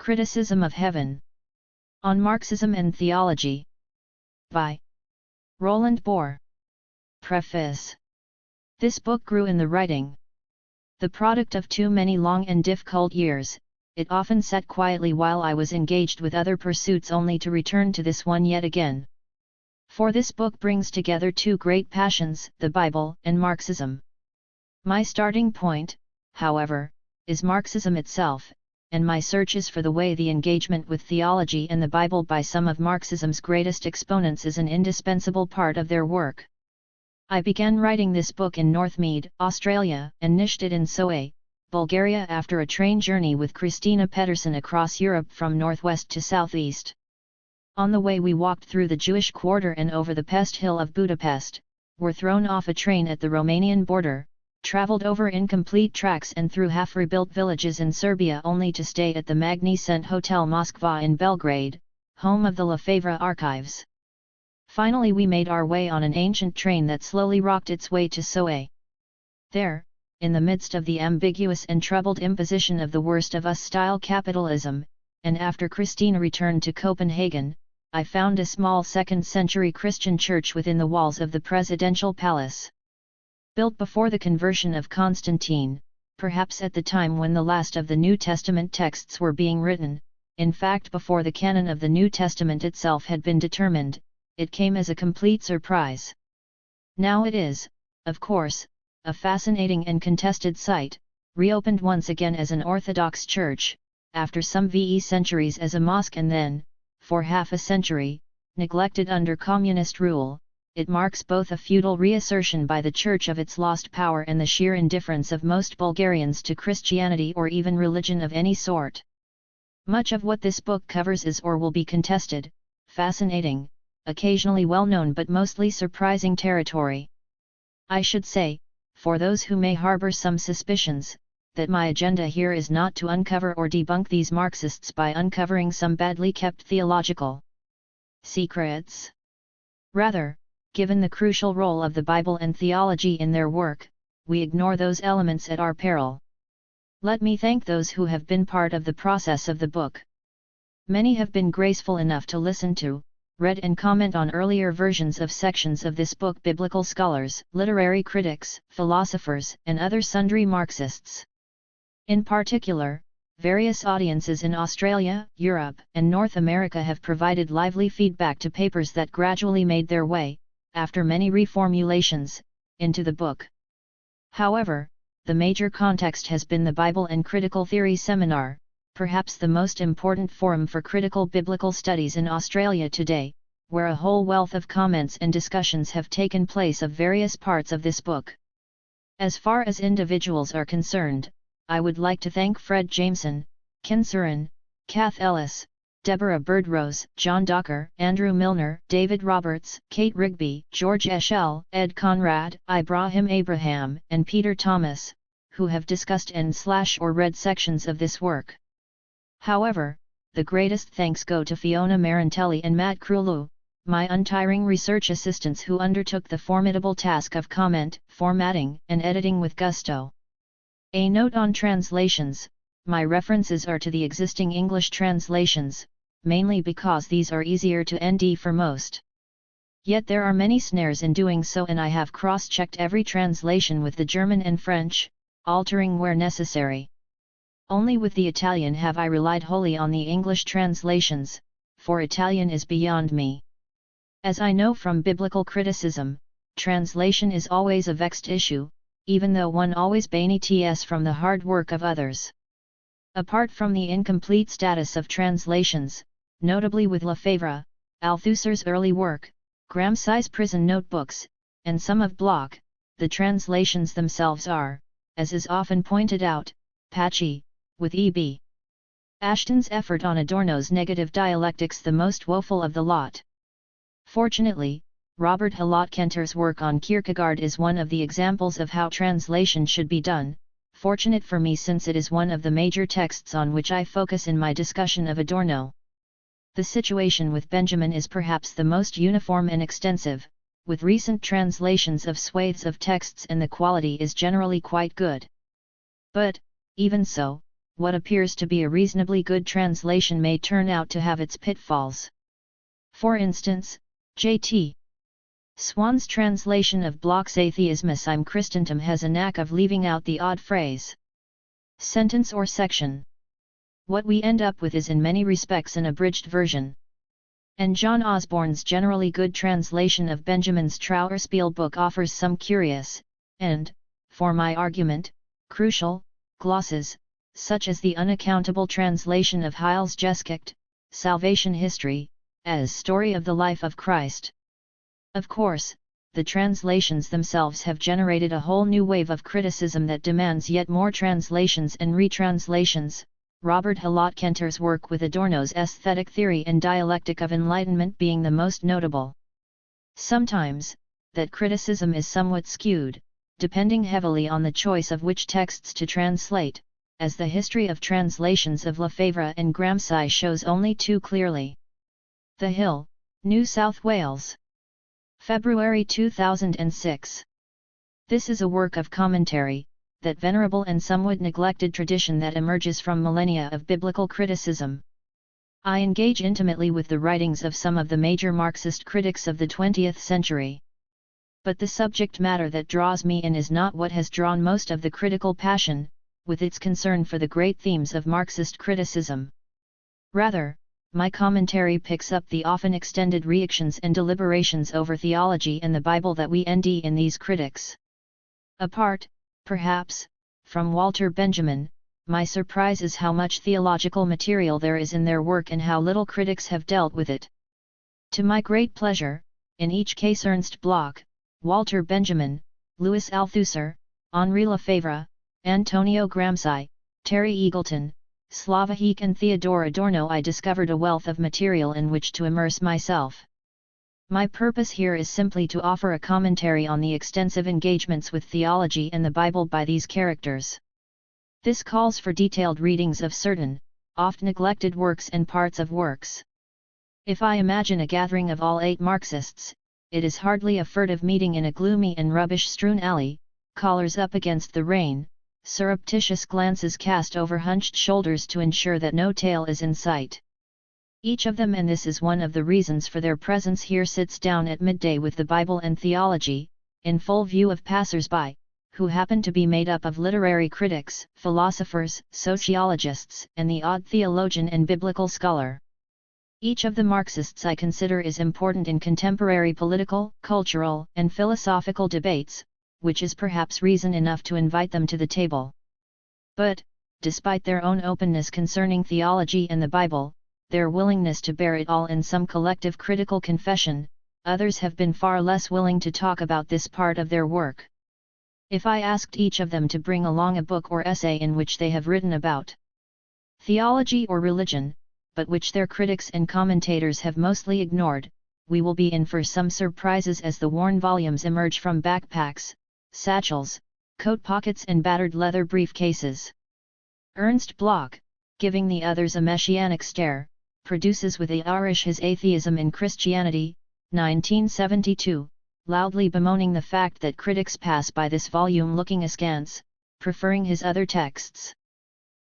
Criticism of Heaven. On Marxism and Theology. By Roland Bohr. Preface. This book grew in the writing. The product of too many long and difficult years, it often sat quietly while I was engaged with other pursuits only to return to this one yet again. For this book brings together two great passions, the Bible and Marxism. My starting point, however, is Marxism itself, and my searches for the way the engagement with theology and the Bible by some of Marxism's greatest exponents is an indispensable part of their work. I began writing this book in Northmead, Australia, and finished it in Soe, Bulgaria after a train journey with Christina Pedersen across Europe from northwest to southeast. On the way we walked through the Jewish quarter and over the Pest Hill of Budapest, were thrown off a train at the Romanian border, travelled over incomplete tracks and through half-rebuilt villages in Serbia only to stay at the Magnificent Hotel Moskva in Belgrade, home of the Lefebvre archives. Finally we made our way on an ancient train that slowly rocked its way to Soe. There, in the midst of the ambiguous and troubled imposition of the worst of us style capitalism, and after Christina returned to Copenhagen, I found a small 2nd-century Christian church within the walls of the presidential palace. Built before the conversion of Constantine, perhaps at the time when the last of the New Testament texts were being written, in fact before the canon of the New Testament itself had been determined, it came as a complete surprise. Now it is, of course, a fascinating and contested site, reopened once again as an Orthodox church, after some centuries as a mosque and then, for half a century, neglected under communist rule. It marks both a futile reassertion by the Church of its lost power and the sheer indifference of most Bulgarians to Christianity or even religion of any sort. Much of what this book covers is or will be contested, fascinating, occasionally well-known but mostly surprising territory. I should say, for those who may harbor some suspicions, that my agenda here is not to uncover or debunk these Marxists by uncovering some badly kept theological secrets. Rather, given the crucial role of the Bible and theology in their work, we ignore those elements at our peril. Let me thank those who have been part of the process of the book. Many have been graceful enough to listen to, read and comment on earlier versions of sections of this book: biblical scholars, literary critics, philosophers, and other sundry Marxists. In particular, various audiences in Australia, Europe, and North America have provided lively feedback to papers that gradually made their way, after many reformulations, into the book. However, the major context has been the Bible and Critical Theory Seminar, perhaps the most important forum for critical biblical studies in Australia today, where a whole wealth of comments and discussions have taken place of various parts of this book. As far as individuals are concerned, I would like to thank Fred Jameson, Ken Surin, Kath Ellis, Deborah Birdrose, John Docker, Andrew Milner, David Roberts, Kate Rigby, George Eschel, Ed Conrad, Ibrahim Abraham, and Peter Thomas, who have discussed and/or read sections of this work. However, the greatest thanks go to Fiona Marantelli and Matt Krulu, my untiring research assistants who undertook the formidable task of comment, formatting, and editing with gusto. A note on translations: my references are to the existing English translations, mainly because these are easier to ND for most. Yet there are many snares in doing so, and I have cross-checked every translation with the German and French, altering where necessary. Only with the Italian have I relied wholly on the English translations, for Italian is beyond me. As I know from biblical criticism, translation is always a vexed issue, even though one always benefits from the hard work of others. Apart from the incomplete status of translations, notably with Lefebvre, Althusser's early work, gram-size prison notebooks, and some of Bloch, the translations themselves are, as is often pointed out, patchy, with E.B. Ashton's effort on Adorno's negative dialectics the most woeful of the lot. Fortunately, Robert Hallott-Kenter's work on Kierkegaard is one of the examples of how translation should be done, fortunate for me since it is one of the major texts on which I focus in my discussion of Adorno. The situation with Benjamin is perhaps the most uniform and extensive, with recent translations of swathes of texts, and the quality is generally quite good. But, even so, what appears to be a reasonably good translation may turn out to have its pitfalls. For instance, J.T. Swan's translation of Bloch's Atheismus im Christentum has a knack of leaving out the odd phrase, sentence or section. What we end up with is in many respects an abridged version. And John Osborne's generally good translation of Benjamin's Trauerspiel book offers some curious, and, for my argument, crucial, glosses, such as the unaccountable translation of Heils Geschichte, Salvation History, as Story of the Life of Christ. Of course, the translations themselves have generated a whole new wave of criticism that demands yet more translations and retranslations, Robert Halotkenter's work with Adorno's aesthetic theory and dialectic of enlightenment being the most notable. Sometimes, that criticism is somewhat skewed, depending heavily on the choice of which texts to translate, as the history of translations of Lefebvre and Gramsci shows only too clearly. The Hill, New South Wales. February 2006. This is a work of commentary, that venerable and somewhat neglected tradition that emerges from millennia of biblical criticism. I engage intimately with the writings of some of the major Marxist critics of the 20th century. But the subject matter that draws me in is not what has drawn most of the critical passion, with its concern for the great themes of Marxist criticism. Rather, my commentary picks up the often extended reactions and deliberations over theology and the Bible that we end in these critics. Apart, perhaps, from Walter Benjamin, my surprise is how much theological material there is in their work and how little critics have dealt with it. To my great pleasure, in each case Ernst Bloch, Walter Benjamin, Louis Althusser, Henri Lefebvre, Antonio Gramsci, Terry Eagleton, Slava Heek and Theodore Adorno I discovered a wealth of material in which to immerse myself. My purpose here is simply to offer a commentary on the extensive engagements with theology and the Bible by these characters. This calls for detailed readings of certain, oft neglected works and parts of works. If I imagine a gathering of all 8 Marxists, it is hardly a furtive meeting in a gloomy and rubbish-strewn alley, collars up against the rain, surreptitious glances cast over hunched shoulders to ensure that no tail is in sight. Each of them, and this is one of the reasons for their presence here, sits down at midday with the Bible and theology, in full view of passers-by, who happen to be made up of literary critics, philosophers, sociologists, and the odd theologian and biblical scholar. Each of the Marxists I consider is important in contemporary political, cultural, and philosophical debates, which is perhaps reason enough to invite them to the table. But, despite their own openness concerning theology and the Bible, their willingness to bear it all in some collective critical confession, others have been far less willing to talk about this part of their work. If I asked each of them to bring along a book or essay in which they have written about theology or religion, but which their critics and commentators have mostly ignored, we will be in for some surprises as the worn volumes emerge from backpacks, satchels, coat pockets and battered leather briefcases. Ernst Bloch, giving the others a messianic stare, produces with Irish his Atheism in Christianity, 1972, loudly bemoaning the fact that critics pass by this volume looking askance, preferring his other texts.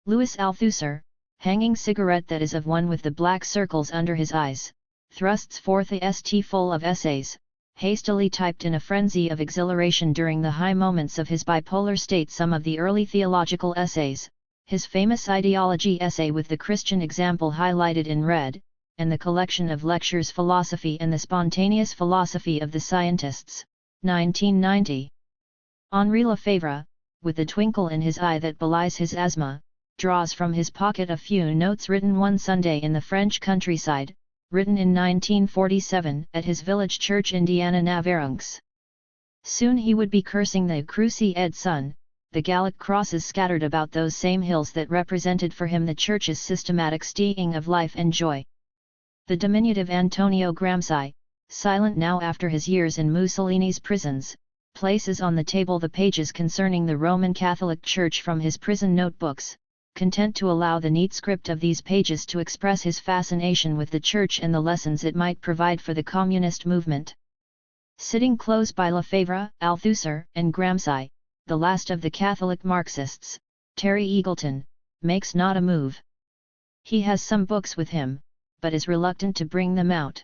Louis Althusser, hanging cigarette that is of one with the black circles under his eyes, thrusts forth a st full of essays, hastily typed in a frenzy of exhilaration during the high moments of his bipolar state. Some of the early theological essays, his famous ideology essay with the Christian example highlighted in red, and the collection of lectures Philosophy and the Spontaneous Philosophy of the Scientists, 1990. Henri Lefebvre, with a twinkle in his eye that belies his asthma, draws from his pocket a few notes written one Sunday in the French countryside, written in 1947 at his village church Indiana Navarunx. Soon he would be cursing the Cruci ed sun, the Gallic crosses scattered about those same hills that represented for him the church's systematic steeing of life and joy. The diminutive Antonio Gramsci, silent now after his years in Mussolini's prisons, places on the table the pages concerning the Roman Catholic Church from his prison notebooks, content to allow the neat script of these pages to express his fascination with the Church and the lessons it might provide for the communist movement. Sitting close by Lefebvre, Althusser, and Gramsci, the last of the Catholic Marxists, Terry Eagleton, makes not a move. He has some books with him, but is reluctant to bring them out.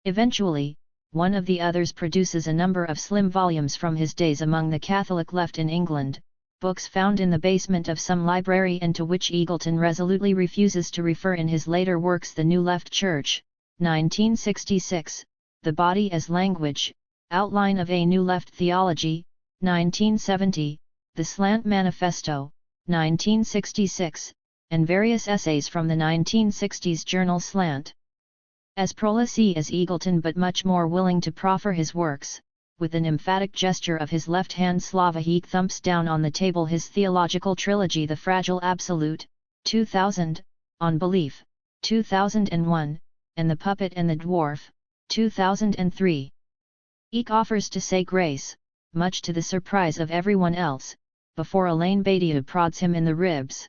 Eventually, one of the others produces a number of slim volumes from his days among the Catholic left in England, books found in the basement of some library and to which Eagleton resolutely refuses to refer in his later works: The New Left Church, 1966, The Body as Language, Outline of a New Left Theology, 1970, The Slant Manifesto, 1966, and various essays from the 1960s journal Slant. As prolix as Eagleton, but much more willing to proffer his works, with an emphatic gesture of his left hand Slava he thumps down on the table his theological trilogy: The Fragile Absolute, 2000, On Belief, 2001, and The Puppet and the Dwarf, 2003. Eek offers to say grace, much to the surprise of everyone else, before Elaine Badiou prods him in the ribs.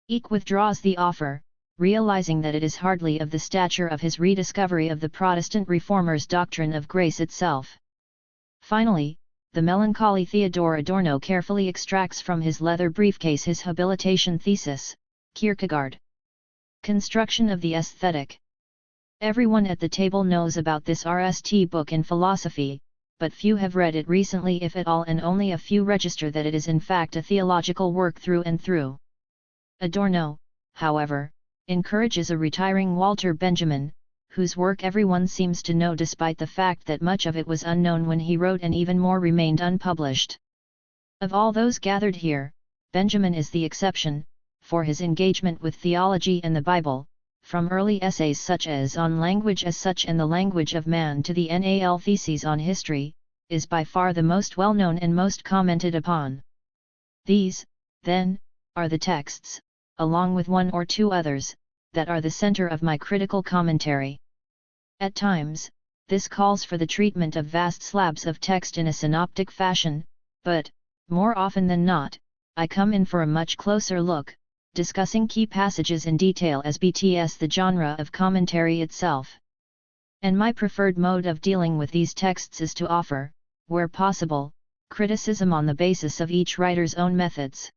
Eek withdraws the offer, realizing that it is hardly of the stature of his rediscovery of the Protestant Reformers' doctrine of grace itself. Finally, the melancholy Theodore Adorno carefully extracts from his leather briefcase his habilitation thesis, Kierkegaard. Construction of the Aesthetic. Everyone at the table knows about this RST book in philosophy, but few have read it recently, if at all, and only a few register that it is in fact a theological work through and through. Adorno, however, encourages a retiring Walter Benjamin, whose work everyone seems to know despite the fact that much of it was unknown when he wrote and even more remained unpublished. Of all those gathered here, Benjamin is the exception, for his engagement with theology and the Bible, from early essays such as On Language as Such and The Language of Man to the NAL Theses on History, is by far the most well-known and most commented upon. These, then, are the texts, along with one or two others, that are the center of my critical commentary. At times, this calls for the treatment of vast slabs of text in a synoptic fashion, but, more often than not, I come in for a much closer look, discussing key passages in detail as BTS the genre of commentary itself. And my preferred mode of dealing with these texts is to offer, where possible, criticism on the basis of each writer's own methods.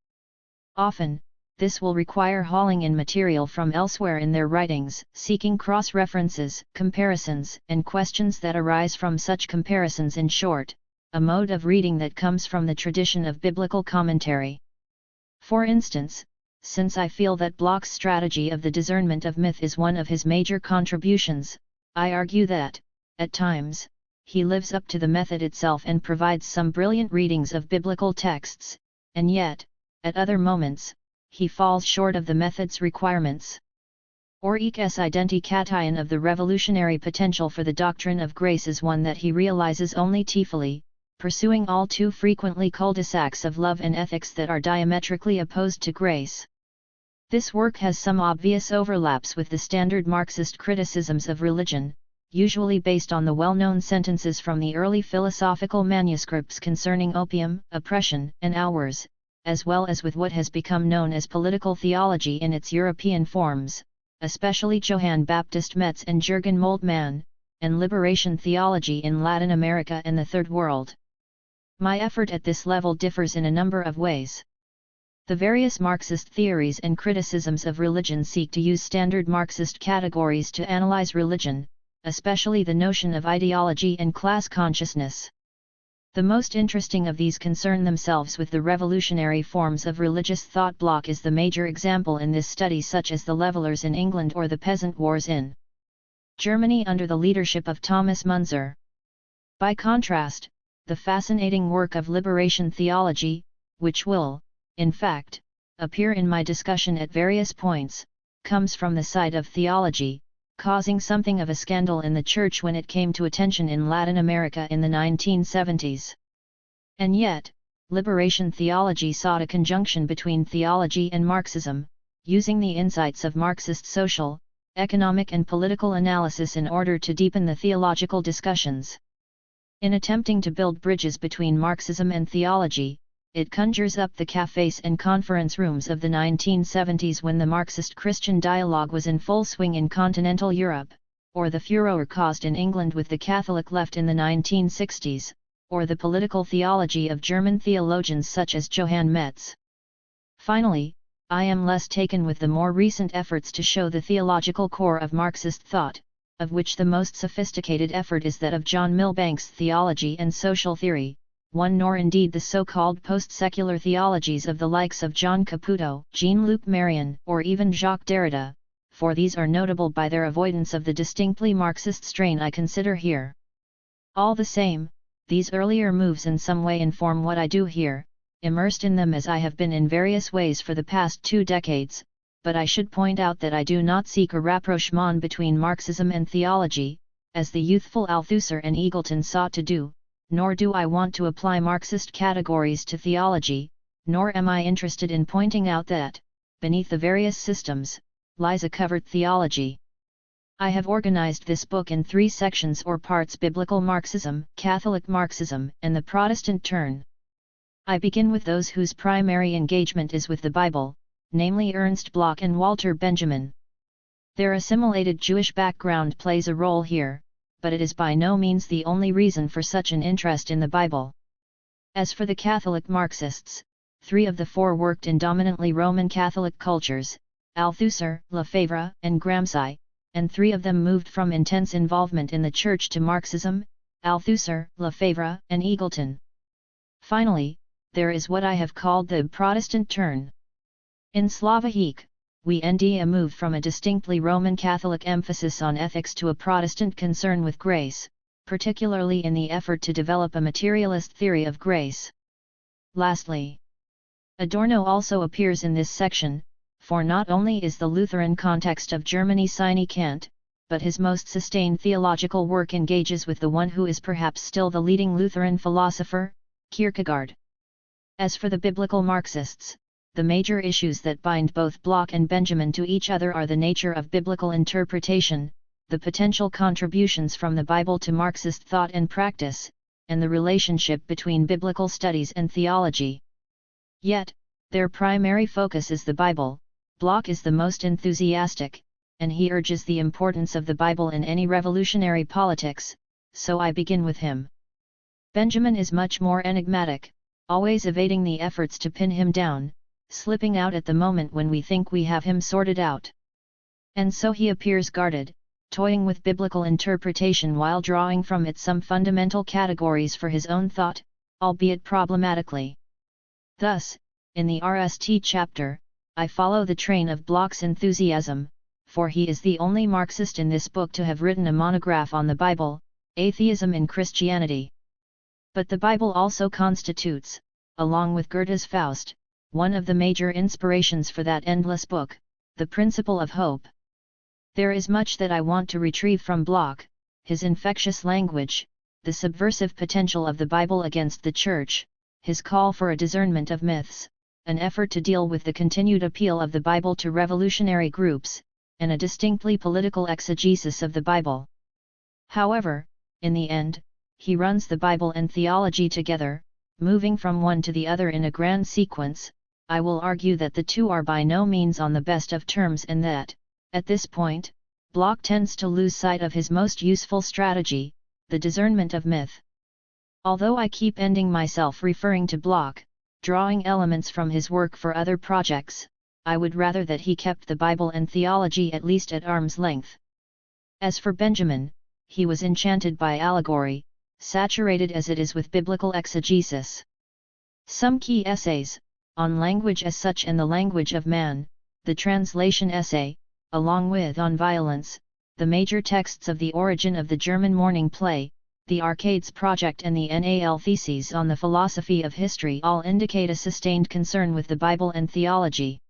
Often, this will require hauling in material from elsewhere in their writings, seeking cross-references, comparisons, and questions that arise from such comparisons. In short, a mode of reading that comes from the tradition of biblical commentary. For instance, since I feel that Bloch's strategy of the discernment of myth is one of his major contributions, I argue that, at times, he lives up to the method itself and provides some brilliant readings of biblical texts, and yet, at other moments, he falls short of the method's requirements. Or Eek's identication of the revolutionary potential for the doctrine of grace is one that he realizes only teefully, pursuing all too frequently cul-de-sacs of love and ethics that are diametrically opposed to grace. This work has some obvious overlaps with the standard Marxist criticisms of religion, usually based on the well-known sentences from the early philosophical manuscripts concerning opium, oppression, and hours, as well as with what has become known as political theology in its European forms, especially Johann Baptist Metz and Jürgen Moltmann, and liberation theology in Latin America and the Third World. My effort at this level differs in a number of ways. The various Marxist theories and criticisms of religion seek to use standard Marxist categories to analyze religion, especially the notion of ideology and class consciousness. The most interesting of these concern themselves with the revolutionary forms of religious thought. Bloch is the major example in this study, such as the Levellers in England or the Peasant Wars in Germany under the leadership of Thomas Munzer. By contrast, the fascinating work of liberation theology, which will, in fact, appear in my discussion at various points, comes from the side of theology, causing something of a scandal in the Church when it came to attention in Latin America in the 1970s. And yet, liberation theology sought a conjunction between theology and Marxism, using the insights of Marxist social, economic and political analysis in order to deepen the theological discussions. In attempting to build bridges between Marxism and theology, it conjures up the cafes and conference rooms of the 1970s when the Marxist-Christian dialogue was in full swing in continental Europe, or the furor caused in England with the Catholic left in the 1960s, or the political theology of German theologians such as Johann Metz. Finally, I am less taken with the more recent efforts to show the theological core of Marxist thought, of which the most sophisticated effort is that of John Milbank's Theology and Social Theory, nor indeed the so-called post-secular theologies of the likes of John Caputo, Jean-Luc Marion, or even Jacques Derrida, for these are notable by their avoidance of the distinctly Marxist strain I consider here. All the same, these earlier moves in some way inform what I do here, immersed in them as I have been in various ways for the past 2 decades, but I should point out that I do not seek a rapprochement between Marxism and theology, as the youthful Althusser and Eagleton sought to do, nor do I want to apply Marxist categories to theology, nor am I interested in pointing out that, beneath the various systems, lies a covert theology. I have organized this book in 3 sections or parts: Biblical Marxism, Catholic Marxism, and the Protestant turn. I begin with those whose primary engagement is with the Bible, namely Ernst Bloch and Walter Benjamin. Their assimilated Jewish background plays a role here, but it is by no means the only reason for such an interest in the Bible. As for the Catholic Marxists, 3 of the 4 worked in dominantly Roman Catholic cultures, Althusser, Lefebvre, and Gramsci, and 3 of them moved from intense involvement in the Church to Marxism, Althusser, Lefebvre, and Eagleton. Finally, there is what I have called the Protestant turn. In Slavohik, we end a move from a distinctly Roman Catholic emphasis on ethics to a Protestant concern with grace, particularly in the effort to develop a materialist theory of grace. Lastly, Adorno also appears in this section, for not only is the Lutheran context of Germany sine Kant, but his most sustained theological work engages with the one who is perhaps still the leading Lutheran philosopher, Kierkegaard. As for the biblical Marxists, the major issues that bind both Bloch and Benjamin to each other are the nature of biblical interpretation, the potential contributions from the Bible to Marxist thought and practice, and the relationship between biblical studies and theology. Yet, their primary focus is the Bible. Bloch is the most enthusiastic, and he urges the importance of the Bible in any revolutionary politics, so I begin with him. Benjamin is much more enigmatic, always evading the efforts to pin him down, slipping out at the moment when we think we have him sorted out. And so he appears guarded, toying with biblical interpretation while drawing from it some fundamental categories for his own thought, albeit problematically. Thus, in the RST chapter, I follow the train of Bloch's enthusiasm, for he is the only Marxist in this book to have written a monograph on the Bible, Atheism in Christianity. But the Bible also constitutes, along with Goethe's Faust, one of the major inspirations for that endless book, The Principle of Hope. There is much that I want to retrieve from Bloch, his infectious language, the subversive potential of the Bible against the Church, his call for a discernment of myths, an effort to deal with the continued appeal of the Bible to revolutionary groups, and a distinctly political exegesis of the Bible. However, in the end, he runs the Bible and theology together, moving from one to the other in a grand sequence. I will argue that the two are by no means on the best of terms and that, at this point, Bloch tends to lose sight of his most useful strategy, the discernment of myth. Although I keep ending myself referring to Bloch, drawing elements from his work for other projects, I would rather that he kept the Bible and theology at least at arm's length. As for Benjamin, he was enchanted by allegory, saturated as it is with biblical exegesis. Some key essays, on language as such and the language of man, the translation essay, along with On Violence, the major texts of the origin of the German morning play, the Arcades Project and the NAL Theses on the philosophy of history all indicate a sustained concern with the Bible and theology.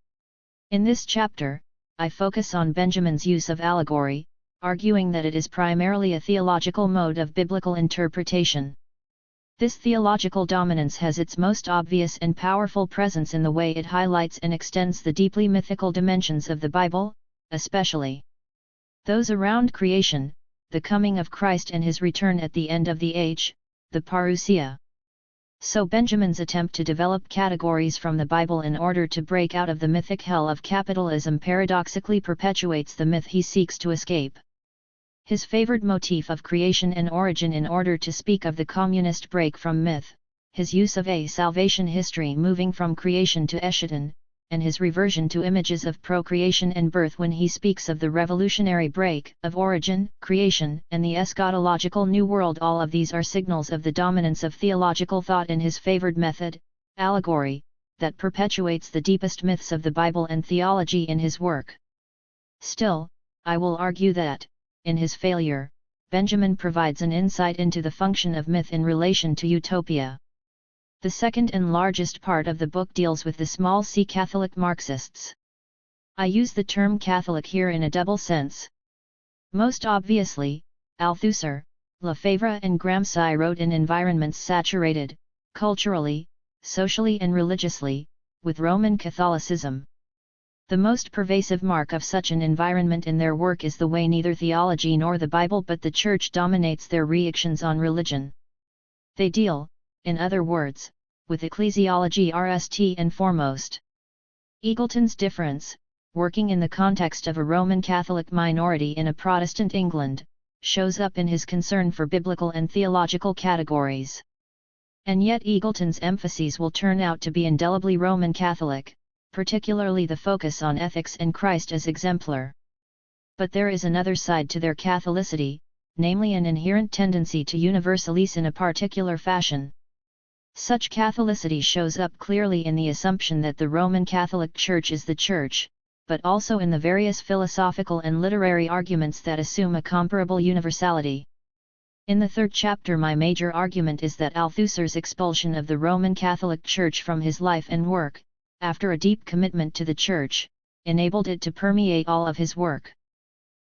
In this chapter, I focus on Benjamin's use of allegory, arguing that it is primarily a theological mode of biblical interpretation. This theological dominance has its most obvious and powerful presence in the way it highlights and extends the deeply mythical dimensions of the Bible, especially those around creation, the coming of Christ and his return at the end of the age, the parousia. So Benjamin's attempt to develop categories from the Bible in order to break out of the mythic hell of capitalism paradoxically perpetuates the myth he seeks to escape. His favored motif of creation and origin in order to speak of the communist break from myth, his use of a salvation history moving from creation to Eschaton, and his reversion to images of procreation and birth when he speaks of the revolutionary break of origin, creation, and the eschatological new world. All of these are signals of the dominance of theological thought in his favored method, allegory, that perpetuates the deepest myths of the Bible and theology in his work. Still, I will argue that, in his failure, Benjamin provides an insight into the function of myth in relation to utopia. The second and largest part of the book deals with the small c Catholic Marxists. I use the term Catholic here in a double sense. Most obviously, Althusser, Lefebvre and Gramsci wrote in environments saturated, culturally, socially and religiously, with Roman Catholicism. The most pervasive mark of such an environment in their work is the way neither theology nor the Bible but the Church dominates their reactions on religion. They deal, in other words, with ecclesiology first and foremost. Eagleton's difference, working in the context of a Roman Catholic minority in a Protestant England, shows up in his concern for biblical and theological categories. And yet Eagleton's emphases will turn out to be indelibly Roman Catholic, particularly the focus on ethics and Christ as exemplar. But there is another side to their Catholicity, namely an inherent tendency to universalize in a particular fashion. Such Catholicity shows up clearly in the assumption that the Roman Catholic Church is the Church, but also in the various philosophical and literary arguments that assume a comparable universality. In the third chapter, my major argument is that Althusser's expulsion of the Roman Catholic Church from his life and work, after a deep commitment to the Church, enabled it to permeate all of his work.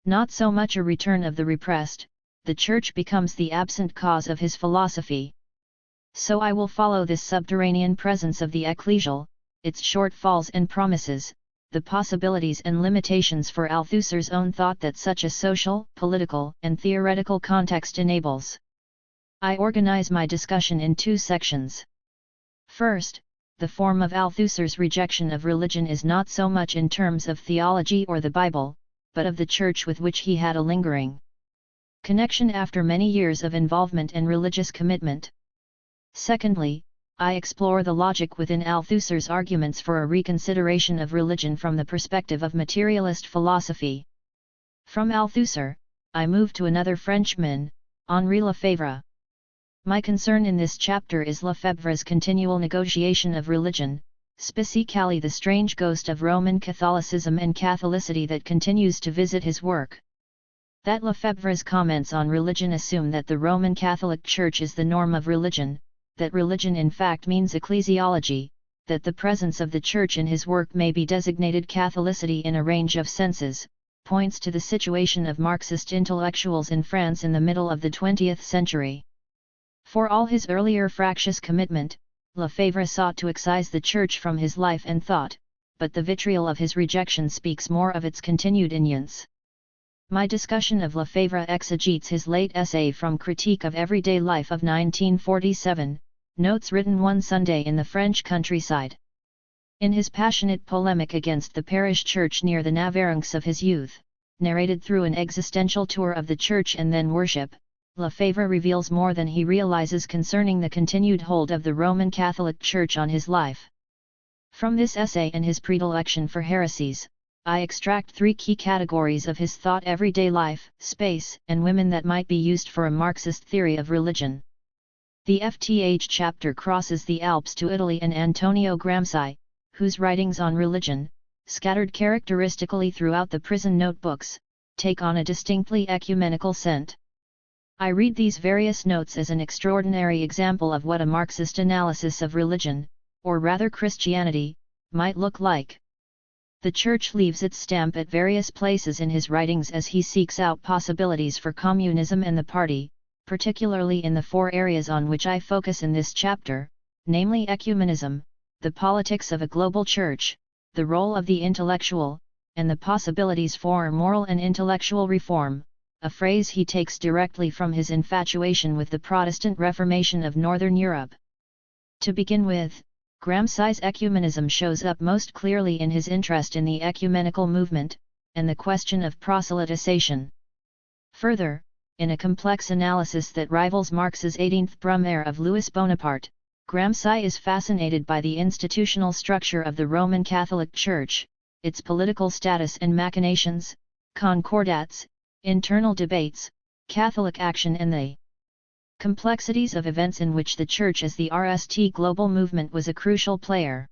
Not so much a return of the repressed, the Church becomes the absent cause of his philosophy. So I will follow this subterranean presence of the ecclesial, its shortfalls and promises, the possibilities and limitations for Althusser's own thought that such a social, political, and theoretical context enables. I organize my discussion in two sections. First, the form of Althusser's rejection of religion is not so much in terms of theology or the Bible, but of the Church with which he had a lingering connection after many years of involvement and religious commitment. Secondly, I explore the logic within Althusser's arguments for a reconsideration of religion from the perspective of materialist philosophy. From Althusser, I move to another Frenchman, Henri Lefebvre. My concern in this chapter is Lefebvre's continual negotiation of religion, specifically the strange ghost of Roman Catholicism and Catholicity that continues to visit his work. That Lefebvre's comments on religion assume that the Roman Catholic Church is the norm of religion, that religion in fact means ecclesiology, that the presence of the Church in his work may be designated Catholicity in a range of senses, points to the situation of Marxist intellectuals in France in the middle of the 20th century. For all his earlier fractious commitment, Lefebvre sought to excise the Church from his life and thought, but the vitriol of his rejection speaks more of its continued ignorance. My discussion of Lefebvre exegetes his late essay From Critique of Everyday Life of 1947, notes written one Sunday in the French countryside. In his passionate polemic against the parish church near the Navarrenx of his youth, narrated through an existential tour of the church and then worship, Lefebvre reveals more than he realizes concerning the continued hold of the Roman Catholic Church on his life. From this essay and his predilection for heresies, I extract three key categories of his thought: everyday life, space, and women that might be used for a Marxist theory of religion. The FTH chapter crosses the Alps to Italy and Antonio Gramsci, whose writings on religion, scattered characteristically throughout the prison notebooks, take on a distinctly ecumenical scent. I read these various notes as an extraordinary example of what a Marxist analysis of religion, or rather Christianity, might look like. The Church leaves its stamp at various places in his writings as he seeks out possibilities for communism and the party, particularly in the four areas on which I focus in this chapter, namely ecumenism, the politics of a global church, the role of the intellectual, and the possibilities for moral and intellectual reform, a phrase he takes directly from his infatuation with the Protestant Reformation of Northern Europe. To begin with, Gramsci's ecumenism shows up most clearly in his interest in the ecumenical movement, and the question of proselytization. Further, in a complex analysis that rivals Marx's 18th Brumaire of Louis Bonaparte, Gramsci is fascinated by the institutional structure of the Roman Catholic Church, its political status and machinations, concordats, internal debates, Catholic action and the complexities of events in which the Church as the RST global movement was a crucial player.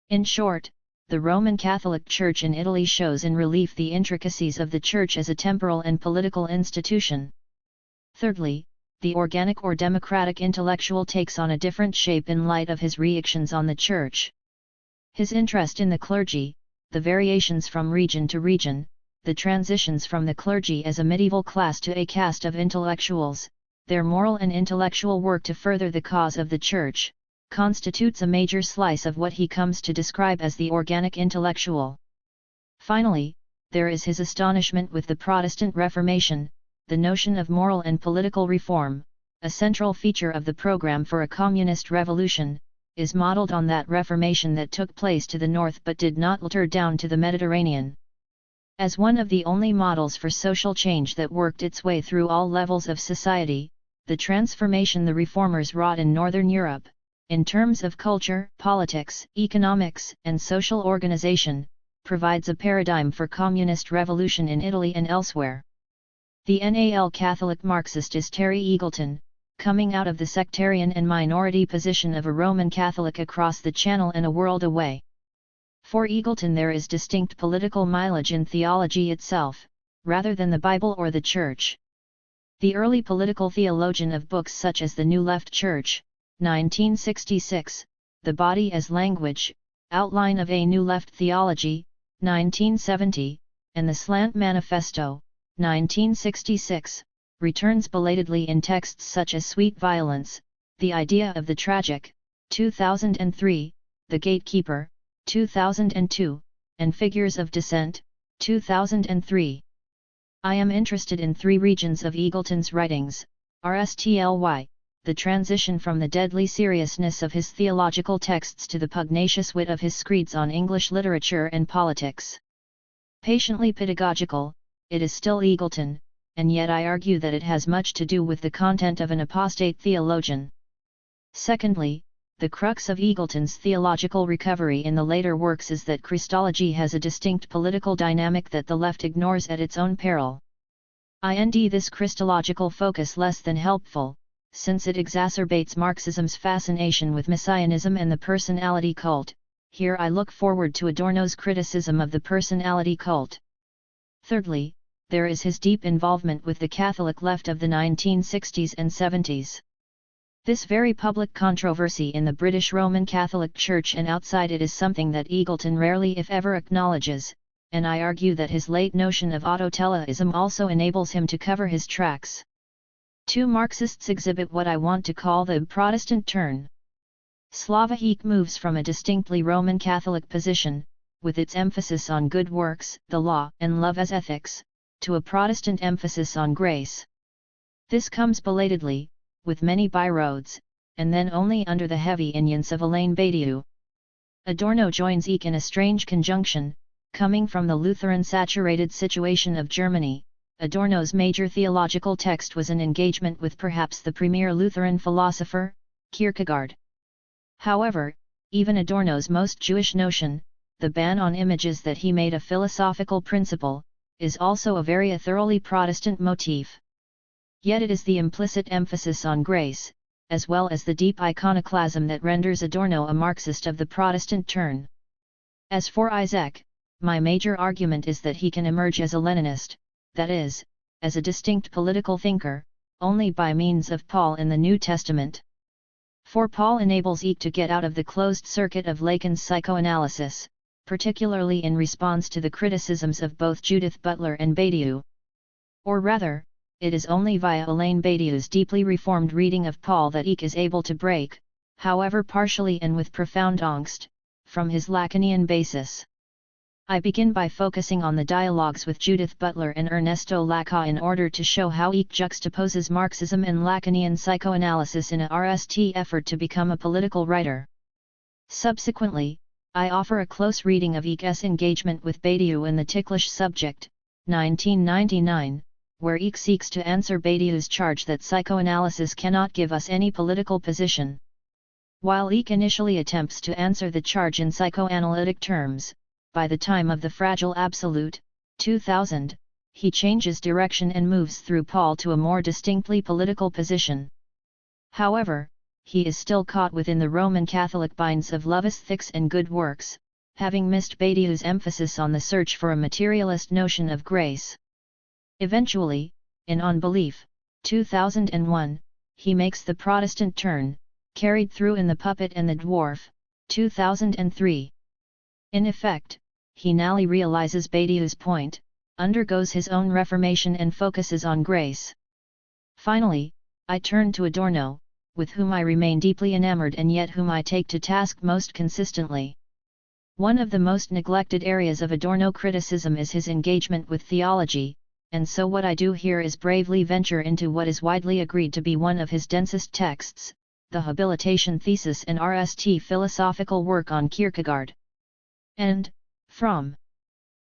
In short, the Roman Catholic Church in Italy shows in relief the intricacies of the Church as a temporal and political institution. Thirdly, the organic or democratic intellectual takes on a different shape in light of his reactions on the Church. His interest in the clergy, the variations from region to region, the transitions from the clergy as a medieval class to a caste of intellectuals, their moral and intellectual work to further the cause of the Church, constitutes a major slice of what he comes to describe as the organic intellectual. Finally, there is his astonishment with the Protestant Reformation. The notion of moral and political reform, a central feature of the program for a communist revolution, is modeled on that Reformation that took place to the north but did not filter down to the Mediterranean. As one of the only models for social change that worked its way through all levels of society, the transformation the reformers wrought in Northern Europe, in terms of culture, politics, economics, and social organization, provides a paradigm for communist revolution in Italy and elsewhere. The NAL Catholic Marxist is Terry Eagleton, coming out of the sectarian and minority position of a Roman Catholic across the Channel and a world away. For Eagleton there is distinct political mileage in theology itself, rather than the Bible or the Church. The early political theologian of books such as The New Left Church, 1966, The Body as Language, Outline of a New Left Theology, 1970, and The Slant Manifesto, 1966, returns belatedly in texts such as Sweet Violence, The Idea of the Tragic, 2003, The Gatekeeper, 2002, and Figures of Dissent, 2003. I am interested in three regions of Eagleton's writings: RSTLY, the transition from the deadly seriousness of his theological texts to the pugnacious wit of his screeds on English literature and politics. Patiently pedagogical, it is still Eagleton, and yet I argue that it has much to do with the content of an apostate theologian. Secondly, the crux of Eagleton's theological recovery in the later works is that Christology has a distinct political dynamic that the left ignores at its own peril. This Christological focus less than helpful, since it exacerbates Marxism's fascination with messianism and the personality cult. Here I look forward to Adorno's criticism of the personality cult. Thirdly, there is his deep involvement with the Catholic left of the 1960s and 70s. This very public controversy in the British Roman Catholic Church and outside it is something that Eagleton rarely if ever acknowledges, and I argue that his late notion of autoteleism also enables him to cover his tracks. Two Marxists exhibit what I want to call the Protestant turn. Slavohik moves from a distinctly Roman Catholic position, with its emphasis on good works, the law, and love as ethics, to a Protestant emphasis on grace. This comes belatedly, with many byroads, and then only under the heavy influence of Elaine Badiou. Adorno joins Eck in a strange conjunction, coming from the Lutheran-saturated situation of Germany. Adorno's major theological text was an engagement with perhaps the premier Lutheran philosopher, Kierkegaard. However, even Adorno's most Jewish notion, the ban on images that he made a philosophical principle, is also a very thoroughly Protestant motif. Yet it is the implicit emphasis on grace, as well as the deep iconoclasm that renders Adorno a Marxist of the Protestant turn. As for Isaac, my major argument is that he can emerge as a Leninist, that is, as a distinct political thinker, only by means of Paul in the New Testament. For Paul enables Eck to get out of the closed circuit of Lacan's psychoanalysis, particularly in response to the criticisms of both Judith Butler and Badiou. Or rather, it is only via Elaine Badiou's deeply reformed reading of Paul that Eck is able to break, however partially and with profound angst, from his Lacanian basis. I begin by focusing on the dialogues with Judith Butler and Ernesto Laca in order to show how Eck juxtaposes Marxism and Lacanian psychoanalysis in a RST effort to become a political writer. Subsequently, I offer a close reading of Eck's engagement with Badiou in The Ticklish Subject, 1999, where Eck seeks to answer Badiou's charge that psychoanalysis cannot give us any political position. While Eck initially attempts to answer the charge in psychoanalytic terms, by the time of The Fragile Absolute, 2000, he changes direction and moves through Paul to a more distinctly political position. However, he is still caught within the Roman Catholic binds of love ethics and good works, having missed Badiou's emphasis on the search for a materialist notion of grace. Eventually, in On Belief, 2001, he makes the Protestant turn, carried through in The Puppet and the Dwarf, 2003. In effect, he now realizes Badiou's point, undergoes his own reformation and focuses on grace. Finally, I turn to Adorno, with whom I remain deeply enamored and yet whom I take to task most consistently. One of the most neglected areas of Adorno criticism is his engagement with theology, and so what I do here is bravely venture into what is widely agreed to be one of his densest texts, the habilitation thesis and RST philosophical work on Kierkegaard. And, from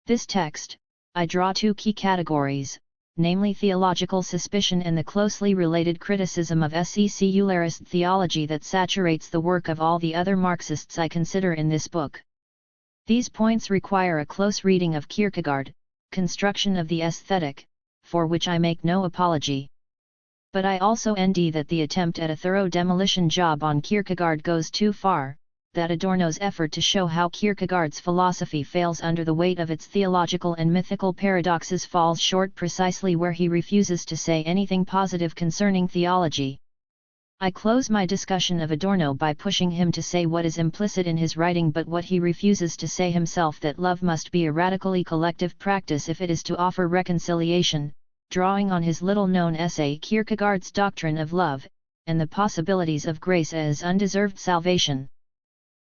this text, I draw two key categories, namely theological suspicion and the closely related criticism of secularist theology that saturates the work of all the other Marxists I consider in this book. These points require a close reading of Kierkegaard, construction of the aesthetic, for which I make no apology. But I also ND that the attempt at a thorough demolition job on Kierkegaard goes too far, that Adorno's effort to show how Kierkegaard's philosophy fails under the weight of its theological and mythical paradoxes falls short precisely where he refuses to say anything positive concerning theology. I close my discussion of Adorno by pushing him to say what is implicit in his writing but what he refuses to say himself, that love must be a radically collective practice if it is to offer reconciliation, drawing on his little-known essay Kierkegaard's Doctrine of Love, and the possibilities of grace as undeserved salvation.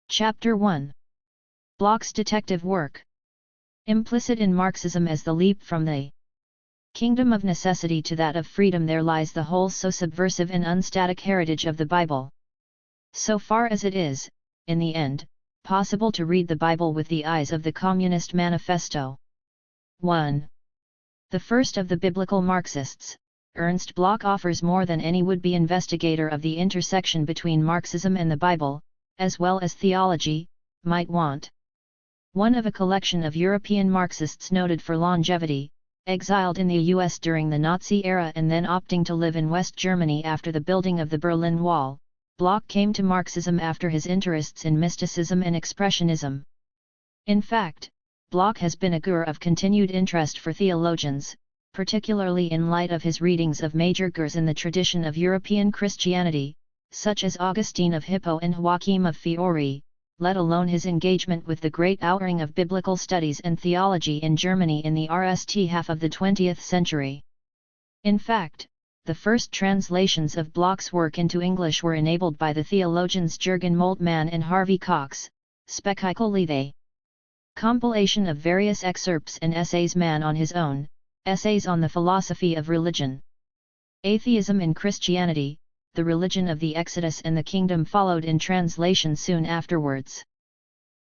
Chapter 1. Bloch's detective work. Implicit in Marxism as the leap from the kingdom of necessity to that of freedom, there lies the whole so subversive and unstatic heritage of the Bible. So far as it is, in the end, possible to read the Bible with the eyes of the Communist Manifesto. 1. The first of the biblical Marxists, Ernst Bloch offers more than any would-be investigator of the intersection between Marxism and the Bible, as well as theology, might want. One of a collection of European Marxists noted for longevity, exiled in the US during the Nazi era and then opting to live in West Germany after the building of the Berlin Wall, Bloch came to Marxism after his interests in mysticism and expressionism. In fact, Bloch has been a guru of continued interest for theologians, particularly in light of his readings of major gurus in the tradition of European Christianity, such as Augustine of Hippo and Joachim of Fiore, let alone his engagement with the great outring of biblical studies and theology in Germany in the RST half of the 20th century. In fact, the first translations of Bloch's work into English were enabled by the theologians Jürgen Moltmann and Harvey Cox, Speculare. Compilation of various excerpts and essays. Man on His Own, Essays on the Philosophy of Religion. Atheism in Christianity, The Religion of the Exodus and the Kingdom followed in translation soon afterwards.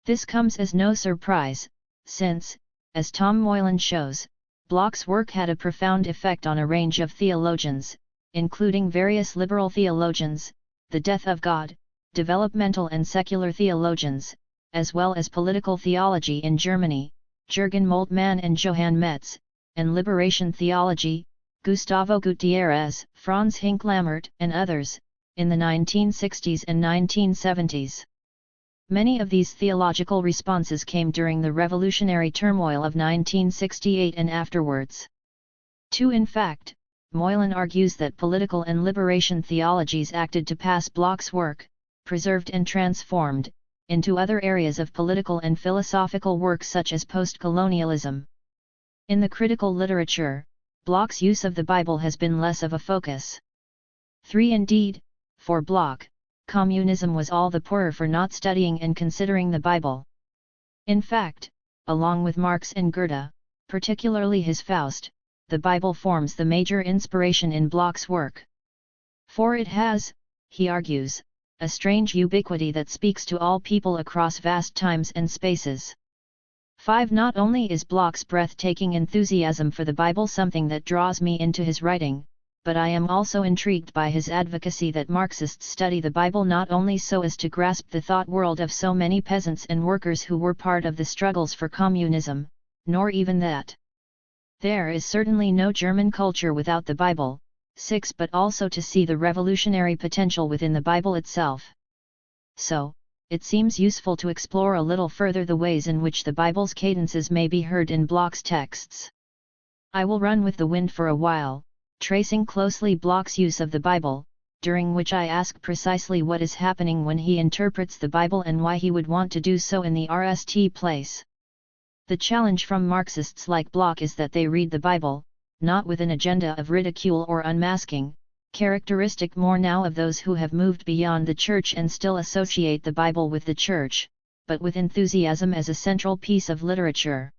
This comes as no surprise, since, as Tom Moylan shows, Bloch's work had a profound effect on a range of theologians, including various liberal theologians, the death of God, developmental and secular theologians, as well as political theology in Germany, Jürgen Moltmann and Johann Metz, and liberation theology, Gustavo Gutierrez, Franz Hinklammert, and others, in the 1960s and 1970s. Many of these theological responses came during the revolutionary turmoil of 1968 and afterwards. 2. In fact, Moylan argues that political and liberation theologies acted to pass Bloch's work, preserved and transformed, into other areas of political and philosophical work such as post-colonialism. In the critical literature, Bloch's use of the Bible has been less of a focus. 3. Indeed, for Bloch, communism was all the poorer for not studying and considering the Bible. In fact, along with Marx and Goethe, particularly his Faust, the Bible forms the major inspiration in Bloch's work. For it has, he argues, a strange ubiquity that speaks to all people across vast times and spaces. 5. Not only is Bloch's breathtaking enthusiasm for the Bible something that draws me into his writing, but I am also intrigued by his advocacy that Marxists study the Bible not only so as to grasp the thought world of so many peasants and workers who were part of the struggles for communism, nor even that. There is certainly no German culture without the Bible, 6 but also to see the revolutionary potential within the Bible itself. So, it seems useful to explore a little further the ways in which the Bible's cadences may be heard in Bloch's texts. I will run with the wind for a while, tracing closely Bloch's use of the Bible, during which I ask precisely what is happening when he interprets the Bible and why he would want to do so in the RST place. The challenge from Marxists like Bloch is that they read the Bible, not with an agenda of ridicule or unmasking, characteristic more now of those who have moved beyond the Church and still associate the Bible with the Church, but with enthusiasm as a central piece of literature.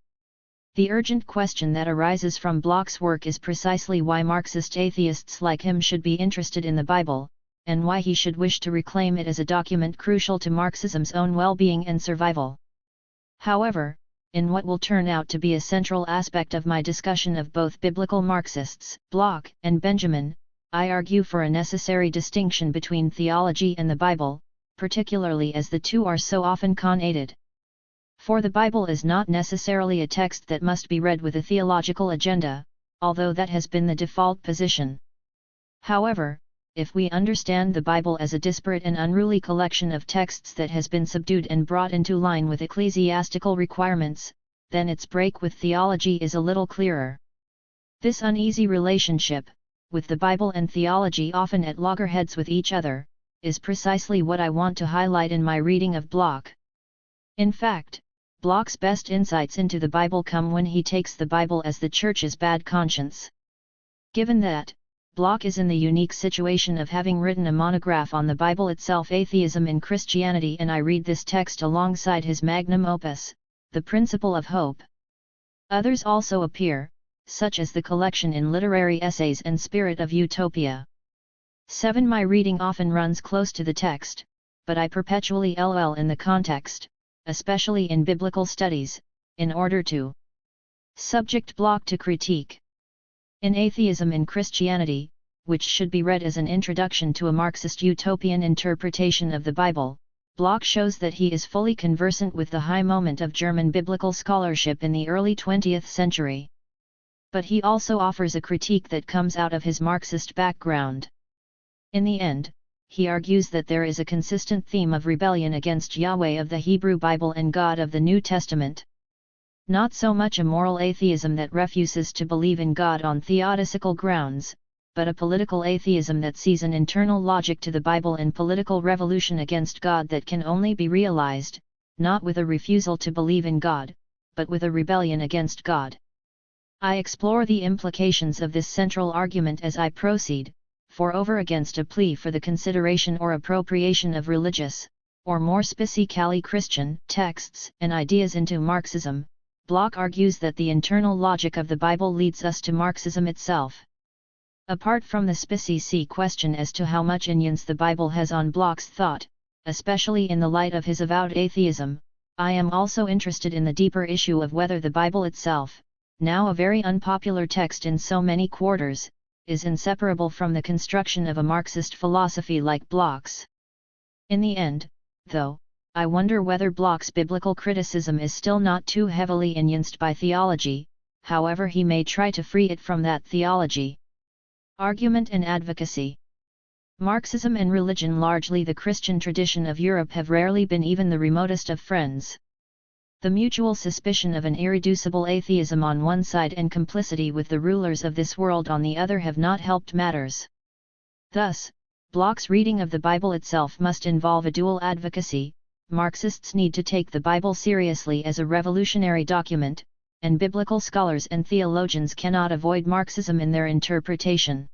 The urgent question that arises from Bloch's work is precisely why Marxist atheists like him should be interested in the Bible, and why he should wish to reclaim it as a document crucial to Marxism's own well-being and survival. However, in what will turn out to be a central aspect of my discussion of both biblical Marxists, Bloch and Benjamin, I argue for a necessary distinction between theology and the Bible, particularly as the two are so often connated. For the Bible is not necessarily a text that must be read with a theological agenda, although that has been the default position. However, if we understand the Bible as a disparate and unruly collection of texts that has been subdued and brought into line with ecclesiastical requirements, then its break with theology is a little clearer. This uneasy relationship, with the Bible and theology often at loggerheads with each other, is precisely what I want to highlight in my reading of Bloch. In fact, Bloch's best insights into the Bible come when he takes the Bible as the Church's bad conscience. Given that, Bloch is in the unique situation of having written a monograph on the Bible itself, Atheism in Christianity, and I read this text alongside his magnum opus, The Principle of Hope. Others also appear, such as the collection in Literary Essays and Spirit of Utopia. 7. My reading often runs close to the text, but I perpetually LOL in the context, especially in biblical studies, in order to subject Bloch to critique. In Atheism in Christianity, which should be read as an introduction to a Marxist utopian interpretation of the Bible, Bloch shows that he is fully conversant with the high moment of German biblical scholarship in the early 20th century. But he also offers a critique that comes out of his Marxist background. In the end, he argues that there is a consistent theme of rebellion against Yahweh of the Hebrew Bible and God of the New Testament. Not so much a moral atheism that refuses to believe in God on theodicycal grounds, but a political atheism that sees an internal logic to the Bible and political revolution against God that can only be realized, not with a refusal to believe in God, but with a rebellion against God. I explore the implications of this central argument as I proceed, for over against a plea for the consideration or appropriation of religious, or more specifically Christian, texts and ideas into Marxism, Bloch argues that the internal logic of the Bible leads us to Marxism itself. Apart from the specific question as to how much influence the Bible has on Bloch's thought, especially in the light of his avowed atheism, I am also interested in the deeper issue of whether the Bible itself, now a very unpopular text in so many quarters, is inseparable from the construction of a Marxist philosophy like Bloch's. In the end, though, I wonder whether Bloch's biblical criticism is still not too heavily influenced by theology, however he may try to free it from that theology. Argument and advocacy. Marxism and religion, largely the Christian tradition of Europe, have rarely been even the remotest of friends. The mutual suspicion of an irreducible atheism on one side and complicity with the rulers of this world on the other have not helped matters. Thus, Bloch's reading of the Bible itself must involve a dual advocacy. Marxists need to take the Bible seriously as a revolutionary document, and biblical scholars and theologians cannot avoid Marxism in their interpretation.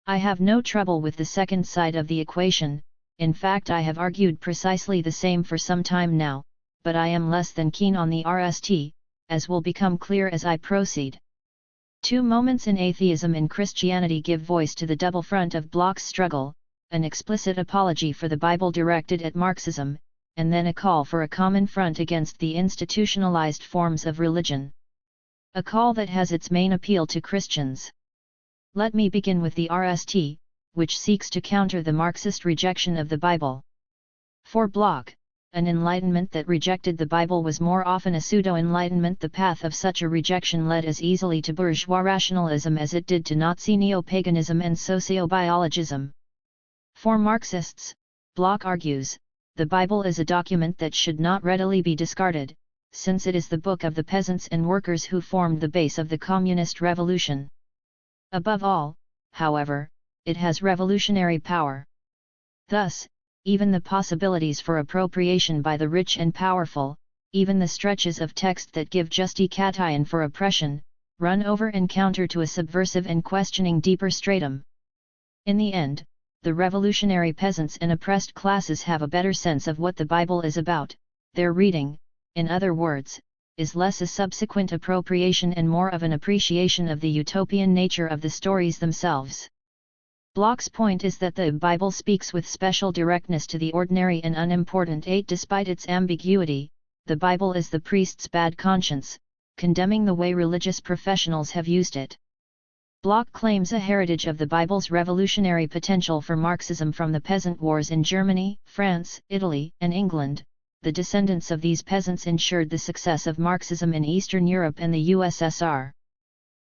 I have no trouble with the second side of the equation. In fact, I have argued precisely the same for some time now, but I am less than keen on the RST, as will become clear as I proceed. 2 moments in atheism in Christianity give voice to the double front of Bloch's struggle, an explicit apology for the Bible directed at Marxism, and then a call for a common front against the institutionalized forms of religion. A call that has its main appeal to Christians. Let me begin with the RST, which seeks to counter the Marxist rejection of the Bible. For Bloch, an enlightenment that rejected the Bible was more often a pseudo-enlightenment. The path of such a rejection led as easily to bourgeois rationalism as it did to Nazi neo-paganism and sociobiologism. For Marxists, Bloch argues, the Bible is a document that should not readily be discarded, since it is the book of the peasants and workers who formed the base of the communist revolution. Above all, however, it has revolutionary power. Thus, even the possibilities for appropriation by the rich and powerful, even the stretches of text that give justification for oppression, run over and counter to a subversive and questioning deeper stratum. In the end, the revolutionary peasants and oppressed classes have a better sense of what the Bible is about. Their reading, in other words, is less a subsequent appropriation and more of an appreciation of the utopian nature of the stories themselves. Bloch's point is that the Bible speaks with special directness to the ordinary and unimportant. 8. Despite its ambiguity, the Bible is the priest's bad conscience, condemning the way religious professionals have used it. Bloch claims a heritage of the Bible's revolutionary potential for Marxism from the peasant wars in Germany, France, Italy, and England. The descendants of these peasants ensured the success of Marxism in Eastern Europe and the USSR.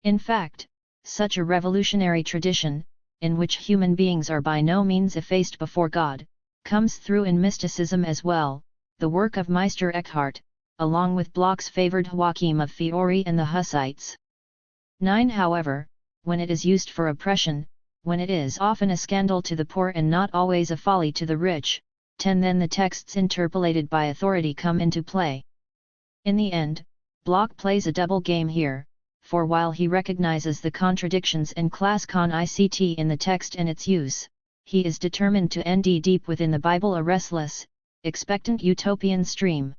In fact, such a revolutionary tradition, in which human beings are by no means effaced before God, comes through in mysticism as well, the work of Meister Eckhart, along with Bloch's favored Joachim of Fiore and the Hussites. 9. However, when it is used for oppression, when it is often a scandal to the poor and not always a folly to the rich, 10. Then the texts interpolated by authority come into play. In the end, Bloch plays a double game here, for while he recognizes the contradictions and class con-ICT in the text and its use, he is determined to end deep within the Bible a restless, expectant utopian stream.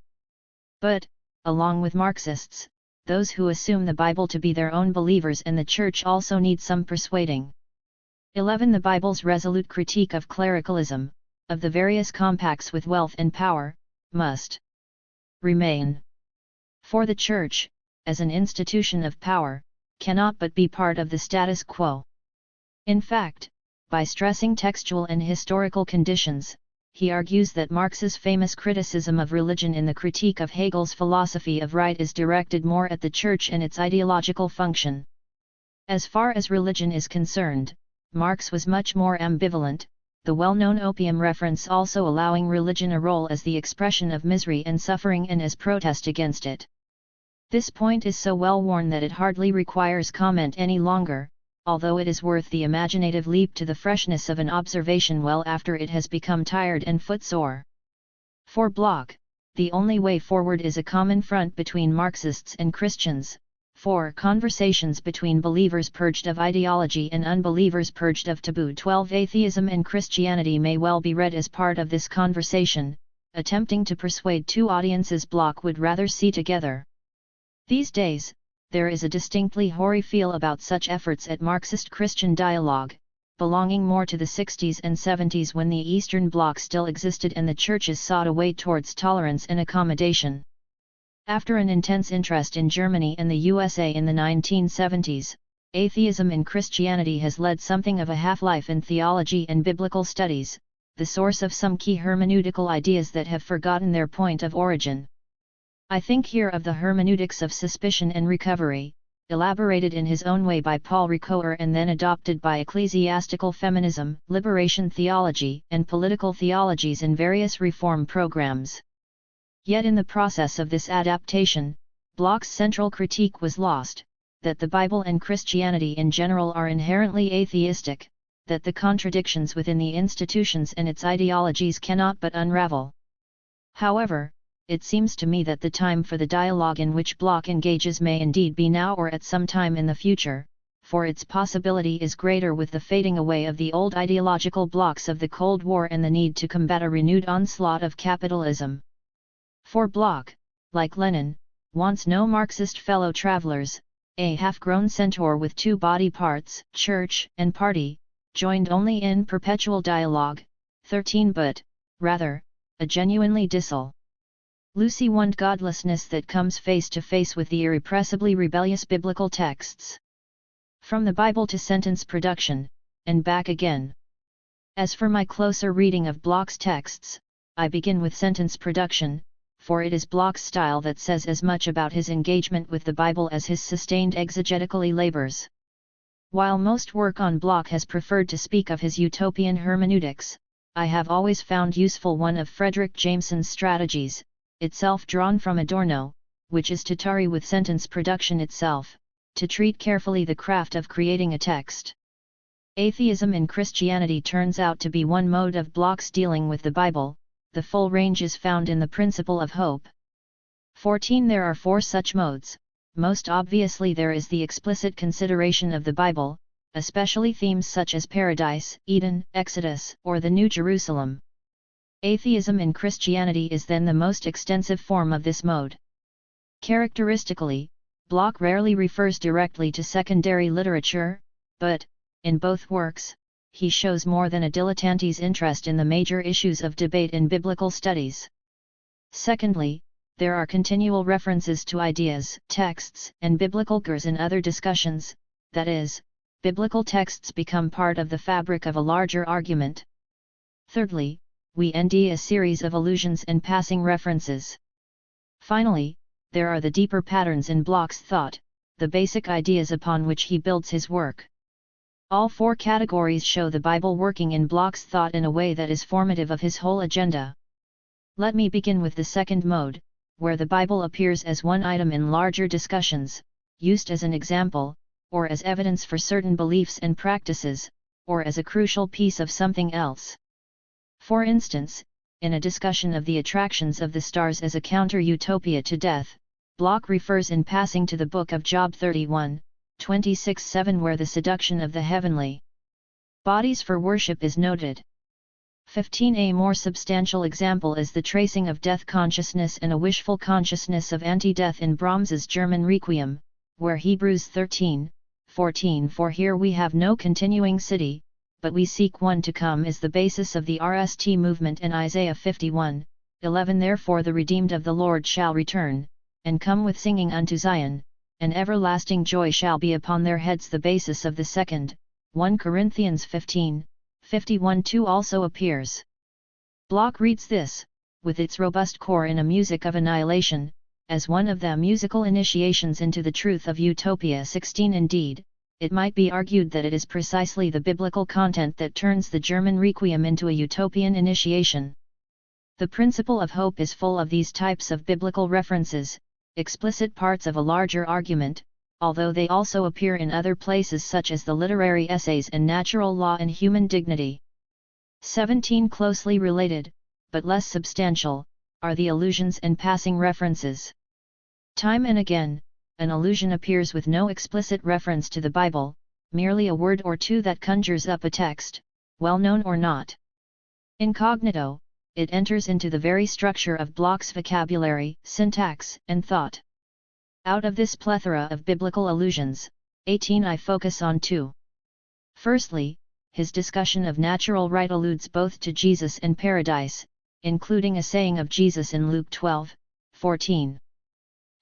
But, along with Marxists, those who assume the Bible to be their own believers and the Church also need some persuading. 11. The Bible's resolute critique of clericalism, of the various compacts with wealth and power, must remain. For the Church, as an institution of power, cannot but be part of the status quo. In fact, by stressing textual and historical conditions, he argues that Marx's famous criticism of religion in the critique of Hegel's philosophy of right is directed more at the Church and its ideological function. As far as religion is concerned, Marx was much more ambivalent, the well-known opium reference also allowing religion a role as the expression of misery and suffering and as protest against it. This point is so well worn that it hardly requires comment any longer, although it is worth the imaginative leap to the freshness of an observation well after it has become tired and footsore. For Bloch, the only way forward is a common front between Marxists and Christians, for conversations between believers purged of ideology and unbelievers purged of taboo. 12. Atheism and Christianity may well be read as part of this conversation, attempting to persuade two audiences Bloch would rather see together. These days, there is a distinctly hoary feel about such efforts at Marxist-Christian dialogue, belonging more to the 60s and 70s when the Eastern Bloc still existed and the churches sought a way towards tolerance and accommodation. After an intense interest in Germany and the USA in the 1970s, atheism in Christianity has led something of a half-life in theology and biblical studies, the source of some key hermeneutical ideas that have forgotten their point of origin. I think here of the hermeneutics of suspicion and recovery, elaborated in his own way by Paul Ricoeur and then adopted by ecclesiastical feminism, liberation theology, and political theologies in various reform programs. Yet in the process of this adaptation, Bloch's central critique was lost, that the Bible and Christianity in general are inherently atheistic, that the contradictions within the institutions and its ideologies cannot but unravel. However, it seems to me that the time for the dialogue in which Bloch engages may indeed be now or at some time in the future, for its possibility is greater with the fading away of the old ideological blocks of the Cold War and the need to combat a renewed onslaught of capitalism. For Bloch, like Lenin, wants no Marxist fellow travelers, a half-grown centaur with two body parts, church and party, joined only in perpetual dialogue, 13 but, rather, a genuinely docile, loosey-wound godlessness that comes face to face with the irrepressibly rebellious biblical texts. From the Bible to sentence production, and back again. As for my closer reading of Bloch's texts, I begin with sentence production, for it is Bloch's style that says as much about his engagement with the Bible as his sustained exegetically labors. While most work on Bloch has preferred to speak of his utopian hermeneutics, I have always found useful one of Frederick Jameson's strategies, itself drawn from Adorno, which is to tarry with sentence production itself, to treat carefully the craft of creating a text. Atheism in Christianity turns out to be one mode of Bloch's dealing with the Bible. The full range is found in the Principle of Hope. 14. There are 4 such modes. Most obviously there is the explicit consideration of the Bible, especially themes such as Paradise, Eden, Exodus, or the New Jerusalem. Atheism in Christianity is then the most extensive form of this mode. Characteristically, Bloch rarely refers directly to secondary literature, but, in both works, he shows more than a dilettante's interest in the major issues of debate in biblical studies. Secondly, there are continual references to ideas, texts, and biblical gers in other discussions, that is, biblical texts become part of the fabric of a larger argument. Thirdly, we end a series of allusions and passing references. Finally, there are the deeper patterns in Bloch's thought, the basic ideas upon which he builds his work. All 4 categories show the Bible working in Bloch's thought in a way that is formative of his whole agenda. Let me begin with the second mode, where the Bible appears as one item in larger discussions, used as an example, or as evidence for certain beliefs and practices, or as a crucial piece of something else. For instance, in a discussion of the attractions of the stars as a counter-utopia to death, Bloch refers in passing to the book of Job 31:26-7 where the seduction of the heavenly bodies for worship is noted. 15. A more substantial example is the tracing of death consciousness and a wishful consciousness of anti-death in Brahms's German Requiem, where Hebrews 13:14 For here we have no continuing city, but we seek one to come is the basis of the RST movement, and Isaiah 51:11 Therefore the redeemed of the Lord shall return, and come with singing unto Zion, and everlasting joy shall be upon their heads. The basis of the second, 1 Corinthians 15:51-2 also appears. Bloch reads this, with its robust core in a music of annihilation, as one of the musical initiations into the truth of utopia. 16. Indeed, it might be argued that it is precisely the biblical content that turns the German Requiem into a utopian initiation. The Principle of Hope is full of these types of biblical references, explicit parts of a larger argument, although they also appear in other places such as the literary essays and Natural Law and Human Dignity. 17. Closely related, but less substantial, are the allusions and passing references. Time and again, an allusion appears with no explicit reference to the Bible, merely a word or two that conjures up a text, well known or not. Incognito, it enters into the very structure of Bloch's vocabulary, syntax, and thought. Out of this plethora of biblical allusions, 18 I focus on 2. Firstly, his discussion of natural right alludes both to Jesus and paradise, including a saying of Jesus in Luke 12:14.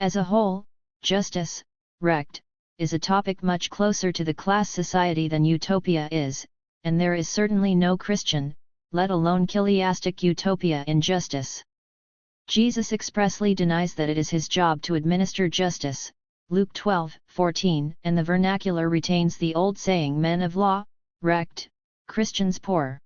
As a whole, justice, recht, is a topic much closer to the class society than utopia is, and there is certainly no Christian, let alone chiastic utopia in justice. Jesus expressly denies that it is his job to administer justice, Luke 12:14, and the vernacular retains the old saying men of law, recht, Christians poor.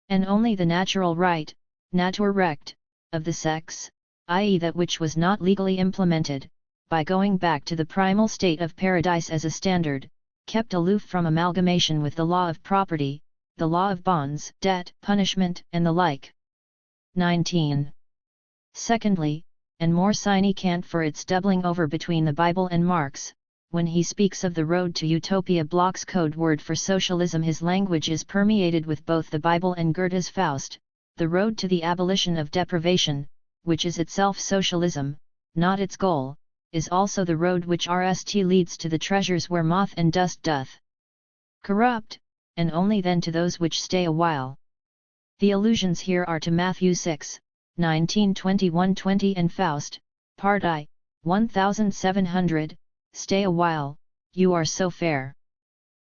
And only the natural right, Naturrecht, of the sex, i.e. that which was not legally implemented, by going back to the primal state of paradise as a standard, kept aloof from amalgamation with the law of property, the law of bonds, debt, punishment, and the like. 19. Secondly, and more significant for its doubling over between the Bible and Marx, when he speaks of the road to utopia, Bloch's code word for socialism, his language is permeated with both the Bible and Goethe's Faust, the road to the abolition of deprivation, which is itself socialism, not its goal, is also the road which RST leads to the treasures where moth and dust doth corrupt, and only then to those which stay a while. The allusions here are to Matthew 6:19-21-20 and Faust, Part I, 1700, Stay a while, you are so fair.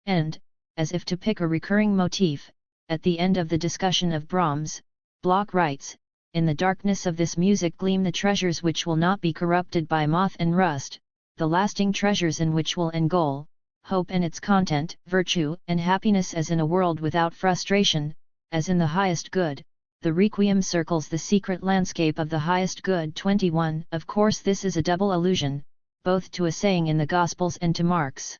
And, as if to pick a recurring motif, at the end of the discussion of Brahms, Bloch writes, "In the darkness of this music gleam the treasures which will not be corrupted by moth and rust, the lasting treasures in which will end goal, hope and its content, virtue and happiness as in a world without frustration, as in the highest good, the requiem circles the secret landscape of the highest good." 21. Of course this is a double allusion, both to a saying in the Gospels and to Marx.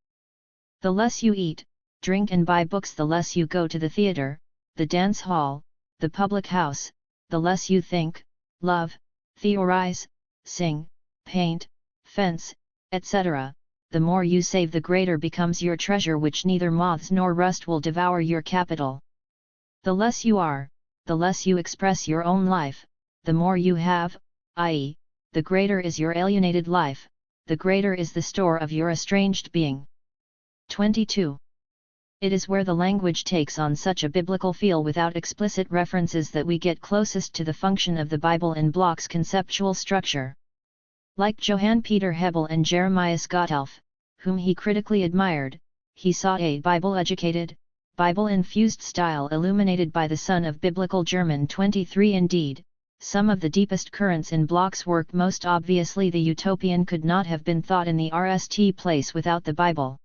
The less you eat, drink and buy books, the less you go to the theater, the dance hall, the public house, the less you think, love, theorize, sing, paint, fence, etc., the more you save, the greater becomes your treasure, which neither moths nor rust will devour your capital. The less you are, the less you express your own life, the more you have, i.e., the greater is your alienated life, the greater is the store of your estranged being. 22. It is where the language takes on such a biblical feel without explicit references that we get closest to the function of the Bible in Bloch's conceptual structure. Like Johann Peter Hebel and Jeremias Gotthelf, whom he critically admired, he saw a Bible-educated, Bible-infused style illuminated by the sun of biblical German. 23. Indeed, some of the deepest currents in Bloch's work, most obviously the utopian, could not have been thought in the RST place without the Bible.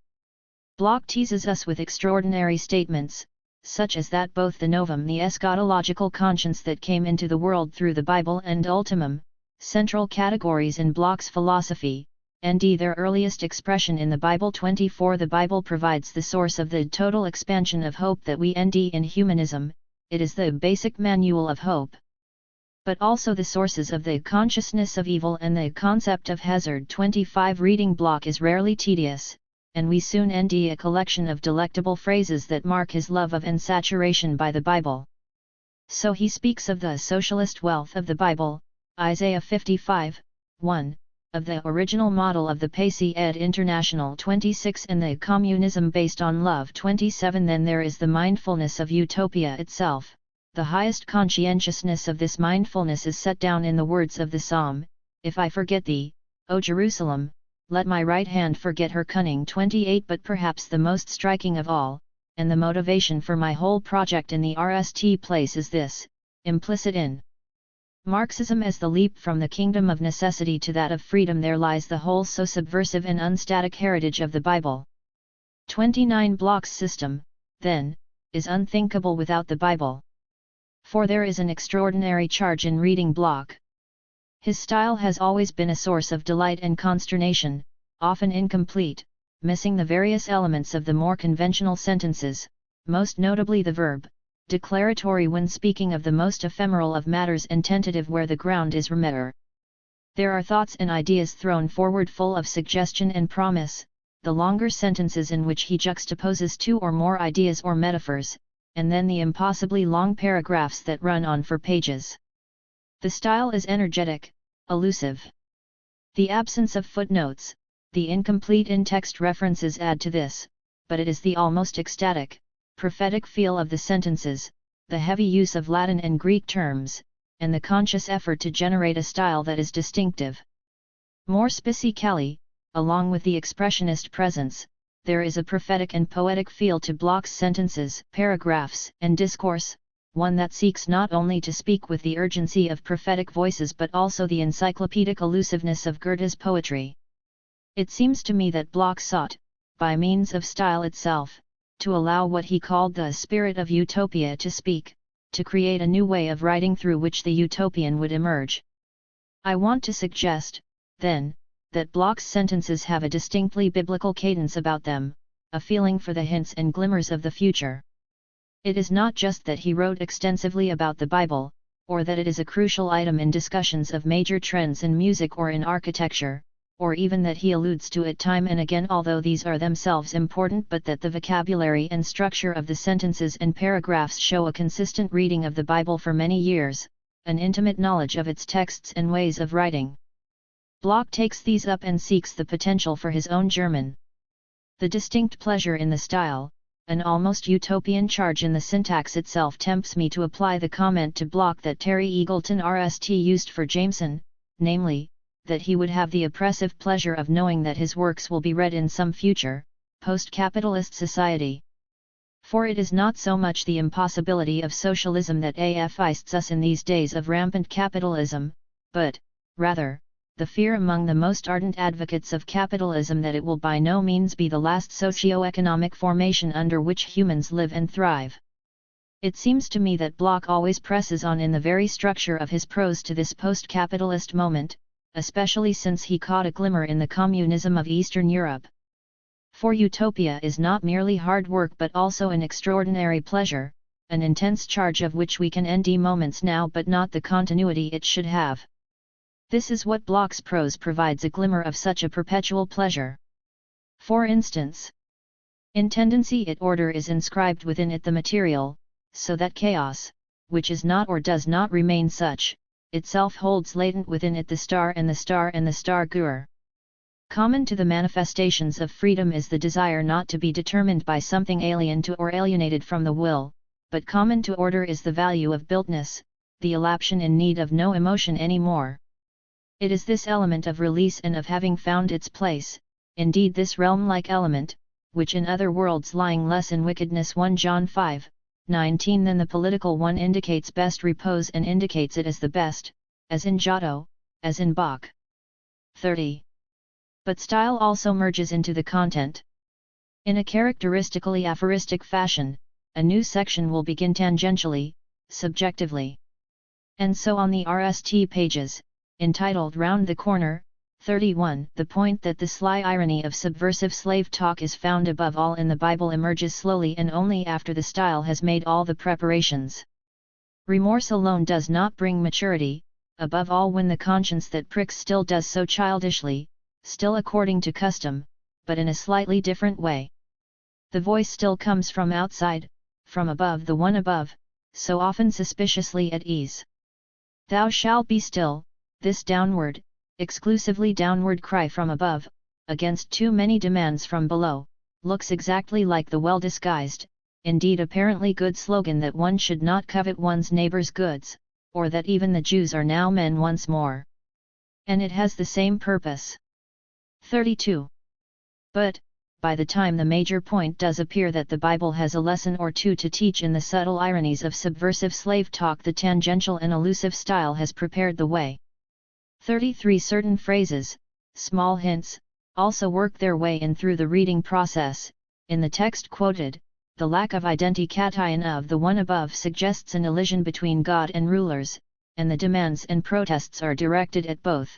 Bloch teases us with extraordinary statements, such as that both the novum, the eschatological conscience that came into the world through the Bible, and ultimum, central categories in Bloch's philosophy, and their earliest expression in the Bible. 24. The Bible provides the source of the total expansion of hope that we end in humanism, it is the basic manual of hope. But also the sources of the consciousness of evil and the concept of hazard. 25. Reading Bloch is rarely tedious, and we soon end a collection of delectable phrases that mark his love of and saturation by the Bible. So he speaks of the socialist wealth of the Bible, Isaiah 55, 1, of the original model of the Pacis ed International. 26. And the communism based on love. 27. Then there is the mindfulness of utopia itself. The highest conscientiousness of this mindfulness is set down in the words of the psalm, "If I forget thee, O Jerusalem, let my right hand forget her cunning." 28. But perhaps the most striking of all, and the motivation for my whole project in the RST place, is this, implicit in Marxism as the leap from the kingdom of necessity to that of freedom, there lies the whole so subversive and unstatic heritage of the Bible. 29. Bloch's system, then, is unthinkable without the Bible. For there is an extraordinary charge in reading Bloch. His style has always been a source of delight and consternation, often incomplete, missing the various elements of the more conventional sentences, most notably the verb, declaratory when speaking of the most ephemeral of matters and tentative where the ground is remeter. There are thoughts and ideas thrown forward full of suggestion and promise, the longer sentences in which he juxtaposes two or more ideas or metaphors, and then the impossibly long paragraphs that run on for pages. The style is energetic, elusive. The absence of footnotes, the incomplete in-text references add to this, but it is the almost ecstatic, prophetic feel of the sentences, the heavy use of Latin and Greek terms, and the conscious effort to generate a style that is distinctive. More specifically, along with the expressionist presence, there is a prophetic and poetic feel to Bloch's sentences, paragraphs, and discourse, one that seeks not only to speak with the urgency of prophetic voices but also the encyclopedic elusiveness of Goethe's poetry. It seems to me that Bloch sought, by means of style itself, to allow what he called the spirit of utopia to speak, to create a new way of writing through which the utopian would emerge. I want to suggest, then, that Bloch's sentences have a distinctly biblical cadence about them, a feeling for the hints and glimmers of the future. It is not just that he wrote extensively about the Bible, or that it is a crucial item in discussions of major trends in music or in architecture, or even that he alludes to it time and again, although these are themselves important, but that the vocabulary and structure of the sentences and paragraphs show a consistent reading of the Bible for many years, an intimate knowledge of its texts and ways of writing. Bloch takes these up and seeks the potential for his own German. The distinct pleasure in the style, an almost utopian charge in the syntax itself, tempts me to apply the comment to Bloch that Terry Eagleton RST used for Jameson, namely, that he would have the oppressive pleasure of knowing that his works will be read in some future post-capitalist society. For it is not so much the impossibility of socialism that affects us in these days of rampant capitalism, but, rather, the fear among the most ardent advocates of capitalism that it will by no means be the last socio-economic formation under which humans live and thrive. It seems to me that Bloch always presses on in the very structure of his prose to this post-capitalist moment, especially since he caught a glimmer in the communism of Eastern Europe. For utopia is not merely hard work but also an extraordinary pleasure, an intense charge of which we can envy moments now but not the continuity it should have. This is what Bloch's prose provides, a glimmer of such a perpetual pleasure. For instance, in tendency it order is inscribed within it the material, so that chaos, which is not or does not remain such, itself holds latent within it the star and the star and the star-goer. Common to the manifestations of freedom is the desire not to be determined by something alien to or alienated from the will, but common to order is the value of builtness, the elapsion in need of no emotion any more. It is this element of release and of having found its place, indeed this realm-like element, which in other worlds lying less in wickedness 1 John 5:19 than the political one indicates best repose and indicates it as the best, as in Giotto, as in Bach. 30. But style also merges into the content. In a characteristically aphoristic fashion, a new section will begin tangentially, subjectively. And so on the RST pages, entitled Round the Corner, 31, the point that the sly irony of subversive slave talk is found above all in the Bible emerges slowly and only after the style has made all the preparations. Remorse alone does not bring maturity, above all when the conscience that pricks still does so childishly, still according to custom, but in a slightly different way. The voice still comes from outside, from above the one above, so often suspiciously at ease. Thou shalt be still, this downward, exclusively downward cry from above, against too many demands from below, looks exactly like the well-disguised, indeed apparently good slogan that one should not covet one's neighbor's goods, or that even the Jews are now men once more. And it has the same purpose. 32. But, by the time the major point does appear that the Bible has a lesson or two to teach in the subtle ironies of subversive slave talk, the tangential and elusive style has prepared the way. 33. Certain phrases, small hints, also work their way in through the reading process. In the text quoted, the lack of identification of the one above suggests an elision between God and rulers, and the demands and protests are directed at both.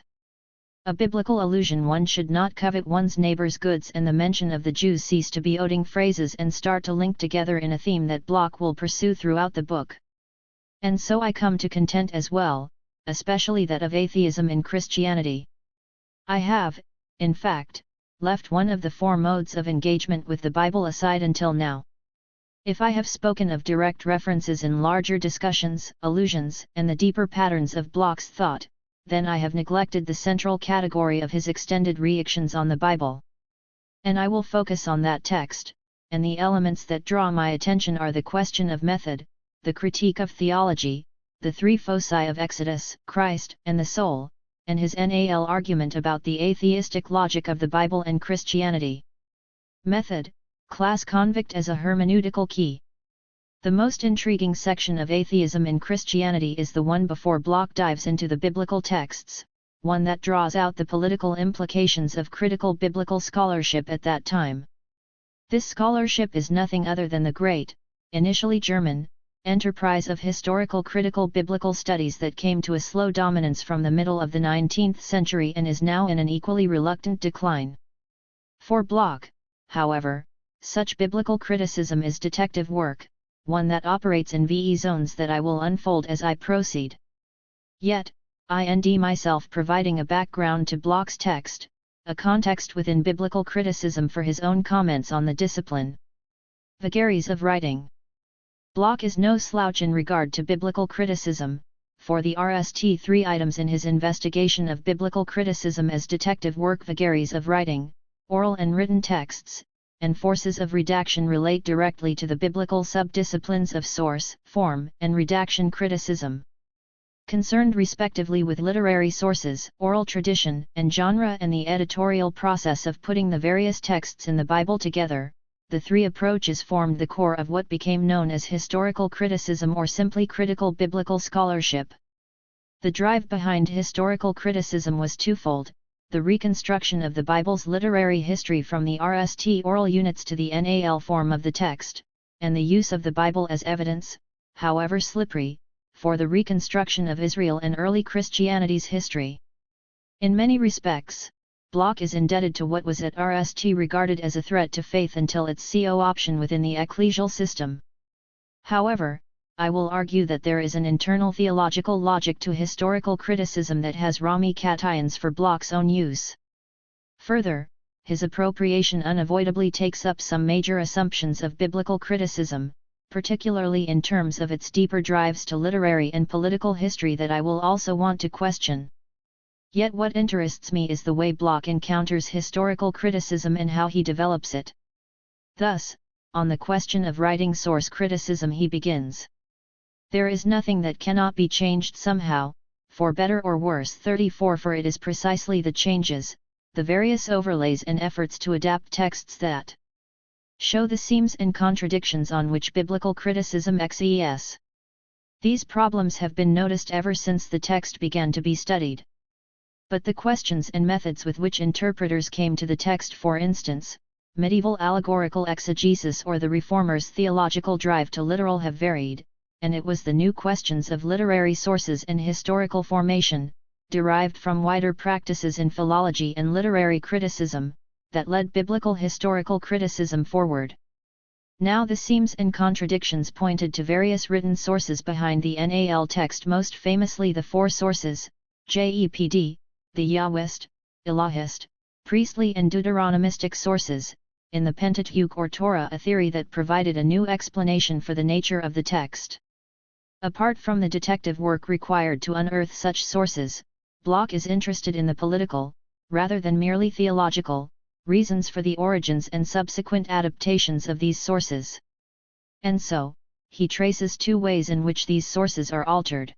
A biblical allusion: one should not covet one's neighbor's goods, and the mention of the Jews cease to be oding phrases and start to link together in a theme that Bloch will pursue throughout the book. And so I come to content as well, especially that of atheism in Christianity. I have, in fact, left one of the four modes of engagement with the Bible aside until now. If I have spoken of direct references in larger discussions, allusions, and the deeper patterns of Bloch's thought, then I have neglected the central category of his extended reactions on the Bible. And I will focus on that text, and the elements that draw my attention are the question of method, the critique of theology, the three foci of Exodus, Christ, and the soul, and his NAL argument about the atheistic logic of the Bible and Christianity. Method, class convict as a hermeneutical key. The most intriguing section of atheism in Christianity is the one before Bloch dives into the biblical texts, one that draws out the political implications of critical biblical scholarship at that time. This scholarship is nothing other than the great, initially German, enterprise of historical critical biblical studies that came to a slow dominance from the middle of the 19th century and is now in an equally reluctant decline. For Bloch, however, such biblical criticism is detective work, one that operates in VE zones that I will unfold as I proceed. Yet, I find myself providing a background to Bloch's text, a context within biblical criticism for his own comments on the discipline. Vagaries of writing. Bloch is no slouch in regard to biblical criticism, for the RST 3 items in his investigation of biblical criticism as detective work: vagaries of writing, oral and written texts, and forces of redaction relate directly to the biblical subdisciplines of source, form, and redaction criticism. concerned respectively with literary sources, oral tradition, and genre, and the editorial process of putting the various texts in the Bible together. The three approaches formed the core of what became known as historical criticism, or simply critical biblical scholarship. The drive behind historical criticism was twofold: the reconstruction of the Bible's literary history from the RST oral units to the NAL form of the text, and the use of the Bible as evidence, however slippery, for the reconstruction of Israel and early Christianity's history. In many respects, Bloch is indebted to what was at RST regarded as a threat to faith until its co-option within the ecclesial system. However, I will argue that there is an internal theological logic to historical criticism that has Rami cations for Bloch's own use. Further, his appropriation unavoidably takes up some major assumptions of biblical criticism, particularly in terms of its deeper drives to literary and political history that I will also want to question. Yet what interests me is the way Bloch encounters historical criticism and how he develops it. Thus, on the question of writing source criticism he begins. There is nothing that cannot be changed somehow, for better or worse. 34 For it is precisely the changes, the various overlays and efforts to adapt texts that show the seams and contradictions on which biblical criticism exes. These problems have been noticed ever since the text began to be studied. But the questions and methods with which interpreters came to the text, for instance, medieval allegorical exegesis or the Reformers' theological drive to literal, have varied, and it was the new questions of literary sources and historical formation, derived from wider practices in philology and literary criticism, that led biblical historical criticism forward. Now the seams and contradictions pointed to various written sources behind the NAL text, most famously the four sources, JEPD, the Yahwist, Elahist, priestly and Deuteronomistic sources, in the Pentateuch or Torah, a theory that provided a new explanation for the nature of the text. Apart from the detective work required to unearth such sources, Bloch is interested in the political, rather than merely theological, reasons for the origins and subsequent adaptations of these sources. And so, he traces two ways in which these sources are altered.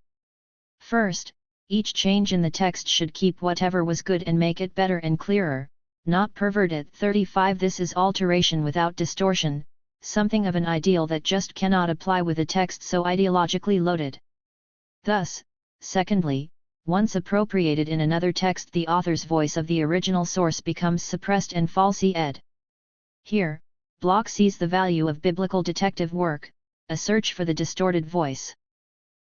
First, each change in the text should keep whatever was good and make it better and clearer, not pervert it. 35 This is alteration without distortion, something of an ideal that just cannot apply with a text so ideologically loaded. Thus, secondly, once appropriated in another text, the author's voice of the original source becomes suppressed and falsely ed. Here, Bloch sees the value of biblical detective work, a search for the distorted voice.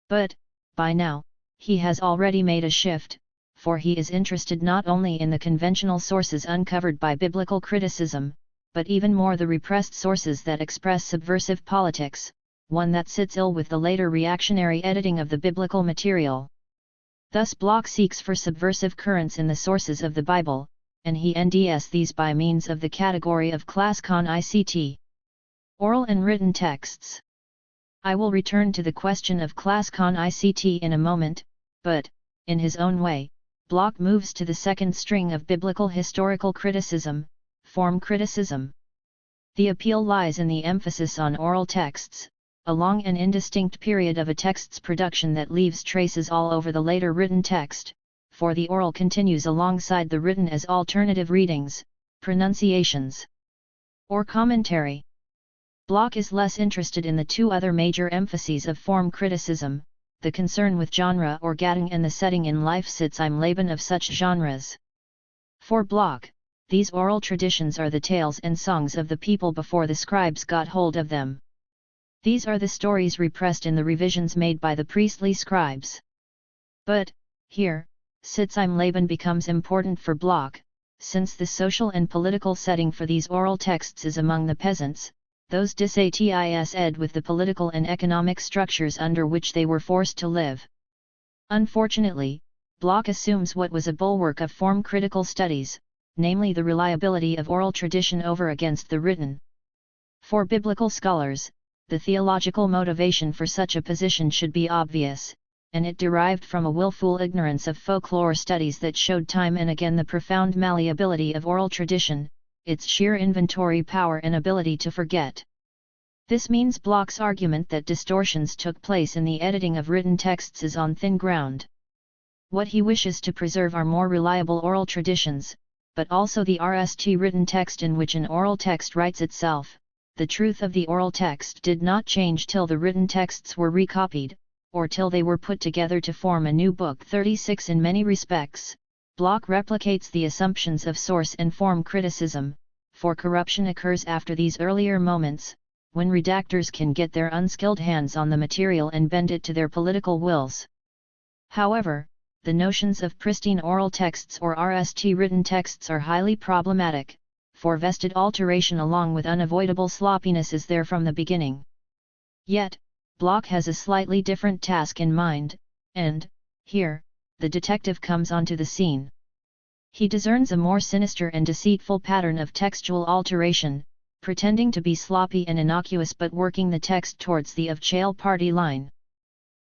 But, by now, he has already made a shift, for he is interested not only in the conventional sources uncovered by biblical criticism, but even more the repressed sources that express subversive politics, one that sits ill with the later reactionary editing of the biblical material. Thus Bloch seeks for subversive currents in the sources of the Bible, and he nds these by means of the category of class con ICT. Oral and written texts. I will return to the question of class con ICT in a moment, but, in his own way, Bloch moves to the second string of biblical historical criticism, form criticism. The appeal lies in the emphasis on oral texts, a long and indistinct period of a text's production that leaves traces all over the later written text, for the oral continues alongside the written as alternative readings, pronunciations, or commentary. Bloch is less interested in the two other major emphases of form criticism, the concern with genre or gattung and the setting in life sitz im Leben of such genres. For Bloch, these oral traditions are the tales and songs of the people before the scribes got hold of them. These are the stories repressed in the revisions made by the priestly scribes. But, here, sitz im Leben becomes important for Bloch, since the social and political setting for these oral texts is among the peasants, those dissatisfied with the political and economic structures under which they were forced to live. Unfortunately, Bloch assumes what was a bulwark of form-critical studies, namely the reliability of oral tradition over against the written. For biblical scholars, the theological motivation for such a position should be obvious, and it derived from a willful ignorance of folklore studies that showed time and again the profound malleability of oral tradition, its sheer inventory power and ability to forget. This means Bloch's argument that distortions took place in the editing of written texts is on thin ground. What he wishes to preserve are more reliable oral traditions, but also the RST written text in which an oral text writes itself. The truth of the oral text did not change till the written texts were recopied, or till they were put together to form a new book. 36 In many respects, Bloch replicates the assumptions of source and form criticism, for corruption occurs after these earlier moments, when redactors can get their unskilled hands on the material and bend it to their political wills. However, the notions of pristine oral texts or RST written texts are highly problematic, for vested alteration along with unavoidable sloppiness is there from the beginning. Yet, Bloch has a slightly different task in mind, and, here, the detective comes onto the scene. He discerns a more sinister and deceitful pattern of textual alteration, pretending to be sloppy and innocuous but working the text towards the of-chail party line.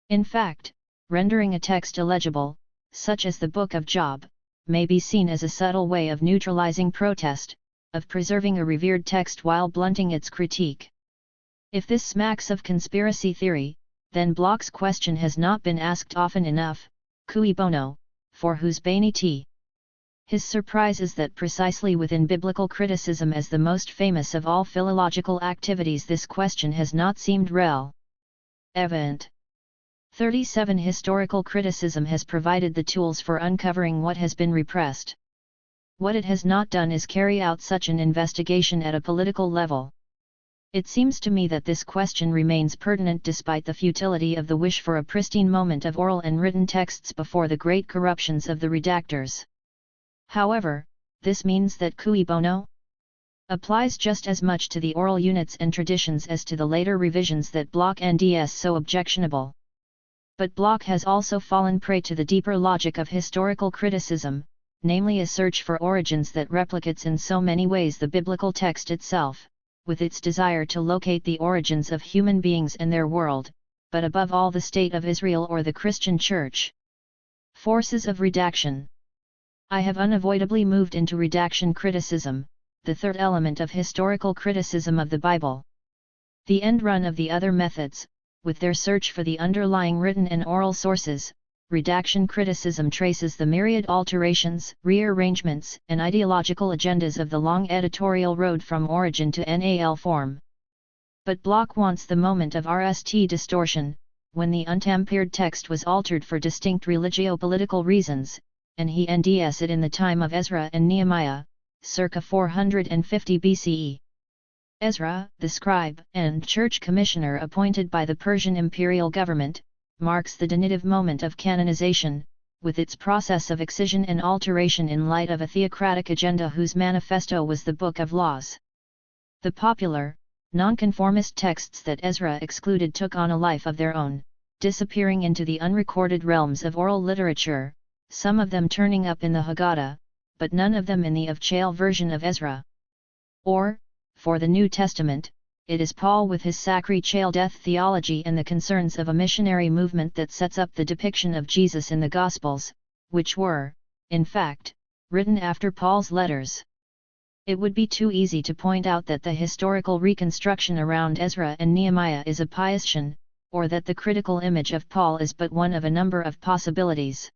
In fact, rendering a text illegible, such as the Book of Job, may be seen as a subtle way of neutralizing protest, of preserving a revered text while blunting its critique. If this smacks of conspiracy theory, then Bloch's question has not been asked often enough, cui bono, for whose vanity? His surprise is that precisely within biblical criticism as the most famous of all philological activities this question has not seemed relevant. 37 Historical criticism has provided the tools for uncovering what has been repressed. What it has not done is carry out such an investigation at a political level. It seems to me that this question remains pertinent despite the futility of the wish for a pristine moment of oral and written texts before the great corruptions of the redactors. However, this means that cui bono applies just as much to the oral units and traditions as to the later revisions that Bloch nds so objectionable. But Bloch has also fallen prey to the deeper logic of historical criticism, namely a search for origins that replicates in so many ways the biblical text itself, with its desire to locate the origins of human beings and their world, but above all the state of Israel or the Christian Church. Forces of redaction. I have unavoidably moved into redaction criticism, the third element of historical criticism of the Bible. The end run of the other methods, with their search for the underlying written and oral sources, redaction criticism traces the myriad alterations, rearrangements, and ideological agendas of the long editorial road from origin to NAL form. But Bloch wants the moment of RST distortion, when the untampered text was altered for distinct religio-political reasons, and he nds it in the time of Ezra and Nehemiah, circa 450 BCE. Ezra, the scribe and church commissioner appointed by the Persian imperial government, marks the definitive moment of canonization, with its process of excision and alteration in light of a theocratic agenda whose manifesto was the Book of Laws. The popular, nonconformist texts that Ezra excluded took on a life of their own, disappearing into the unrecorded realms of oral literature, some of them turning up in the Haggadah, but none of them in the of-chail version of Ezra. Or, for the New Testament, it is Paul with his sacri chael death theology and the concerns of a missionary movement that sets up the depiction of Jesus in the Gospels, which were, in fact, written after Paul's letters. It would be too easy to point out that the historical reconstruction around Ezra and Nehemiah is a paestian, or that the critical image of Paul is but one of a number of possibilities.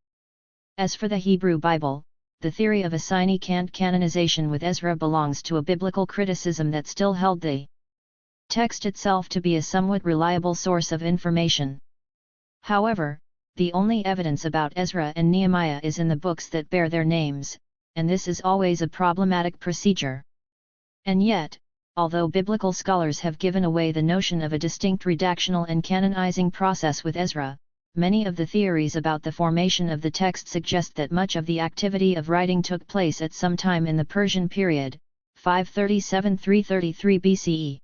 As for the Hebrew Bible, the theory of assignee cant canonization with Ezra belongs to a biblical criticism that still held the text itself to be a somewhat reliable source of information. However, the only evidence about Ezra and Nehemiah is in the books that bear their names, and this is always a problematic procedure. And yet, although biblical scholars have given away the notion of a distinct redactional and canonizing process with Ezra, many of the theories about the formation of the text suggest that much of the activity of writing took place at some time in the Persian period, 537–333 BCE.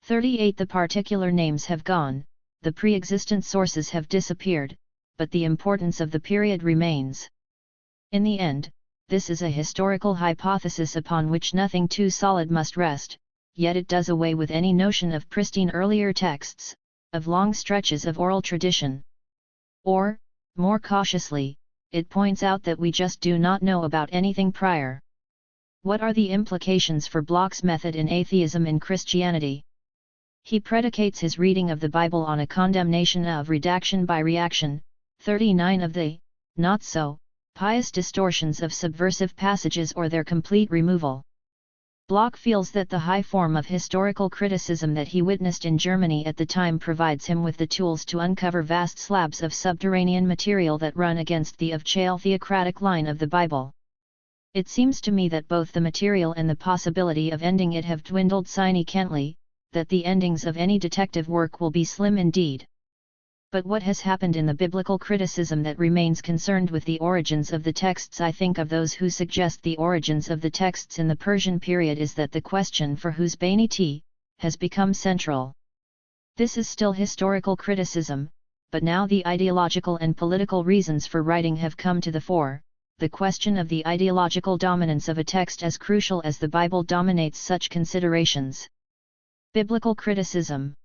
38 The particular names have gone, the pre-existent sources have disappeared, but the importance of the period remains. In the end, this is a historical hypothesis upon which nothing too solid must rest, yet it does away with any notion of pristine earlier texts, of long stretches of oral tradition. Or, more cautiously, it points out that we just do not know about anything prior. What are the implications for Bloch's method in atheism in Christianity? He predicates his reading of the Bible on a condemnation of redaction by reaction, 39 of the, not so, pious distortions of subversive passages or their complete removal. Bloch feels that the high form of historical criticism that he witnessed in Germany at the time provides him with the tools to uncover vast slabs of subterranean material that run against the of-chale theocratic line of the Bible. It seems to me that both the material and the possibility of ending it have dwindled significantly, that the endings of any detective work will be slim indeed. But what has happened in the biblical criticism that remains concerned with the origins of the texts? I think of those who suggest the origins of the texts in the Persian period is that the question for whose Bainiti has become central. This is still historical criticism, but now the ideological and political reasons for writing have come to the fore. The question of the ideological dominance of a text as crucial as the Bible dominates such considerations. Biblical criticism.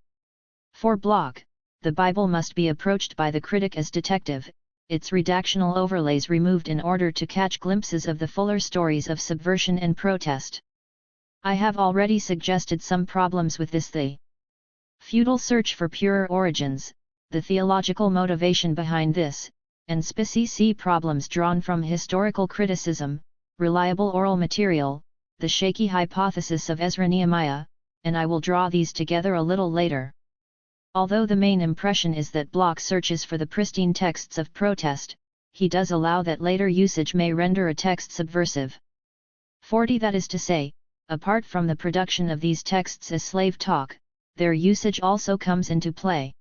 For Bloch, the Bible must be approached by the critic as detective, its redactional overlays removed in order to catch glimpses of the fuller stories of subversion and protest. I have already suggested some problems with this: the futile search for purer origins, the theological motivation behind this, and specific problems drawn from historical criticism, reliable oral material, the shaky hypothesis of Ezra-Nehemiah, and I will draw these together a little later. Although the main impression is that Bloch searches for the pristine texts of protest, he does allow that later usage may render a text subversive. 40. That is to say, apart from the production of these texts as slave talk, their usage also comes into play.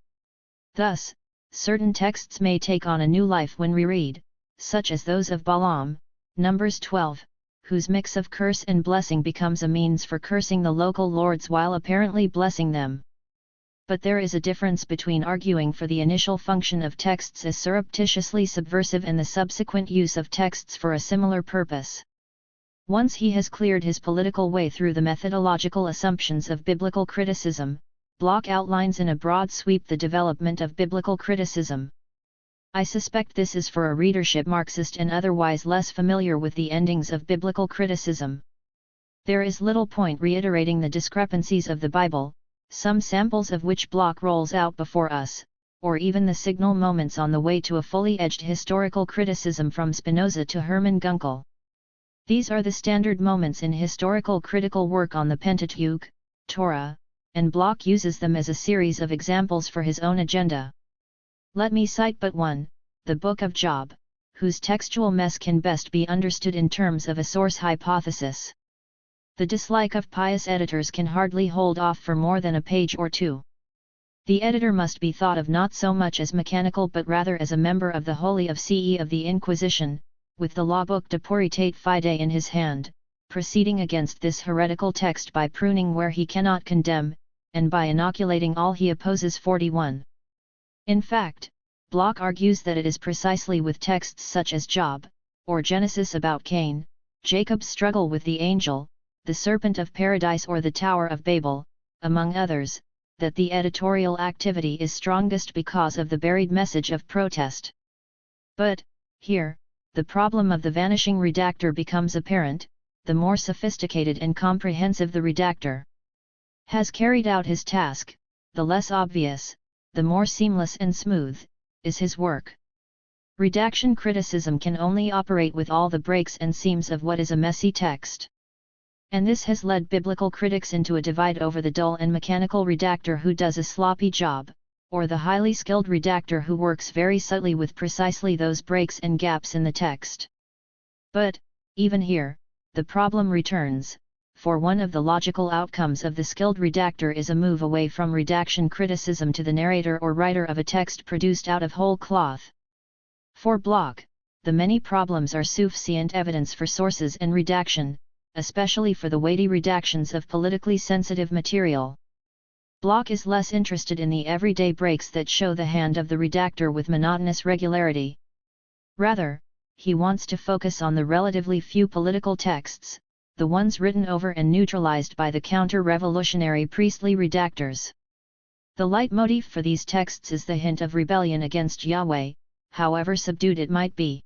Thus, certain texts may take on a new life when reread, such as those of Balaam, Numbers 12, whose mix of curse and blessing becomes a means for cursing the local lords while apparently blessing them. But there is a difference between arguing for the initial function of texts as surreptitiously subversive and the subsequent use of texts for a similar purpose. Once he has cleared his political way through the methodological assumptions of biblical criticism, Bloch outlines in a broad sweep the development of biblical criticism. I suspect this is for a readership Marxist and otherwise less familiar with the endings of biblical criticism. There is little point reiterating the discrepancies of the Bible, some samples of which Bloch rolls out before us, or even the signal moments on the way to a fully edged historical criticism from Spinoza to Hermann Gunkel. These are the standard moments in historical critical work on the Pentateuch, Torah, and Bloch uses them as a series of examples for his own agenda. Let me cite but one, the Book of Job, whose textual mess can best be understood in terms of a source hypothesis. The dislike of pious editors can hardly hold off for more than a page or two. The editor must be thought of not so much as mechanical but rather as a member of the Holy of Ce of the Inquisition, with the law book De Puritate Fide in his hand, proceeding against this heretical text by pruning where he cannot condemn, and by inoculating all he opposes. 41. In fact, Bloch argues that it is precisely with texts such as Job, or Genesis about Cain, Jacob's struggle with the angel, the serpent of paradise or the Tower of Babel, among others, that the editorial activity is strongest because of the buried message of protest. But, here, the problem of the vanishing redactor becomes apparent. The more sophisticated and comprehensive the redactor has carried out his task, the less obvious, the more seamless and smooth, is his work. Redaction criticism can only operate with all the breaks and seams of what is a messy text. And this has led biblical critics into a divide over the dull and mechanical redactor who does a sloppy job, or the highly skilled redactor who works very subtly with precisely those breaks and gaps in the text. But, even here, the problem returns, for one of the logical outcomes of the skilled redactor is a move away from redaction criticism to the narrator or writer of a text produced out of whole cloth. For Bloch, the many problems are sufficient evidence for sources and redaction, especially for the weighty redactions of politically sensitive material. Bloch is less interested in the everyday breaks that show the hand of the redactor with monotonous regularity. Rather, he wants to focus on the relatively few political texts, the ones written over and neutralized by the counter-revolutionary priestly redactors. The leitmotif for these texts is the hint of rebellion against Yahweh, however subdued it might be.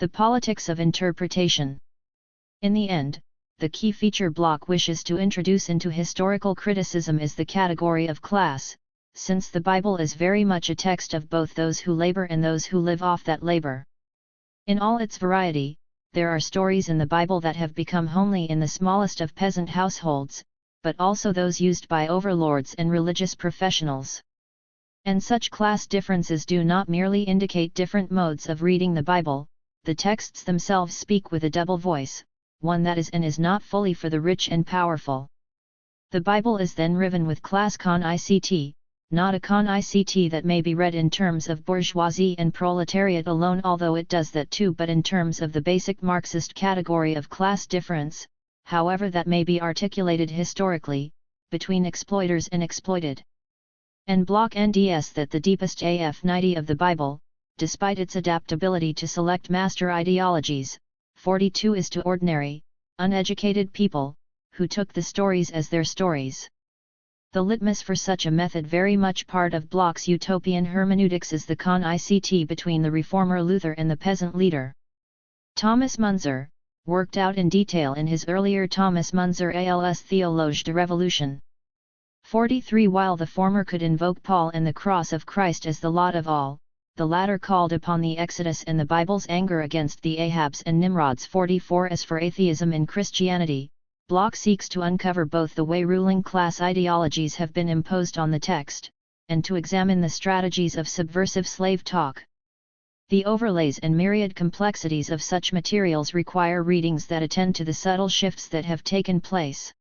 The politics of interpretation. In the end, the key feature block wishes to introduce into historical criticism is the category of class, since the Bible is very much a text of both those who labor and those who live off that labor. In all its variety, there are stories in the Bible that have become homely in the smallest of peasant households, but also those used by overlords and religious professionals. And such class differences do not merely indicate different modes of reading the Bible, the texts themselves speak with a double voice, one that is and is not fully for the rich and powerful. The Bible is then riven with class con-ict, not a con-ict that may be read in terms of bourgeoisie and proletariat alone, although it does that too, but in terms of the basic Marxist category of class difference, however that may be articulated historically, between exploiters and exploited. And block NDS that the deepest AF90 of the Bible, despite its adaptability to select master ideologies, 42 is to ordinary, uneducated people, who took the stories as their stories. The litmus for such a method, very much part of Bloch's utopian hermeneutics, is the con-ict between the reformer Luther and the peasant leader. Thomas Munzer, worked out in detail in his earlier Thomas Munzer als Theologe de Revolution. 43. While the former could invoke Paul and the cross of Christ as the lot of all, the latter called upon the Exodus and the Bible's anger against the Ahabs and Nimrods. 44. As for atheism in Christianity, Bloch seeks to uncover both the way ruling class ideologies have been imposed on the text, and to examine the strategies of subversive slave talk. The overlays and myriad complexities of such materials require readings that attend to the subtle shifts that have taken place.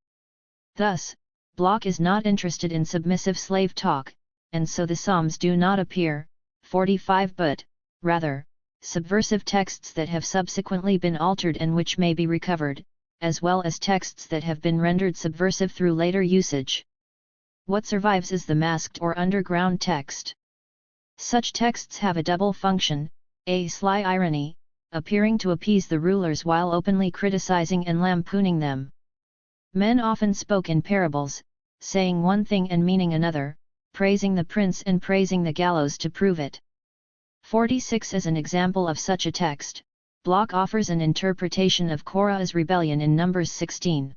Thus, Bloch is not interested in submissive slave talk, and so the Psalms do not appear, 45, but, rather, subversive texts that have subsequently been altered and which may be recovered, as well as texts that have been rendered subversive through later usage. What survives is the masked or underground text. Such texts have a double function, a sly irony, appearing to appease the rulers while openly criticizing and lampooning them. Men often spoke in parables, saying one thing and meaning another, praising the prince and praising the gallows to prove it. 46. As an example of such a text, Bloch offers an interpretation of Korah's rebellion in Numbers 16.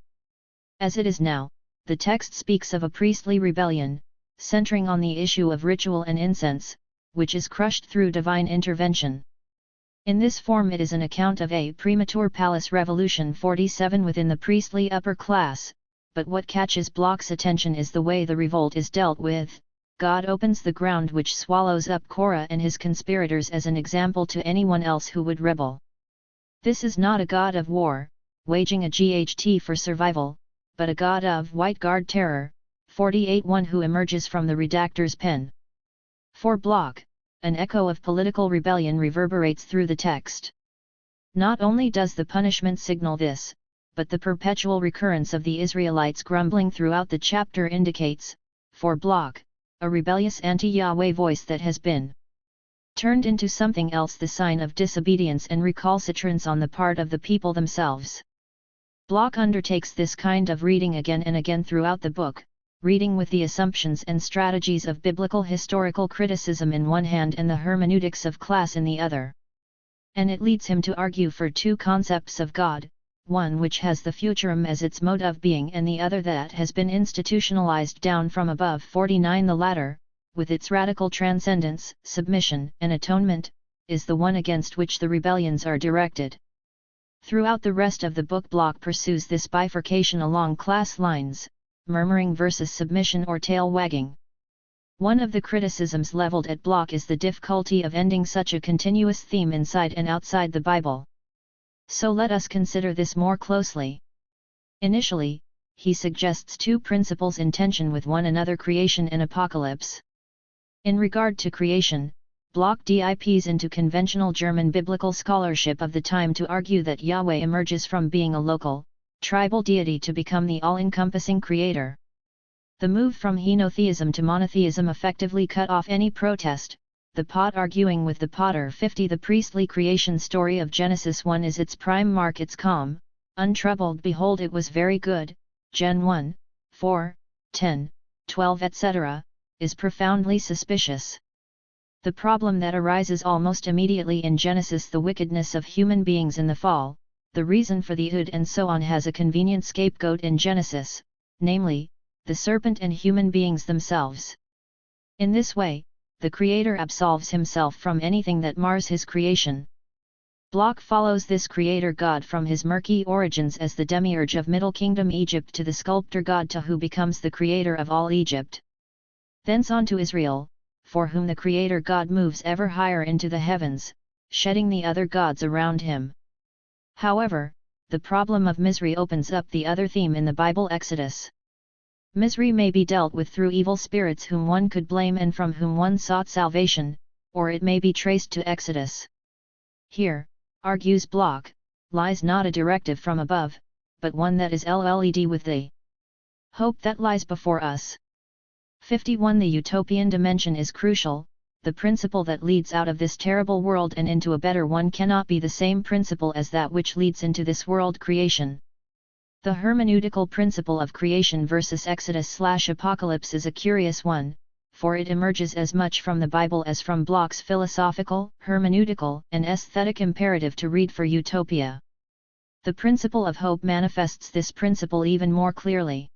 As it is now, the text speaks of a priestly rebellion, centering on the issue of ritual and incense, which is crushed through divine intervention. In this form it is an account of a premature palace revolution. 47. Within the priestly upper class, but what catches Bloch's attention is the way the revolt is dealt with. God opens the ground which swallows up Korah and his conspirators as an example to anyone else who would rebel. This is not a God of war, waging a GHT for survival, but a God of white guard terror. 48. One who emerges from the redactor's pen. For Bloch, an echo of political rebellion reverberates through the text. Not only does the punishment signal this, but the perpetual recurrence of the Israelites grumbling throughout the chapter indicates, for Bloch, a rebellious anti-Yahweh voice that has been turned into something else, the sign of disobedience and recalcitrance on the part of the people themselves. Bloch undertakes this kind of reading again and again throughout the book, reading with the assumptions and strategies of biblical historical criticism in one hand and the hermeneutics of class in the other. And it leads him to argue for two concepts of God, one which has the futurum as its mode of being and the other that has been institutionalized down from above. 49. The latter, with its radical transcendence, submission, and atonement, is the one against which the rebellions are directed. Throughout the rest of the book Bloch pursues this bifurcation along class lines, murmuring versus submission or tail wagging. One of the criticisms leveled at Bloch is the difficulty of ending such a continuous theme inside and outside the Bible. So let us consider this more closely. Initially, he suggests two principles in tension with one another: creation and apocalypse. In regard to creation, Bloch dips into conventional German biblical scholarship of the time to argue that Yahweh emerges from being a local, tribal deity to become the all-encompassing creator. The move from henotheism to monotheism effectively cut off any protest, the pot arguing with the potter. 50. The priestly creation story of Genesis 1 is its prime mark. Its calm, untroubled "Behold, it was very good," Gen 1, 4, 10, 12 etc., is profoundly suspicious. The problem that arises almost immediately in Genesis, the wickedness of human beings in the fall, the reason for the ud and so on has a convenient scapegoat in Genesis, namely, the serpent and human beings themselves. In this way, the Creator absolves himself from anything that mars his creation. Bloch follows this Creator God from his murky origins as the demiurge of Middle Kingdom Egypt to the sculptor god Ptah who becomes the creator of all Egypt. Thence on to Israel, for whom the Creator God moves ever higher into the heavens, shedding the other gods around him. However, the problem of misery opens up the other theme in the Bible, Exodus. Misery may be dealt with through evil spirits whom one could blame and from whom one sought salvation, or it may be traced to Exodus. Here, argues Bloch, lies not a directive from above, but one that is led with the hope that lies before us. 51. The utopian dimension is crucial. The principle that leads out of this terrible world and into a better one cannot be the same principle as that which leads into this world creation. The hermeneutical principle of creation versus Exodus/Apocalypse is a curious one, for it emerges as much from the Bible as from Bloch's philosophical, hermeneutical, and aesthetic imperative to read for utopia. The principle of hope manifests this principle even more clearly.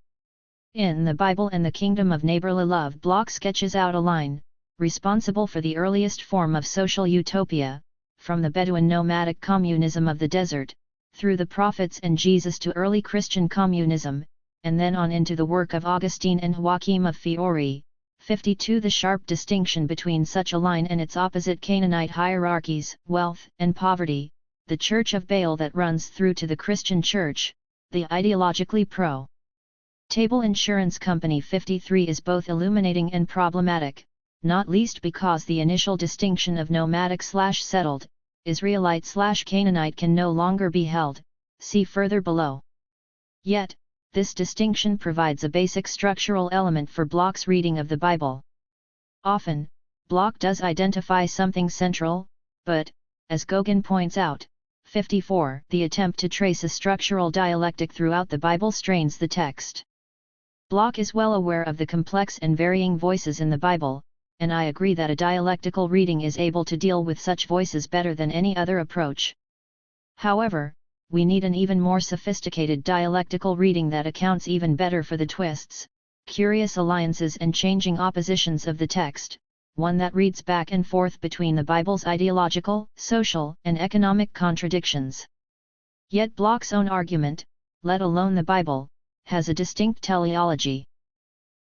In the Bible and the Kingdom of Neighborly Love, Bloch sketches out a line, responsible for the earliest form of social utopia, from the Bedouin nomadic communism of the desert, through the prophets and Jesus to early Christian communism, and then on into the work of Augustine and Joachim of Fiore. 52. The sharp distinction between such a line and its opposite Canaanite hierarchies, wealth and poverty, the Church of Baal that runs through to the Christian Church, the ideologically pro-table insurance company. 53 is both illuminating and problematic, not least because the initial distinction of nomadic/settled, Israelite/Canaanite can no longer be held, see further below. Yet, this distinction provides a basic structural element for Bloch's reading of the Bible. Often, Bloch does identify something central, but, as Gauguin points out, 54, the attempt to trace a structural dialectic throughout the Bible strains the text. Bloch is well aware of the complex and varying voices in the Bible, and I agree that a dialectical reading is able to deal with such voices better than any other approach. However, we need an even more sophisticated dialectical reading that accounts even better for the twists, curious alliances and changing oppositions of the text, one that reads back and forth between the Bible's ideological, social, and economic contradictions. Yet Bloch's own argument, let alone the Bible, has a distinct teleology.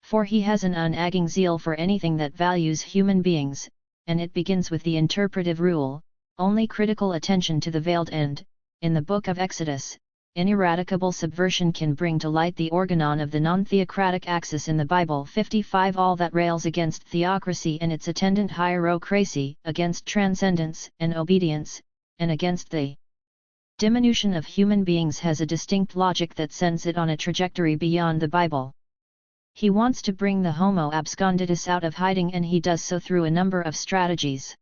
For he has an unagging zeal for anything that values human beings, and it begins with the interpretive rule, only critical attention to the veiled end. In the book of Exodus, ineradicable subversion can bring to light the organon of the non-theocratic axis in the Bible. 55 All that rails against theocracy and its attendant hierocracy, against transcendence and obedience, and against the diminution of human beings has a distinct logic that sends it on a trajectory beyond the Bible. He wants to bring the Homo absconditus out of hiding, and he does so through a number of strategies.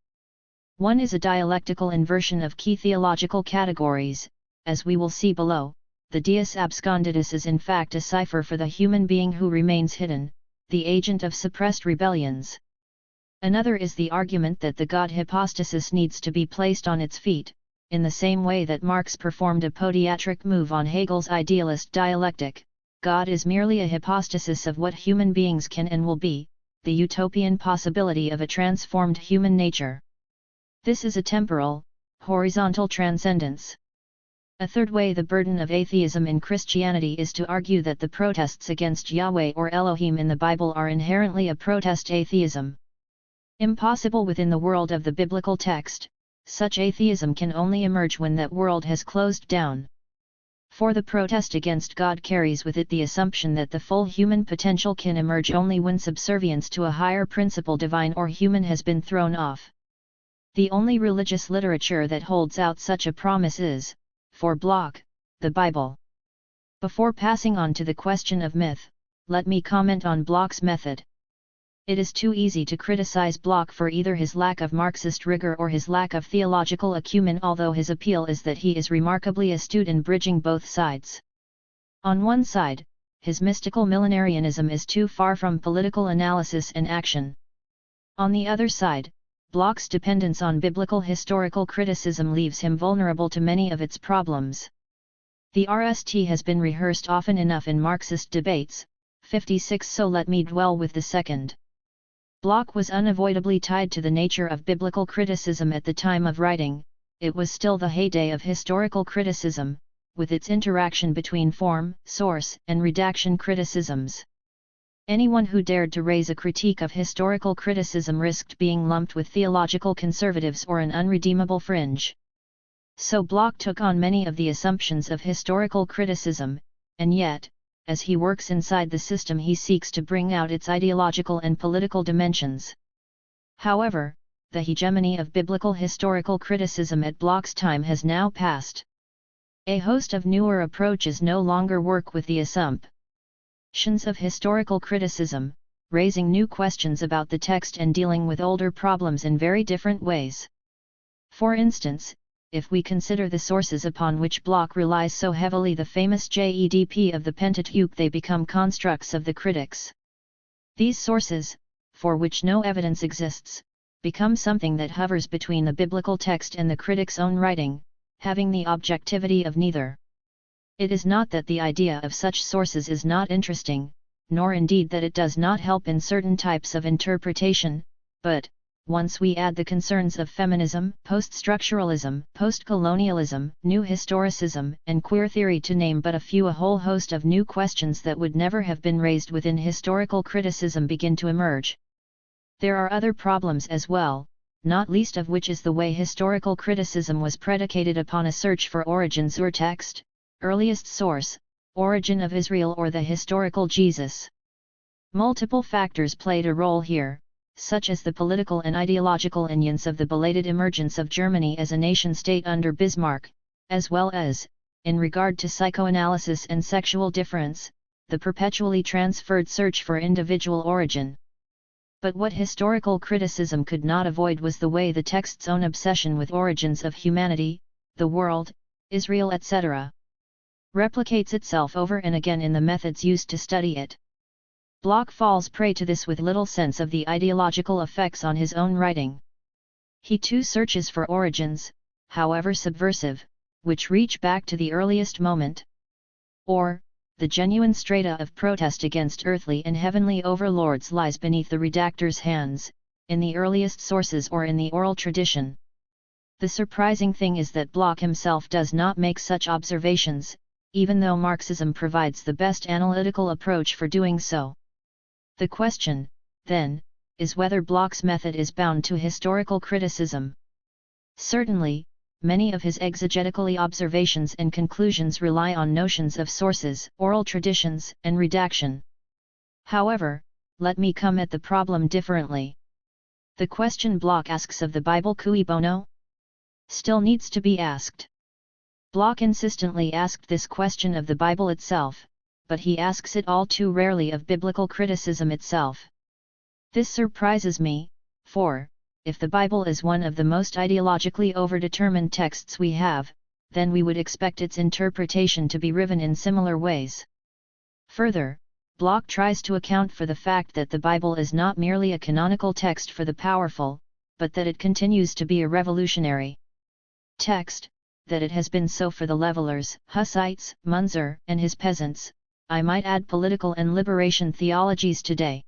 One is a dialectical inversion of key theological categories. As we will see below, the Deus absconditus is in fact a cipher for the human being who remains hidden, the agent of suppressed rebellions. Another is the argument that the God hypostasis needs to be placed on its feet, in the same way that Marx performed a podiatric move on Hegel's idealist dialectic. God is merely a hypostasis of what human beings can and will be, the utopian possibility of a transformed human nature. This is a temporal, horizontal transcendence. A third way the burden of atheism in Christianity is to argue that the protests against Yahweh or Elohim in the Bible are inherently a protest atheism. Impossible within the world of the biblical text, such atheism can only emerge when that world has closed down. For the protest against God carries with it the assumption that the full human potential can emerge only when subservience to a higher principle, divine or human, has been thrown off. The only religious literature that holds out such a promise is, for Bloch, the Bible. Before passing on to the question of myth, let me comment on Bloch's method. It is too easy to criticize Bloch for either his lack of Marxist rigor or his lack of theological acumen, although his appeal is that he is remarkably astute in bridging both sides. On one side, his mystical millenarianism is too far from political analysis and action. On the other side, Bloch's dependence on biblical historical criticism leaves him vulnerable to many of its problems. The RST has been rehearsed often enough in Marxist debates, 56, so let me dwell with the second. Bloch was unavoidably tied to the nature of biblical criticism at the time of writing. It was still the heyday of historical criticism, with its interaction between form, source, and redaction criticisms. Anyone who dared to raise a critique of historical criticism risked being lumped with theological conservatives or an unredeemable fringe. So Bloch took on many of the assumptions of historical criticism, and yet, as he works inside the system, he seeks to bring out its ideological and political dimensions. However, the hegemony of biblical historical criticism at Bloch's time has now passed. A host of newer approaches no longer work with the assumptions of historical criticism, raising new questions about the text and dealing with older problems in very different ways. For instance, if we consider the sources upon which Bloch relies so heavily, the famous JEDP of the Pentateuch, they become constructs of the critics. These sources, for which no evidence exists, become something that hovers between the biblical text and the critic's own writing, having the objectivity of neither. It is not that the idea of such sources is not interesting, nor indeed that it does not help in certain types of interpretation, but, once we add the concerns of feminism, post-structuralism, post-colonialism, new historicism, and queer theory, to name but a few, a whole host of new questions that would never have been raised within historical criticism begin to emerge. There are other problems as well, not least of which is the way historical criticism was predicated upon a search for origins or text, earliest source, origin of Israel, or the historical Jesus. Multiple factors played a role here, such as the political and ideological onions of the belated emergence of Germany as a nation-state under Bismarck, as well as, in regard to psychoanalysis and sexual difference, the perpetually transferred search for individual origin. But what historical criticism could not avoid was the way the text's own obsession with origins of humanity, the world, Israel, etc., replicates itself over and again in the methods used to study it. Bloch falls prey to this with little sense of the ideological effects on his own writing. He too searches for origins, however subversive, which reach back to the earliest moment, or, the genuine strata of protest against earthly and heavenly overlords lies beneath the redactor's hands, in the earliest sources or in the oral tradition. The surprising thing is that Bloch himself does not make such observations, even though Marxism provides the best analytical approach for doing so. The question, then, is whether Bloch's method is bound to historical criticism. Certainly, many of his exegetically observations and conclusions rely on notions of sources, oral traditions, and redaction. However, let me come at the problem differently. The question Bloch asks of the Bible, cui bono? Still needs to be asked. Bloch insistently asked this question of the Bible itself, but he asks it all too rarely of biblical criticism itself. This surprises me, for, if the Bible is one of the most ideologically overdetermined texts we have, then we would expect its interpretation to be riven in similar ways. Further, Bloch tries to account for the fact that the Bible is not merely a canonical text for the powerful, but that it continues to be a revolutionary text, that it has been so for the levelers, Hussites, Munzer, and his peasants, I might add political and liberation theologies today.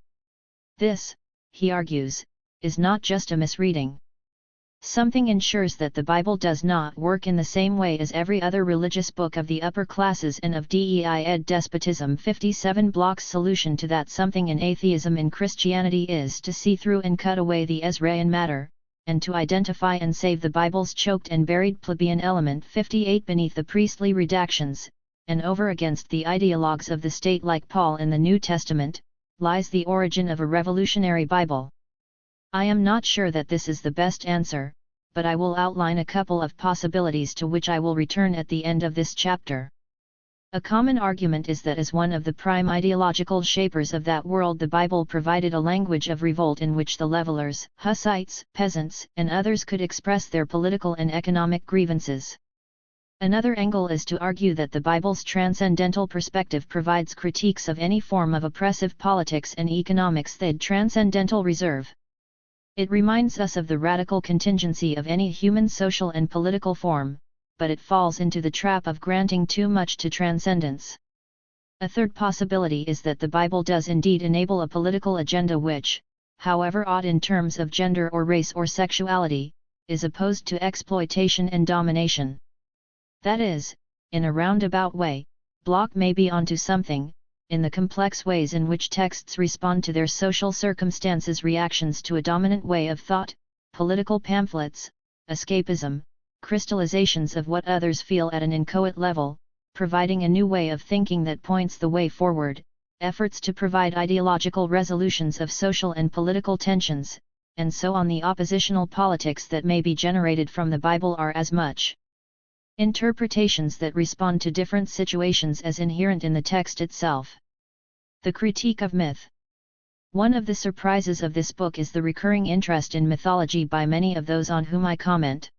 This, he argues, is not just a misreading. Something ensures that the Bible does not work in the same way as every other religious book of the upper classes and of DEI ed despotism. 57 Bloch's solution to that something in atheism in Christianity is to see through and cut away the Ezraian matter, and to identify and save the Bible's choked and buried plebeian element. 58 Beneath the priestly redactions, and over against the ideologues of the state like Paul in the New Testament, lies the origin of a revolutionary Bible. I am not sure that this is the best answer, but I will outline a couple of possibilities to which I will return at the end of this chapter. A common argument is that as one of the prime ideological shapers of that world, the Bible provided a language of revolt in which the levelers, Hussites, peasants, and others could express their political and economic grievances. Another angle is to argue that the Bible's transcendental perspective provides critiques of any form of oppressive politics and economics they'd transcendental reserve. It reminds us of the radical contingency of any human social and political form, but it falls into the trap of granting too much to transcendence. A third possibility is that the Bible does indeed enable a political agenda which, however odd in terms of gender or race or sexuality, is opposed to exploitation and domination. That is, in a roundabout way, Bloch may be onto something, in the complex ways in which texts respond to their social circumstances, reactions to a dominant way of thought, political pamphlets, escapism, crystallizations of what others feel at an inchoate level, providing a new way of thinking that points the way forward, efforts to provide ideological resolutions of social and political tensions, and so on. The oppositional politics that may be generated from the Bible are as much interpretations that respond to different situations as inherent in the text itself. The critique of myth. One of the surprises of this book is the recurring interest in mythology by many of those on whom I comment.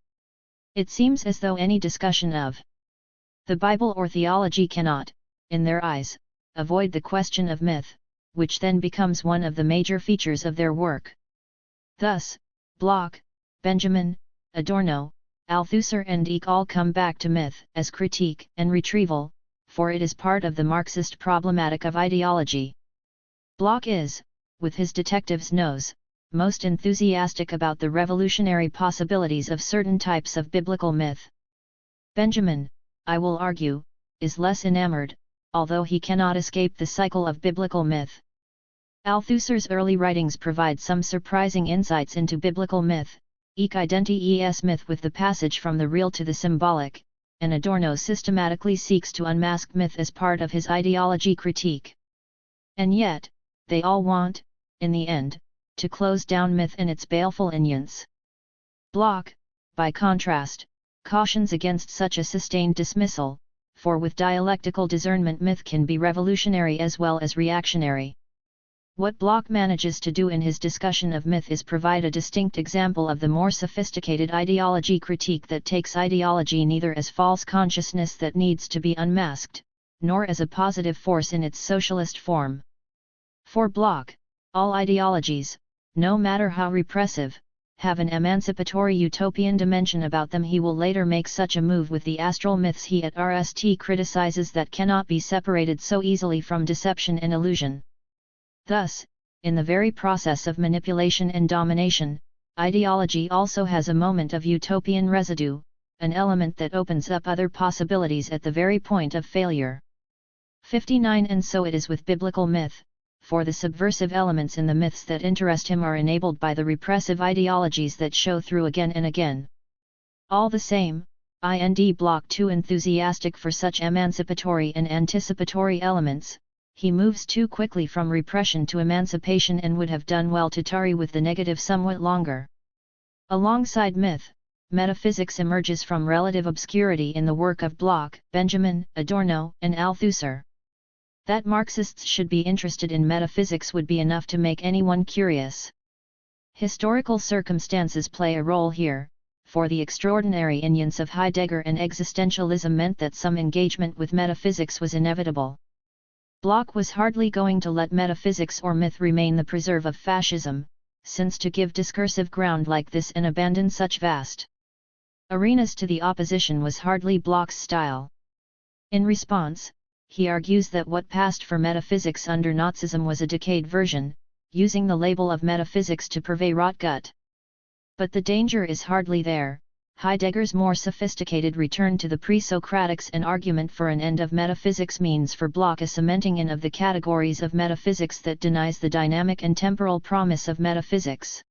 It seems as though any discussion of the Bible or theology cannot, in their eyes, avoid the question of myth, which then becomes one of the major features of their work. Thus, Bloch, Benjamin, Adorno, Althusser and Eck all come back to myth as critique and retrieval, for it is part of the Marxist problematic of ideology. Bloch is, with his detective's nose, most enthusiastic about the revolutionary possibilities of certain types of biblical myth. Benjamin, I will argue, is less enamored, although he cannot escape the cycle of biblical myth. Althusser's early writings provide some surprising insights into biblical myth. Eck identifies myth with the passage from the real to the symbolic, and Adorno systematically seeks to unmask myth as part of his ideology critique. And yet, they all want, in the end, to close down myth and its baleful inunds. Bloch, by contrast, cautions against such a sustained dismissal, for with dialectical discernment myth can be revolutionary as well as reactionary. What Bloch manages to do in his discussion of myth is provide a distinct example of the more sophisticated ideology critique that takes ideology neither as false consciousness that needs to be unmasked, nor as a positive force in its socialist form. For Bloch, all ideologies, no matter how repressive, have an emancipatory utopian dimension about them. He will later make such a move with the astral myths he at RST criticizes that cannot be separated so easily from deception and illusion. Thus, in the very process of manipulation and domination, ideology also has a moment of utopian residue, an element that opens up other possibilities at the very point of failure. 59 And so it is with biblical myth, for the subversive elements in the myths that interest him are enabled by the repressive ideologies that show through again and again. All the same, Bloch too enthusiastic for such emancipatory and anticipatory elements, he moves too quickly from repression to emancipation and would have done well to tarry with the negative somewhat longer. Alongside myth, metaphysics emerges from relative obscurity in the work of Bloch, Benjamin, Adorno, and Althusser. That Marxists should be interested in metaphysics would be enough to make anyone curious. Historical circumstances play a role here, for the extraordinary inunds of Heidegger and existentialism meant that some engagement with metaphysics was inevitable. Bloch was hardly going to let metaphysics or myth remain the preserve of fascism, since to give discursive ground like this and abandon such vast arenas to the opposition was hardly Bloch's style. In response, he argues that what passed for metaphysics under Nazism was a decayed version, using the label of metaphysics to purvey rotgut. But the danger is hardly there. Heidegger's more sophisticated return to the pre-Socratics and argument for an end of metaphysics means for Bloch a cementing in of the categories of metaphysics that denies the dynamic and temporal promise of metaphysics.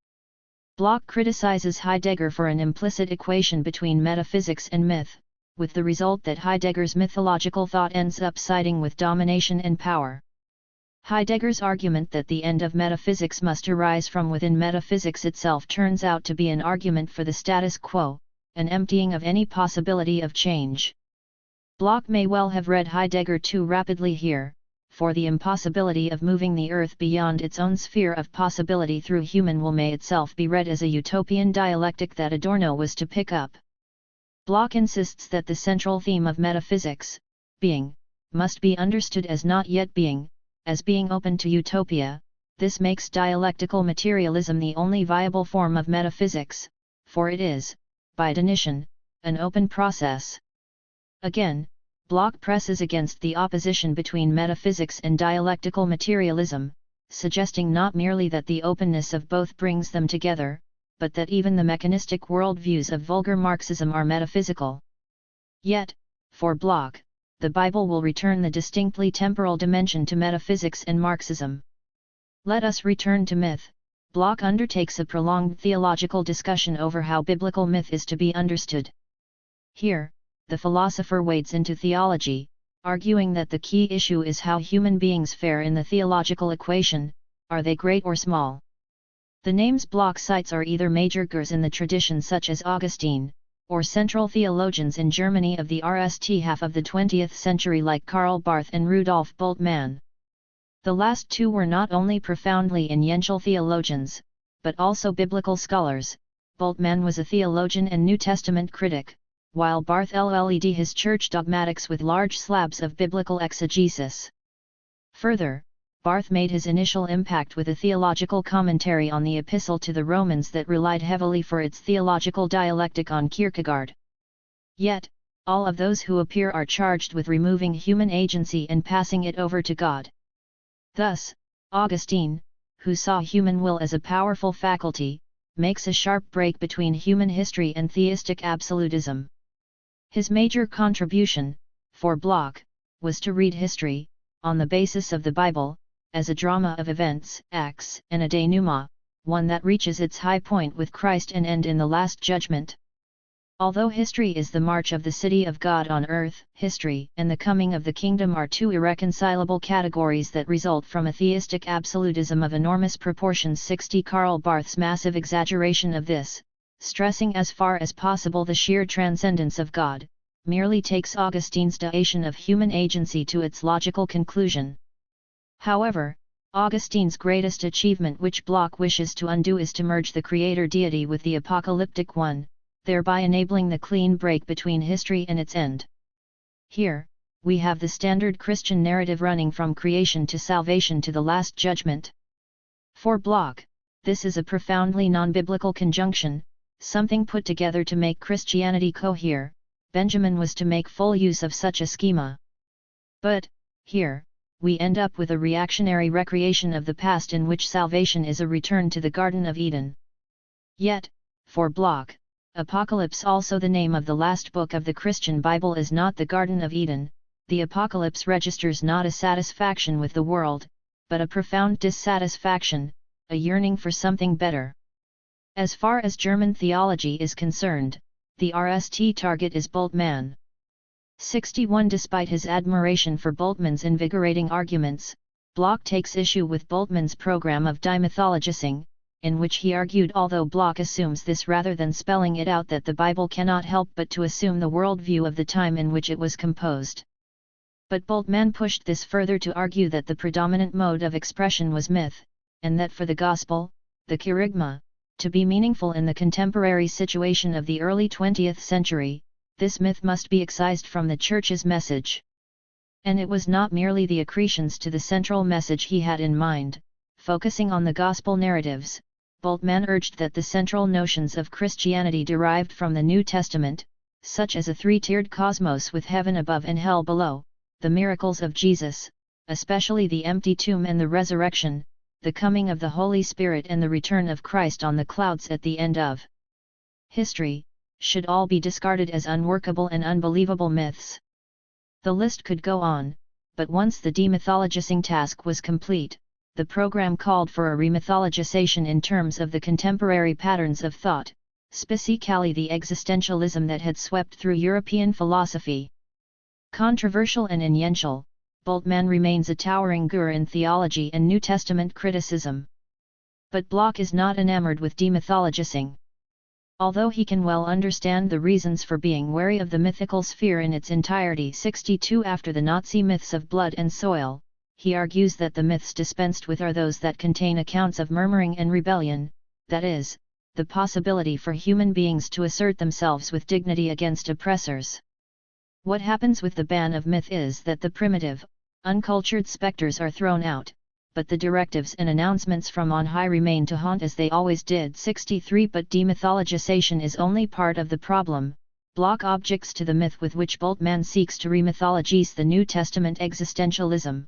Bloch criticizes Heidegger for an implicit equation between metaphysics and myth, with the result that Heidegger's mythological thought ends up siding with domination and power. Heidegger's argument that the end of metaphysics must arise from within metaphysics itself turns out to be an argument for the status quo, an emptying of any possibility of change. Bloch may well have read Heidegger too rapidly here, for the impossibility of moving the earth beyond its own sphere of possibility through human will may itself be read as a utopian dialectic that Adorno was to pick up. Bloch insists that the central theme of metaphysics, being, must be understood as not yet being, as being open to utopia. This makes dialectical materialism the only viable form of metaphysics, for it is, by definition, an open process. Again, Bloch presses against the opposition between metaphysics and dialectical materialism, suggesting not merely that the openness of both brings them together, but that even the mechanistic worldviews of vulgar Marxism are metaphysical. Yet, for Bloch, the Bible will return the distinctly temporal dimension to metaphysics and Marxism. Let us return to myth. Bloch undertakes a prolonged theological discussion over how biblical myth is to be understood. Here, the philosopher wades into theology, arguing that the key issue is how human beings fare in the theological equation: are they great or small? The names Bloch cites are either major gurus in the tradition such as Augustine, or central theologians in Germany of the RST half of the 20th century like Karl Barth and Rudolf Bultmann. The last two were not only profoundly influential theologians, but also biblical scholars. Bultmann was a theologian and New Testament critic, while Barth led his church dogmatics with large slabs of biblical exegesis. Further, Barth made his initial impact with a theological commentary on the Epistle to the Romans that relied heavily for its theological dialectic on Kierkegaard. Yet, all of those who appear are charged with removing human agency and passing it over to God. Thus, Augustine, who saw human will as a powerful faculty, makes a sharp break between human history and theistic absolutism. His major contribution, for Bloch, was to read history, on the basis of the Bible, as a drama of events, acts, and a denouement, one that reaches its high point with Christ and end in the Last Judgment. Although history is the march of the city of God on earth, history and the coming of the kingdom are two irreconcilable categories that result from a theistic absolutism of enormous proportions. 60 Karl Barth's massive exaggeration of this, stressing as far as possible the sheer transcendence of God, merely takes Augustine's deation of human agency to its logical conclusion. However, Augustine's greatest achievement, which Bloch wishes to undo, is to merge the creator deity with the apocalyptic one, thereby enabling the clean break between history and its end. Here, we have the standard Christian narrative running from creation to salvation to the Last Judgment. For Bloch, this is a profoundly non-biblical conjunction, something put together to make Christianity cohere. Benjamin was to make full use of such a schema. But, here, we end up with a reactionary recreation of the past in which salvation is a return to the Garden of Eden. Yet, for Bloch, Apocalypse, also the name of the last book of the Christian Bible, is not the Garden of Eden. The Apocalypse registers not a satisfaction with the world, but a profound dissatisfaction, a yearning for something better. As far as German theology is concerned, the RST target is Bultmann. 61 Despite his admiration for Bultmann's invigorating arguments, Bloch takes issue with Bultmann's program of demythologizing, in which he argued, although Bloch assumes this rather than spelling it out, that the Bible cannot help but to assume the worldview of the time in which it was composed. But Bultmann pushed this further to argue that the predominant mode of expression was myth, and that for the Gospel, the Kerygma, to be meaningful in the contemporary situation of the early 20th century, this myth must be excised from the Church's message. And it was not merely the accretions to the central message he had in mind. Focusing on the Gospel narratives, Bultmann urged that the central notions of Christianity derived from the New Testament, such as a three-tiered cosmos with heaven above and hell below, the miracles of Jesus, especially the empty tomb and the resurrection, the coming of the Holy Spirit and the return of Christ on the clouds at the end of history, should all be discarded as unworkable and unbelievable myths. The list could go on, but once the demythologizing task was complete, the program called for a remythologization in terms of the contemporary patterns of thought, specifically the existentialism that had swept through European philosophy. Controversial and influential, Bultmann remains a towering guru in theology and New Testament criticism. But Bloch is not enamored with demythologizing. Although he can well understand the reasons for being wary of the mythical sphere in its entirety. 62 After the Nazi myths of blood and soil, he argues that the myths dispensed with are those that contain accounts of murmuring and rebellion, that is, the possibility for human beings to assert themselves with dignity against oppressors. What happens with the ban of myth is that the primitive, uncultured specters are thrown out, but the directives and announcements from on high remain to haunt as they always did. 63 But demythologization is only part of the problem. Block objects to the myth with which Bultmann seeks to remythologize the New Testament existentialism.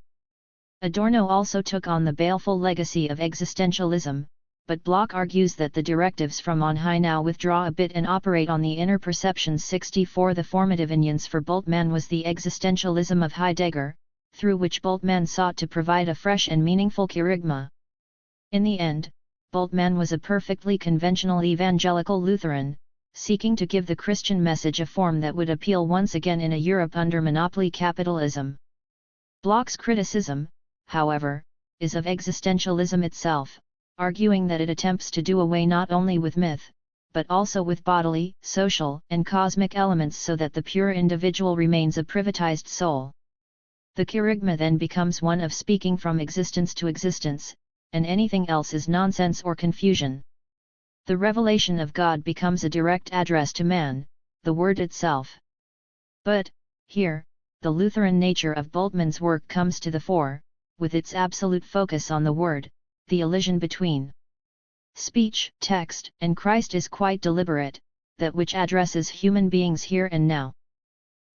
Adorno also took on the baleful legacy of existentialism, but Block argues that the directives from on high now withdraw a bit and operate on the inner perceptions. 64 The formative unions for Bultmann was the existentialism of Heidegger, through which Bultmann sought to provide a fresh and meaningful kerygma. In the end, Bultmann was a perfectly conventional evangelical Lutheran, seeking to give the Christian message a form that would appeal once again in a Europe under monopoly capitalism. Block's criticism, however, is of existentialism itself, arguing that it attempts to do away not only with myth, but also with bodily, social, and cosmic elements so that the pure individual remains a privatized soul. The kerygma then becomes one of speaking from existence to existence, and anything else is nonsense or confusion. The revelation of God becomes a direct address to man, the Word itself. But, here, the Lutheran nature of Bultmann's work comes to the fore, with its absolute focus on the Word. The elision between speech, text, and Christ is quite deliberate, that which addresses human beings here and now.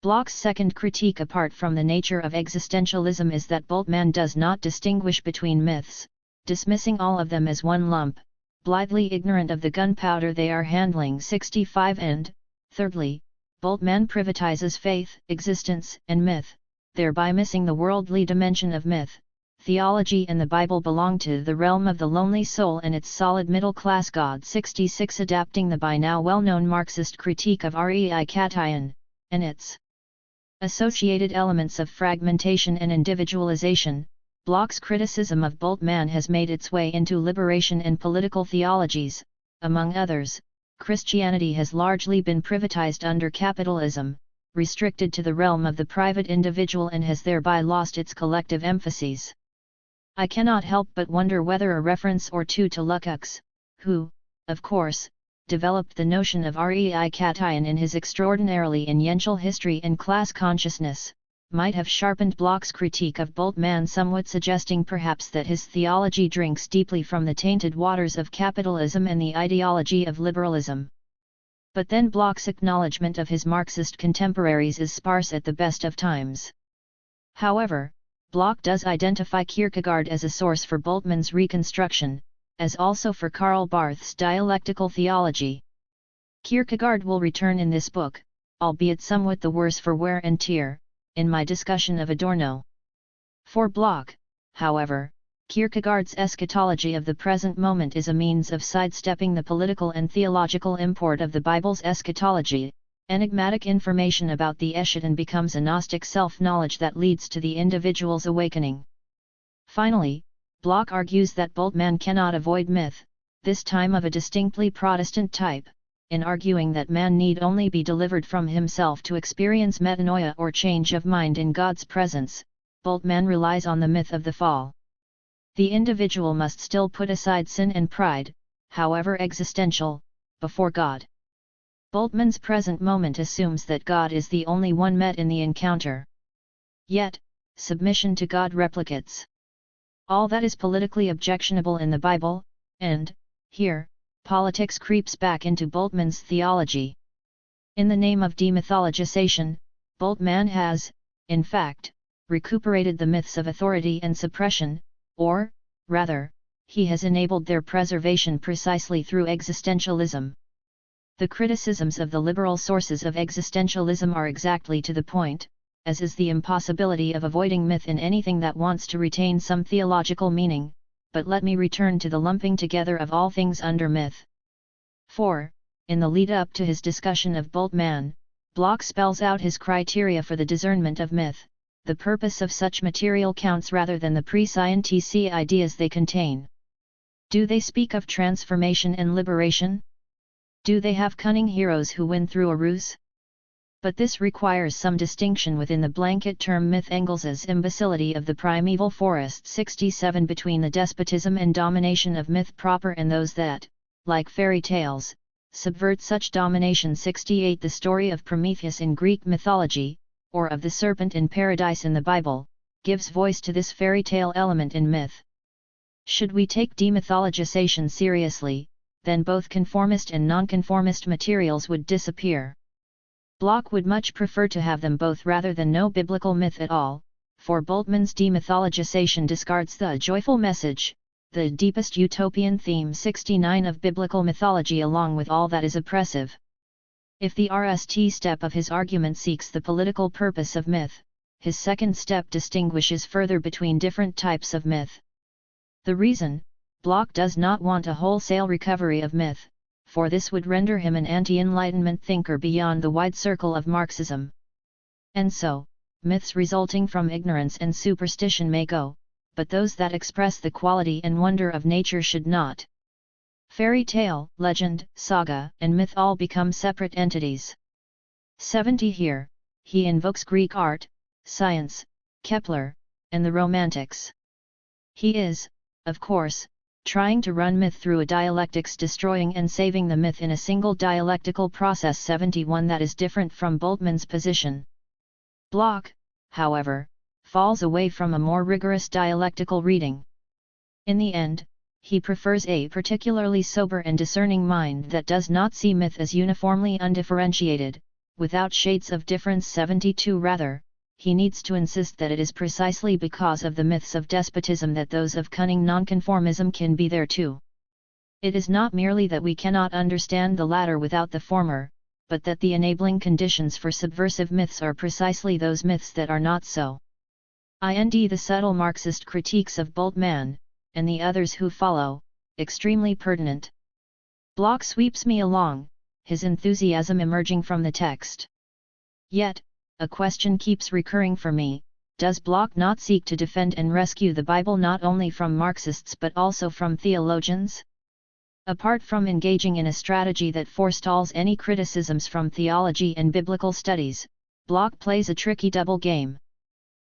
Block's second critique apart from the nature of existentialism is that Bultmann does not distinguish between myths, dismissing all of them as one lump, blithely ignorant of the gunpowder they are handling. 65 And, thirdly, Bultmann privatizes faith, existence, and myth, thereby missing the worldly dimension of myth. Theology and the Bible belong to the realm of the lonely soul and its solid middle-class God. 66 Adapting the by now well-known Marxist critique of Rei Katayan, and its associated elements of fragmentation and individualization, Block's criticism of Bultmann has made its way into liberation and political theologies. Among others, Christianity has largely been privatized under capitalism, restricted to the realm of the private individual, and has thereby lost its collective emphases. I cannot help but wonder whether a reference or two to Lukács, who, of course, developed the notion of Rei Katayan in his extraordinarily influential History and Class Consciousness, might have sharpened Block's critique of Bultmann somewhat, suggesting perhaps that his theology drinks deeply from the tainted waters of capitalism and the ideology of liberalism. But then Block's acknowledgement of his Marxist contemporaries is sparse at the best of times. However, Block does identify Kierkegaard as a source for Bultmann's reconstruction, as also for Karl Barth's dialectical theology. Kierkegaard will return in this book, albeit somewhat the worse for wear and tear, in my discussion of Adorno. For Block, however, Kierkegaard's eschatology of the present moment is a means of sidestepping the political and theological import of the Bible's eschatology. Enigmatic information about the eschaton becomes a Gnostic self-knowledge that leads to the individual's awakening. Finally, Block argues that Bultmann cannot avoid myth, this time of a distinctly Protestant type, in arguing that man need only be delivered from himself to experience metanoia or change of mind in God's presence. Bultmann relies on the myth of the fall. The individual must still put aside sin and pride, however existential, before God. Bultmann's present moment assumes that God is the only one met in the encounter. Yet, submission to God replicates all that is politically objectionable in the Bible, and, here, politics creeps back into Bultmann's theology. In the name of demythologization, Bultmann has, in fact, recuperated the myths of authority and suppression, or, rather, he has enabled their preservation precisely through existentialism. The criticisms of the liberal sources of existentialism are exactly to the point, as is the impossibility of avoiding myth in anything that wants to retain some theological meaning, but let me return to the lumping together of all things under myth. For, in the lead-up to his discussion of Bultmann, Block spells out his criteria for the discernment of myth. The purpose of such material counts rather than the pre-scientific ideas they contain. Do they speak of transformation and liberation? Do they have cunning heroes who win through a ruse? But this requires some distinction within the blanket term myth. Engels's imbecility of the primeval forest. 67 Between the despotism and domination of myth proper and those that, like fairy tales, subvert such domination. 68 The story of Prometheus in Greek mythology, or of the serpent in paradise in the Bible, gives voice to this fairy tale element in myth. Should we take demythologization seriously, then both conformist and nonconformist materials would disappear. Bloch would much prefer to have them both rather than no biblical myth at all, for Bultmann's demythologization discards the joyful message, the deepest utopian theme 69 of biblical mythology, along with all that is oppressive. If the RST step of his argument seeks the political purpose of myth, his second step distinguishes further between different types of myth. The reason, Bloch does not want a wholesale recovery of myth, for this would render him an anti-Enlightenment thinker beyond the wide circle of Marxism. And so, myths resulting from ignorance and superstition may go, but those that express the quality and wonder of nature should not. Fairy tale, legend, saga, and myth all become separate entities. 70 Here, he invokes Greek art, science, Kepler, and the Romantics. He is, of course, trying to run myth through a dialectics, destroying and saving the myth in a single dialectical process. 71 That is different from Bultmann's position. Bloch, however, falls away from a more rigorous dialectical reading. In the end, he prefers a particularly sober and discerning mind that does not see myth as uniformly undifferentiated, without shades of difference. 72 Rather, he needs to insist that it is precisely because of the myths of despotism that those of cunning nonconformism can be there too. It is not merely that we cannot understand the latter without the former, but that the enabling conditions for subversive myths are precisely those myths that are not so. The subtle Marxist critiques of Bultmann, and the others who follow, extremely pertinent. Bloch sweeps me along, his enthusiasm emerging from the text. Yet, a question keeps recurring for me: does Bloch not seek to defend and rescue the Bible not only from Marxists but also from theologians? Apart from engaging in a strategy that forestalls any criticisms from theology and biblical studies, Bloch plays a tricky double game.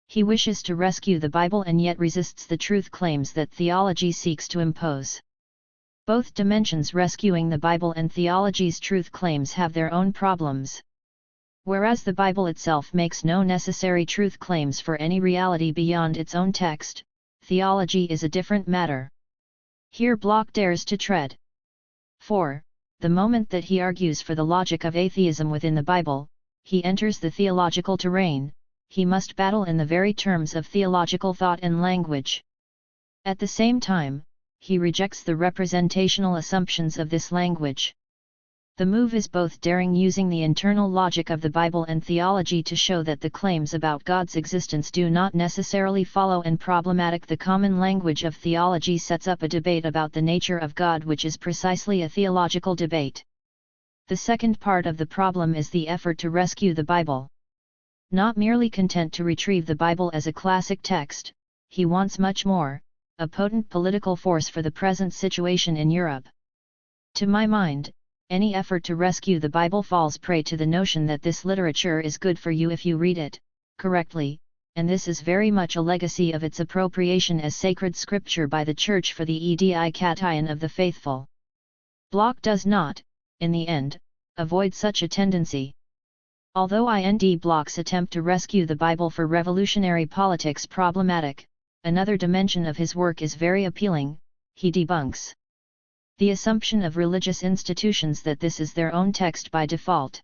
He wishes to rescue the Bible and yet resists the truth claims that theology seeks to impose. Both dimensions, rescuing the Bible and theology's truth claims, have their own problems. Whereas the Bible itself makes no necessary truth claims for any reality beyond its own text, theology is a different matter. Here Bloch dares to tread. For, the moment that he argues for the logic of atheism within the Bible, he enters the theological terrain. He must battle in the very terms of theological thought and language. At the same time, he rejects the representational assumptions of this language. The move is both daring, using the internal logic of the Bible and theology to show that the claims about God's existence do not necessarily follow, and problematic. The common language of theology sets up a debate about the nature of God, which is precisely a theological debate. The second part of the problem is the effort to rescue the Bible. Not merely content to retrieve the Bible as a classic text, he wants much more: a potent political force for the present situation in Europe. To my mind, any effort to rescue the Bible falls prey to the notion that this literature is good for you if you read it correctly, and this is very much a legacy of its appropriation as sacred scripture by the Church for the edification of the faithful. Bloch does not, in the end, avoid such a tendency. Although Bloch's attempt to rescue the Bible for revolutionary politics problematic, another dimension of his work is very appealing: he debunks the assumption of religious institutions that this is their own text by default.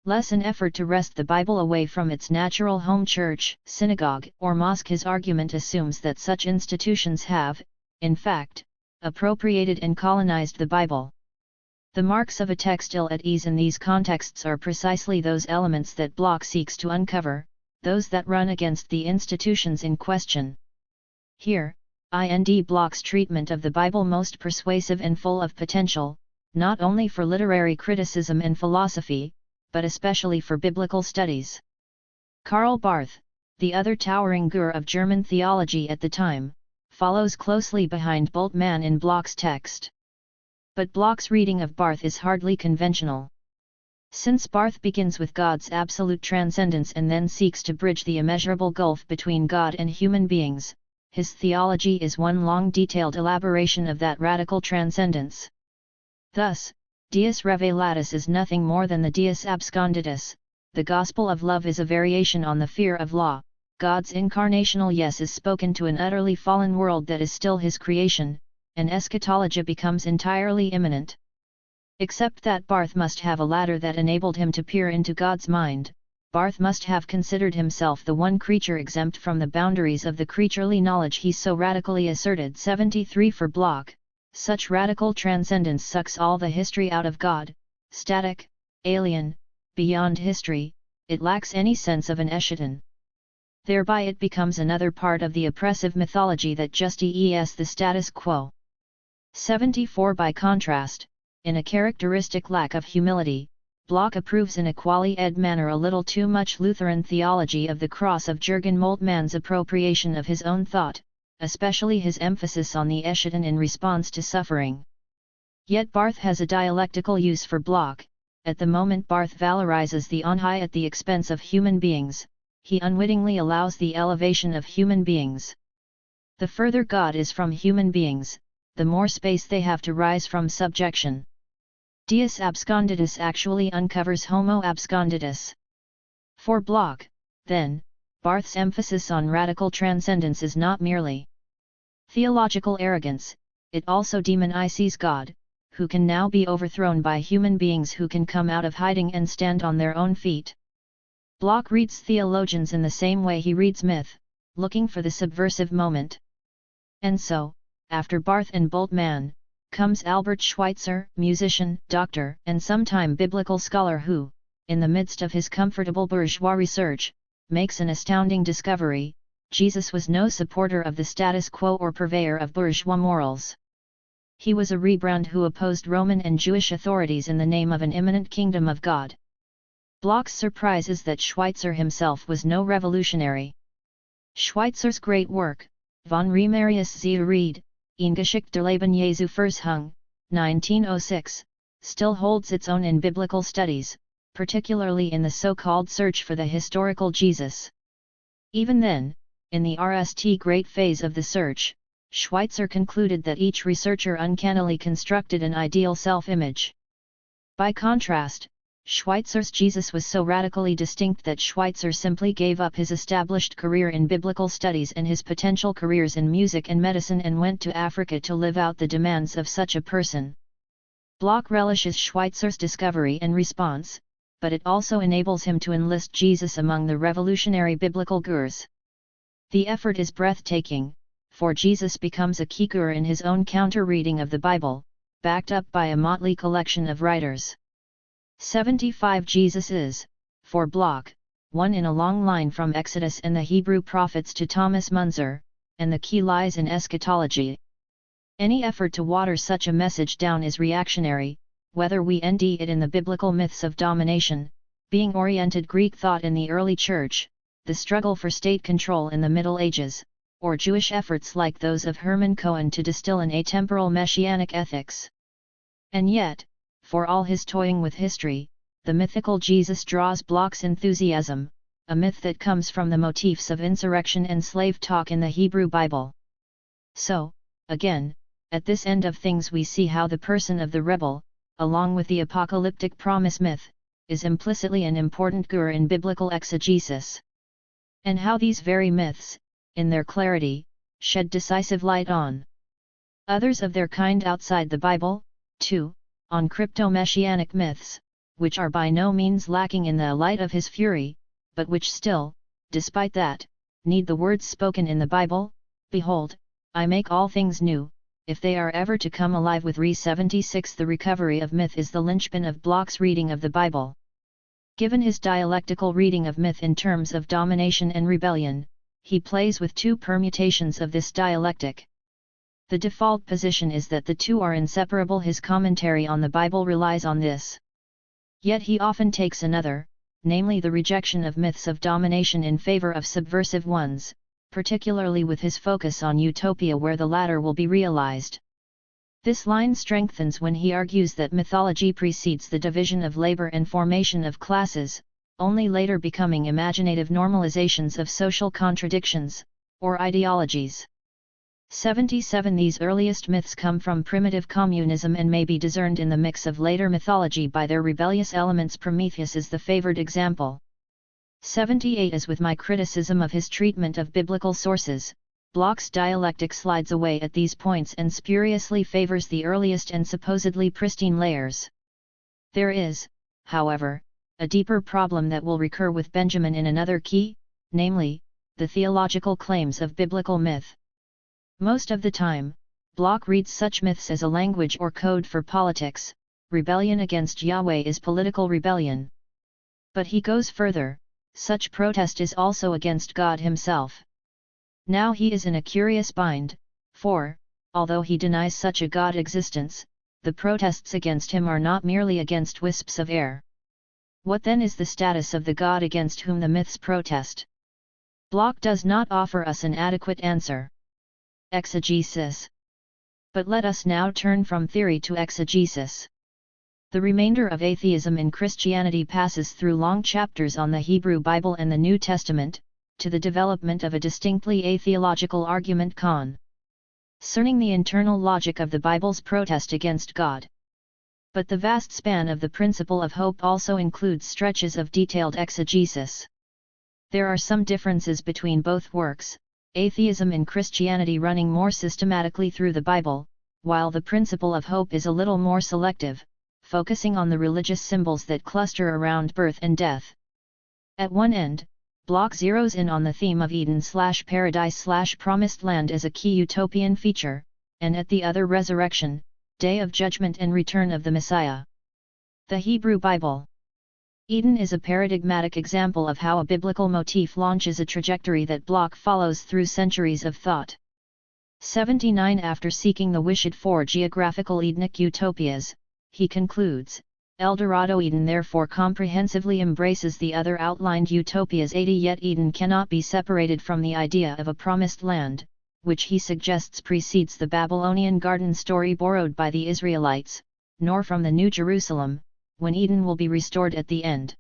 Less an effort to wrest the Bible away from its natural home, church, synagogue, or mosque. His argument assumes that such institutions have, in fact, appropriated and colonized the Bible. The marks of a text ill at ease in these contexts are precisely those elements that Bloch seeks to uncover, those that run against the institutions in question. Here, Bloch's treatment of the Bible most persuasive and full of potential, not only for literary criticism and philosophy, but especially for biblical studies. Karl Barth, the other towering guru of German theology at the time, follows closely behind Bultmann in Bloch's text. But Bloch's reading of Barth is hardly conventional. Since Barth begins with God's absolute transcendence and then seeks to bridge the immeasurable gulf between God and human beings, his theology is one long detailed elaboration of that radical transcendence. Thus, Deus Revelatus is nothing more than the Deus Absconditus. The gospel of love is a variation on the fear of law. God's incarnational yes is spoken to an utterly fallen world that is still his creation, and eschatology becomes entirely imminent. Except that Barth must have a ladder that enabled him to peer into God's mind. Barth must have considered himself the one creature exempt from the boundaries of the creaturely knowledge he so radically asserted. 73 For Bloch, such radical transcendence sucks all the history out of God, static, alien, beyond history, it lacks any sense of an escheaton. Thereby it becomes another part of the oppressive mythology that justifies the status quo. 74 By contrast, in a characteristic lack of humility, Bloch approves in a quali-ed manner a little too much Lutheran theology of the cross of Jürgen Moltmann's appropriation of his own thought, especially his emphasis on the escheaton in response to suffering. Yet Barth has a dialectical use for Bloch. At the moment Barth valorizes the on high at the expense of human beings, he unwittingly allows the elevation of human beings. The further God is from human beings, the more space they have to rise from subjection. Deus absconditus actually uncovers homo absconditus. For Bloch, then, Barth's emphasis on radical transcendence is not merely theological arrogance, it also demonizes God, who can now be overthrown by human beings who can come out of hiding and stand on their own feet. Bloch reads theologians in the same way he reads myth, looking for the subversive moment. And so, after Barth and Moltmann, comes Albert Schweitzer, musician, doctor, and sometime biblical scholar who, in the midst of his comfortable bourgeois research, makes an astounding discovery: Jesus was no supporter of the status quo or purveyor of bourgeois morals. He was a rebrand who opposed Roman and Jewish authorities in the name of an imminent kingdom of God. Bloch's surprise is that Schweitzer himself was no revolutionary. Schweitzer's great work, Von Remarius zur Rede, Ein Geschichte der Leben Jesu Vershung, 1906, still holds its own in biblical studies, particularly in the so-called search for the historical Jesus. Even then, in the RST great phase of the search, Schweitzer concluded that each researcher uncannily constructed an ideal self-image. By contrast, Schweitzer's Jesus was so radically distinct that Schweitzer simply gave up his established career in biblical studies and his potential careers in music and medicine and went to Africa to live out the demands of such a person. Bloch relishes Schweitzer's discovery and response, but it also enables him to enlist Jesus among the revolutionary biblical gurus. The effort is breathtaking, for Jesus becomes a key guru in his own counter-reading of the Bible, backed up by a motley collection of writers. 75 Jesus is, for Bloch, one in a long line from Exodus and the Hebrew prophets to Thomas Munzer, and the key lies in eschatology. Any effort to water such a message down is reactionary, whether we end it in the biblical myths of domination, being-oriented Greek thought in the early Church, the struggle for state control in the Middle Ages, or Jewish efforts like those of Hermann Cohen to distill an atemporal messianic ethics. And yet, for all his toying with history, the mythical Jesus draws Bloch's enthusiasm, a myth that comes from the motifs of insurrection and slave talk in the Hebrew Bible. So, again, at this end of things we see how the person of the rebel, along with the apocalyptic promise myth, is implicitly an important guru in biblical exegesis. And how these very myths, in their clarity, shed decisive light on others of their kind outside the Bible, too, on crypto-messianic myths, which are by no means lacking in the light of his fury, but which still, despite that, need the words spoken in the Bible, "Behold, I make all things new," if they are ever to come alive with Re 76. The recovery of myth is the linchpin of Bloch's reading of the Bible. Given his dialectical reading of myth in terms of domination and rebellion, he plays with two permutations of this dialectic. The default position is that the two are inseparable. His commentary on the Bible relies on this. Yet he often takes another, namely the rejection of myths of domination in favor of subversive ones, particularly with his focus on utopia where the latter will be realized. This line strengthens when he argues that mythology precedes the division of labor and formation of classes, only later becoming imaginative normalizations of social contradictions, or ideologies. 77 These earliest myths come from primitive communism and may be discerned in the mix of later mythology by their rebellious elements. Prometheus is the favored example. 78 As with my criticism of his treatment of biblical sources, Bloch's dialectic slides away at these points and spuriously favors the earliest and supposedly pristine layers. There is, however, a deeper problem that will recur with Benjamin in another key, namely, the theological claims of biblical myth. Most of the time, Bloch reads such myths as a language or code for politics. Rebellion against Yahweh is political rebellion. But he goes further, such protest is also against God himself. Now he is in a curious bind, for, although he denies such a God existence, the protests against him are not merely against wisps of air. What then is the status of the God against whom the myths protest? Bloch does not offer us an adequate answer. Exegesis. But let us now turn from theory to exegesis. The remainder of atheism in Christianity passes through long chapters on the Hebrew Bible and the New Testament, to the development of a distinctly atheological argument concerning the internal logic of the Bible's protest against God. But the vast span of the principle of hope also includes stretches of detailed exegesis. There are some differences between both works, atheism in Christianity running more systematically through the Bible, while the principle of hope is a little more selective, focusing on the religious symbols that cluster around birth and death. At one end, Bloch zeroes in on the theme of Eden/Paradise/Promised Land as a key utopian feature, and at the other resurrection, Day of Judgment and return of the Messiah. The Hebrew Bible. Eden is a paradigmatic example of how a biblical motif launches a trajectory that Bloch follows through centuries of thought. 79 After seeking the wished-for geographical Edenic utopias, he concludes, El Dorado Eden therefore comprehensively embraces the other outlined utopias 80 Yet Eden cannot be separated from the idea of a promised land, which he suggests precedes the Babylonian garden story borrowed by the Israelites, nor from the New Jerusalem, when Eden will be restored at the end.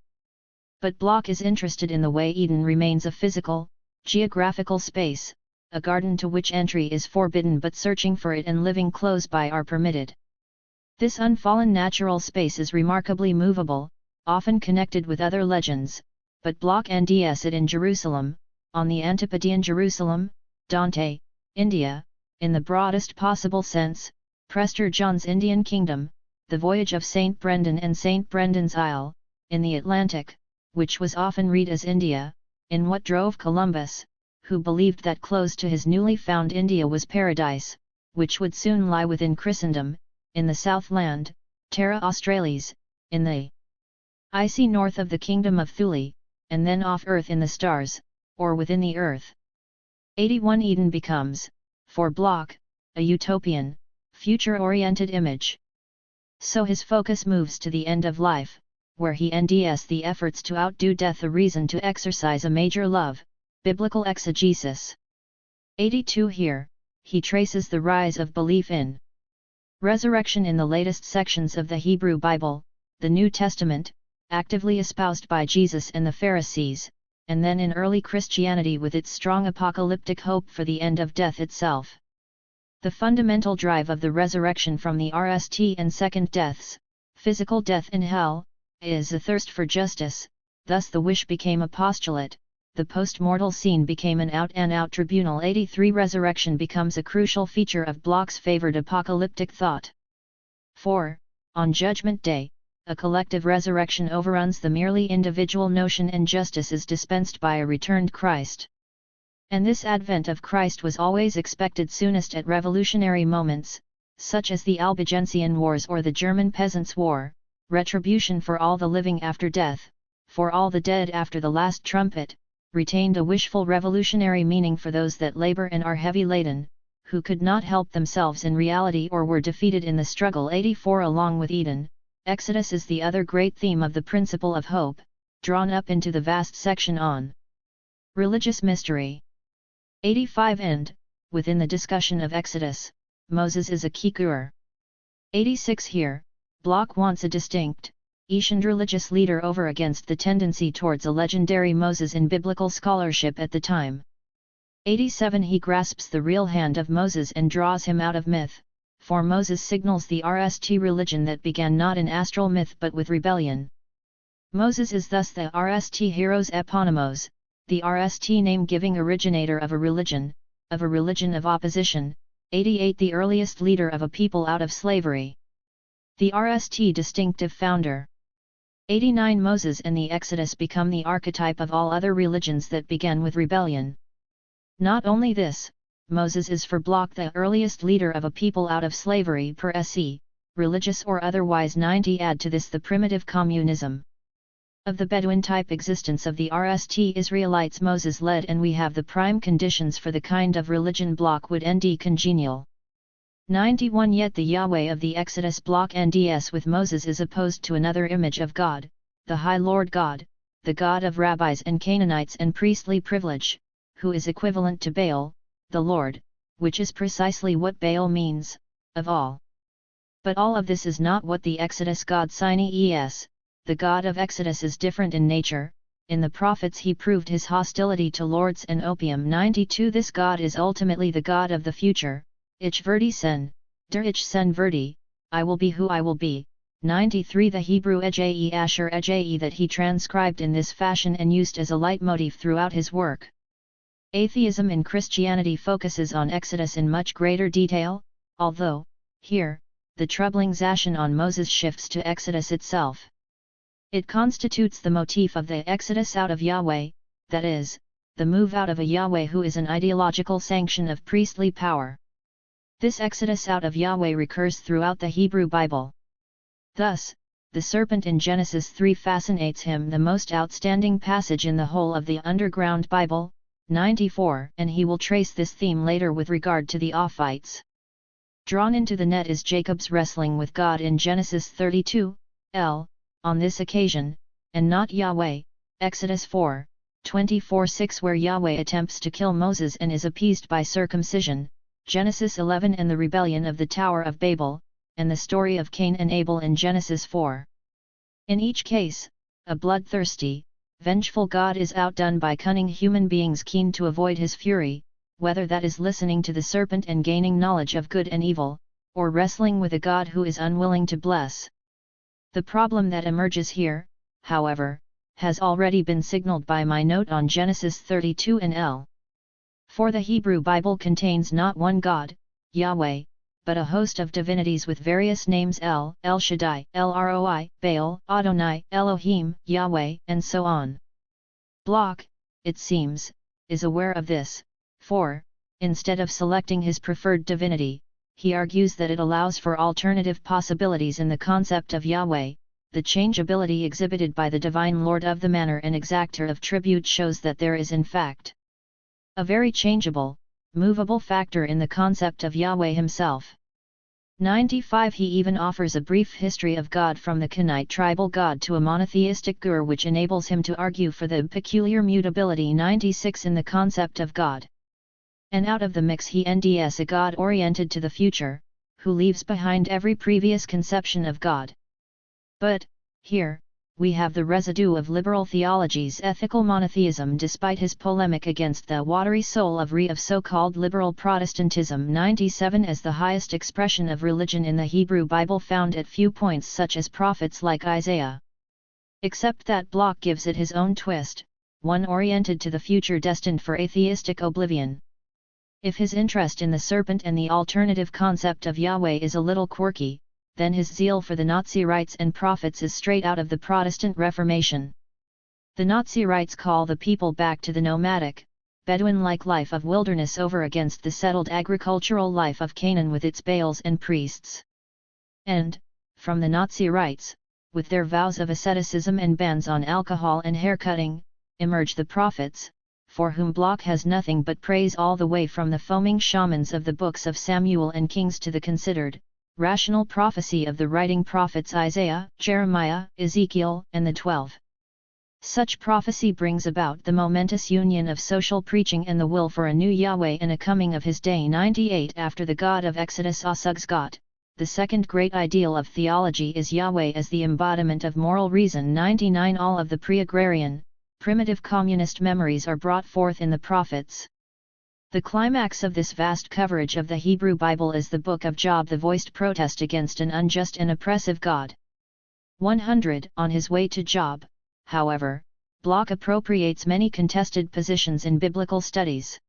But Bloch is interested in the way Eden remains a physical, geographical space, a garden to which entry is forbidden but searching for it and living close by are permitted. This unfallen natural space is remarkably movable, often connected with other legends, but Bloch nds it in Jerusalem, on the Antipodean Jerusalem, Dante, India, in the broadest possible sense, Prester John's Indian Kingdom, the voyage of St. Brendan and St. Brendan's Isle, in the Atlantic, which was often read as India, in what drove Columbus, who believed that close to his newly found India was paradise, which would soon lie within Christendom, in the Southland, Terra Australis, in the icy north of the Kingdom of Thule, and then off Earth in the stars, or within the Earth. 81 Eden becomes, for Bloch, a utopian, future-oriented image. So his focus moves to the end of life, where he nds the efforts to outdo death a reason to exercise a major love, biblical exegesis. 82 Here, he traces the rise of belief in resurrection in the latest sections of the Hebrew Bible, the New Testament, actively espoused by Jesus and the Pharisees, and then in early Christianity with its strong apocalyptic hope for the end of death itself. The fundamental drive of the resurrection from the RST and second deaths, physical death in hell, is a thirst for justice, thus the wish became a postulate, the post-mortal scene became an out-and-out tribunal. 83 Resurrection becomes a crucial feature of Bloch's favored apocalyptic thought. 4. On Judgment Day, a collective resurrection overruns the merely individual notion and justice is dispensed by a returned Christ. And this advent of Christ was always expected soonest at revolutionary moments, such as the Albigensian Wars or the German Peasants' War, retribution for all the living after death, for all the dead after the last trumpet, retained a wishful revolutionary meaning for those that labor and are heavy laden, who could not help themselves in reality or were defeated in the struggle. 84 Along with Eden, Exodus is the other great theme of the principle of hope, drawn up into the vast section on religious mystery. 85 End, within the discussion of Exodus, Moses is a key doer. 86 Here, Bloch wants a distinct, ancient religious leader over against the tendency towards a legendary Moses in biblical scholarship at the time. 87 He grasps the real hand of Moses and draws him out of myth, for Moses signals the RST religion that began not in astral myth but with rebellion. Moses is thus the RST heroes eponymos, the RST name-giving originator of a religion of opposition. 88 The earliest leader of a people out of slavery. The RST distinctive founder. 89 Moses and the Exodus become the archetype of all other religions that began with rebellion. Not only this, Moses is for Bloch the earliest leader of a people out of slavery per se, religious or otherwise. 90 Add to this the primitive communism of the Bedouin type existence of the RST Israelites Moses led, and we have the prime conditions for the kind of religion Bloch would nd congenial. 91 Yet the Yahweh of the Exodus Bloch nds with Moses is opposed to another image of God, the High Lord God, the God of rabbis and Canaanites and priestly privilege, who is equivalent to Baal, the Lord, which is precisely what Baal means, of all. But all of this is not what the Exodus God Sinai. The God of Exodus is different in nature. In the prophets he proved his hostility to lords and opium. 92 This God is ultimately the God of the future. Ich verdi sen, der ich sen verdi, I will be who I will be. 93 The Hebrew Ejae Asher Ejae that he transcribed in this fashion and used as a leitmotif throughout his work. Atheism in Christianity focuses on Exodus in much greater detail, although, here, the troubling Zashan on Moses shifts to Exodus itself. It constitutes the motif of the Exodus out of Yahweh, that is, the move out of a Yahweh who is an ideological sanction of priestly power. This Exodus out of Yahweh recurs throughout the Hebrew Bible. Thus, the serpent in Genesis 3 fascinates him, the most outstanding passage in the whole of the underground Bible. 94 And he will trace this theme later with regard to the Ophites. Drawn into the net is Jacob's wrestling with God in Genesis 32, L. On this occasion, and not Yahweh, Exodus 4, 24-6 where Yahweh attempts to kill Moses and is appeased by circumcision, Genesis 11 and the rebellion of the Tower of Babel, and the story of Cain and Abel in Genesis 4. In each case, a bloodthirsty, vengeful God is outdone by cunning human beings keen to avoid his fury, whether that is listening to the serpent and gaining knowledge of good and evil, or wrestling with a God who is unwilling to bless. The problem that emerges here, however, has already been signaled by my note on Genesis 32 and L. For the Hebrew Bible contains not one God, Yahweh, but a host of divinities with various names: El Shaddai, El Roi, Baal, Adonai, Elohim, Yahweh, and so on. Bloch, it seems, is aware of this, for, instead of selecting his preferred divinity, he argues that it allows for alternative possibilities in the concept of Yahweh. The changeability exhibited by the divine Lord of the manor and exactor of tribute shows that there is in fact a very changeable, movable factor in the concept of Yahweh himself. 95 He even offers a brief history of God from the Canaanite tribal god to a monotheistic gur, which enables him to argue for the peculiar mutability. 96 In the concept of God. And out of the mix he nds a God oriented to the future, who leaves behind every previous conception of God. But, here, we have the residue of liberal theology's ethical monotheism despite his polemic against the watery soul of so-called liberal Protestantism. 97 As the highest expression of religion in the Hebrew Bible found at few points such as prophets like Isaiah. Except that Bloch gives it his own twist, one oriented to the future destined for atheistic oblivion. If his interest in the serpent and the alternative concept of Yahweh is a little quirky, then his zeal for the Nazi rights and prophets is straight out of the Protestant Reformation. The Nazi rights call the people back to the nomadic, Bedouin-like life of wilderness over against the settled agricultural life of Canaan with its Baals and priests. And, from the Nazi rights, with their vows of asceticism and bans on alcohol and haircutting, emerge the prophets, for whom Bloch has nothing but praise all the way from the foaming shamans of the books of Samuel and Kings to the considered, rational prophecy of the writing prophets Isaiah, Jeremiah, Ezekiel, and the 12. Such prophecy brings about the momentous union of social preaching and the will for a new Yahweh and a coming of his day. 98 After the God of Exodus Asugs Got, the second great ideal of theology is Yahweh as the embodiment of moral reason. 99 All of the pre-agrarian, primitive communist memories are brought forth in the prophets. The climax of this vast coverage of the Hebrew Bible is the Book of Job, the voiced protest against an unjust and oppressive God. 100 On his way to Job, however, Bloch appropriates many contested positions in biblical studies.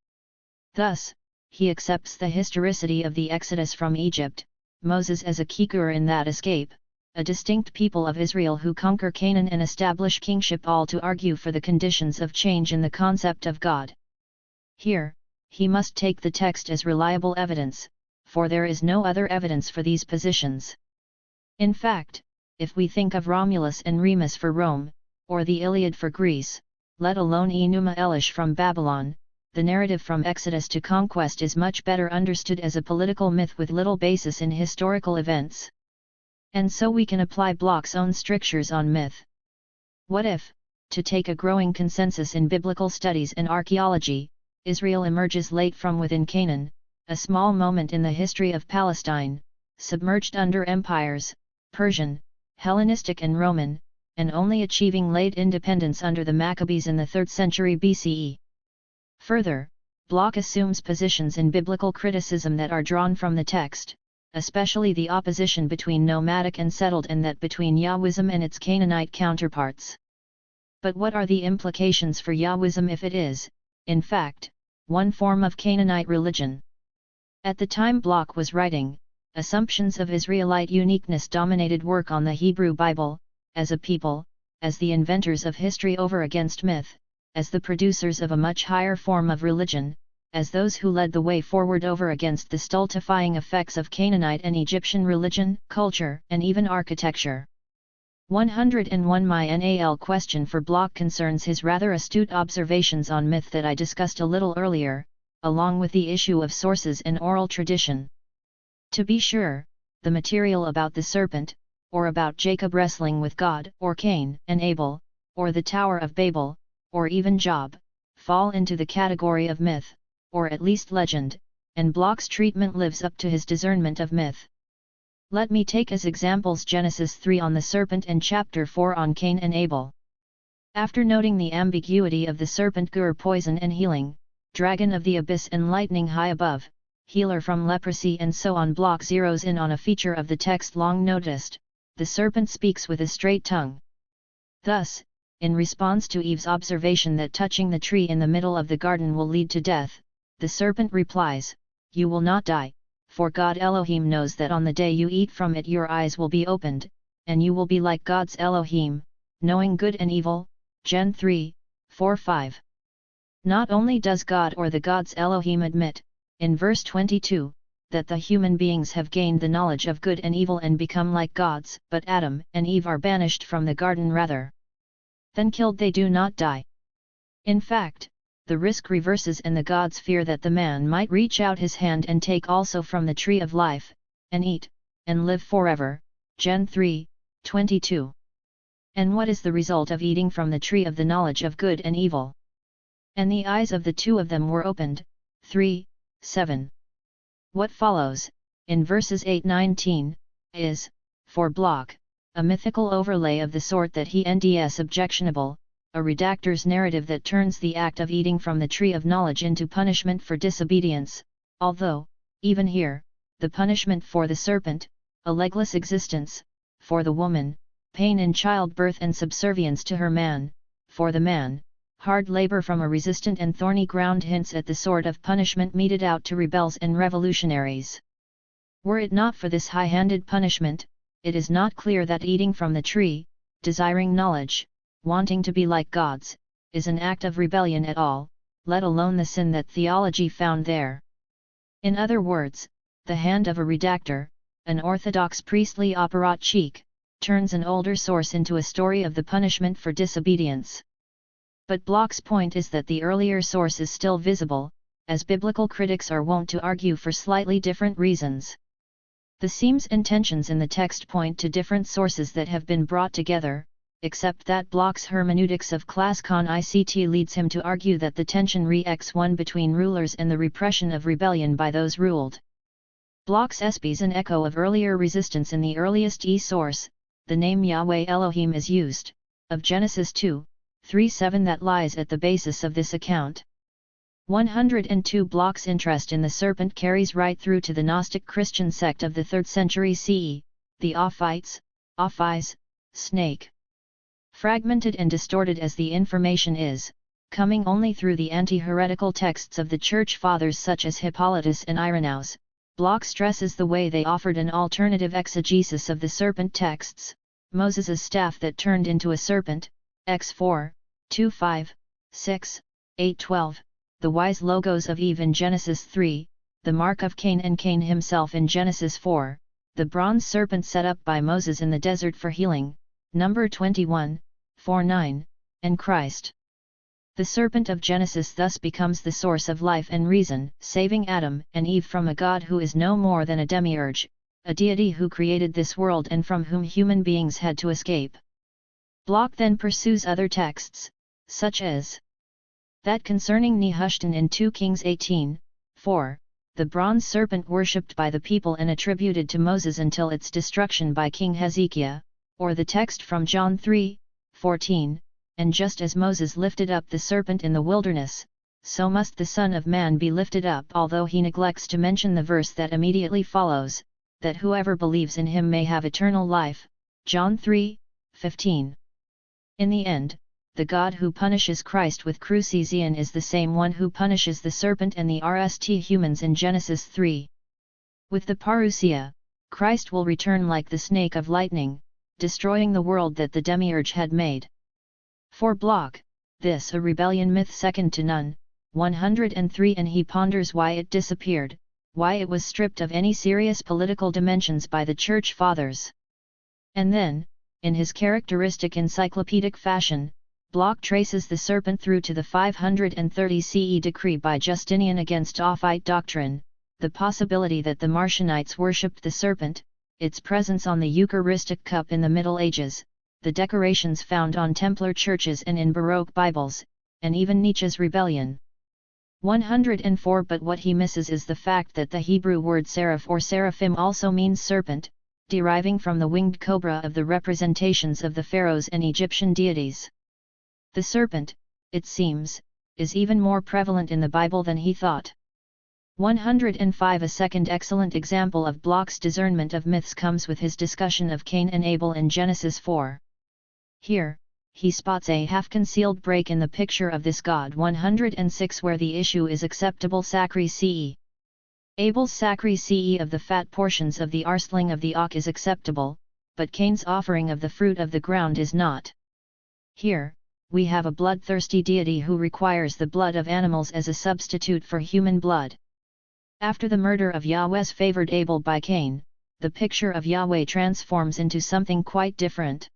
Thus, he accepts the historicity of the Exodus from Egypt, Moses as a key figure in that escape, a distinct people of Israel who conquer Canaan and establish kingship, all to argue for the conditions of change in the concept of God. Here, he must take the text as reliable evidence, for there is no other evidence for these positions. In fact, if we think of Romulus and Remus for Rome, or the Iliad for Greece, let alone Enuma Elish from Babylon, the narrative from Exodus to conquest is much better understood as a political myth with little basis in historical events. And so we can apply Bloch's own strictures on myth. What if, to take a growing consensus in biblical studies and archaeology, Israel emerges late from within Canaan, a small moment in the history of Palestine, submerged under empires, Persian, Hellenistic and Roman, and only achieving late independence under the Maccabees in the 3rd century BCE. Further, Bloch assumes positions in biblical criticism that are drawn from the text, especially the opposition between nomadic and settled and that between Yahwism and its Canaanite counterparts. But what are the implications for Yahwism if it is, in fact, one form of Canaanite religion? At the time Bloch was writing, assumptions of Israelite uniqueness dominated work on the Hebrew Bible, as a people, as the inventors of history over against myth, as the producers of a much higher form of religion, as those who led the way forward over against the stultifying effects of Canaanite and Egyptian religion, culture, and even architecture. 101 My NAL question for Bloch concerns his rather astute observations on myth that I discussed a little earlier, along with the issue of sources and oral tradition. To be sure, the material about the serpent, or about Jacob wrestling with God, or Cain and Abel, or the Tower of Babel, or even Job, fall into the category of myth, or at least legend, and Bloch's treatment lives up to his discernment of myth. Let me take as examples Genesis 3 on the serpent and chapter 4 on Cain and Abel. After noting the ambiguity of the serpent gur poison and healing, dragon of the abyss and lightning high above, healer from leprosy and so on, Bloch zeroes in on a feature of the text long noticed: the serpent speaks with a straight tongue. Thus, in response to Eve's observation that touching the tree in the middle of the garden will lead to death, the serpent replies, "You will not die, for God Elohim knows that on the day you eat from it your eyes will be opened, and you will be like God's Elohim, knowing good and evil." Gen 3, 4-5. Not only does God or the gods Elohim admit, in verse 22, that the human beings have gained the knowledge of good and evil and become like gods, but Adam and Eve are banished from the garden rather than killed. They do not die. In fact, the risk reverses and the gods fear that the man might reach out his hand and take also from the tree of life, and eat, and live forever. Gen 3, 22. And what is the result of eating from the tree of the knowledge of good and evil? And the eyes of the two of them were opened. 3, 7. What follows, in verses 8-19, is, for Bloch, a mythical overlay of the sort that he nds objectionable, a redactor's narrative that turns the act of eating from the tree of knowledge into punishment for disobedience, although, even here, the punishment for the serpent, a legless existence, for the woman, pain in childbirth and subservience to her man, for the man, hard labor from a resistant and thorny ground, hints at the sort of punishment meted out to rebels and revolutionaries. Were it not for this high-handed punishment, it is not clear that eating from the tree, desiring knowledge, wanting to be like gods, is an act of rebellion at all, let alone the sin that theology found there. In other words, the hand of a redactor, an orthodox priestly apparatchik, turns an older source into a story of the punishment for disobedience. But Bloch's point is that the earlier source is still visible, as biblical critics are wont to argue for slightly different reasons. The seams and tensions in the text point to different sources that have been brought together, except that Bloch's hermeneutics of class con ICT leads him to argue that the tension re-x1 between rulers and the repression of rebellion by those ruled. Bloch's SP is an echo of earlier resistance in the earliest source, the name Yahweh Elohim is used, of Genesis 2, 3-7 that lies at the basis of this account. 102 Bloch's interest in the serpent carries right through to the Gnostic Christian sect of the 3rd century CE, the Ophites, Ophis, snake. Fragmented and distorted as the information is, coming only through the anti-heretical texts of the Church Fathers such as Hippolytus and Irenaeus, Block stresses the way they offered an alternative exegesis of the serpent texts: Moses' staff that turned into a serpent, X 4, 2 5, 6, 8 12, the wise logos of Eve in Genesis 3, the mark of Cain and Cain himself in Genesis 4, the bronze serpent set up by Moses in the desert for healing, Number 21, 4-9, and Christ. The serpent of Genesis thus becomes the source of life and reason, saving Adam and Eve from a God who is no more than a demiurge, a deity who created this world and from whom human beings had to escape. Block then pursues other texts, such as that concerning Nehushtan in 2 Kings 18, 4, the bronze serpent worshipped by the people and attributed to Moses until its destruction by King Hezekiah, or the text from John 3, 14, and just as Moses lifted up the serpent in the wilderness, so must the Son of Man be lifted up, although he neglects to mention the verse that immediately follows, that whoever believes in him may have eternal life, John 3, 15. In the end, the God who punishes Christ with crucifixion is the same one who punishes the serpent and the RST humans in Genesis 3. With the parousia, Christ will return like the snake of lightning, destroying the world that the demiurge had made. For Block, this a rebellion myth second to none, 103, and he ponders why it disappeared, why it was stripped of any serious political dimensions by the Church Fathers. And then, in his characteristic encyclopedic fashion, Block traces the serpent through to the 530 CE decree by Justinian against Ophite doctrine, the possibility that the Marcionites worshipped the serpent, its presence on the Eucharistic cup in the Middle Ages, the decorations found on Templar churches and in Baroque Bibles, and even Nietzsche's rebellion. 104. But what he misses is the fact that the Hebrew word seraph or seraphim also means serpent, deriving from the winged cobra of the representations of the pharaohs and Egyptian deities. The serpent, it seems, is even more prevalent in the Bible than he thought. 105. A second excellent example of Block's discernment of myths comes with his discussion of Cain and Abel in Genesis 4. Here, he spots a half-concealed break in the picture of this God. 106, where the issue is acceptable sacrifice. Abel's sacrifice of the fat portions of the arsling of the ox is acceptable, but Cain's offering of the fruit of the ground is not. Here, we have a bloodthirsty deity who requires the blood of animals as a substitute for human blood. After the murder of Yahweh's favored Abel by Cain, the picture of Yahweh transforms into something quite different.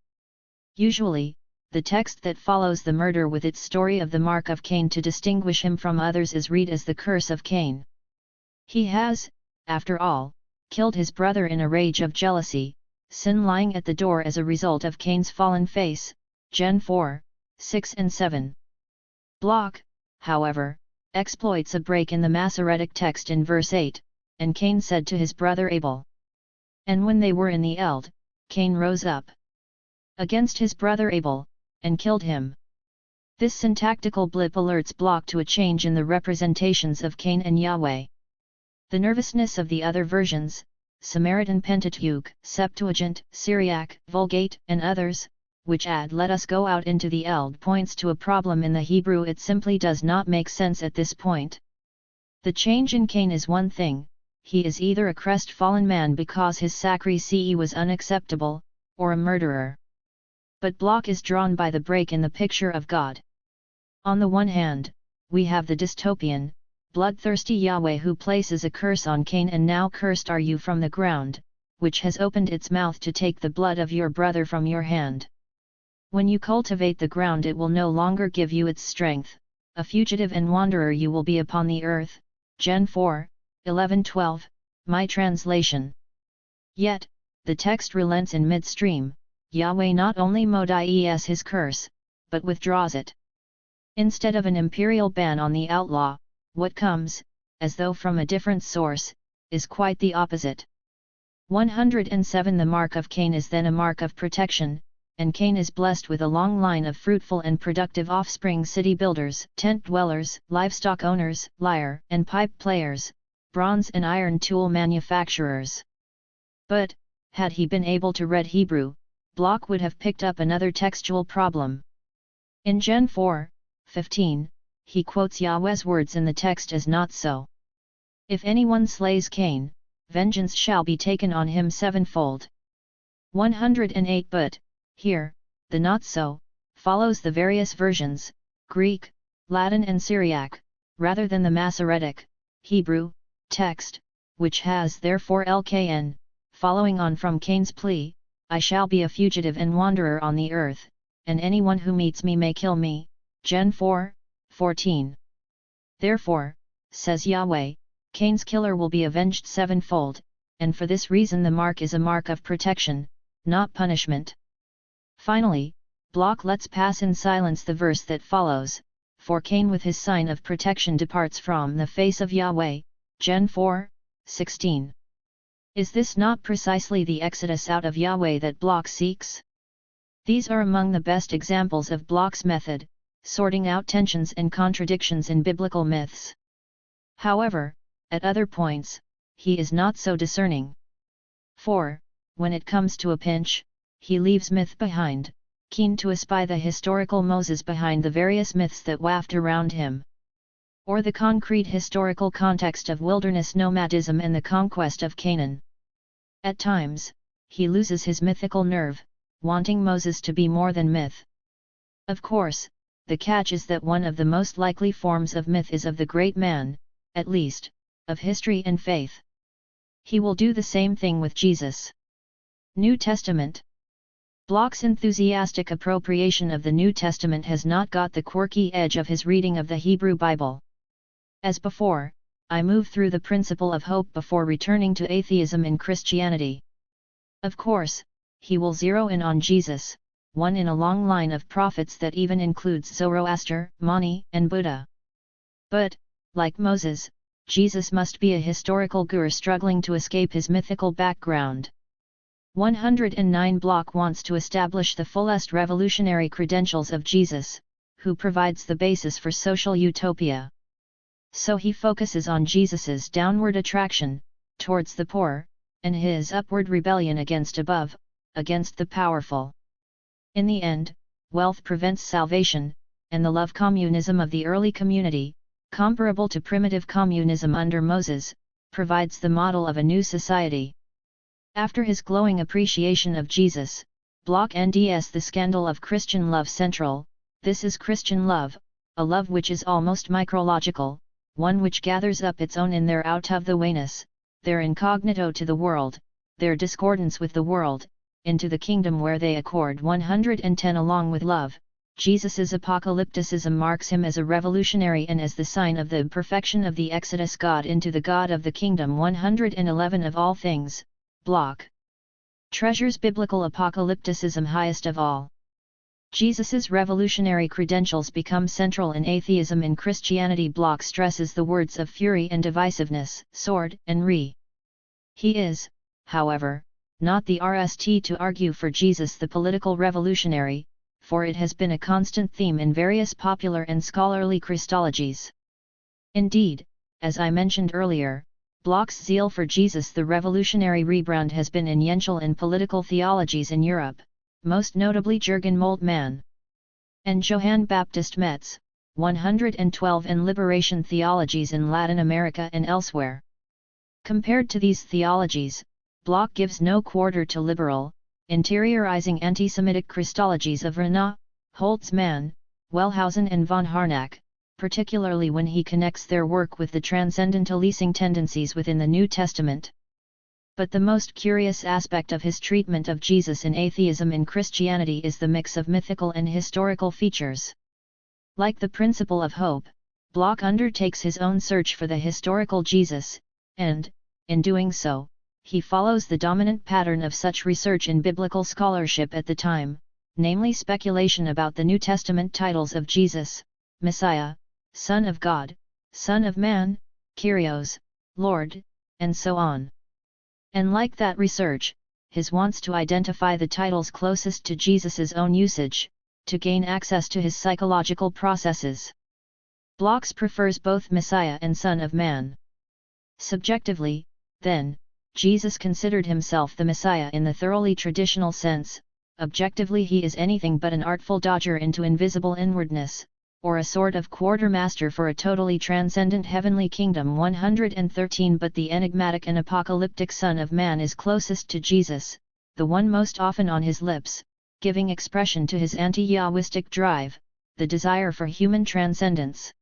Usually, the text that follows the murder with its story of the mark of Cain to distinguish him from others is read as the curse of Cain. He has, after all, killed his brother in a rage of jealousy, sin lying at the door as a result of Cain's fallen face, Gen 4, 6 and 7. Block, however, exploits a break in the Masoretic text in verse 8, and Cain said to his brother Abel. And when they were in the Eld, Cain rose up against his brother Abel, and killed him. This syntactical blip alerts Block to a change in the representations of Cain and Yahweh. The nervousness of the other versions, Samaritan Pentateuch, Septuagint, Syriac, Vulgate, and others, which add "let us go out into the Eld," points to a problem in the Hebrew. It simply does not make sense at this point. The change in Cain is one thing: he is either a crestfallen man because his sacrifice was unacceptable, or a murderer. But Block is drawn by the break in the picture of God. On the one hand, we have the dystopian, bloodthirsty Yahweh who places a curse on Cain, and now cursed are you from the ground, which has opened its mouth to take the blood of your brother from your hand. When you cultivate the ground it will no longer give you its strength, a fugitive and wanderer you will be upon the earth, Gen 4, 11-12, my translation. Yet, the text relents in midstream. Yahweh not only modies his curse, but withdraws it. Instead of an imperial ban on the outlaw, what comes, as though from a different source, is quite the opposite. 107. The mark of Cain is then a mark of protection, and Cain is blessed with a long line of fruitful and productive offspring: city builders, tent dwellers, livestock owners, lyre and pipe players, bronze and iron tool manufacturers. But, had he been able to read Hebrew, Block would have picked up another textual problem. In Gen 4, 15, he quotes Yahweh's words in the text as not so. If anyone slays Cain, vengeance shall be taken on him sevenfold. 108. But, here, the not so, follows the various versions, Greek, Latin and Syriac, rather than the Masoretic, Hebrew, text, which has therefore LKN, following on from Cain's plea, I shall be a fugitive and wanderer on the earth, and anyone who meets me may kill me, Gen 4:14. Therefore, says Yahweh, Cain's killer will be avenged sevenfold, and for this reason the mark is a mark of protection, not punishment. Finally, Block lets pass in silence the verse that follows, for Cain with his sign of protection departs from the face of Yahweh, Gen 4:16. Is this not precisely the exodus out of Yahweh that Block seeks? These are among the best examples of Block's method, sorting out tensions and contradictions in biblical myths. However, at other points, he is not so discerning. For, when it comes to a pinch, he leaves myth behind, keen to espy the historical Moses behind the various myths that waft around him. Or the concrete historical context of wilderness nomadism and the conquest of Canaan. At times, he loses his mythical nerve, wanting Moses to be more than myth. Of course, the catch is that one of the most likely forms of myth is of the great man, at least, of history and faith. He will do the same thing with Jesus. New Testament. Block's enthusiastic appropriation of the New Testament has not got the quirky edge of his reading of the Hebrew Bible. As before, I move through the principle of hope before returning to atheism in Christianity. Of course, he will zero in on Jesus, one in a long line of prophets that even includes Zoroaster, Mani, and Buddha. But, like Moses, Jesus must be a historical gur struggling to escape his mythical background. 109. Block wants to establish the fullest revolutionary credentials of Jesus, who provides the basis for social utopia. So he focuses on Jesus's downward attraction, towards the poor, and his upward rebellion against the powerful. In the end, wealth prevents salvation, and the love communism of the early community, comparable to primitive communism under Moses, provides the model of a new society. After his glowing appreciation of Jesus, Block nds the scandal of Christian love central. This is Christian love, a love which is almost micrological, one which gathers up its own in their out-of-the-wayness, their incognito to the world, their discordance with the world, into the kingdom where they accord. 110. Along with love, Jesus's apocalypticism marks him as a revolutionary and as the sign of the perfection of the Exodus God into the God of the kingdom. 111. Of all things, Block treasures biblical apocalypticism highest of all. Jesus's revolutionary credentials become central in atheism in Christianity. Block stresses the words of fury and divisiveness, sword and re. He is, however, not the RST to argue for Jesus the political revolutionary, for it has been a constant theme in various popular and scholarly Christologies. Indeed, as I mentioned earlier, Block's zeal for Jesus the revolutionary rebrand has been essential in political theologies in Europe, most notably Jürgen Moltmann and Johann Baptist Metz, 112, and liberation theologies in Latin America and elsewhere. Compared to these theologies, Block gives no quarter to liberal, interiorizing anti-Semitic Christologies of Renan, Holtzmann, Wellhausen and von Harnack, particularly when he connects their work with the transcendentalising tendencies within the New Testament. But the most curious aspect of his treatment of Jesus in atheism in Christianity is the mix of mythical and historical features. Like the principle of hope, Block undertakes his own search for the historical Jesus, and, in doing so, he follows the dominant pattern of such research in biblical scholarship at the time, namely speculation about the New Testament titles of Jesus, Messiah, Son of God, Son of Man, Kyrios, Lord, and so on. And like that research, his wants to identify the titles closest to Jesus's own usage, to gain access to his psychological processes. Block prefers both Messiah and Son of Man. Subjectively, then, Jesus considered himself the Messiah in the thoroughly traditional sense. Objectively he is anything but an artful dodger into invisible inwardness, or a sort of quartermaster for a totally transcendent heavenly kingdom. 113 But the enigmatic and apocalyptic Son of Man is closest to Jesus, the one most often on his lips, giving expression to his anti-Yahwistic drive, the desire for human transcendence.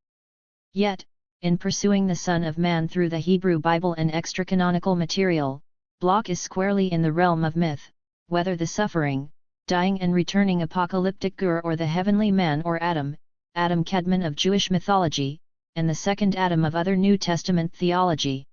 Yet, in pursuing the Son of Man through the Hebrew Bible and extra-canonical material, Bloch is squarely in the realm of myth, whether the suffering, dying and returning apocalyptic Gur or the heavenly man or Adam, Adam Kadmon of Jewish mythology, and the second Adam of other New Testament theology.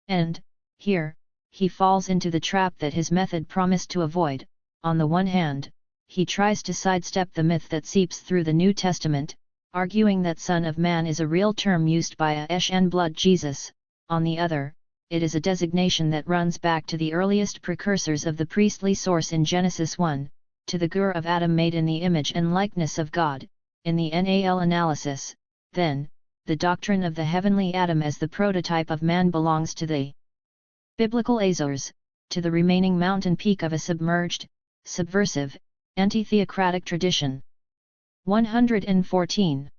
And, here, he falls into the trap that his method promised to avoid. On the one hand, he tries to sidestep the myth that seeps through the New Testament, arguing that Son of Man is a real term used by a flesh and blood Jesus. On the other, it is a designation that runs back to the earliest precursors of the priestly source in Genesis 1, to the Gur of Adam made in the image and likeness of God. In the NAL analysis, then, the doctrine of the heavenly Adam as the prototype of man belongs to the biblical Azores, to the remaining mountain peak of a submerged, subversive, anti-theocratic tradition. 114.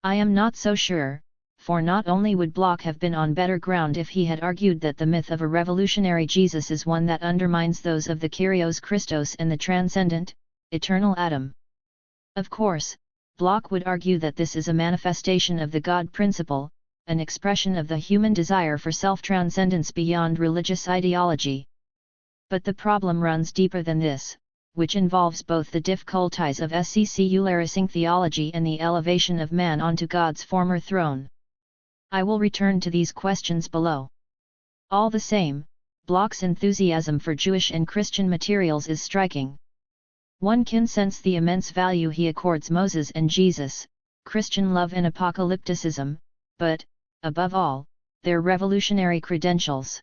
I am not so sure, for not only would Bloch have been on better ground if he had argued that the myth of a revolutionary Jesus is one that undermines those of the Kyrios Christos and the transcendent, eternal Adam. Of course, Bloch would argue that this is a manifestation of the God principle, an expression of the human desire for self-transcendence beyond religious ideology. But the problem runs deeper than this, which involves both the difficulties of secularizing theology and the elevation of man onto God's former throne. I will return to these questions below. All the same, Bloch's enthusiasm for Jewish and Christian materials is striking. One can sense the immense value he accords Moses and Jesus, Christian love and apocalypticism, but, above all, their revolutionary credentials.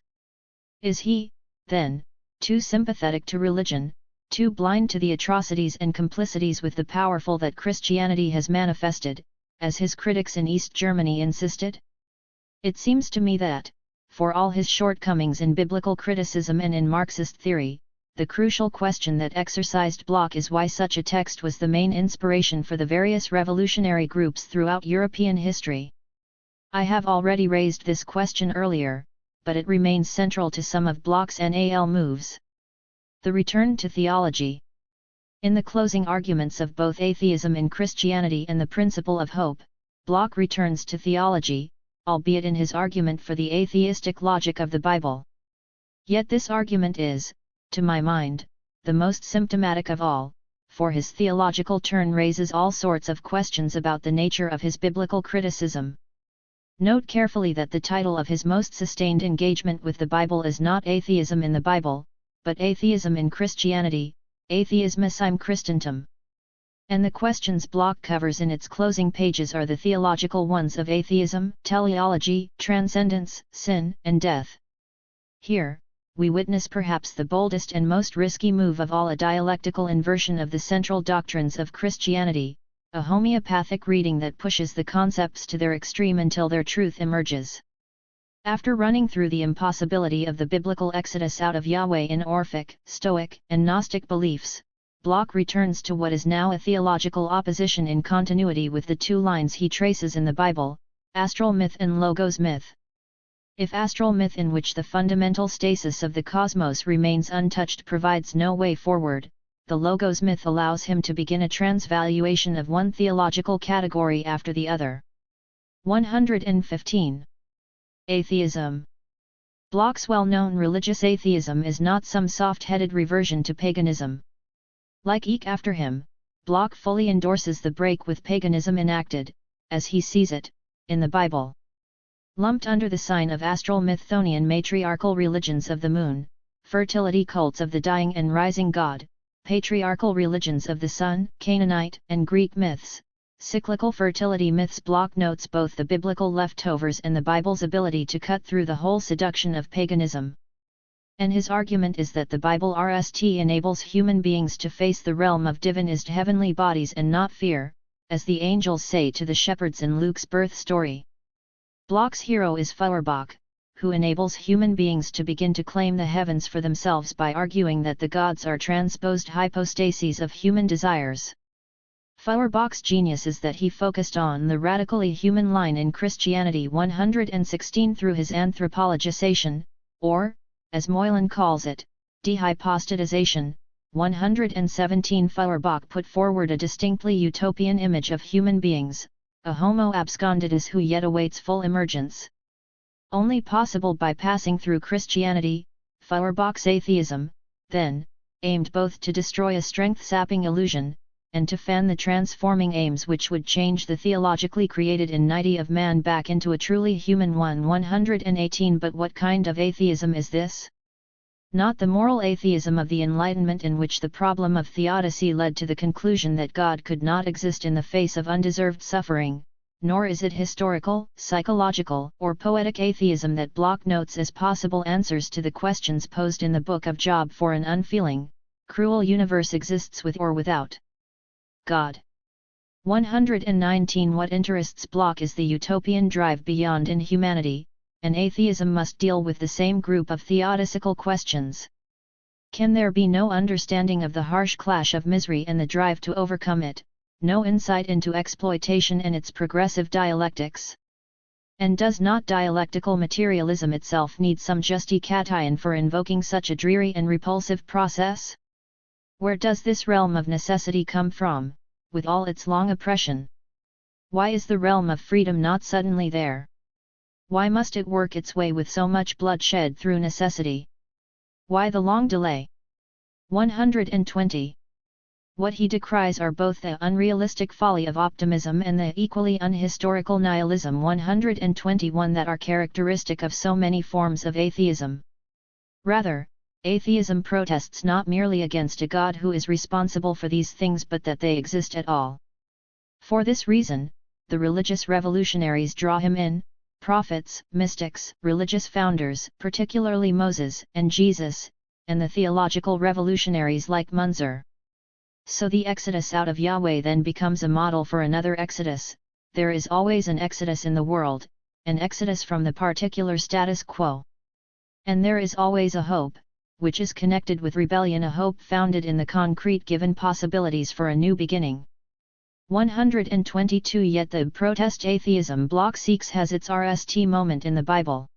Is he, then, too sympathetic to religion, too blind to the atrocities and complicities with the powerful that Christianity has manifested, as his critics in East Germany insisted? It seems to me that, for all his shortcomings in biblical criticism and in Marxist theory, the crucial question that exercised Bloch is why such a text was the main inspiration for the various revolutionary groups throughout European history. I have already raised this question earlier, but it remains central to some of Bloch's NAL moves. The return to theology. In the closing arguments of both atheism in Christianity and the principle of hope, Bloch returns to theology, albeit in his argument for the atheistic logic of the Bible. Yet this argument is, to my mind, the most symptomatic of all, for his theological turn raises all sorts of questions about the nature of his biblical criticism. Note carefully that the title of his most sustained engagement with the Bible is not Atheism in the Bible, but Atheism in Christianity, Atheismus im Christentum. And the questions Bloch covers in its closing pages are the theological ones of atheism, teleology, transcendence, sin, and death. Here, we witness perhaps the boldest and most risky move of all, a dialectical inversion of the central doctrines of Christianity, a homeopathic reading that pushes the concepts to their extreme until their truth emerges. After running through the impossibility of the biblical exodus out of Yahweh in Orphic, Stoic, and Gnostic beliefs, Bloch returns to what is now a theological opposition in continuity with the two lines he traces in the Bible, astral myth and logos myth. If astral myth, in which the fundamental stasis of the cosmos remains untouched, provides no way forward, the logos myth allows him to begin a transvaluation of one theological category after the other. 115. Atheism. Bloch's well-known religious atheism is not some soft-headed reversion to paganism. Like Eck after him, Bloch fully endorses the break with paganism enacted, as he sees it, in the Bible. Lumped under the sign of astral Mythonian matriarchal religions of the moon, fertility cults of the dying and rising god, patriarchal religions of the sun, Canaanite and Greek myths, cyclical fertility myths, Bloch notes both the biblical leftovers and the Bible's ability to cut through the whole seduction of paganism. And his argument is that the Bible enables human beings to face the realm of divinized heavenly bodies and not fear, as the angels say to the shepherds in Luke's birth story. Bloch's hero is Feuerbach, who enables human beings to begin to claim the heavens for themselves by arguing that the gods are transposed hypostases of human desires. Feuerbach's genius is that he focused on the radically human line in Christianity 116 through his anthropologization, or, as Moylan calls it, dehypostatization. 117 Feuerbach put forward a distinctly utopian image of human beings, a homo absconditus who yet awaits full emergence. Only possible by passing through Christianity. Feuerbach's atheism, then, aimed both to destroy a strength-sapping illusion, and to fan the transforming aims which would change the theologically created entity of man back into a truly human one. 118 But what kind of atheism is this? Not the moral atheism of the Enlightenment, in which the problem of theodicy led to the conclusion that God could not exist in the face of undeserved suffering, nor is it historical, psychological, or poetic atheism that Bloch notes as possible answers to the questions posed in the Book of Job. For an unfeeling, cruel universe exists with or without God. 119 What interests Bloch is the utopian drive beyond inhumanity, and atheism must deal with the same group of theodicical questions. Can there be no understanding of the harsh clash of misery and the drive to overcome it, no insight into exploitation and its progressive dialectics? And does not dialectical materialism itself need some justification for invoking such a dreary and repulsive process? Where does this realm of necessity come from, with all its long oppression? Why is the realm of freedom not suddenly there? Why must it work its way with so much bloodshed through necessity? Why the long delay? 120. What he decries are both the unrealistic folly of optimism and the equally unhistorical nihilism. 121 That are characteristic of so many forms of atheism. Rather, atheism protests not merely against a God who is responsible for these things, but that they exist at all. For this reason, the religious revolutionaries draw him in, prophets, mystics, religious founders, particularly Moses and Jesus, and the theological revolutionaries like Munzer. So the exodus out of Yahweh then becomes a model for another exodus. There is always an exodus in the world, an exodus from the particular status quo. And there is always a hope, which is connected with rebellion, a hope founded in the concrete given possibilities for a new beginning. 122 Yet the protest atheism Bloch seeks has its RST moment in the Bible.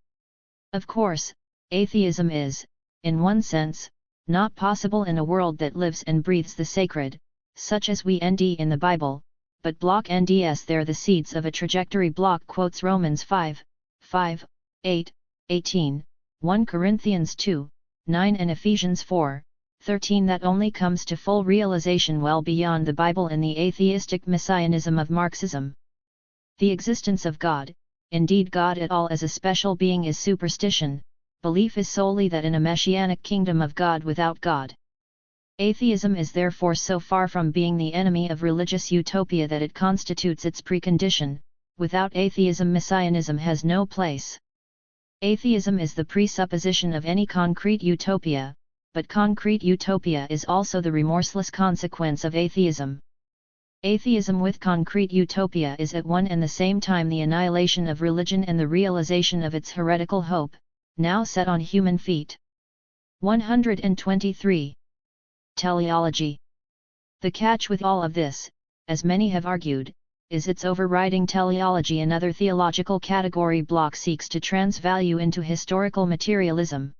Of course, atheism is, in one sense, not possible in a world that lives and breathes the sacred, such as we nd in the Bible, but Bloch nds there the seeds of a trajectory. Bloch quotes Romans 5, 8, 18, 1 Corinthians 2, 9 and Ephesians 4, 13 that only comes to full realization well beyond the Bible in the atheistic messianism of Marxism. The existence of God, indeed God at all as a special being, is superstition. Belief is solely that in a messianic kingdom of God without God. Atheism is therefore so far from being the enemy of religious utopia that it constitutes its precondition. Without atheism, messianism has no place. Atheism is the presupposition of any concrete utopia, but concrete utopia is also the remorseless consequence of atheism. Atheism with concrete utopia is at one and the same time the annihilation of religion and the realization of its heretical hope, now set on human feet. 123. Teleology. The catch with all of this, as many have argued, is its overriding teleology, another theological category Bloch seeks to transvalue into historical materialism.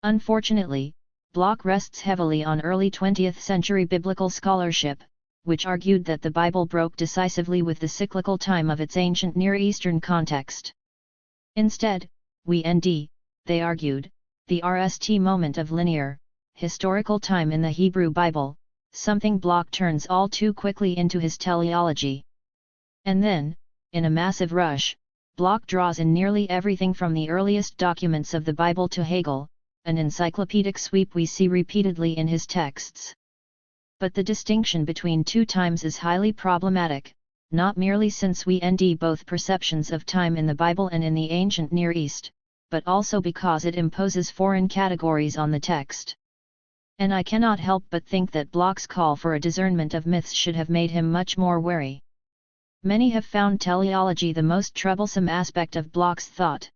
Unfortunately, Bloch rests heavily on early 20th century biblical scholarship, which argued that the Bible broke decisively with the cyclical time of its ancient Near Eastern context. Instead, they argued, the RST moment of linear, historical time in the Hebrew Bible, something Bloch turns all too quickly into his teleology. And then, in a massive rush, Bloch draws in nearly everything from the earliest documents of the Bible to Hegel, an encyclopedic sweep we see repeatedly in his texts. But the distinction between two times is highly problematic, not merely since we nd both perceptions of time in the Bible and in the ancient Near East, but also because it imposes foreign categories on the text. And I cannot help but think that Bloch's call for a discernment of myths should have made him much more wary. Many have found teleology the most troublesome aspect of Bloch's thought.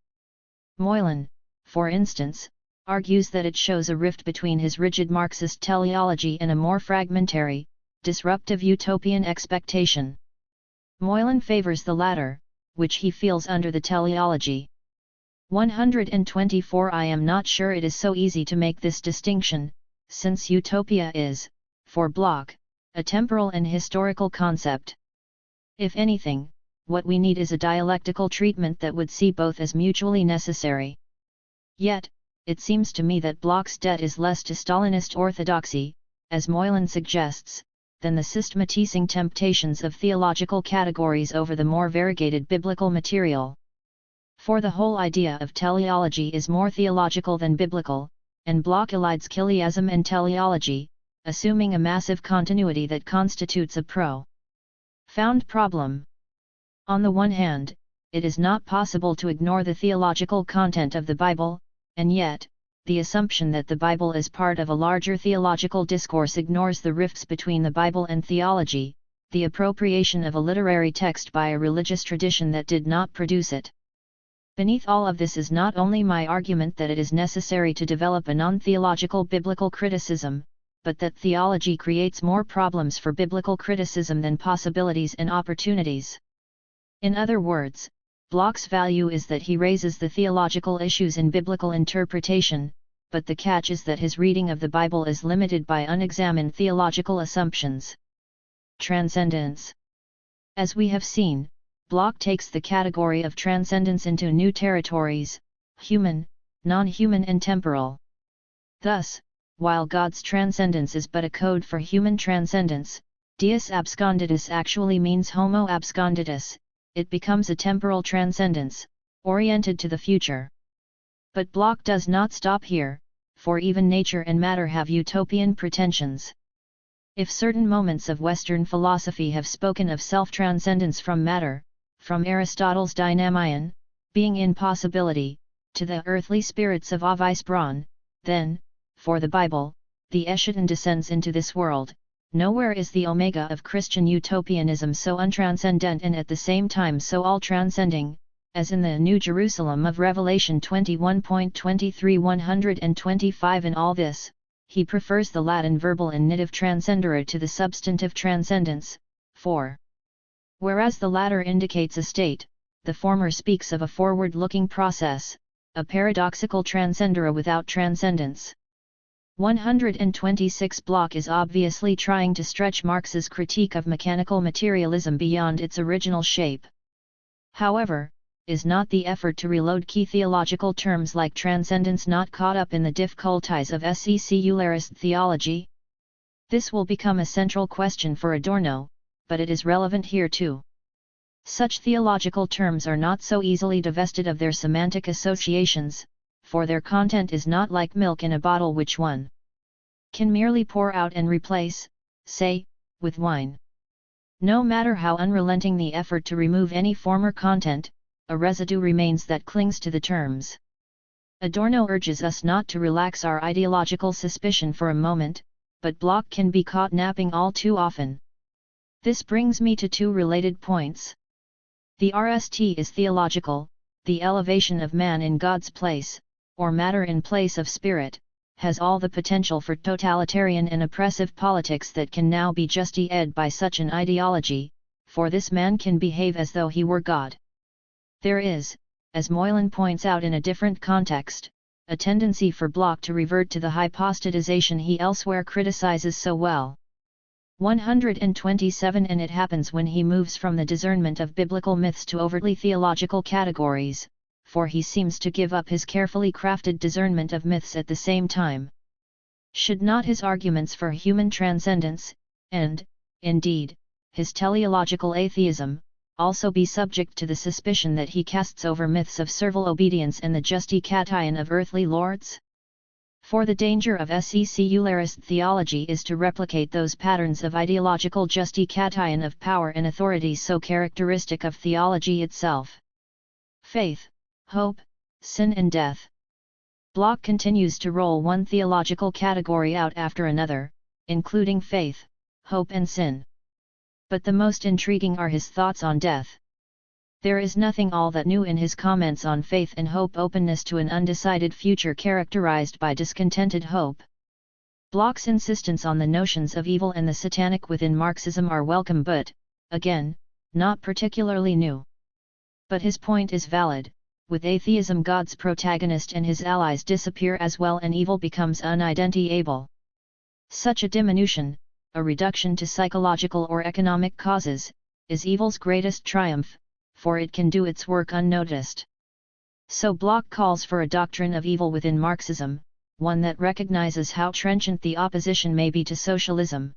Moylan, for instance, argues that it shows a rift between his rigid Marxist teleology and a more fragmentary, disruptive utopian expectation. Moylan favors the latter, which he feels under the teleology. 124 I am not sure it is so easy to make this distinction, since utopia is, for Bloch, a temporal and historical concept. If anything, what we need is a dialectical treatment that would see both as mutually necessary. Yet, it seems to me that Bloch's debt is less to Stalinist orthodoxy, as Moylan suggests, than the systematizing temptations of theological categories over the more variegated biblical material. For the whole idea of teleology is more theological than biblical, and Bloch elides chiliasm and teleology, assuming a massive continuity that constitutes a profound problem. On the one hand, it is not possible to ignore the theological content of the Bible, and yet, the assumption that the Bible is part of a larger theological discourse ignores the rifts between the Bible and theology, the appropriation of a literary text by a religious tradition that did not produce it. Beneath all of this is not only my argument that it is necessary to develop a non-theological biblical criticism, but that theology creates more problems for biblical criticism than possibilities and opportunities. In other words, Bloch's value is that he raises the theological issues in biblical interpretation, but the catch is that his reading of the Bible is limited by unexamined theological assumptions. Transcendence. As we have seen, Bloch takes the category of transcendence into new territories: human, non-human and temporal. Thus, while God's transcendence is but a code for human transcendence, Deus absconditus actually means homo absconditus, it becomes a temporal transcendence, oriented to the future. But Bloch does not stop here, for even nature and matter have utopian pretensions. If certain moments of Western philosophy have spoken of self-transcendence from matter, from Aristotle's dynamion, being impossibility, to the earthly spirits of Avis Braun, then, for the Bible, the Eschaton descends into this world. Nowhere is the omega of Christian utopianism so untranscendent and at the same time so all-transcending, as in the New Jerusalem of Revelation 21.23 125. In all this, he prefers the Latin verbal infinitive transcendere to the substantive transcendence, for whereas the latter indicates a state, the former speaks of a forward-looking process, a paradoxical transcendere without transcendence. 126 Bloch is obviously trying to stretch Marx's critique of mechanical materialism beyond its original shape. However, is not the effort to reload key theological terms like transcendence not caught up in the difficulties of secularist theology? This will become a central question for Adorno, but it is relevant here too. Such theological terms are not so easily divested of their semantic associations, for their content is not like milk in a bottle which one can merely pour out and replace, say, with wine. No matter how unrelenting the effort to remove any former content, a residue remains that clings to the terms. Adorno urges us not to relax our ideological suspicion for a moment, but Bloch can be caught napping all too often. This brings me to two related points. The RST is theological, the elevation of man in God's place, or matter in place of spirit, has all the potential for totalitarian and oppressive politics that can now be justified by such an ideology, for this man can behave as though he were God. There is, as Moylan points out in a different context, a tendency for Bloch to revert to the hypostatization he elsewhere criticizes so well. 127 And it happens when he moves from the discernment of biblical myths to overtly theological categories, for he seems to give up his carefully crafted discernment of myths at the same time. Should not his arguments for human transcendence, and, indeed, his teleological atheism, also be subject to the suspicion that he casts over myths of servile obedience and the justification of earthly lords? For the danger of secularist theology is to replicate those patterns of ideological justification of power and authority so characteristic of theology itself. Faith, hope, sin and death. Bloch continues to roll one theological category out after another, including faith, hope and sin. But the most intriguing are his thoughts on death. There is nothing all that new in his comments on faith and hope, openness to an undecided future characterized by discontented hope. Bloch's insistence on the notions of evil and the satanic within Marxism are welcome but, again, not particularly new. But his point is valid. With atheism, God's protagonist and his allies disappear as well and evil becomes unidentifiable. Such a diminution, a reduction to psychological or economic causes, is evil's greatest triumph, for it can do its work unnoticed. So Bloch calls for a doctrine of evil within Marxism, one that recognizes how trenchant the opposition may be to socialism.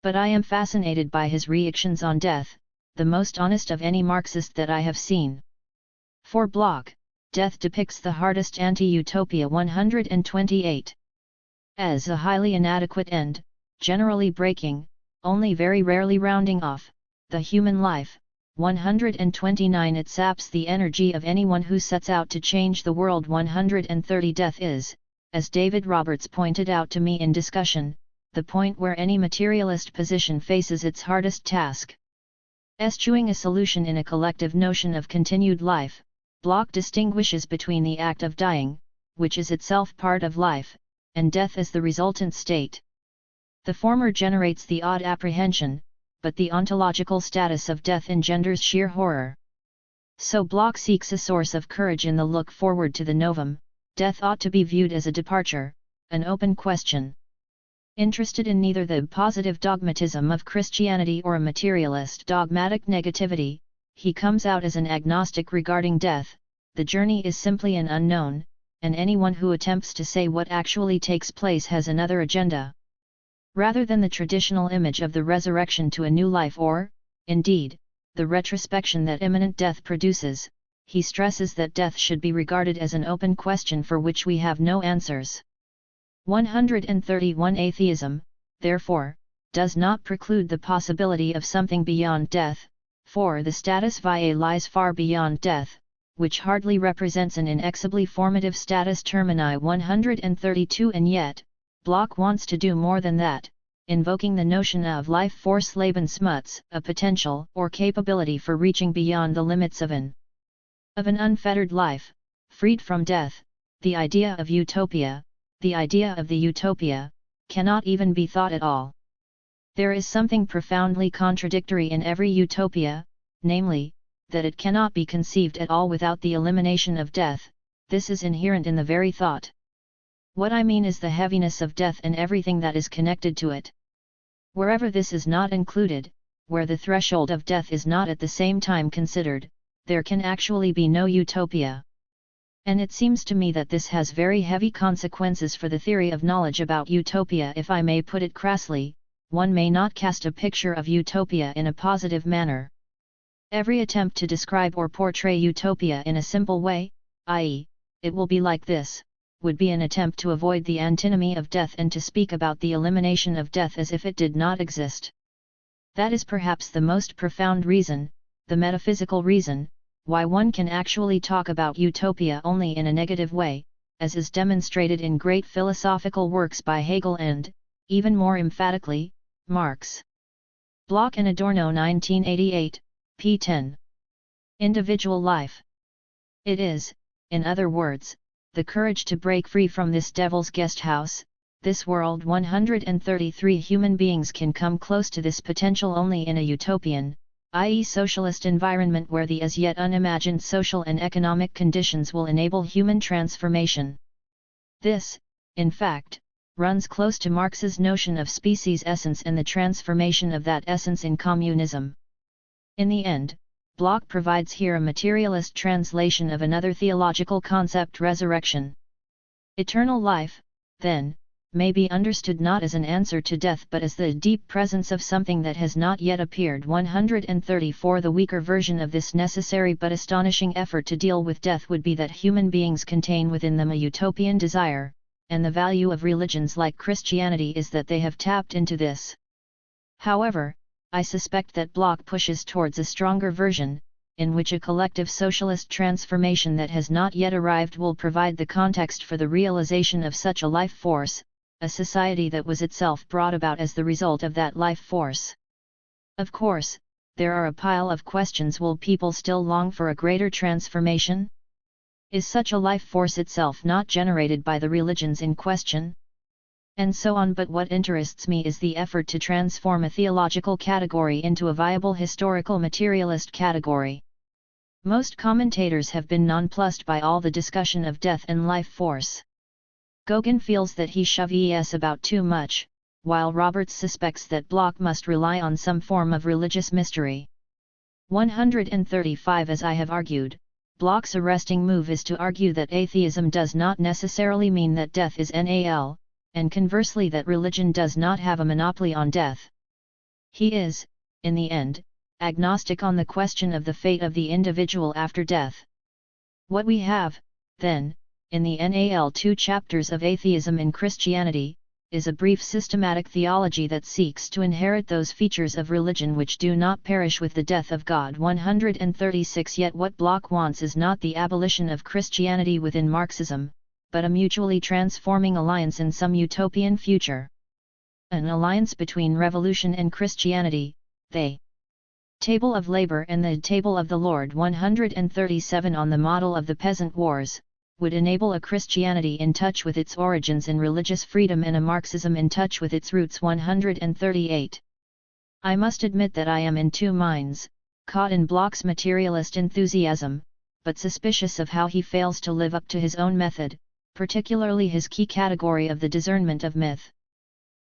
But I am fascinated by his reactions on death, the most honest of any Marxist that I have seen. For Bloch, death depicts the hardest anti-utopia 128. As a highly inadequate end, generally breaking, only very rarely rounding off, the human life. 129 It saps the energy of anyone who sets out to change the world. 130 Death is, as David Roberts pointed out to me in discussion, the point where any materialist position faces its hardest task. Eschewing a solution in a collective notion of continued life, Bloch distinguishes between the act of dying, which is itself part of life, and death as the resultant state. The former generates the odd apprehension, but the ontological status of death engenders sheer horror. So Bloch seeks a source of courage in the look forward to the novum. Death ought to be viewed as a departure, an open question. Interested in neither the positive dogmatism of Christianity or a materialist dogmatic negativity, he comes out as an agnostic regarding death. The journey is simply an unknown, and anyone who attempts to say what actually takes place has another agenda. Rather than the traditional image of the resurrection to a new life or, indeed, the retrospection that imminent death produces, he stresses that death should be regarded as an open question for which we have no answers. 131 Atheism, therefore, does not preclude the possibility of something beyond death, for the status vitae lies far beyond death, which hardly represents an inexorably formative status termini. 132 And yet, Bloch wants to do more than that, invoking the notion of life force Lebensmutz, a potential or capability for reaching beyond the limits of an unfettered life, freed from death. The idea of utopia, the idea of the utopia, cannot even be thought at all. There is something profoundly contradictory in every utopia, namely, that it cannot be conceived at all without the elimination of death. This is inherent in the very thought. What I mean is the heaviness of death and everything that is connected to it. Wherever this is not included, where the threshold of death is not at the same time considered, there can actually be no utopia. And it seems to me that this has very heavy consequences for the theory of knowledge about utopia. If I may put it crassly, one may not cast a picture of utopia in a positive manner. Every attempt to describe or portray utopia in a simple way, i.e., it will be like this, would be an attempt to avoid the antinomy of death and to speak about the elimination of death as if it did not exist. That is perhaps the most profound reason, the metaphysical reason, why one can actually talk about utopia only in a negative way, as is demonstrated in great philosophical works by Hegel and, even more emphatically, Marx. Bloch and Adorno 1988, p. 10. Individual life. It is, in other words, the courage to break free from this devil's guest house, this world. 133 Human beings can come close to this potential only in a utopian, i.e. socialist environment where the as yet unimagined social and economic conditions will enable human transformation. This, in fact, runs close to Marx's notion of species essence and the transformation of that essence in communism. In the end, Bloch provides here a materialist translation of another theological concept, resurrection. Eternal life, then, may be understood not as an answer to death but as the deep presence of something that has not yet appeared. 134 The weaker version of this necessary but astonishing effort to deal with death would be that human beings contain within them a utopian desire, and the value of religions like Christianity is that they have tapped into this. However, I suspect that Bloch pushes towards a stronger version, in which a collective socialist transformation that has not yet arrived will provide the context for the realization of such a life force, a society that was itself brought about as the result of that life force. Of course, there are a pile of questions. Will people still long for a greater transformation? Is such a life force itself not generated by the religions in question? and so on. But what interests me is the effort to transform a theological category into a viable historical materialist category. Most commentators have been nonplussed by all the discussion of death and life force. Gauguin feels that he shoves about too much, while Roberts suspects that Bloch must rely on some form of religious mystery. 135. As I have argued, Bloch's arresting move is to argue that atheism does not necessarily mean that death is NAL, and conversely that religion does not have a monopoly on death. He is, in the end, agnostic on the question of the fate of the individual after death. What we have, then, in the NAL 2 chapters of Atheism in Christianity, is a brief systematic theology that seeks to inherit those features of religion which do not perish with the death of God. 136. Yet what Bloch wants is not the abolition of Christianity within Marxism, but a mutually transforming alliance in some utopian future. An alliance between revolution and Christianity, the Table of Labor and the Table of the Lord. 137. On the model of the Peasant Wars, would enable a Christianity in touch with its origins in religious freedom and a Marxism in touch with its roots. 138. I must admit that I am in two minds, caught in Bloch's materialist enthusiasm, but suspicious of how he fails to live up to his own method, particularly his key category of the discernment of myth.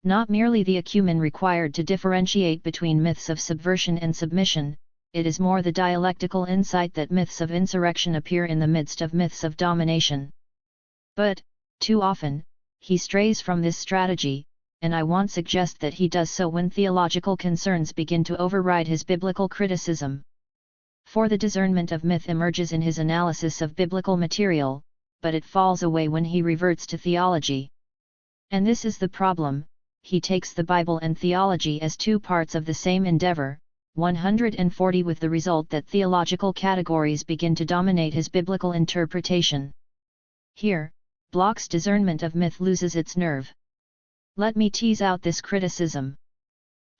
Not merely the acumen required to differentiate between myths of subversion and submission, it is more the dialectical insight that myths of insurrection appear in the midst of myths of domination. But, too often, he strays from this strategy, and I won't suggest that he does so when theological concerns begin to override his biblical criticism. For the discernment of myth emerges in his analysis of biblical material, but it falls away when he reverts to theology. And this is the problem: he takes the Bible and theology as two parts of the same endeavor. 140. With the result that theological categories begin to dominate his biblical interpretation. Here, Bloch's discernment of myth loses its nerve. Let me tease out this criticism.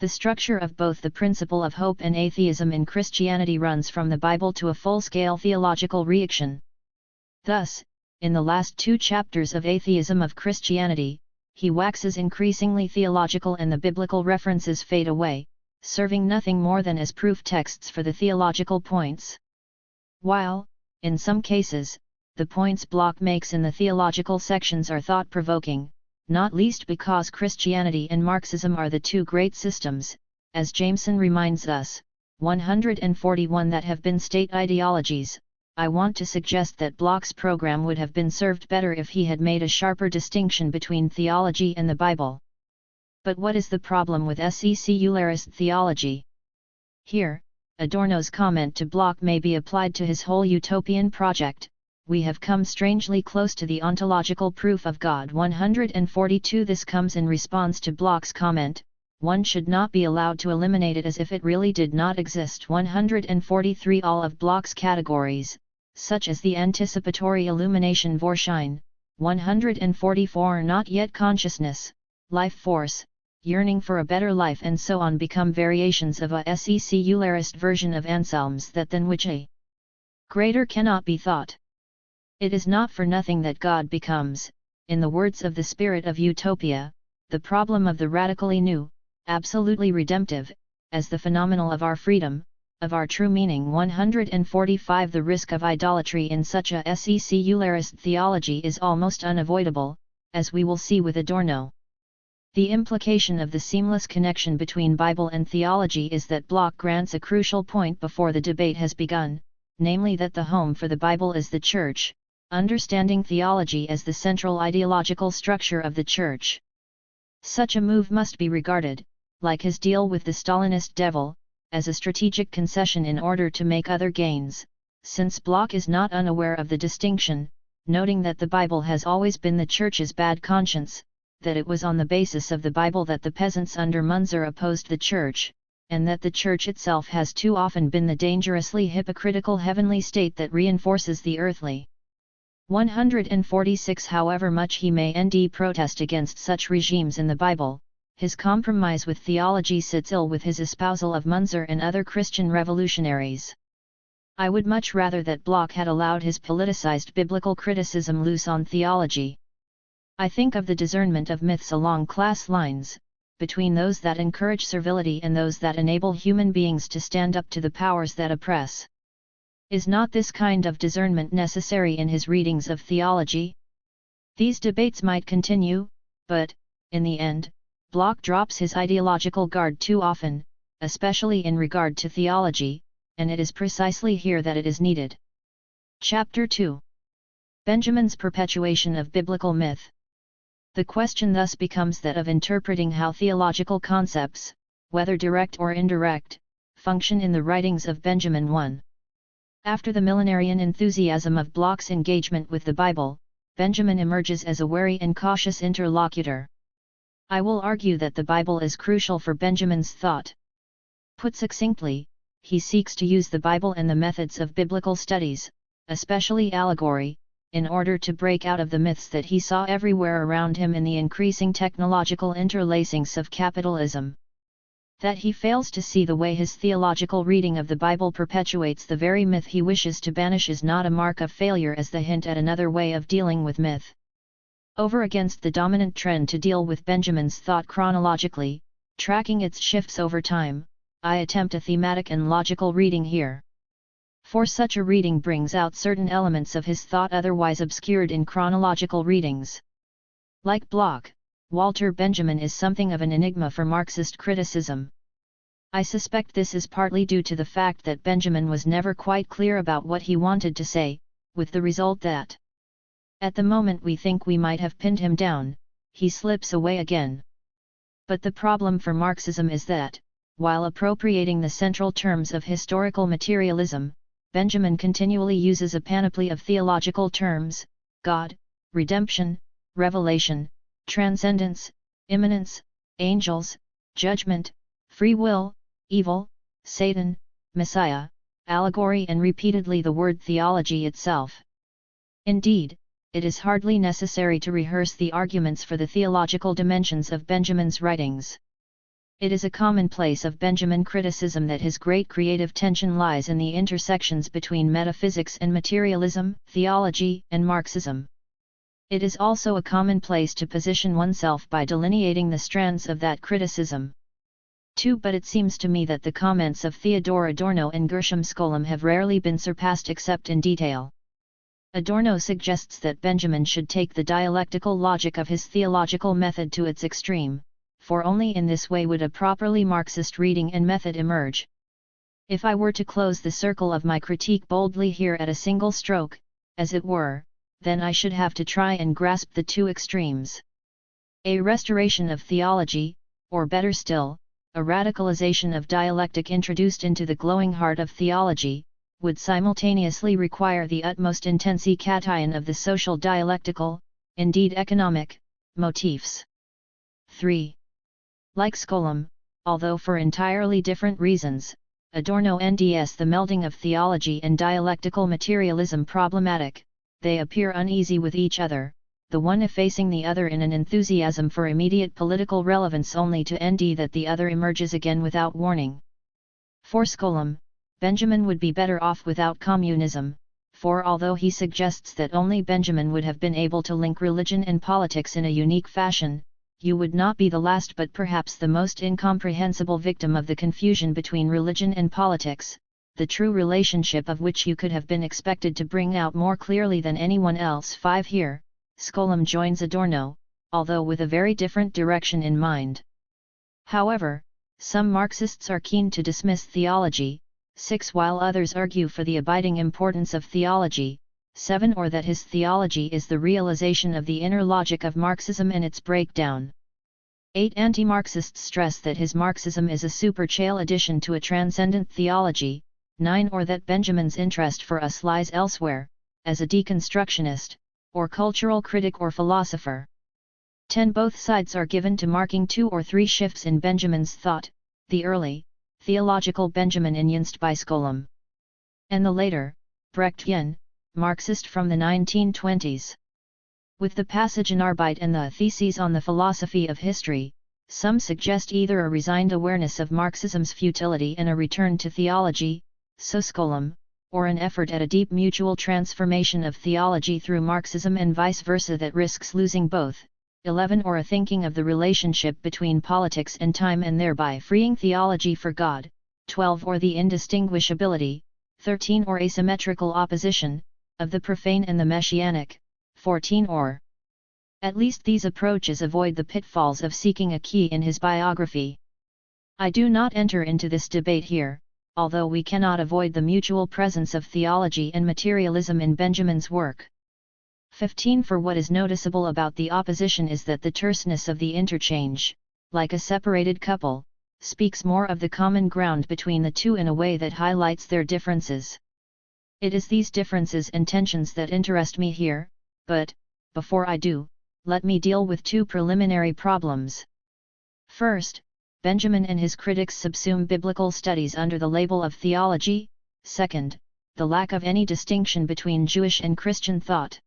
The structure of both the principle of hope and atheism in Christianity runs from the Bible to a full-scale theological reaction. Thus, in the last 2 chapters of Atheism of Christianity, he waxes increasingly theological and the biblical references fade away, serving nothing more than as proof texts for the theological points. While, in some cases, the points Bloch makes in the theological sections are thought-provoking, not least because Christianity and Marxism are the two great systems, as Jameson reminds us, 141, that have been state ideologies. I want to suggest that Bloch's program would have been served better if he had made a sharper distinction between theology and the Bible. But what is the problem with secularist theology? Here, Adorno's comment to Bloch may be applied to his whole utopian project: we have come strangely close to the ontological proof of God. 142. This comes in response to Bloch's comment: one should not be allowed to eliminate it as if it really did not exist. 143. All of Bloch's categories, such as the anticipatory illumination Vorschein, 144, not yet consciousness, life force, yearning for a better life and so on, become variations of a secularist version of Anselm's that than which a greater cannot be thought. It is not for nothing that God becomes, in the words of the spirit of Utopia, the problem of the radically new, absolutely redemptive, as the phenomenal of our freedom, of our true meaning. 145. The risk of idolatry in such a secularist theology is almost unavoidable, as we will see with Adorno. The implication of the seamless connection between Bible and theology is that Bloch grants a crucial point before the debate has begun, namely that the home for the Bible is the Church, understanding theology as the central ideological structure of the Church. Such a move must be regarded, like his deal with the Stalinist devil, as a strategic concession in order to make other gains, since Bloch is not unaware of the distinction, noting that the Bible has always been the Church's bad conscience, that it was on the basis of the Bible that the peasants under Munzer opposed the Church, and that the Church itself has too often been the dangerously hypocritical heavenly state that reinforces the earthly. 146. However much he may protest against such regimes in the Bible, his compromise with theology sits ill with his espousal of Munzer and other Christian revolutionaries. I would much rather that Bloch had allowed his politicized biblical criticism loose on theology. I think of the discernment of myths along class lines, between those that encourage servility and those that enable human beings to stand up to the powers that oppress. Is not this kind of discernment necessary in his readings of theology? These debates might continue, but, in the end, Bloch drops his ideological guard too often, especially in regard to theology, and it is precisely here that it is needed. Chapter 2. Benjamin's perpetuation of biblical myth. The question thus becomes that of interpreting how theological concepts, whether direct or indirect, function in the writings of Benjamin I. After the millenarian enthusiasm of Bloch's engagement with the Bible, Benjamin emerges as a wary and cautious interlocutor. I will argue that the Bible is crucial for Benjamin's thought. Put succinctly, he seeks to use the Bible and the methods of biblical studies, especially allegory, in order to break out of the myths that he saw everywhere around him in the increasing technological interlacings of capitalism. That he fails to see the way his theological reading of the Bible perpetuates the very myth he wishes to banish is not a mark of failure as the hint at another way of dealing with myth. Over against the dominant trend to deal with Benjamin's thought chronologically, tracking its shifts over time, I attempt a thematic and logical reading here. For such a reading brings out certain elements of his thought otherwise obscured in chronological readings. Like Bloch, Walter Benjamin is something of an enigma for Marxist criticism. I suspect this is partly due to the fact that Benjamin was never quite clear about what he wanted to say, with the result that, at the moment we think we might have pinned him down, he slips away again. But the problem for Marxism is that, while appropriating the central terms of historical materialism, Benjamin continually uses a panoply of theological terms: God, redemption, revelation, transcendence, immanence, angels, judgment, free will, evil, Satan, Messiah, allegory, and repeatedly the word theology itself. Indeed, it is hardly necessary to rehearse the arguments for the theological dimensions of Benjamin's writings. It is a commonplace of Benjamin criticism that his great creative tension lies in the intersections between metaphysics and materialism, theology and Marxism. It is also a commonplace to position oneself by delineating the strands of that criticism. But it seems to me that the comments of Theodor Adorno and Gershom Scholem have rarely been surpassed except in detail. Adorno suggests that Benjamin should take the dialectical logic of his theological method to its extreme, for only in this way would a properly Marxist reading and method emerge. If I were to close the circle of my critique boldly here at a single stroke, as it were, then I should have to try and grasp the two extremes. A restoration of theology, or better still, a radicalization of dialectic introduced into the glowing heart of theology, would simultaneously require the utmost intensification of the social dialectical, indeed economic, motifs. 3. Like Scholem, although for entirely different reasons, Adorno nds the melding of theology and dialectical materialism problematic. They appear uneasy with each other, the one effacing the other in an enthusiasm for immediate political relevance only to end that the other emerges again without warning. For Scholem, Benjamin would be better off without communism, for although he suggests that only Benjamin would have been able to link religion and politics in a unique fashion, you would not be the last but perhaps the most incomprehensible victim of the confusion between religion and politics, the true relationship of which you could have been expected to bring out more clearly than anyone else. 5. Here, Scholem joins Adorno, although with a very different direction in mind. However, some Marxists are keen to dismiss theology. 6. While others argue for the abiding importance of theology. 7. Or that his theology is the realization of the inner logic of Marxism and its breakdown. 8. Anti-Marxists stress that his Marxism is a superchale addition to a transcendent theology. 9. Or that Benjamin's interest for us lies elsewhere, as a deconstructionist, or cultural critic or philosopher. 10. Both sides are given to marking 2 or 3 shifts in Benjamin's thought, the early, theological Benjamin enunced by Scholem, and the later, Brechtian, Marxist from the 1920s. With the passage in Arbeit and the theses on the philosophy of history, some suggest either a resigned awareness of Marxism's futility and a return to theology, so Scholem, or an effort at a deep mutual transformation of theology through Marxism and vice versa that risks losing both. 11. Or a thinking of the relationship between politics and time and thereby freeing theology for God. 12. Or the indistinguishability. 13. Or asymmetrical opposition, of the profane and the messianic. 14. Or at least these approaches avoid the pitfalls of seeking a key in his biography. I do not enter into this debate here, although we cannot avoid the mutual presence of theology and materialism in Benjamin's work. 15. For what is noticeable about the opposition is that the terseness of the interchange, like a separated couple, speaks more of the common ground between the two in a way that highlights their differences. It is these differences and tensions that interest me here, but, before I do, let me deal with two preliminary problems. First, Benjamin and his critics subsume biblical studies under the label of theology. Second, the lack of any distinction between Jewish and Christian thought.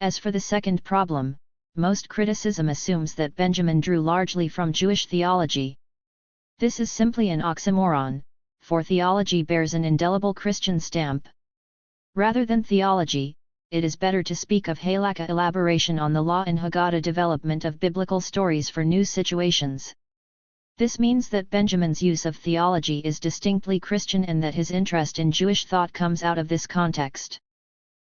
As for the second problem, most criticism assumes that Benjamin drew largely from Jewish theology. This is simply an oxymoron, for theology bears an indelible Christian stamp. Rather than theology, it is better to speak of halakha elaboration on the law and Haggadah development of biblical stories for new situations. This means that Benjamin's use of theology is distinctly Christian and that his interest in Jewish thought comes out of this context.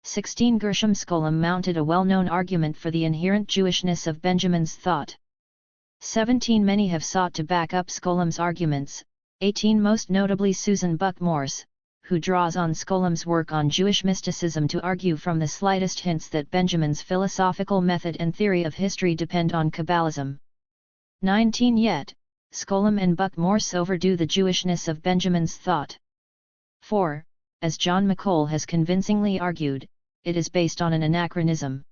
16. Gershom Scholem mounted a well-known argument for the inherent Jewishness of Benjamin's thought. 17. Many have sought to back up Scholem's arguments. 18. Most notably Susan Buck Morse, who draws on Scholem's work on Jewish mysticism to argue from the slightest hints that Benjamin's philosophical method and theory of history depend on Kabbalism. 19. Yet, Scholem and Buck Morse overdo the Jewishness of Benjamin's thought. 4. As John McColl has convincingly argued, it is based on an anachronism.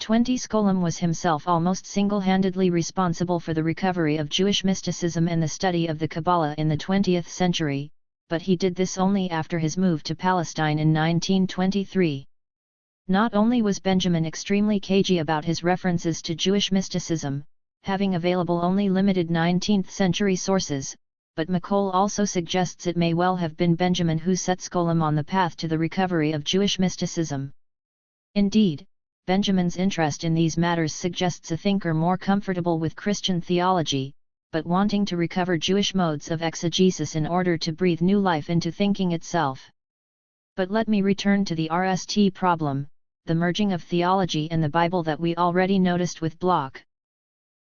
20. Scholem was himself almost single-handedly responsible for the recovery of Jewish mysticism and the study of the Kabbalah in the 20th century, but he did this only after his move to Palestine in 1923. Not only was Benjamin extremely cagey about his references to Jewish mysticism, having available only limited 19th-century sources, but McColl also suggests it may well have been Benjamin who set Scholem on the path to the recovery of Jewish mysticism. Indeed, Benjamin's interest in these matters suggests a thinker more comfortable with Christian theology, but wanting to recover Jewish modes of exegesis in order to breathe new life into thinking itself. But let me return to the RST problem, the merging of theology and the Bible that we already noticed with Bloch.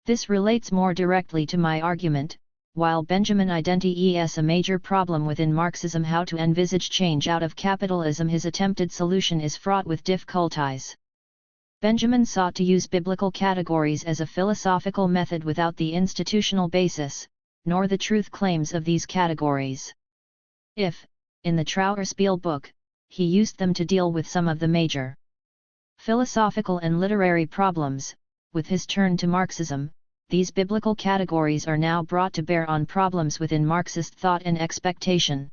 This relates more directly to my argument. While Benjamin identifies a major problem within Marxism, how to envisage change out of capitalism, his attempted solution is fraught with difficulties. Benjamin sought to use biblical categories as a philosophical method without the institutional basis, nor the truth claims of these categories. If, in the Trauerspiel book, he used them to deal with some of the major philosophical and literary problems, with his turn to Marxism, these biblical categories are now brought to bear on problems within Marxist thought and expectation.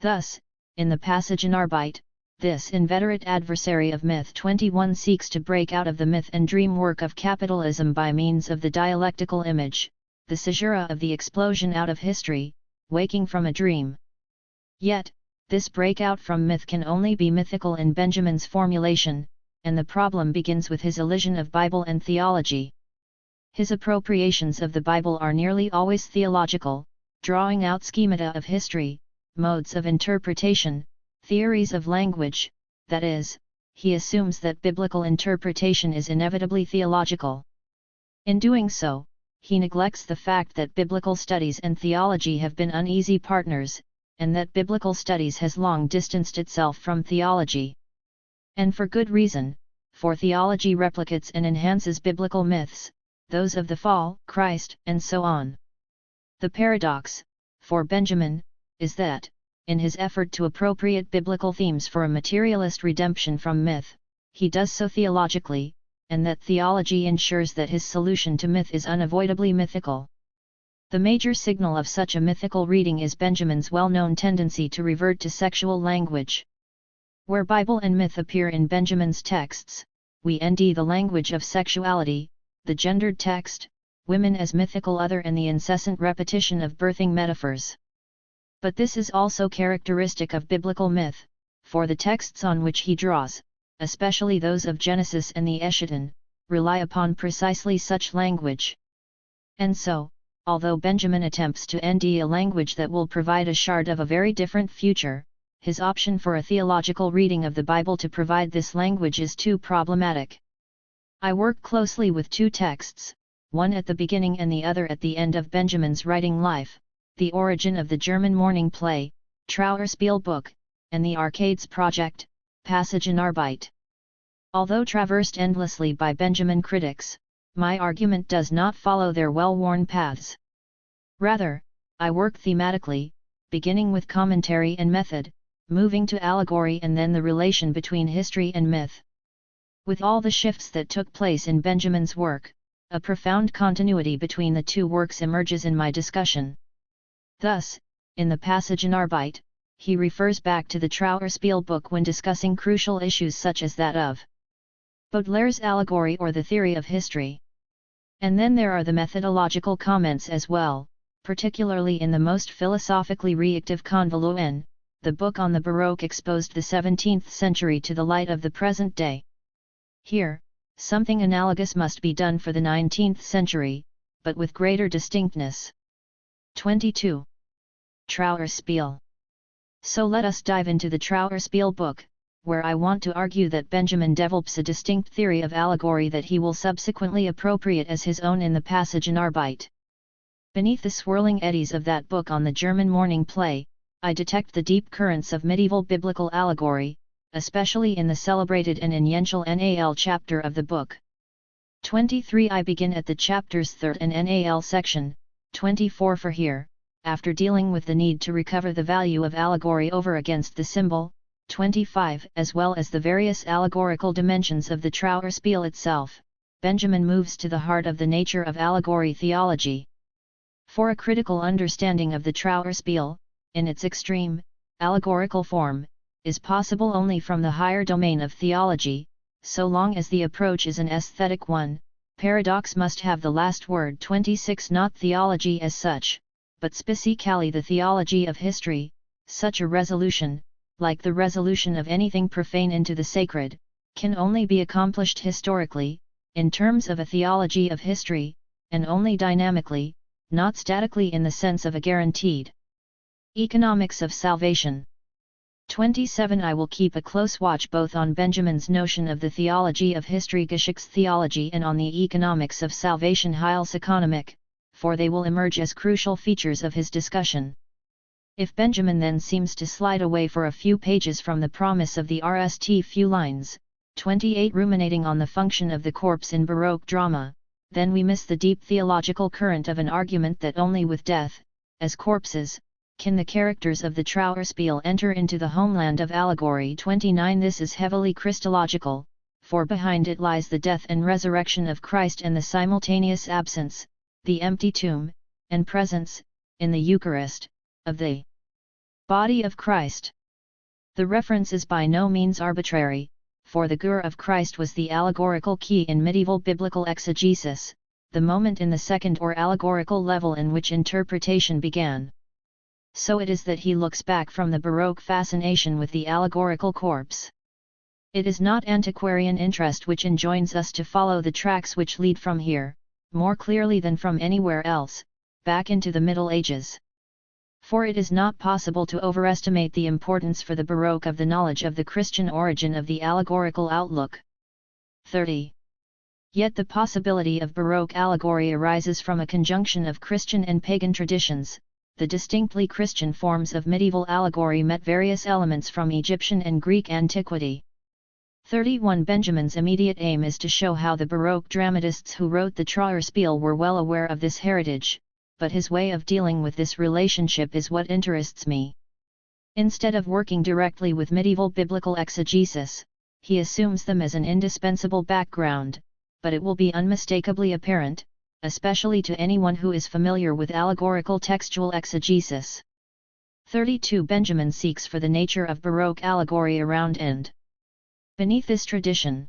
Thus, in the passage in Arbeit, this inveterate adversary of myth 21 seeks to break out of the myth and dream work of capitalism by means of the dialectical image, the caesura of the explosion out of history, waking from a dream. Yet, this breakout from myth can only be mythical in Benjamin's formulation, and the problem begins with his elision of Bible and theology. His appropriations of the Bible are nearly always theological, drawing out schemata of history, modes of interpretation, theories of language, that is, he assumes that biblical interpretation is inevitably theological. In doing so, he neglects the fact that biblical studies and theology have been uneasy partners, and that biblical studies has long distanced itself from theology. And for good reason, for theology replicates and enhances biblical myths, those of the fall, Christ, and so on. The paradox, for Benjamin, is that, in his effort to appropriate biblical themes for a materialist redemption from myth, he does so theologically, and that theology ensures that his solution to myth is unavoidably mythical. The major signal of such a mythical reading is Benjamin's well-known tendency to revert to sexual language. Where Bible and myth appear in Benjamin's texts, we nd the language of sexuality, the gendered text, women as mythical other, and the incessant repetition of birthing metaphors. But this is also characteristic of biblical myth, for the texts on which he draws, especially those of Genesis and the Eschaton, rely upon precisely such language. And so, although Benjamin attempts to nd a language that will provide a shard of a very different future, his option for a theological reading of the Bible to provide this language is too problematic. I work closely with two texts, one at the beginning and the other at the end of Benjamin's writing life, The Origin of the German Morning Play, Trauerspiel book, and the Arcades Project, Passage in Arbeit. Although traversed endlessly by Benjamin critics, my argument does not follow their well-worn paths. Rather, I work thematically, beginning with commentary and method, moving to allegory and then the relation between history and myth. With all the shifts that took place in Benjamin's work, a profound continuity between the two works emerges in my discussion. Thus, in the Passage in Arbeit, he refers back to the Trauerspiel book when discussing crucial issues such as that of Baudelaire's allegory or the theory of history. And then there are the methodological comments as well, particularly in the most philosophically reactive Convoluen, the book on the Baroque exposed the 17th century to the light of the present day. Here, something analogous must be done for the 19th century, but with greater distinctness. 22. Trauerspiel. So let us dive into the Trauerspiel book, where I want to argue that Benjamin develops a distinct theory of allegory that he will subsequently appropriate as his own in the Passage in Arbeit. Beneath the swirling eddies of that book on the German morning play, I detect the deep currents of medieval biblical allegory, especially in the celebrated and influential NAL chapter of the book. 23. I begin at the chapter's third and NAL section, 24 for here, after dealing with the need to recover the value of allegory over against the symbol, 25, as well as the various allegorical dimensions of the Trauerspiel itself, Benjamin moves to the heart of the nature of allegory theology. For a critical understanding of the Trauerspiel, in its extreme, allegorical form, is possible only from the higher domain of theology, so long as the approach is an aesthetic one. Paradox must have the last word. 26. Not theology as such, but specifically the theology of history. Such a resolution, like the resolution of anything profane into the sacred, can only be accomplished historically, in terms of a theology of history, and only dynamically, not statically in the sense of a guaranteed economics of salvation. 27. I will keep a close watch both on Benjamin's notion of the theology of history Geschichtstheology and on the economics of salvation Heilseconomic, for they will emerge as crucial features of his discussion. If Benjamin then seems to slide away for a few pages from the promise of the RST few lines, 28 ruminating on the function of the corpse in Baroque drama, then we miss the deep theological current of an argument that only with death, as corpses, can the characters of the Trauerspiel enter into the homeland of allegory. 29. This is heavily Christological, for behind it lies the death and resurrection of Christ and the simultaneous absence, the empty tomb, and presence, in the Eucharist, of the body of Christ. The reference is by no means arbitrary, for the Gur of Christ was the allegorical key in medieval biblical exegesis, the moment in the second or allegorical level in which interpretation began. So it is that he looks back from the Baroque fascination with the allegorical corpse. It is not antiquarian interest which enjoins us to follow the tracks which lead from here, more clearly than from anywhere else, back into the Middle Ages. For it is not possible to overestimate the importance for the Baroque of the knowledge of the Christian origin of the allegorical outlook. 30. Yet the possibility of Baroque allegory arises from a conjunction of Christian and pagan traditions. The distinctly Christian forms of medieval allegory met various elements from Egyptian and Greek antiquity. 31. Benjamin's immediate aim is to show how the Baroque dramatists who wrote the Trauerspiel were well aware of this heritage, but his way of dealing with this relationship is what interests me. Instead of working directly with medieval biblical exegesis, he assumes them as an indispensable background, but it will be unmistakably apparent, especially to anyone who is familiar with allegorical textual exegesis. 32. Benjamin seeks for the nature of Baroque allegory around and beneath this tradition.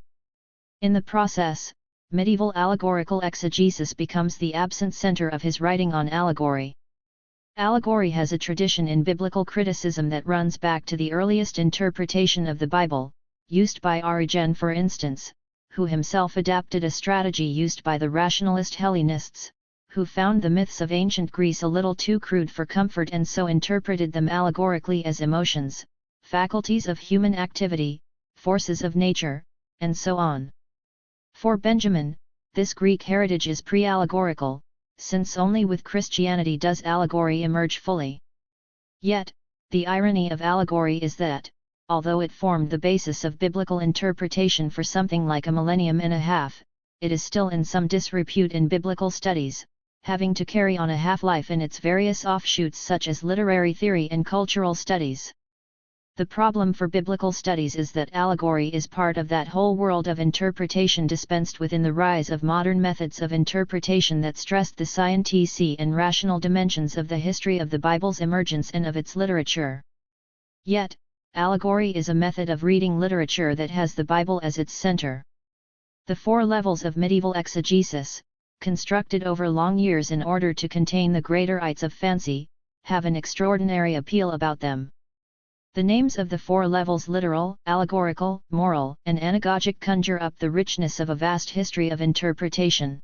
In the process, medieval allegorical exegesis becomes the absent center of his writing on allegory. Allegory has a tradition in biblical criticism that runs back to the earliest interpretation of the Bible, used by Origen for instance, who himself adapted a strategy used by the rationalist Hellenists, who found the myths of ancient Greece a little too crude for comfort and so interpreted them allegorically as emotions, faculties of human activity, forces of nature, and so on. For Benjamin, this Greek heritage is pre-allegorical, since only with Christianity does allegory emerge fully. Yet, the irony of allegory is that, although it formed the basis of biblical interpretation for something like a millennium and a half, it is still in some disrepute in biblical studies, having to carry on a half-life in its various offshoots such as literary theory and cultural studies. The problem for biblical studies is that allegory is part of that whole world of interpretation dispensed with in the rise of modern methods of interpretation that stressed the scientific and rational dimensions of the history of the Bible's emergence and of its literature. Yet, allegory is a method of reading literature that has the Bible as its center. The 4 levels of medieval exegesis, constructed over long years in order to contain the greater heights of fancy, have an extraordinary appeal about them. The names of the 4 levels literal, allegorical, moral, and anagogic conjure up the richness of a vast history of interpretation.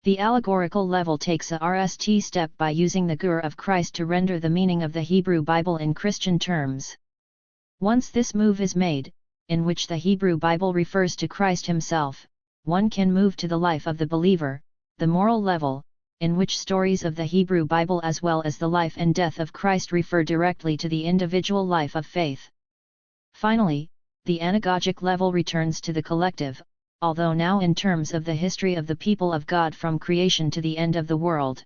The allegorical level takes a RST step by using the gur of Christ to render the meaning of the Hebrew Bible in Christian terms. Once this move is made, in which the Hebrew Bible refers to Christ himself, one can move to the life of the believer, the moral level, in which stories of the Hebrew Bible as well as the life and death of Christ refer directly to the individual life of faith. Finally, the anagogic level returns to the collective, although now in terms of the history of the people of God from creation to the end of the world.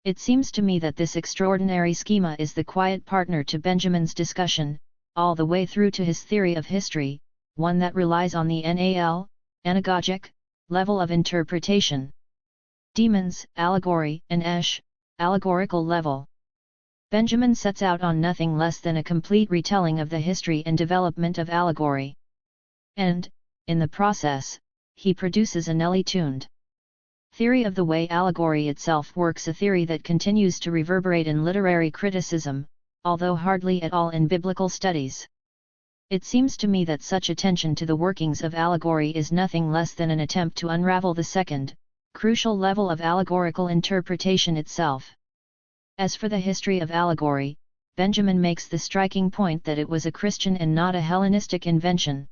It seems to me that this extraordinary schema is the quiet partner to Benjamin's discussion, all the way through to his theory of history, one that relies on the anagogic level of interpretation. Demons, allegory, and allegorical level. Benjamin sets out on nothing less than a complete retelling of the history and development of allegory. And, in the process, he produces a nelly-tuned theory of the way allegory itself works, a theory that continues to reverberate in literary criticism, although hardly at all in biblical studies. It seems to me that such attention to the workings of allegory is nothing less than an attempt to unravel the second, crucial level of allegorical interpretation itself. As for the history of allegory, Benjamin makes the striking point that it was a Christian and not a Hellenistic invention.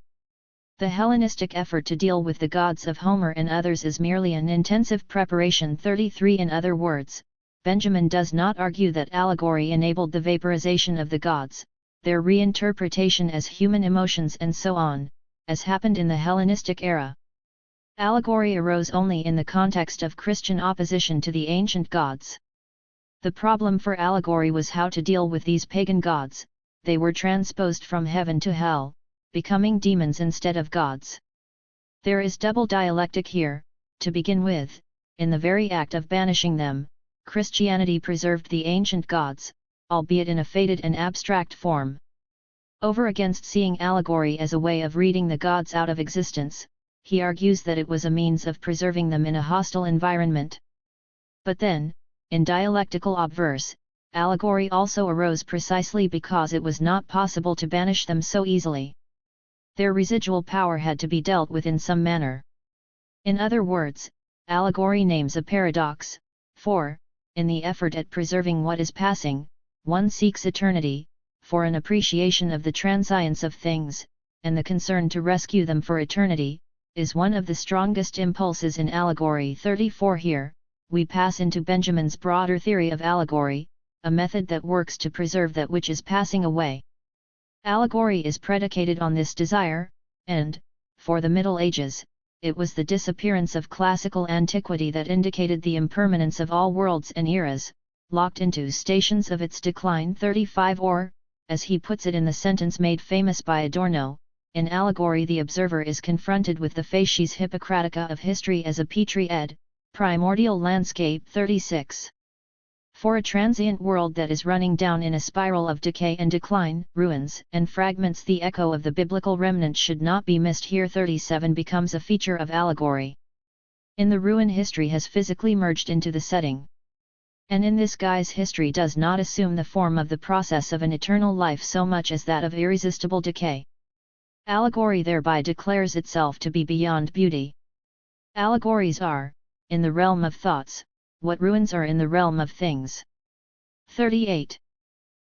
The Hellenistic effort to deal with the gods of Homer and others is merely an intensive preparation. 33 In other words, Benjamin does not argue that allegory enabled the vaporization of the gods, their reinterpretation as human emotions and so on, as happened in the Hellenistic era. Allegory arose only in the context of Christian opposition to the ancient gods. The problem for allegory was how to deal with these pagan gods. They were transposed from heaven to hell, becoming demons instead of gods. There is double dialectic here. To begin with, in the very act of banishing them, Christianity preserved the ancient gods, albeit in a faded and abstract form. Over against seeing allegory as a way of reading the gods out of existence, he argues that it was a means of preserving them in a hostile environment. But then, in dialectical obverse, allegory also arose precisely because it was not possible to banish them so easily. Their residual power had to be dealt with in some manner. In other words, allegory names a paradox, for, in the effort at preserving what is passing, one seeks eternity, for an appreciation of the transience of things, and the concern to rescue them for eternity, is one of the strongest impulses in allegory. 34 Here, we pass into Benjamin's broader theory of allegory, a method that works to preserve that which is passing away. Allegory is predicated on this desire, and, for the Middle Ages, it was the disappearance of classical antiquity that indicated the impermanence of all worlds and eras, locked into stations of its decline. 35 Or, as he puts it in the sentence made famous by Adorno, in allegory the observer is confronted with the facies hippocratica of history as a Petri ed. Primordial landscape. 36. For a transient world that is running down in a spiral of decay and decline, ruins and fragments, the echo of the biblical remnant should not be missed here. 37 becomes a feature of allegory. In the ruin, history has physically merged into the setting. And in this guise history does not assume the form of the process of an eternal life so much as that of irresistible decay. Allegory thereby declares itself to be beyond beauty. Allegories are, in the realm of thoughts, what ruins are in the realm of things. 38.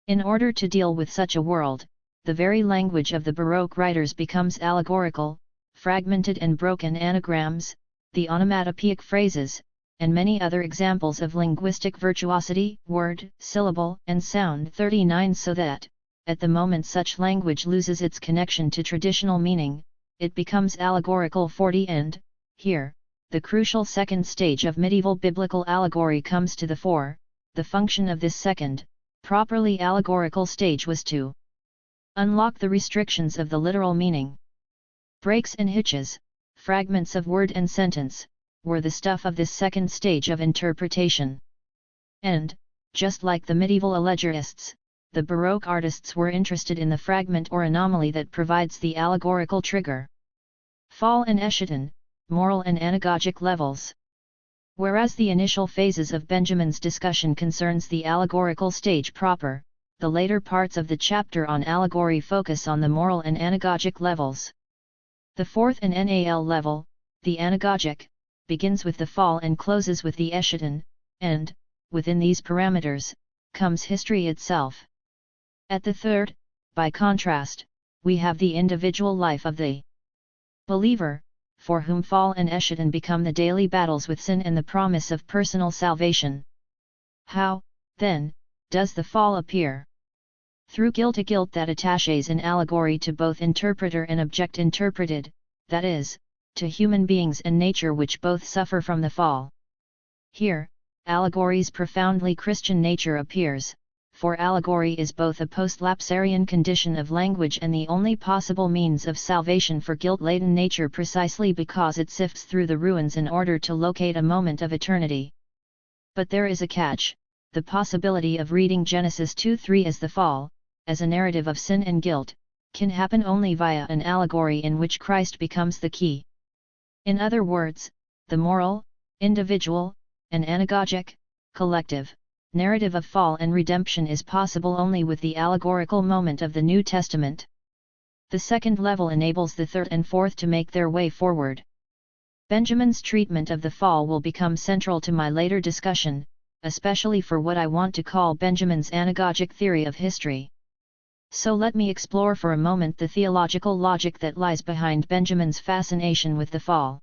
In order to deal with such a world, the very language of the Baroque writers becomes allegorical, fragmented and broken anagrams, the onomatopoeic phrases, and many other examples of linguistic virtuosity, word, syllable, and sound. 39. So that, at the moment such language loses its connection to traditional meaning, it becomes allegorical. 40. And, here, the crucial second stage of medieval biblical allegory comes to the fore. The function of this second, properly allegorical stage was to unlock the restrictions of the literal meaning. Breaks and hitches, fragments of word and sentence, were the stuff of this second stage of interpretation. And, just like the medieval allegorists, the Baroque artists were interested in the fragment or anomaly that provides the allegorical trigger. Fall and eschaton, moral and anagogic levels. Whereas the initial phases of Benjamin's discussion concerns the allegorical stage proper, the later parts of the chapter on allegory focus on the moral and anagogic levels. The fourth and NAL level, the anagogic, begins with the fall and closes with the eschaton, and, within these parameters, comes history itself. At the third, by contrast, we have the individual life of the believer, for whom fall and eschaton become the daily battles with sin and the promise of personal salvation. How, then, does the fall appear? Through guilt, a guilt that attaches an allegory to both interpreter and object interpreted, that is, to human beings and nature which both suffer from the fall. Here, allegory's profoundly Christian nature appears, for allegory is both a post-lapsarian condition of language and the only possible means of salvation for guilt-laden nature, precisely because it sifts through the ruins in order to locate a moment of eternity. But there is a catch: the possibility of reading Genesis 2:3 as the fall, as a narrative of sin and guilt, can happen only via an allegory in which Christ becomes the key. In other words, the moral, individual, and anagogic, collective, narrative of fall and redemption is possible only with the allegorical moment of the New Testament. The second level enables the third and fourth to make their way forward. Benjamin's treatment of the fall will become central to my later discussion, especially for what I want to call Benjamin's anagogic theory of history. So let me explore for a moment the theological logic that lies behind Benjamin's fascination with the fall.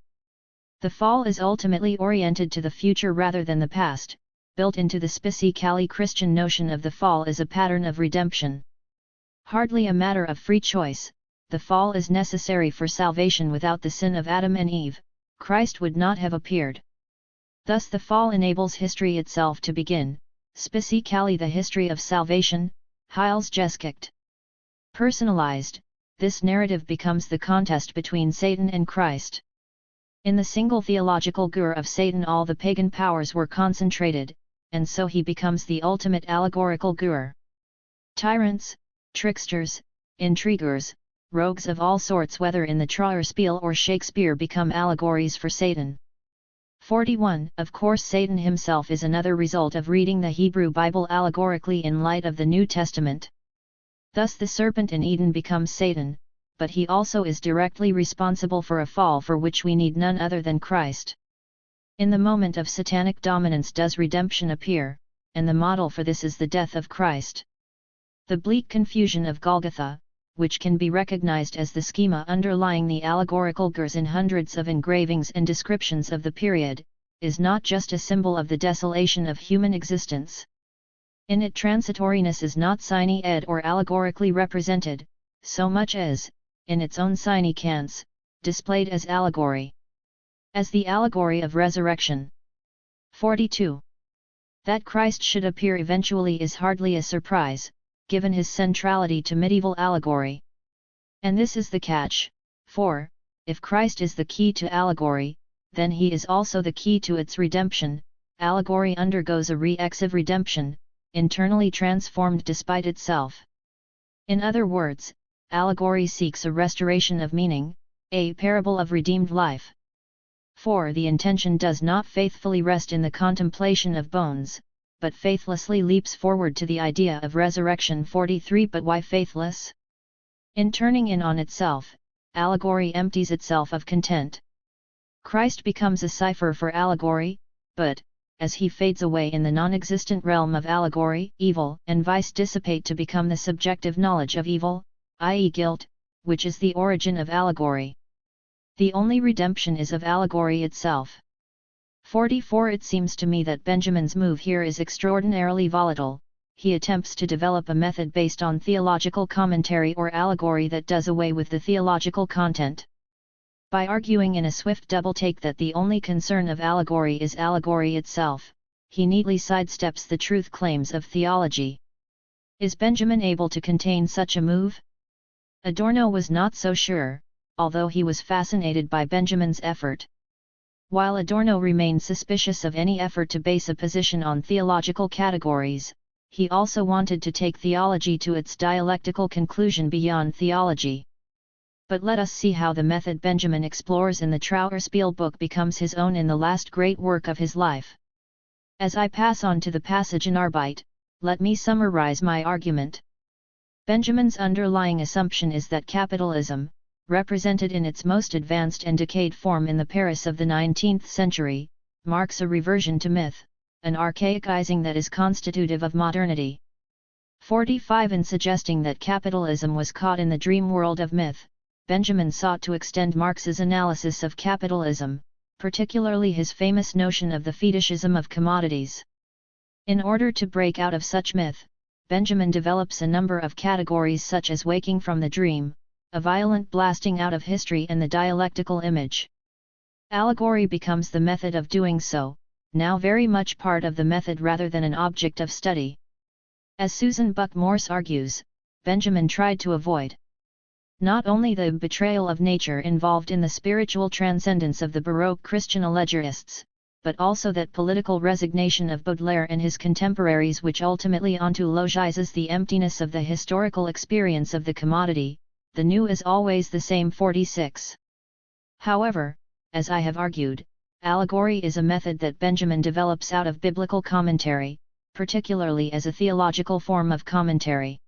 The fall is ultimately oriented to the future rather than the past, built into the spicically Christian notion of the fall as a pattern of redemption. Hardly a matter of free choice, the fall is necessary for salvation. Without the sin of Adam and Eve, Christ would not have appeared. Thus the fall enables history itself to begin, spicically the history of salvation, Heilsgeschichte. Personalized, this narrative becomes the contest between Satan and Christ. In the single theological gur of Satan all the pagan powers were concentrated, and so he becomes the ultimate allegorical gur. Tyrants, tricksters, intriguers, rogues of all sorts, whether in the Trauerspiel or Shakespeare, become allegories for Satan. 41. Of course, Satan himself is another result of reading the Hebrew Bible allegorically in light of the New Testament. Thus the serpent in Eden becomes Satan, but he also is directly responsible for a fall for which we need none other than Christ. In the moment of satanic dominance does redemption appear, and the model for this is the death of Christ. The bleak confusion of Golgotha, which can be recognized as the schema underlying the allegorical gurs in hundreds of engravings and descriptions of the period, is not just a symbol of the desolation of human existence. In it, transitoriness is not sine ed or allegorically represented, so much as, in its own significance, displayed as allegory. As the allegory of resurrection. 42. That Christ should appear eventually is hardly a surprise, given his centrality to medieval allegory. And this is the catch, for, if Christ is the key to allegory, then he is also the key to its redemption. Allegory undergoes a re-exive redemption, internally transformed despite itself. In other words, allegory seeks a restoration of meaning, a parable of redeemed life. For the intention does not faithfully rest in the contemplation of bones, but faithlessly leaps forward to the idea of resurrection. 43. But why faithless? In turning in on itself, allegory empties itself of content. Christ becomes a cipher for allegory, but, as he fades away in the non-existent realm of allegory, evil and vice dissipate to become the subjective knowledge of evil, i.e. guilt, which is the origin of allegory. The only redemption is of allegory itself. 44. It seems to me that Benjamin's move here is extraordinarily volatile. He attempts to develop a method based on theological commentary or allegory that does away with the theological content. By arguing in a swift double-take that the only concern of allegory is allegory itself, he neatly sidesteps the truth claims of theology. Is Benjamin able to contain such a move? Adorno was not so sure, although he was fascinated by Benjamin's effort. While Adorno remained suspicious of any effort to base a position on theological categories, he also wanted to take theology to its dialectical conclusion beyond theology. But let us see how the method Benjamin explores in the Trauerspiel book becomes his own in the last great work of his life. As I pass on to the passage in Arbeit, let me summarize my argument. Benjamin's underlying assumption is that capitalism, represented in its most advanced and decayed form in the Paris of the 19th century, marks a reversion to myth, an archaicizing that is constitutive of modernity. 45. In suggesting that capitalism was caught in the dream world of myth, Benjamin sought to extend Marx's analysis of capitalism, particularly his famous notion of the fetishism of commodities. In order to break out of such myth, Benjamin develops a number of categories such as waking from the dream, a violent blasting out of history, and the dialectical image. Allegory becomes the method of doing so, now very much part of the method rather than an object of study. As Susan Buck-Morse argues, Benjamin tried to avoid not only the betrayal of nature involved in the spiritual transcendence of the Baroque Christian allegorists, but also that political resignation of Baudelaire and his contemporaries which ultimately ontologizes the emptiness of the historical experience of the commodity. The new is always the same. 46. However, as I have argued, allegory is a method that Benjamin develops out of biblical commentary, particularly as a theological form of commentary.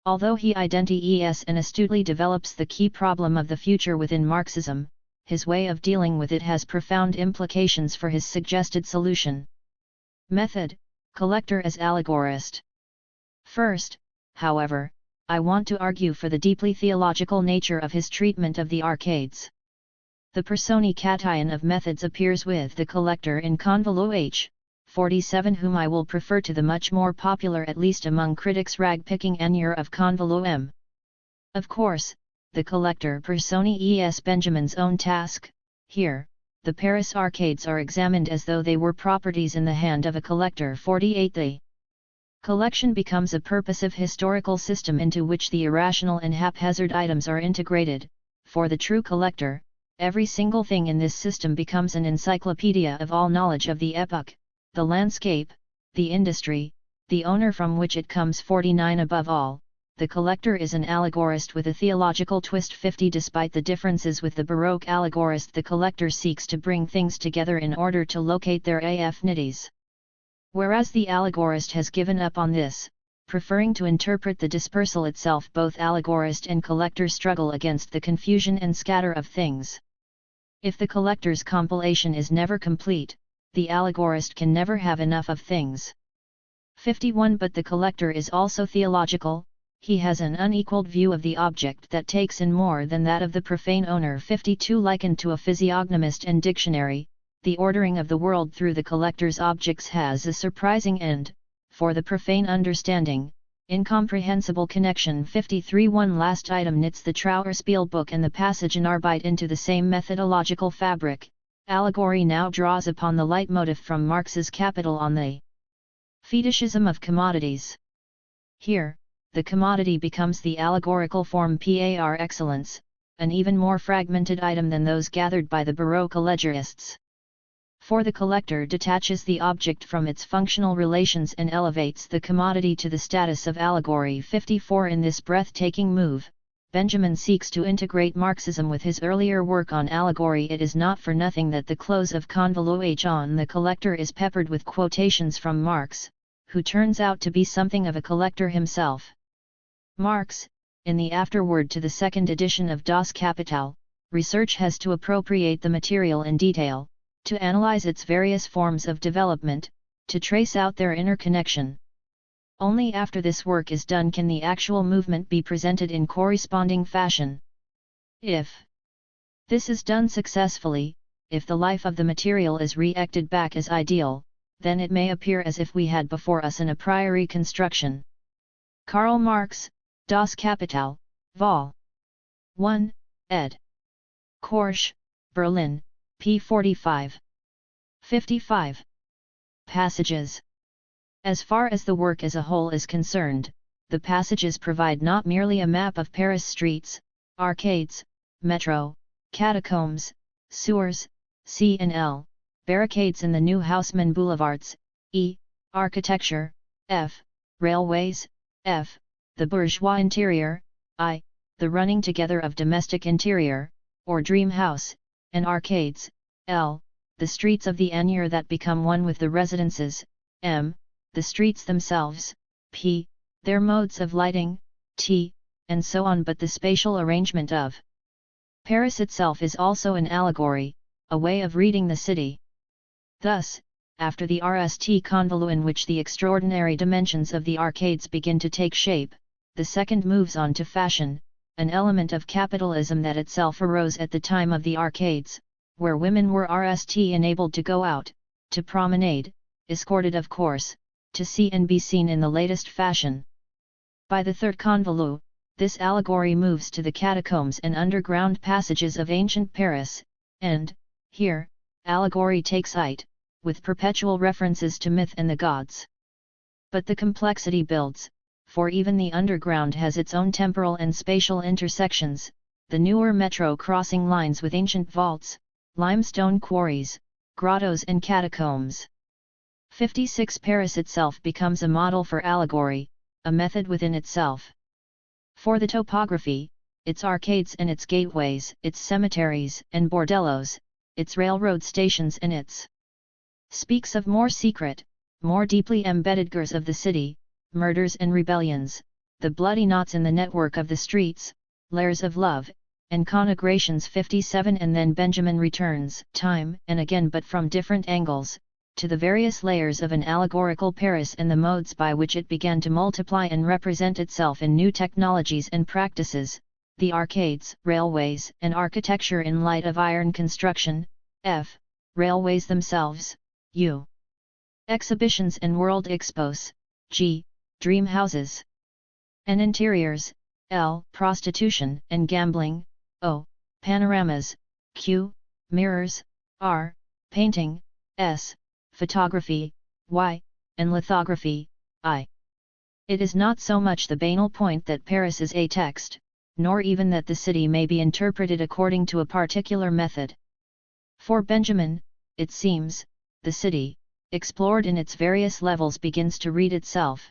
Although he identifies and astutely develops the key problem of the future within Marxism, his way of dealing with it has profound implications for his suggested solution. Method: collector as allegorist. First, however, I want to argue for the deeply theological nature of his treatment of the arcades. The personae cation of methods appears with the collector in Convolu H. 47, whom I will prefer to the much more popular, at least among critics, rag-picking Ennure of Convolu M. Of course, the collector personae is Benjamin's own task. Here, the Paris arcades are examined as though they were properties in the hand of a collector. 48. The collection becomes a purposive historical system into which the irrational and haphazard items are integrated. For the true collector, every single thing in this system becomes an encyclopedia of all knowledge of the epoch, the landscape, the industry, the owner from which it comes. 49. Above all, the collector is an allegorist with a theological twist. 50. Despite the differences with the Baroque allegorist, the collector seeks to bring things together in order to locate their affinities. Whereas the allegorist has given up on this, preferring to interpret the dispersal itself. Both allegorist and collector struggle against the confusion and scatter of things. If the collector's compilation is never complete, the allegorist can never have enough of things. 51. But the collector is also theological. He has an unequaled view of the object that takes in more than that of the profane owner. 52. Likened to a physiognomist and dictionary, the ordering of the world through the collector's objects has a surprising and, for the profane understanding, incomprehensible connection. 53. One last item knits the Trauerspiel book and the passage in Arbeit into the same methodological fabric. Allegory now draws upon the leitmotif from Marx's Capital on the fetishism of commodities. Here, the commodity becomes the allegorical form par excellence, an even more fragmented item than those gathered by the Baroque allegorists. For the collector detaches the object from its functional relations and elevates the commodity to the status of allegory. 54. In this breathtaking move, Benjamin seeks to integrate Marxism with his earlier work on allegory. It is not for nothing that the close of Convolu H on the collector is peppered with quotations from Marx, who turns out to be something of a collector himself. Marx, in the afterword to the second edition of Das Kapital, research has to appropriate the material in detail, to analyze its various forms of development, to trace out their interconnection. Only after this work is done can the actual movement be presented in corresponding fashion. If this is done successfully, if the life of the material is re-acted back as ideal, then it may appear as if we had before us an a priori construction. Karl Marx, Das Kapital, Vol. 1, ed. Korsch, Berlin, p. 45. 55. Passages. As far as the work as a whole is concerned, the passages provide not merely a map of Paris streets, arcades, metro, catacombs, sewers, C&L, barricades in the new Haussmann boulevards, E, architecture, F, railways, F, the bourgeois interior, I, the running together of domestic interior, or dream house, and arcades, L, the streets of the annuar that become one with the residences, M, the streets themselves, P, their modes of lighting, T, and so on. But the spatial arrangement of Paris itself is also an allegory, a way of reading the city. Thus, after the RST convolu in which the extraordinary dimensions of the arcades begin to take shape, the second moves on to fashion, an element of capitalism that itself arose at the time of the arcades, where women were RST enabled to go out, to promenade, escorted of course, to see and be seen in the latest fashion. By the third convolu, this allegory moves to the catacombs and underground passages of ancient Paris, and, here, allegory takes height, with perpetual references to myth and the gods. But the complexity builds, for even the underground has its own temporal and spatial intersections, the newer metro crossing lines with ancient vaults, limestone quarries, grottos and catacombs. 56. Paris itself becomes a model for allegory, a method within itself. For the topography, its arcades and its gateways, its cemeteries and bordellos, its railroad stations and its speaks of more secret, more deeply embedded gers of the city, murders and rebellions, the bloody knots in the network of the streets, layers of love, and conflagrations. 57. And then Benjamin returns, time and again but from different angles, to the various layers of an allegorical Paris and the modes by which it began to multiply and represent itself in new technologies and practices, the arcades, railways, and architecture in light of iron construction, F, railways themselves, U, exhibitions and world expos, G, dream houses, and interiors, L, prostitution and gambling, O, panoramas, Q, mirrors, R, painting, S, photography, Y, and lithography, I. It is not so much the banal point that Paris is a text, nor even that the city may be interpreted according to a particular method. For Benjamin, it seems, the city, explored in its various levels, begins to read itself.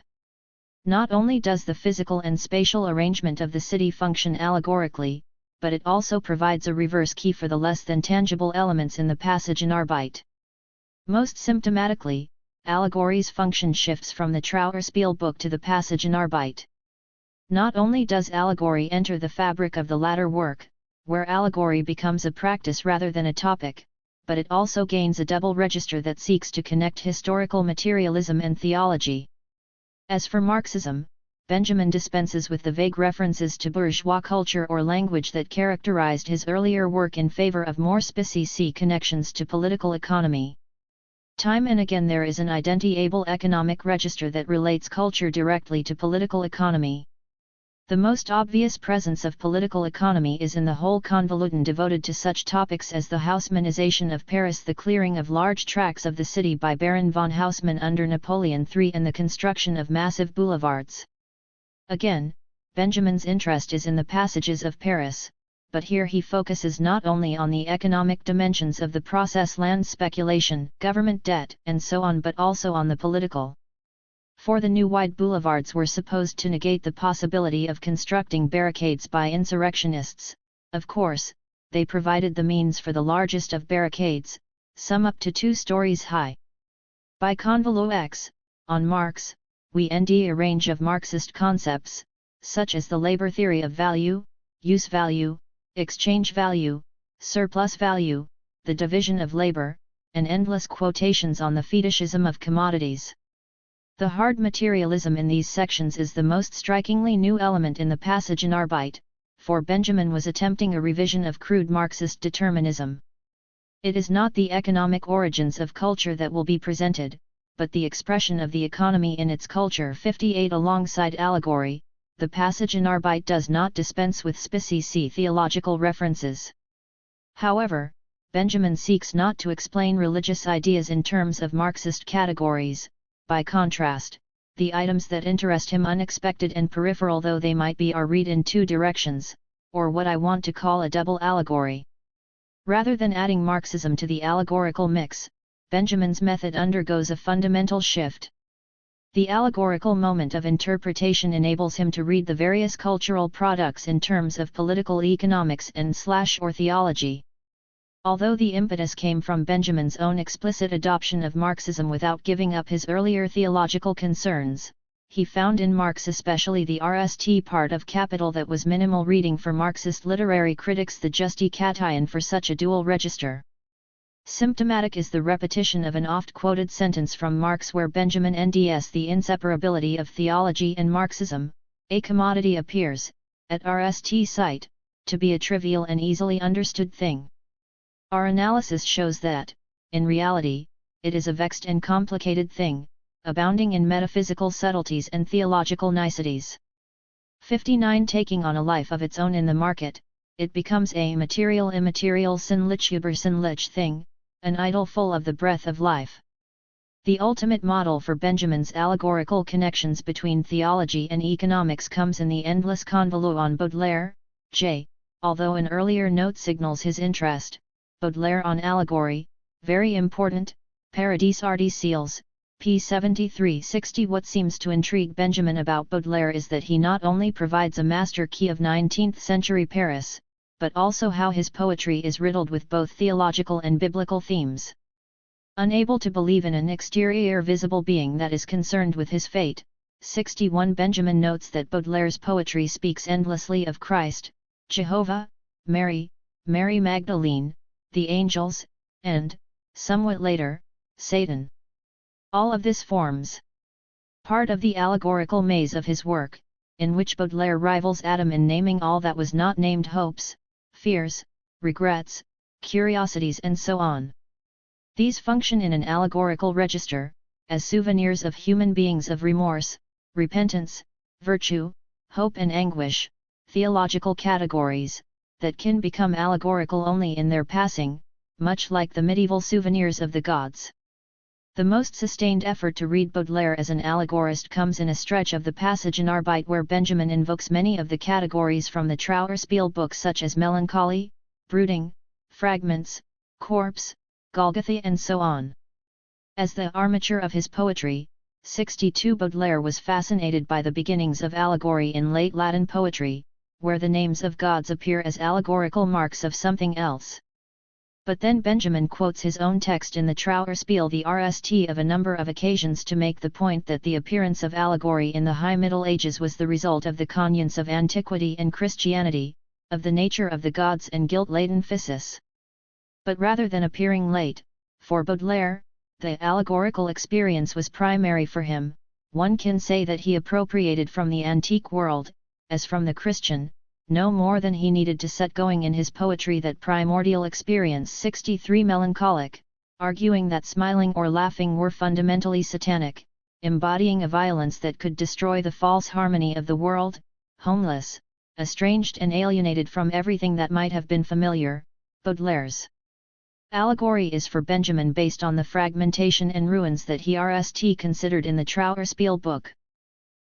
Not only does the physical and spatial arrangement of the city function allegorically, but it also provides a reverse key for the less than tangible elements in the passage in Arbeit. Most symptomatically, allegory's function shifts from the Trauerspiel book to the passage in Arbeit. Not only does allegory enter the fabric of the latter work, where allegory becomes a practice rather than a topic, but it also gains a double register that seeks to connect historical materialism and theology. As for Marxism, Benjamin dispenses with the vague references to bourgeois culture or language that characterized his earlier work in favor of more specific connections to political economy. Time and again there is an identifiable economic register that relates culture directly to political economy. The most obvious presence of political economy is in the whole convolutum devoted to such topics as the Haussmannization of Paris, the clearing of large tracts of the city by Baron von Haussmann under Napoleon III, and the construction of massive boulevards. Again, Benjamin's interest is in the passages of Paris, but here he focuses not only on the economic dimensions of the process, land speculation, government debt, and so on, but also on the political. For the new wide boulevards were supposed to negate the possibility of constructing barricades by insurrectionists. Of course, they provided the means for the largest of barricades, some up to 2 stories high. By convolu X, On Marx, we end a range of Marxist concepts, such as the labor theory of value, use value, exchange value, surplus value, the division of labor, and endless quotations on the fetishism of commodities. The hard materialism in these sections is the most strikingly new element in the passage in Arbeit, for Benjamin was attempting a revision of crude Marxist determinism. It is not the economic origins of culture that will be presented, but the expression of the economy in its culture. 58 Alongside allegory, the passage in Arbeit does not dispense with specific theological references. However, Benjamin seeks not to explain religious ideas in terms of Marxist categories. By contrast, the items that interest him, unexpected and peripheral though they might be, are read in two directions, or what I want to call a double allegory. Rather than adding Marxism to the allegorical mix, Benjamin's method undergoes a fundamental shift. The allegorical moment of interpretation enables him to read the various cultural products in terms of political economics and/or theology. Although the impetus came from Benjamin's own explicit adoption of Marxism without giving up his earlier theological concerns, he found in Marx, especially the RST part of Capital, that was minimal reading for Marxist literary critics, the justification for such a dual register. Symptomatic is the repetition of an oft-quoted sentence from Marx where Benjamin nds the inseparability of theology and Marxism, a commodity, appears, at RST sight, to be a trivial and easily understood thing. Our analysis shows that, in reality, it is a vexed and complicated thing, abounding in metaphysical subtleties and theological niceties. 59 Taking on a life of its own in the market, it becomes a material immaterial sinnlich thing, an idol full of the breath of life. The ultimate model for Benjamin's allegorical connections between theology and economics comes in the endless convolute on Baudelaire, J. Although an earlier note signals his interest, Baudelaire on allegory, very important, Paradis Artificiels, p. 7360. What seems to intrigue Benjamin about Baudelaire is that he not only provides a master key of 19th-century Paris, but also how his poetry is riddled with both theological and biblical themes. Unable to believe in an exterior visible being that is concerned with his fate, 61 Benjamin notes that Baudelaire's poetry speaks endlessly of Christ, Jehovah, Mary, Mary Magdalene, the angels, and, somewhat later, Satan. All of this forms part of the allegorical maze of his work, in which Baudelaire rivals Adam in naming all that was not named: hopes, fears, regrets, curiosities, and so on. These function in an allegorical register, as souvenirs of human beings of remorse, repentance, virtue, hope and anguish, theological categories, that can become allegorical only in their passing, much like the medieval souvenirs of the gods. The most sustained effort to read Baudelaire as an allegorist comes in a stretch of the passage in Arbeit where Benjamin invokes many of the categories from the Trauerspiel book, such as melancholy, brooding, fragments, corpse, Golgotha, and so on. As the armature of his poetry, 62 Baudelaire was fascinated by the beginnings of allegory in late Latin poetry, where the names of gods appear as allegorical marks of something else. But then Benjamin quotes his own text in the Trauerspiel, the RST, of a number of occasions to make the point that the appearance of allegory in the High Middle Ages was the result of the cognates of antiquity and Christianity, of the nature of the gods and guilt-laden physis. But rather than appearing late, for Baudelaire, the allegorical experience was primary for him. One can say that he appropriated from the antique world, as from the Christian, no more than he needed to set going in his poetry that primordial experience. 63 Melancholic, arguing that smiling or laughing were fundamentally satanic, embodying a violence that could destroy the false harmony of the world, homeless, estranged and alienated from everything that might have been familiar. Baudelaire's allegory is for Benjamin based on the fragmentation and ruins that he considered in the Trauerspiel book.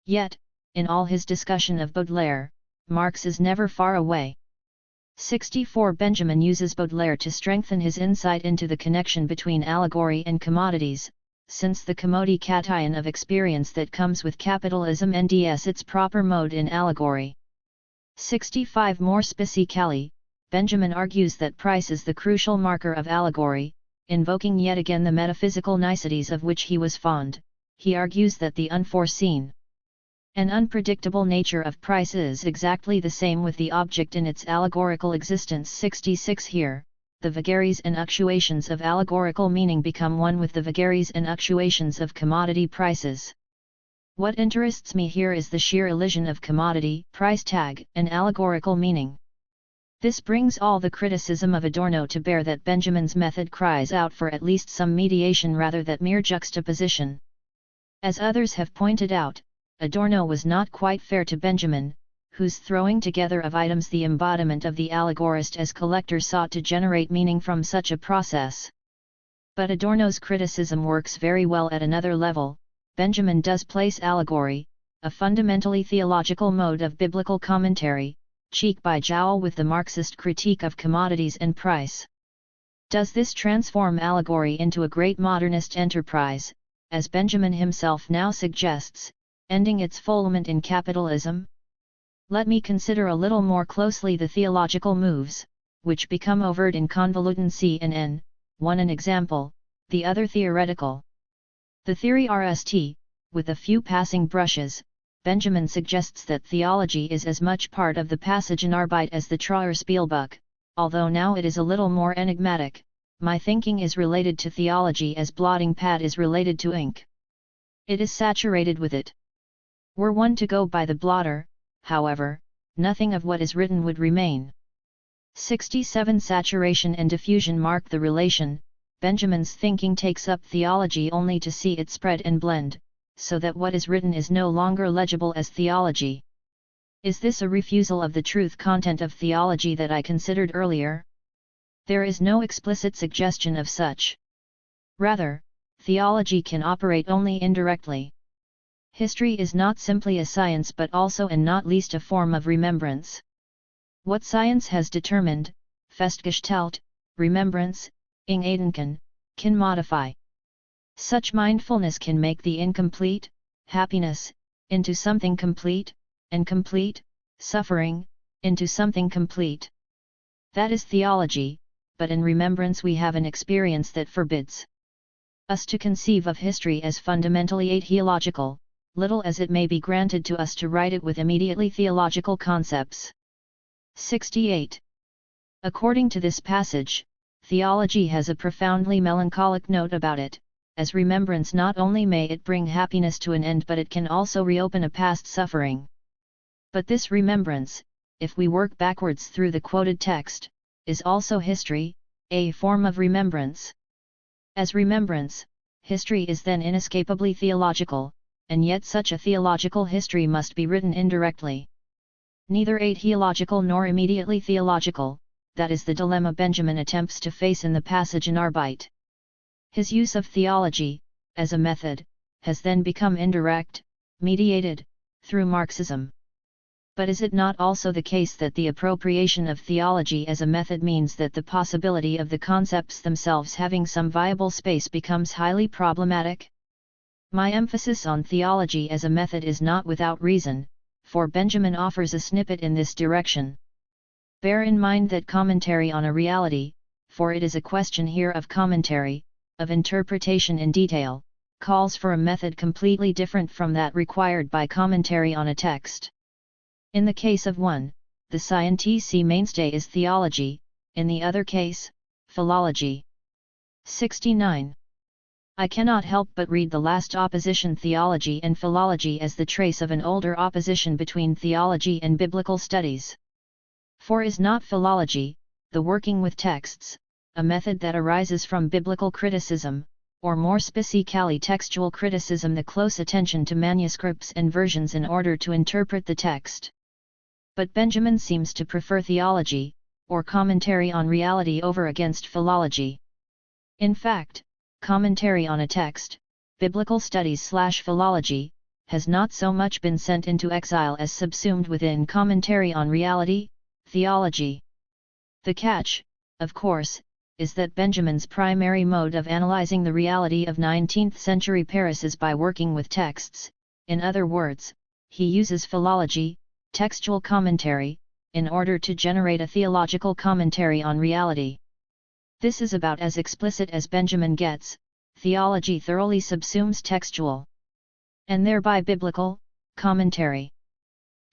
Yet, in all his discussion of Baudelaire, Marx is never far away. 64 Benjamin uses Baudelaire to strengthen his insight into the connection between allegory and commodities, since the commodication of experience that comes with capitalism nds its proper mode in allegory. 65 More specifically, Benjamin argues that price is the crucial marker of allegory, invoking yet again the metaphysical niceties of which he was fond. he argues that the unforeseen and unpredictable nature of price is exactly the same with the object in its allegorical existence. 66 Here, the vagaries and fluctuations of allegorical meaning become one with the vagaries and fluctuations of commodity prices. What interests me here is the sheer elision of commodity, price tag, and allegorical meaning. This brings all the criticism of Adorno to bear that Benjamin's method cries out for at least some mediation rather than mere juxtaposition. As others have pointed out, Adorno was not quite fair to Benjamin, whose throwing together of items the embodiment of the allegorist as collector sought to generate meaning from such a process. But Adorno's criticism works very well at another level. Benjamin does place allegory, a fundamentally theological mode of biblical commentary, cheek by jowl with the Marxist critique of commodities and price. Does this transform allegory into a great modernist enterprise, as Benjamin himself now suggests, ending its fulfillment in capitalism? Let me consider a little more closely the theological moves, which become overt in convoluted C and N, one an example, the other theoretical. The theory RST, with a few passing brushes, Benjamin suggests that theology is as much part of the passage in Arbeit as the Trauerspielbuch, although now it is a little more enigmatic. My thinking is related to theology as blotting pad is related to ink. It is saturated with it. Were one to go by the blotter, however, nothing of what is written would remain. 67 Saturation and diffusion mark the relation. Benjamin's thinking takes up theology only to see it spread and blend, so that what is written is no longer legible as theology. Is this a refusal of the truth content of theology that I considered earlier? There is no explicit suggestion of such. Rather, theology can operate only indirectly. History is not simply a science but also and not least a form of remembrance. What science has determined, Festgestalt, remembrance, Gedenken, can modify. Such mindfulness can make the incomplete, happiness, into something complete, and complete, suffering, into something complete. That is theology, but in remembrance we have an experience that forbids us to conceive of history as fundamentally atheological, little as it may be granted to us to write it with immediately theological concepts. 68. According to this passage, theology has a profoundly melancholic note about it, as remembrance not only may it bring happiness to an end but it can also reopen a past suffering. But this remembrance, if we work backwards through the quoted text, is also history, a form of remembrance. As remembrance, history is then inescapably theological, and yet such a theological history must be written indirectly. Neither atheological nor immediately theological, that is the dilemma Benjamin attempts to face in the passage in Arbeit. His use of theology, as a method, has then become indirect, mediated, through Marxism. But is it not also the case that the appropriation of theology as a method means that the possibility of the concepts themselves having some viable space becomes highly problematic? My emphasis on theology as a method is not without reason, for Benjamin offers a snippet in this direction. Bear in mind that commentary on a reality, for it is a question here of commentary, of interpretation in detail, calls for a method completely different from that required by commentary on a text. In the case of one, the scientific mainstay is theology, in the other case, philology. 69. I cannot help but read the last opposition theology and philology as the trace of an older opposition between theology and biblical studies. For is not philology, the working with texts, a method that arises from biblical criticism, or more specifically textual criticism, the close attention to manuscripts and versions in order to interpret the text? But Benjamin seems to prefer theology, or commentary on reality over against philology. In fact, commentary on a text, biblical studies/philology, has not so much been sent into exile as subsumed within commentary on reality, theology. The catch, of course, is that Benjamin's primary mode of analyzing the reality of 19th century Paris is by working with texts. In other words, he uses philology, textual commentary, in order to generate a theological commentary on reality. This is about as explicit as Benjamin gets. Theology thoroughly subsumes textual and thereby biblical, commentary.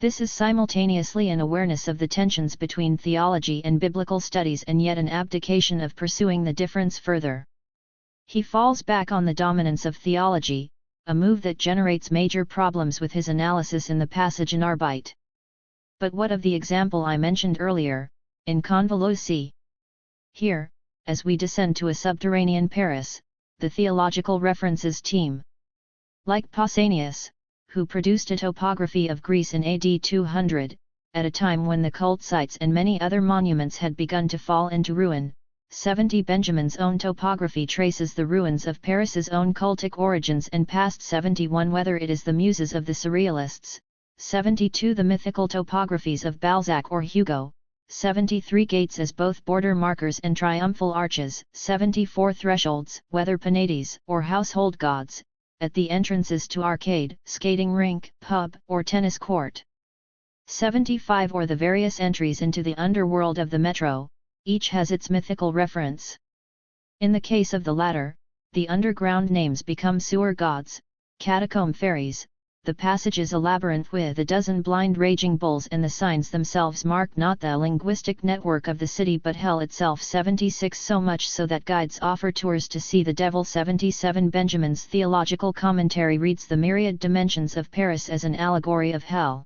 This is simultaneously an awareness of the tensions between theology and biblical studies and yet an abdication of pursuing the difference further. He falls back on the dominance of theology, a move that generates major problems with his analysis in the passage in Arbeit. But what of the example I mentioned earlier, in convolution? Here, as we descend to a subterranean Paris, the theological references teem. Like Pausanias, who produced a topography of Greece in AD 200, at a time when the cult sites and many other monuments had begun to fall into ruin, 70 Benjamin's own topography traces the ruins of Paris's own cultic origins and past 71 whether it is the muses of the Surrealists, 72 the mythical topographies of Balzac or Hugo, 73 gates as both border markers and triumphal arches, 74 thresholds, whether Penates or household gods, at the entrances to arcade, skating rink, pub, or tennis court. 75 or the various entries into the underworld of the metro, each has its mythical reference. In the case of the latter, the underground names become sewer gods, catacomb fairies, the passage is a labyrinth with a dozen blind raging bulls and the signs themselves mark not the linguistic network of the city but hell itself. 76 so much so that guides offer tours to see the devil. 77 Benjamin's theological commentary reads the myriad dimensions of Paris as an allegory of hell.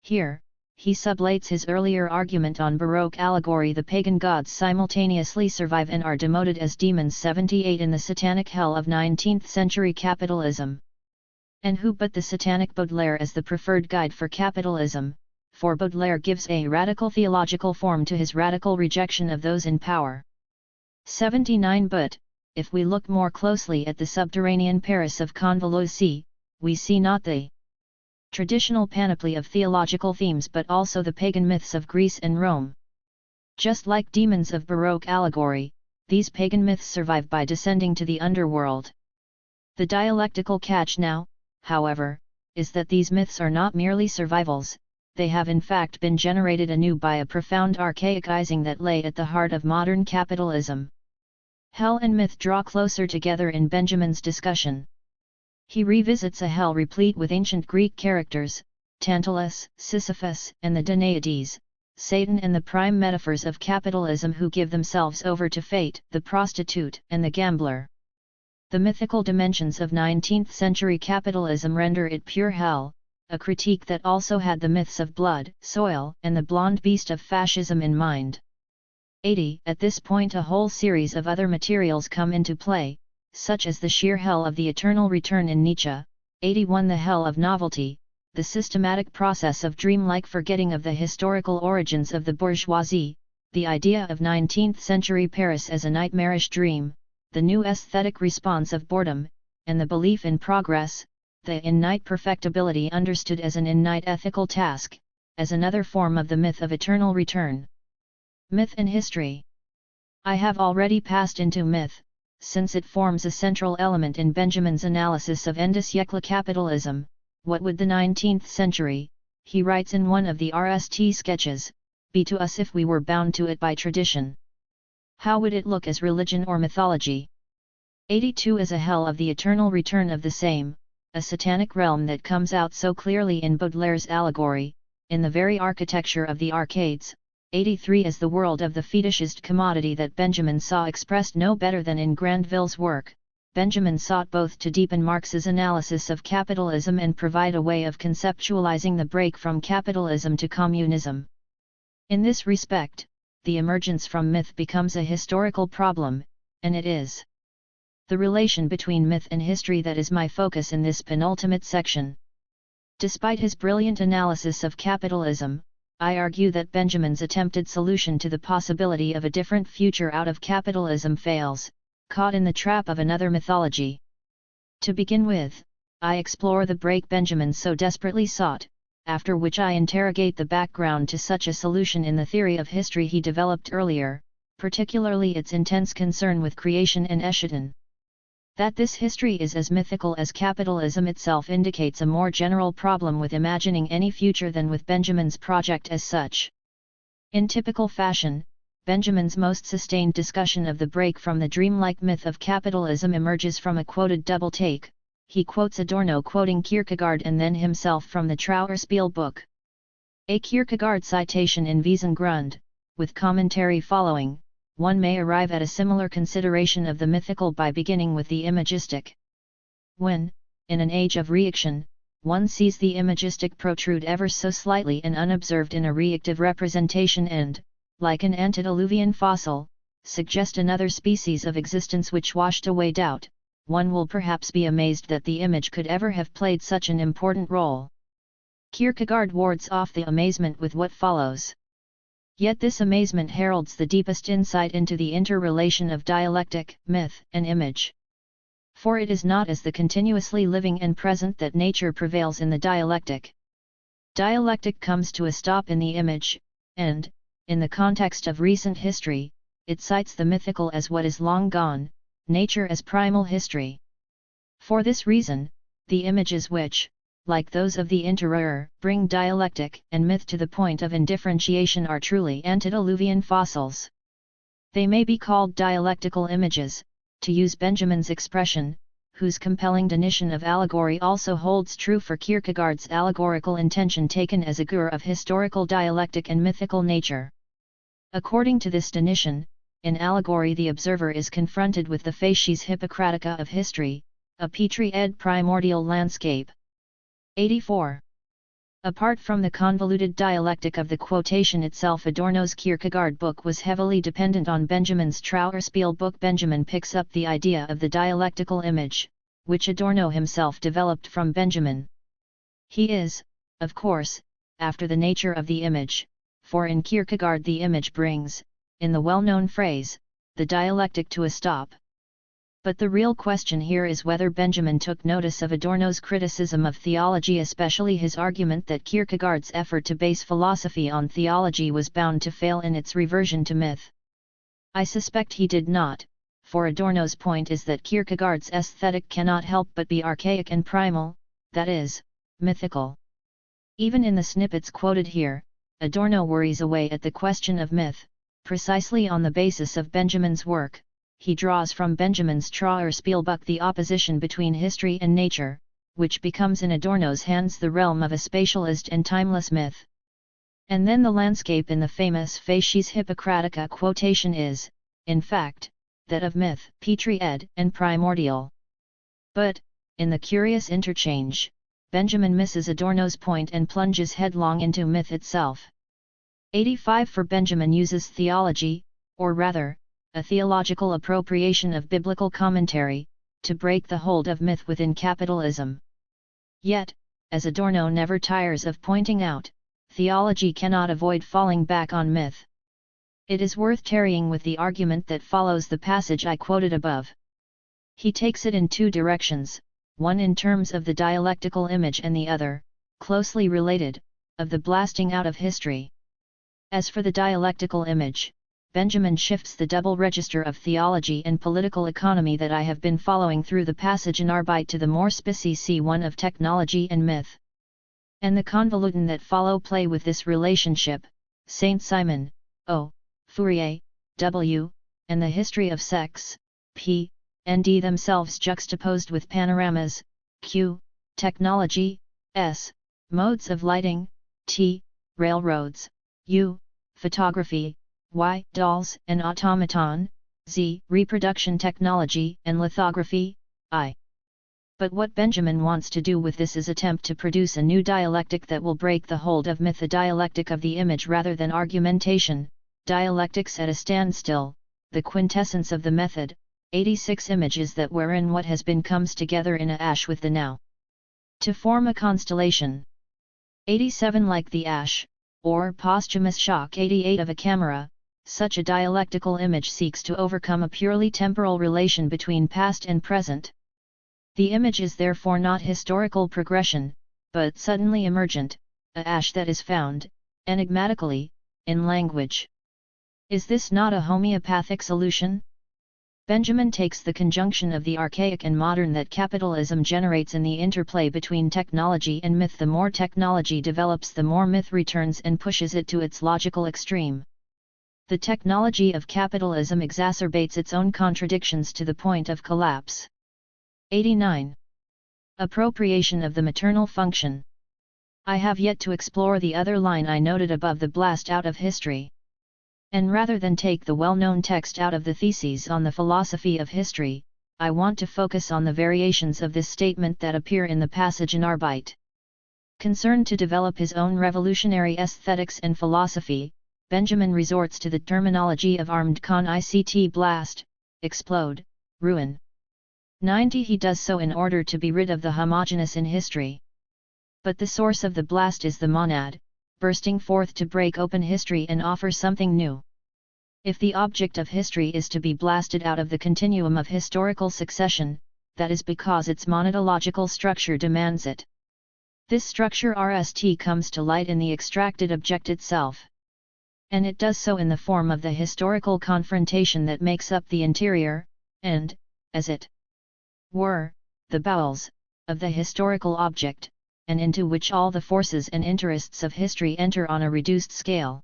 Here, he sublates his earlier argument on Baroque allegory. The pagan gods simultaneously survive and are demoted as demons. 78 in the satanic hell of 19th century capitalism. And who but the satanic Baudelaire as the preferred guide for capitalism, for Baudelaire gives a radical theological form to his radical rejection of those in power. 79 But, if we look more closely at the subterranean Paris of convolution, we see not the traditional panoply of theological themes but also the pagan myths of Greece and Rome. Just like demons of Baroque allegory, these pagan myths survive by descending to the underworld. The dialectical catch now, however, is that these myths are not merely survivals, they have in fact been generated anew by a profound archaicizing that lay at the heart of modern capitalism. Hell and myth draw closer together in Benjamin's discussion. He revisits a hell replete with ancient Greek characters, Tantalus, Sisyphus, and the Danaides, Satan and the prime metaphors of capitalism who give themselves over to fate, the prostitute and the gambler. The mythical dimensions of 19th century capitalism render it pure hell, a critique that also had the myths of blood, soil, and the blonde beast of fascism in mind. 80. At this point a whole series of other materials come into play, such as the sheer hell of the eternal return in Nietzsche. 81. The hell of novelty, the systematic process of dreamlike forgetting of the historical origins of the bourgeoisie, the idea of 19th century Paris as a nightmarish dream, the new aesthetic response of boredom, and the belief in progress, the in-night perfectibility understood as an in-night ethical task, as another form of the myth of eternal return. Myth and history. I have already passed into myth, since it forms a central element in Benjamin's analysis of end-siècle capitalism. What would the 19th century, he writes in one of the RST sketches, be to us if we were bound to it by tradition? How would it look as religion or mythology? 82 As a hell of the eternal return of the same, a satanic realm that comes out so clearly in Baudelaire's allegory, in the very architecture of the arcades. 83 As the world of the fetishized commodity that Benjamin saw expressed no better than in Grandville's work, Benjamin sought both to deepen Marx's analysis of capitalism and provide a way of conceptualizing the break from capitalism to communism. In this respect, the emergence from myth becomes a historical problem, and it is the relation between myth and history that is my focus in this penultimate section. Despite his brilliant analysis of capitalism, I argue that Benjamin's attempted solution to the possibility of a different future out of capitalism fails, caught in the trap of another mythology. To begin with, I explore the break Benjamin so desperately sought, after which I interrogate the background to such a solution in the theory of history he developed earlier, particularly its intense concern with creation and Eschaton. That this history is as mythical as capitalism itself indicates a more general problem with imagining any future than with Benjamin's project as such. In typical fashion, Benjamin's most sustained discussion of the break from the dreamlike myth of capitalism emerges from a quoted double take, he quotes Adorno quoting Kierkegaard and then himself from the Trauerspiel book. A Kierkegaard citation in Wiesengrund, with commentary following, one may arrive at a similar consideration of the mythical by beginning with the imagistic. When, in an age of reaction, one sees the imagistic protrude ever so slightly and unobserved in a reactive representation and, like an antediluvian fossil, suggest another species of existence which washed away doubt, one will perhaps be amazed that the image could ever have played such an important role. Kierkegaard wards off the amazement with what follows. Yet this amazement heralds the deepest insight into the interrelation of dialectic, myth, and image. For it is not as the continuously living and present that nature prevails in the dialectic. Dialectic comes to a stop in the image, and, in the context of recent history, it cites the mythical as what is long gone, nature as primal history. For this reason, the images which, like those of the Interer, bring dialectic and myth to the point of indifferentiation are truly antediluvian fossils. They may be called dialectical images, to use Benjamin's expression, whose compelling denition of allegory also holds true for Kierkegaard's allegorical intention taken as a gur of historical dialectic and mythical nature. According to this denition, in allegory the observer is confronted with the facies hippocratica of history, a petri ed primordial landscape. 84. Apart from the convoluted dialectic of the quotation itself, Adorno's Kierkegaard book was heavily dependent on Benjamin's Trauerspiel book. Benjamin picks up the idea of the dialectical image, which Adorno himself developed from Benjamin. He is, of course, after the nature of the image, for in Kierkegaard the image brings, in the well-known phrase, the dialectic to a stop. But the real question here is whether Benjamin took notice of Adorno's criticism of theology, especially his argument that Kierkegaard's effort to base philosophy on theology was bound to fail in its reversion to myth. I suspect he did not, for Adorno's point is that Kierkegaard's aesthetic cannot help but be archaic and primal, that is, mythical. Even in the snippets quoted here, Adorno worries away at the question of myth, precisely on the basis of Benjamin's work. He draws from Benjamin's Trauerspielbuch the opposition between history and nature, which becomes in Adorno's hands the realm of a spatialist and timeless myth. And then the landscape in the famous Facies Hippocratica quotation is, in fact, that of myth, petri ed, and primordial. But, in the curious interchange, Benjamin misses Adorno's point and plunges headlong into myth itself. 85. For Benjamin uses theology, or rather, a theological appropriation of biblical commentary, to break the hold of myth within capitalism. Yet, as Adorno never tires of pointing out, theology cannot avoid falling back on myth. It is worth tarrying with the argument that follows the passage I quoted above. He takes it in two directions, one in terms of the dialectical image and the other, closely related, of the blasting out of history. As for the dialectical image, Benjamin shifts the double register of theology and political economy that I have been following through the passage in Arbeit to the more specific one of technology and myth. And the convolution that follow play with this relationship, Saint Simon, O, Fourier, W, and the history of sex, P, and D themselves juxtaposed with panoramas, Q, technology, S, modes of lighting, T, railroads, U, photography, Y, dolls and automaton, Z, reproduction technology and lithography, I. But what Benjamin wants to do with this is attempt to produce a new dialectic that will break the hold of myth, a dialectic of the image rather than argumentation, dialectics at a standstill, the quintessence of the method. 86. Image is that wherein what has been comes together in a ash with the now, to form a constellation. 87. Like the ash, or posthumous shock 88 of a camera, such a dialectical image seeks to overcome a purely temporal relation between past and present. The image is therefore not historical progression, but suddenly emergent, a ash that is found, enigmatically, in language. Is this not a homeopathic solution? Benjamin takes the conjunction of the archaic and modern that capitalism generates in the interplay between technology and myth. The more technology develops, the more myth returns and pushes it to its logical extreme. The technology of capitalism exacerbates its own contradictions to the point of collapse. 89. Appropriation of the maternal function. I have yet to explore the other line I noted above, the blast out of history. And rather than take the well-known text out of the theses on the philosophy of history, I want to focus on the variations of this statement that appear in the passage in Arbeit. Concerned to develop his own revolutionary aesthetics and philosophy, Benjamin resorts to the terminology of armed con-ict blast, explode, ruin. 90. He does so in order to be rid of the homogeneous in history. But the source of the blast is the monad, bursting forth to break open history and offer something new. If the object of history is to be blasted out of the continuum of historical succession, that is because its monadological structure demands it. This structure RST comes to light in the extracted object itself. And it does so in the form of the historical confrontation that makes up the interior, and, as it were, the bowels, of the historical object, and into which all the forces and interests of history enter on a reduced scale.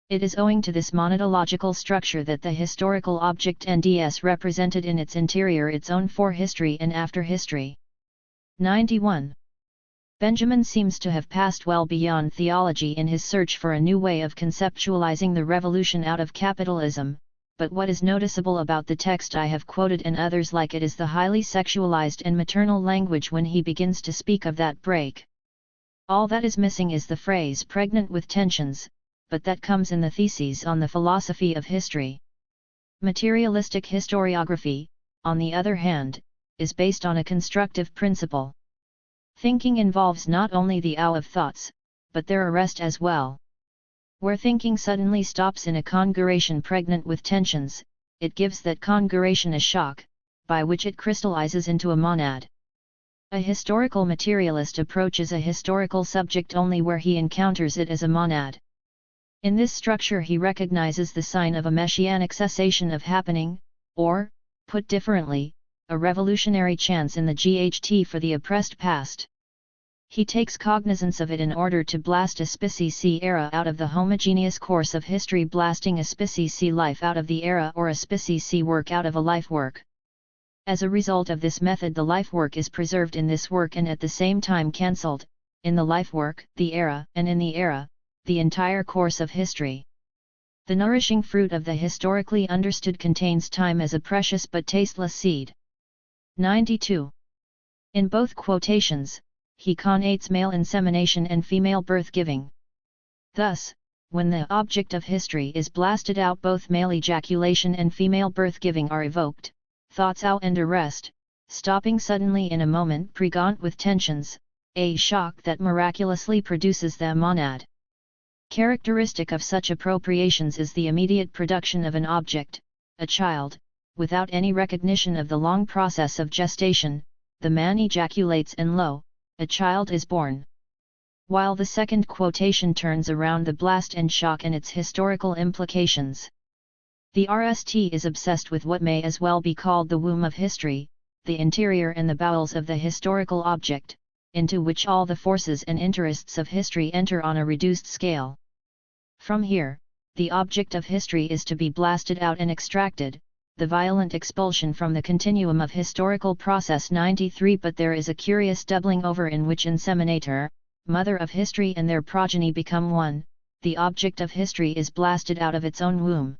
It is owing to this monadological structure that the historical object NDS represented in its interior its own fore-history and after-history. 91. Benjamin seems to have passed well beyond theology in his search for a new way of conceptualizing the revolution out of capitalism, but what is noticeable about the text I have quoted and others like it is the highly sexualized and maternal language when he begins to speak of that break. All that is missing is the phrase pregnant with tensions, but that comes in the theses on the philosophy of history. Materialistic historiography, on the other hand, is based on a constructive principle. Thinking involves not only the ow of thoughts, but their arrest as well. Where thinking suddenly stops in a congruration pregnant with tensions, it gives that congruration a shock, by which it crystallizes into a monad. A historical materialist approaches a historical subject only where he encounters it as a monad. In this structure he recognizes the sign of a messianic cessation of happening, or, put differently, a revolutionary chance in the GHT for the oppressed past. He takes cognizance of it in order to blast a species C era out of the homogeneous course of history, blasting a species C life out of the era or a species C work out of a life work. As a result of this method, the life work is preserved in this work and at the same time cancelled, in the life work, the era, and in the era, the entire course of history. The nourishing fruit of the historically understood contains time as a precious but tasteless seed. 92. In both quotations, he connates male insemination and female birth-giving. Thus, when the object of history is blasted out, both male ejaculation and female birth-giving are evoked, thoughts out and arrest, stopping suddenly in a moment pregnant with tensions, a shock that miraculously produces the monad. Characteristic of such appropriations is the immediate production of an object, a child, without any recognition of the long process of gestation. The man ejaculates and lo, a child is born. While the second quotation turns around the blast and shock and its historical implications. The RST is obsessed with what may as well be called the womb of history, the interior and the bowels of the historical object, into which all the forces and interests of history enter on a reduced scale. From here, the object of history is to be blasted out and extracted, the violent expulsion from the continuum of historical process. 93. But there is a curious doubling over in which inseminator, mother of history, and their progeny become one. The object of history is blasted out of its own womb.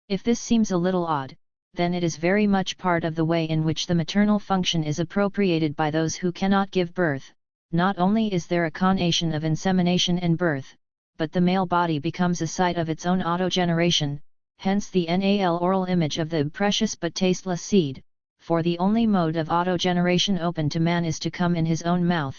If this seems a little odd, then it is very much part of the way in which the maternal function is appropriated by those who cannot give birth. Not only is there a conation of insemination and birth, but the male body becomes a site of its own autogeneration, hence the NAL oral image of the precious but tasteless seed, for the only mode of autogeneration open to man is to come in his own mouth.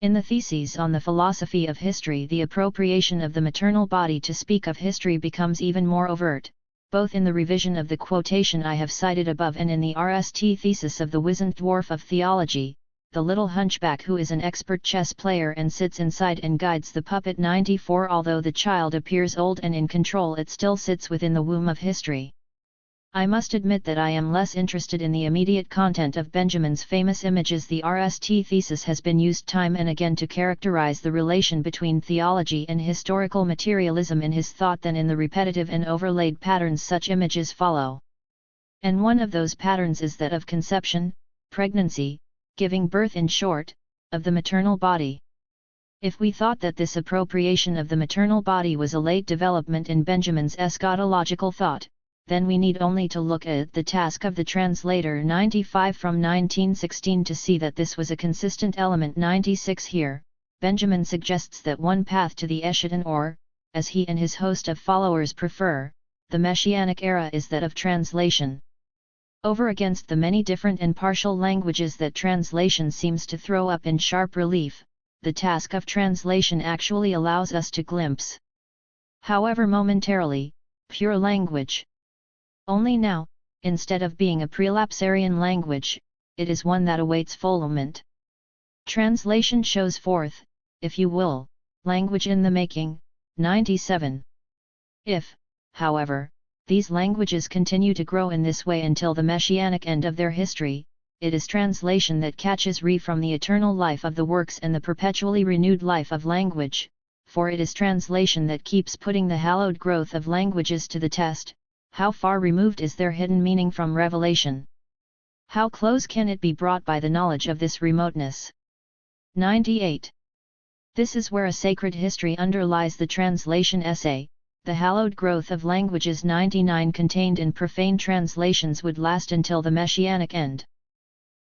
In the theses on the philosophy of history, the appropriation of the maternal body to speak of history becomes even more overt, both in the revision of the quotation I have cited above and in the RST thesis of the wizened dwarf of theology, the little hunchback who is an expert chess player and sits inside and guides the puppet. 94. Although the child appears old and in control, it still sits within the womb of history. I must admit that I am less interested in the immediate content of Benjamin's famous images. The RST thesis has been used time and again to characterize the relation between theology and historical materialism in his thought than in the repetitive and overlaid patterns such images follow. And one of those patterns is that of conception, pregnancy, giving birth in short, of the maternal body. If we thought that this appropriation of the maternal body was a late development in Benjamin's eschatological thought, then we need only to look at the task of the translator 95 from 1916 to see that this was a consistent element. 96 Here, Benjamin suggests that one path to the Eschaton, or, as he and his host of followers prefer, the Messianic era, is that of translation. Over against the many different and partial languages that translation seems to throw up in sharp relief, the task of translation actually allows us to glimpse, however momentarily, pure language. Only now, instead of being a prelapsarian language, it is one that awaits fulfillment. Translation shows forth, if you will, language in the making. 97. If, however, these languages continue to grow in this way until the messianic end of their history, it is translation that catches from the eternal life of the works and the perpetually renewed life of language, for it is translation that keeps putting the hallowed growth of languages to the test. How far removed is their hidden meaning from revelation? How close can it be brought by the knowledge of this remoteness? 98. This is where a sacred history underlies the translation essay. The hallowed growth of languages 99 contained in profane translations would last until the messianic end.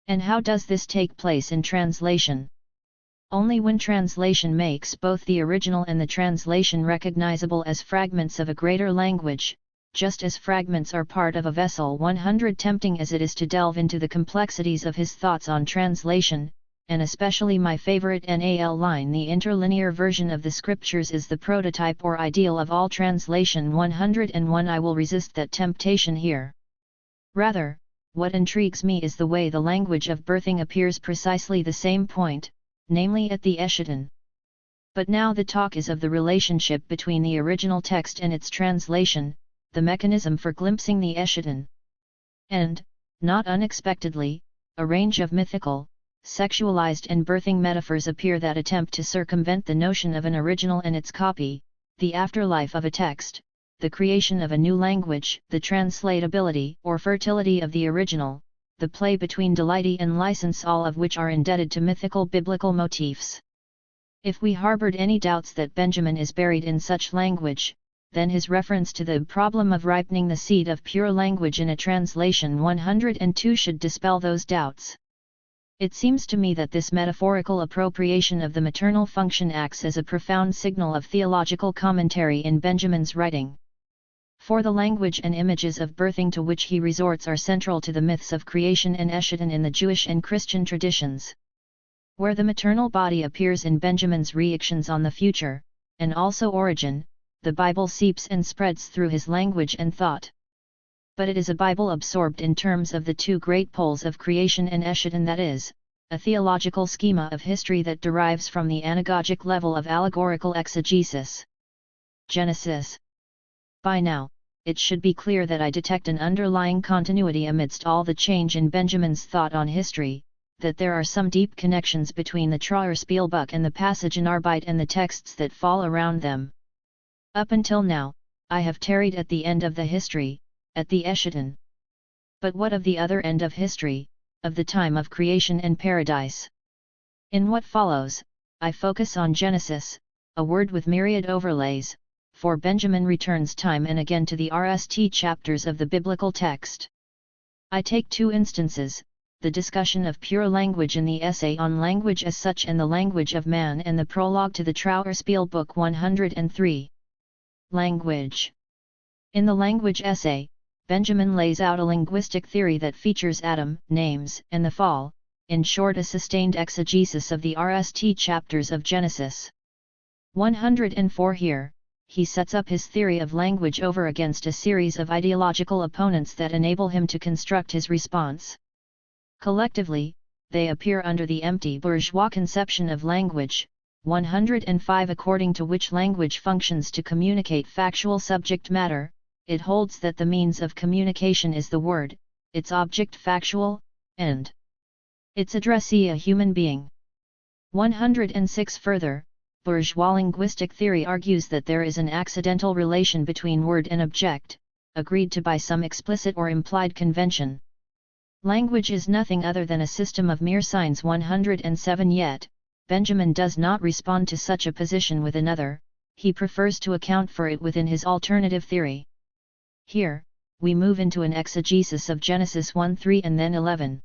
And how does this take place in translation? Only when translation makes both the original and the translation recognizable as fragments of a greater language, just as fragments are part of a vessel. 100 Tempting as it is to delve into the complexities of his thoughts on translation, and especially my favorite NAL line, the interlinear version of the scriptures is the prototype or ideal of all translation. 101 I will resist that temptation here. Rather, what intrigues me is the way the language of birthing appears precisely the same point, namely at the Eschaton. But now the talk is of the relationship between the original text and its translation, the mechanism for glimpsing the Eschaton. And, not unexpectedly, a range of mythical, sexualized and birthing metaphors appear that attempt to circumvent the notion of an original and its copy, the afterlife of a text, the creation of a new language, the translatability or fertility of the original, the play between delighty and license, all of which are indebted to mythical biblical motifs. If we harbored any doubts that Benjamin is buried in such language, then his reference to the problem of ripening the seed of pure language in a translation 102 should dispel those doubts. It seems to me that this metaphorical appropriation of the maternal function acts as a profound signal of theological commentary in Benjamin's writing. For the language and images of birthing to which he resorts are central to the myths of creation and Eschaton in the Jewish and Christian traditions. Where the maternal body appears in Benjamin's reactions on the future, and also origin, the Bible seeps and spreads through his language and thought. But it is a Bible absorbed in terms of the two great poles of creation and Eschaton, that is, a theological schema of history that derives from the anagogic level of allegorical exegesis. Genesis. By now, it should be clear that I detect an underlying continuity amidst all the change in Benjamin's thought on history, that there are some deep connections between the Trauerspielbuch and the passage in Arbeit and the texts that fall around them. Up until now, I have tarried at the end of the history, at the Eschaton. But what of the other end of history, of the time of creation and paradise? In what follows, I focus on Genesis, a word with myriad overlays, for Benjamin returns time and again to the RST chapters of the biblical text. I take two instances, the discussion of pure language in the essay on language as such and the language of man, and the prologue to the Trauerspielbuch 103. Language. In the language essay, Benjamin lays out a linguistic theory that features Adam, names, and the fall, in short a sustained exegesis of the RST chapters of Genesis. 104 Here, he sets up his theory of language over against a series of ideological opponents that enable him to construct his response. Collectively, they appear under the empty bourgeois conception of language, 105 according to which language functions to communicate factual subject matter. It holds that the means of communication is the word, its object factual, and its addressee a human being. 106 Further, bourgeois linguistic theory argues that there is an accidental relation between word and object, agreed to by some explicit or implied convention. Language is nothing other than a system of mere signs. 107. Yet, Benjamin does not respond to such a position with another, he prefers to account for it within his alternative theory. Here, we move into an exegesis of Genesis 1:3 and then 11.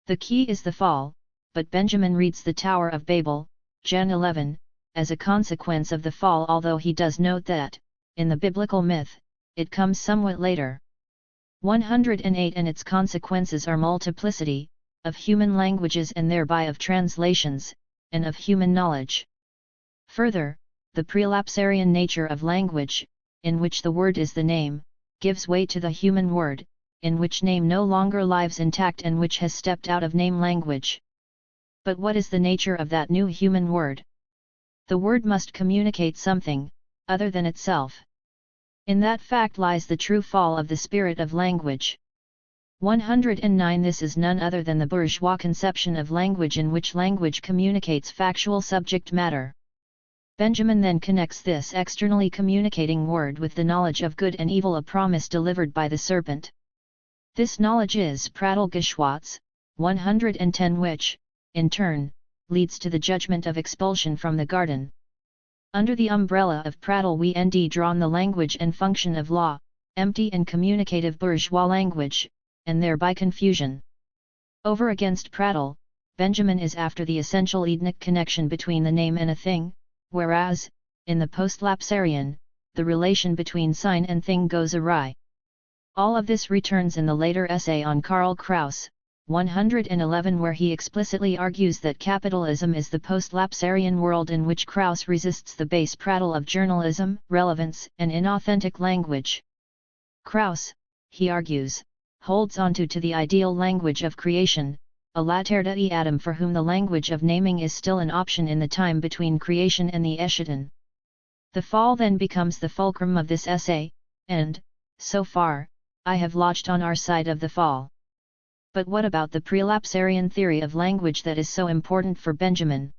The key is the fall, but Benjamin reads the Tower of Babel, Gen 11, as a consequence of the fall, although he does note that, in the biblical myth, it comes somewhat later. 108. And its consequences are multiplicity, of human languages and thereby of translations, and of human knowledge. Further, the prelapsarian nature of language, in which the word is the name, gives way to the human word, in which name no longer lives intact and which has stepped out of name language. But what is the nature of that new human word? The word must communicate something, other than itself. In that fact lies the true fall of the spirit of language. 109. This is none other than the bourgeois conception of language, in which language communicates factual subject matter. Benjamin then connects this externally communicating word with the knowledge of good and evil, a promise delivered by the serpent. This knowledge is Prattle-Geschwatz, 110, which, in turn, leads to the judgment of expulsion from the garden. Under the umbrella of prattle we drawn the language and function of law, empty and communicative bourgeois language, and thereby confusion. Over against prattle, Benjamin is after the essential Edenic connection between the name and a thing, whereas, in the post-lapsarian, the relation between sign and thing goes awry. All of this returns in the later essay on Karl Kraus, 111, where he explicitly argues that capitalism is the post-lapsarian world in which Kraus resists the base prattle of journalism, relevance, and inauthentic language. Kraus, he argues, holds onto to the ideal language of creation, a laterda Adam for whom the language of naming is still an option in the time between creation and the Eschaton. The fall then becomes the fulcrum of this essay, and, so far, I have lodged on our side of the fall. But what about the prelapsarian theory of language that is so important for Benjamin?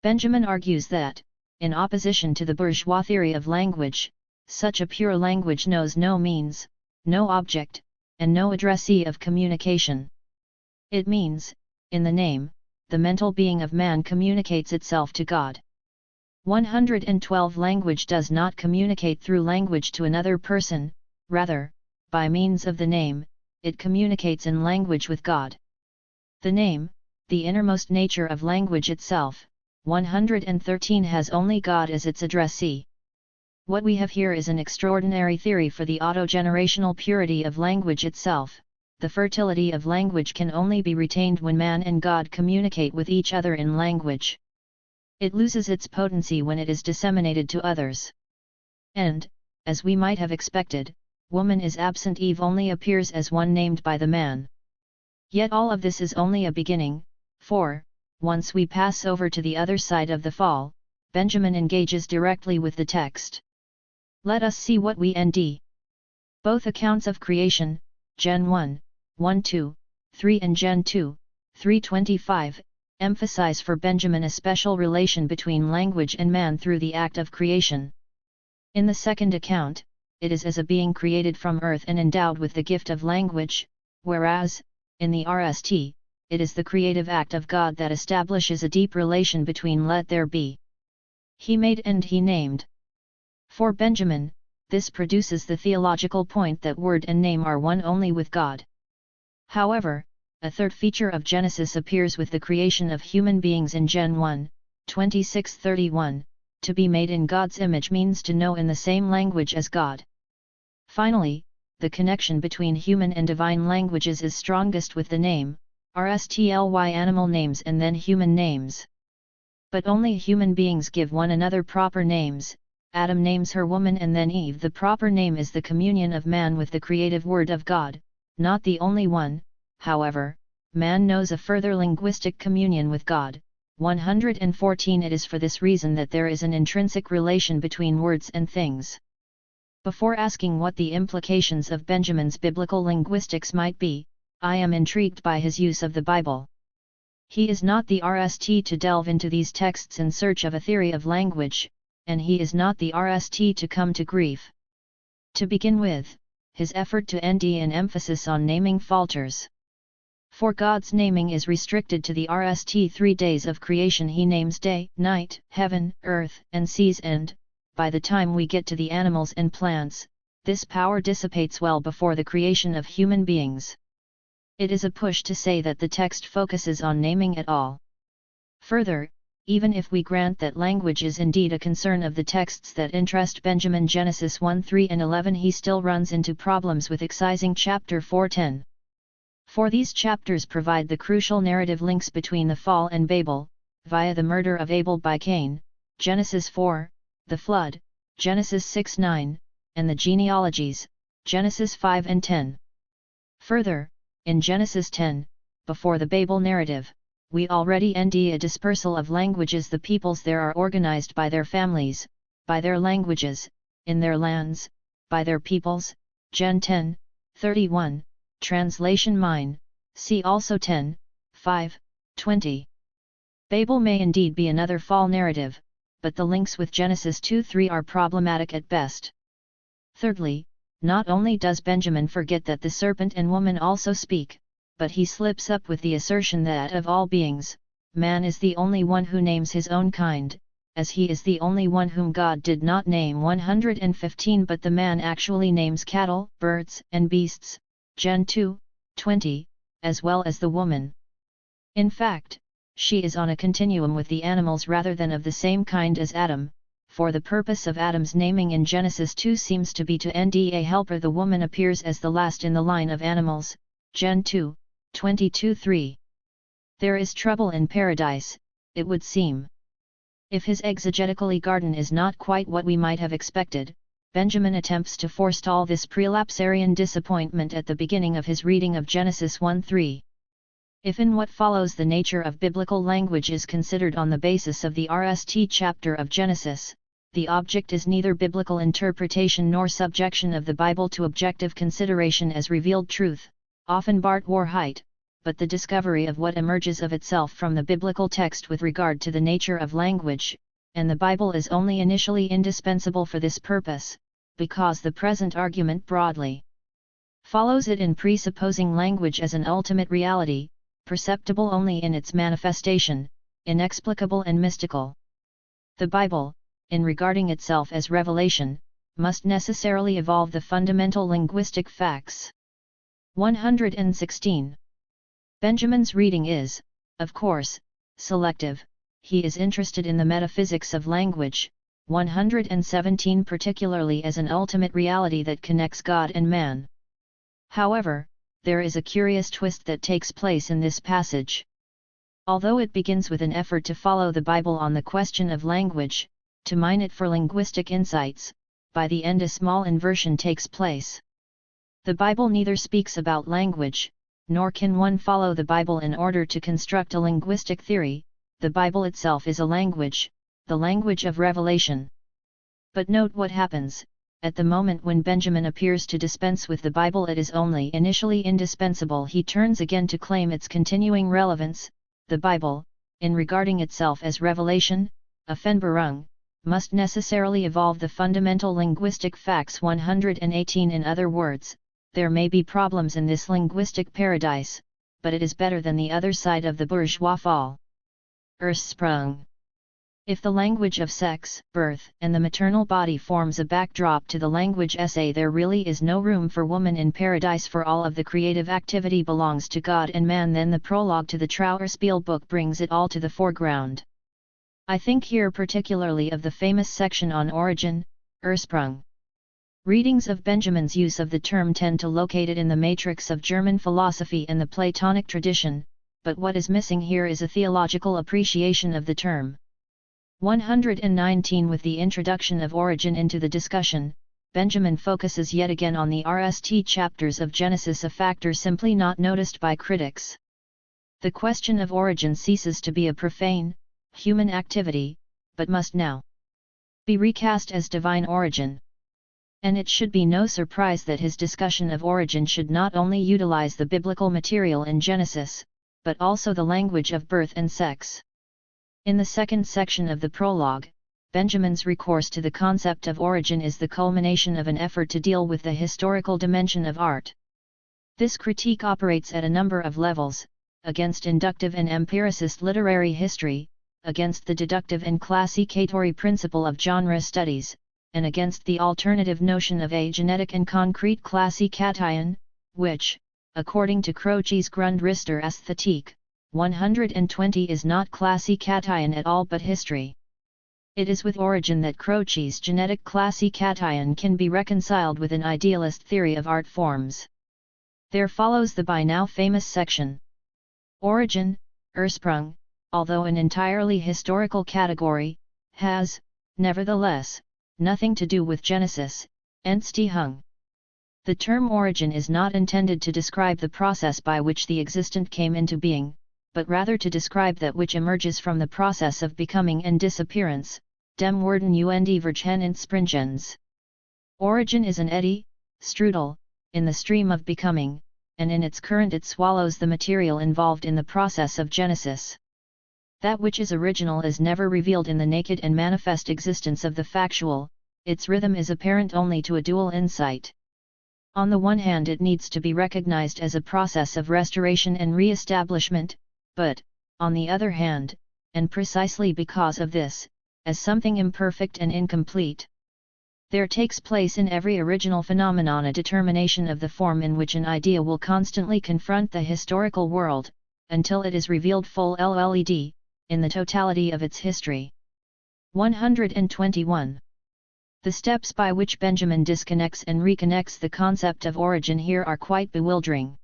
Benjamin argues that, in opposition to the bourgeois theory of language, such a pure language knows no means, no object, and no addressee of communication. It means, in the name, the mental being of man communicates itself to God. 112. Language does not communicate through language to another person, rather, by means of the name, it communicates in language with God. The name, the innermost nature of language itself, 113, has only God as its addressee. What we have here is an extraordinary theory for the autogenerational purity of language itself. The fertility of language can only be retained when man and God communicate with each other in language. It loses its potency when it is disseminated to others. And, as we might have expected, woman is absent. Eve only appears as one named by the man. Yet all of this is only a beginning, for, once we pass over to the other side of the fall, Benjamin engages directly with the text. Let us see what we nd. Both accounts of creation, Gen 1, 1-2, 3 and Gen 2, 3-25, emphasize for Benjamin a special relation between language and man through the act of creation. In the second account, it is as a being created from earth and endowed with the gift of language, whereas, in the RST, it is the creative act of God that establishes a deep relation between let there be. He made and he named. For Benjamin, this produces the theological point that word and name are one only with God. However, a third feature of Genesis appears with the creation of human beings in Gen 1, 26-31, to be made in God's image means to know in the same language as God. Finally, the connection between human and divine languages is strongest with the name, RSTLY animal names and then human names. But only human beings give one another proper names. Adam names her woman and then Eve. The proper name is the communion of man with the creative word of God, not the only one. However, man knows a further linguistic communion with God. 114. It is for this reason that there is an intrinsic relation between words and things. Before asking what the implications of Benjamin's biblical linguistics might be, I am intrigued by his use of the Bible. He is not the RST to delve into these texts in search of a theory of language, and he is not the RST to come to grief. To begin with, his effort to nd an emphasis on naming falters. For God's naming is restricted to the RST 3 days of creation. He names day, night, heaven, earth, and seas, and, by the time we get to the animals and plants, this power dissipates well before the creation of human beings. It is a push to say that the text focuses on naming at all. Further, even if we grant that language is indeed a concern of the texts that interest Benjamin, Genesis 1, 3 and 11, he still runs into problems with excising chapter 4:10. For these chapters provide the crucial narrative links between the fall and Babel, via the murder of Abel by Cain, Genesis 4, the flood, Genesis 6:9, and the genealogies, Genesis 5 and 10. Further, in Genesis 10, before the Babel narrative, we already end a dispersal of languages. The peoples there are organized by their families, by their languages, in their lands, by their peoples, Gen 10, 31, translation mine, see also 10, 5, 20. Babel may indeed be another fall narrative, but the links with Genesis 2:3 are problematic at best. Thirdly, not only does Benjamin forget that the serpent and woman also speak, but he slips up with the assertion that of all beings, man is the only one who names his own kind, as he is the only one whom God did not name 115, but the man actually names cattle, birds, and beasts, Gen 2, 20, as well as the woman. In fact, she is on a continuum with the animals rather than of the same kind as Adam, for the purpose of Adam's naming in Genesis 2 seems to be to end a helper. The woman appears as the last in the line of animals, Gen 2, 22:3. There is trouble in paradise, it would seem. If his exegetically garden is not quite what we might have expected, Benjamin attempts to forestall this prelapsarian disappointment at the beginning of his reading of Genesis 1:3. If in what follows the nature of biblical language is considered on the basis of the RST chapter of Genesis, the object is neither biblical interpretation nor subjection of the Bible to objective consideration as revealed truth, often Bart Warhite, but the discovery of what emerges of itself from the biblical text with regard to the nature of language, and the Bible is only initially indispensable for this purpose, because the present argument broadly follows it in presupposing language as an ultimate reality, perceptible only in its manifestation, inexplicable and mystical. The Bible, in regarding itself as revelation, must necessarily evolve the fundamental linguistic facts. 116. Benjamin's reading is, of course, selective. He is interested in the metaphysics of language, 117, particularly as an ultimate reality that connects God and man. However, there is a curious twist that takes place in this passage. Although it begins with an effort to follow the Bible on the question of language, to mine it for linguistic insights, by the end a small inversion takes place. The Bible neither speaks about language, nor can one follow the Bible in order to construct a linguistic theory. The Bible itself is a language, the language of revelation. But note what happens. At the moment when Benjamin appears to dispense with the Bible, it is only initially indispensable. He turns again to claim its continuing relevance. The Bible, in regarding itself as revelation, Offenbarung, must necessarily evolve the fundamental linguistic facts. 118. In other words, there may be problems in this linguistic paradise, but it is better than the other side of the bourgeois fall. Ursprung. If the language of sex, birth, and the maternal body forms a backdrop to the language essay, there really is no room for woman in paradise, for all of the creative activity belongs to God and man. Then the prologue to the Trauerspiel book brings it all to the foreground. I think here particularly of the famous section on origin, Ursprung. Readings of Benjamin's use of the term tend to locate it in the matrix of German philosophy and the Platonic tradition, but what is missing here is a theological appreciation of the term. 119. With the introduction of origin into the discussion, Benjamin focuses yet again on the RST chapters of Genesis, a factor simply not noticed by critics. The question of origin ceases to be a profane, human activity, but must now be recast as divine origin. And it should be no surprise that his discussion of origin should not only utilize the biblical material in Genesis, but also the language of birth and sex. In the second section of the prologue, Benjamin's recourse to the concept of origin is the culmination of an effort to deal with the historical dimension of art. This critique operates at a number of levels, against inductive and empiricist literary history, against the deductive and classificatory principle of genre studies, and against the alternative notion of a genetic and concrete classification, which, according to Croce's Grundrister Aesthetique, 120 is not classification at all but history. It is with origin that Croce's genetic classification can be reconciled with an idealist theory of art forms. There follows the by now famous section. Origin, Ursprung, although an entirely historical category, has, nevertheless, nothing to do with Genesis, Entstehung. The term origin is not intended to describe the process by which the existent came into being, but rather to describe that which emerges from the process of becoming and disappearance, dem worden und Vergehen entspringens. Origin is an eddy, strudel, in the stream of becoming, and in its current it swallows the material involved in the process of genesis. That which is original is never revealed in the naked and manifest existence of the factual, its rhythm is apparent only to a dual insight. On the one hand it needs to be recognized as a process of restoration and re-establishment, but, on the other hand, and precisely because of this, as something imperfect and incomplete. There takes place in every original phenomenon a determination of the form in which an idea will constantly confront the historical world, until it is revealed full LED, in the totality of its history. 121. The steps by which Benjamin disconnects and reconnects the concept of origin here are quite bewildering.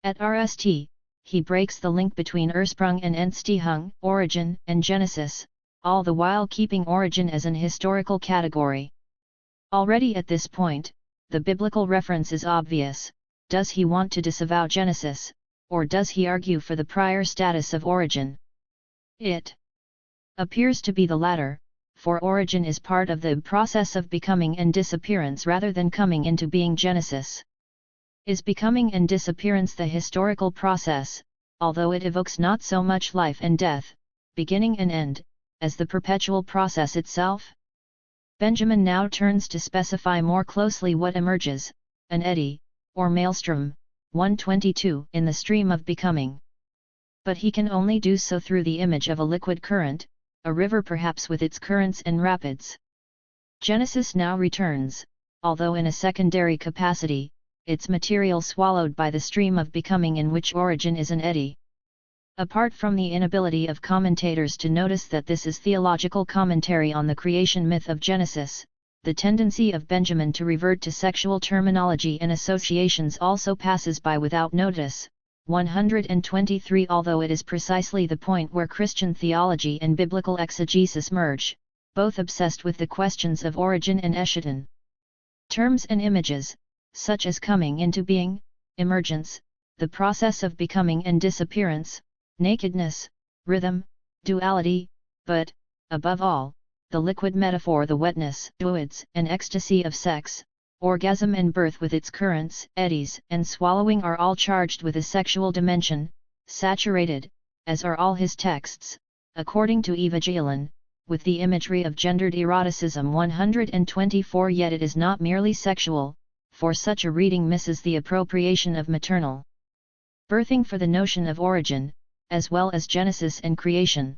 At RST, he breaks the link between Ursprung and Entstehung, origin and genesis, all the while keeping origin as an historical category. Already at this point, the biblical reference is obvious. Does he want to disavow Genesis, or does he argue for the prior status of origin? It appears to be the latter, for origin is part of the process of becoming and disappearance rather than coming into being Genesis. Is becoming and disappearance the historical process, although it evokes not so much life and death, beginning and end, as the perpetual process itself? Benjamin now turns to specify more closely what emerges, an eddy, or maelstrom, 122 in the stream of becoming. But he can only do so through the image of a liquid current, a river perhaps with its currents and rapids. Genesis now returns, although in a secondary capacity, its material swallowed by the stream of becoming in which origin is an eddy. Apart from the inability of commentators to notice that this is theological commentary on the creation myth of Genesis, the tendency of Benjamin to revert to sexual terminology and associations also passes by without notice. 123 Although it is precisely the point where Christian theology and biblical exegesis merge, both obsessed with the questions of origin and eschaton. Terms and images, such as coming into being, emergence, the process of becoming and disappearance, nakedness, rhythm, duality, but, above all, the liquid metaphor, the wetness, fluids, and ecstasy of sex, orgasm and birth with its currents, eddies, and swallowing are all charged with a sexual dimension, saturated, as are all his texts, according to Eva Gillen, with the imagery of gendered eroticism. 124 Yet it is not merely sexual, for such a reading misses the appropriation of maternal birthing for the notion of origin, as well as Genesis and creation.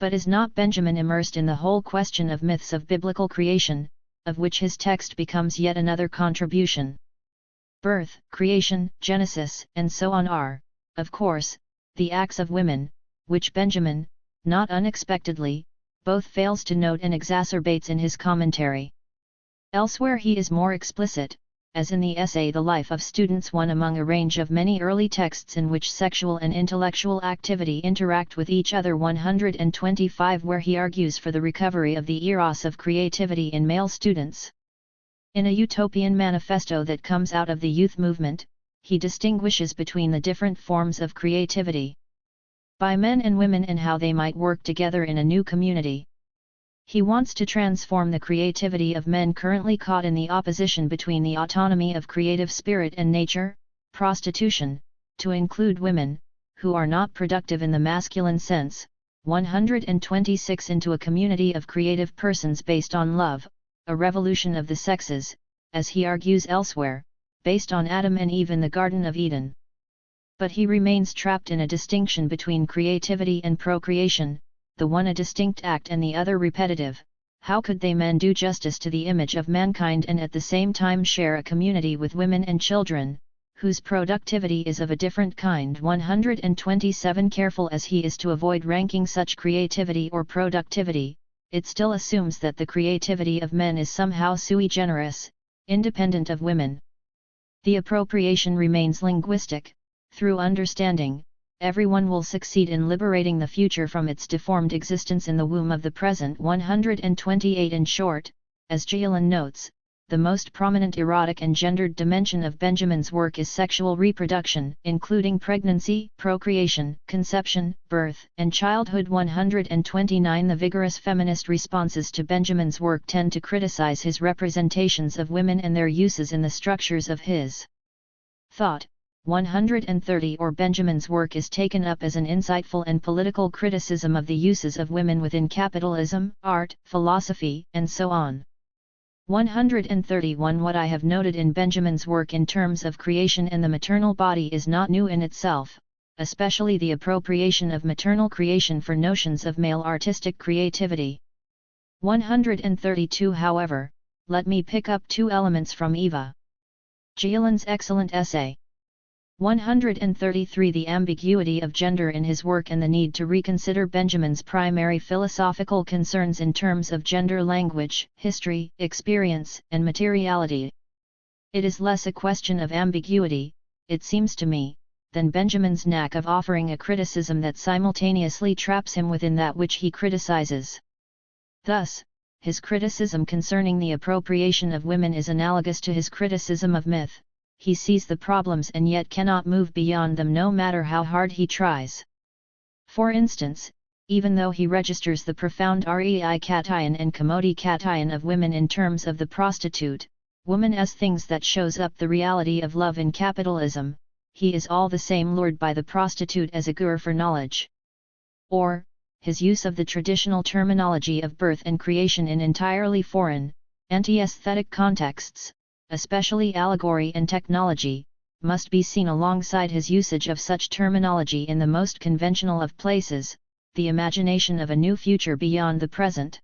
But is not Benjamin immersed in the whole question of myths of biblical creation, of which his text becomes yet another contribution? Birth, creation, Genesis, and so on are, of course, the acts of women, which Benjamin, not unexpectedly, both fails to note and exacerbates in his commentary. Elsewhere he is more explicit, as in the essay The Life of Students, one among a range of many early texts in which sexual and intellectual activity interact with each other. 125 Where he argues for the recovery of the eros of creativity in male students. In a utopian manifesto that comes out of the youth movement, he distinguishes between the different forms of creativity by men and women and how they might work together in a new community. He wants to transform the creativity of men currently caught in the opposition between the autonomy of creative spirit and nature, prostitution, to include women, who are not productive in the masculine sense. 126 Into a community of creative persons based on love, a revolution of the sexes, as he argues elsewhere, based on Adam and Eve in the Garden of Eden. But he remains trapped in a distinction between creativity and procreation, the one a distinct act and the other repetitive. How could they men do justice to the image of mankind and at the same time share a community with women and children, whose productivity is of a different kind? 127. Careful as he is to avoid ranking such creativity or productivity, it still assumes that the creativity of men is somehow sui generis, independent of women. The appropriation remains linguistic. Through understanding, everyone will succeed in liberating the future from its deformed existence in the womb of the present. 128. In short, as Gillen notes, the most prominent erotic and gendered dimension of Benjamin's work is sexual reproduction, including pregnancy, procreation, conception, birth, and childhood. 129. The vigorous feminist responses to Benjamin's work tend to criticize his representations of women and their uses in the structures of his thought. 130. Or Benjamin's work is taken up as an insightful and political criticism of the uses of women within capitalism, art, philosophy, and so on. 131. What I have noted in Benjamin's work in terms of creation and the maternal body is not new in itself, especially the appropriation of maternal creation for notions of male artistic creativity. 132. However, let me pick up two elements from Eva Gillen's excellent essay. 133. The ambiguity of gender in his work and the need to reconsider Benjamin's primary philosophical concerns in terms of gender, language, history, experience, and materiality. It is less a question of ambiguity, it seems to me, than Benjamin's knack of offering a criticism that simultaneously traps him within that which he criticizes. Thus, his criticism concerning the appropriation of women is analogous to his criticism of myth. He sees the problems and yet cannot move beyond them no matter how hard he tries. For instance, even though he registers the profound rei cation and commodi cation of women in terms of the prostitute, woman as things that shows up the reality of love in capitalism, he is all the same lured by the prostitute as a gur for knowledge. Or, his use of the traditional terminology of birth and creation in entirely foreign, anti-aesthetic contexts, especially allegory and technology, must be seen alongside his usage of such terminology in the most conventional of places, the imagination of a new future beyond the present.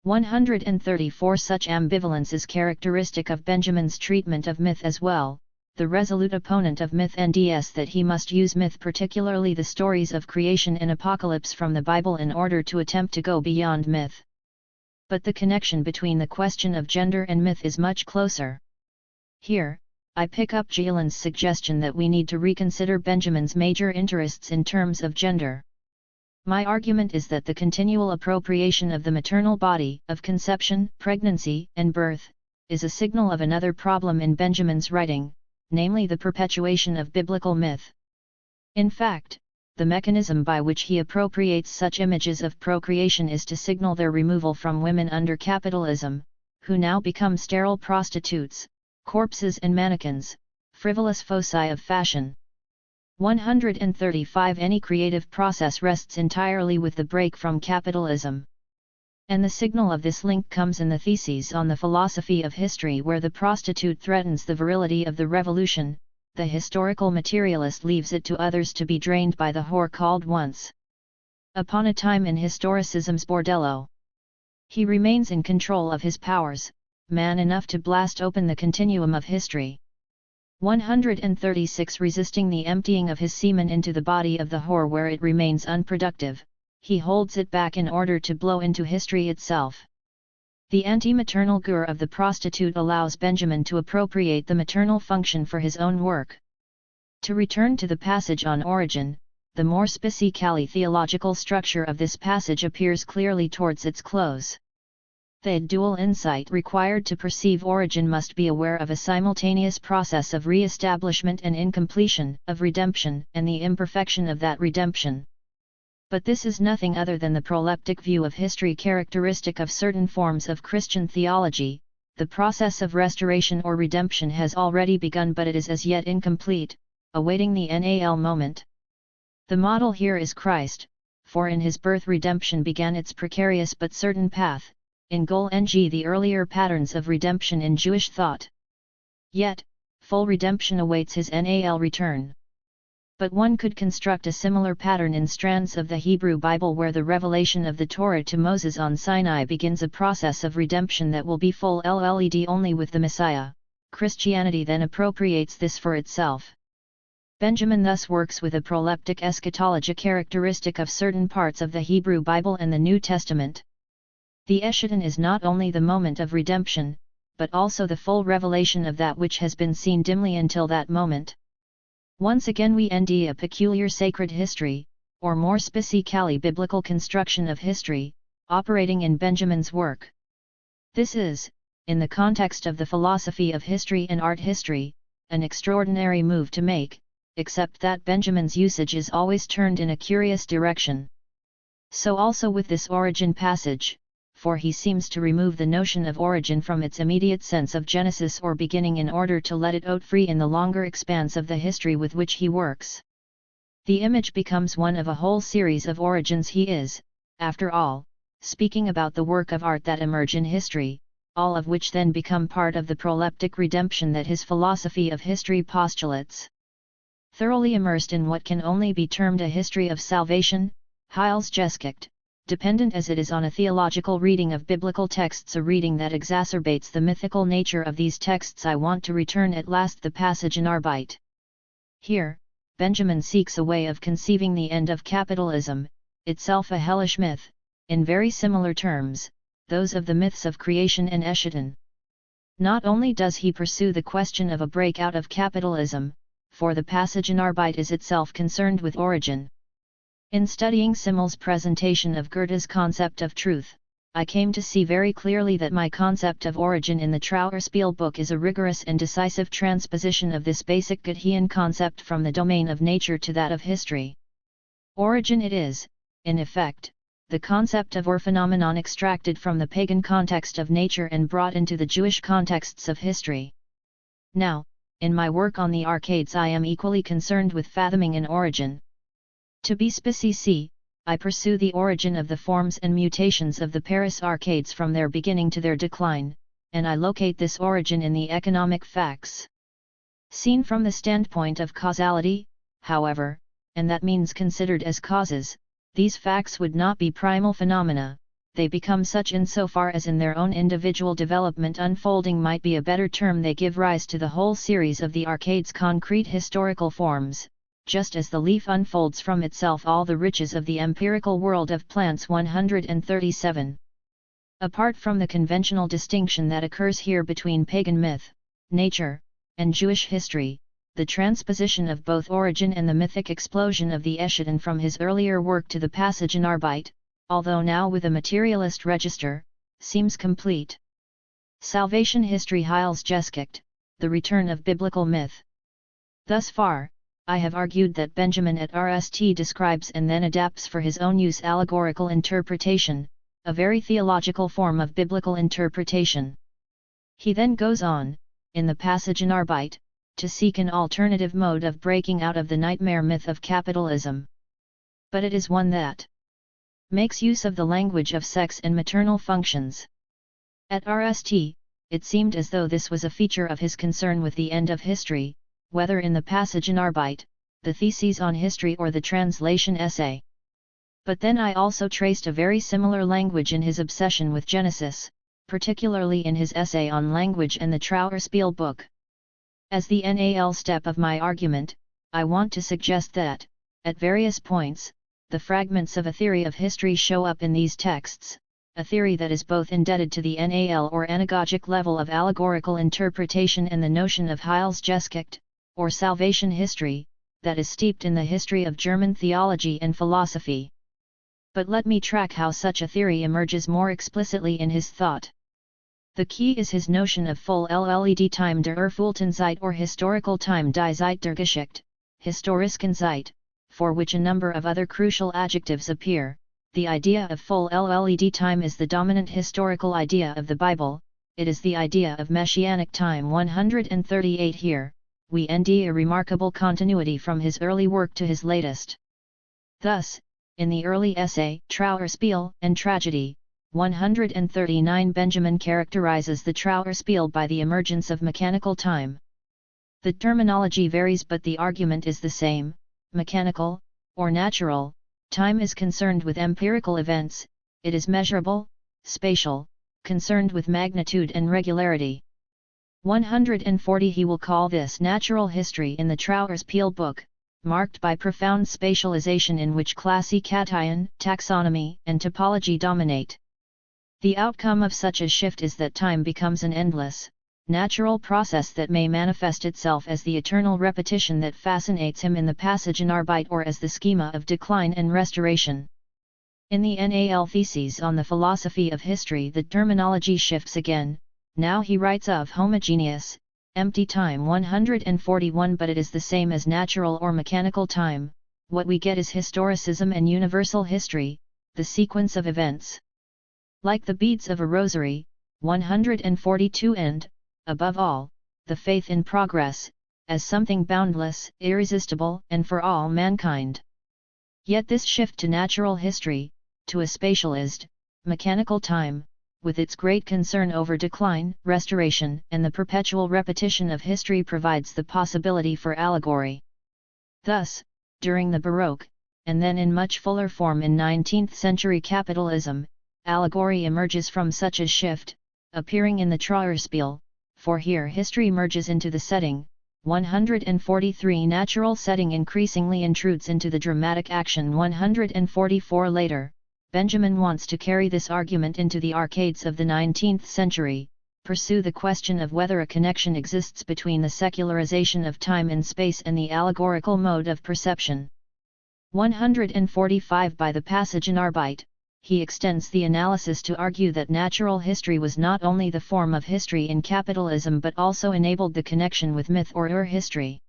134. Such ambivalence is characteristic of Benjamin's treatment of myth as well, the resolute opponent of myth NDS that he must use myth, particularly the stories of creation and apocalypse from the Bible, in order to attempt to go beyond myth. But the connection between the question of gender and myth is much closer. Here, I pick up Gillen's suggestion that we need to reconsider Benjamin's major interests in terms of gender. My argument is that the continual appropriation of the maternal body, of conception, pregnancy, and birth, is a signal of another problem in Benjamin's writing, namely the perpetuation of biblical myth. In fact, the mechanism by which he appropriates such images of procreation is to signal their removal from women under capitalism, who now become sterile prostitutes, corpses and mannequins, frivolous foci of fashion. 135. Any creative process rests entirely with the break from capitalism. And the signal of this link comes in the theses on the philosophy of history, where the prostitute threatens the virility of the revolution. The historical materialist leaves it to others to be drained by the whore called once upon a time in historicism's bordello. He remains in control of his powers, man enough to blast open the continuum of history. 136. Resisting the emptying of his semen into the body of the whore where it remains unproductive, he holds it back in order to blow into history itself. The anti-maternal gur of the prostitute allows Benjamin to appropriate the maternal function for his own work. To return to the passage on origin, the more specifically theological structure of this passage appears clearly towards its close. The dual insight required to perceive origin must be aware of a simultaneous process of re-establishment and incompletion, of redemption, and the imperfection of that redemption. But this is nothing other than the proleptic view of history characteristic of certain forms of Christian theology. The process of restoration or redemption has already begun, but it is as yet incomplete, awaiting the NAL moment. The model here is Christ, for in his birth redemption began its precarious but certain path, in Gol Ng the earlier patterns of redemption in Jewish thought. Yet, full redemption awaits his NAL return. But one could construct a similar pattern in strands of the Hebrew Bible where the revelation of the Torah to Moses on Sinai begins a process of redemption that will be full LLED only with the Messiah. Christianity then appropriates this for itself. Benjamin thus works with a proleptic eschatology characteristic of certain parts of the Hebrew Bible and the New Testament. The Eschaton is not only the moment of redemption, but also the full revelation of that which has been seen dimly until that moment. Once again we end a peculiar sacred history, or more specifically biblical construction of history, operating in Benjamin's work. This is, in the context of the philosophy of history and art history, an extraordinary move to make, except that Benjamin's usage is always turned in a curious direction. So also with this origin passage, for he seems to remove the notion of origin from its immediate sense of genesis or beginning in order to let it out free in the longer expanse of the history with which he works. The image becomes one of a whole series of origins. He is, after all, speaking about the work of art that emerge in history, all of which then become part of the proleptic redemption that his philosophy of history postulates. Thoroughly immersed in what can only be termed a history of salvation, Heilsgeschichte, dependent as it is on a theological reading of biblical texts, a reading that exacerbates the mythical nature of these texts, I want to return at last the passage in Arbeit. Here, Benjamin seeks a way of conceiving the end of capitalism, itself a hellish myth, in very similar terms, those of the myths of creation and Eschaton. Not only does he pursue the question of a breakout of capitalism, for the passage in Arbeit is itself concerned with origin. In studying Simmel's presentation of Goethe's concept of truth, I came to see very clearly that my concept of origin in the Trauerspiel book is a rigorous and decisive transposition of this basic Goethean concept from the domain of nature to that of history. Origin it is, in effect, the concept of or phenomenon extracted from the pagan context of nature and brought into the Jewish contexts of history. Now, in my work on the arcades I am equally concerned with fathoming an origin. To be specific, I pursue the origin of the forms and mutations of the Paris arcades from their beginning to their decline, and I locate this origin in the economic facts. Seen from the standpoint of causality, however, and that means considered as causes, these facts would not be primal phenomena, they become such insofar as in their own individual development unfolding might be a better term. They give rise to the whole series of the arcade's concrete historical forms, just as the leaf unfolds from itself all the riches of the empirical world of plants. 137. Apart from the conventional distinction that occurs here between pagan myth, nature, and Jewish history, the transposition of both origin and the mythic explosion of the Eschaton from his earlier work to the passage in Arbeit, although now with a materialist register, seems complete. Salvation history Heilsgeschichte, the return of biblical myth. Thus far, I have argued that Benjamin at RST describes and then adapts for his own use allegorical interpretation, a very theological form of biblical interpretation. He then goes on, in the passage in Arbeit, to seek an alternative mode of breaking out of the nightmare myth of capitalism. But it is one that makes use of the language of sex and maternal functions. At RST, it seemed as though this was a feature of his concern with the end of history, whether in the passage in Arbeit, the theses on history or the translation essay. But then I also traced a very similar language in his obsession with Genesis, particularly in his essay on language and the Trauerspiel book. As the NAL step of my argument, I want to suggest that, at various points, the fragments of a theory of history show up in these texts, a theory that is both indebted to the NAL or anagogic level of allegorical interpretation and the notion of Heilsgeschichte, or salvation history, that is steeped in the history of German theology and philosophy. But let me track how such a theory emerges more explicitly in his thought. The key is his notion of full LLED time der Erfülltenzeit or historical time die Zeit der Geschichte, historischen Zeit, for which a number of other crucial adjectives appear. The idea of full LLED time is the dominant historical idea of the Bible, it is the idea of messianic time. 138 Here, we end a remarkable continuity from his early work to his latest. Thus, in the early essay Trauerspiel and Tragedy, 139 Benjamin characterizes the Trauerspiel by the emergence of mechanical time. The terminology varies but the argument is the same: mechanical, or natural, time is concerned with empirical events, it is measurable; spatial, concerned with magnitude and regularity. 140 He will call this natural history in the Trower's-Peel book, marked by profound spatialization in which classification, taxonomy, and topology dominate. The outcome of such a shift is that time becomes an endless, natural process that may manifest itself as the eternal repetition that fascinates him in the passage in Arbeit, or as the schema of decline and restoration. In the NAL Theses on the Philosophy of History the terminology shifts again. Now he writes of homogeneous, empty time 141, but it is the same as natural or mechanical time. What we get is historicism and universal history, the sequence of events. Like the beads of a rosary, 142, and, above all, the faith in progress, as something boundless, irresistible, and for all mankind. Yet this shift to natural history, to a spatialized, mechanical time, with its great concern over decline, restoration, and the perpetual repetition of history provides the possibility for allegory. Thus, during the Baroque, and then in much fuller form in 19th-century capitalism, allegory emerges from such a shift, appearing in the Trauerspiel, for here history merges into the setting. 143 Natural setting increasingly intrudes into the dramatic action. 144 Later, Benjamin wants to carry this argument into the arcades of the 19th century, pursue the question of whether a connection exists between the secularization of time and space and the allegorical mode of perception. 145 By the passage in Arbeit, he extends the analysis to argue that natural history was not only the form of history in capitalism but also enabled the connection with myth or history.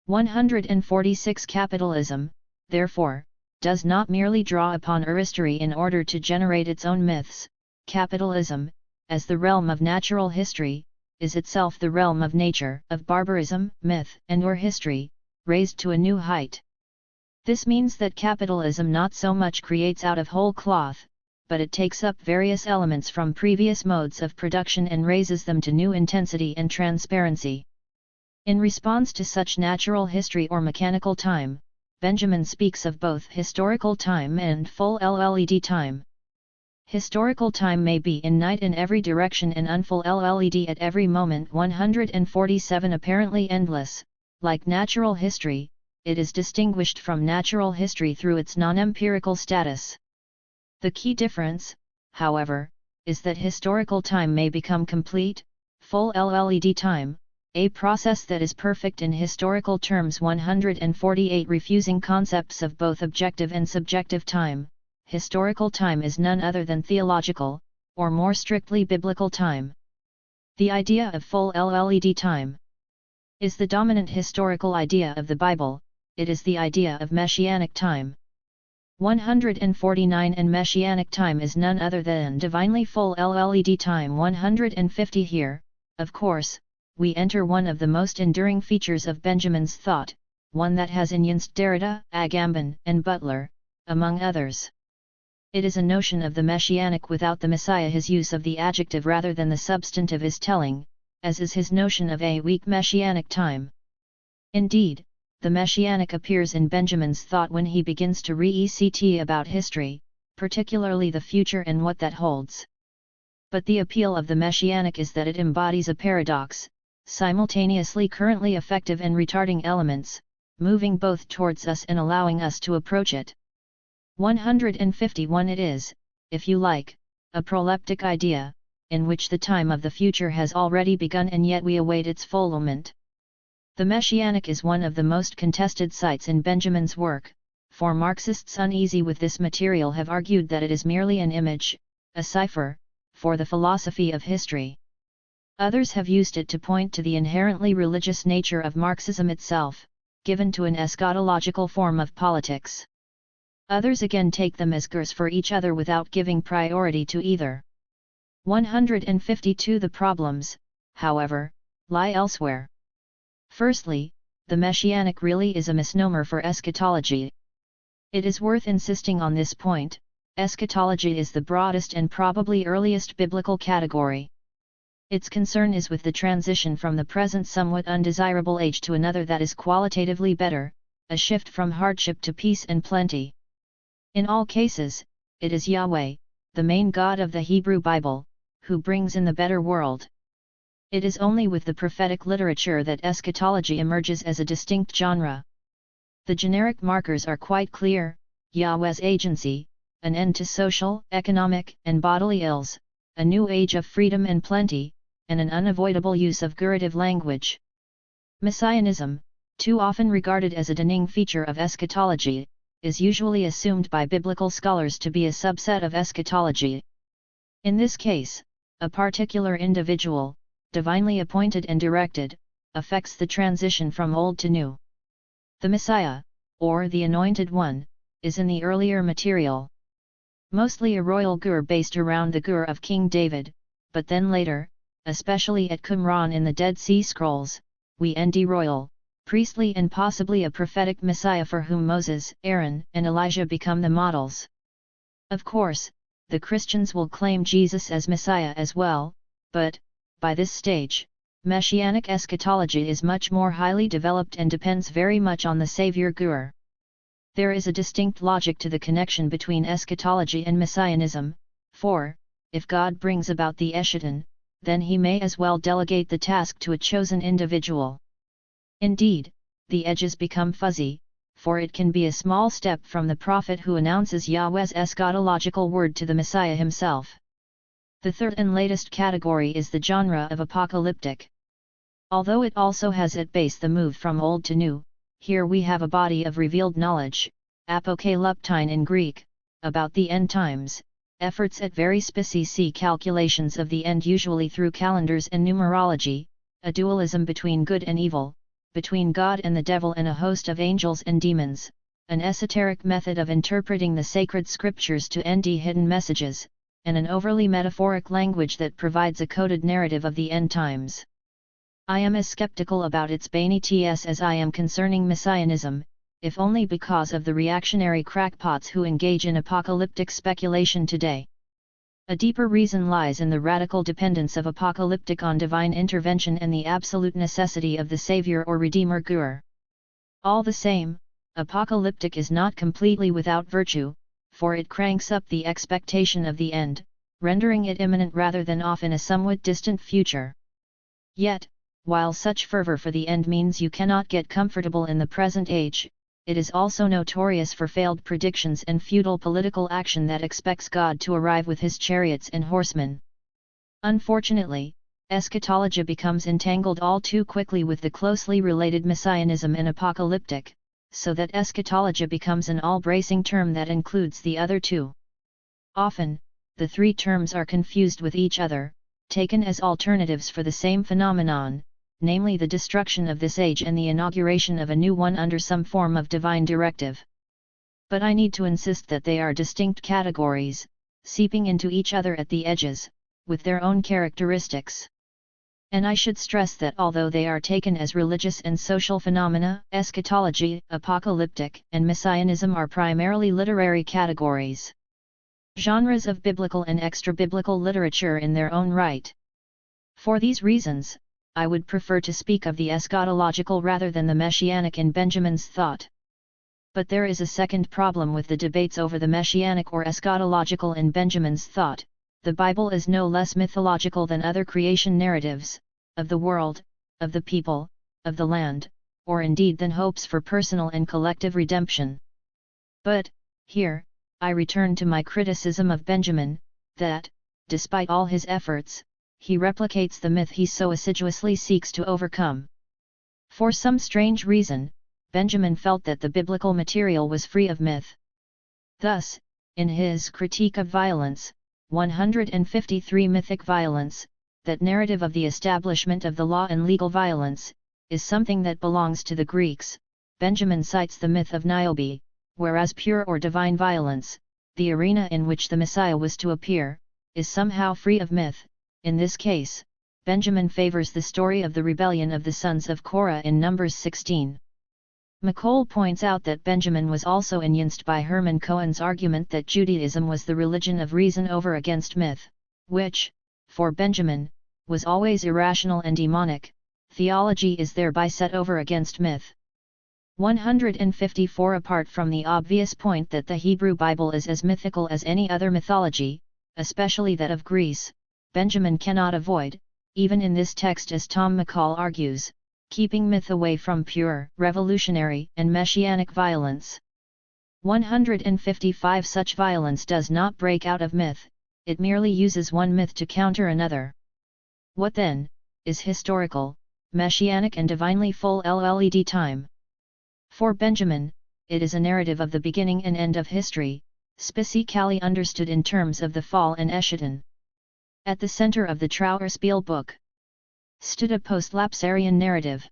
146 Capitalism, therefore, does not merely draw upon history in order to generate its own myths. Capitalism, as the realm of natural history, is itself the realm of nature, of barbarism, myth, and history, raised to a new height. This means that capitalism not so much creates out of whole cloth, but it takes up various elements from previous modes of production and raises them to new intensity and transparency. In response to such natural history or mechanical time, Benjamin speaks of both historical time and full LED time. Historical time may be in night in every direction and unfull LED at every moment. 147 Apparently endless, like natural history, it is distinguished from natural history through its non-empirical status. The key difference, however, is that historical time may become complete, full LED time, a process that is perfect in historical terms. 148 Refusing concepts of both objective and subjective time, historical time is none other than theological, or more strictly biblical time. The idea of full LED time is the dominant historical idea of the Bible, it is the idea of messianic time. 149 And messianic time is none other than divinely full LED time. 150 Here, of course, we enter one of the most enduring features of Benjamin's thought, one that has influenced Derrida, Agamben, and Butler, among others. It is a notion of the messianic without the Messiah. His use of the adjective rather than the substantive is telling, as is his notion of a weak messianic time. Indeed, the messianic appears in Benjamin's thought when he begins to rect about history, particularly the future and what that holds. But the appeal of the messianic is that it embodies a paradox, simultaneously currently effective and retarding elements, moving both towards us and allowing us to approach it. 151 It is, if you like, a proleptic idea, in which the time of the future has already begun and yet we await its fulfillment. The messianic is one of the most contested sites in Benjamin's work, for Marxists uneasy with this material have argued that it is merely an image, a cipher, for the philosophy of history. Others have used it to point to the inherently religious nature of Marxism itself, given to an eschatological form of politics. Others again take them as gurs for each other without giving priority to either. 152 The problems, however, lie elsewhere. Firstly, the messianic really is a misnomer for eschatology. It is worth insisting on this point: eschatology is the broadest and probably earliest biblical category. Its concern is with the transition from the present somewhat undesirable age to another that is qualitatively better, a shift from hardship to peace and plenty. In all cases, it is Yahweh, the main God of the Hebrew Bible, who brings in the better world. It is only with the prophetic literature that eschatology emerges as a distinct genre. The generic markers are quite clear: Yahweh's agency, an end to social, economic, and bodily ills, a new age of freedom and plenty, and an unavoidable use of gurative language. Messianism, too often regarded as a defining feature of eschatology, is usually assumed by biblical scholars to be a subset of eschatology. In this case, a particular individual, divinely appointed and directed, affects the transition from old to new. The Messiah, or the Anointed One, is in the earlier material. Mostly a royal gur based around the gur of King David, but then later, especially at Qumran in the Dead Sea Scrolls, we nd royal, priestly and possibly a prophetic Messiah for whom Moses, Aaron, and Elijah become the models. Of course, the Christians will claim Jesus as Messiah as well, but, by this stage, Messianic eschatology is much more highly developed and depends very much on the Savior Gur. There is a distinct logic to the connection between eschatology and Messianism, for, if God brings about the eschaton, then he may as well delegate the task to a chosen individual. Indeed, the edges become fuzzy, for it can be a small step from the prophet who announces Yahweh's eschatological word to the Messiah himself. The third and latest category is the genre of apocalyptic. Although it also has at base the move from old to new, here we have a body of revealed knowledge, apokalyptine in Greek, about the end times, efforts at very specific calculations of the end usually through calendars and numerology, a dualism between good and evil, between God and the devil and a host of angels and demons, an esoteric method of interpreting the sacred scriptures to nd hidden messages, and an overly metaphoric language that provides a coded narrative of the end times. I am as skeptical about its banity as I am concerning Messianism, if only because of the reactionary crackpots who engage in apocalyptic speculation today. A deeper reason lies in the radical dependence of apocalyptic on divine intervention and the absolute necessity of the Savior or Redeemer Gur. All the same, apocalyptic is not completely without virtue, for it cranks up the expectation of the end, rendering it imminent rather than off in a somewhat distant future. Yet, while such fervor for the end means you cannot get comfortable in the present age, it is also notorious for failed predictions and futile political action that expects God to arrive with his chariots and horsemen. Unfortunately, eschatology becomes entangled all too quickly with the closely related messianism and apocalyptic, so that eschatology becomes an all-bracing term that includes the other two. Often, the three terms are confused with each other, taken as alternatives for the same phenomenon, namely the destruction of this age and the inauguration of a new one under some form of divine directive. But I need to insist that they are distinct categories, seeping into each other at the edges, with their own characteristics. And I should stress that although they are taken as religious and social phenomena, eschatology, apocalyptic, and messianism are primarily literary categories. Genres of biblical and extra-biblical literature in their own right. For these reasons, I would prefer to speak of the eschatological rather than the messianic in Benjamin's thought. But there is a second problem with the debates over the messianic or eschatological in Benjamin's thought: the Bible is no less mythological than other creation narratives, of the world, of the people, of the land, or indeed than hopes for personal and collective redemption. But, here, I return to my criticism of Benjamin, that, despite all his efforts, he replicates the myth he so assiduously seeks to overcome. For some strange reason, Benjamin felt that the biblical material was free of myth. Thus, in his Critique of Violence, 153 Mythic Violence, that narrative of the establishment of the law and legal violence, is something that belongs to the Greeks. Benjamin cites the myth of Niobe, whereas pure or divine violence, the arena in which the Messiah was to appear, is somehow free of myth. In this case, Benjamin favors the story of the rebellion of the sons of Korah in Numbers 16. McColl points out that Benjamin was also influenced by Herman Cohen's argument that Judaism was the religion of reason over against myth, which, for Benjamin, was always irrational and demonic. Theology is thereby set over against myth. 154 Apart from the obvious point that the Hebrew Bible is as mythical as any other mythology, especially that of Greece, Benjamin cannot avoid, even in this text as Tom McCall argues, keeping myth away from pure, revolutionary, and messianic violence. 155 Such violence does not break out of myth, it merely uses one myth to counter another. What then, is historical, messianic and divinely full LED time? For Benjamin, it is a narrative of the beginning and end of history, specifically understood in terms of the fall and Eschaton. At the center of the Trauerspiel book stood a post-lapsarian narrative.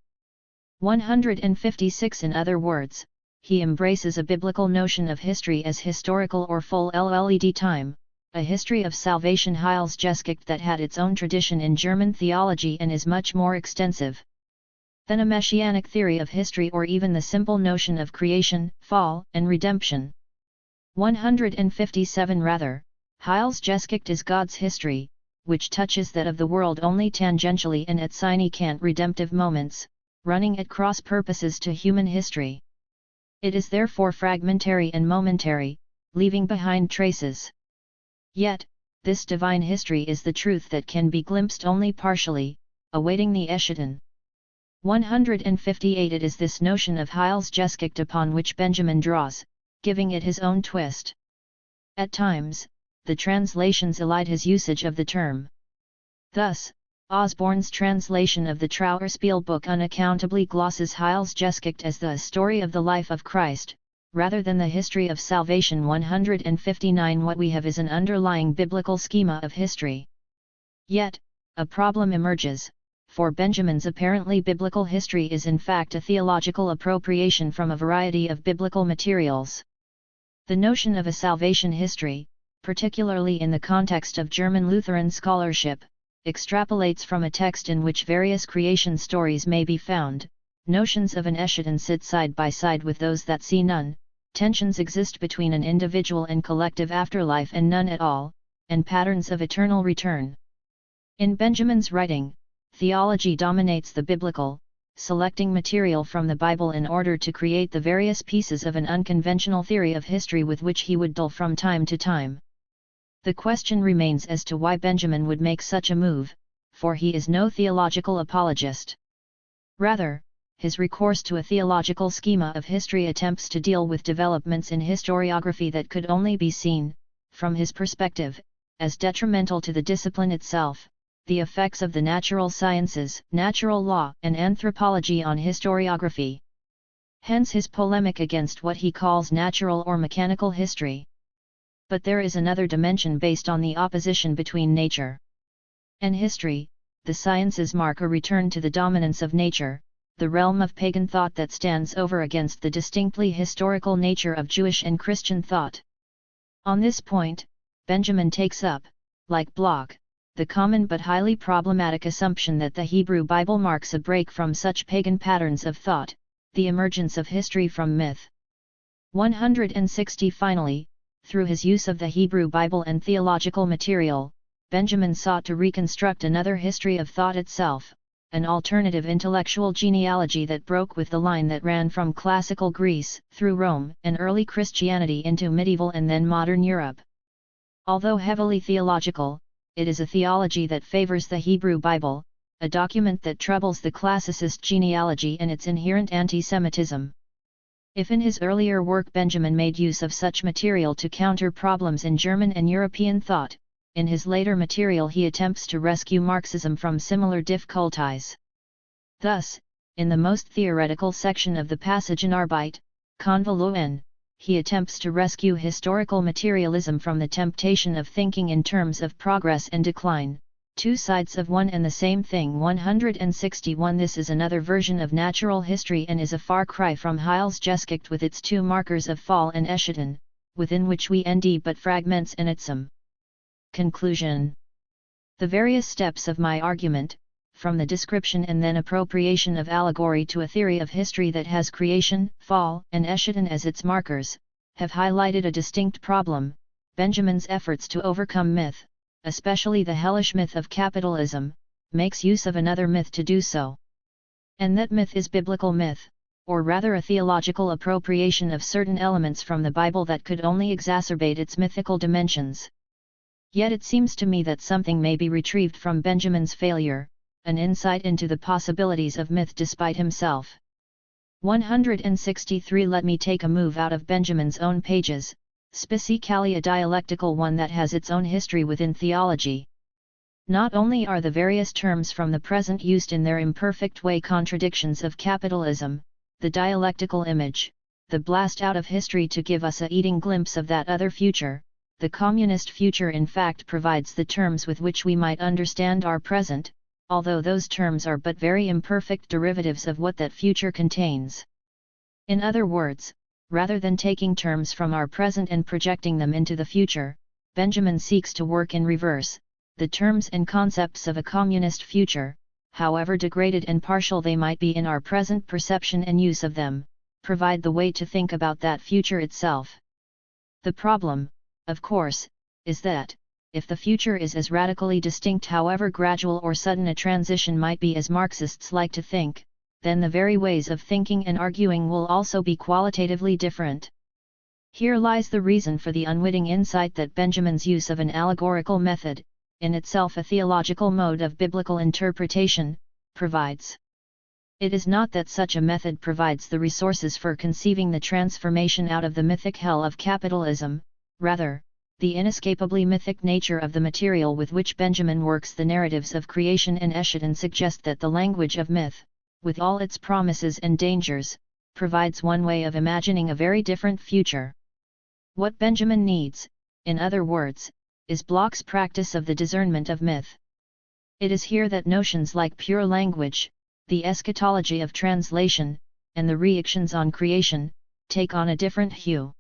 156 In other words, he embraces a biblical notion of history as historical or full LED time, a history of salvation Heilsgeschichte that had its own tradition in German theology and is much more extensive than a messianic theory of history or even the simple notion of creation, fall, and redemption. 157 Rather, Heilsgeschichte is God's history, which touches that of the world only tangentially and at significant redemptive moments, running at cross purposes to human history. It is therefore fragmentary and momentary, leaving behind traces. Yet, this divine history is the truth that can be glimpsed only partially, awaiting the Eschaton. 158 It is this notion of Heilsgeschichte upon which Benjamin draws, giving it his own twist. At times, the translations elide his usage of the term. Thus, Osborne's translation of the Trauerspiel book unaccountably glosses Heilsgeschichte as the story of the life of Christ, rather than the history of salvation. 159 What we have is an underlying biblical schema of history. Yet, a problem emerges, for Benjamin's apparently biblical history is in fact a theological appropriation from a variety of biblical materials. The notion of a salvation history, particularly in the context of German Lutheran scholarship, extrapolates from a text in which various creation stories may be found. Notions of an Eschaton sit side by side with those that see none, tensions exist between an individual and collective afterlife and none at all, and patterns of eternal return. In Benjamin's writing, theology dominates the biblical, selecting material from the Bible in order to create the various pieces of an unconventional theory of history with which he would dull from time to time. The question remains as to why Benjamin would make such a move, for he is no theological apologist. Rather, his recourse to a theological schema of history attempts to deal with developments in historiography that could only be seen, from his perspective, as detrimental to the discipline itself, the effects of the natural sciences, natural law, and anthropology on historiography. Hence his polemic against what he calls natural or mechanical history. But there is another dimension based on the opposition between nature and history. The sciences mark a return to the dominance of nature, the realm of pagan thought that stands over against the distinctly historical nature of Jewish and Christian thought. On this point, Benjamin takes up, like Bloch, the common but highly problematic assumption that the Hebrew Bible marks a break from such pagan patterns of thought, the emergence of history from myth. 160 Finally, through his use of the Hebrew Bible and theological material, Benjamin sought to reconstruct another history of thought itself, an alternative intellectual genealogy that broke with the line that ran from classical Greece, through Rome and early Christianity into medieval and then modern Europe. Although heavily theological, it is a theology that favors the Hebrew Bible, a document that troubles the classicist genealogy and its inherent anti-Semitism. If in his earlier work Benjamin made use of such material to counter problems in German and European thought, in his later material he attempts to rescue Marxism from similar difficulties. Thus, in the most theoretical section of the passage in Arbeit, Konvoluen, he attempts to rescue historical materialism from the temptation of thinking in terms of progress and decline, two sides of one and the same thing. 161 This is another version of natural history and is a far cry from Heilsgeschichte with its two markers of fall and Eschaton, within which we end but fragments and itsum. Conclusion. The various steps of my argument, from the description and then appropriation of allegory to a theory of history that has creation, fall, and Eschaton as its markers, have highlighted a distinct problem: Benjamin's efforts to overcome myth, especially the hellish myth of capitalism, makes use of another myth to do so. And that myth is biblical myth, or rather a theological appropriation of certain elements from the Bible that could only exacerbate its mythical dimensions. Yet it seems to me that something may be retrieved from Benjamin's failure, an insight into the possibilities of myth despite himself. 163. Let me take a move out of Benjamin's own pages, specifically a dialectical one that has its own history within theology. Not only are the various terms from the present used in their imperfect way contradictions of capitalism, the dialectical image, the blast out of history to give us a eating glimpse of that other future, the communist future in fact provides the terms with which we might understand our present, although those terms are but very imperfect derivatives of what that future contains. In other words, rather than taking terms from our present and projecting them into the future, Benjamin seeks to work in reverse. The terms and concepts of a communist future, however degraded and partial they might be in our present perception and use of them, provide the way to think about that future itself. The problem, of course, is that, if the future is as radically distinct however gradual or sudden a transition might be as Marxists like to think, then the very ways of thinking and arguing will also be qualitatively different. Here lies the reason for the unwitting insight that Benjamin's use of an allegorical method, in itself a theological mode of biblical interpretation, provides. It is not that such a method provides the resources for conceiving the transformation out of the mythic hell of capitalism, rather, the inescapably mythic nature of the material with which Benjamin works the narratives of creation and Eschaton suggest that the language of myth, with all its promises and dangers, provides one way of imagining a very different future. What Benjamin needs, in other words, is Bloch's practice of the discernment of myth. It is here that notions like pure language, the eschatology of translation, and the reactions on creation, take on a different hue.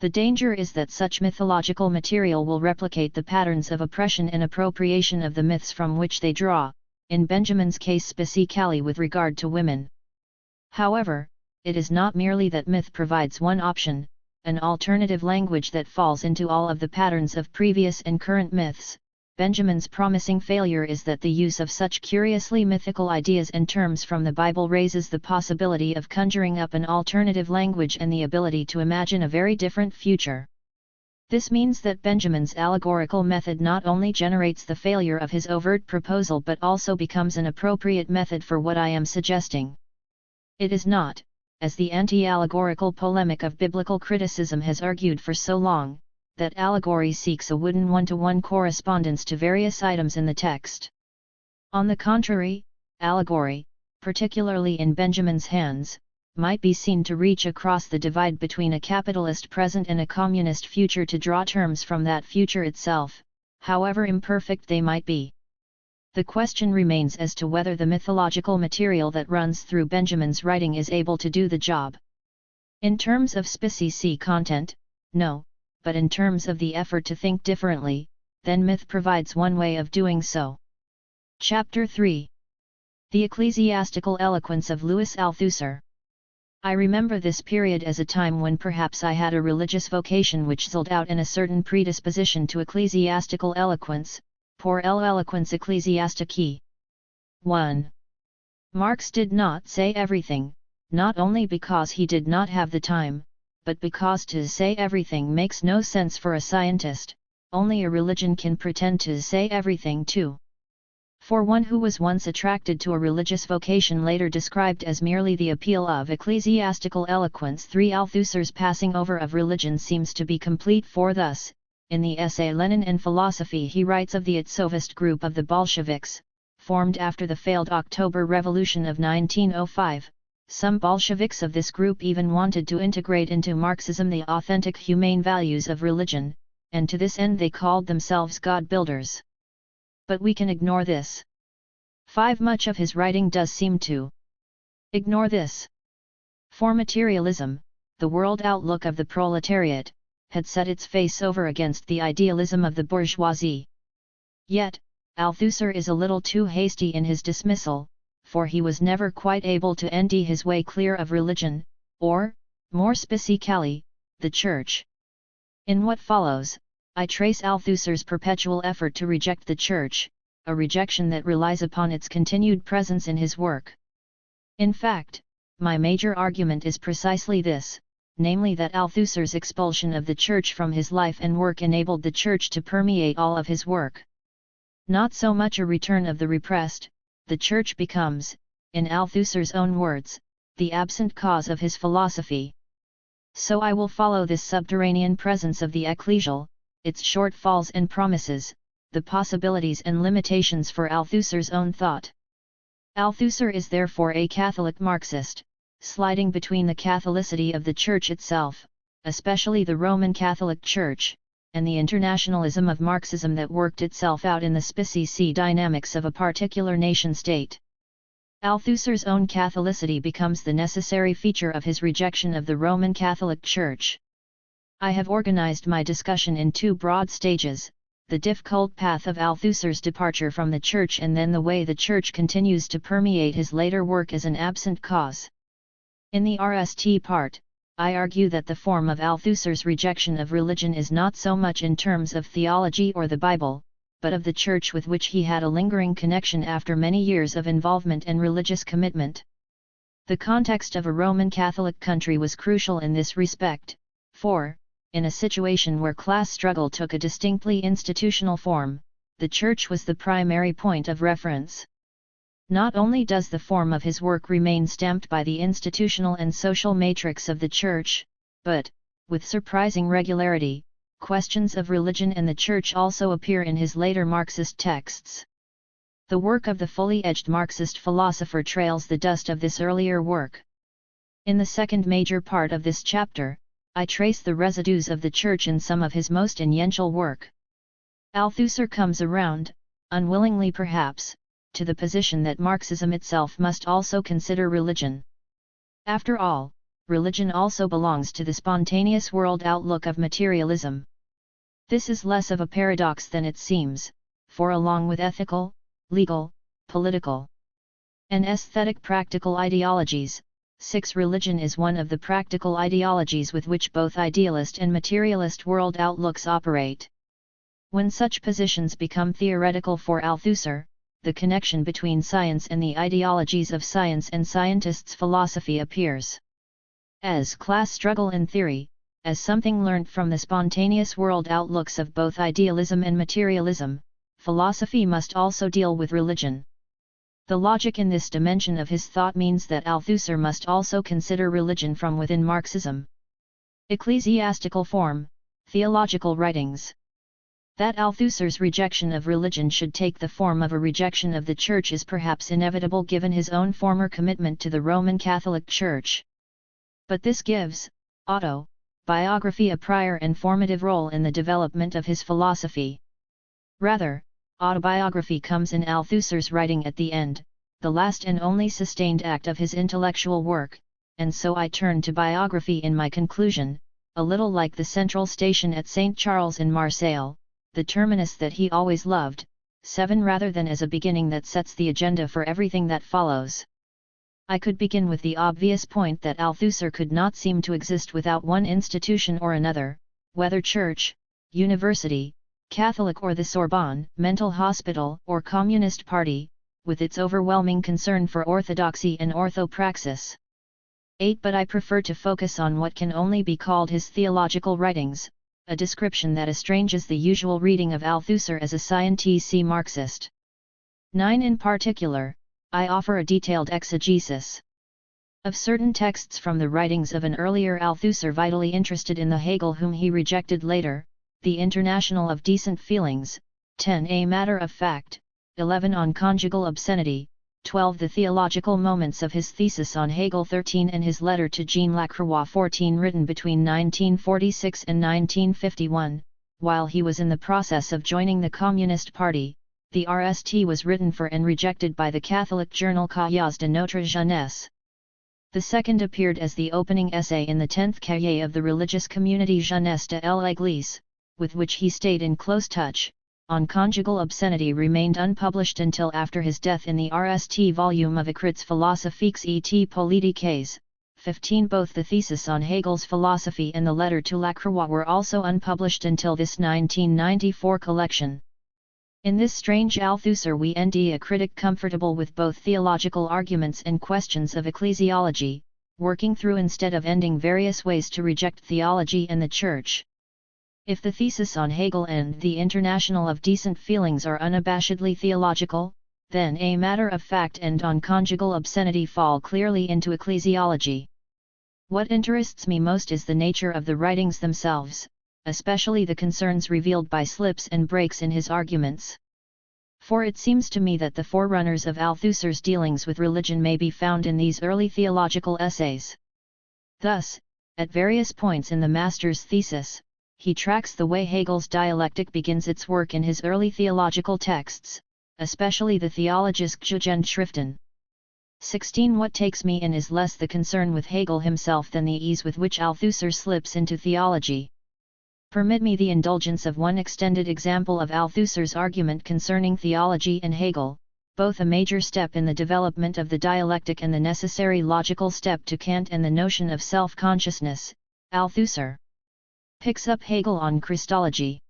The danger is that such mythological material will replicate the patterns of oppression and appropriation of the myths from which they draw, in Benjamin's case specifically with regard to women. However, it is not merely that myth provides one option, an alternative language that falls into all of the patterns of previous and current myths. Benjamin's promising failure is that the use of such curiously mythical ideas and terms from the Bible raises the possibility of conjuring up an alternative language and the ability to imagine a very different future. This means that Benjamin's allegorical method not only generates the failure of his overt proposal but also becomes an appropriate method for what I am suggesting. It is not, as the anti-allegorical polemic of biblical criticism has argued for so long, that allegory seeks a wooden one-to-one correspondence to various items in the text. On the contrary, allegory, particularly in Benjamin's hands, might be seen to reach across the divide between a capitalist present and a communist future to draw terms from that future itself, however imperfect they might be. The question remains as to whether the mythological material that runs through Benjamin's writing is able to do the job. In terms of species content, no, but in terms of the effort to think differently, then myth provides one way of doing so. Chapter 3. The Ecclesiastical Eloquence of Louis Althusser. I remember this period as a time when perhaps I had a religious vocation which sold out in a certain predisposition to ecclesiastical eloquence, pour l'éloquence ecclésiastique. 1. Marx did not say everything, not only because he did not have the time, but because to say everything makes no sense for a scientist. Only a religion can pretend to say everything too. For one who was once attracted to a religious vocation later described as merely the appeal of ecclesiastical eloquence. 3. Althusser's passing over of religion seems to be complete, for thus, in the essay Lenin and Philosophy he writes of the Itzovist group of the Bolsheviks, formed after the failed October Revolution of 1905, some Bolsheviks of this group even wanted to integrate into Marxism the authentic humane values of religion, and to this end they called themselves God-builders. But we can ignore this. 5. Much of his writing does seem to ignore this. For materialism, the world outlook of the proletariat, had set its face over against the idealism of the bourgeoisie. Yet, Althusser is a little too hasty in his dismissal, for he was never quite able to end his way clear of religion, or, more specifically, the Church. In what follows, I trace Althusser's perpetual effort to reject the Church, a rejection that relies upon its continued presence in his work. In fact, my major argument is precisely this, namely that Althusser's expulsion of the Church from his life and work enabled the Church to permeate all of his work. Not so much a return of the repressed, the Church becomes, in Althusser's own words, the absent cause of his philosophy. So I will follow this subterranean presence of the ecclesial, its shortfalls and promises, the possibilities and limitations for Althusser's own thought. Althusser is therefore a Catholic Marxist, sliding between the Catholicity of the Church itself, especially the Roman Catholic Church, and the internationalism of Marxism that worked itself out in the species dynamics of a particular nation-state. Althusser's own Catholicity becomes the necessary feature of his rejection of the Roman Catholic Church. I have organized my discussion in two broad stages, the difficult path of Althusser's departure from the Church and then the way the Church continues to permeate his later work as an absent cause. In the RST part, I argue that the form of Althusser's rejection of religion is not so much in terms of theology or the Bible, but of the Church with which he had a lingering connection after many years of involvement and religious commitment. The context of a Roman Catholic country was crucial in this respect, for, in a situation where class struggle took a distinctly institutional form, the Church was the primary point of reference. Not only does the form of his work remain stamped by the institutional and social matrix of the Church, but, with surprising regularity, questions of religion and the Church also appear in his later Marxist texts. The work of the fully-edged Marxist philosopher trails the dust of this earlier work. In the second major part of this chapter, I trace the residues of the Church in some of his most influential work. Althusser comes around, unwillingly perhaps, to the position that Marxism itself must also consider religion. After all, religion also belongs to the spontaneous world outlook of materialism. This is less of a paradox than it seems, for along with ethical, legal, political, and aesthetic practical ideologies, religion is one of the practical ideologies with which both idealist and materialist world outlooks operate. When such positions become theoretical for Althusser, the connection between science and the ideologies of science and scientists' philosophy appears. As class struggle in theory, as something learnt from the spontaneous world outlooks of both idealism and materialism, philosophy must also deal with religion. The logic in this dimension of his thought means that Althusser must also consider religion from within Marxism. Ecclesiastical form, theological writings. That Althusser's rejection of religion should take the form of a rejection of the Church is perhaps inevitable given his own former commitment to the Roman Catholic Church. But this gives, autobiography a prior and formative role in the development of his philosophy. Rather, autobiography comes in Althusser's writing at the end, the last and only sustained act of his intellectual work, and so I turn to biography in my conclusion, a little like the central station at St. Charles in Marseille, the terminus that he always loved, 7 rather than as a beginning that sets the agenda for everything that follows. I could begin with the obvious point that Althusser could not seem to exist without one institution or another, whether church, university, Catholic or the Sorbonne, mental hospital or Communist Party, with its overwhelming concern for orthodoxy and orthopraxis. 8. But I prefer to focus on what can only be called his theological writings, a description that estranges the usual reading of Althusser as a scientific Marxist. 9. In particular, I offer a detailed exegesis of certain texts from the writings of an earlier Althusser vitally interested in the Hegel whom he rejected later, the International of Decent Feelings, 10. A Matter of Fact, 11. On Conjugal Obscenity, 12. The theological moments of his thesis on Hegel, 13. And his letter to Jean Lacroix, 14. Written between 1946 and 1951, while he was in the process of joining the Communist Party. The RST was written for and rejected by the Catholic journal Cahiers de Notre Jeunesse. The second appeared as the opening essay in the 10th cahier of the religious community Jeunesse de l'Église, with which he stayed in close touch. On Conjugal Obscenity remained unpublished until after his death in the RST volume of Écrits philosophiques et politiques. 15. Both the thesis on Hegel's philosophy and the letter to Lacroix were also unpublished until this 1994 collection. In this strange Althusser we end a critic comfortable with both theological arguments and questions of ecclesiology, working through instead of ending various ways to reject theology and the Church. If the thesis on Hegel and the International of Decent Feelings are unabashedly theological, then a matter of fact and on conjugal obscenity fall clearly into ecclesiology. What interests me most is the nature of the writings themselves, especially the concerns revealed by slips and breaks in his arguments. For it seems to me that the forerunners of Althusser's dealings with religion may be found in these early theological essays. Thus, at various points in the master's thesis, he tracks the way Hegel's dialectic begins its work in his early theological texts, especially the Theologische Jugendschriften. 16. What takes me in is less the concern with Hegel himself than the ease with which Althusser slips into theology. Permit me the indulgence of one extended example of Althusser's argument concerning theology and Hegel, both a major step in the development of the dialectic and the necessary logical step to Kant and the notion of self-consciousness. Althusser picks up Hegel on Christology.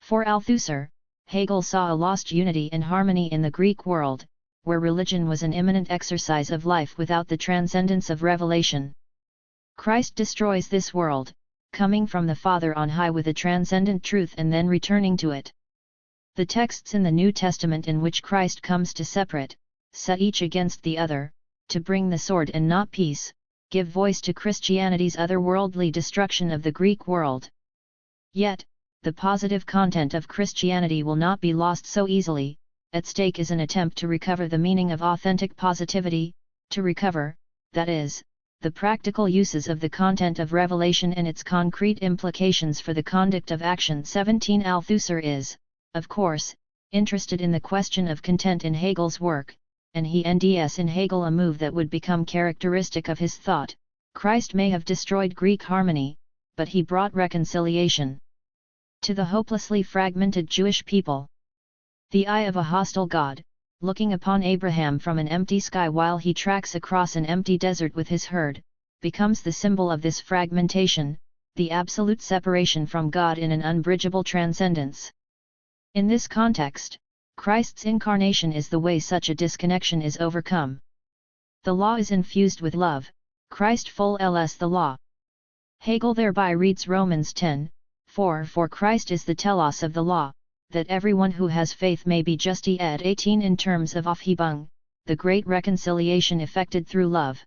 For Althusser, Hegel saw a lost unity and harmony in the Greek world, where religion was an immanent exercise of life without the transcendence of revelation. Christ destroys this world, coming from the Father on high with a transcendent truth and then returning to it. The texts in the New Testament in which Christ comes to set each against the other, to bring the sword and not peace, give voice to Christianity's otherworldly destruction of the Greek world. Yet, the positive content of Christianity will not be lost so easily. At stake is an attempt to recover the meaning of authentic positivity, to recover, that is, the practical uses of the content of revelation and its concrete implications for the conduct of action. 17. Althusser is, of course, interested in the question of content in Hegel's work, and he ends in Hegel a move that would become characteristic of his thought. Christ may have destroyed Greek harmony, but he brought reconciliation to the hopelessly fragmented Jewish people. The eye of a hostile God, looking upon Abraham from an empty sky while he tracks across an empty desert with his herd, becomes the symbol of this fragmentation, the absolute separation from God in an unbridgeable transcendence. In this context, Christ's incarnation is the way such a disconnection is overcome. The law is infused with love, Christ fulfills the law. Hegel thereby reads Romans 10:4 For Christ is the telos of the law, that everyone who has faith may be justified. 18 In terms of Aufhebung, the great reconciliation effected through love.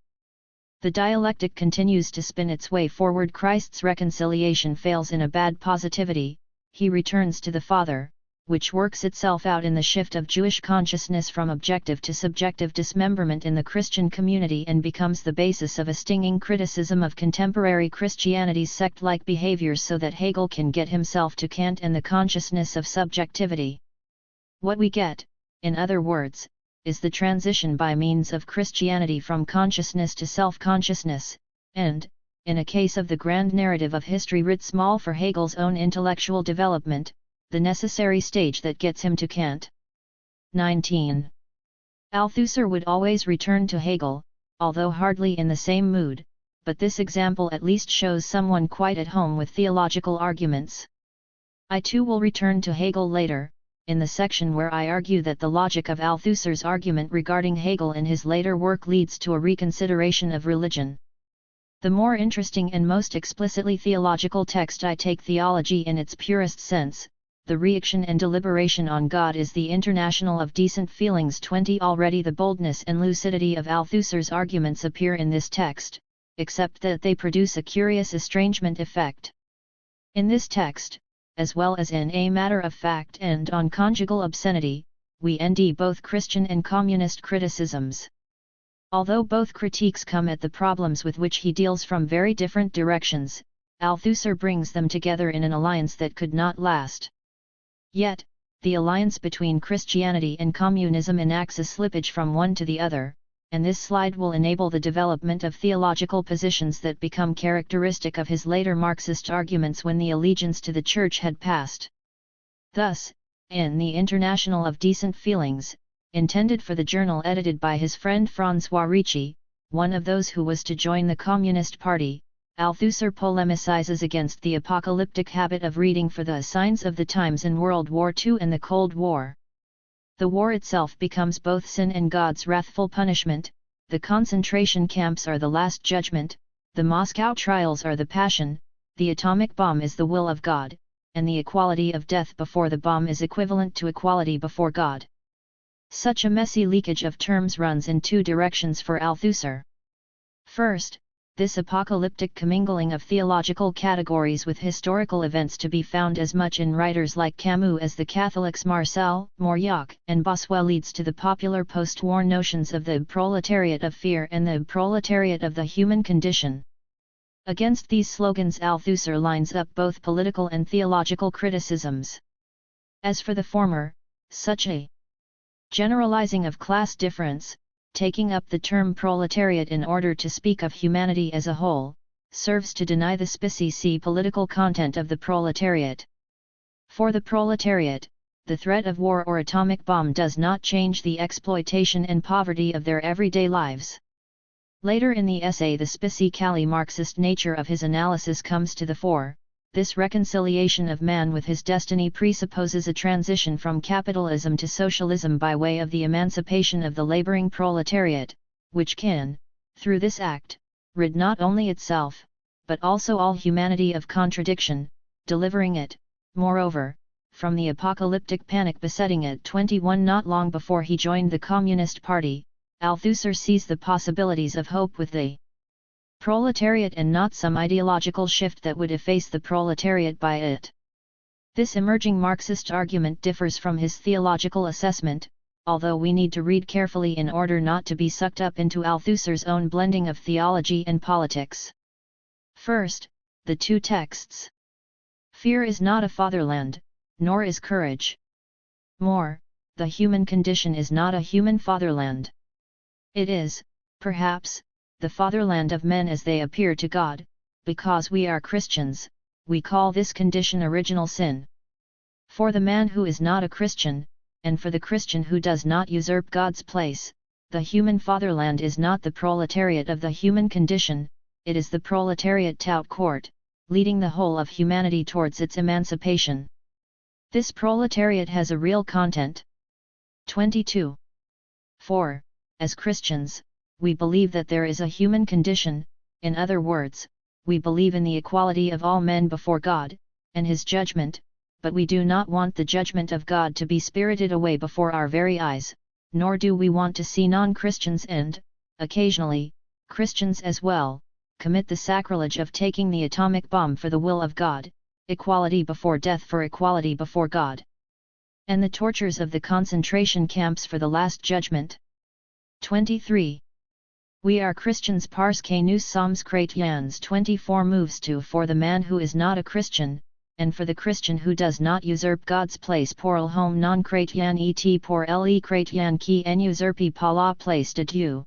The dialectic continues to spin its way forward. Christ's reconciliation fails in a bad positivity, he returns to the Father, which works itself out in the shift of Jewish consciousness from objective to subjective dismemberment in the Christian community and becomes the basis of a stinging criticism of contemporary Christianity's sect-like behaviors so that Hegel can get himself to Kant and the consciousness of subjectivity. What we get, in other words, is the transition by means of Christianity from consciousness to self-consciousness, and, in a case of the grand narrative of history writ small for Hegel's own intellectual development, the necessary stage that gets him to Kant. 19. Althusser would always return to Hegel, although hardly in the same mood, but this example at least shows someone quite at home with theological arguments. I too will return to Hegel later, in the section where I argue that the logic of Althusser's argument regarding Hegel in his later work leads to a reconsideration of religion. The more interesting and most explicitly theological text I take theology in its purest sense, the reaction and deliberation on God is the International of Decent Feelings. 20 Already the boldness and lucidity of Althusser's arguments appear in this text, except that they produce a curious estrangement effect. In this text, as well as in A Matter of Fact and on Conjugal Obscenity, we end both Christian and communist criticisms. Although both critiques come at the problems with which he deals from very different directions, Althusser brings them together in an alliance that could not last. Yet, the alliance between Christianity and communism enacts a slippage from one to the other, and this slide will enable the development of theological positions that become characteristic of his later Marxist arguments when the allegiance to the Church had passed. Thus, in the International of Decent Feelings, intended for the journal edited by his friend François Ricci, one of those who was to join the Communist Party, Althusser polemicizes against the apocalyptic habit of reading for the signs of the times in World War II and the Cold War. The war itself becomes both sin and God's wrathful punishment, the concentration camps are the last judgment, the Moscow trials are the passion, the atomic bomb is the will of God, and the equality of death before the bomb is equivalent to equality before God. Such a messy leakage of terms runs in two directions for Althusser. First, this apocalyptic commingling of theological categories with historical events to be found as much in writers like Camus as the Catholics Marcel, Mauriac, and Bossuet leads to the popular post-war notions of the proletariat of fear and the proletariat of the human condition. Against these slogans Althusser lines up both political and theological criticisms. As for the former, such a generalizing of class difference, taking up the term proletariat in order to speak of humanity as a whole, serves to deny the specific political content of the proletariat. For the proletariat, the threat of war or atomic bomb does not change the exploitation and poverty of their everyday lives. Later in the essay the specifically Marxist nature of his analysis comes to the fore. This reconciliation of man with his destiny presupposes a transition from capitalism to socialism by way of the emancipation of the laboring proletariat, which can, through this act, rid not only itself, but also all humanity of contradiction, delivering it, moreover, from the apocalyptic panic besetting it. 21 Not long before he joined the Communist Party, Althusser sees the possibilities of hope with the proletariat and not some ideological shift that would efface the proletariat by it. This emerging Marxist argument differs from his theological assessment, although we need to read carefully in order not to be sucked up into Althusser's own blending of theology and politics. First, the two texts. Fear is not a fatherland, nor is courage. More, the human condition is not a human fatherland. It is, perhaps, the fatherland of men as they appear to God. Because we are Christians, we call this condition original sin. For the man who is not a Christian, and for the Christian who does not usurp God's place, the human fatherland is not the proletariat of the human condition, it is the proletariat tout court, leading the whole of humanity towards its emancipation. This proletariat has a real content. 22. 4. As Christians, we believe that there is a human condition, in other words, we believe in the equality of all men before God, and His judgment, but we do not want the judgment of God to be spirited away before our very eyes, nor do we want to see non-Christians and, occasionally, Christians as well, commit the sacrilege of taking the atomic bomb for the will of God, equality before death for equality before God, and the tortures of the concentration camps for the last judgment. 23. We are Christians parce que nous sommes chrétiens. 24 moves to for the man who is not a Christian, and for the Christian who does not usurp God's place pour le homme non chrétien et pour le chrétien qui en usurpe pas la place de Dieu.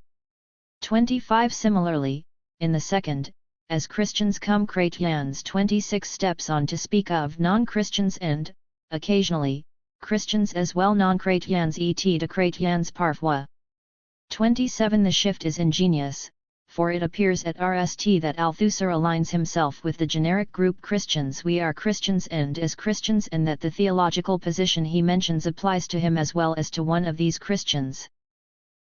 25 Similarly, in the second, as Christians come chrétiens. 26 steps on to speak of non-Christians and, occasionally, Christians as well non-chrétiens et de chrétiens parfois. 27 The shift is ingenious, for it appears at RST that Althusser aligns himself with the generic group Christians. We are Christians and as Christians, and that the theological position he mentions applies to him as well as to one of these Christians.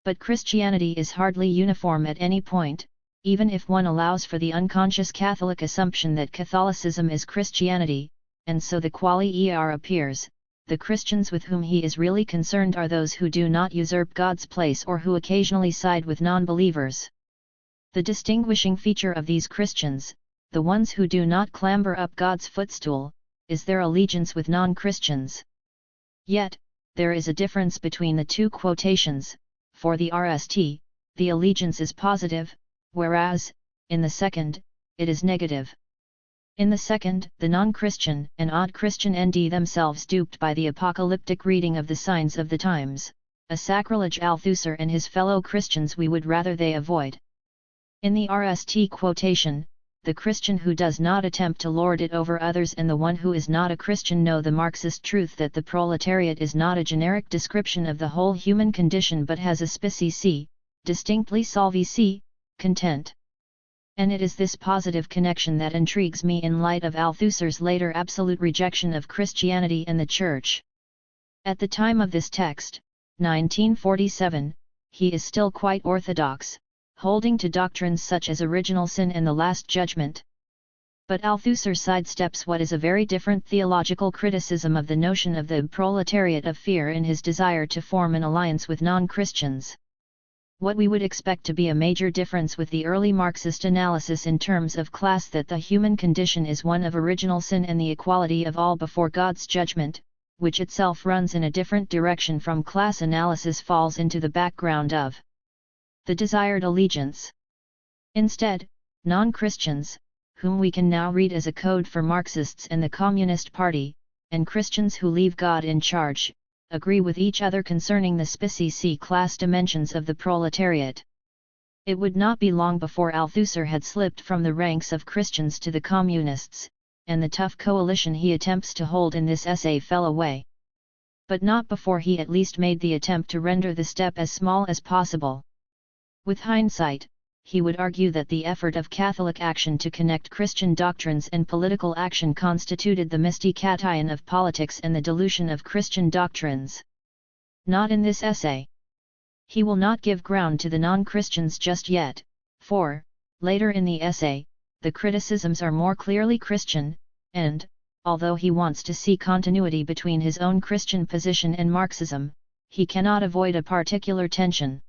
But Christianity is hardly uniform at any point, even if one allows for the unconscious Catholic assumption that Catholicism is Christianity, and so the quali-er appears. The Christians with whom he is really concerned are those who do not usurp God's place or who occasionally side with non-believers. The distinguishing feature of these Christians, the ones who do not clamber up God's footstool, is their allegiance with non-Christians. Yet, there is a difference between the two quotations. For the RST, the allegiance is positive, whereas, in the second, it is negative. In the second, the non-Christian and odd Christian ND themselves duped by the apocalyptic reading of the signs of the times, a sacrilege Althusser and his fellow Christians we would rather they avoid. In the RST quotation, the Christian who does not attempt to lord it over others and the one who is not a Christian know the Marxist truth that the proletariat is not a generic description of the whole human condition but has a specific, distinctly solvic, content. And it is this positive connection that intrigues me in light of Althusser's later absolute rejection of Christianity and the Church. At the time of this text, 1947, he is still quite orthodox, holding to doctrines such as original sin and the Last Judgment. But Althusser sidesteps what is a very different theological criticism of the notion of the proletariat of fear in his desire to form an alliance with non-Christians. What we would expect to be a major difference with the early Marxist analysis in terms of class, that the human condition is one of original sin and the equality of all before God's judgment, which itself runs in a different direction from class analysis, falls into the background of the desired allegiance. Instead, non-Christians, whom we can now read as a code for Marxists and the Communist Party, and Christians who leave God in charge, agree with each other concerning the species class dimensions of the proletariat. It would not be long before Althusser had slipped from the ranks of Christians to the communists, and the tough coalition he attempts to hold in this essay fell away. But not before he at least made the attempt to render the step as small as possible. With hindsight, he would argue that the effort of Catholic action to connect Christian doctrines and political action constituted the mystication of politics and the dilution of Christian doctrines. Not in this essay. He will not give ground to the non-Christians just yet, for, later in the essay, the criticisms are more clearly Christian, and, although he wants to see continuity between his own Christian position and Marxism, he cannot avoid a particular tension.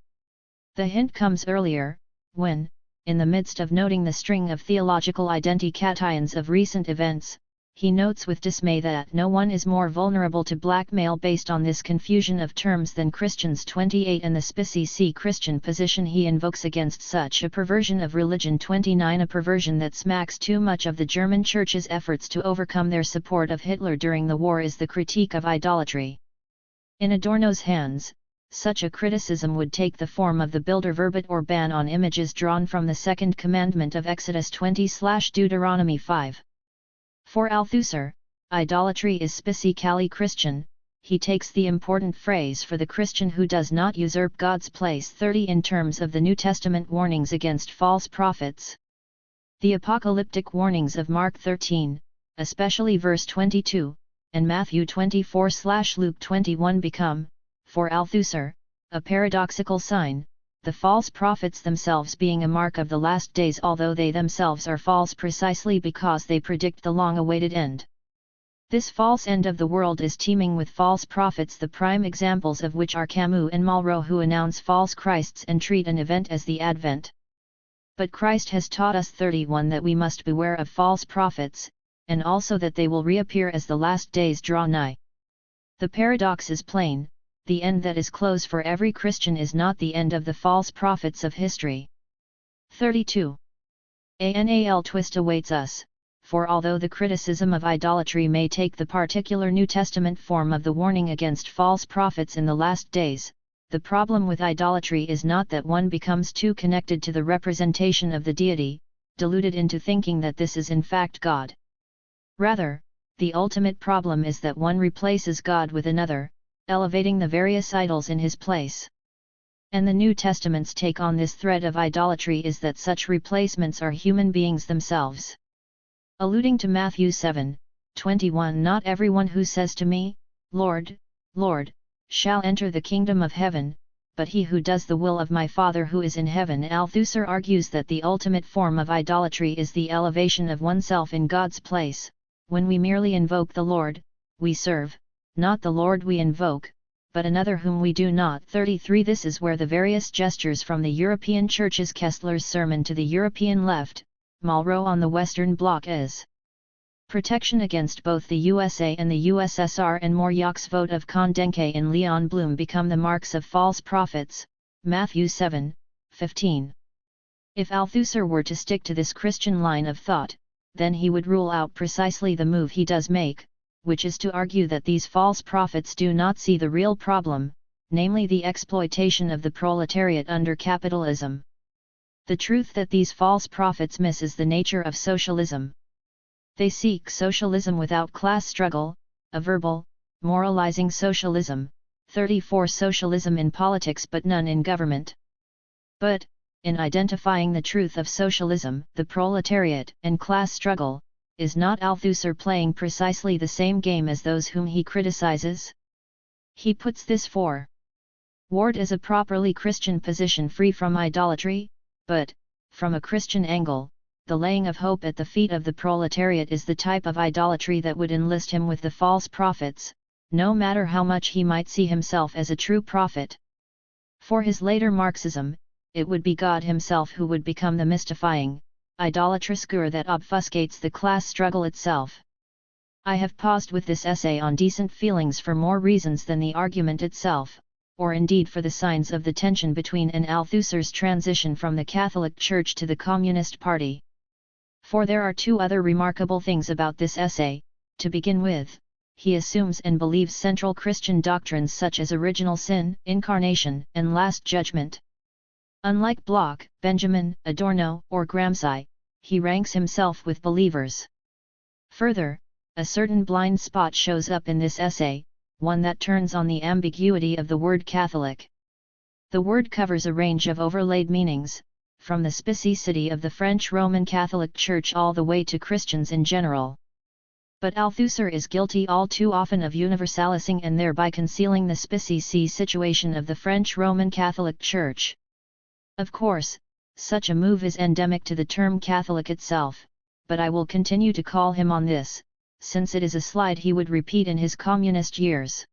The hint comes earlier, when, in the midst of noting the string of theological identifications of recent events, he notes with dismay that no one is more vulnerable to blackmail based on this confusion of terms than Christians. 28 And the species Christian position he invokes against such a perversion of religion. 29 A perversion that smacks too much of the German Church's efforts to overcome their support of Hitler during the war is the critique of idolatry. In Adorno's hands, such a criticism would take the form of the Bilderverbot or ban on images drawn from the second commandment of Exodus 20/Deuteronomy 5. For Althusser, idolatry is specifically Christian. He takes the important phrase for the Christian who does not usurp God's place 30 in terms of the New Testament warnings against false prophets. The apocalyptic warnings of Mark 13, especially verse 22, and Matthew 24/Luke 21 become, for Althusser, a paradoxical sign, the false prophets themselves being a mark of the last days, although they themselves are false precisely because they predict the long-awaited end. This false end of the world is teeming with false prophets, the prime examples of which are Camus and Malraux, who announce false Christs and treat an event as the Advent. But Christ has taught us 31 that we must beware of false prophets, and also that they will reappear as the last days draw nigh. The paradox is plain. The end that is close for every Christian is not the end of the false prophets of history. 32. Anal twist awaits us, for although the criticism of idolatry may take the particular New Testament form of the warning against false prophets in the last days, the problem with idolatry is not that one becomes too connected to the representation of the deity, deluded into thinking that this is in fact God. Rather, the ultimate problem is that one replaces God with another, elevating the various idols in his place. And the New Testament's take on this thread of idolatry is that such replacements are human beings themselves. Alluding to Matthew 7:21, not everyone who says to me, Lord, Lord, shall enter the kingdom of heaven, but he who does the will of my Father who is in heaven. Althusser argues that the ultimate form of idolatry is the elevation of oneself in God's place. When we merely invoke the Lord, we serve, not the Lord we invoke, but another whom we do not. 33 This is where the various gestures from the European churches, Kessler's sermon to the European left, Malraux on the Western Bloc as protection against both the USA and the USSR, and Mauriac's vote of Condemnation in Leon Blum become the marks of false prophets, Matthew 7:15. If Althusser were to stick to this Christian line of thought, then he would rule out precisely the move he does make, which is to argue that these false prophets do not see the real problem, namely the exploitation of the proletariat under capitalism. The truth that these false prophets miss is the nature of socialism. They seek socialism without class struggle, a verbal, moralizing socialism, 34 socialism in politics but none in government. But, in identifying the truth of socialism, the proletariat, and class struggle, is not Althusser playing precisely the same game as those whom he criticizes? He puts this forward as a properly Christian position free from idolatry, but, from a Christian angle, the laying of hope at the feet of the proletariat is the type of idolatry that would enlist him with the false prophets, no matter how much he might see himself as a true prophet. For his later Marxism, it would be God himself who would become the mystifying, idolatrous guru that obfuscates the class struggle itself. I have paused with this essay on decent feelings for more reasons than the argument itself, or indeed for the signs of the tension between and Althusser's transition from the Catholic Church to the Communist Party. For there are two other remarkable things about this essay. To begin with, he assumes and believes central Christian doctrines such as original sin, incarnation, and last judgment. Unlike Bloch, Benjamin, Adorno, or Gramsci, he ranks himself with believers. Further, a certain blind spot shows up in this essay, one that turns on the ambiguity of the word Catholic. The word covers a range of overlaid meanings, from the specificity of the French Roman Catholic Church all the way to Christians in general. But Althusser is guilty all too often of universalising and thereby concealing the specific situation of the French Roman Catholic Church. Of course, such a move is endemic to the term Catholic itself, but I will continue to call him on this, since it is a slide he would repeat in his communist years.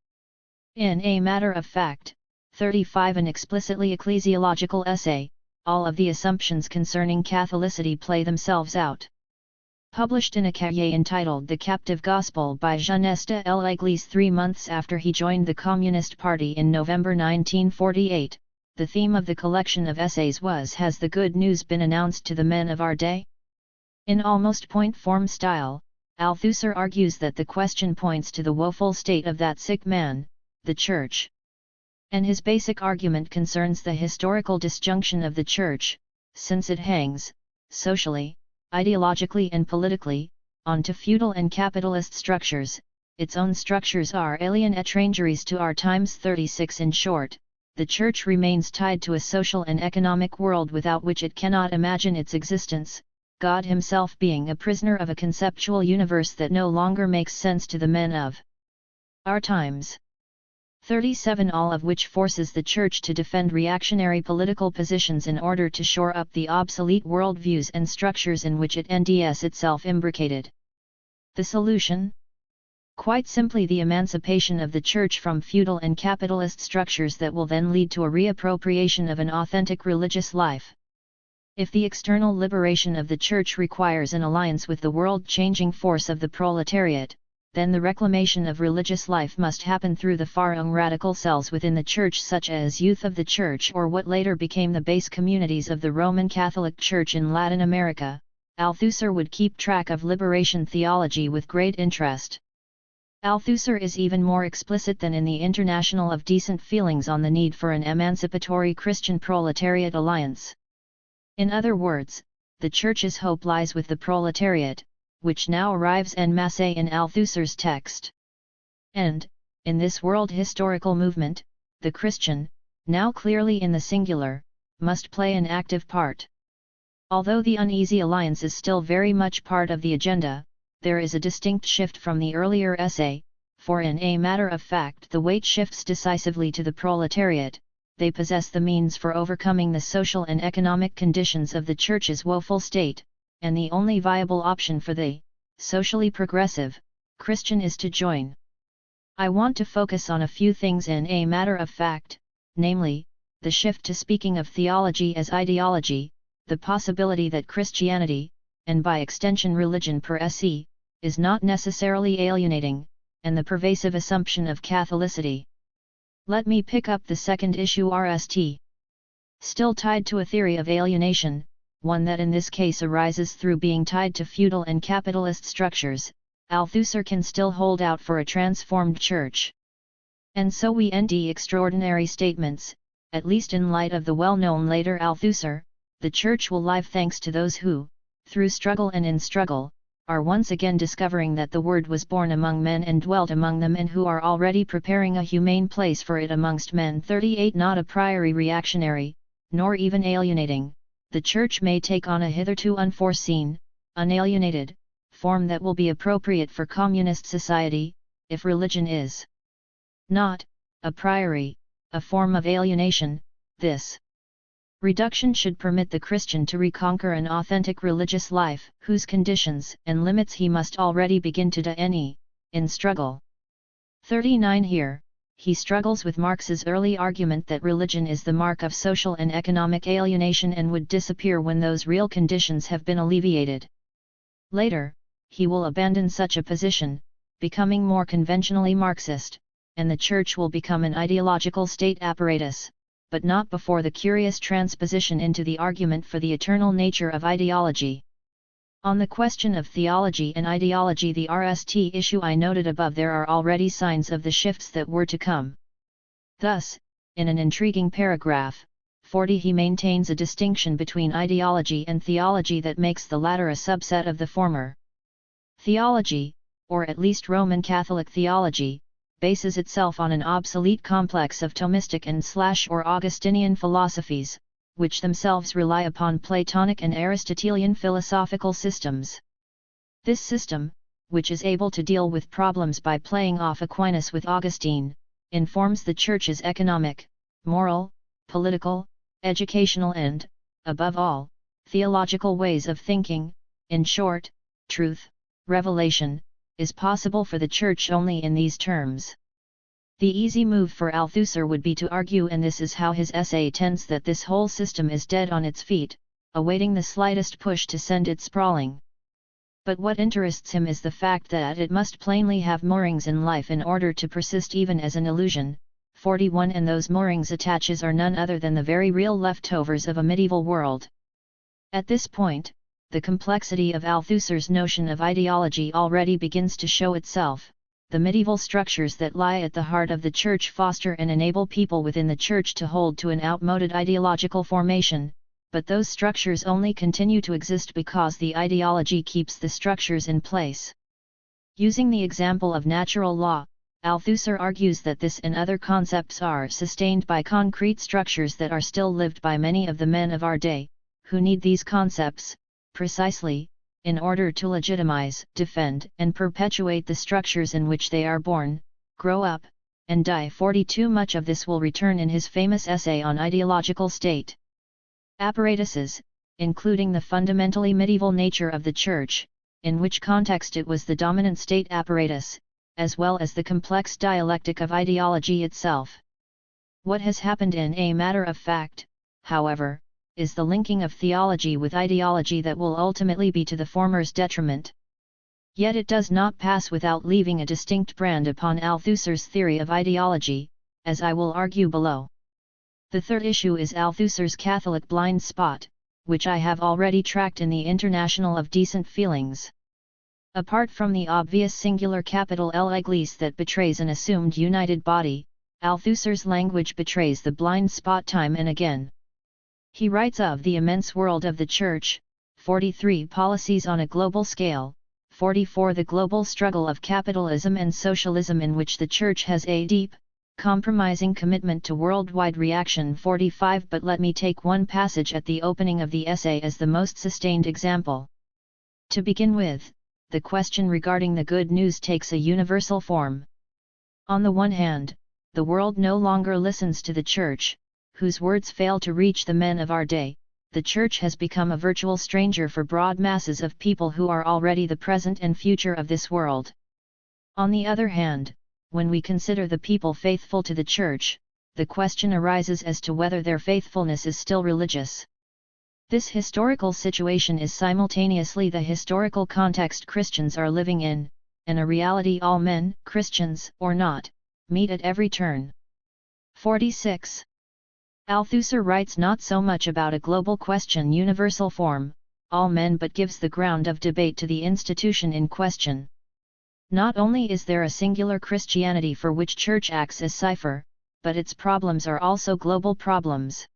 In A Matter of Fact, 35, an explicitly ecclesiological essay, all of the assumptions concerning Catholicity play themselves out. Published in a cahier entitled The Captive Gospel by Jeunesse de l'Église 3 months after he joined the Communist Party in November 1948, the theme of the collection of essays was "Has the good news been announced to the men of our day?" In almost point-form style, Althusser argues that the question points to the woeful state of that sick man, the Church. And his basic argument concerns the historical disjunction of the Church, since it hangs, socially, ideologically and politically, onto feudal and capitalist structures. Its own structures are alien étrangeries to our times. 36 In short, the Church remains tied to a social and economic world without which it cannot imagine its existence, God himself being a prisoner of a conceptual universe that no longer makes sense to the men of our times. 37 All of which forces the Church to defend reactionary political positions in order to shore up the obsolete worldviews and structures in which it NDS itself imbricated. The solution? Quite simply the emancipation of the Church from feudal and capitalist structures that will then lead to a reappropriation of an authentic religious life. If the external liberation of the Church requires an alliance with the world-changing force of the proletariat, then the reclamation of religious life must happen through the far young radical cells within the Church, such as Youth of the Church or what later became the base communities of the Roman Catholic Church in Latin America. Althusser would keep track of liberation theology with great interest. Althusser is even more explicit than in the International of Decent Feelings on the need for an emancipatory Christian proletariat alliance. In other words, the Church's hope lies with the proletariat, which now arrives en masse in Althusser's text. And, in this world historical movement, the Christian, now clearly in the singular, must play an active part. Although the uneasy alliance is still very much part of the agenda, there is a distinct shift from the earlier essay, for in A Matter of Fact the weight shifts decisively to the proletariat. They possess the means for overcoming the social and economic conditions of the Church's woeful state, and the only viable option for the socially progressive Christian is to join. I want to focus on a few things in A Matter of Fact, namely, the shift to speaking of theology as ideology, the possibility that Christianity, and by extension religion per se, is not necessarily alienating, and the pervasive assumption of Catholicity. Let me pick up the second issue RST. Still tied to a theory of alienation, one that in this case arises through being tied to feudal and capitalist structures, Althusser can still hold out for a transformed Church. And so we end extraordinary statements, at least in light of the well-known later Althusser, the Church will live thanks to those who, through struggle and in struggle, are once again discovering that the Word was born among men and dwelt among them, and who are already preparing a humane place for it amongst men. 38 Not a priori reactionary, nor even alienating, the Church may take on a hitherto unforeseen, unalienated, form that will be appropriate for communist society, if religion is not, a priori, a form of alienation. This reduction should permit the Christian to reconquer an authentic religious life, whose conditions and limits he must already begin to deny, in struggle. 39. Here, he struggles with Marx's early argument that religion is the mark of social and economic alienation and would disappear when those real conditions have been alleviated. Later, he will abandon such a position, becoming more conventionally Marxist, and the Church will become an ideological state apparatus, but not before the curious transposition into the argument for the eternal nature of ideology. On the question of theology and ideology, the RST issue I noted above, there are already signs of the shifts that were to come. Thus, in an intriguing paragraph, 40, he maintains a distinction between ideology and theology that makes the latter a subset of the former. Theology, or at least Roman Catholic theology, bases itself on an obsolete complex of Thomistic and/or Augustinian philosophies, which themselves rely upon Platonic and Aristotelian philosophical systems. This system, which is able to deal with problems by playing off Aquinas with Augustine, informs the Church's economic, moral, political, educational and, above all, theological ways of thinking. In short, truth, revelation, is possible for the Church only in these terms. The easy move for Althusser would be to argue, and this is how his essay tends, that this whole system is dead on its feet, awaiting the slightest push to send it sprawling. But what interests him is the fact that it must plainly have moorings in life in order to persist even as an illusion. 41. And those moorings attaches are none other than the very real leftovers of a medieval world. At this point, the complexity of Althusser's notion of ideology already begins to show itself. The medieval structures that lie at the heart of the Church foster and enable people within the Church to hold to an outmoded ideological formation, but those structures only continue to exist because the ideology keeps the structures in place. Using the example of natural law, Althusser argues that this and other concepts are sustained by concrete structures that are still lived by many of the men of our day, who need these concepts, precisely, in order to legitimize, defend, and perpetuate the structures in which they are born, grow up, and die. 42. Much of this will return in his famous essay on ideological state apparatuses, including the fundamentally medieval nature of the Church, in which context it was the dominant state apparatus, as well as the complex dialectic of ideology itself. What has happened in a matter of fact, however, is the linking of theology with ideology that will ultimately be to the former's detriment. Yet it does not pass without leaving a distinct brand upon Althusser's theory of ideology, as I will argue below. The third issue is Althusser's Catholic blind spot, which I have already tracked in the International of Decent Feelings. Apart from the obvious singular capital L Église that betrays an assumed united body, Althusser's language betrays the blind spot time and again. He writes of the immense world of the Church, 43 policies on a global scale, 44 the global struggle of capitalism and socialism in which the Church has a deep, compromising commitment to worldwide reaction. 45 But let me take one passage at the opening of the essay as the most sustained example. To begin with, the question regarding the good news takes a universal form. On the one hand, the world no longer listens to the Church, whose words fail to reach the men of our day. The Church has become a virtual stranger for broad masses of people who are already the present and future of this world. On the other hand, when we consider the people faithful to the Church, the question arises as to whether their faithfulness is still religious. This historical situation is simultaneously the historical context Christians are living in, and a reality all men, Christians or not, meet at every turn. 46. Althusser writes not so much about a global question universal form, all men, but gives the ground of debate to the institution in question. Not only is there a singular Christianity for which Church acts as cipher, but its problems are also global problems.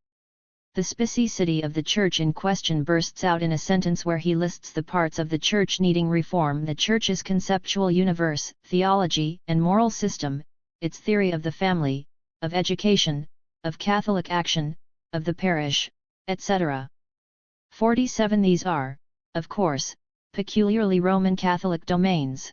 The specificity of the Church in question bursts out in a sentence where he lists the parts of the Church needing reform: the Church's conceptual universe, theology and moral system, its theory of the family, of education, of Catholic action, of the parish, etc. 47 These are, of course, peculiarly Roman Catholic domains.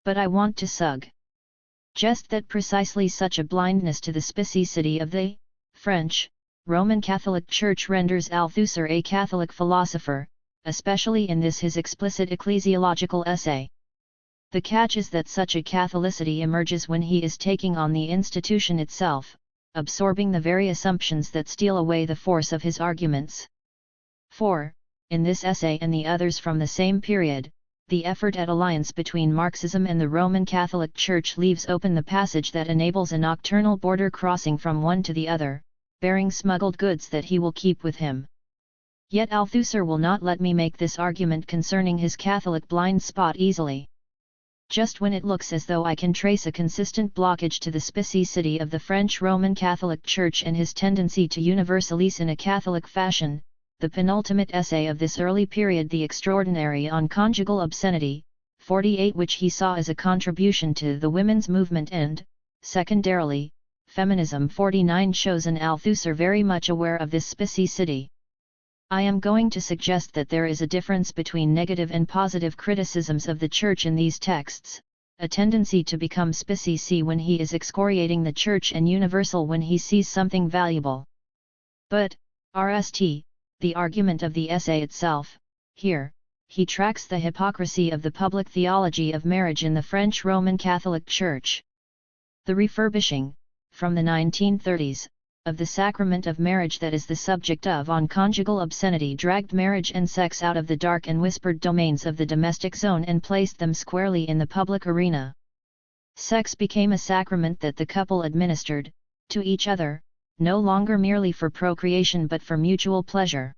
But I want to suggest that precisely such a blindness to the specificity of the French Roman Catholic Church renders Althusser a Catholic philosopher, especially in this his explicit ecclesiological essay. The catch is that such a Catholicity emerges when he is taking on the institution itself, absorbing the very assumptions that steal away the force of his arguments. For, in this essay and the others from the same period, the effort at alliance between Marxism and the Roman Catholic Church leaves open the passage that enables a nocturnal border crossing from one to the other, bearing smuggled goods that he will keep with him. Yet Althusser will not let me make this argument concerning his Catholic blind spot easily. Just when it looks as though I can trace a consistent blockage to the specificity of the French Roman Catholic Church and his tendency to universalize in a Catholic fashion, the penultimate essay of this early period, The Extraordinary on Conjugal Obscenity, 48, which he saw as a contribution to the women's movement and, secondarily, feminism, 49, shows an Althusser very much aware of this specificity. I am going to suggest that there is a difference between negative and positive criticisms of the Church in these texts, a tendency to become specific when he is excoriating the Church and universal when he sees something valuable. But, RST, the argument of the essay itself, here, he tracks the hypocrisy of the public theology of marriage in the French Roman Catholic Church. The refurbishing, from the 1930s, of the sacrament of marriage that is the subject of On Conjugal Obscenity dragged marriage and sex out of the dark and whispered domains of the domestic zone and placed them squarely in the public arena. Sex became a sacrament that the couple administered, to each other, no longer merely for procreation but for mutual pleasure.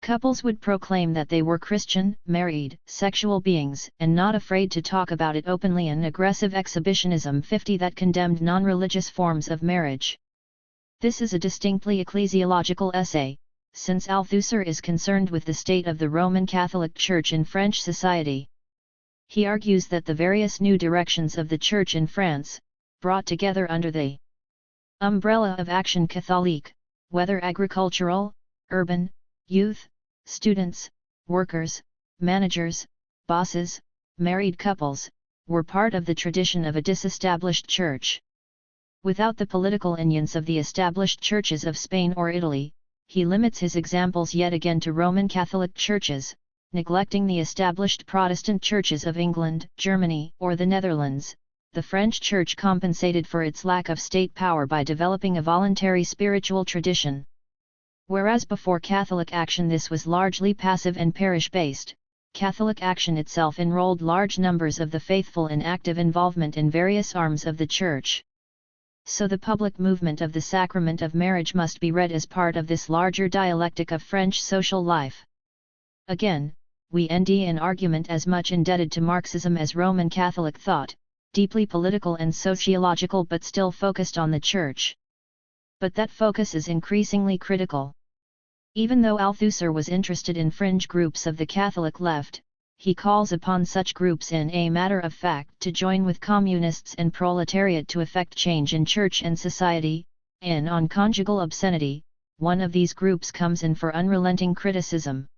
Couples would proclaim that they were Christian, married, sexual beings and not afraid to talk about it openly. An aggressive exhibitionism 50 that condemned non-religious forms of marriage. This is a distinctly ecclesiological essay, since Althusser is concerned with the state of the Roman Catholic Church in French society. He argues that the various new directions of the Church in France, brought together under the umbrella of Action Catholique, whether agricultural, urban, youth, students, workers, managers, bosses, married couples, were part of the tradition of a disestablished church. Without the political unions of the established churches of Spain or Italy, he limits his examples yet again to Roman Catholic churches, neglecting the established Protestant churches of England, Germany, or the Netherlands. The French Church compensated for its lack of state power by developing a voluntary spiritual tradition. Whereas before Catholic action this was largely passive and parish-based, Catholic action itself enrolled large numbers of the faithful in active involvement in various arms of the Church. So the public movement of the sacrament of marriage must be read as part of this larger dialectic of French social life. Again, we end an argument as much indebted to Marxism as Roman Catholic thought, deeply political and sociological but still focused on the Church. But that focus is increasingly critical. Even though Althusser was interested in fringe groups of the Catholic left, he calls upon such groups in a matter of fact to join with communists and proletariat to effect change in church and society. In On Conjugal Obscenity, one of these groups comes in for unrelenting criticism.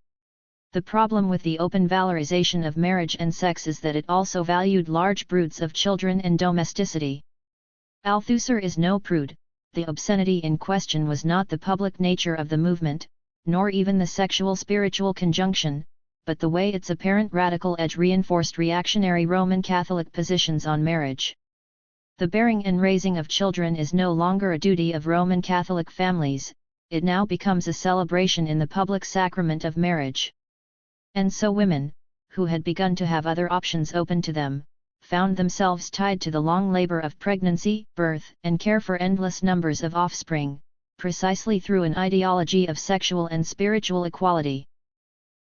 The problem with the open valorization of marriage and sex is that it also valued large broods of children and domesticity. Althusser is no prude. The obscenity in question was not the public nature of the movement, nor even the sexual-spiritual conjunction, but the way its apparent radical edge reinforced reactionary Roman Catholic positions on marriage. The bearing and raising of children is no longer a duty of Roman Catholic families, it now becomes a celebration in the public sacrament of marriage. And so women, who had begun to have other options open to them, found themselves tied to the long labor of pregnancy, birth, and care for endless numbers of offspring, precisely through an ideology of sexual and spiritual equality.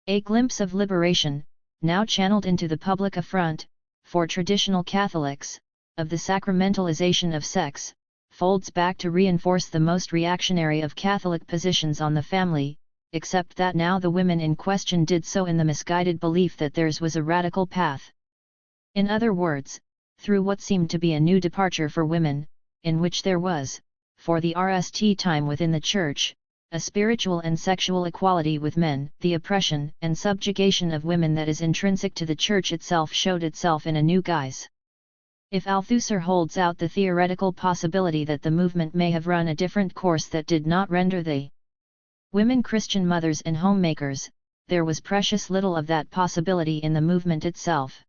A glimpse of liberation, now channeled into the public affront, for traditional Catholics, of the sacramentalization of sex, folds back to reinforce the most reactionary of Catholic positions on the family, except that now the women in question did so in the misguided belief that theirs was a radical path. In other words, through what seemed to be a new departure for women, in which there was, for the RST time within the Church, a spiritual and sexual equality with men. The oppression and subjugation of women that is intrinsic to the Church itself showed itself in a new guise. If Althusser holds out the theoretical possibility that the movement may have run a different course that did not render the women Christian mothers and homemakers, there was precious little of that possibility in the movement itself.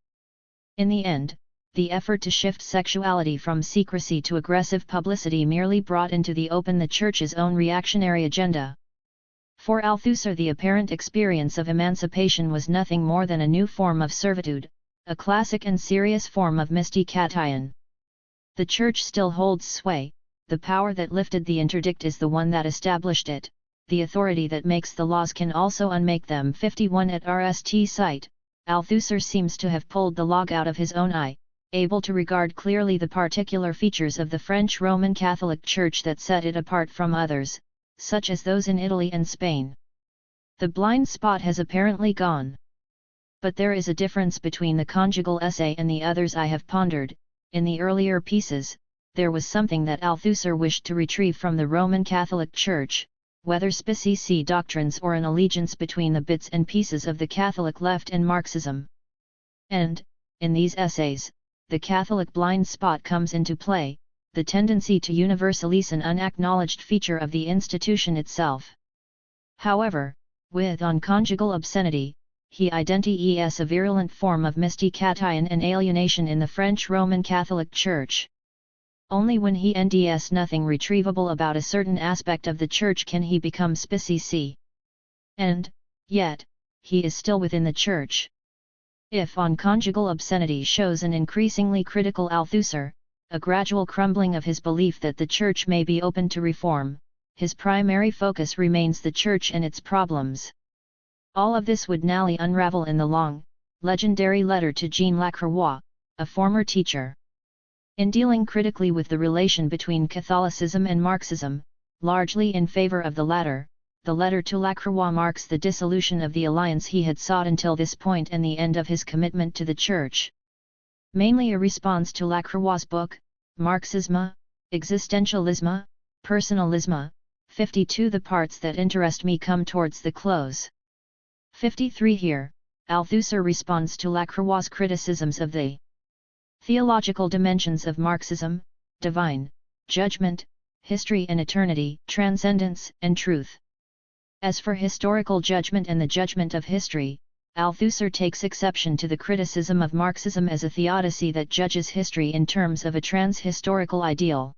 In the end, the effort to shift sexuality from secrecy to aggressive publicity merely brought into the open the Church's own reactionary agenda. For Althusser, the apparent experience of emancipation was nothing more than a new form of servitude, a classic and serious form of mystikation. The Church still holds sway, the power that lifted the interdict is the one that established it, the authority that makes the laws can also unmake them. 51 At RST site, Althusser seems to have pulled the log out of his own eye, able to regard clearly the particular features of the French Roman Catholic Church that set it apart from others, such as those in Italy and Spain. The blind spot has apparently gone. But there is a difference between the conjugal essay and the others I have pondered. In the earlier pieces, there was something that Althusser wished to retrieve from the Roman Catholic Church, whether species doctrines or an allegiance between the bits and pieces of the Catholic left and Marxism. And, in these essays, the Catholic blind spot comes into play, the tendency to universalize an unacknowledged feature of the institution itself. However, with on conjugal obscenity, he identifies a virulent form of mystikation and alienation in the French Roman Catholic Church. Only when he nds nothing retrievable about a certain aspect of the Church can he become species. And, yet, he is still within the Church. If on conjugal obscenity shows an increasingly critical Althusser, a gradual crumbling of his belief that the Church may be open to reform, his primary focus remains the Church and its problems. All of this would now unravel in the long, legendary letter to Jean Lacroix, a former teacher. In dealing critically with the relation between Catholicism and Marxism, largely in favor of the latter, the letter to Lacroix marks the dissolution of the alliance he had sought until this point and the end of his commitment to the Church. Mainly a response to Lacroix's book, Marxisme, Existentialisme, Personalisme, 52. The parts that interest me come towards the close. 53. Here, Althusser responds to Lacroix's criticisms of the theological dimensions of Marxism, divine, judgment, history and eternity, transcendence and truth. As for historical judgment and the judgment of history, Althusser takes exception to the criticism of Marxism as a theodicy that judges history in terms of a trans-historical ideal.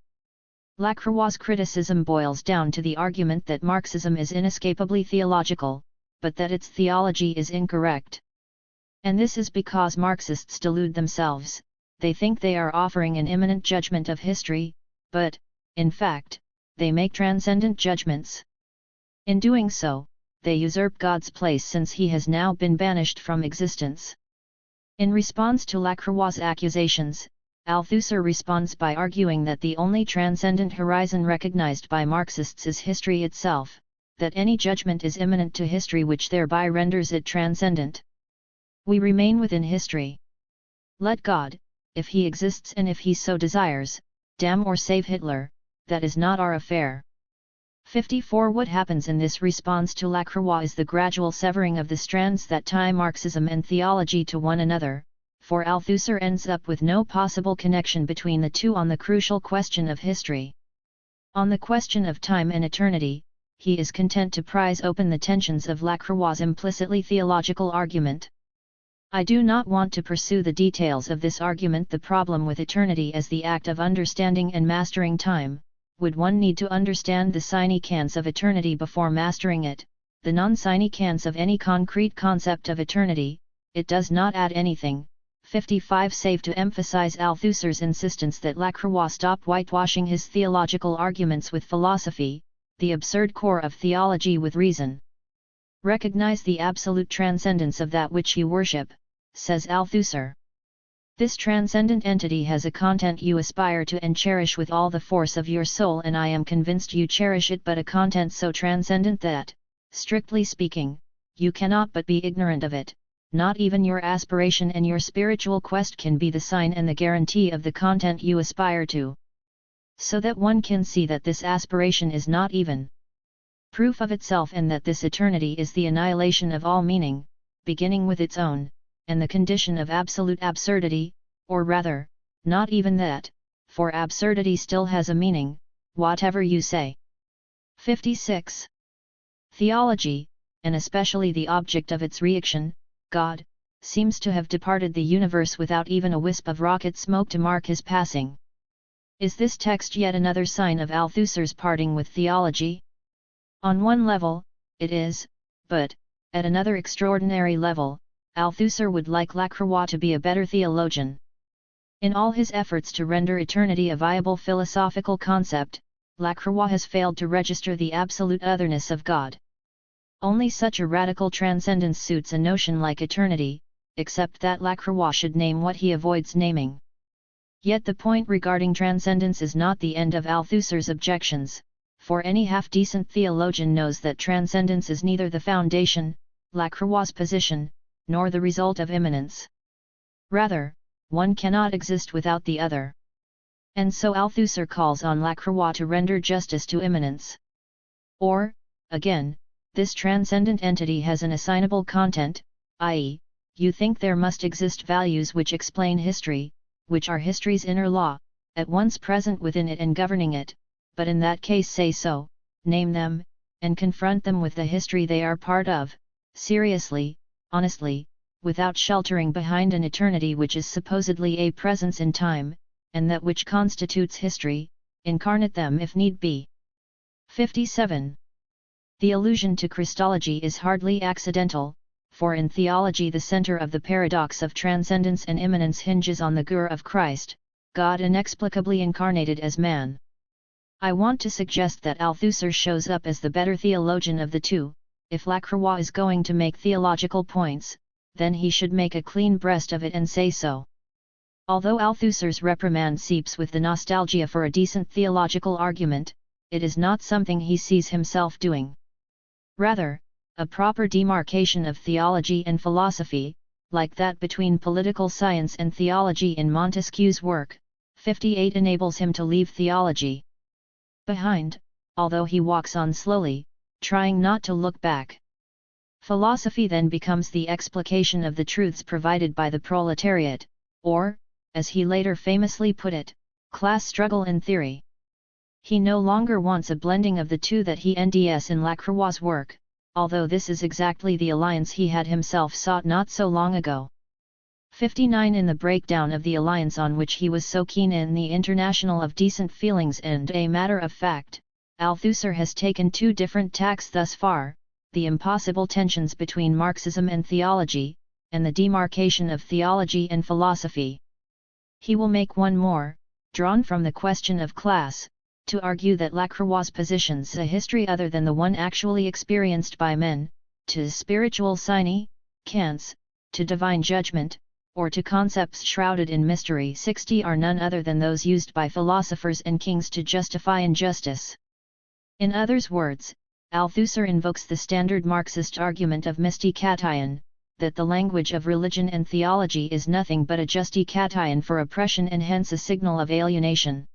Lacroix's criticism boils down to the argument that Marxism is inescapably theological, but that its theology is incorrect. And this is because Marxists delude themselves. They think they are offering an imminent judgment of history, but, in fact, they make transcendent judgments. In doing so, they usurp God's place since he has now been banished from existence. In response to Lacroix's accusations, Althusser responds by arguing that the only transcendent horizon recognized by Marxists is history itself, that any judgment is imminent to history which thereby renders it transcendent. We remain within history. Let God, if he exists and if he so desires, damn or save Hitler, that is not our affair. 54. What happens in this response to Lacroix is the gradual severing of the strands that tie Marxism and theology to one another, for Althusser ends up with no possible connection between the two on the crucial question of history. On the question of time and eternity, he is content to prise open the tensions of Lacroix's implicitly theological argument. I do not want to pursue the details of this argument. The problem with eternity as the act of understanding and mastering time. Would one need to understand the significance of eternity before mastering it, the non-significance of any concrete concept of eternity? It does not add anything. 55. Save to emphasize Althusser's insistence that Lacroix stop whitewashing his theological arguments with philosophy, the absurd core of theology with reason. Recognize the absolute transcendence of that which you worship, says Althusser. This transcendent entity has a content you aspire to and cherish with all the force of your soul, and I am convinced you cherish it, but a content so transcendent that, strictly speaking, you cannot but be ignorant of it. Not even your aspiration and your spiritual quest can be the sign and the guarantee of the content you aspire to. So that one can see that this aspiration is not even proof of itself, and that this eternity is the annihilation of all meaning, beginning with its own, and the condition of absolute absurdity, or rather, not even that, for absurdity still has a meaning, whatever you say. 56. Theology, and especially the object of its reaction, God, seems to have departed the universe without even a wisp of rocket smoke to mark his passing. Is this text yet another sign of Althusser's parting with theology? On one level, it is, but, at another extraordinary level, Althusser would like Lacroix to be a better theologian. In all his efforts to render eternity a viable philosophical concept, Lacroix has failed to register the absolute otherness of God. Only such a radical transcendence suits a notion like eternity, except that Lacroix should name what he avoids naming. Yet the point regarding transcendence is not the end of Althusser's objections, for any half-decent theologian knows that transcendence is neither the foundation, Lacroix's position, nor the result of immanence. Rather, one cannot exist without the other. And so Althusser calls on Lacroix to render justice to immanence. Or, again, this transcendent entity has an assignable content, i.e., you think there must exist values which explain history, which are history's inner law, at once present within it and governing it, but in that case say so, name them, and confront them with the history they are part of, seriously, honestly, without sheltering behind an eternity which is supposedly a presence in time, and that which constitutes history, incarnate them if need be. 57. The allusion to Christology is hardly accidental, for in theology the center of the paradox of transcendence and immanence hinges on the doer of Christ, God inexplicably incarnated as man. I want to suggest that Althusser shows up as the better theologian of the two. If Lacroix is going to make theological points, then he should make a clean breast of it and say so. Although Althusser's reprimand seeps with the nostalgia for a decent theological argument, it is not something he sees himself doing. Rather, a proper demarcation of theology and philosophy, like that between political science and theology in Montesquieu's work, 58, enables him to leave theology behind, although he walks on slowly, trying not to look back. Philosophy then becomes the explication of the truths provided by the proletariat, or, as he later famously put it, class struggle in theory. He no longer wants a blending of the two that he nds in Lacroix's work, although this is exactly the alliance he had himself sought not so long ago. 59. In the breakdown of the alliance on which he was so keen in the International of Decent Feelings and A Matter of Fact, Althusser has taken two different tacks thus far: the impossible tensions between Marxism and theology, and the demarcation of theology and philosophy. He will make one more, drawn from the question of class, to argue that Lacroix's positions a history other than the one actually experienced by men, to spiritual sine, Kant's, to divine judgment, or to concepts shrouded in mystery 60 are none other than those used by philosophers and kings to justify injustice. In others' words, Althusser invokes the standard Marxist argument of mystikation, that the language of religion and theology is nothing but a justification for oppression and hence a signal of alienation.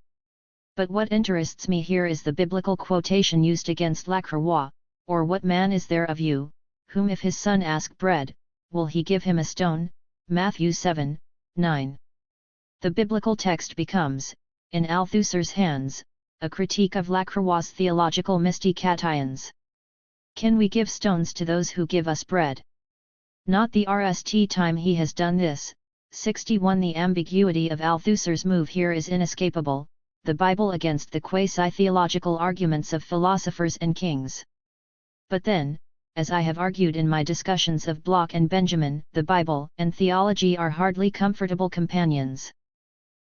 But what interests me here is the biblical quotation used against Lacroix, or what man is there of you, whom if his son ask bread, will he give him a stone? Matthew 7:9. The biblical text becomes, in Althusser's hands, a critique of Lacroix's theological mystications. Can we give stones to those who give us bread? Not the rst time he has done this. 61. The ambiguity of Althusser's move here is inescapable, the Bible against the quasi-theological arguments of philosophers and kings. But then, as I have argued in my discussions of Bloch and Benjamin, the Bible and theology are hardly comfortable companions.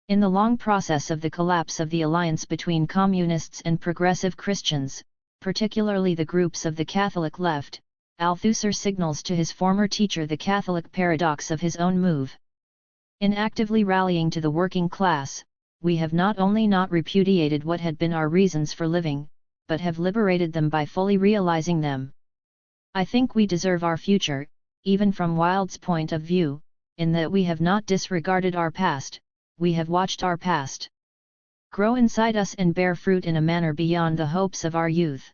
In the long process of the collapse of the alliance between communists and progressive Christians, particularly the groups of the Catholic left, Althusser signals to his former teacher the Catholic paradox of his own move. In actively rallying to the working class, we have not only not repudiated what had been our reasons for living, but have liberated them by fully realizing them. I think we deserve our future, even from Wilde's point of view, in that we have not disregarded our past, we have watched our past grow inside us and bear fruit in a manner beyond the hopes of our youth.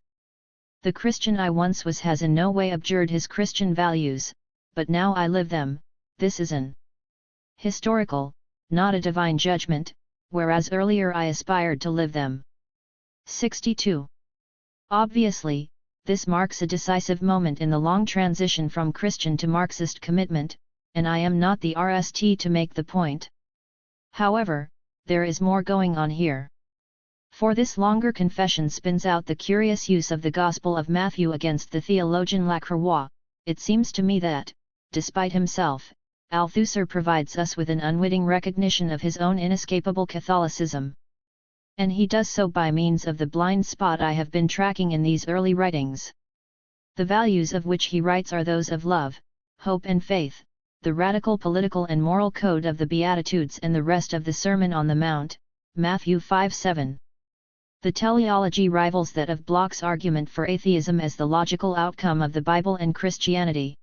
The Christian I once was has in no way abjured his Christian values, but now I live them. This is an historical, not a divine judgment, whereas earlier I aspired to live them. 62. Obviously, this marks a decisive moment in the long transition from Christian to Marxist commitment, and I am not the RST to make the point. However, there is more going on here. For this longer confession spins out the curious use of the Gospel of Matthew against the theologian Lacroix. It seems to me that, despite himself, Althusser provides us with an unwitting recognition of his own inescapable Catholicism. And he does so by means of the blind spot I have been tracking in these early writings. The values of which he writes are those of love, hope and faith, the radical political and moral code of the Beatitudes and the rest of the Sermon on the Mount, Matthew 5:7. The teleology rivals that of Bloch's argument for atheism as the logical outcome of the Bible and Christianity.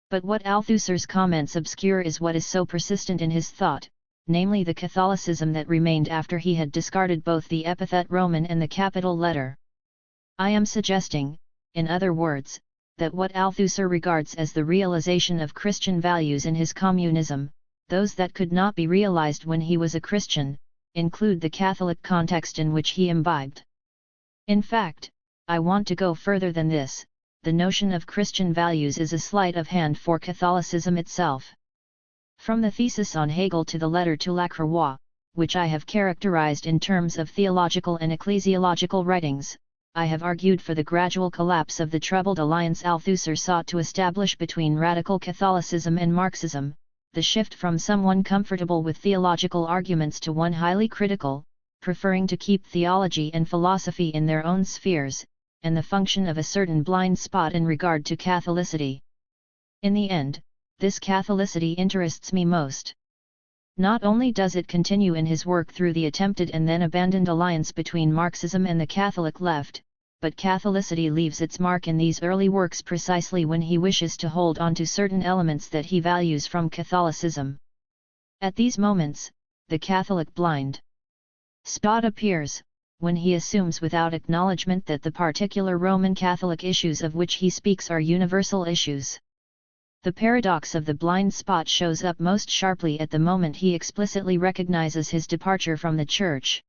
But what Althusser's comments obscure is what is so persistent in his thought, namely the Catholicism that remained after he had discarded both the epithet Roman and the capital letter. I am suggesting, in other words, that what Althusser regards as the realization of Christian values in his communism, those that could not be realized when he was a Christian, include the Catholic context in which he imbibed. In fact, I want to go further than this. The notion of Christian values is a sleight of hand for Catholicism itself. From the thesis on Hegel to the letter to Lacroix, which I have characterized in terms of theological and ecclesiological writings, I have argued for the gradual collapse of the troubled alliance Althusser sought to establish between radical Catholicism and Marxism, the shift from someone comfortable with theological arguments to one highly critical, preferring to keep theology and philosophy in their own spheres, and the function of a certain blind spot in regard to Catholicity. In the end, this Catholicity interests me most. Not only does it continue in his work through the attempted and then abandoned alliance between Marxism and the Catholic left, but Catholicity leaves its mark in these early works precisely when he wishes to hold on to certain elements that he values from Catholicism. At these moments, the Catholic blind spot appears, when he assumes without acknowledgement that the particular Roman Catholic issues of which he speaks are universal issues. The paradox of the blind spot shows up most sharply at the moment he explicitly recognizes his departure from the Church.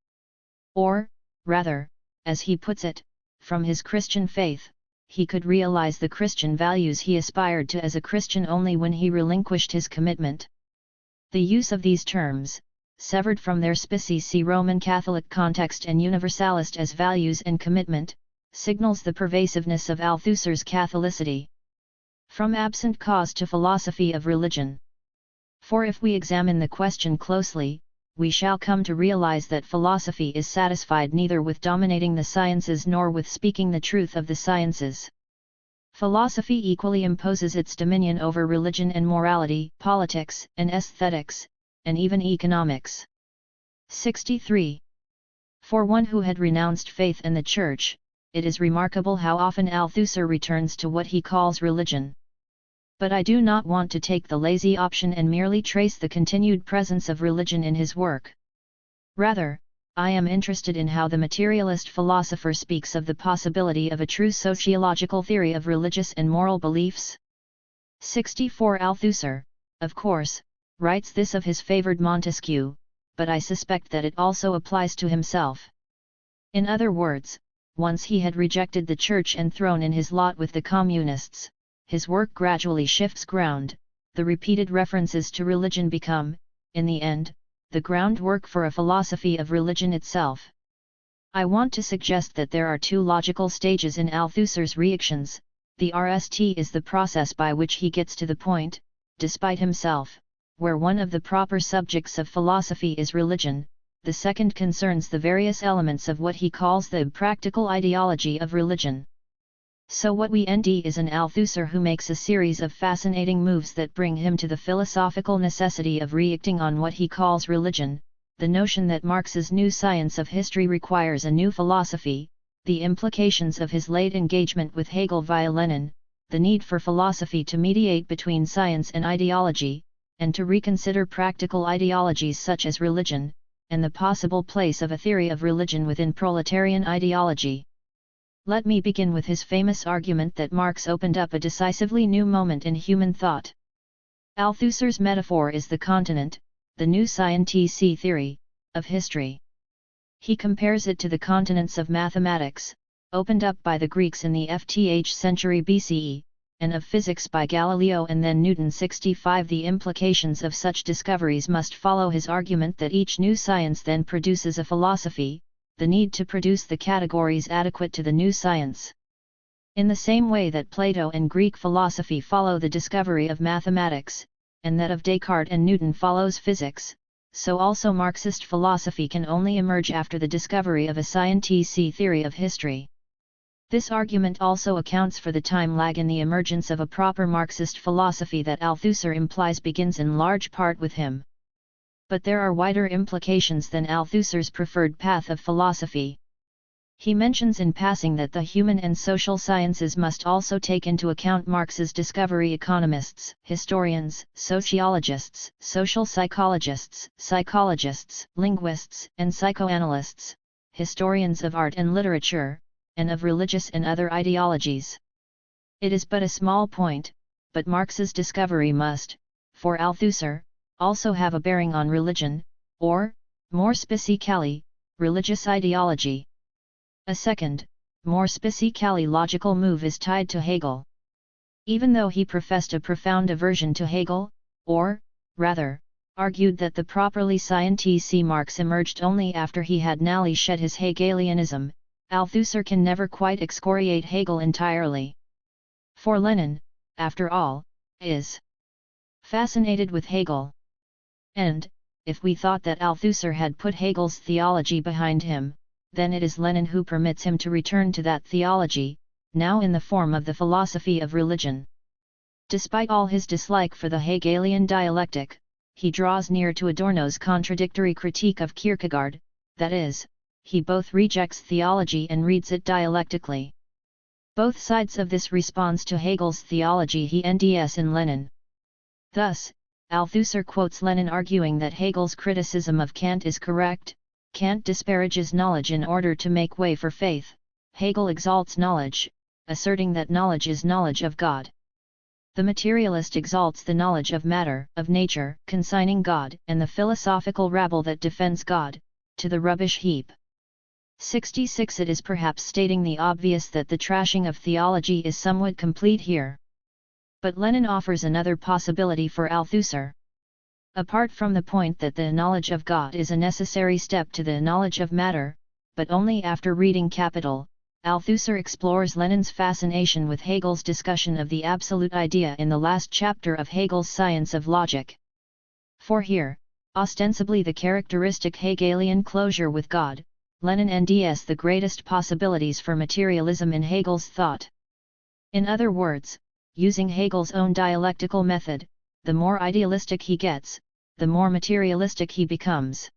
Or, rather, as he puts it, from his Christian faith, he could realize the Christian values he aspired to as a Christian only when he relinquished his commitment. The use of these terms, severed from their species Roman Catholic context and universalist as values and commitment, signals the pervasiveness of Althusser's Catholicity. From absent cause to philosophy of religion. For if we examine the question closely, we shall come to realize that philosophy is satisfied neither with dominating the sciences nor with speaking the truth of the sciences. Philosophy equally imposes its dominion over religion and morality, politics and aesthetics, and even economics. 63. For one who had renounced faith and the Church, it is remarkable how often Althusser returns to what he calls religion. But I do not want to take the lazy option and merely trace the continued presence of religion in his work. Rather, I am interested in how the materialist philosopher speaks of the possibility of a true sociological theory of religious and moral beliefs. 64. Althusser, of course, writes this of his favored Montesquieu, but I suspect that it also applies to himself. In other words, once he had rejected the Church and thrown in his lot with the Communists, his work gradually shifts ground. The repeated references to religion become, in the end, the groundwork for a philosophy of religion itself. I want to suggest that there are two logical stages in Althusser's reactions. The RST is the process by which he gets to the point, despite himself, where one of the proper subjects of philosophy is religion. The second concerns the various elements of what he calls the practical ideology of religion. So what we end is an Althusser who makes a series of fascinating moves that bring him to the philosophical necessity of reacting on what he calls religion, the notion that Marx's new science of history requires a new philosophy, the implications of his late engagement with Hegel via Lenin, the need for philosophy to mediate between science and ideology, and to reconsider practical ideologies such as religion, and the possible place of a theory of religion within proletarian ideology. Let me begin with his famous argument that Marx opened up a decisively new moment in human thought. Althusser's metaphor is the continent, the new scientific theory, of history. He compares it to the continents of mathematics, opened up by the Greeks in the 5th century BCE, and of physics by Galileo and then Newton. 65 The implications of such discoveries must follow his argument that each new science then produces a philosophy, the need to produce the categories adequate to the new science. In the same way that Plato and Greek philosophy follow the discovery of mathematics, and that of Descartes and Newton follows physics, so also Marxist philosophy can only emerge after the discovery of a scientific theory of history. This argument also accounts for the time lag in the emergence of a proper Marxist philosophy that Althusser implies begins in large part with him. But there are wider implications than Althusser's preferred path of philosophy. He mentions in passing that the human and social sciences must also take into account Marx's discovery. Economists, historians, sociologists, social psychologists, linguists, and psychoanalysts, historians of art and literature, and of religious and other ideologies. It is but a small point, but Marx's discovery must, for Althusser, also have a bearing on religion, or, more specifically, religious ideology. A second, more specifically logical move is tied to Hegel. Even though he professed a profound aversion to Hegel, or, rather, argued that the properly scientific Marx emerged only after he had nearly shed his Hegelianism, Althusser can never quite excoriate Hegel entirely. For Lenin, after all, is fascinated with Hegel. And, if we thought that Althusser had put Hegel's theology behind him, then it is Lenin who permits him to return to that theology, now in the form of the philosophy of religion. Despite all his dislike for the Hegelian dialectic, he draws near to Adorno's contradictory critique of Kierkegaard, that is, he both rejects theology and reads it dialectically. Both sides of this response to Hegel's theology he NDS in Lenin. Thus, Althusser quotes Lenin arguing that Hegel's criticism of Kant is correct. Kant disparages knowledge in order to make way for faith. Hegel exalts knowledge, asserting that knowledge is knowledge of God. The materialist exalts the knowledge of matter, of nature, consigning God, and the philosophical rabble that defends God, to the rubbish heap. 66 It is perhaps stating the obvious that the trashing of theology is somewhat complete here. But Lenin offers another possibility for Althusser. Apart from the point that the knowledge of God is a necessary step to the knowledge of matter, but only after reading Capital, Althusser explores Lenin's fascination with Hegel's discussion of the absolute idea in the last chapter of Hegel's Science of Logic. For here, ostensibly the characteristic Hegelian closure with God, Lenin NDS the greatest possibilities for materialism in Hegel's thought. In other words, using Hegel's own dialectical method, the more idealistic he gets, the more materialistic he becomes.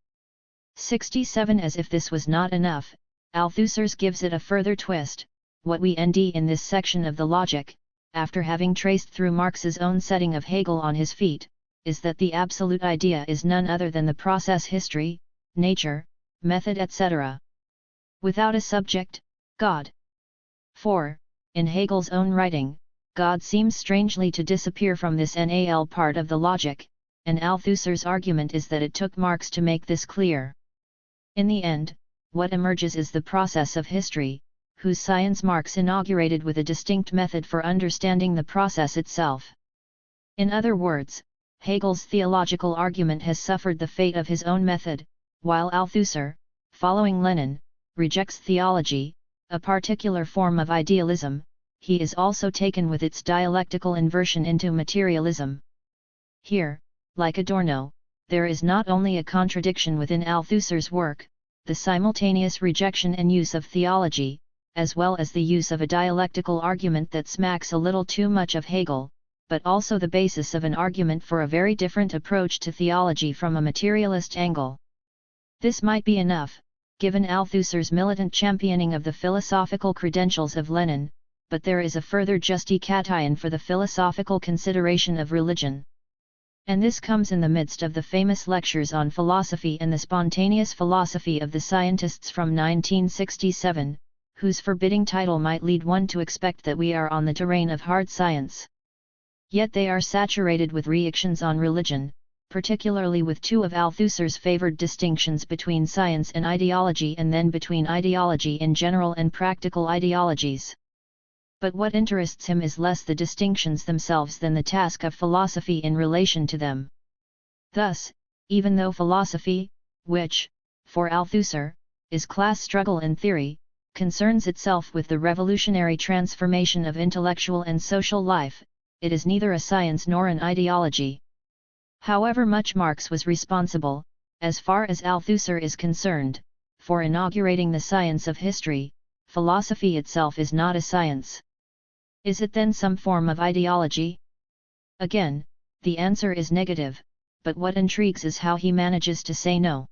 67 As if this was not enough, Althusser gives it a further twist. What we end in this section of the logic, after having traced through Marx's own setting of Hegel on his feet, is that the absolute idea is none other than the process history, nature, method etc. Without a subject, God. For, in Hegel's own writing, God seems strangely to disappear from this NAL part of the logic, and Althusser's argument is that it took Marx to make this clear. In the end, what emerges is the process of history, whose science Marx inaugurated with a distinct method for understanding the process itself. In other words, Hegel's theological argument has suffered the fate of his own method, while Althusser, following Lenin, rejects theology, a particular form of idealism. He is also taken with its dialectical inversion into materialism. Here, like Adorno, there is not only a contradiction within Althusser's work, the simultaneous rejection and use of theology, as well as the use of a dialectical argument that smacks a little too much of Hegel, but also the basis of an argument for a very different approach to theology from a materialist angle. This might be enough, given Althusser's militant championing of the philosophical credentials of Lenin, but there is a further justification for the philosophical consideration of religion. And this comes in the midst of the famous lectures on philosophy and the spontaneous philosophy of the scientists from 1967, whose forbidding title might lead one to expect that we are on the terrain of hard science. Yet they are saturated with reactions on religion, particularly with two of Althusser's favored distinctions between science and ideology, and then between ideology in general and practical ideologies. But what interests him is less the distinctions themselves than the task of philosophy in relation to them. Thus, even though philosophy, which, for Althusser, is class struggle in theory, concerns itself with the revolutionary transformation of intellectual and social life, it is neither a science nor an ideology. However much Marx was responsible, as far as Althusser is concerned, for inaugurating the science of history, philosophy itself is not a science. Is it then some form of ideology? Again, the answer is negative, but what intrigues is how he manages to say no.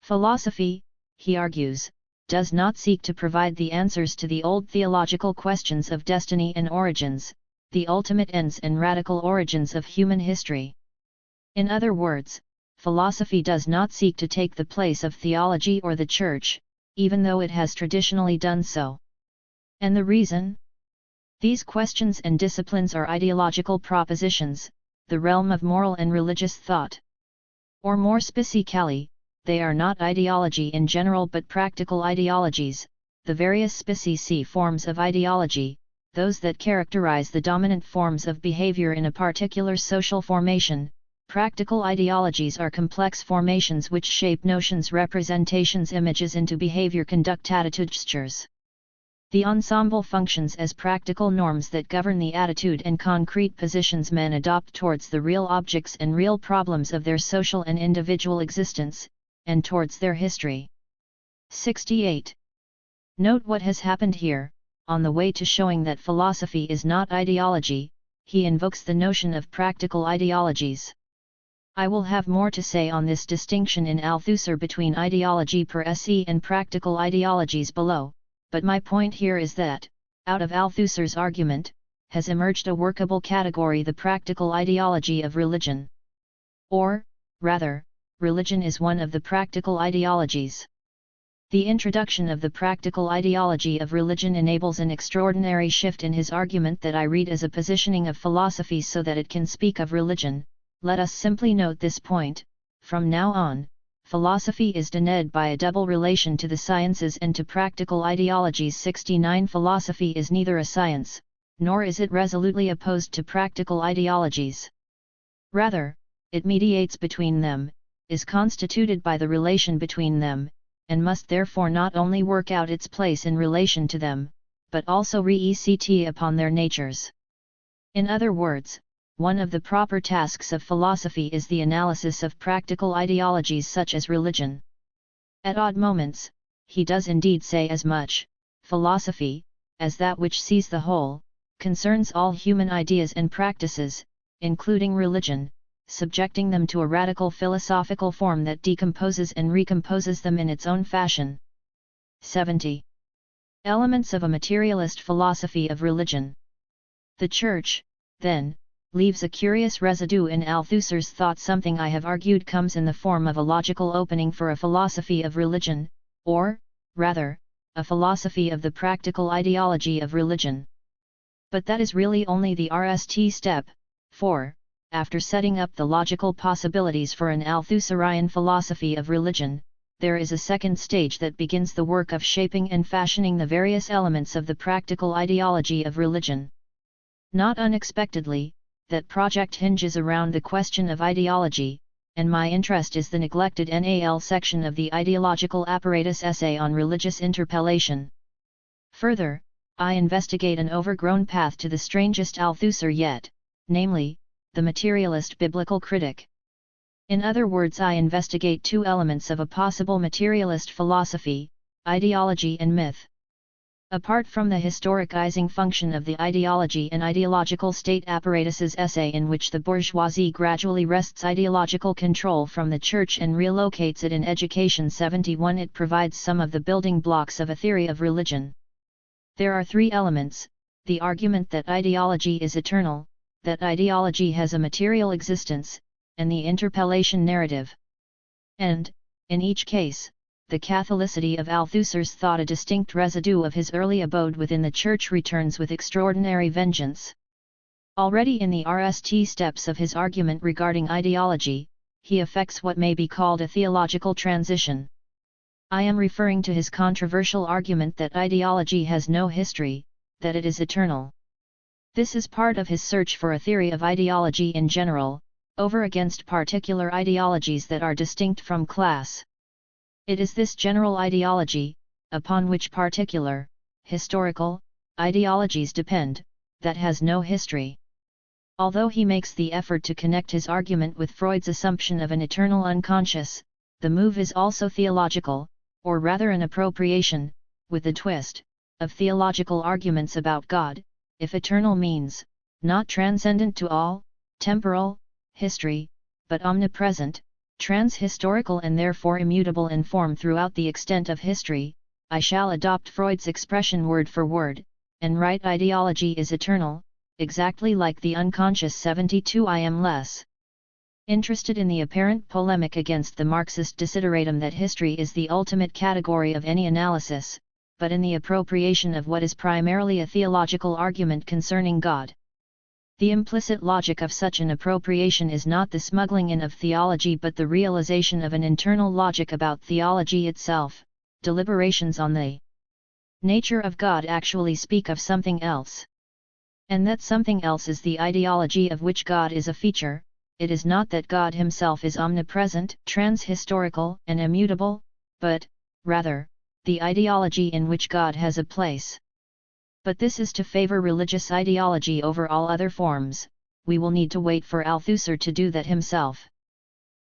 Philosophy, he argues, does not seek to provide the answers to the old theological questions of destiny and origins, the ultimate ends and radical origins of human history. In other words, philosophy does not seek to take the place of theology or the Church, even though it has traditionally done so. And the reason? These questions and disciplines are ideological propositions, the realm of moral and religious thought. Or more specifically, they are not ideology in general but practical ideologies, the various species forms of ideology, those that characterize the dominant forms of behavior in a particular social formation. Practical ideologies are complex formations which shape notions, representations, images into behavior, conduct, attitude, gestures. The ensemble functions as practical norms that govern the attitude and concrete positions men adopt towards the real objects and real problems of their social and individual existence, and towards their history. 68. Note what has happened here. On the way to showing that philosophy is not ideology, he invokes the notion of practical ideologies. I will have more to say on this distinction in Althusser between ideology per se and practical ideologies below, but my point here is that, out of Althusser's argument, has emerged a workable category, the practical ideology of religion. Or, rather, religion is one of the practical ideologies. The introduction of the practical ideology of religion enables an extraordinary shift in his argument that I read as a positioning of philosophy so that it can speak of religion. Let us simply note this point: from now on, philosophy is denuded by a double relation to the sciences and to practical ideologies. 69. Philosophy is neither a science, nor is it resolutely opposed to practical ideologies. Rather, it mediates between them, is constituted by the relation between them, and must therefore not only work out its place in relation to them, but also re-ect upon their natures. In other words, one of the proper tasks of philosophy is the analysis of practical ideologies such as religion. At odd moments, he does indeed say as much: philosophy, as that which sees the whole, concerns all human ideas and practices, including religion, subjecting them to a radical philosophical form that decomposes and recomposes them in its own fashion. 70. Elements of a materialist philosophy of religion. The Church, then, leaves a curious residue in Althusser's thought. Something I have argued comes in the form of a logical opening for a philosophy of religion, or, rather, a philosophy of the practical ideology of religion. But that is really only the RST step, for, after setting up the logical possibilities for an Althusserian philosophy of religion, there is a second stage that begins the work of shaping and fashioning the various elements of the practical ideology of religion. Not unexpectedly, that project hinges around the question of ideology, and my interest is the neglected NAL section of the Ideological Apparatus essay on religious interpellation. Further, I investigate an overgrown path to the strangest Althusser yet, namely, the materialist biblical critic. In other words, I investigate two elements of a possible materialist philosophy: ideology and myth. Apart from the historicizing function of the ideology and ideological state apparatuses essay, in which the bourgeoisie gradually wrests ideological control from the Church and relocates it in education, 71, it provides some of the building blocks of a theory of religion. There are three elements: the argument that ideology is eternal, that ideology has a material existence, and the interpellation narrative. And, in each case, the Catholicity of Althusser's thought, a distinct residue of his early abode within the Church, returns with extraordinary vengeance. Already in the RST steps of his argument regarding ideology, he effects what may be called a theological transition. I am referring to his controversial argument that ideology has no history, that it is eternal. This is part of his search for a theory of ideology in general, over against particular ideologies that are distinct from class. It is this general ideology, upon which particular, historical, ideologies depend, that has no history. Although he makes the effort to connect his argument with Freud's assumption of an eternal unconscious, the move is also theological, or rather an appropriation, with a twist, of theological arguments about God, if eternal means, not transcendent to all, temporal, history, but omnipresent, trans-historical and therefore immutable in form throughout the extent of history, I shall adopt Freud's expression word for word, and write ideology is eternal, exactly like the unconscious. 72. I am less interested in the apparent polemic against the Marxist desideratum that history is the ultimate category of any analysis, but in the appropriation of what is primarily a theological argument concerning God. The implicit logic of such an appropriation is not the smuggling in of theology but the realization of an internal logic about theology itself. Deliberations on the nature of God actually speak of something else. And that something else is the ideology of which God is a feature. It is not that God himself is omnipresent, trans-historical, and immutable, but, rather, the ideology in which God has a place. But this is to favor religious ideology over all other forms. We will need to wait for Althusser to do that himself.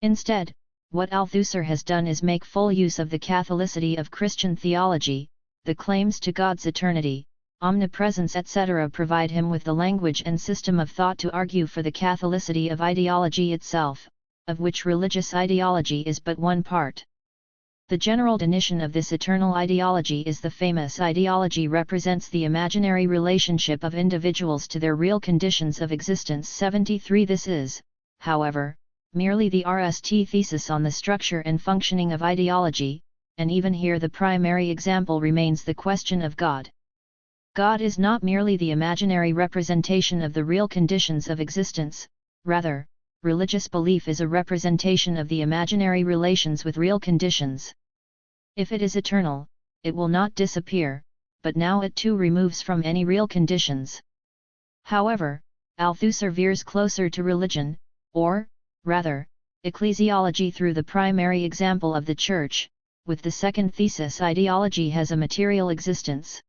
Instead, what Althusser has done is make full use of the Catholicity of Christian theology. The claims to God's eternity, omnipresence etc. provide him with the language and system of thought to argue for the Catholicity of ideology itself, of which religious ideology is but one part. The general definition of this eternal ideology is the famous ideology represents the imaginary relationship of individuals to their real conditions of existence. 73. This is, however, merely the RST thesis on the structure and functioning of ideology, and even here the primary example remains the question of God. God is not merely the imaginary representation of the real conditions of existence, rather, religious belief is a representation of the imaginary relations with real conditions. If it is eternal, it will not disappear, but now it too removes from any real conditions. However, Althusser veers closer to religion, or, rather, ecclesiology through the primary example of the Church, with the second thesis ideology has a material existence.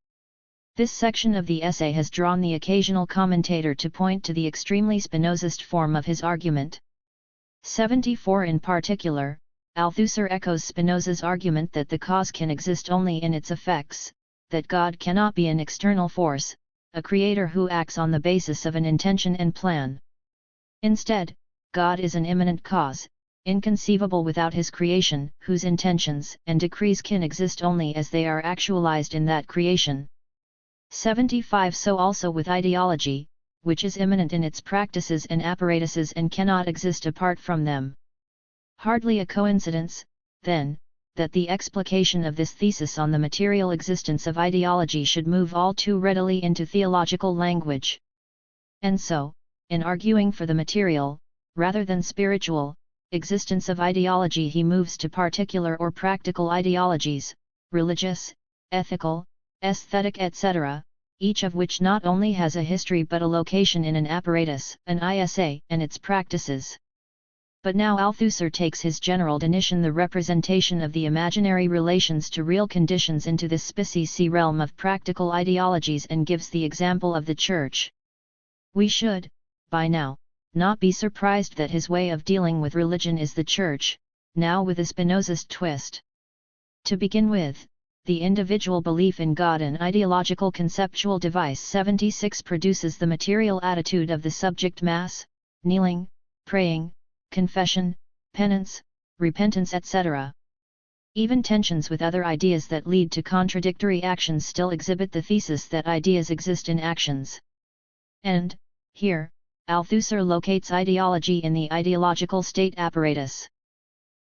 This section of the essay has drawn the occasional commentator to point to the extremely Spinozist form of his argument. 74. In particular, Althusser echoes Spinoza's argument that the cause can exist only in its effects, that God cannot be an external force, a creator who acts on the basis of an intention and plan. Instead, God is an immanent cause, inconceivable without his creation, whose intentions and decrees can exist only as they are actualized in that creation. 75. So also with ideology, which is immanent in its practices and apparatuses and cannot exist apart from them. Hardly a coincidence, then, that the explication of this thesis on the material existence of ideology should move all too readily into theological language. And so, in arguing for the material, rather than spiritual, existence of ideology he moves to particular or practical ideologies, religious, ethical, aesthetic etc., each of which not only has a history but a location in an apparatus, an ISA, and its practices. But now Althusser takes his general definition, the representation of the imaginary relations to real conditions, into this species realm of practical ideologies and gives the example of the Church. We should, by now, not be surprised that his way of dealing with religion is the Church, now with a Spinozist twist. To begin with, the individual belief in God, an ideological conceptual device. 76 produces the material attitude of the subject mass, kneeling, praying, confession, penance, repentance etc. Even tensions with other ideas that lead to contradictory actions still exhibit the thesis that ideas exist in actions. And, here, Althusser locates ideology in the ideological state apparatus.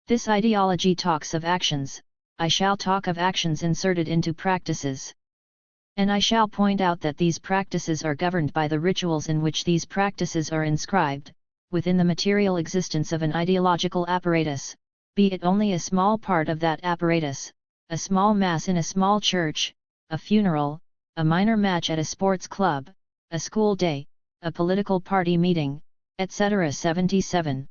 This ideology talks of actions, I shall talk of actions inserted into practices. And I shall point out that these practices are governed by the rituals in which these practices are inscribed, within the material existence of an ideological apparatus, be it only a small part of that apparatus, a small mass in a small church, a funeral, a minor match at a sports club, a school day, a political party meeting, etc. 77.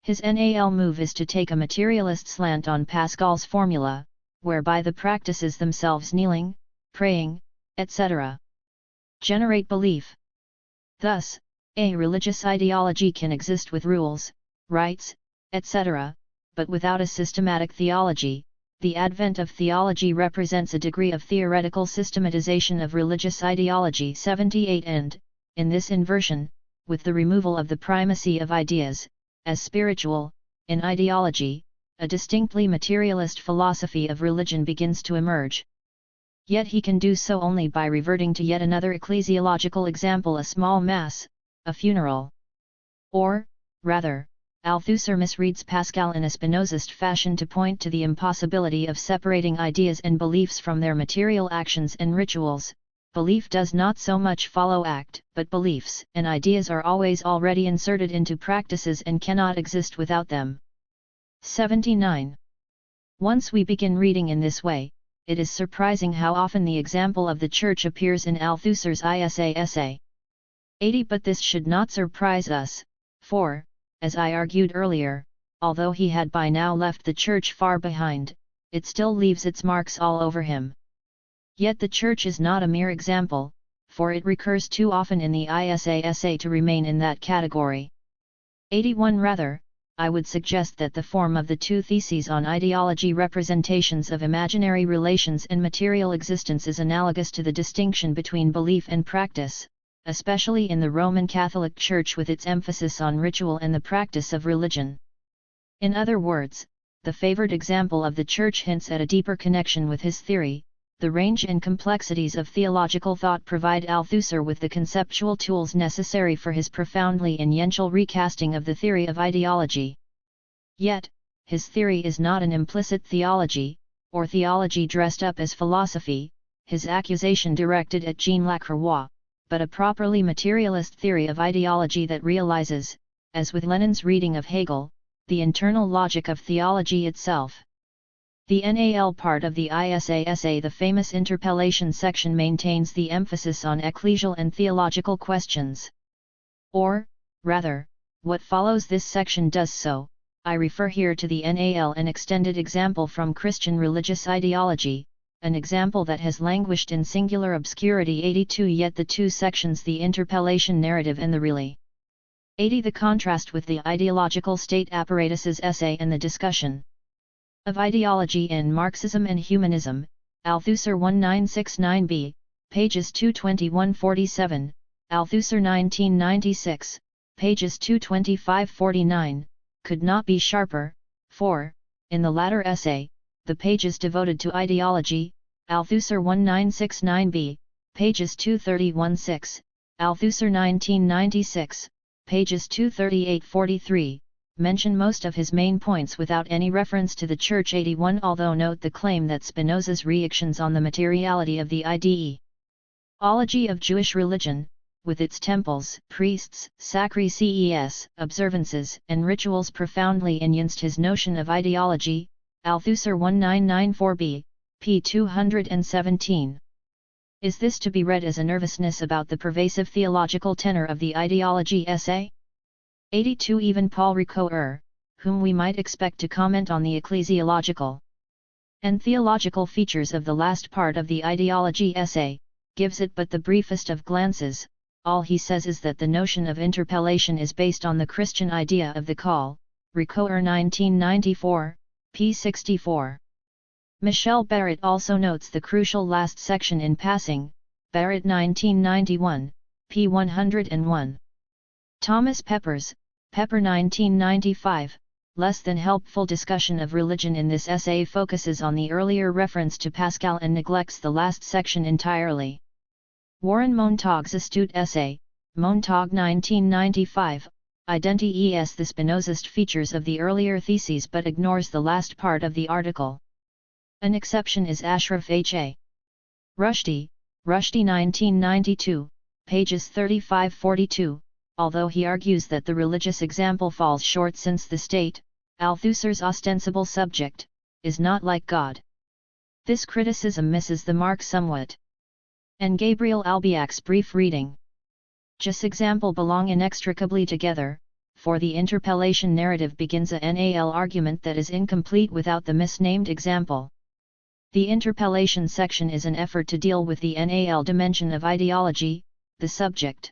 His NAL move is to take a materialist slant on Pascal's formula, whereby the practices themselves, kneeling, praying, etc., generate belief. Thus, a religious ideology can exist with rules, rites, etc., but without a systematic theology. The advent of theology represents a degree of theoretical systematization of religious ideology. 78. And, in this inversion, with the removal of the primacy of ideas, as spiritual, in ideology, a distinctly materialist philosophy of religion begins to emerge. Yet he can do so only by reverting to yet another ecclesiological example, a small mass, a funeral. Or, rather, Althusser misreads Pascal in a Spinozist fashion to point to the impossibility of separating ideas and beliefs from their material actions and rituals. Belief does not so much follow act, but beliefs and ideas are always already inserted into practices and cannot exist without them. 79. Once we begin reading in this way, it is surprising how often the example of the Church appears in Althusser's ISA essay. 80. But this should not surprise us, for, as I argued earlier, although he had by now left the Church far behind, it still leaves its marks all over him. Yet the Church is not a mere example, for it recurs too often in the ISA essay to remain in that category. 81. Rather, I would suggest that the form of the two theses on ideology, representations of imaginary relations and material existence, is analogous to the distinction between belief and practice, especially in the Roman Catholic Church with its emphasis on ritual and the practice of religion. In other words, the favored example of the Church hints at a deeper connection with his theory. The range and complexities of theological thought provide Althusser with the conceptual tools necessary for his profoundly inential recasting of the theory of ideology. Yet, his theory is not an implicit theology, or theology dressed up as philosophy, his accusation directed at Jean Lacroix, but a properly materialist theory of ideology that realizes, as with Lenin's reading of Hegel, the internal logic of theology itself. The NAL part of the ISA essay, the famous interpellation section, maintains the emphasis on ecclesial and theological questions. Or, rather, what follows this section does so. I refer here to the NAL, an extended example from Christian religious ideology, an example that has languished in singular obscurity. 82. Yet the two sections, the interpellation narrative and the really. 80. The contrast with the ideological state apparatuses essay and the discussion of ideology in Marxism and Humanism, Althusser 1969b, pages 221-47, Althusser 1996, pages 225-49, could not be sharper, for, in the latter essay, the pages devoted to ideology, Althusser 1969b, pages 231-6, Althusser 1996, pages 238-43, mention most of his main points without any reference to the Church. 81. Although note the claim that Spinoza's reactions on the materiality of the ideology of Jewish religion, with its temples, priests, sacrifices, observances, and rituals profoundly enunced his notion of ideology, Althusser 1994b, p. 217. Is this to be read as a nervousness about the pervasive theological tenor of the ideology essay? 82. Even Paul Ricoeur, whom we might expect to comment on the ecclesiological and theological features of the last part of the ideology essay, gives it but the briefest of glances. All he says is that the notion of interpellation is based on the Christian idea of the call. Ricoeur 1994, p. 64. Michel Barrett also notes the crucial last section in passing, Barrett 1991, p. 101. Thomas Pepper 1995, less than helpful discussion of religion in this essay focuses on the earlier reference to Pascal and neglects the last section entirely. Warren Montag's astute essay, Montag 1995, identifies the Spinozist features of the earlier theses but ignores the last part of the article. An exception is Ashraf H.A. Rushdie, Rushdie 1992, pages 35-42, although he argues that the religious example falls short since the state, Althusser's ostensible subject, is not like God. This criticism misses the mark somewhat. And Gabriel Albiac's brief reading. Just example belong inextricably together, for the interpellation narrative begins a NAL argument that is incomplete without the misnamed example. The interpellation section is an effort to deal with the NAL dimension of ideology, the subject.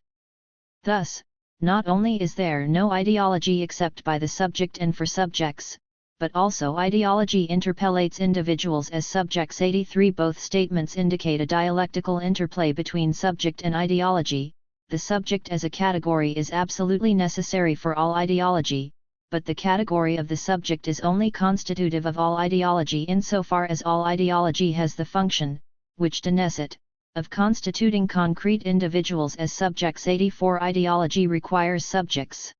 Thus, not only is there no ideology except by the subject and for subjects, but also ideology interpellates individuals as subjects. 83 Both statements indicate a dialectical interplay between subject and ideology. The subject as a category is absolutely necessary for all ideology, but the category of the subject is only constitutive of all ideology insofar as all ideology has the function, which denies it, of constituting concrete individuals as subjects. 84 Ideology requires subjects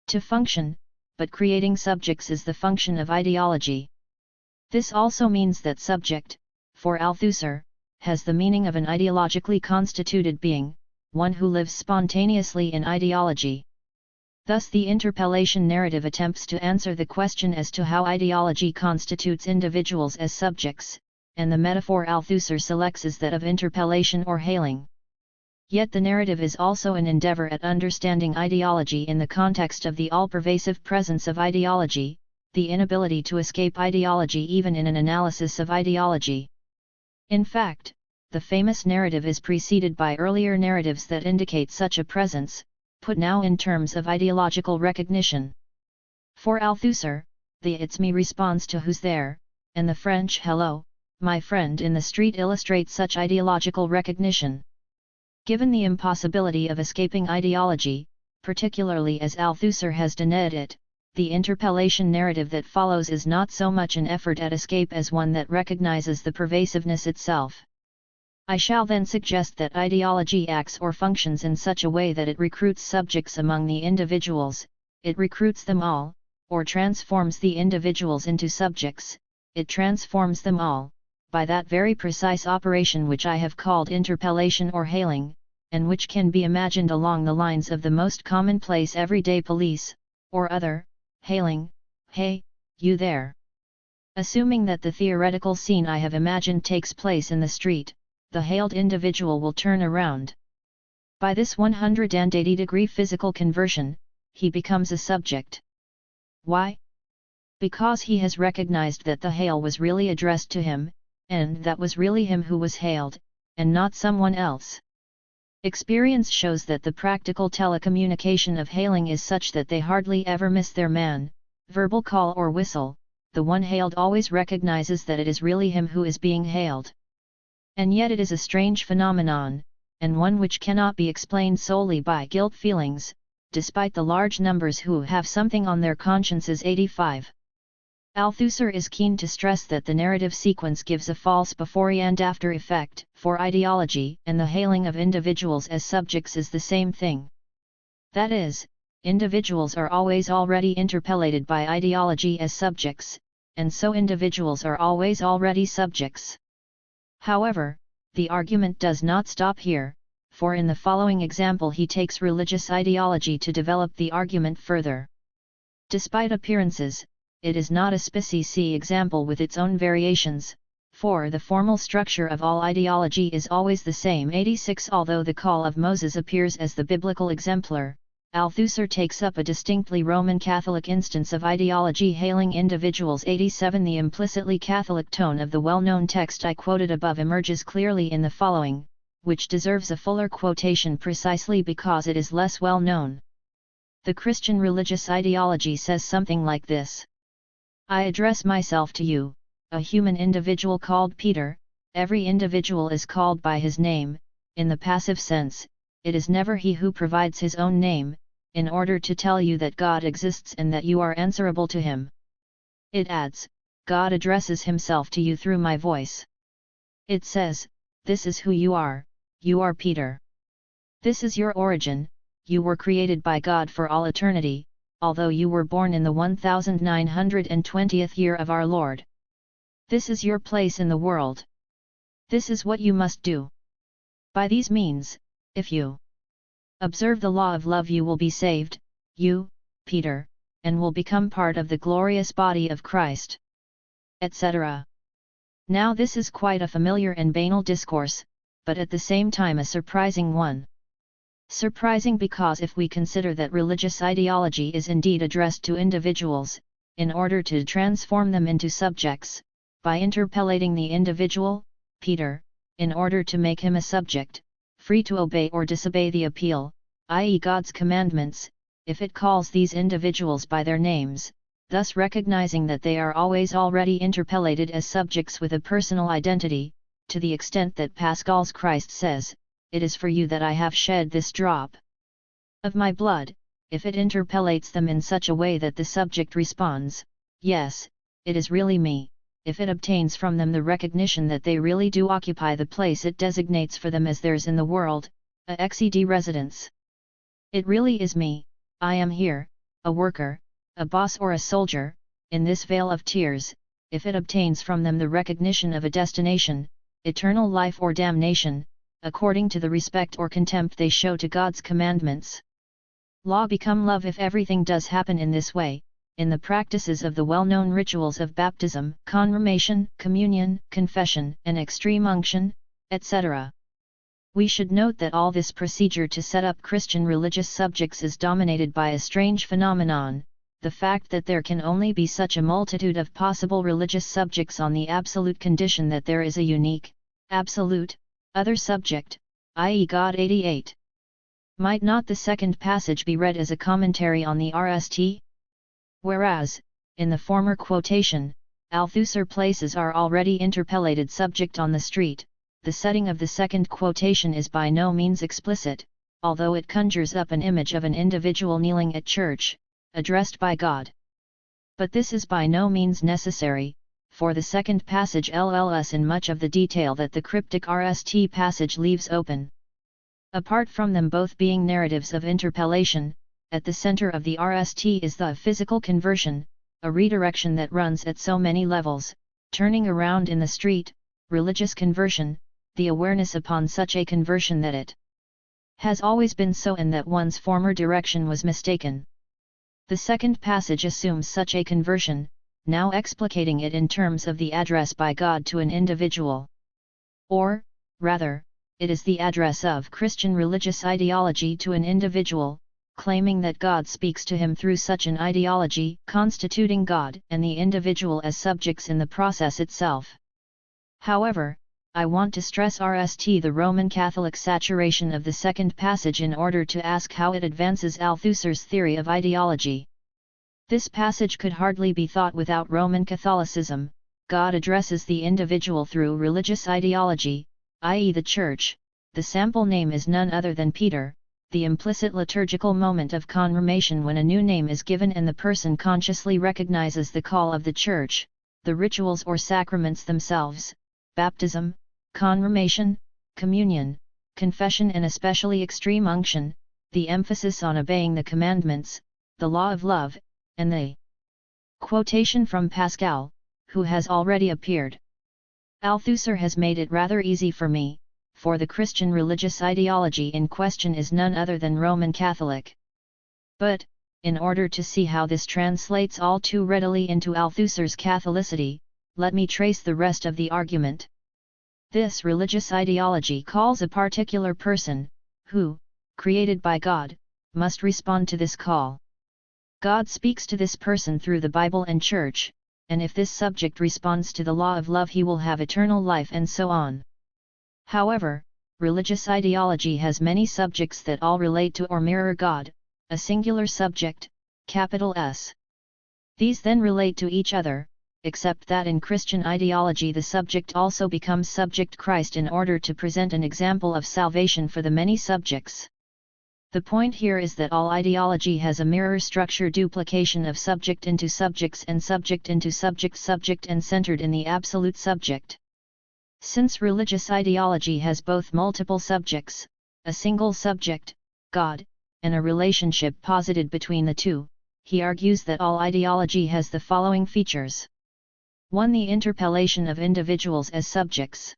to function, but creating subjects is the function of ideology. This also means that subject, for Althusser, has the meaning of an ideologically constituted being, one who lives spontaneously in ideology. Thus the interpellation narrative attempts to answer the question as to how ideology constitutes individuals as subjects, and the metaphor Althusser selects is that of interpellation or hailing. Yet the narrative is also an endeavor at understanding ideology in the context of the all-pervasive presence of ideology, the inability to escape ideology even in an analysis of ideology. In fact, the famous narrative is preceded by earlier narratives that indicate such a presence, put now in terms of ideological recognition. For Althusser, the "it's me" response to "who's there," and the French "hello, my friend" in the street illustrate such ideological recognition. Given the impossibility of escaping ideology, particularly as Althusser has denied it, the interpellation narrative that follows is not so much an effort at escape as one that recognizes the pervasiveness itself. I shall then suggest that ideology acts or functions in such a way that it recruits subjects among the individuals, it recruits them all, or transforms the individuals into subjects, it transforms them all, by that very precise operation which I have called interpellation or hailing, and which can be imagined along the lines of the most commonplace everyday police, or other, hailing, "Hey, you there." Assuming that the theoretical scene I have imagined takes place in the street, the hailed individual will turn around. By this 180-degree physical conversion, he becomes a subject. Why? Because he has recognized that the hail was really addressed to him, and that was really him who was hailed, and not someone else. Experience shows that the practical telecommunication of hailing is such that they hardly ever miss their man, verbal call or whistle. The one hailed always recognizes that it is really him who is being hailed. And yet it is a strange phenomenon, and one which cannot be explained solely by guilt feelings, despite the large numbers who have something on their consciences. 85. Althusser is keen to stress that the narrative sequence gives a false before and after effect, for ideology and the hailing of individuals as subjects is the same thing. That is, individuals are always already interpellated by ideology as subjects, and so individuals are always already subjects. However, the argument does not stop here, for in the following example he takes religious ideology to develop the argument further. Despite appearances, it is not a species example with its own variations, for the formal structure of all ideology is always the same. 86. Although the call of Moses appears as the biblical exemplar, Althusser takes up a distinctly Roman Catholic instance of ideology hailing individuals. 87. The implicitly Catholic tone of the well-known text I quoted above emerges clearly in the following, which deserves a fuller quotation precisely because it is less well known. The Christian religious ideology says something like this: I address myself to you, a human individual called Peter. Every individual is called by his name. In the passive sense, it is never he who provides his own name, in order to tell you that God exists and that you are answerable to him. It adds, God addresses himself to you through my voice. It says, this is who you are Peter. This is your origin, you were created by God for all eternity, although you were born in the 1920th year of our Lord. This is your place in the world. This is what you must do. By these means, if you observe the law of love, you will be saved, you, Peter, and will become part of the glorious body of Christ, etc. Now this is quite a familiar and banal discourse, but at the same time a surprising one. Surprising because if we consider that religious ideology is indeed addressed to individuals, in order to transform them into subjects, by interpellating the individual, Peter, in order to make him a subject, free to obey or disobey the appeal, i.e. God's commandments, if it calls these individuals by their names, thus recognizing that they are always already interpellated as subjects with a personal identity, to the extent that Pascal's Christ says, "It is for you that I have shed this drop of my blood," if it interpellates them in such a way that the subject responds, "Yes, it is really me," if it obtains from them the recognition that they really do occupy the place it designates for them as theirs in the world, a XED residence. It really is me, I am here, a worker, a boss or a soldier, in this vale of tears, if it obtains from them the recognition of a destination, eternal life or damnation, according to the respect or contempt they show to God's commandments. Law become love if everything does happen in this way, in the practices of the well-known rituals of baptism, confirmation, communion, confession, and extreme unction, etc. We should note that all this procedure to set up Christian religious subjects is dominated by a strange phenomenon, the fact that there can only be such a multitude of possible religious subjects on the absolute condition that there is a unique, absolute, other subject, i.e. God. 88. Might not the second passage be read as a commentary on the RST? Whereas, in the former quotation, Althusser places our already interpellated subject on the street, the setting of the second quotation is by no means explicit, although it conjures up an image of an individual kneeling at church, addressed by God. But this is by no means necessary, for the second passage LLS in much of the detail that the cryptic RST passage leaves open. Apart from them both being narratives of interpellation, at the center of the RST is the physical conversion, a redirection that runs at so many levels, turning around in the street, religious conversion, the awareness upon such a conversion that it has always been so and that one's former direction was mistaken. The second passage assumes such a conversion, now explicating it in terms of the address by God to an individual. Or, rather, it is the address of Christian religious ideology to an individual, claiming that God speaks to him through such an ideology, constituting God and the individual as subjects in the process itself. However, I want to stress RST the Roman Catholic saturation of the second passage in order to ask how it advances Althusser's theory of ideology. This passage could hardly be thought without Roman Catholicism. God addresses the individual through religious ideology, i.e. the Church. The sample name is none other than Peter, the implicit liturgical moment of confirmation when a new name is given and the person consciously recognizes the call of the Church, the rituals or sacraments themselves, baptism, confirmation, communion, confession and especially extreme unction, the emphasis on obeying the commandments, the law of love, and the quotation from Pascal, who has already appeared. Althusser has made it rather easy for me, for the Christian religious ideology in question is none other than Roman Catholic. But, in order to see how this translates all too readily into Althusser's Catholicity, let me trace the rest of the argument. This religious ideology calls a particular person, who, created by God, must respond to this call. God speaks to this person through the Bible and Church, and if this subject responds to the law of love he will have eternal life and so on. However, religious ideology has many subjects that all relate to or mirror God, a singular subject, capital S. These then relate to each other, except that in Christian ideology the subject also becomes subject Christ in order to present an example of salvation for the many subjects. The point here is that all ideology has a mirror structure duplication of subject into subjects and subject into subject and centered in the absolute subject. Since religious ideology has both multiple subjects, a single subject, God, and a relationship posited between the two, he argues that all ideology has the following features. 1. The interpellation of individuals as subjects.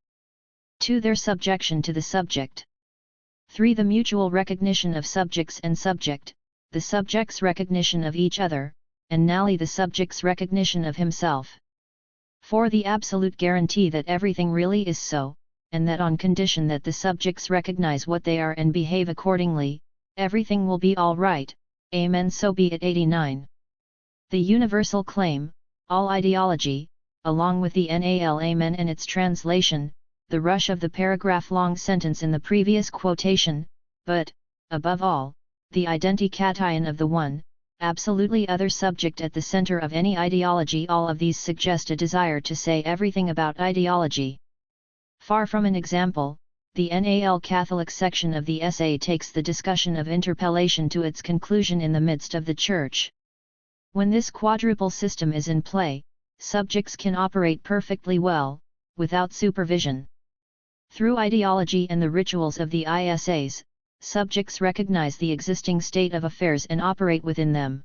2. Their subjection to the subject. 3. The mutual recognition of subjects and subject, the subject's recognition of each other, and nally the subject's recognition of himself. 4. The absolute guarantee that everything really is so, and that on condition that the subjects recognize what they are and behave accordingly, everything will be all right. Amen, so be it. 89. The universal claim, all ideology, along with the NAL Amen and its translation, the rush of the paragraph-long sentence in the previous quotation, but, above all, the identikation of the one, absolutely other subject at the center of any ideology. All of these suggest a desire to say everything about ideology. Far from an example, the NAL Catholic section of the essay takes the discussion of interpellation to its conclusion in the midst of the Church. When this quadruple system is in play, subjects can operate perfectly well, without supervision. Through ideology and the rituals of the ISAs, subjects recognize the existing state of affairs and operate within them.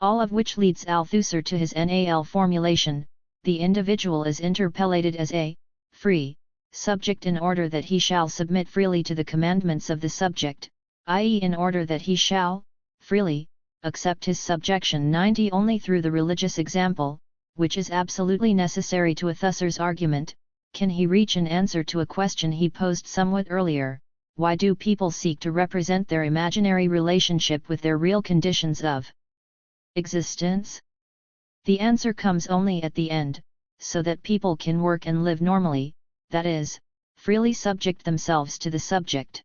All of which leads Althusser to his NAL formulation: the individual is interpellated as a free subject in order that he shall submit freely to the commandments of the subject, i.e. in order that he shall, freely, accept his subjection. 90. Only through the religious example, which is absolutely necessary to Althusser's argument, can he reach an answer to a question he posed somewhat earlier: why do people seek to represent their imaginary relationship with their real conditions of existence? The answer comes only at the end, so that people can work and live normally, that is, freely subject themselves to the subject.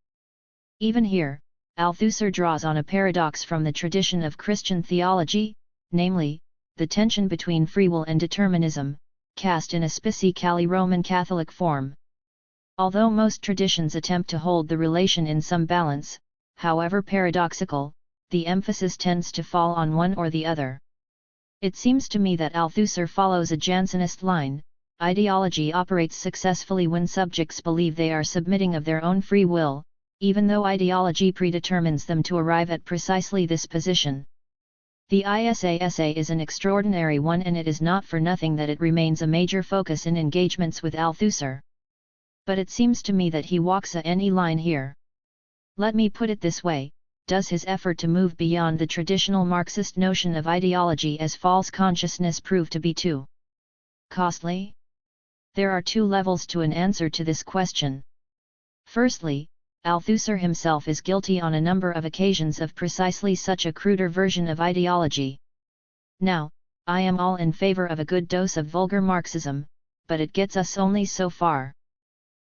Even here, Althusser draws on a paradox from the tradition of Christian theology, namely, the tension between free will and determinism, cast in a spicically Roman Catholic form. Although most traditions attempt to hold the relation in some balance, however paradoxical, the emphasis tends to fall on one or the other. It seems to me that Althusser follows a Jansenist line: ideology operates successfully when subjects believe they are submitting of their own free will, even though ideology predetermines them to arrive at precisely this position. The ISA essay is an extraordinary one, and it is not for nothing that it remains a major focus in engagements with Althusser. But it seems to me that he walks any line here. Let me put it this way: does his effort to move beyond the traditional Marxist notion of ideology as false consciousness prove to be too costly? There are two levels to an answer to this question. Firstly, Althusser himself is guilty on a number of occasions of precisely such a cruder version of ideology. Now, I am all in favor of a good dose of vulgar Marxism, but it gets us only so far.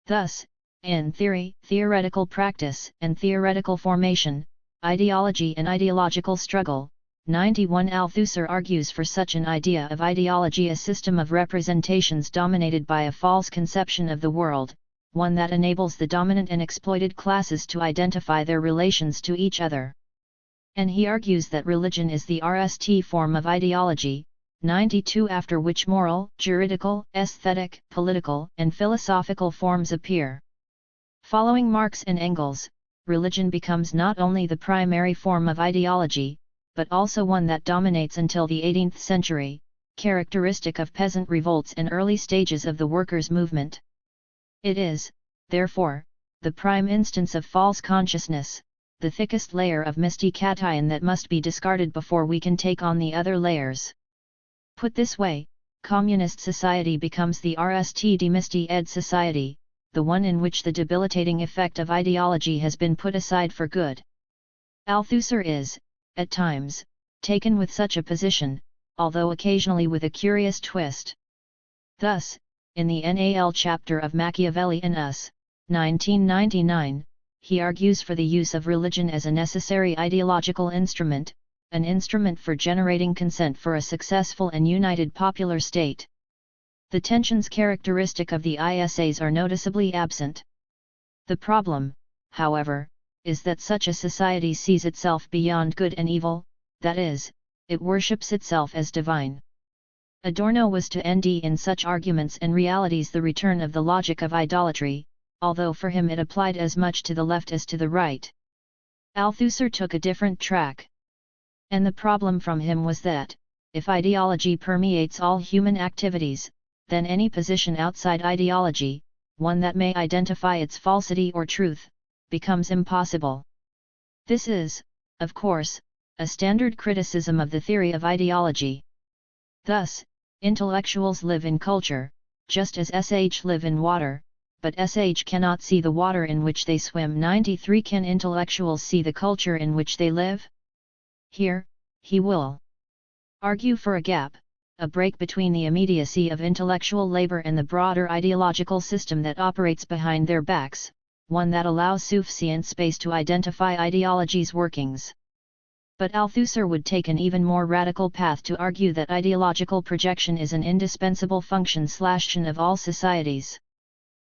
Thus, in theory, theoretical practice, and theoretical formation, ideology and ideological struggle, 91 Althusser argues for such an idea of ideology: a system of representations dominated by a false conception of the world, one that enables the dominant and exploited classes to identify their relations to each other. And he argues that religion is the RST form of ideology, 92, after which moral, juridical, aesthetic, political, and philosophical forms appear. Following Marx and Engels, religion becomes not only the primary form of ideology, but also one that dominates until the 18th century, characteristic of peasant revolts and early stages of the workers' movement. It is, therefore, the prime instance of false consciousness, the thickest layer of mystikation that must be discarded before we can take on the other layers. Put this way, communist society becomes the RST demysty-ed society, the one in which the debilitating effect of ideology has been put aside for good. Althusser is, at times, taken with such a position, although occasionally with a curious twist. Thus, in the NAL chapter of Machiavelli and Us, 1999, he argues for the use of religion as a necessary ideological instrument, an instrument for generating consent for a successful and united popular state. The tensions characteristic of the ISAs are noticeably absent. The problem, however, is that such a society sees itself beyond good and evil, that is, it worships itself as divine. Adorno was to end in such arguments and realities the return of the logic of idolatry, although for him it applied as much to the left as to the right. Althusser took a different track. And the problem from him was that, if ideology permeates all human activities, then any position outside ideology, one that may identify its falsity or truth, becomes impossible. This is, of course, a standard criticism of the theory of ideology. Thus, intellectuals live in culture, just as sh live in water, but sh cannot see the water in which they swim. 93 Can intellectuals see the culture in which they live? Here, he will argue for a gap, a break between the immediacy of intellectual labor and the broader ideological system that operates behind their backs, one that allows sufficient space to identify ideology's workings. But Althusser would take an even more radical path to argue that ideological projection is an indispensable function of all societies.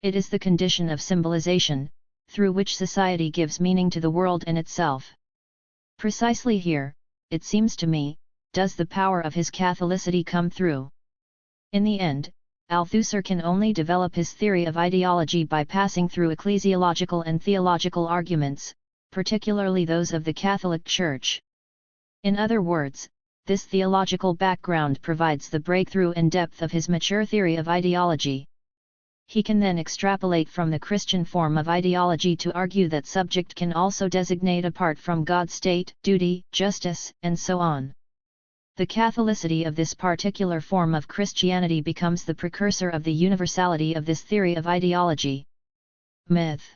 It is the condition of symbolization, through which society gives meaning to the world and itself. Precisely here, it seems to me, does the power of his Catholicity come through. In the end, Althusser can only develop his theory of ideology by passing through ecclesiological and theological arguments, particularly those of the Catholic Church. In other words, this theological background provides the breakthrough and depth of his mature theory of ideology. He can then extrapolate from the Christian form of ideology to argue that subject can also designate apart from God state, duty, justice, and so on. The Catholicity of this particular form of Christianity becomes the precursor of the universality of this theory of ideology. Myth.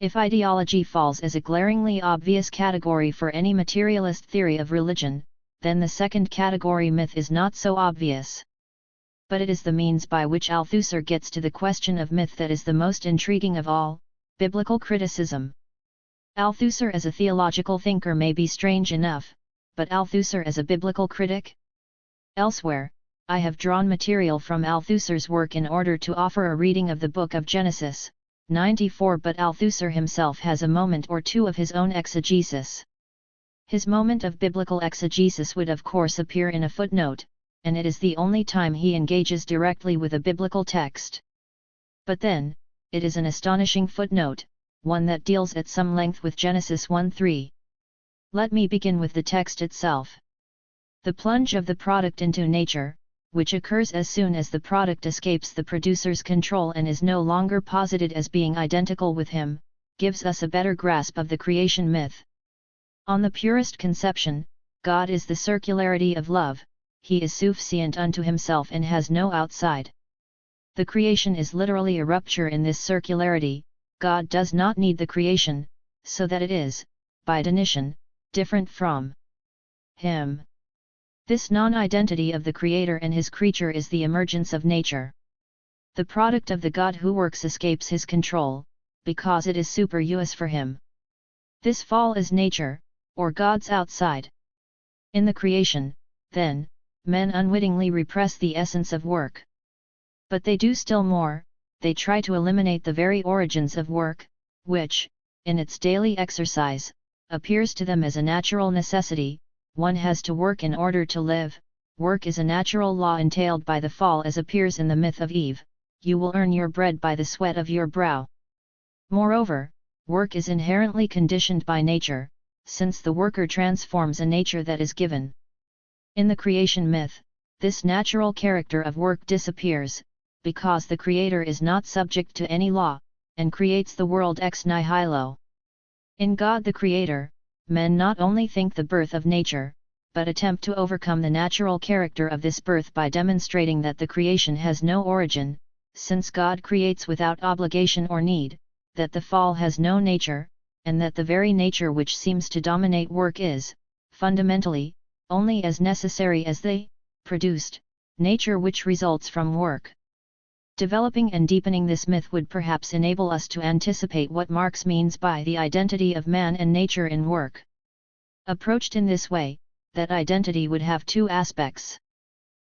If ideology falls as a glaringly obvious category for any materialist theory of religion, then the second category, myth, is not so obvious. But it is the means by which Althusser gets to the question of myth that is the most intriguing of all: biblical criticism. Althusser as a theological thinker may be strange enough, but Althusser as a biblical critic? Elsewhere, I have drawn material from Althusser's work in order to offer a reading of the Book of Genesis, 94, but Althusser himself has a moment or two of his own exegesis. His moment of biblical exegesis would of course appear in a footnote, and it is the only time he engages directly with a biblical text. But then, it is an astonishing footnote, one that deals at some length with Genesis 1:3. Let me begin with the text itself. The plunge of the product into nature, which occurs as soon as the product escapes the producer's control and is no longer posited as being identical with him, gives us a better grasp of the creation myth. On the purest conception, God is the circularity of love. He is sufficient unto himself and has no outside. The creation is literally a rupture in this circularity. God does not need the creation, so that it is, by definition, different from him. This non-identity of the Creator and his creature is the emergence of nature. The product of the God who works escapes his control, because it is superfluous for him. This fall is nature, or God's outside. In the creation, then, men unwittingly repress the essence of work. But they do still more, they try to eliminate the very origins of work, which, in its daily exercise, appears to them as a natural necessity. One has to work in order to live. Work is a natural law entailed by the fall, as appears in the myth of Eve. You will earn your bread by the sweat of your brow. Moreover, work is inherently conditioned by nature, since the worker transforms a nature that is given. In the creation myth, this natural character of work disappears, because the Creator is not subject to any law, and creates the world ex nihilo. In God the Creator, men not only think the birth of nature, but attempt to overcome the natural character of this birth by demonstrating that the creation has no origin, since God creates without obligation or need, that the fall has no nature, and that the very nature which seems to dominate work is, fundamentally, only as necessary as the produced nature which results from work. Developing and deepening this myth would perhaps enable us to anticipate what Marx means by the identity of man and nature in work. Approached in this way, that identity would have two aspects.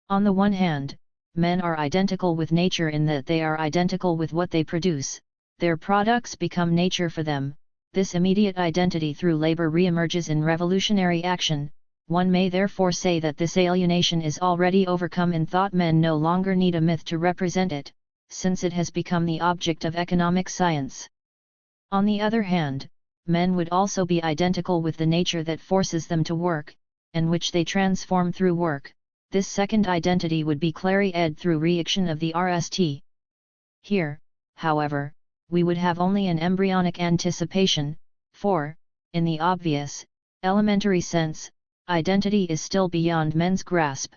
On the one hand, men are identical with nature in that they are identical with what they produce, their products become nature for them. This immediate identity through labor reemerges in revolutionary action. One may therefore say that this alienation is already overcome in thought. Men no longer need a myth to represent it, since it has become the object of economic science. On the other hand, men would also be identical with the nature that forces them to work, and which they transform through work, this second identity would be clarified through reaction of the RST. Here, however, we would have only an embryonic anticipation, for, in the obvious, elementary sense, identity is still beyond men's grasp.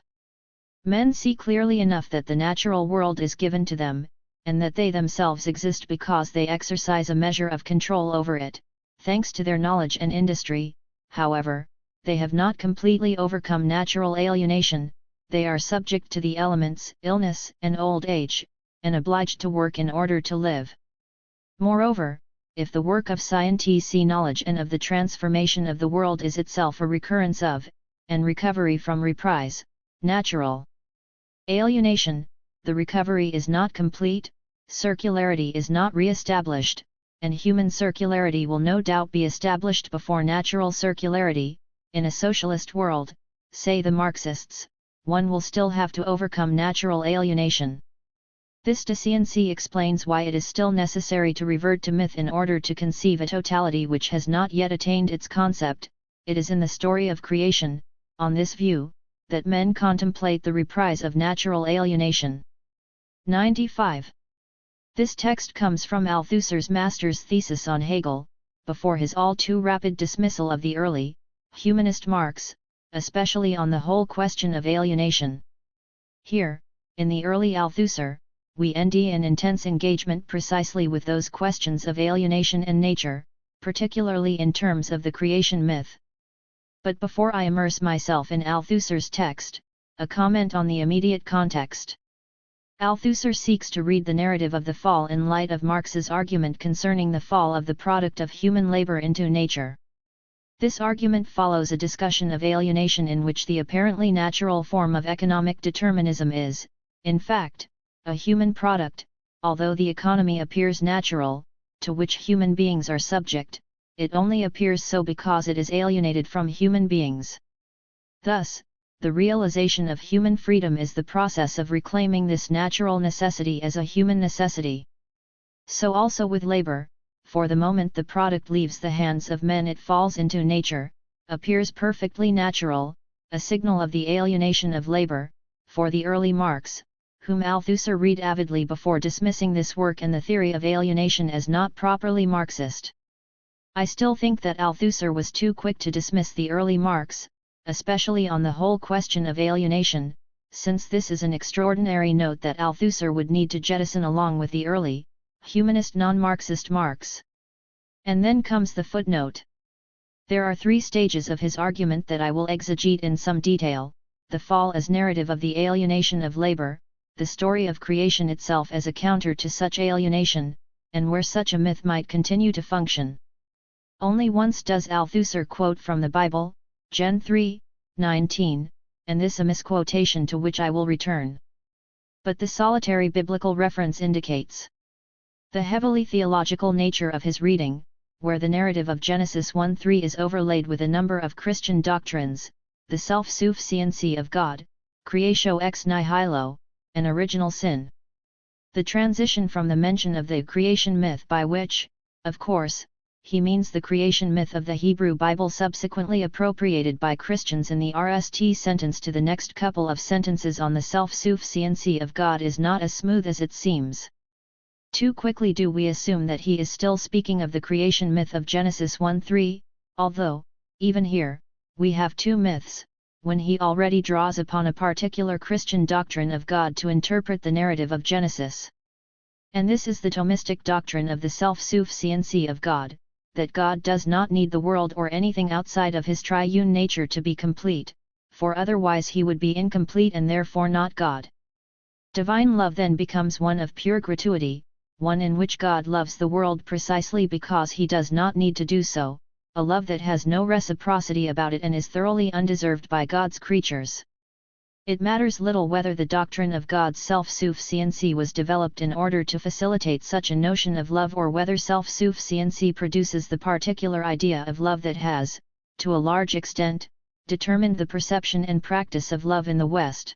Men see clearly enough that the natural world is given to them, and that they themselves exist because they exercise a measure of control over it. Thanks to their knowledge and industry, however, they have not completely overcome natural alienation. They are subject to the elements, illness and old age, and obliged to work in order to live. Moreover, if the work of scientific knowledge and of the transformation of the world is itself a recurrence of, and recovery from reprise, natural alienation, the recovery is not complete, circularity is not re-established, and human circularity will no doubt be established before natural circularity. In a socialist world, say the Marxists, one will still have to overcome natural alienation. This deficiency explains why it is still necessary to revert to myth in order to conceive a totality which has not yet attained its concept. It is in the story of creation, on this view, that men contemplate the reprise of natural alienation. 95. This text comes from Althusser's master's thesis on Hegel, before his all too rapid dismissal of the early, humanist Marx, especially on the whole question of alienation. Here, in the early Althusser, we end in intense engagement precisely with those questions of alienation and nature, particularly in terms of the creation myth. But before I immerse myself in Althusser's text, a comment on the immediate context. Althusser seeks to read the narrative of the fall in light of Marx's argument concerning the fall of the product of human labor into nature. This argument follows a discussion of alienation in which the apparently natural form of economic determinism is, in fact, a human product, although the economy appears natural, to which human beings are subject, it only appears so because it is alienated from human beings. Thus, the realization of human freedom is the process of reclaiming this natural necessity as a human necessity. So also with labor, for the moment the product leaves the hands of men it falls into nature, appears perfectly natural, a signal of the alienation of labor, for the early Marx, whom Althusser read avidly before dismissing this work and the theory of alienation as not properly Marxist. I still think that Althusser was too quick to dismiss the early Marx, especially on the whole question of alienation, since this is an extraordinary note that Althusser would need to jettison along with the early, humanist non-Marxist Marx. And then comes the footnote. There are three stages of his argument that I will exegete in some detail: the fall as narrative of the alienation of labor, the story of creation itself as a counter to such alienation, and where such a myth might continue to function. Only once does Althusser quote from the Bible, Gen 3:19, and this a misquotation to which I will return. But the solitary biblical reference indicates the heavily theological nature of his reading, where the narrative of Genesis 1:3 is overlaid with a number of Christian doctrines, the self-sufficiency of God, creatio ex nihilo, and original sin. The transition from the mention of the creation myth, by which, of course, he means the creation myth of the Hebrew Bible subsequently appropriated by Christians in the RST sentence, to the next couple of sentences on the self-sufficiency of God, is not as smooth as it seems. Too quickly do we assume that he is still speaking of the creation myth of Genesis 1:3, although, even here, we have two myths, when he already draws upon a particular Christian doctrine of God to interpret the narrative of Genesis. And this is the Thomistic doctrine of the self-sufficiency of God, that God does not need the world or anything outside of his triune nature to be complete, for otherwise he would be incomplete and therefore not God. Divine love then becomes one of pure gratuity, one in which God loves the world precisely because he does not need to do so, a love that has no reciprocity about it and is thoroughly undeserved by God's creatures. It matters little whether the doctrine of God's self-sufficiency was developed in order to facilitate such a notion of love, or whether self-sufficiency produces the particular idea of love that has, to a large extent, determined the perception and practice of love in the West.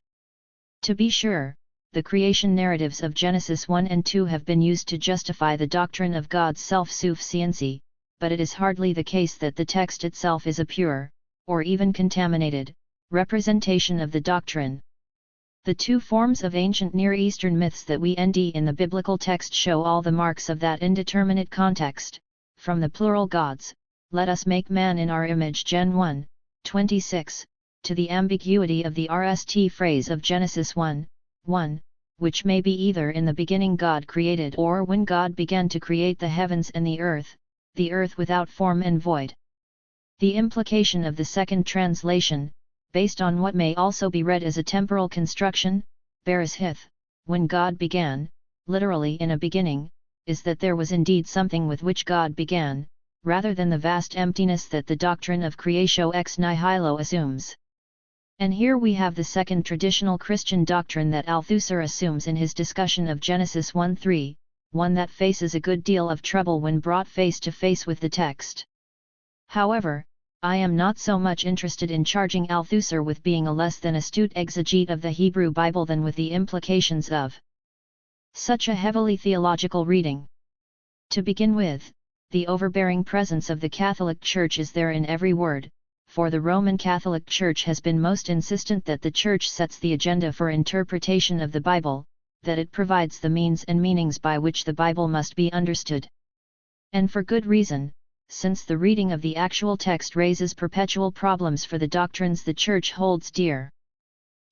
To be sure, the creation narratives of Genesis 1 and 2 have been used to justify the doctrine of God's self-sufficiency, but it is hardly the case that the text itself is a pure, or even contaminated, representation of the doctrine. The two forms of ancient Near Eastern myths that we end in the biblical text show all the marks of that indeterminate context, from the plural gods, let us make man in our image Gen 1, 26, to the ambiguity of the RST phrase of Genesis 1, 1, which may be either in the beginning God created or when God began to create the heavens and the earth without form and void. The implication of the second translation, based on what may also be read as a temporal construction, Bereshith, when God began, literally in a beginning, is that there was indeed something with which God began, rather than the vast emptiness that the doctrine of creatio ex nihilo assumes. And here we have the second traditional Christian doctrine that Althusser assumes in his discussion of Genesis 1:3, one that faces a good deal of trouble when brought face to face with the text. However, I am not so much interested in charging Althusser with being a less than astute exegete of the Hebrew Bible than with the implications of such a heavily theological reading. To begin with, the overbearing presence of the Catholic Church is there in every word, for the Roman Catholic Church has been most insistent that the Church sets the agenda for interpretation of the Bible, that it provides the means and meanings by which the Bible must be understood. And for good reason, since the reading of the actual text raises perpetual problems for the doctrines the Church holds dear.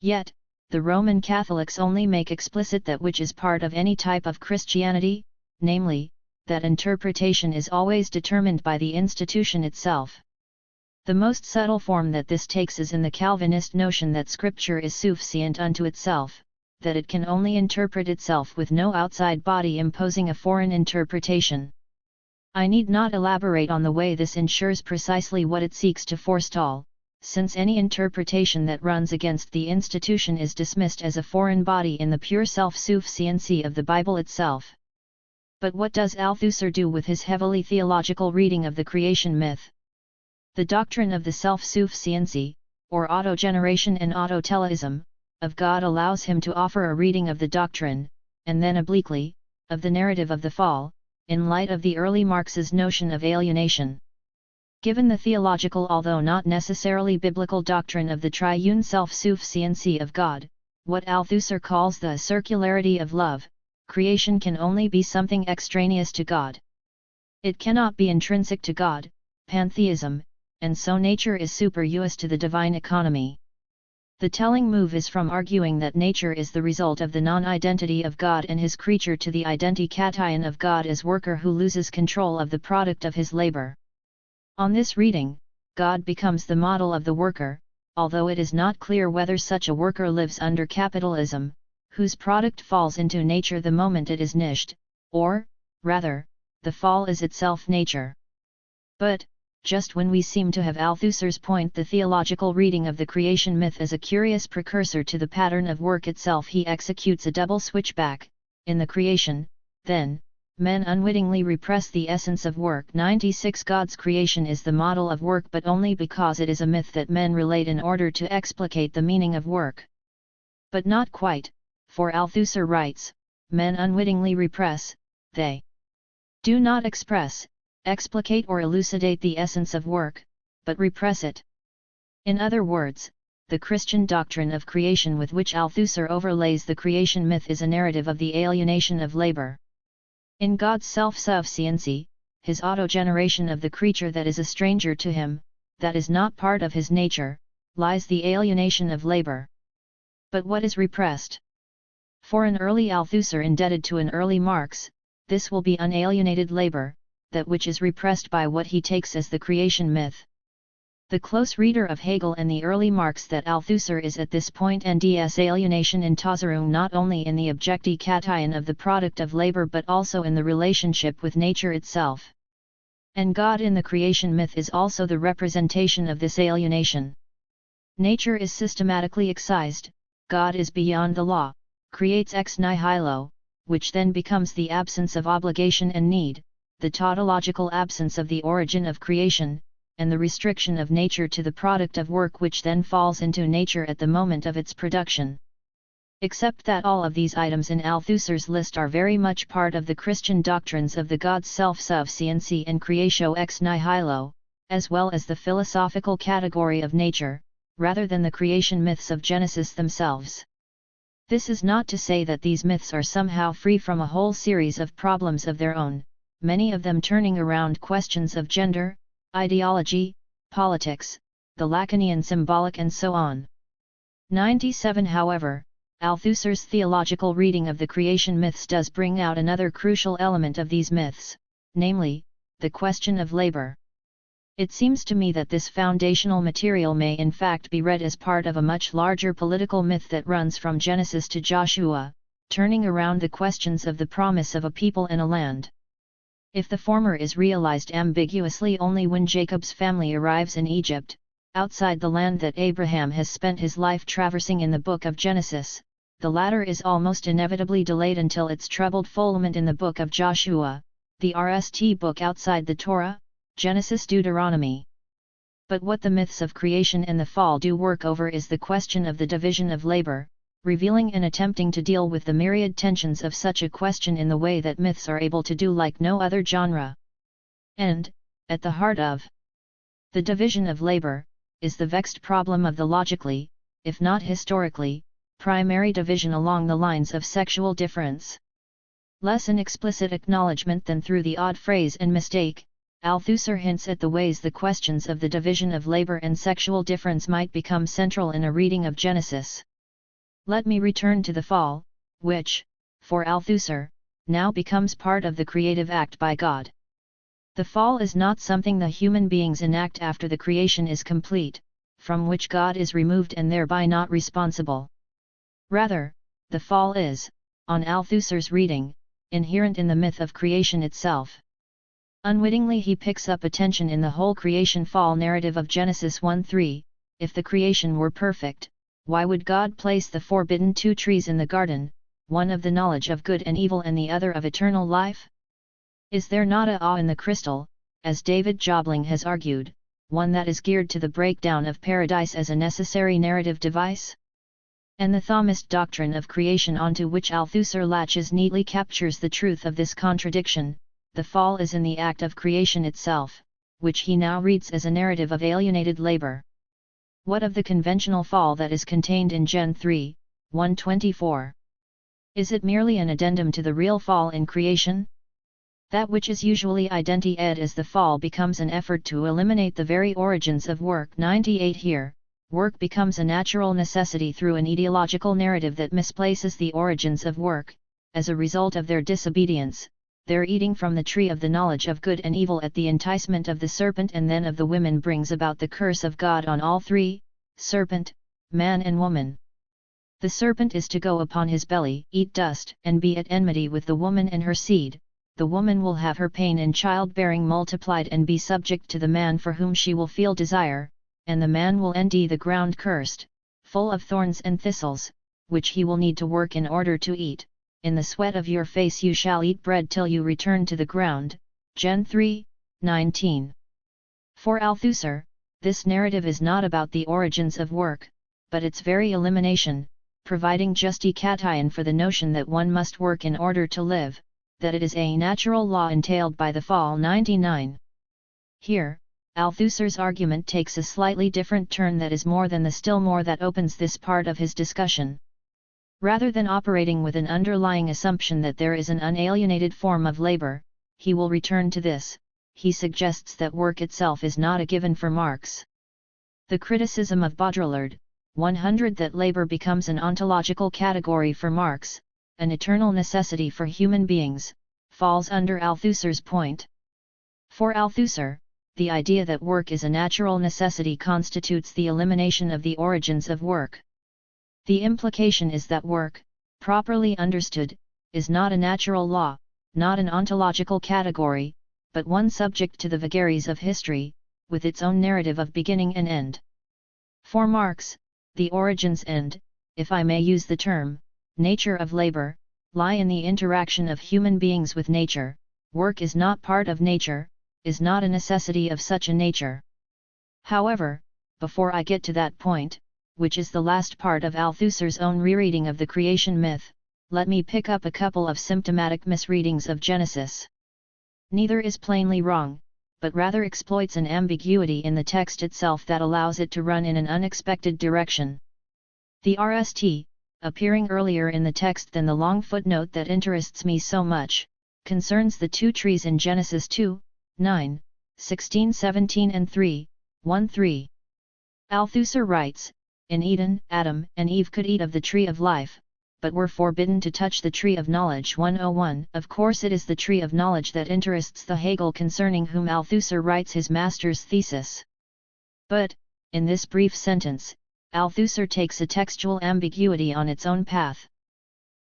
Yet, the Roman Catholics only make explicit that which is part of any type of Christianity, namely, that interpretation is always determined by the institution itself. The most subtle form that this takes is in the Calvinist notion that Scripture is sufficient unto itself, that it can only interpret itself with no outside body imposing a foreign interpretation. I need not elaborate on the way this ensures precisely what it seeks to forestall, since any interpretation that runs against the institution is dismissed as a foreign body in the pure self-sufficiency of the Bible itself. But what does Althusser do with his heavily theological reading of the creation myth? The doctrine of the self-sufficiency, or autogeneration and autotelism, of God allows him to offer a reading of the doctrine, and then obliquely, of the narrative of the fall, in light of the early Marx's notion of alienation. Given the theological although not necessarily biblical doctrine of the triune self-sufficiency of God, what Althusser calls the circularity of love, creation can only be something extraneous to God. It cannot be intrinsic to God, pantheism, and so nature is superfluous to the divine economy. The telling move is from arguing that nature is the result of the non-identity of God and his creature to the identikation of God as worker who loses control of the product of his labor. On this reading, God becomes the model of the worker, although it is not clear whether such a worker lives under capitalism, whose product falls into nature the moment it is niched, or, rather, the fall is itself nature. But, just when we seem to have Althusser's point, the theological reading of the creation myth as a curious precursor to the pattern of work itself, he executes a double switchback. In the creation, then, men unwittingly repress the essence of work. 96 God's creation is the model of work, but only because it is a myth that men relate in order to explicate the meaning of work. But not quite, for Althusser writes, men unwittingly repress, they do not express, explicate or elucidate the essence of work, but repress it. In other words, the Christian doctrine of creation with which Althusser overlays the creation myth is a narrative of the alienation of labor. In God's self-sufficiency, his autogeneration of the creature that is a stranger to him, that is not part of his nature, lies the alienation of labor. But what is repressed? For an early Althusser indebted to an early Marx, this will be unalienated labor, that which is repressed by what he takes as the creation myth. The close reader of Hegel and the early Marx that Althusser is at this point NDS alienation in Tauserum not only in the objecti-cation of the product of labor but also in the relationship with nature itself. And God in the creation myth is also the representation of this alienation. Nature is systematically excised, God is beyond the law, creates ex nihilo, which then becomes the absence of obligation and need, the tautological absence of the origin of creation, and the restriction of nature to the product of work which then falls into nature at the moment of its production. Except that all of these items in Althusser's list are very much part of the Christian doctrines of the God's self-sufficiency and creatio ex nihilo, as well as the philosophical category of nature, rather than the creation myths of Genesis themselves. This is not to say that these myths are somehow free from a whole series of problems of their own, many of them turning around questions of gender, ideology, politics, the Lacanian symbolic and so on. 97. However, Althusser's theological reading of the creation myths does bring out another crucial element of these myths, namely, the question of labor. It seems to me that this foundational material may in fact be read as part of a much larger political myth that runs from Genesis to Joshua, turning around the questions of the promise of a people and a land. If the former is realized ambiguously only when Jacob's family arrives in Egypt, outside the land that Abraham has spent his life traversing in the book of Genesis, the latter is almost inevitably delayed until its troubled fulfillment in the book of Joshua, the RST book outside the Torah, Genesis Deuteronomy. But what the myths of creation and the fall do work over is the question of the division of labor, revealing and attempting to deal with the myriad tensions of such a question in the way that myths are able to do like no other genre. And, at the heart of the division of labor, is the vexed problem of the logically, if not historically, primary division along the lines of sexual difference. Less an explicit acknowledgement than through the odd phrase and mistake, Althusser hints at the ways the questions of the division of labor and sexual difference might become central in a reading of Genesis. Let me return to the fall, which, for Althusser, now becomes part of the creative act by God. The fall is not something the human beings enact after the creation is complete, from which God is removed and thereby not responsible. Rather, the fall is, on Althusser's reading, inherent in the myth of creation itself. Unwittingly he picks up attention in the whole creation-fall narrative of Genesis 1:3, if the creation were perfect, why would God place the forbidden two trees in the garden, one of the knowledge of good and evil and the other of eternal life? Is there not a awe in the crystal, as David Jobling has argued, one that is geared to the breakdown of paradise as a necessary narrative device? And the Thomist doctrine of creation onto which Althusser latches neatly captures the truth of this contradiction. The fall is in the act of creation itself, which he now reads as a narrative of alienated labor. What of the conventional fall that is contained in Gen 3, 124? Is it merely an addendum to the real fall in creation? That which is usually identi-ed as the fall becomes an effort to eliminate the very origins of work. 98. Here, work becomes a natural necessity through an ideological narrative that misplaces the origins of work, as a result of their disobedience, their eating from the tree of the knowledge of good and evil at the enticement of the serpent and then of the women brings about the curse of God on all three, serpent, man and woman. The serpent is to go upon his belly, eat dust, and be at enmity with the woman and her seed. The woman will have her pain in childbearing multiplied and be subject to the man for whom she will feel desire, and the man will endy the ground cursed, full of thorns and thistles, which he will need to work in order to eat. In the sweat of your face you shall eat bread till you return to the ground. Gen 3, 19. For Althusser, this narrative is not about the origins of work, but its very elimination, providing justification for the notion that one must work in order to live, that it is a natural law entailed by the fall. 99. Here, Althusser's argument takes a slightly different turn that is more than the still more that opens this part of his discussion. Rather than operating with an underlying assumption that there is an unalienated form of labor, he will return to this. He suggests that work itself is not a given for Marx. The criticism of Baudrillard, 100 that labor becomes an ontological category for Marx, an eternal necessity for human beings, falls under Althusser's point. For Althusser, the idea that work is a natural necessity constitutes the elimination of the origins of work. The implication is that work, properly understood, is not a natural law, not an ontological category, but one subject to the vagaries of history, with its own narrative of beginning and end. For Marx, the origins and, if I may use the term, nature of labor, lie in the interaction of human beings with nature. Work is not part of nature, is not a necessity of such a nature. However, before I get to that point, which is the last part of Althusser's own rereading of the creation myth, let me pick up a couple of symptomatic misreadings of Genesis. Neither is plainly wrong, but rather exploits an ambiguity in the text itself that allows it to run in an unexpected direction. The RST, appearing earlier in the text than the long footnote that interests me so much, concerns the two trees in Genesis 2, 9, 16, 17 and 3, 1, 3. Althusser writes, in Eden, Adam and Eve could eat of the tree of life, but were forbidden to touch the tree of knowledge. 101. Of course it is the tree of knowledge that interests the Hegel concerning whom Althusser writes his master's thesis. But, in this brief sentence, Althusser takes a textual ambiguity on its own path.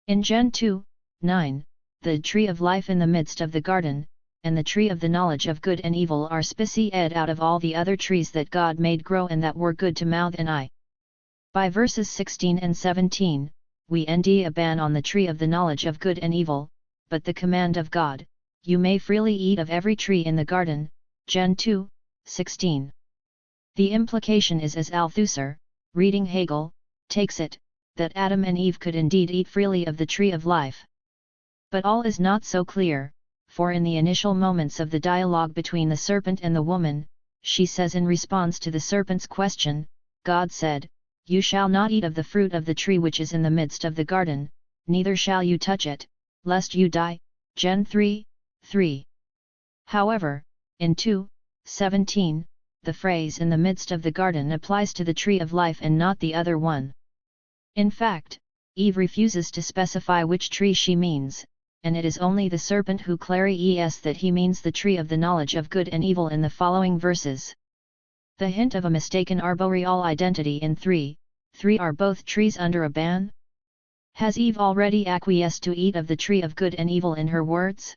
In Gen 2, 9, the tree of life in the midst of the garden, and the tree of the knowledge of good and evil are speciated out of all the other trees that God made grow and that were good to mouth and eye. By verses 16 and 17, we end a ban on the tree of the knowledge of good and evil, but the command of God, you may freely eat of every tree in the garden, Gen 2, 16. The implication is, as Althusser, reading Hegel, takes it, that Adam and Eve could indeed eat freely of the tree of life. But all is not so clear, for in the initial moments of the dialogue between the serpent and the woman, she says in response to the serpent's question, God said, you shall not eat of the fruit of the tree which is in the midst of the garden, neither shall you touch it, lest you die, Gen 3, 3. However, in 2, 17, the phrase in the midst of the garden applies to the tree of life and not the other one. In fact, Eve refuses to specify which tree she means, and it is only the serpent who clarifies that he means the tree of the knowledge of good and evil in the following verses. The hint of a mistaken arboreal identity in 3, 3 are both trees under a ban? Has Eve already acquiesced to eat of the tree of good and evil in her words?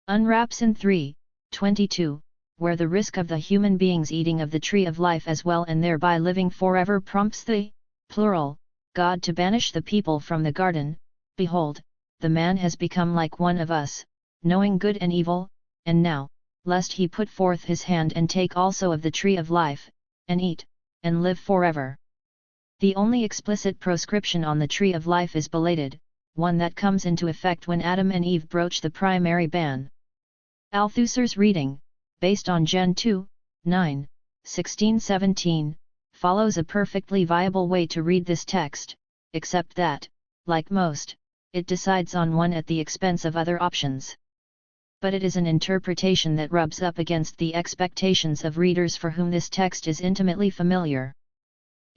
Unwraps in 3, 22, where the risk of the human beings eating of the tree of life as well and thereby living forever prompts the, plural, God to banish the people from the garden. Behold, the man has become like one of us, knowing good and evil, and now, lest he put forth his hand and take also of the tree of life, and eat, and live forever. The only explicit proscription on the tree of life is belated, one that comes into effect when Adam and Eve broach the primary ban. Althusser's reading, based on Gen 2, 9, 16, 17, follows a perfectly viable way to read this text, except that, like most, it decides on one at the expense of other options. But it is an interpretation that rubs up against the expectations of readers for whom this text is intimately familiar.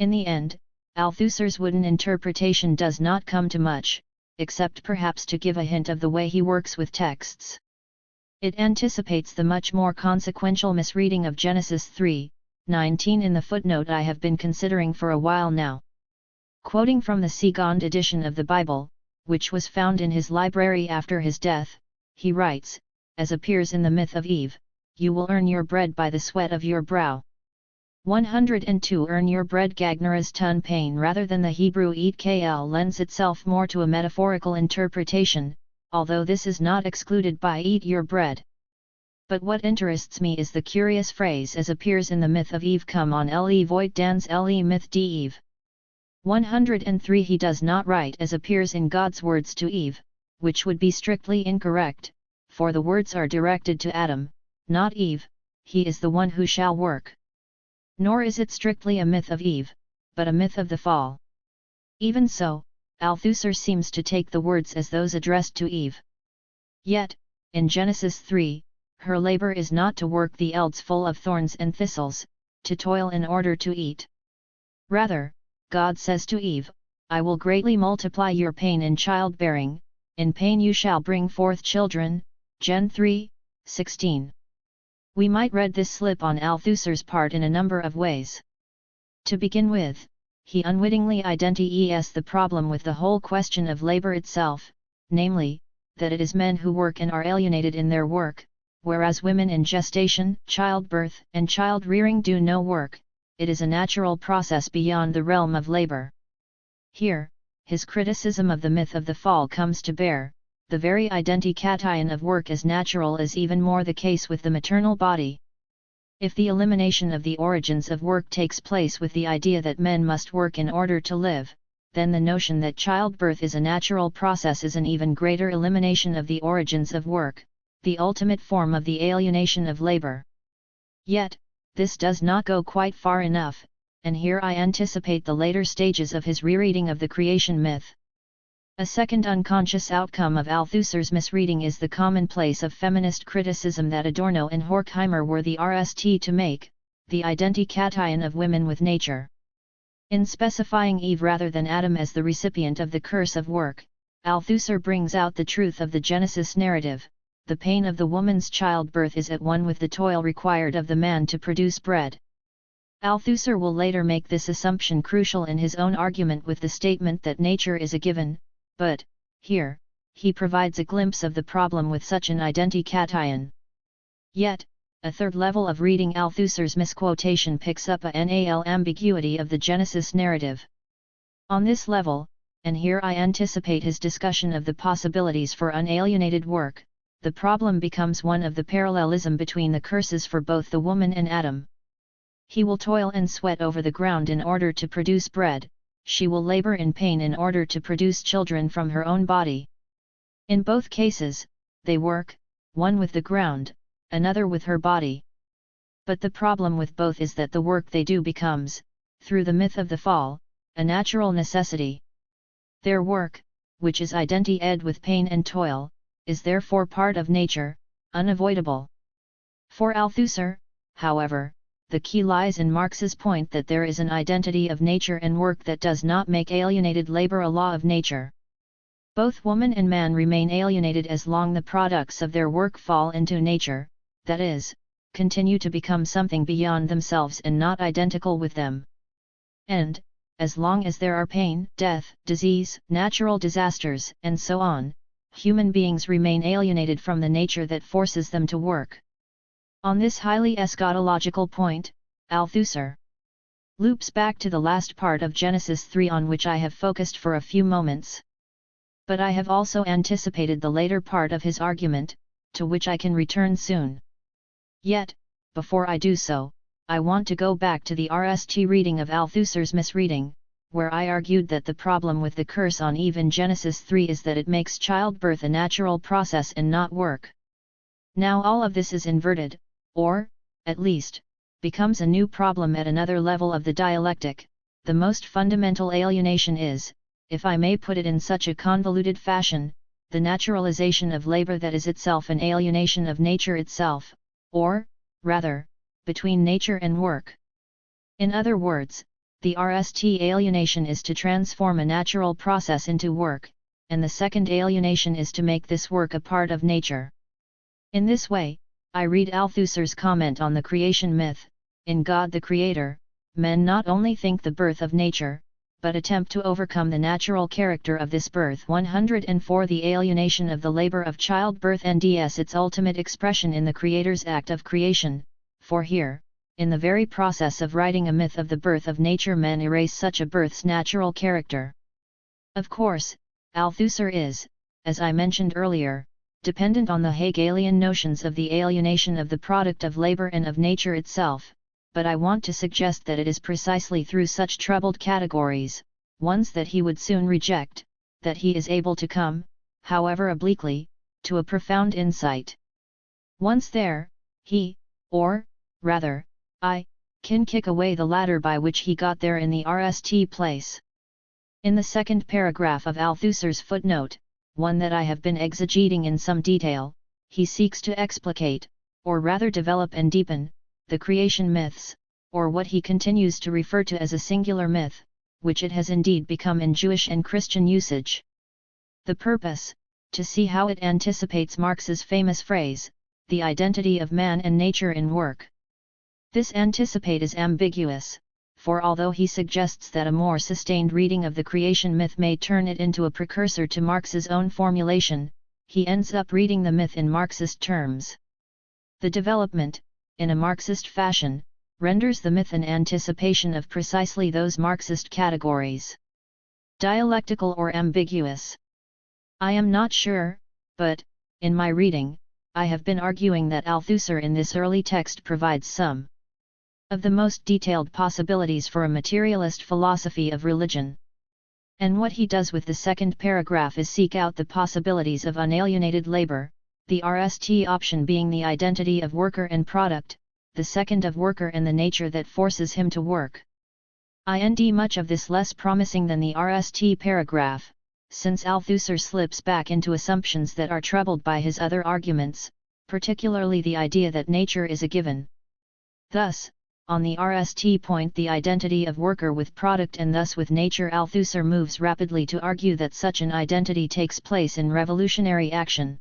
In the end, Althusser's wooden interpretation does not come to much, except perhaps to give a hint of the way he works with texts. It anticipates the much more consequential misreading of Genesis 3, 19 in the footnote I have been considering for a while now. Quoting from the Second edition of the Bible, which was found in his library after his death, he writes, as appears in the myth of Eve, you will earn your bread by the sweat of your brow. 102 Earn your bread Gagneras ton pain rather than the Hebrew eat kl lends itself more to a metaphorical interpretation, although this is not excluded by eat your bread. But what interests me is the curious phrase as appears in the myth of Eve come on le voit dans le myth d'Eve. 103 He does not write as appears in God's words to Eve, which would be strictly incorrect, for the words are directed to Adam, not Eve, he is the one who shall work. Nor is it strictly a myth of Eve, but a myth of the fall. Even so, Althusser seems to take the words as those addressed to Eve. Yet, in Genesis 3, her labor is not to work the elds full of thorns and thistles, to toil in order to eat. Rather, God says to Eve, I will greatly multiply your pain in childbearing, in pain you shall bring forth children, Gen 3, 16. We might read this slip on Althusser's part in a number of ways. To begin with, he unwittingly identifies the problem with the whole question of labor itself, namely, that it is men who work and are alienated in their work, whereas women in gestation, childbirth and child-rearing do no work. It is a natural process beyond the realm of labor. Here, his criticism of the myth of the fall comes to bear. The very identification of work as natural is even more the case with the maternal body. If the elimination of the origins of work takes place with the idea that men must work in order to live, then the notion that childbirth is a natural process is an even greater elimination of the origins of work, the ultimate form of the alienation of labor. Yet, this does not go quite far enough, and here I anticipate the later stages of his rereading of the creation myth. A second unconscious outcome of Althusser's misreading is the commonplace of feminist criticism that Adorno and Horkheimer were the RST to make, the identication of women with nature. In specifying Eve rather than Adam as the recipient of the curse of work, Althusser brings out the truth of the Genesis narrative. The pain of the woman's childbirth is at one with the toil required of the man to produce bread. Althusser will later make this assumption crucial in his own argument with the statement that nature is a given, but, here, he provides a glimpse of the problem with such an identication. Yet, a third level of reading Althusser's misquotation picks up a NAL ambiguity of the Genesis narrative. On this level, and here I anticipate his discussion of the possibilities for unalienated work, the problem becomes one of the parallelism between the curses for both the woman and Adam. He will toil and sweat over the ground in order to produce bread, she will labor in pain in order to produce children from her own body. In both cases, they work, one with the ground, another with her body. But the problem with both is that the work they do becomes, through the myth of the fall, a natural necessity. Their work, which is identified with pain and toil, is therefore part of nature, unavoidable. For Althusser, however, the key lies in Marx's point that there is an identity of nature and work that does not make alienated labor a law of nature. Both woman and man remain alienated as long the products of their work fall into nature, that is, continue to become something beyond themselves and not identical with them. And, as long as there are pain, death, disease, natural disasters, and so on, human beings remain alienated from the nature that forces them to work. On this highly eschatological point, Althusser loops back to the last part of Genesis 3 on which I have focused for a few moments. But I have also anticipated the later part of his argument, to which I can return soon. Yet, before I do so, I want to go back to the RST reading of Althusser's misreading, where I argued that the problem with the curse on Eve in Genesis 3 is that it makes childbirth a natural process and not work. Now all of this is inverted, or, at least, becomes a new problem at another level of the dialectic. The most fundamental alienation is, if I may put it in such a convoluted fashion, the naturalization of labor that is itself an alienation of nature itself, or, rather, between nature and work. In other words, the RST alienation is to transform a natural process into work, and the second alienation is to make this work a part of nature. In this way, I read Althusser's comment on the creation myth: in God the Creator, men not only think the birth of nature, but attempt to overcome the natural character of this birth. 104 The alienation of the labor of childbirth nds its ultimate expression in the Creator's act of creation, for here, in the very process of writing a myth of the birth of nature, men erase such a birth's natural character. Of course, Althusser is, as I mentioned earlier, dependent on the Hegelian notions of the alienation of the product of labor and of nature itself, but I want to suggest that it is precisely through such troubled categories, ones that he would soon reject, that he is able to come, however obliquely, to a profound insight. Once there, he, or, rather, I, can kick away the ladder by which he got there in the RST place. In the second paragraph of Althusser's footnote, one that I have been exegeting in some detail, he seeks to explicate, or rather develop and deepen, the creation myths, or what he continues to refer to as a singular myth, which it has indeed become in Jewish and Christian usage. The purpose, to see how it anticipates Marx's famous phrase, the identity of man and nature in work. This anticipate is ambiguous, for although he suggests that a more sustained reading of the creation myth may turn it into a precursor to Marx's own formulation, he ends up reading the myth in Marxist terms. The development, in a Marxist fashion, renders the myth an anticipation of precisely those Marxist categories. Dialectical or ambiguous? I am not sure, but, in my reading, I have been arguing that Althusser in this early text provides some of the most detailed possibilities for a materialist philosophy of religion. And what he does with the second paragraph is seek out the possibilities of unalienated labor, the RST option being the identity of worker and product, the second of worker and the nature that forces him to work. Much of this less promising than the RST paragraph, since Althusser slips back into assumptions that are troubled by his other arguments, particularly the idea that nature is a given. Thus, on the RST point, the identity of worker with product and thus with nature, Althusser moves rapidly to argue that such an identity takes place in revolutionary action.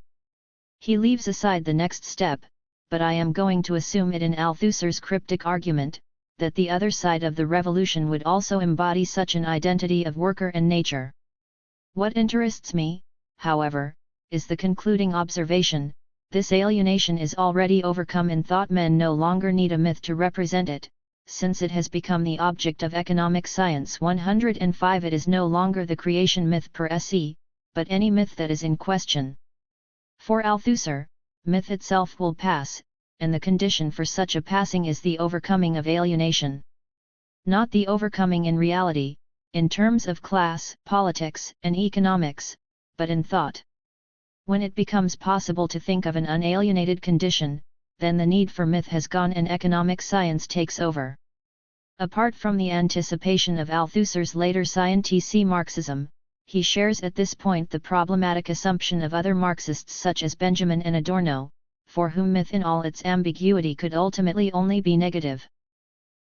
He leaves aside the next step, but I am going to assume it in Althusser's cryptic argument, that the other side of the revolution would also embody such an identity of worker and nature. What interests me, however, is the concluding observation: this alienation is already overcome in thought. Men no longer need a myth to represent it, since it has become the object of economic science. 105 It is no longer the creation myth per se, but any myth that is in question. For Althusser, myth itself will pass, and the condition for such a passing is the overcoming of alienation. Not the overcoming in reality, in terms of class, politics, and economics, but in thought. When it becomes possible to think of an unalienated condition, then the need for myth has gone and economic science takes over. Apart from the anticipation of Althusser's later scientific Marxism, he shares at this point the problematic assumption of other Marxists such as Benjamin and Adorno, for whom myth in all its ambiguity could ultimately only be negative.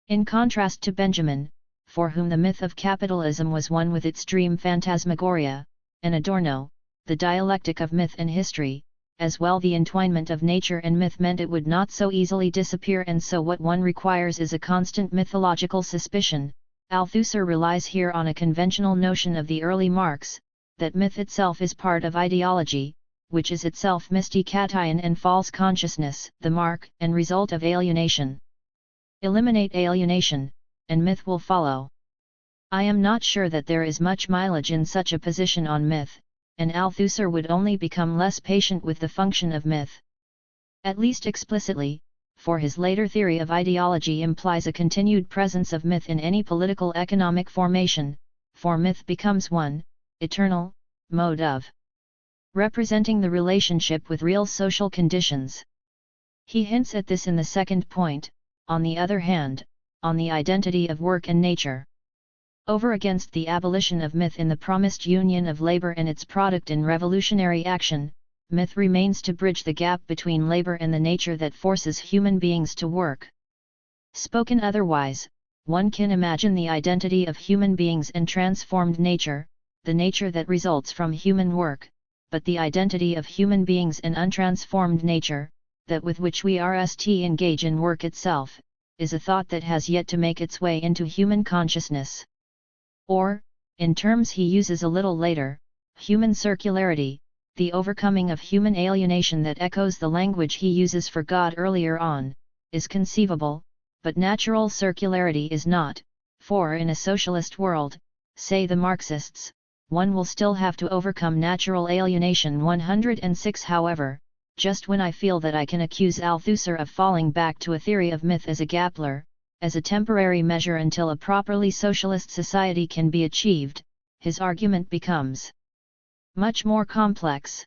In contrast to Benjamin, for whom the myth of capitalism was one with its dream phantasmagoria, and Adorno, the dialectic of myth and history, as well the entwinement of nature and myth meant it would not so easily disappear, and so what one requires is a constant mythological suspicion. Althusser relies here on a conventional notion of the early Marx, that myth itself is part of ideology, which is itself mystikation and false consciousness, the mark and result of alienation. Eliminate alienation, and myth will follow. I am not sure that there is much mileage in such a position on myth, and Althusser would only become less patient with the function of myth. At least explicitly, for his later theory of ideology implies a continued presence of myth in any political economic formation, for myth becomes one, eternal, mode of representing the relationship with real social conditions. He hints at this in the second point, on the other hand, on the identity of work and nature. Over against the abolition of myth in the promised union of labor and its product in revolutionary action, myth remains to bridge the gap between labor and the nature that forces human beings to work. Spoken otherwise, one can imagine the identity of human beings and transformed nature, the nature that results from human work, but the identity of human beings and untransformed nature, that with which we engage in work itself, is a thought that has yet to make its way into human consciousness. Or, in terms he uses a little later, human circularity, the overcoming of human alienation that echoes the language he uses for God earlier on, is conceivable, but natural circularity is not, for in a socialist world, say the Marxists, one will still have to overcome natural alienation. 106 However, just when I feel that I can accuse Althusser of falling back to a theory of myth as a Gapler, as a temporary measure until a properly socialist society can be achieved, his argument becomes much more complex.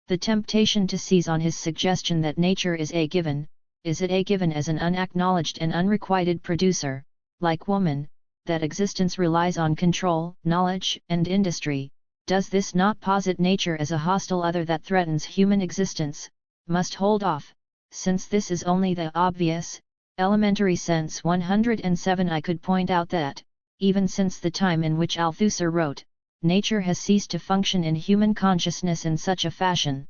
The temptation to seize on his suggestion that nature is a given, is it a given as an unacknowledged and unrequited producer, like woman, that existence relies on control, knowledge, and industry, does this not posit nature as a hostile other that threatens human existence, must hold off, since this is only the obvious, elementary sense. 107 I could point out that, even since the time in which Althusser wrote, nature has ceased to function in human consciousness in such a fashion.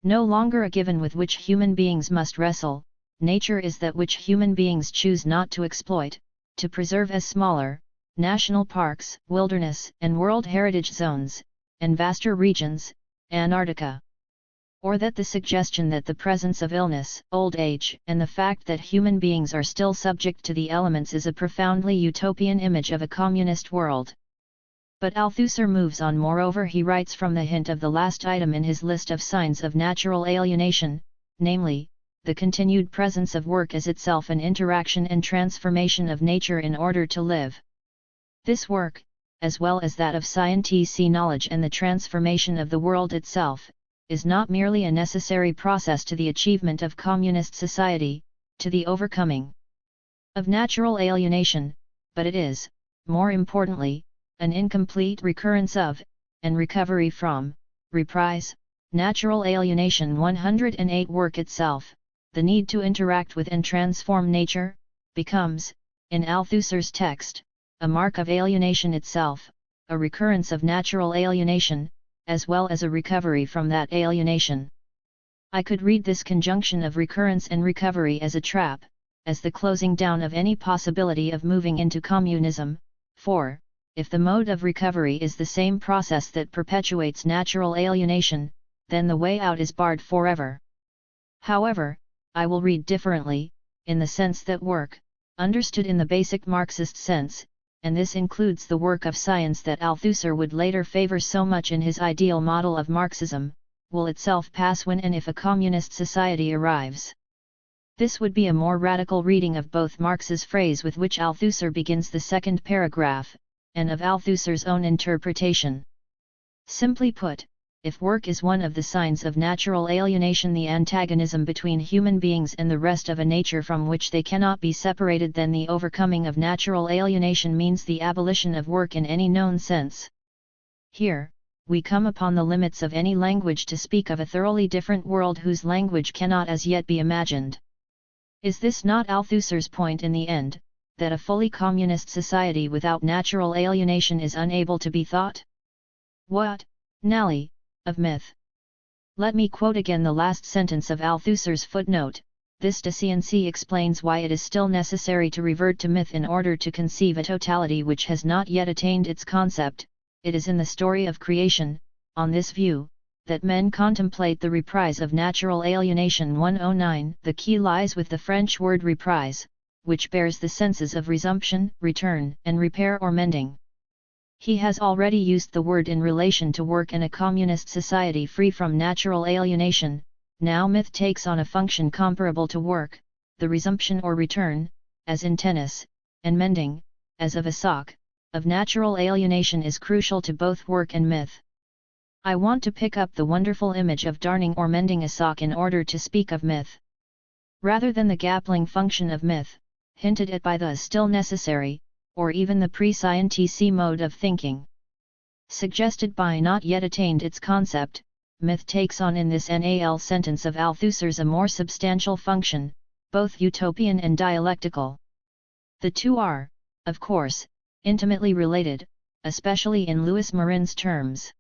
No longer a given with which human beings must wrestle, nature is that which human beings choose not to exploit, to preserve as smaller, national parks, wilderness and world heritage zones, and vaster regions, Antarctica. Or that the suggestion that the presence of illness, old age, and the fact that human beings are still subject to the elements is a profoundly utopian image of a communist world. But Althusser moves on. Moreover, he writes from the hint of the last item in his list of signs of natural alienation, namely, the continued presence of work as itself an interaction and transformation of nature in order to live. This work, as well as that of scientific knowledge and the transformation of the world itself, is not merely a necessary process to the achievement of communist society, to the overcoming of natural alienation, but it is, more importantly, an incomplete recurrence of, and recovery from, reprise, natural alienation. 108 Work itself, the need to interact with and transform nature, becomes, in Althusser's text, a mark of alienation itself, a recurrence of natural alienation, as well as a recovery from that alienation. I could read this conjunction of recurrence and recovery as a trap, as the closing down of any possibility of moving into communism, for, if the mode of recovery is the same process that perpetuates natural alienation, then the way out is barred forever. However, I will read differently, in the sense that work, understood in the basic Marxist sense, and this includes the work of science that Althusser would later favor so much in his ideal model of Marxism, will itself pass when and if a communist society arrives. This would be a more radical reading of both Marx's phrase with which Althusser begins the second paragraph, and of Althusser's own interpretation. Simply put, if work is one of the signs of natural alienation, the antagonism between human beings and the rest of a nature from which they cannot be separated, then the overcoming of natural alienation means the abolition of work in any known sense. Here, we come upon the limits of any language to speak of a thoroughly different world whose language cannot as yet be imagined. Is this not Althusser's point in the end, that a fully communist society without natural alienation is unable to be thought? What, Nally, of myth? Let me quote again the last sentence of Althusser's footnote. This deficiency explains why it is still necessary to revert to myth in order to conceive a totality which has not yet attained its concept. It is in the story of creation, on this view, that men contemplate the reprise of natural alienation. 109 The key lies with the French word reprise, which bears the senses of resumption, return, and repair or mending. He has already used the word in relation to work in a communist society free from natural alienation. Now myth takes on a function comparable to work, the resumption or return, as in tennis, and mending, as of a sock, of natural alienation is crucial to both work and myth. I want to pick up the wonderful image of darning or mending a sock in order to speak of myth. Rather than the gapling function of myth, hinted at by the still necessary, or even the pre-scientific mode of thinking, suggested by not yet attained its concept, myth takes on in this NAL sentence of Althusser's a more substantial function, both utopian and dialectical. The two are, of course, intimately related, especially in Louis Marin's terms.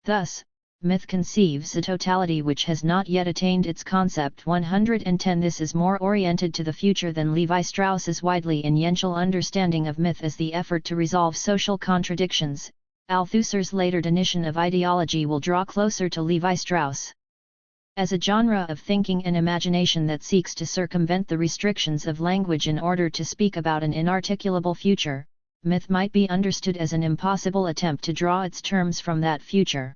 Thus, myth conceives a totality which has not yet attained its concept. 110 This is more oriented to the future than Levi-Strauss's widely influential understanding of myth as the effort to resolve social contradictions. Althusser's later definition of ideology will draw closer to Levi-Strauss. As a genre of thinking and imagination that seeks to circumvent the restrictions of language in order to speak about an inarticulable future, myth might be understood as an impossible attempt to draw its terms from that future.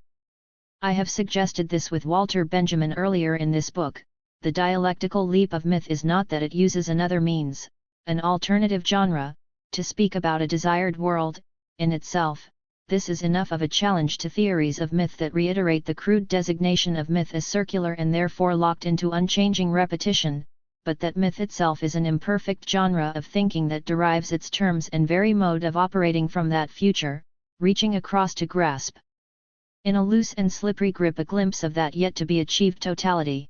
I have suggested this with Walter Benjamin earlier in this book. The dialectical leap of myth is not that it uses another means, an alternative genre, to speak about a desired world. In itself, this is enough of a challenge to theories of myth that reiterate the crude designation of myth as circular and therefore locked into unchanging repetition, but that myth itself is an imperfect genre of thinking that derives its terms and very mode of operating from that future, reaching across to grasp in a loose and slippery grip a glimpse of that yet to be achieved totality.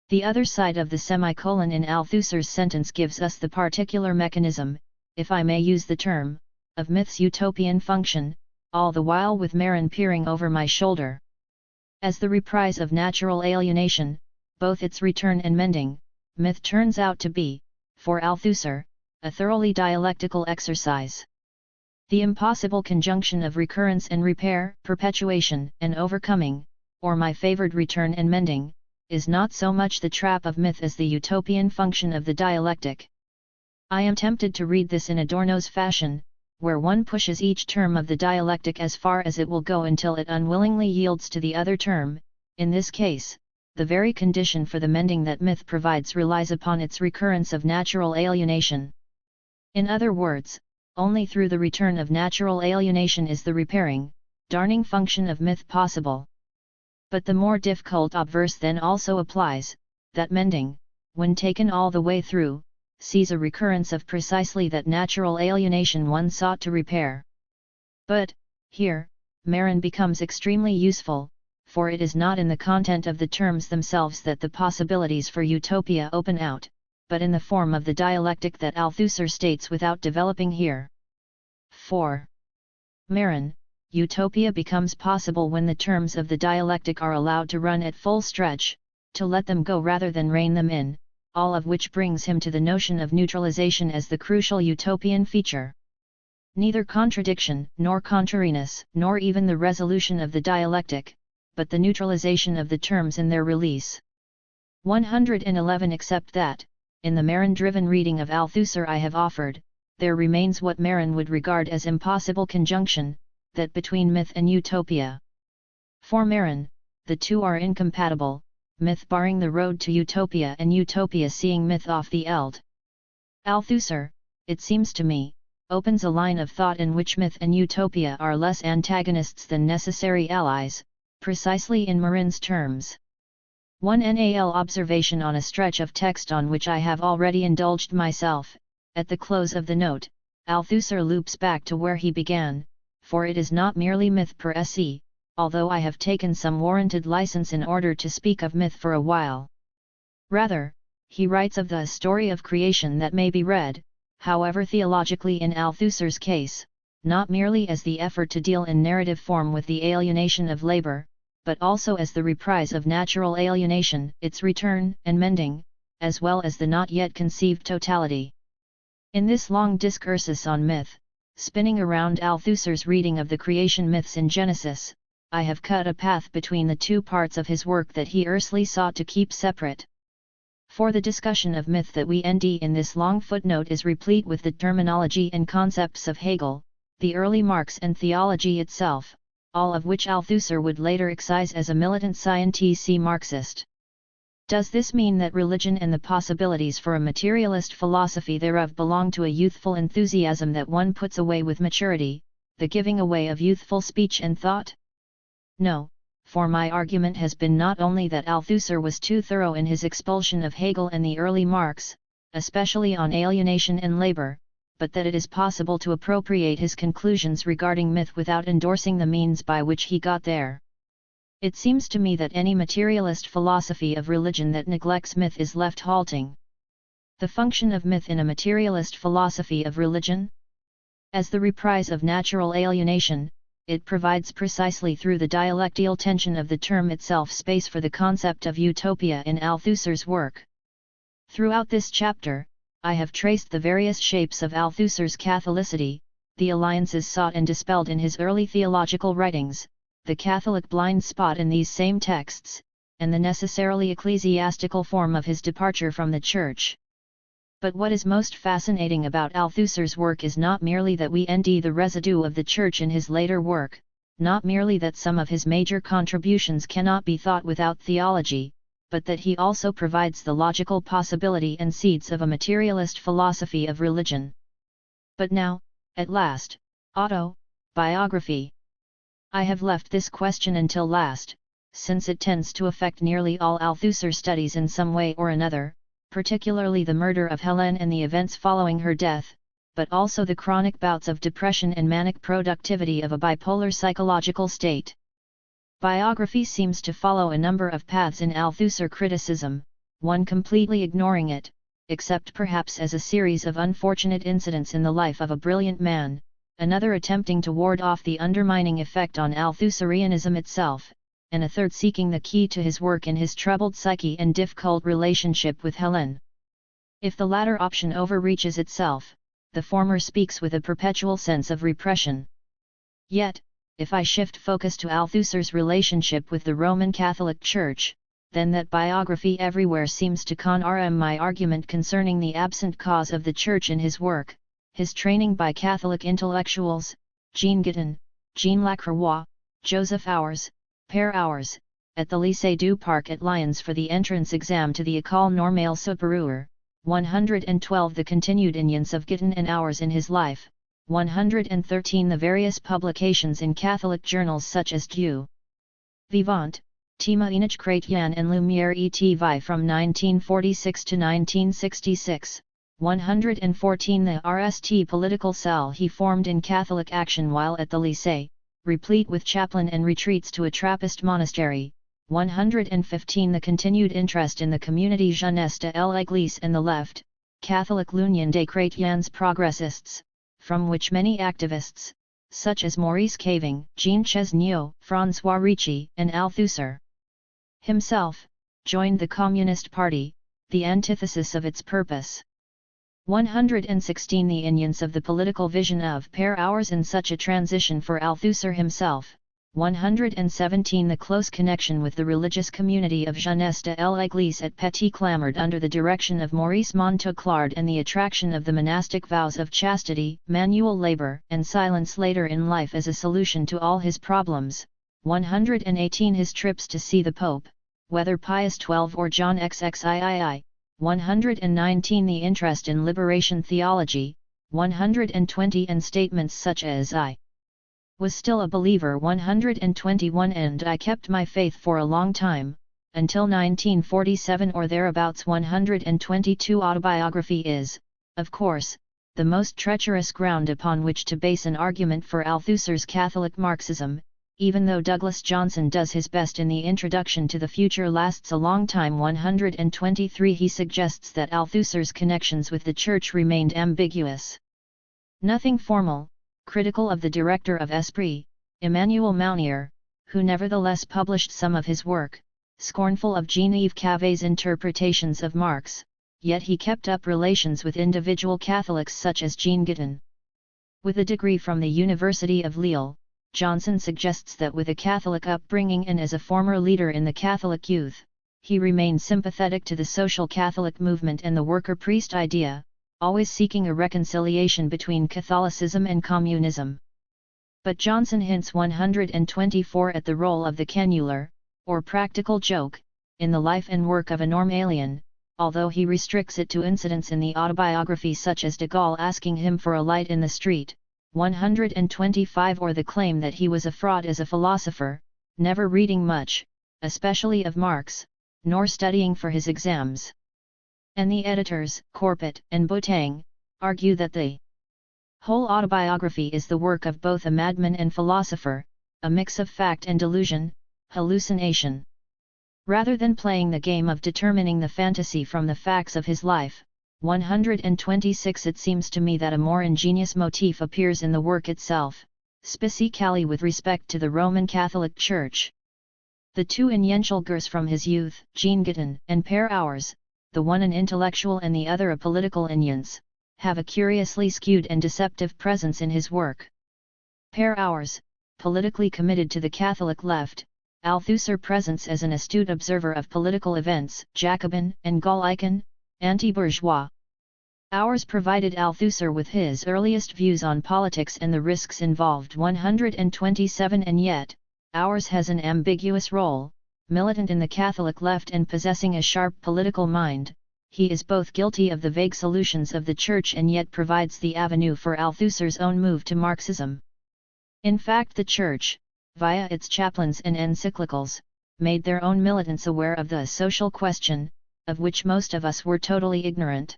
The other side of the semicolon in Althusser's sentence gives us the particular mechanism, if I may use the term, of myth's utopian function, all the while with Marin peering over my shoulder. As the reprise of natural alienation, both its return and mending, myth turns out to be, for Althusser, a thoroughly dialectical exercise. The impossible conjunction of recurrence and repair, perpetuation and overcoming, or my favored return and mending, is not so much the trap of myth as the utopian function of the dialectic. I am tempted to read this in Adorno's fashion, where one pushes each term of the dialectic as far as it will go until it unwillingly yields to the other term. In this case, the very condition for the mending that myth provides relies upon its recurrence of natural alienation. In other words, only through the return of natural alienation is the repairing, darning function of myth possible. But the more difficult obverse then also applies, that mending, when taken all the way through, sees a recurrence of precisely that natural alienation one sought to repair. But, here, Marin becomes extremely useful, for it is not in the content of the terms themselves that the possibilities for utopia open out, but in the form of the dialectic that Althusser states without developing here. 4. Marin, utopia becomes possible when the terms of the dialectic are allowed to run at full stretch, to let them go rather than rein them in, all of which brings him to the notion of neutralization as the crucial utopian feature. Neither contradiction, nor contrariness, nor even the resolution of the dialectic, but the neutralization of the terms in their release. 111 Except that, in the Marin-driven reading of Althusser I have offered, there remains what Marin would regard as impossible conjunction, that between myth and utopia. For Marin, the two are incompatible, myth barring the road to utopia and utopia seeing myth off the eld. Althusser, it seems to me, opens a line of thought in which myth and utopia are less antagonists than necessary allies, precisely in Marin's terms. One NAL observation on a stretch of text on which I have already indulged myself. At the close of the note, Althusser loops back to where he began, for it is not merely myth per se, although I have taken some warranted license in order to speak of myth for a while. Rather, he writes of the story of creation that may be read, however theologically in Althusser's case, not merely as the effort to deal in narrative form with the alienation of labor, but also as the reprise of natural alienation, its return and mending, as well as the not yet conceived totality. In this long discursus on myth, spinning around Althusser's reading of the creation myths in Genesis, I have cut a path between the two parts of his work that he earnestly sought to keep separate. For the discussion of myth that we end in this long footnote is replete with the terminology and concepts of Hegel, the early Marx and theology itself, all of which Althusser would later excise as a militant scientific Marxist. Does this mean that religion and the possibilities for a materialist philosophy thereof belong to a youthful enthusiasm that one puts away with maturity, the giving away of youthful speech and thought? No, for my argument has been not only that Althusser was too thorough in his expulsion of Hegel and the early Marx, especially on alienation and labor, but that it is possible to appropriate his conclusions regarding myth without endorsing the means by which he got there. It seems to me that any materialist philosophy of religion that neglects myth is left halting. The function of myth in a materialist philosophy of religion? As the reprise of natural alienation, it provides precisely through the dialectical tension of the term itself space for the concept of utopia in Althusser's work. Throughout this chapter, I have traced the various shapes of Althusser's Catholicity, the alliances sought and dispelled in his early theological writings, the Catholic blind spot in these same texts, and the necessarily ecclesiastical form of his departure from the Church. But what is most fascinating about Althusser's work is not merely that we end the residue of the Church in his later work, not merely that some of his major contributions cannot be thought without theology, but that he also provides the logical possibility and seeds of a materialist philosophy of religion. But now, at last, autobiography. I have left this question until last, since it tends to affect nearly all Althusser studies in some way or another, particularly the murder of Helen and the events following her death, but also the chronic bouts of depression and manic productivity of a bipolar psychological state. Biography seems to follow a number of paths in Althusser criticism, one completely ignoring it, except perhaps as a series of unfortunate incidents in the life of a brilliant man, another attempting to ward off the undermining effect on Althusserianism itself, and a third seeking the key to his work in his troubled psyche and difficult relationship with Helen. If the latter option overreaches itself, the former speaks with a perpetual sense of repression. Yet, if I shift focus to Althusser's relationship with the Roman Catholic Church, then that biography everywhere seems to confirm my argument concerning the absent cause of the Church in his work, his training by Catholic intellectuals, Jean Guiton, Jean Lacroix, Joseph Auers, Père Auers, at the Lycée du Parc at Lyons for the entrance exam to the École Normale Supérieure, 112 the continued influence of Guiton and Auers in his life, 113 the various publications in Catholic journals such as Dieu Vivant, Tima Inich Chrétien and Lumière et vie from 1946 to 1966, 114 The RST political cell he formed in Catholic action while at the Lycée, replete with chaplain and retreats to a Trappist monastery, 115 The continued interest in the community jeunesse de l'Église and the left, Catholic l'Union des Chrétiens Progressistes, from which many activists, such as Maurice Caving, Jean Chesneau, François Ricci, and Althusser himself, joined the Communist Party, the antithesis of its purpose. 116 The unions of the political vision of Père Hours in such a transition for Althusser himself. 117 The close connection with the religious community of Jeunesse de l'Église at Petit Clamart under the direction of Maurice Monteclard and the attraction of the monastic vows of chastity, manual labor, and silence later in life as a solution to all his problems. 118 His trips to see the Pope, whether Pius XII or John XXIII. 119 The interest in liberation theology. 120 And statements such as I was still a believer. 121 And I kept my faith for a long time, until 1947 or thereabouts. 122 Autobiography is, of course, the most treacherous ground upon which to base an argument for Althusser's Catholic Marxism, even though Douglas Johnson does his best in the introduction to The Future Lasts a Long Time. 123 He suggests that Althusser's connections with the Church remained ambiguous. Nothing formal, critical of the director of Esprit, Emmanuel Mounier, who nevertheless published some of his work, scornful of Jean-Yves Cavet's interpretations of Marx, yet he kept up relations with individual Catholics such as Jean Guiton. With a degree from the University of Lille, Johnson suggests that with a Catholic upbringing and as a former leader in the Catholic youth, he remained sympathetic to the social Catholic movement and the worker-priest idea, always seeking a reconciliation between Catholicism and communism. But Johnson hints 124 at the role of the canular, or practical joke, in the life and work of a norm alien, although he restricts it to incidents in the autobiography such as de Gaulle asking him for a light in the street. 125 Or the claim that he was a fraud as a philosopher, never reading much, especially of Marx, nor studying for his exams. And the editors, Corpet and Botang, argue that the whole autobiography is the work of both a madman and philosopher, a mix of fact and delusion, hallucination. Rather than playing the game of determining the fantasy from the facts of his life, 126 It seems to me that a more ingenious motif appears in the work itself, specifically with respect to the Roman Catholic Church. The two Inyenschulgers from his youth, Jean Guiton and Père Hours, the one an intellectual and the other a political Inyans, have a curiously skewed and deceptive presence in his work. Père Hours, politically committed to the Catholic left, Althusser presents as an astute observer of political events, Jacobin and Gallican, anti-bourgeois. Hours provided Althusser with his earliest views on politics and the risks involved. 127 And yet, Hours has an ambiguous role, militant in the Catholic left and possessing a sharp political mind. He is both guilty of the vague solutions of the Church and yet provides the avenue for Althusser's own move to Marxism. In fact, the Church, via its chaplains and encyclicals, made their own militants aware of the social question, of which most of us were totally ignorant.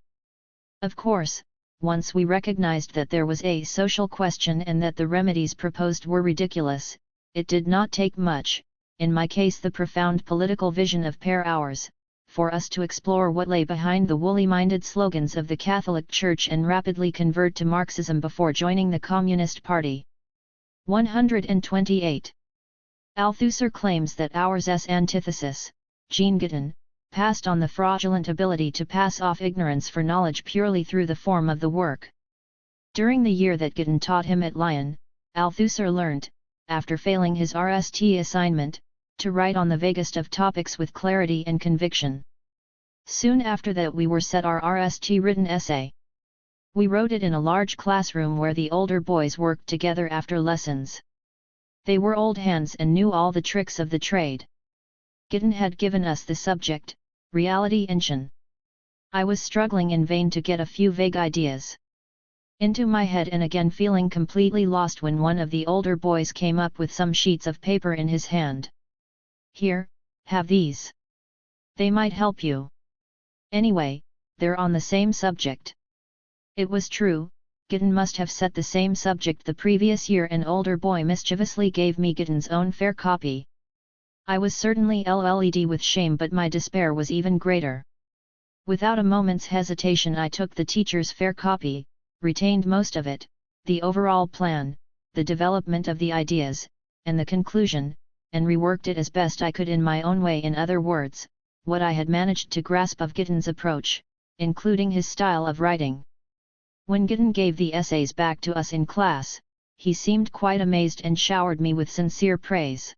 Of course, once we recognized that there was a social question and that the remedies proposed were ridiculous, it did not take much, in my case the profound political vision of Père Hours, for us to explore what lay behind the woolly-minded slogans of the Catholic Church and rapidly convert to Marxism before joining the Communist Party. 128. Althusser claims that Hours's antithesis, Jean Guiton, passed on the fraudulent ability to pass off ignorance for knowledge purely through the form of the work. During the year that Guiton taught him at Lyon, Althusser learnt, after failing his RST assignment, to write on the vaguest of topics with clarity and conviction. Soon after that we were set our RST written essay. We wrote it in a large classroom where the older boys worked together after lessons. They were old hands and knew all the tricks of the trade. Guiton had given us the subject, reality inchen. I was struggling in vain to get a few vague ideas into my head and again feeling completely lost when one of the older boys came up with some sheets of paper in his hand. Here, Have these. They might help you. Anyway, they're on the same subject. It was true, Gideon must have set the same subject the previous year. An older boy mischievously gave me Gideon's own fair copy. I was certainly LLED with shame, but my despair was even greater. Without a moment's hesitation I took the teacher's fair copy, retained most of it, the overall plan, the development of the ideas, and the conclusion, and reworked it as best I could in my own way. In other words, what I had managed to grasp of Gideon's approach, including his style of writing. When Gideon gave the essays back to us in class, he seemed quite amazed and showered me with sincere praise.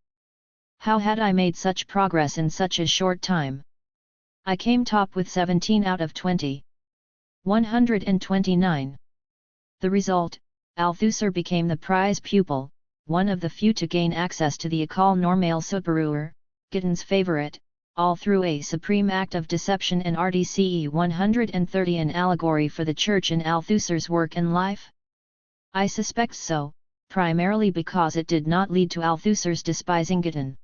How had I made such progress in such a short time? I came top with 17 out of 20. 129. The result, Althusser became the prize pupil, one of the few to gain access to the École Normale Supérieure, Gideon's favorite, all through a supreme act of deception. And RDCE 130, an allegory for the Church in Althusser's work and life? I suspect so, primarily because it did not lead to Althusser's despising Gideon.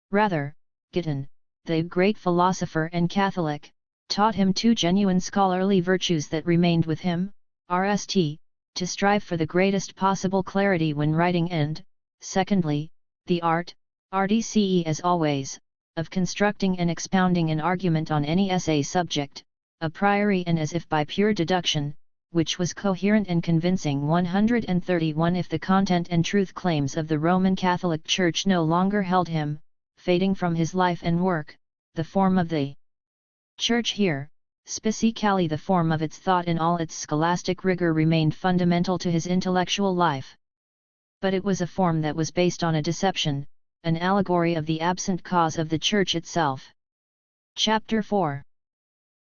Rather, Gideon, the great philosopher and Catholic, taught him two genuine scholarly virtues that remained with him, RST, to strive for the greatest possible clarity when writing, and, secondly, the art, RDCE as always, of constructing and expounding an argument on any essay subject, a priori and as if by pure deduction, which was coherent and convincing. 131. If the content and truth claims of the Roman Catholic Church no longer held him, fading from his life and work, the form of the Church here, specifically the form of its thought in all its scholastic rigor, remained fundamental to his intellectual life. But it was a form that was based on a deception, an allegory of the absent cause of the Church itself. Chapter 4.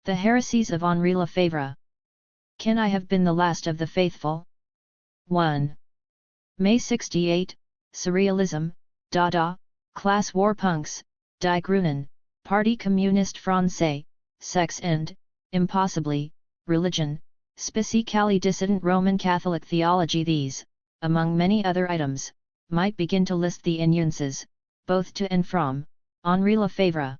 The Heresies of Henri Lefebvre. Can I have been the last of the faithful? 1. May 68, Surrealism, Dada, Class War Punks, Die Grünen, Parti Communiste Français, Sex and, impossibly, Religion, specifically dissident Roman Catholic theology. These, among many other items, might begin to list the inuences, both to and from, Henri Lefebvre.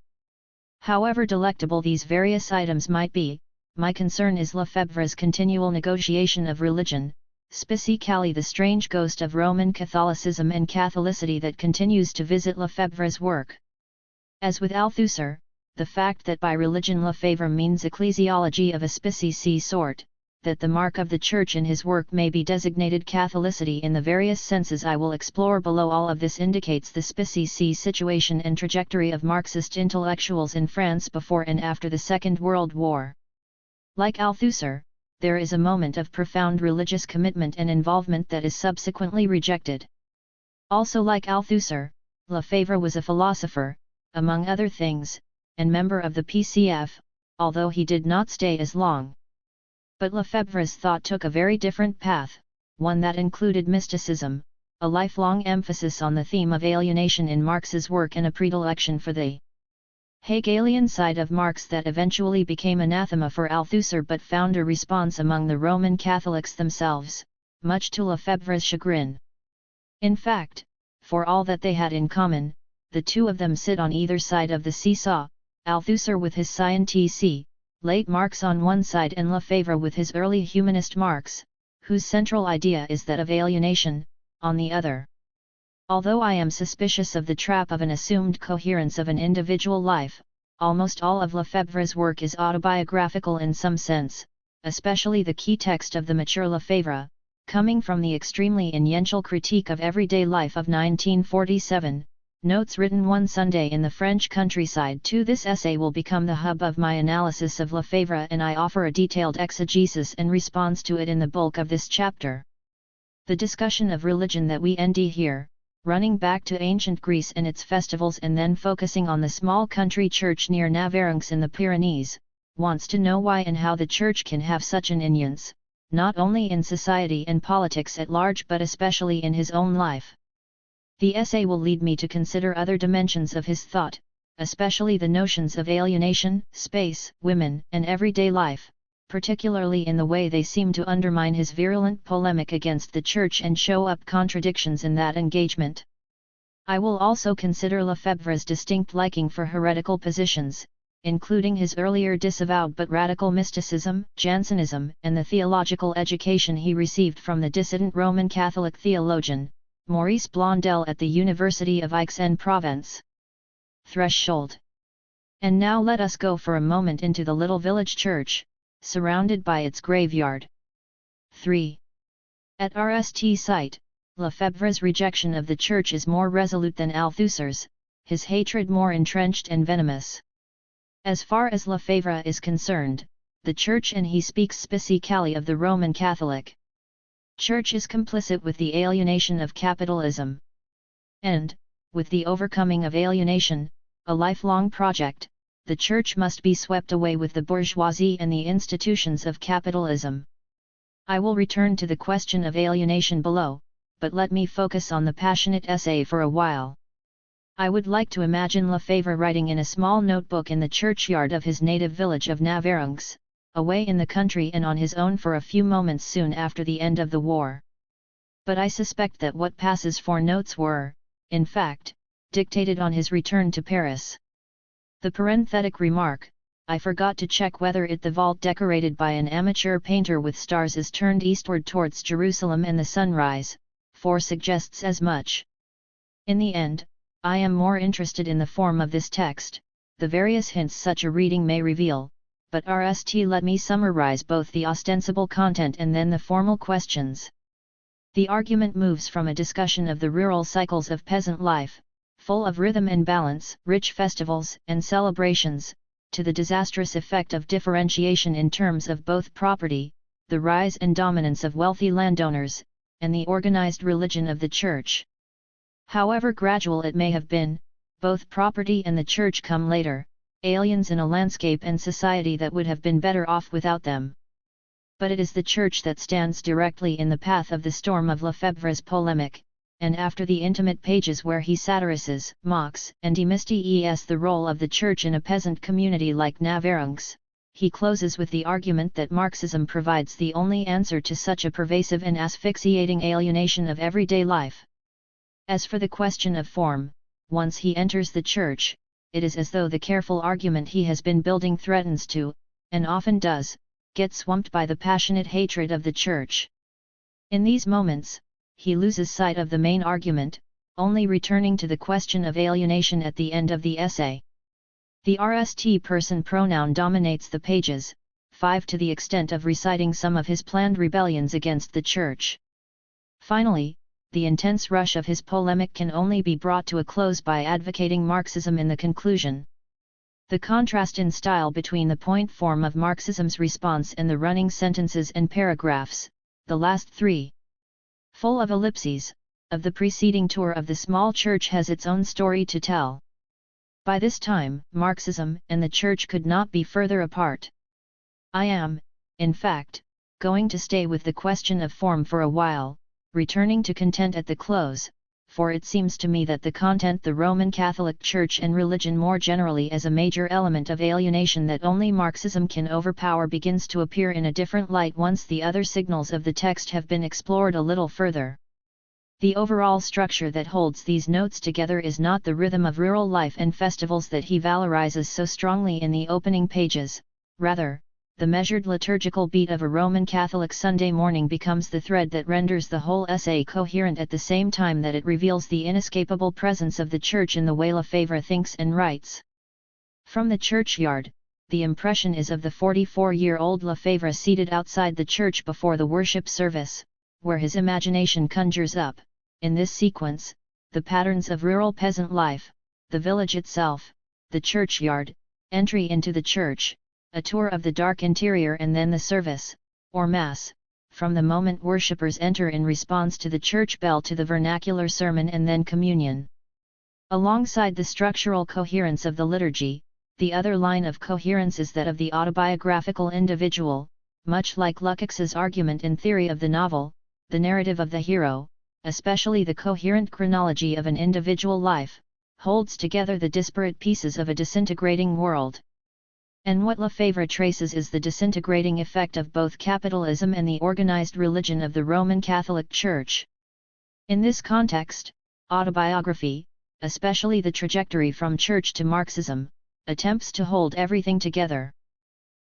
However delectable these various items might be, my concern is Lefebvre's continual negotiation of religion, specifically the strange ghost of Roman Catholicism and Catholicity that continues to visit Lefebvre's work. As with Althusser, the fact that by religion Lefebvre means ecclesiology of a species sort, that the mark of the Church in his work may be designated Catholicity in the various senses I will explore below. All of this indicates the species situation and trajectory of Marxist intellectuals in France before and after the Second World War. Like Althusser, there is a moment of profound religious commitment and involvement that is subsequently rejected. Also like Althusser, Lefebvre was a philosopher, among other things, and member of the PCF, although he did not stay as long. But Lefebvre's thought took a very different path, one that included mysticism, a lifelong emphasis on the theme of alienation in Marx's work, and a predilection for the Hegelian side of Marx that eventually became anathema for Althusser but found a response among the Roman Catholics themselves, much to Lefebvre's chagrin. In fact, for all that they had in common, the two of them sit on either side of the seesaw, Althusser with his scientific, late Marx on one side and Lefebvre with his early humanist Marx, whose central idea is that of alienation, on the other. Although I am suspicious of the trap of an assumed coherence of an individual life, almost all of Lefebvre's work is autobiographical in some sense, especially the key text of the mature Lefebvre, coming from the extremely inential Critique of Everyday Life of 1947, notes written one Sunday in the French countryside. This essay will become the hub of my analysis of Lefebvre, and I offer a detailed exegesis and response to it in the bulk of this chapter. The discussion of religion that we end here, running back to ancient Greece and its festivals and then focusing on the small country church near Navarrenx in the Pyrenees, wants to know why and how the Church can have such an influence, not only in society and politics at large but especially in his own life. The essay will lead me to consider other dimensions of his thought, especially the notions of alienation, space, women, and everyday life, particularly in the way they seem to undermine his virulent polemic against the Church and show up contradictions in that engagement. I will also consider Lefebvre's distinct liking for heretical positions, including his earlier disavowed but radical mysticism, Jansenism, and the theological education he received from the dissident Roman Catholic theologian, Maurice Blondel at the University of Aix-en-Provence. Threshold. And now let us go for a moment into the little village church, surrounded by its graveyard. 3. At RST site, Lefebvre's rejection of the Church is more resolute than Althusser's, his hatred more entrenched and venomous. As far as Lefebvre is concerned, the Church, and he speaks specifically of the Roman Catholic Church, is complicit with the alienation of capitalism. And, with the overcoming of alienation, a lifelong project, the Church must be swept away with the bourgeoisie and the institutions of capitalism. I will return to the question of alienation below, but let me focus on the passionate essay for a while. I would like to imagine Lefebvre writing in a small notebook in the churchyard of his native village of Navarrenx, away in the country and on his own for a few moments soon after the end of the war. But I suspect that what passes for notes were, in fact, dictated on his return to Paris. The parenthetic remark, "I forgot to check whether the vault decorated by an amateur painter with stars is turned eastward towards Jerusalem and the sunrise," suggests as much. In the end, I am more interested in the form of this text, the various hints such a reading may reveal, but let me summarize both the ostensible content and then the formal questions. The argument moves from a discussion of the rural cycles of peasant life, full of rhythm and balance, rich festivals and celebrations, to the disastrous effect of differentiation in terms of both property, the rise and dominance of wealthy landowners, and the organized religion of the Church. However gradual it may have been, both property and the Church come later, aliens in a landscape and society that would have been better off without them. But it is the Church that stands directly in the path of the storm of Lefebvre's polemic, and after the intimate pages where he satirizes, mocks, and demystifies the role of the Church in a peasant community like Navarrenx, he closes with the argument that Marxism provides the only answer to such a pervasive and asphyxiating alienation of everyday life. As for the question of form, once he enters the Church, it is as though the careful argument he has been building threatens to, and often does, get swamped by the passionate hatred of the Church. In these moments, he loses sight of the main argument, only returning to the question of alienation at the end of the essay. The RST person pronoun dominates the pages, 5 to the extent of reciting some of his planned rebellions against the Church. Finally, the intense rush of his polemic can only be brought to a close by advocating Marxism in the conclusion. The contrast in style between the point form of Marxism's response and the running sentences and paragraphs, the last 3, full of ellipses, of the preceding tour of the small church has its own story to tell. By this time, Marxism and the Church could not be further apart. I am, in fact, going to stay with the question of form for a while, returning to content at the close, for it seems to me that the content, the Roman Catholic Church and religion more generally as a major element of alienation that only Marxism can overpower, begins to appear in a different light once the other signals of the text have been explored a little further. The overall structure that holds these notes together is not the rhythm of rural life and festivals that he valorizes so strongly in the opening pages, rather, the measured liturgical beat of a Roman Catholic Sunday morning becomes the thread that renders the whole essay coherent at the same time that it reveals the inescapable presence of the Church in the way Lefebvre thinks and writes. From the churchyard, the impression is of the 44-year-old Lefebvre seated outside the church before the worship service, where his imagination conjures up, in this sequence, the patterns of rural peasant life, the village itself, the churchyard, entry into the church, a tour of the dark interior, and then the service, or Mass, from the moment worshippers enter in response to the church bell to the vernacular sermon and then communion. Alongside the structural coherence of the liturgy, the other line of coherence is that of the autobiographical individual, much like Lukács's argument in theory of the novel, the narrative of the hero, especially the coherent chronology of an individual life, holds together the disparate pieces of a disintegrating world. And what Lefebvre traces is the disintegrating effect of both capitalism and the organized religion of the Roman Catholic Church. In this context, autobiography, especially the trajectory from church to Marxism, attempts to hold everything together.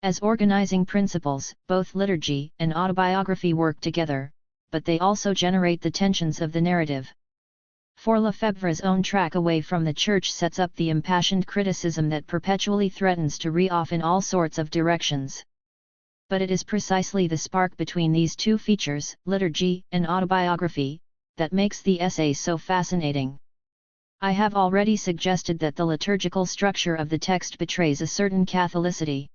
As organizing principles, both liturgy and autobiography work together, but they also generate the tensions of the narrative. For Lefebvre's own track away from the church sets up the impassioned criticism that perpetually threatens to ree off in all sorts of directions. But it is precisely the spark between these two features, liturgy and autobiography, that makes the essay so fascinating. I have already suggested that the liturgical structure of the text betrays a certain Catholicity.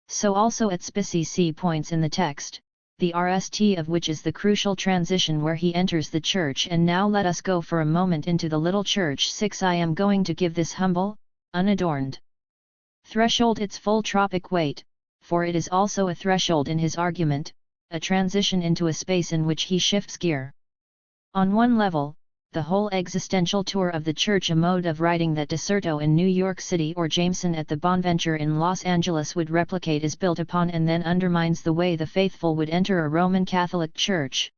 So also at specific points in the text, the RST of which is the crucial transition where he enters the church. And now let us go for a moment into the little church 6. I am going to give this humble, unadorned threshold its full tropic weight, for it is also a threshold in his argument, a transition into a space in which he shifts gear. On one level, the whole existential tour of the church, a mode of writing that DeSerto in New York City or Jameson at the Bonaventure in Los Angeles would replicate, is built upon and then undermines the way the faithful would enter a Roman Catholic church.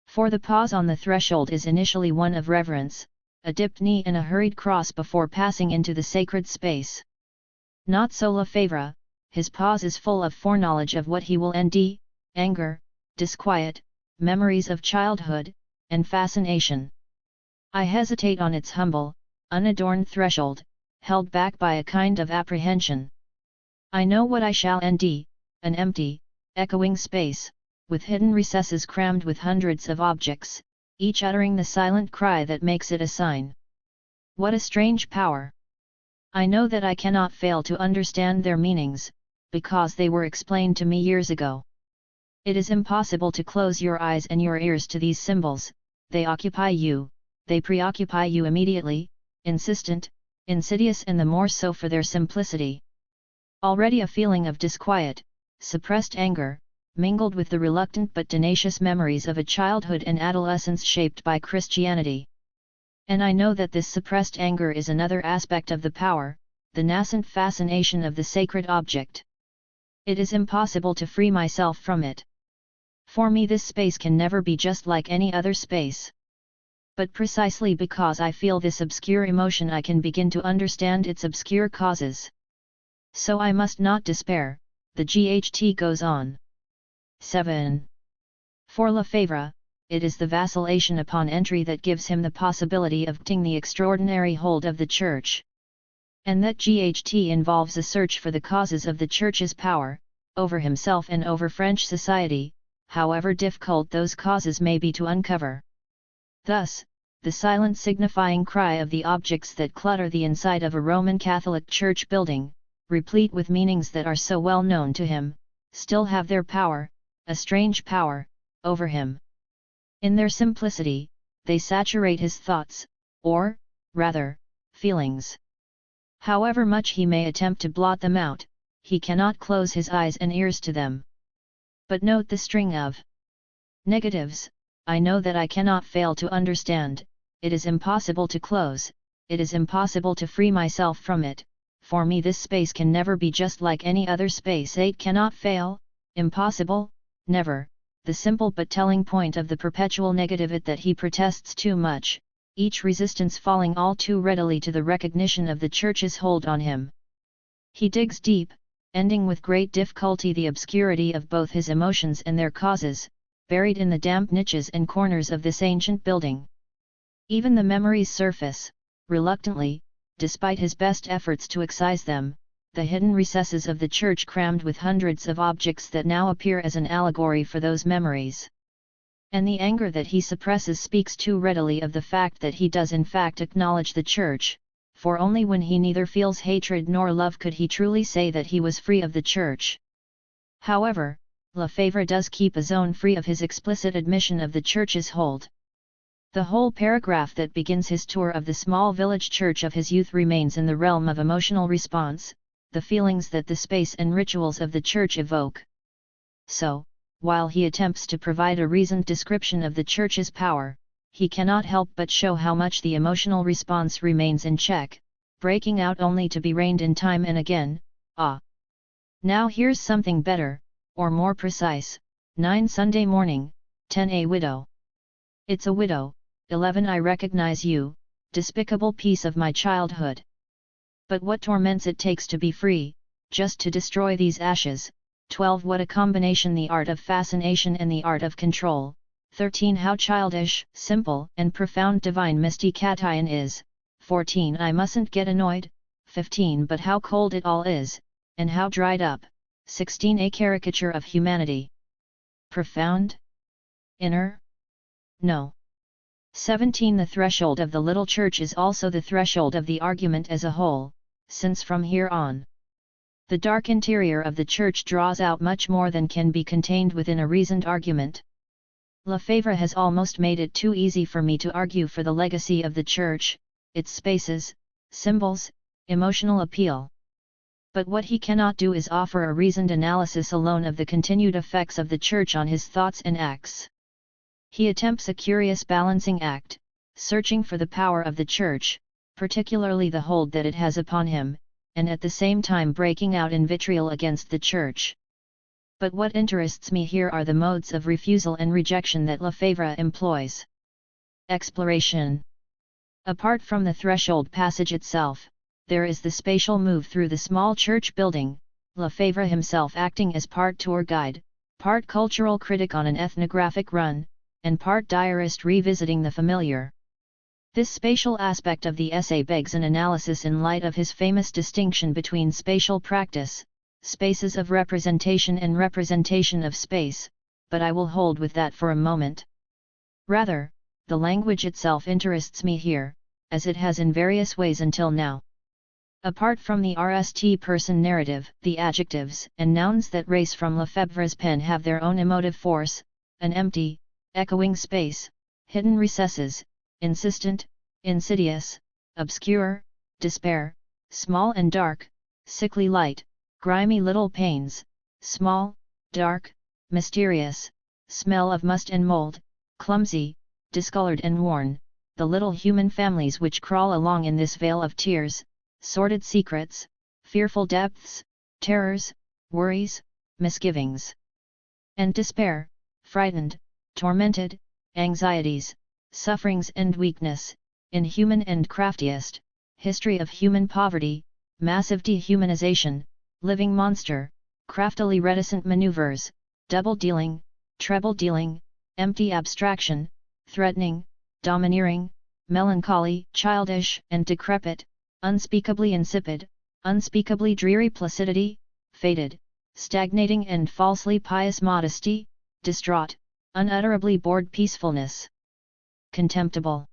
For the pause on the threshold is initially one of reverence, a dipped knee and a hurried cross before passing into the sacred space. Not so Lefebvre, his pause is full of foreknowledge of what he will end: anger, disquiet, memories of childhood, and fascination. I hesitate on its humble, unadorned threshold, held back by a kind of apprehension. I know what I shall end: an empty, echoing space, with hidden recesses crammed with hundreds of objects, each uttering the silent cry that makes it a sign. What a strange power! I know that I cannot fail to understand their meanings, because they were explained to me years ago. It is impossible to close your eyes and your ears to these symbols. They occupy you. They preoccupy you immediately, insistent, insidious, and the more so for their simplicity. Already a feeling of disquiet, suppressed anger, mingled with the reluctant but tenacious memories of a childhood and adolescence shaped by Christianity. And I know that this suppressed anger is another aspect of the power, the nascent fascination of the sacred object. It is impossible to free myself from it. For me this space can never be just like any other space. But precisely because I feel this obscure emotion, I can begin to understand its obscure causes. So I must not despair. The GHT goes on. 7. For Lefebvre, it is the vacillation upon entry that gives him the possibility of getting the extraordinary hold of the Church. And that GHT involves a search for the causes of the Church's power, over himself and over French society, however difficult those causes may be to uncover. Thus, the silent signifying cry of the objects that clutter the inside of a Roman Catholic church building, replete with meanings that are so well known to him, still have their power, a strange power, over him. In their simplicity, they saturate his thoughts, or, rather, feelings. However much he may attempt to blot them out, he cannot close his eyes and ears to them. But note the string of negatives. I know that I cannot fail to understand. It is impossible to close, it is impossible to free myself from it. For me this space can never be just like any other space. 8 Cannot fail, impossible, never, the simple but telling point of the perpetual negative it that he protests too much, each resistance falling all too readily to the recognition of the Church's hold on him. He digs deep, ending with great difficulty the obscurity of both his emotions and their causes, buried in the damp niches and corners of this ancient building. Even the memories surface, reluctantly, despite his best efforts to excise them, the hidden recesses of the church crammed with hundreds of objects that now appear as an allegory for those memories. And the anger that he suppresses speaks too readily of the fact that he does in fact acknowledge the church, for only when he neither feels hatred nor love could he truly say that he was free of the church. However, Lefebvre does keep a zone free of his explicit admission of the church's hold. The whole paragraph that begins his tour of the small village church of his youth remains in the realm of emotional response, the feelings that the space and rituals of the church evoke. So, while he attempts to provide a reasoned description of the church's power, he cannot help but show how much the emotional response remains in check, breaking out only to be reined in time and again. Now here's something better, or more precise. 9 Sunday morning, 10 A widow. It's a widow. 11 I recognize you, despicable piece of my childhood. But what torments it takes to be free, just to destroy these ashes. 12 What a combination the art of fascination and the art of control. 13 How childish, simple, and profound divine Misty Cation is. 14 I mustn't get annoyed. 15 But how cold it all is, and how dried up. 16 A caricature of humanity. Profound? Inner? No. 17 The threshold of the little church is also the threshold of the argument as a whole, since from here on, the dark interior of the church draws out much more than can be contained within a reasoned argument. Lefebvre has almost made it too easy for me to argue for the legacy of the church, its spaces, symbols, emotional appeal. But what he cannot do is offer a reasoned analysis alone of the continued effects of the church on his thoughts and acts. He attempts a curious balancing act, searching for the power of the church, particularly the hold that it has upon him, and at the same time breaking out in vitriol against the church. But what interests me here are the modes of refusal and rejection that Lefebvre employs. Exploration. Apart from the threshold passage itself, there is the spatial move through the small church building, Lefebvre himself acting as part tour guide, part cultural critic on an ethnographic run, and part diarist revisiting the familiar. This spatial aspect of the essay begs an analysis in light of his famous distinction between spatial practice, spaces of representation and representation of space, but I will hold with that for a moment. Rather, the language itself interests me here, as it has in various ways until now. Apart from the RST person narrative, the adjectives and nouns that race from Lefebvre's pen have their own emotive force, an empty, echoing space, hidden recesses, insistent, insidious, obscure, despair, small and dark, sickly light, grimy little panes, small, dark, mysterious, smell of must and mold, clumsy, discolored and worn, the little human families which crawl along in this vale of tears, sordid secrets, fearful depths, terrors, worries, misgivings, and despair, frightened, tormented, anxieties, sufferings and weakness, inhuman and craftiest, history of human poverty, massive dehumanization, living monster, craftily reticent maneuvers, double dealing, treble dealing, empty abstraction, threatening, domineering, melancholy, childish and decrepit, unspeakably insipid, unspeakably dreary placidity, faded, stagnating and falsely pious modesty, distraught, unutterably bored peacefulness, contemptible,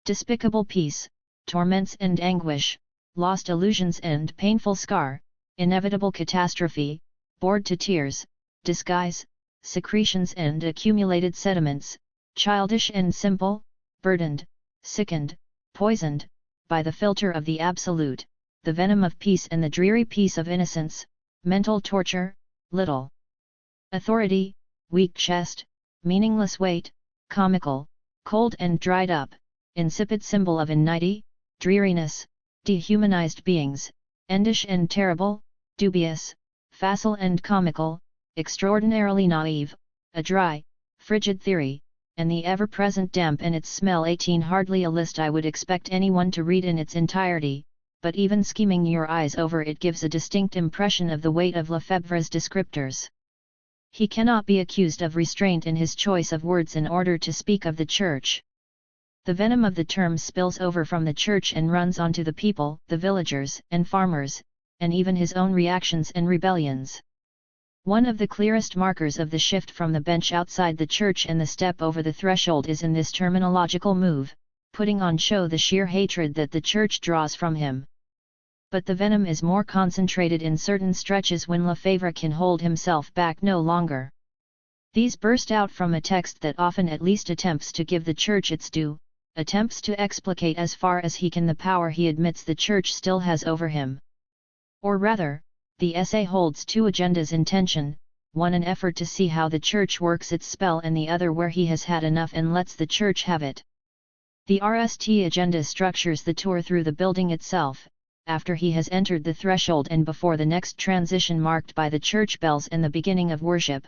despicable peace, torments and anguish, lost illusions and painful scar, inevitable catastrophe, bored to tears, disguise, secretions and accumulated sediments, childish and simple, burdened, sickened, poisoned, by the filter of the absolute, the venom of peace and the dreary peace of innocence, mental torture, little authority, weak chest, meaningless weight, comical, cold and dried up, insipid symbol of inanity, dreariness, dehumanized beings, endish and terrible, dubious, facile and comical, extraordinarily naive, a dry, frigid theory, and the ever-present damp and its smell. 18 Hardly a list I would expect anyone to read in its entirety, but even skimming your eyes over it gives a distinct impression of the weight of Lefebvre's descriptors. He cannot be accused of restraint in his choice of words in order to speak of the church. The venom of the term spills over from the church and runs onto the people, the villagers and farmers, and even his own reactions and rebellions. One of the clearest markers of the shift from the bench outside the church and the step over the threshold is in this terminological move, putting on show the sheer hatred that the church draws from him. But the venom is more concentrated in certain stretches when Lefebvre can hold himself back no longer. These burst out from a text that often at least attempts to give the church its due, attempts to explicate as far as he can the power he admits the church still has over him. Or rather, the essay holds two agendas in tension, one an effort to see how the church works its spell and the other where he has had enough and lets the church have it. The RST agenda structures the tour through the building itself, after he has entered the threshold and before the next transition marked by the church bells and the beginning of worship.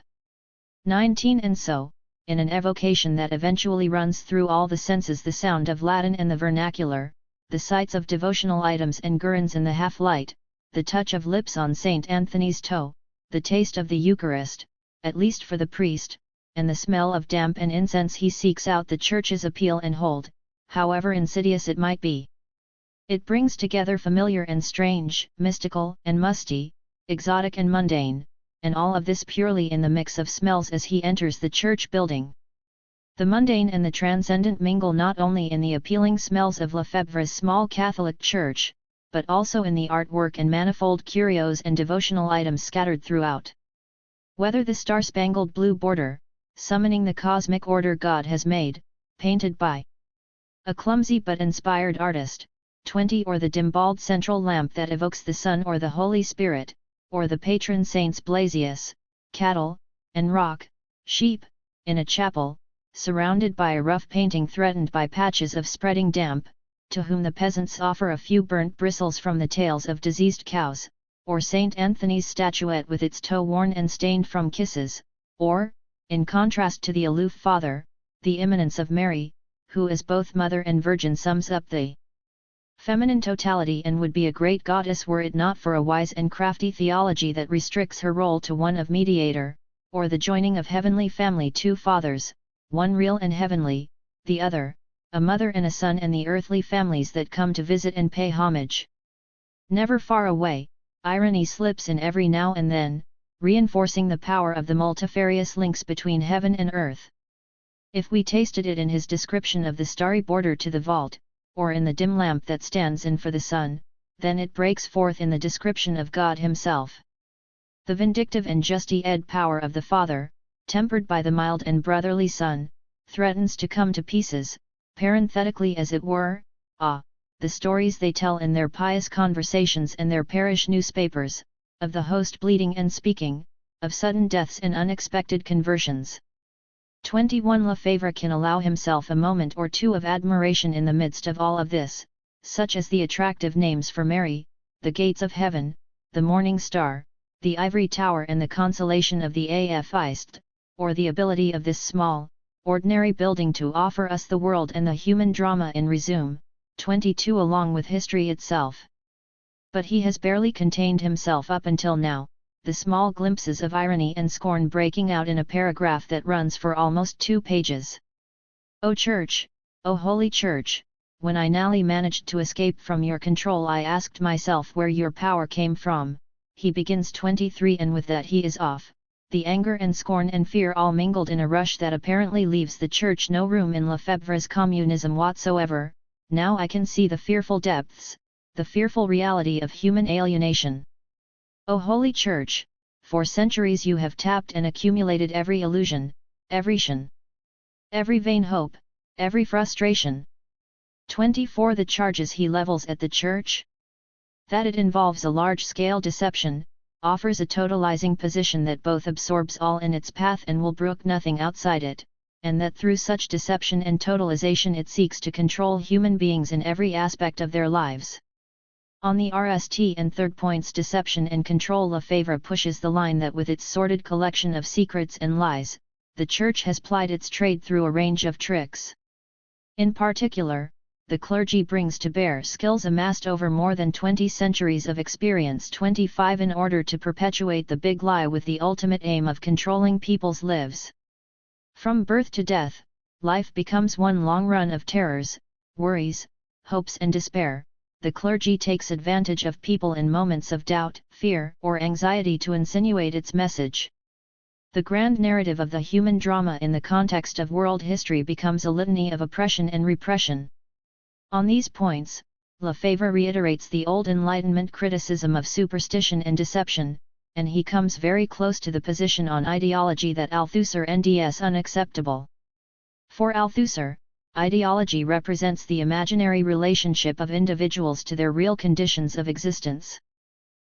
19 And so, in an evocation that eventually runs through all the senses, the sound of Latin and the vernacular, the sights of devotional items and gurns in the half-light, the touch of lips on St. Anthony's toe, the taste of the Eucharist, at least for the priest, and the smell of damp and incense. He seeks out the Church's appeal and hold, however insidious it might be. It brings together familiar and strange, mystical and musty, exotic and mundane, and all of this purely in the mix of smells as he enters the church building. The mundane and the transcendent mingle not only in the appealing smells of Lefebvre's small Catholic church, but also in the artwork and manifold curios and devotional items scattered throughout. Whether the star-spangled blue border, summoning the cosmic order God has made, painted by a clumsy but inspired artist, 20, or the dim-balled central lamp that evokes the sun or the Holy Spirit, or the patron saints Blasius, cattle, and rock, sheep, in a chapel, surrounded by a rough painting threatened by patches of spreading damp, to whom the peasants offer a few burnt bristles from the tails of diseased cows, or St. Anthony's statuette with its toe worn and stained from kisses, or, in contrast to the aloof Father, the immanence of Mary, who as both mother and virgin sums up the feminine totality and would be a great goddess were it not for a wise and crafty theology that restricts her role to one of mediator, or the joining of heavenly family, two fathers, one real and heavenly, the other, a mother and a son, and the earthly families that come to visit and pay homage. Never far away, irony slips in every now and then, reinforcing the power of the multifarious links between heaven and earth. If we tasted it in his description of the starry border to the vault, or in the dim lamp that stands in for the sun, then it breaks forth in the description of God himself. The vindictive and just-ed power of the Father, tempered by the mild and brotherly Son, threatens to come to pieces, parenthetically as it were. The stories they tell in their pious conversations and their parish newspapers, of the host bleeding and speaking, of sudden deaths and unexpected conversions. 21. Lefebvre can allow himself a moment or two of admiration in the midst of all of this, such as the attractive names for Mary, the gates of heaven, the morning star, the ivory tower, and the consolation of the Afist, or the ability of this small, ordinary building to offer us the world and the human drama in resume. 22. Along with history itself. But he has barely contained himself up until now, the small glimpses of irony and scorn breaking out in a paragraph that runs for almost 2 pages. O Church, O Holy Church, when I narrowly managed to escape from your control, I asked myself where your power came from. He begins. 23. And with that he is off, the anger and scorn and fear all mingled in a rush that apparently leaves the Church no room in Lefebvre's communism whatsoever. Now I can see the fearful depths, the fearful reality of human alienation. O Holy Church, for centuries you have tapped and accumulated every illusion, every shun, every vain hope, every frustration. 24. The charges he levels at the Church? That it involves a large-scale deception, offers a totalizing position that both absorbs all in its path and will brook nothing outside it, and that through such deception and totalization it seeks to control human beings in every aspect of their lives. On the RST and third points, deception and control, Lefebvre pushes the line that with its sordid collection of secrets and lies, the Church has plied its trade through a range of tricks. In particular, the clergy brings to bear skills amassed over more than 20 centuries of experience. 25. In order to perpetuate the big lie with the ultimate aim of controlling people's lives. From birth to death, life becomes one long run of terrors, worries, hopes and despair. The clergy takes advantage of people in moments of doubt, fear, or anxiety to insinuate its message. The grand narrative of the human drama in the context of world history becomes a litany of oppression and repression. On these points, Lefebvre reiterates the old Enlightenment criticism of superstition and deception, and he comes very close to the position on ideology that Althusser nds unacceptable. For Althusser, ideology represents the imaginary relationship of individuals to their real conditions of existence.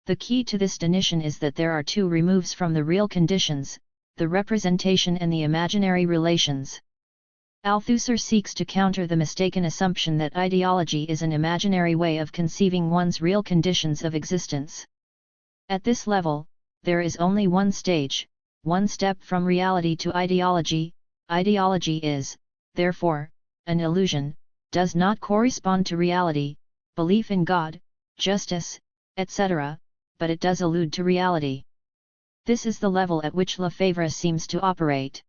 The key to this definition is that there are two removes from the real conditions, the representation and the imaginary relations. Althusser seeks to counter the mistaken assumption that ideology is an imaginary way of conceiving one's real conditions of existence. At this level, there is only one stage, one step from reality to ideology, Ideology is, therefore, an illusion, does not correspond to reality, belief in God, justice, etc., but it does allude to reality. This is the level at which Lefebvre seems to operate.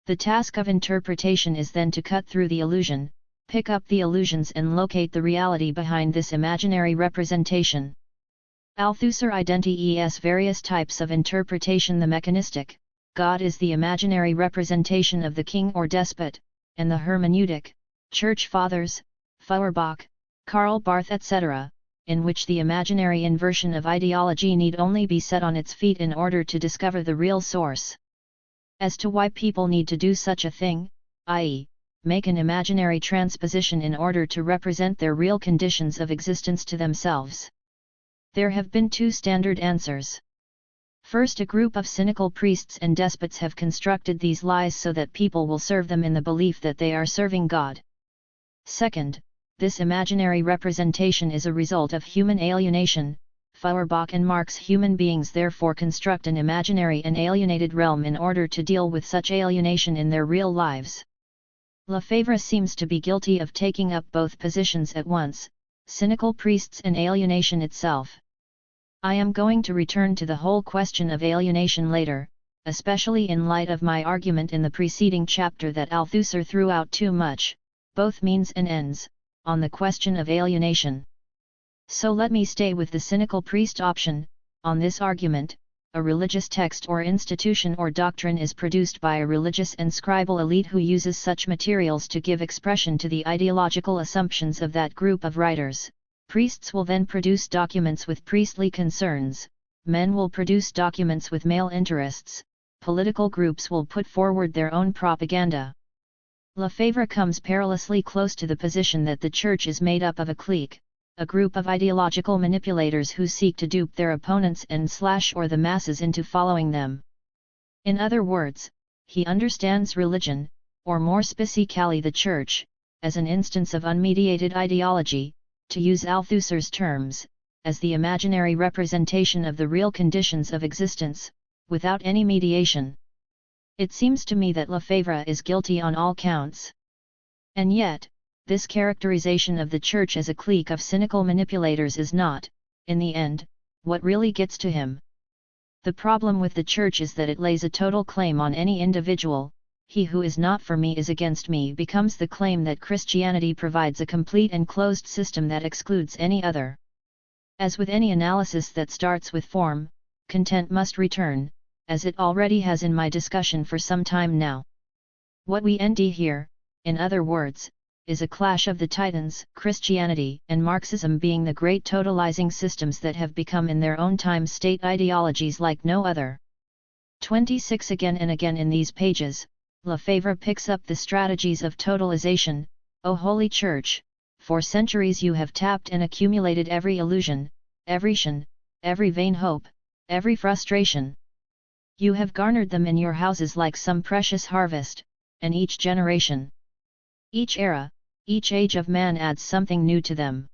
The task of interpretation is then to cut through the illusion, pick up the illusions and locate the reality behind this imaginary representation. Althusser identifies various types of interpretation: the mechanistic, God is the imaginary representation of the king or despot, and the hermeneutic, Church Fathers, Feuerbach, Karl Barth etc., in which the imaginary inversion of ideology need only be set on its feet in order to discover the real source. As to why people need to do such a thing, i.e., make an imaginary transposition in order to represent their real conditions of existence to themselves, there have been two standard answers. First, a group of cynical priests and despots have constructed these lies so that people will serve them in the belief that they are serving God. Second, this imaginary representation is a result of human alienation. Feuerbach and Marx: human beings therefore construct an imaginary and alienated realm in order to deal with such alienation in their real lives. Lefebvre seems to be guilty of taking up both positions at once, cynical priests and alienation itself. I am going to return to the whole question of alienation later, especially in light of my argument in the preceding chapter that Althusser threw out too much, both means and ends, on the question of alienation. So let me stay with the cynical priest option. On this argument, a religious text or institution or doctrine is produced by a religious and scribal elite who uses such materials to give expression to the ideological assumptions of that group of writers. Priests will then produce documents with priestly concerns, men will produce documents with male interests, political groups will put forward their own propaganda. Lefebvre comes perilously close to the position that the Church is made up of a clique, a group of ideological manipulators who seek to dupe their opponents and or the masses into following them. In other words, he understands religion, or more specifically the Church, as an instance of unmediated ideology, to use Althusser's terms, as the imaginary representation of the real conditions of existence, without any mediation. It seems to me that Lefebvre is guilty on all counts. And yet, this characterization of the Church as a clique of cynical manipulators is not, in the end, what really gets to him. The problem with the Church is that it lays a total claim on any individual. He who is not for me is against me becomes the claim that Christianity provides a complete and closed system that excludes any other. As with any analysis that starts with form, content must return, as it already has in my discussion for some time now. What we end here, in other words, is a clash of the titans, Christianity and Marxism being the great totalizing systems that have become in their own time state ideologies like no other. 26 Again and again in these pages, Lefebvre picks up the strategies of totalization. O Holy Church, for centuries you have tapped and accumulated every illusion, every shun, every vain hope, every frustration. You have garnered them in your houses like some precious harvest, and each generation, each era, each age of man adds something new to them.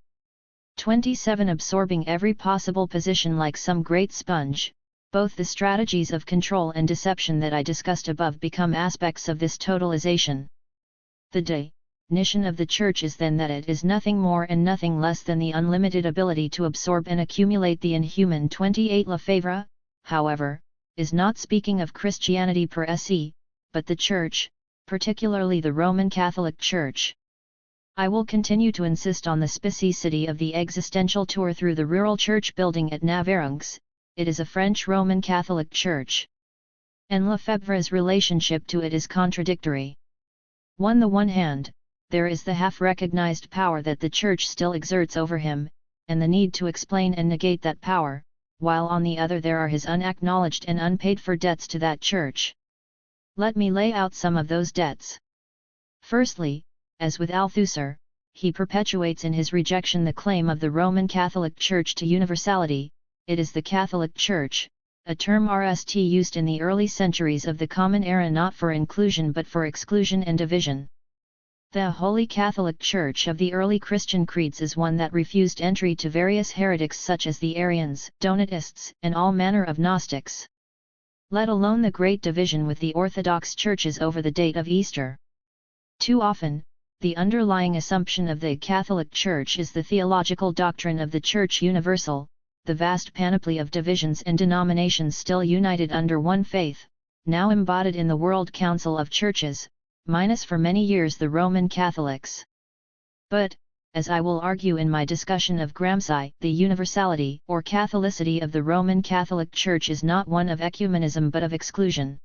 27 Absorbing every possible position like some great sponge. Both the strategies of control and deception that I discussed above become aspects of this totalization. The definition of the Church is then that it is nothing more and nothing less than the unlimited ability to absorb and accumulate the inhuman. 28 Lefebvre, however, is not speaking of Christianity per se, but the Church, particularly the Roman Catholic Church. I will continue to insist on the specificity of the existential tour through the rural church building at Navarrenx. It is a French Roman Catholic Church. And Lefebvre's relationship to it is contradictory. On the one hand, there is the half-recognized power that the Church still exerts over him, and the need to explain and negate that power, while on the other there are his unacknowledged and unpaid-for debts to that Church. Let me lay out some of those debts. Firstly, as with Althusser, he perpetuates in his rejection the claim of the Roman Catholic Church to universality. It is the Catholic Church, a term RST used in the early centuries of the Common Era not for inclusion but for exclusion and division. The Holy Catholic Church of the early Christian creeds is one that refused entry to various heretics such as the Arians, Donatists, and all manner of Gnostics. let alone the great division with the Orthodox churches over the date of Easter. Too often, the underlying assumption of the Catholic Church is the theological doctrine of the Church Universal, the vast panoply of divisions and denominations still united under one faith, now embodied in the World Council of Churches, minus for many years the Roman Catholics. But, as I will argue in my discussion of Gramsci, the universality or Catholicity of the Roman Catholic Church is not one of ecumenism but of exclusion.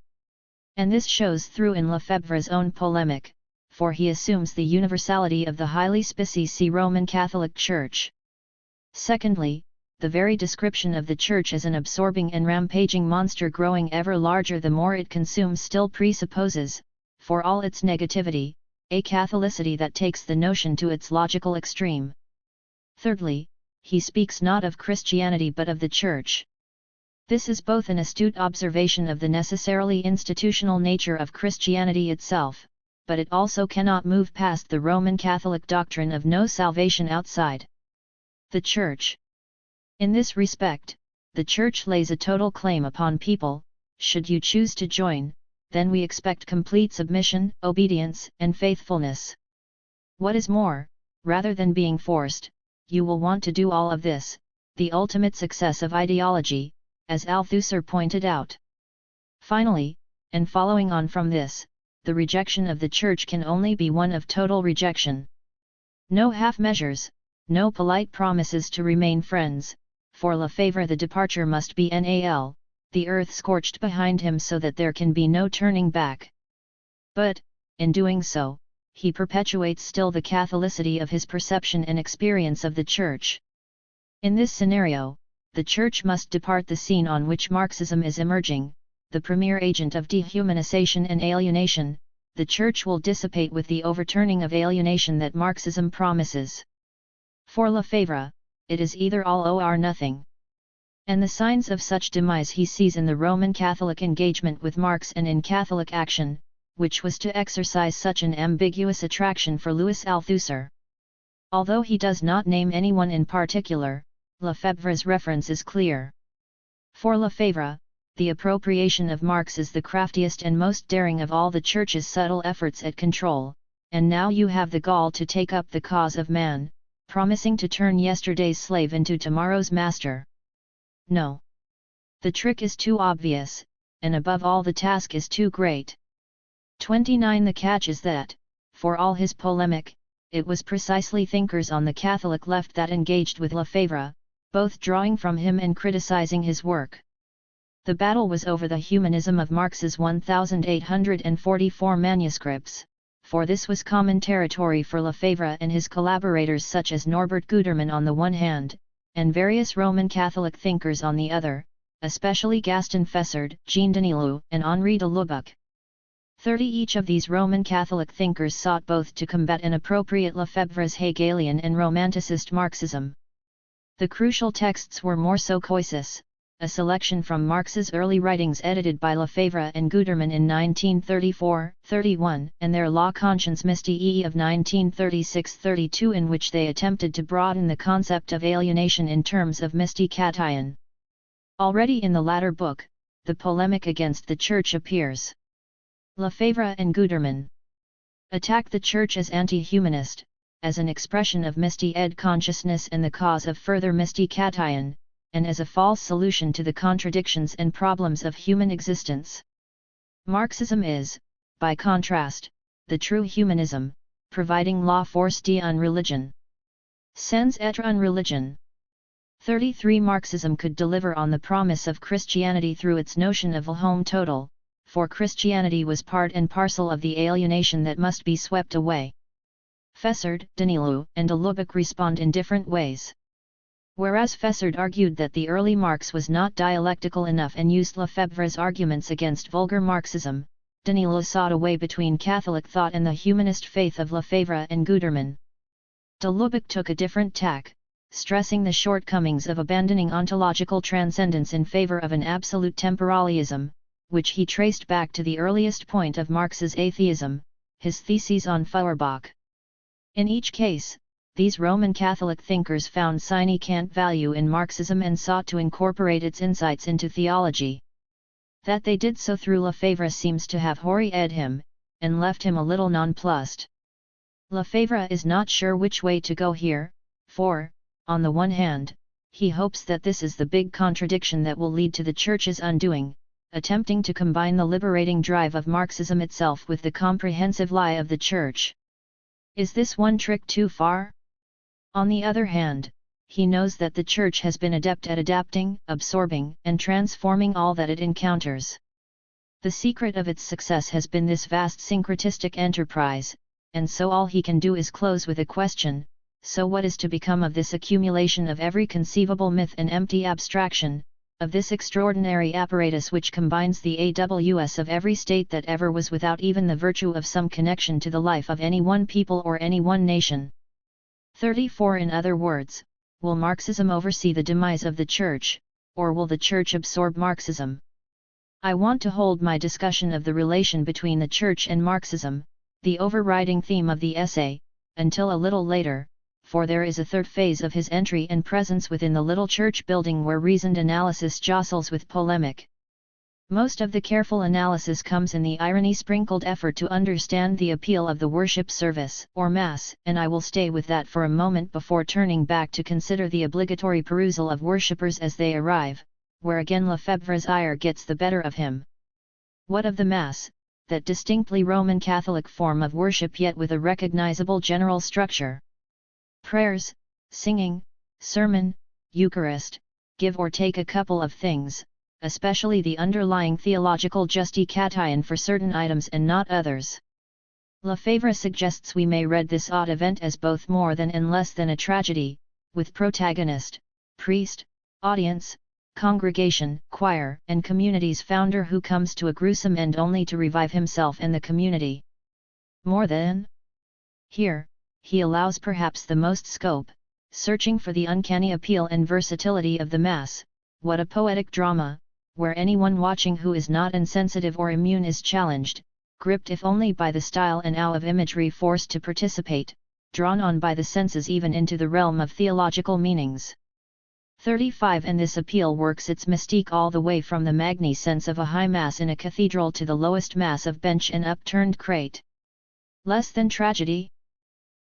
And this shows through in Lefebvre's own polemic, for he assumes the universality of the highly species Roman Catholic Church. Secondly, the very description of the Church as an absorbing and rampaging monster growing ever larger the more it consumes still presupposes, for all its negativity, a Catholicity that takes the notion to its logical extreme. Thirdly, he speaks not of Christianity but of the Church. This is both an astute observation of the necessarily institutional nature of Christianity itself, but it also cannot move past the Roman Catholic doctrine of no salvation outside the Church. In this respect, the Church lays a total claim upon people. Should you choose to join, then we expect complete submission, obedience, and faithfulness. What is more, rather than being forced, you will want to do all of this, the ultimate success of ideology, as Althusser pointed out. Finally, and following on from this, the rejection of the Church can only be one of total rejection. No half measures, no polite promises to remain friends, for Lefebvre the departure must be NAL, the earth scorched behind him so that there can be no turning back. But, in doing so, he perpetuates still the Catholicity of his perception and experience of the Church. In this scenario, the Church must depart the scene on which Marxism is emerging, the premier agent of dehumanization and alienation. The Church will dissipate with the overturning of alienation that Marxism promises. For Lefebvre, it is either all or nothing. And the signs of such demise he sees in the Roman Catholic engagement with Marx and in Catholic action, which was to exercise such an ambiguous attraction for Louis Althusser. Although he does not name anyone in particular, Lefebvre's reference is clear. For Lefebvre, the appropriation of Marx is the craftiest and most daring of all the Church's subtle efforts at control, and now you have the gall to take up the cause of man, promising to turn yesterday's slave into tomorrow's master. No. The trick is too obvious, and above all the task is too great. 29 The catch is that, for all his polemic, it was precisely thinkers on the Catholic left that engaged with Lefebvre, both drawing from him and criticizing his work. The battle was over the humanism of Marx's 1844 manuscripts, for this was common territory for Lefebvre and his collaborators such as Norbert Gutermann on the one hand, and various Roman Catholic thinkers on the other, especially Gaston Fessard, Jean Denisleau, and Henri de Lubac. 30 Each of these Roman Catholic thinkers sought both to combat and appropriate Lefebvre's Hegelian and Romanticist Marxism. The crucial texts were Morceau Coisus, a selection from Marx's early writings edited by Lefebvre and Gutermann in 1934-31, and their La Conscience Mystique of 1936-32 in which they attempted to broaden the concept of alienation in terms of mystikation. Already in the latter book, the polemic against the Church appears. Lefebvre and Gutermann attack the Church as anti-humanist, as an expression of misty-ed consciousness and the cause of further mystikation, and as a false solution to the contradictions and problems of human existence. Marxism is, by contrast, the true humanism, providing la force d'un religion. Sans être une religion. 33 Marxism could deliver on the promise of Christianity through its notion of a home total, for Christianity was part and parcel of the alienation that must be swept away. Fessard, Denisleau, and de Lubac respond in different ways. Whereas Fessard argued that the early Marx was not dialectical enough and used Lefebvre's arguments against vulgar Marxism, Denisleau sought a way between Catholic thought and the humanist faith of Lefebvre and Gutermann. De Lubac took a different tack, stressing the shortcomings of abandoning ontological transcendence in favor of an absolute temporalism, which he traced back to the earliest point of Marx's atheism, his theses on Feuerbach. In each case, these Roman Catholic thinkers found sine cant value in Marxism and sought to incorporate its insights into theology. That they did so through Lefebvre seems to have horrified him, and left him a little nonplussed. Lefebvre is not sure which way to go here, for, on the one hand, he hopes that this is the big contradiction that will lead to the Church's undoing, attempting to combine the liberating drive of Marxism itself with the comprehensive lie of the Church. Is this one trick too far? On the other hand, he knows that the Church has been adept at adapting, absorbing, and transforming all that it encounters. The secret of its success has been this vast syncretistic enterprise, and so all he can do is close with a question: so what is to become of this accumulation of every conceivable myth and empty abstraction, of this extraordinary apparatus which combines the AWS of every state that ever was without even the virtue of some connection to the life of any one people or any one nation? 34. In other words, will Marxism oversee the demise of the Church, or will the Church absorb Marxism? I want to hold my discussion of the relation between the Church and Marxism, the overriding theme of the essay, until a little later, for there is a third phase of his entry and presence within the little church building where reasoned analysis jostles with polemic. Most of the careful analysis comes in the irony-sprinkled effort to understand the appeal of the worship service, or Mass, and I will stay with that for a moment before turning back to consider the obligatory perusal of worshippers as they arrive, where again Lefebvre's ire gets the better of him. What of the Mass, that distinctly Roman Catholic form of worship yet with a recognizable general structure? Prayers, singing, sermon, Eucharist, give or take a couple of things, especially the underlying theological justification for certain items and not others. Lefebvre suggests we may read this odd event as both more than and less than a tragedy, with protagonist, priest, audience, congregation, choir, and community's founder who comes to a gruesome end only to revive himself and the community. More than? Here, he allows perhaps the most scope, searching for the uncanny appeal and versatility of the Mass. What a poetic drama, where anyone watching who is not insensitive or immune is challenged, gripped if only by the style and awe of imagery, forced to participate, drawn on by the senses even into the realm of theological meanings. 35. And this appeal works its mystique all the way from the magnificence of a high Mass in a cathedral to the lowest Mass of bench and upturned crate. Less than tragedy?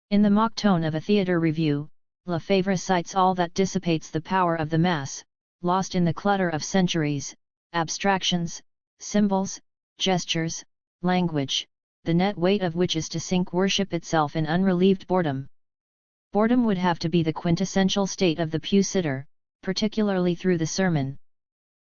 In the mock tone of a theatre review, Lefebvre cites all that dissipates the power of the Mass, lost in the clutter of centuries, abstractions, symbols, gestures, language, the net weight of which is to sink worship itself in unrelieved boredom. Boredom would have to be the quintessential state of the pew-sitter, particularly through the sermon.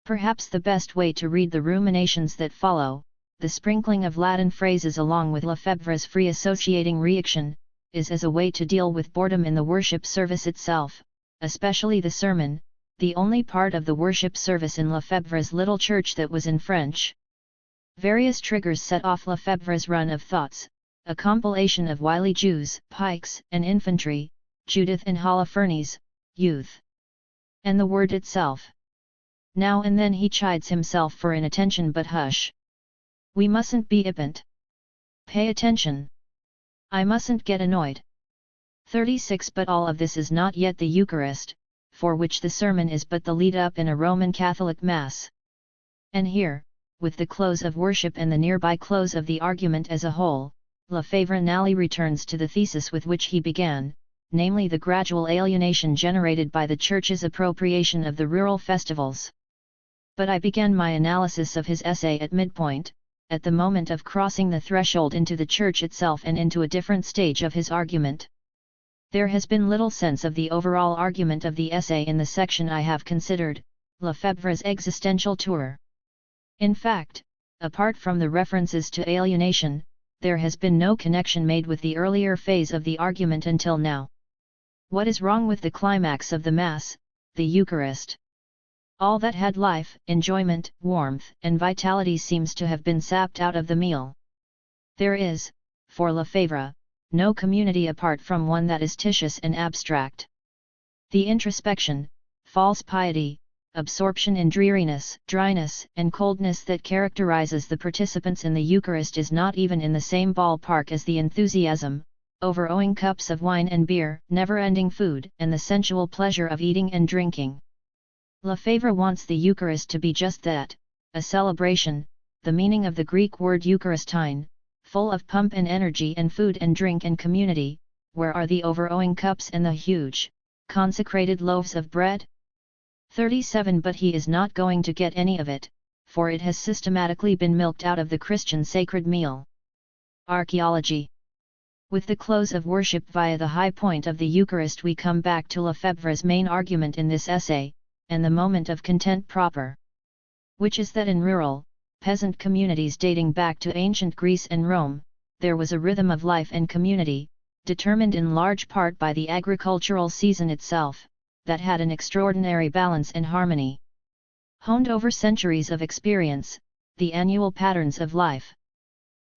Perhaps the best way to read the ruminations that follow, the sprinkling of Latin phrases along with Lefebvre's free associating reaction, is as a way to deal with boredom in the worship service itself, especially the sermon, the only part of the worship service in Lefebvre's little church that was in French. Various triggers set off Lefebvre's run of thoughts, a compilation of wily Jews, pikes, and infantry, Judith and Holofernes, youth. And the word itself. Now and then he chides himself for inattention, but hush. We mustn't be ippant. Pay attention. I mustn't get annoyed. 36. But all of this is not yet the Eucharist, for which the sermon is but the lead-up in a Roman Catholic Mass. And here, with the close of worship and the nearby close of the argument as a whole, Lefebvre nally returns to the thesis with which he began, namely the gradual alienation generated by the Church's appropriation of the rural festivals. But I began my analysis of his essay at midpoint, at the moment of crossing the threshold into the Church itself and into a different stage of his argument. There has been little sense of the overall argument of the essay in the section I have considered, Lefebvre's existential tour. In fact, apart from the references to alienation, there has been no connection made with the earlier phase of the argument until now. What is wrong with the climax of the Mass, the Eucharist? All that had life, enjoyment, warmth, and vitality seems to have been sapped out of the meal. There is, for Lefebvre, no community apart from one that is tedious and abstract. The introspection, false piety, absorption in dreariness, dryness, and coldness that characterizes the participants in the Eucharist is not even in the same ballpark as the enthusiasm, overowing cups of wine and beer, never-ending food, and the sensual pleasure of eating and drinking. Lefebvre wants the Eucharist to be just that, a celebration, the meaning of the Greek word Eucharistine, full of pump and energy and food and drink and community. Where are the overflowing cups and the huge, consecrated loaves of bread? 37 But he is not going to get any of it, for it has systematically been milked out of the Christian sacred meal. Archaeology. With the close of worship via the high point of the Eucharist, we come back to Lefebvre's main argument in this essay, and the moment of content proper. Which is that in rural, peasant communities dating back to ancient Greece and Rome, there was a rhythm of life and community, determined in large part by the agricultural season itself, that had an extraordinary balance and harmony. Honed over centuries of experience, the annual patterns of life.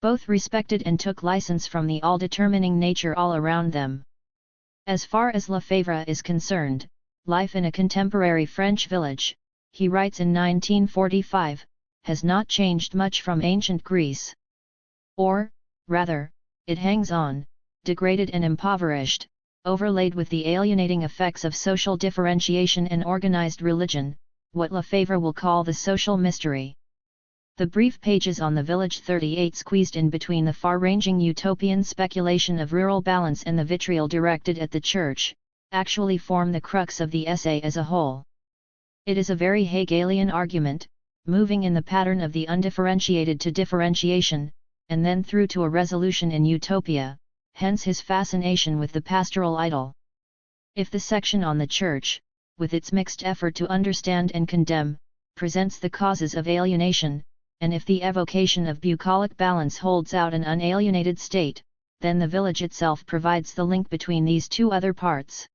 Both respected and took license from the all-determining nature all around them. As far as Lefebvre is concerned, life in a contemporary French village, he writes in 1945, has not changed much from ancient Greece. Or, rather, it hangs on, degraded and impoverished, overlaid with the alienating effects of social differentiation and organized religion, what Lefebvre will call the social mystery. The brief pages on the village 38 squeezed in between the far-ranging utopian speculation of rural balance and the vitriol directed at the church, actually form the crux of the essay as a whole. It is a very Hegelian argument, moving in the pattern of the undifferentiated to differentiation, and then through to a resolution in utopia, hence his fascination with the pastoral idyll. If the section on the church, with its mixed effort to understand and condemn, presents the causes of alienation, and if the evocation of bucolic balance holds out an unalienated state, then the village itself provides the link between these two other parts.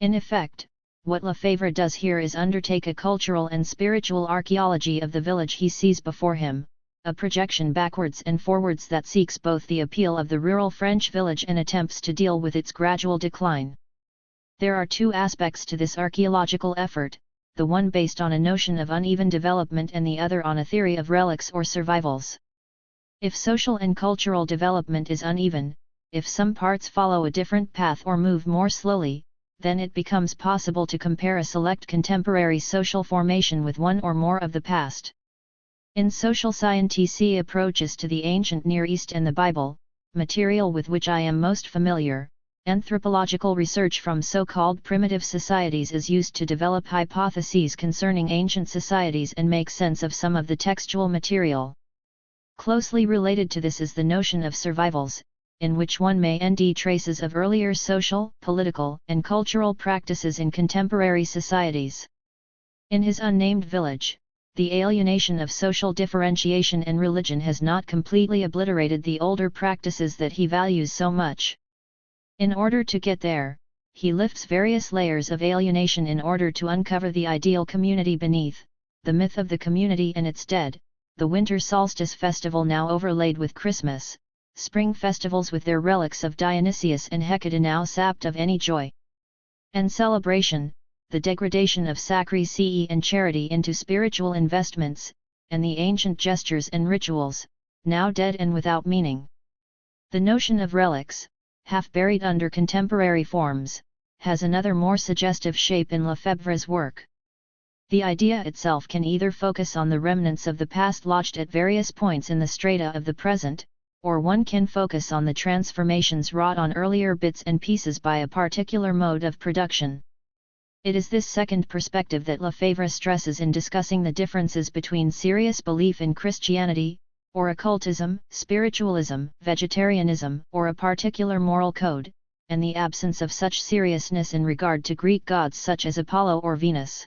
In effect, what Lefebvre does here is undertake a cultural and spiritual archaeology of the village he sees before him, a projection backwards and forwards that seeks both the appeal of the rural French village and attempts to deal with its gradual decline. There are two aspects to this archaeological effort, the one based on a notion of uneven development and the other on a theory of relics or survivals. If social and cultural development is uneven, if some parts follow a different path or move more slowly, then it becomes possible to compare a select contemporary social formation with one or more of the past. In social scientific approaches to the ancient Near East and the Bible, material with which I am most familiar, anthropological research from so-called primitive societies is used to develop hypotheses concerning ancient societies and make sense of some of the textual material. Closely related to this is the notion of survivals, in which one may find traces of earlier social, political, and cultural practices in contemporary societies. In his unnamed village, the alienation of social differentiation and religion has not completely obliterated the older practices that he values so much. In order to get there, he lifts various layers of alienation in order to uncover the ideal community beneath, the myth of the community and its dead, the winter solstice festival now overlaid with Christmas, spring festivals with their relics of Dionysius and Hecate now sapped of any joy and celebration, the degradation of sacristy and charity into spiritual investments, and the ancient gestures and rituals, now dead and without meaning. The notion of relics, half buried under contemporary forms, has another more suggestive shape in Lefebvre's work. The idea itself can either focus on the remnants of the past lodged at various points in the strata of the present, or one can focus on the transformations wrought on earlier bits and pieces by a particular mode of production. It is this second perspective that Lefebvre stresses in discussing the differences between serious belief in Christianity, or occultism, spiritualism, vegetarianism, or a particular moral code, and the absence of such seriousness in regard to Greek gods such as Apollo or Venus.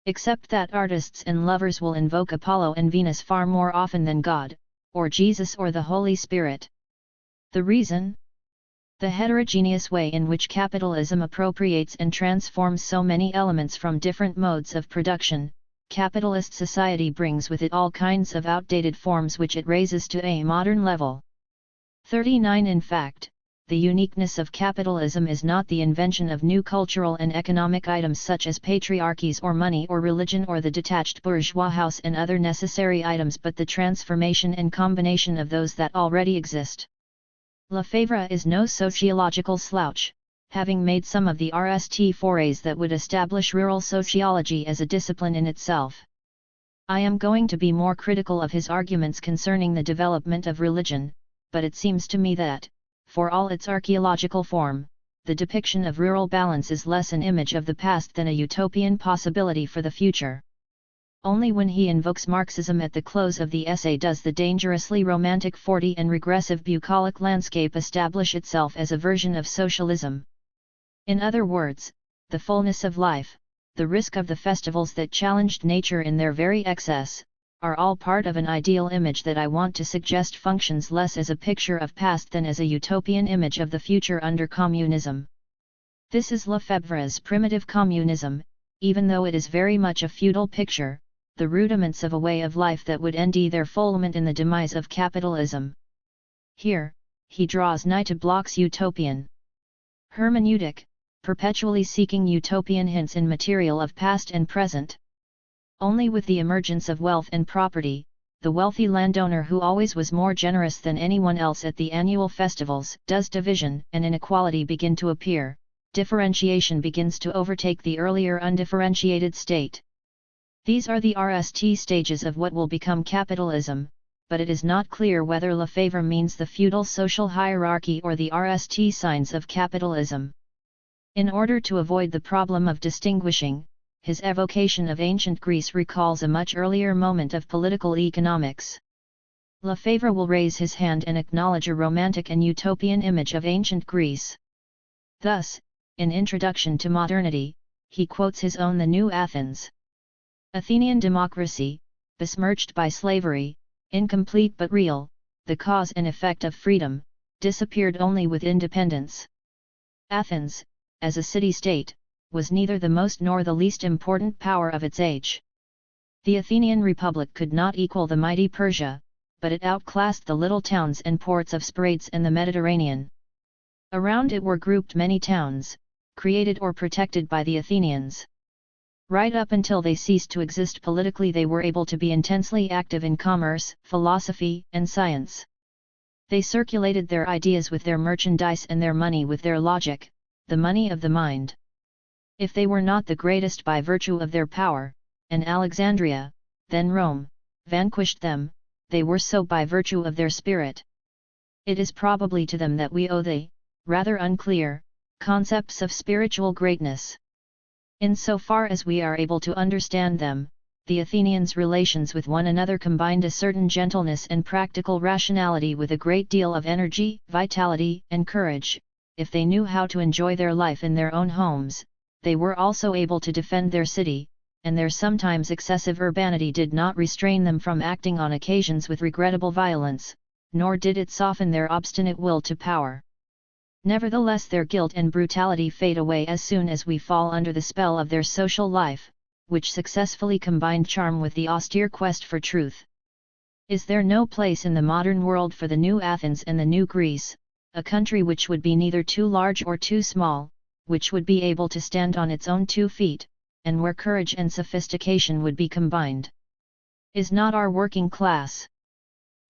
Except that artists and lovers will invoke Apollo and Venus far more often than God, or Jesus or the Holy Spirit. The reason? The heterogeneous way in which capitalism appropriates and transforms so many elements from different modes of production. Capitalist society brings with it all kinds of outdated forms which it raises to a modern level. 39 In fact, the uniqueness of capitalism is not the invention of new cultural and economic items such as patriarchies or money or religion or the detached bourgeois house and other necessary items, but the transformation and combination of those that already exist. Lefebvre is no sociological slouch, having made some of the RST forays that would establish rural sociology as a discipline in itself. I am going to be more critical of his arguments concerning the development of religion, but it seems to me that, for all its archaeological form, the depiction of rural balance is less an image of the past than a utopian possibility for the future. Only when he invokes Marxism at the close of the essay does the dangerously romantic 40 and regressive bucolic landscape establish itself as a version of socialism. In other words, the fullness of life, the risk of the festivals that challenged nature in their very excess, are all part of an ideal image that I want to suggest functions less as a picture of past than as a utopian image of the future under communism. This is Lefebvre's primitive communism, even though it is very much a feudal picture, the rudiments of a way of life that would end their fulfillment in the demise of capitalism. Here, he draws nigh to Bloch's utopian hermeneutic, perpetually seeking utopian hints in material of past and present. Only with the emergence of wealth and property, the wealthy landowner who always was more generous than anyone else at the annual festivals, does division and inequality begin to appear, differentiation begins to overtake the earlier undifferentiated state. These are the RST stages of what will become capitalism, but it is not clear whether Lefebvre means the feudal social hierarchy or the RST signs of capitalism. In order to avoid the problem of distinguishing, his evocation of ancient Greece recalls a much earlier moment of political economics. Lefebvre will raise his hand and acknowledge a romantic and utopian image of ancient Greece. Thus, in Introduction to Modernity, he quotes his own The New Athens. Athenian democracy, besmirched by slavery, incomplete but real, the cause and effect of freedom, disappeared only with independence. Athens, as a city-state, was neither the most nor the least important power of its age. The Athenian Republic could not equal the mighty Persia, but it outclassed the little towns and ports of Sporades and the Mediterranean. Around it were grouped many towns, created or protected by the Athenians. Right up until they ceased to exist politically, they were able to be intensely active in commerce, philosophy, and science. They circulated their ideas with their merchandise and their money with their logic, the money of the mind. If they were not the greatest by virtue of their power, and Alexandria, then Rome, vanquished them, they were so by virtue of their spirit. It is probably to them that we owe the, rather unclear, concepts of spiritual greatness. In so far as we are able to understand them, the Athenians' relations with one another combined a certain gentleness and practical rationality with a great deal of energy, vitality, and courage. If they knew how to enjoy their life in their own homes, they were also able to defend their city, and their sometimes excessive urbanity did not restrain them from acting on occasions with regrettable violence, nor did it soften their obstinate will to power. Nevertheless, their guilt and brutality fade away as soon as we fall under the spell of their social life, which successfully combined charm with the austere quest for truth. Is there no place in the modern world for the new Athens and the new Greece, a country which would be neither too large or too small, which would be able to stand on its own 2 feet, and where courage and sophistication would be combined? Is not our working class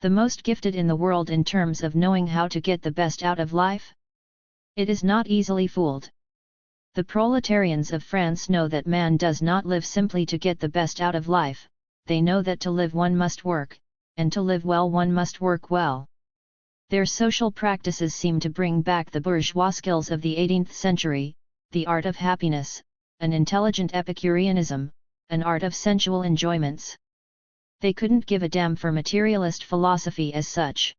the most gifted in the world in terms of knowing how to get the best out of life? It is not easily fooled. The proletarians of France know that man does not live simply to get the best out of life, they know that to live one must work, and to live well one must work well. Their social practices seem to bring back the bourgeois skills of the 18th century, the art of happiness, an intelligent Epicureanism, an art of sensual enjoyments. They couldn't give a damn for materialist philosophy as such.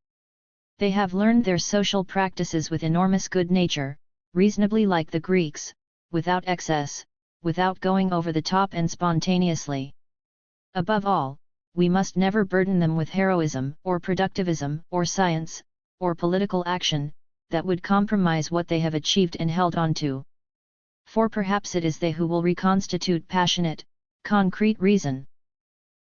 They have learned their social practices with enormous good nature, reasonably like the Greeks, without excess, without going over the top and spontaneously. Above all, we must never burden them with heroism, or productivism, or science, or political action, that would compromise what they have achieved and held on to. For perhaps it is they who will reconstitute passionate, concrete reason.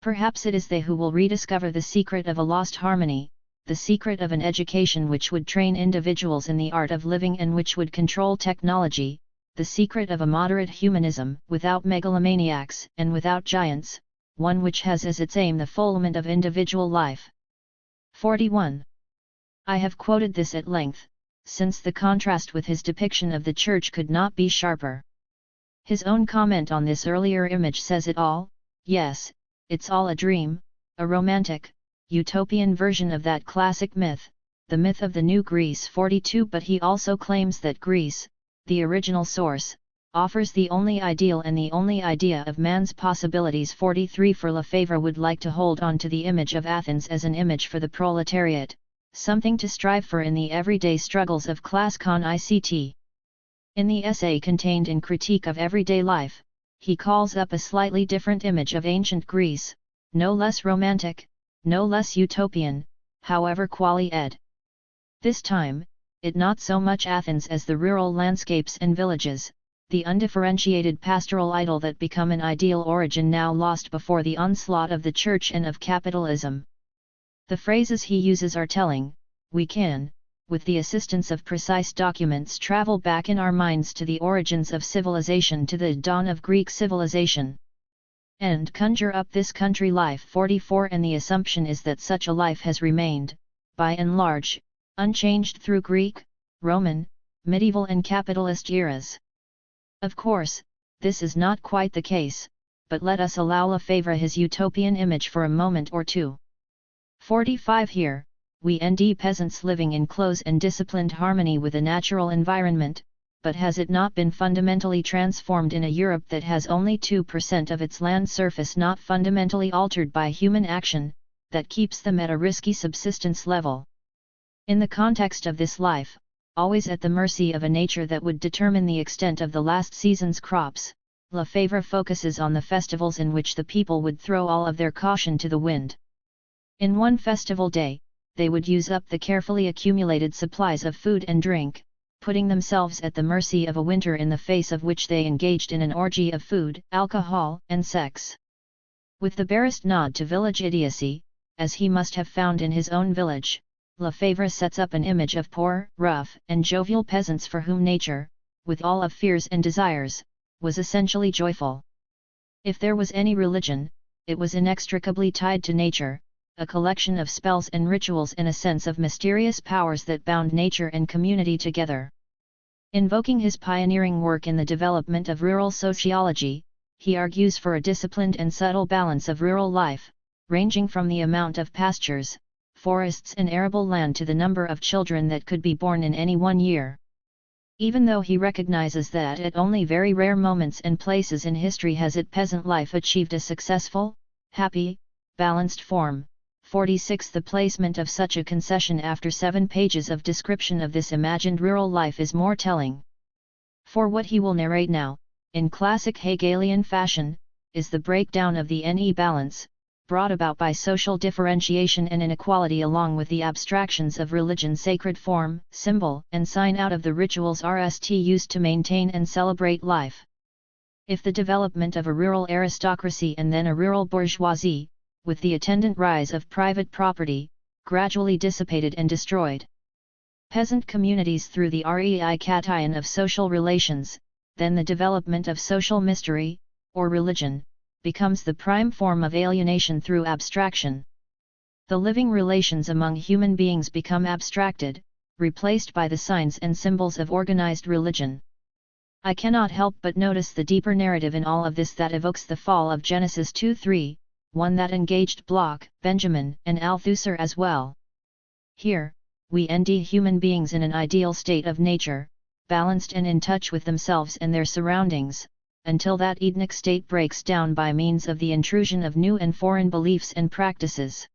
Perhaps it is they who will rediscover the secret of a lost harmony, the secret of an education which would train individuals in the art of living and which would control technology, the secret of a moderate humanism without megalomaniacs and without giants, one which has as its aim the fulfillment of individual life. 41. I have quoted this at length, since the contrast with his depiction of the Church could not be sharper. His own comment on this earlier image says it all. Yes, it's all a dream, a romantic, utopian version of that classic myth, the myth of the New Greece 42. But he also claims that Greece, the original source, offers the only ideal and the only idea of man's possibilities. 43. For Lefebvre would like to hold on to the image of Athens as an image for the proletariat, something to strive for in the everyday struggles of class con-ict. In the essay contained in Critique of Everyday Life, he calls up a slightly different image of ancient Greece, no less romantic, no less utopian, however quali ed. This time, it not so much Athens as the rural landscapes and villages, the undifferentiated pastoral idyll that become an ideal origin now lost before the onslaught of the church and of capitalism. The phrases he uses are telling. We can, with the assistance of precise documents, travel back in our minds to the origins of civilization, to the dawn of Greek civilization, and conjure up this country life. 44. And the assumption is that such a life has remained, by and large, unchanged through Greek, Roman, medieval and capitalist eras. Of course, this is not quite the case, but let us allow Lefebvre his utopian image for a moment or two. 45. Here, we nd peasants living in close and disciplined harmony with a natural environment, but has it not been fundamentally transformed in a Europe that has only 2% of its land surface not fundamentally altered by human action, that keeps them at a risky subsistence level? In the context of this life, always at the mercy of a nature that would determine the extent of the last season's crops, Lefebvre focuses on the festivals in which the people would throw all of their caution to the wind. In one festival day, they would use up the carefully accumulated supplies of food and drink, putting themselves at the mercy of a winter in the face of which they engaged in an orgy of food, alcohol, and sex. With the barest nod to village idiocy, as he must have found in his own village, Lefebvre sets up an image of poor, rough, and jovial peasants for whom nature, with all of fears and desires, was essentially joyful. If there was any religion, it was inextricably tied to nature, a collection of spells and rituals and a sense of mysterious powers that bound nature and community together. Invoking his pioneering work in the development of rural sociology, he argues for a disciplined and subtle balance of rural life, ranging from the amount of pastures, forests and arable land to the number of children that could be born in any one year. Even though he recognizes that at only very rare moments and places in history has peasant life achieved a successful, happy, balanced form. 46. The placement of such a concession after 7 pages of description of this imagined rural life is more telling. For what he will narrate now, in classic Hegelian fashion, is the breakdown of the NE balance, brought about by social differentiation and inequality along with the abstractions of religion, sacred form, symbol, and sign out of the rituals RST used to maintain and celebrate life. If the development of a rural aristocracy and then a rural bourgeoisie, with the attendant rise of private property, gradually dissipated and destroyed peasant communities through the reification of social relations, then the development of social mystery, or religion, becomes the prime form of alienation through abstraction. The living relations among human beings become abstracted, replaced by the signs and symbols of organized religion. I cannot help but notice the deeper narrative in all of this that evokes the fall of Genesis 2:3, one that engaged Bloch, Benjamin, and Althusser as well. Here, we nd human beings in an ideal state of nature, balanced and in touch with themselves and their surroundings, until that Edenic state breaks down by means of the intrusion of new and foreign beliefs and practices.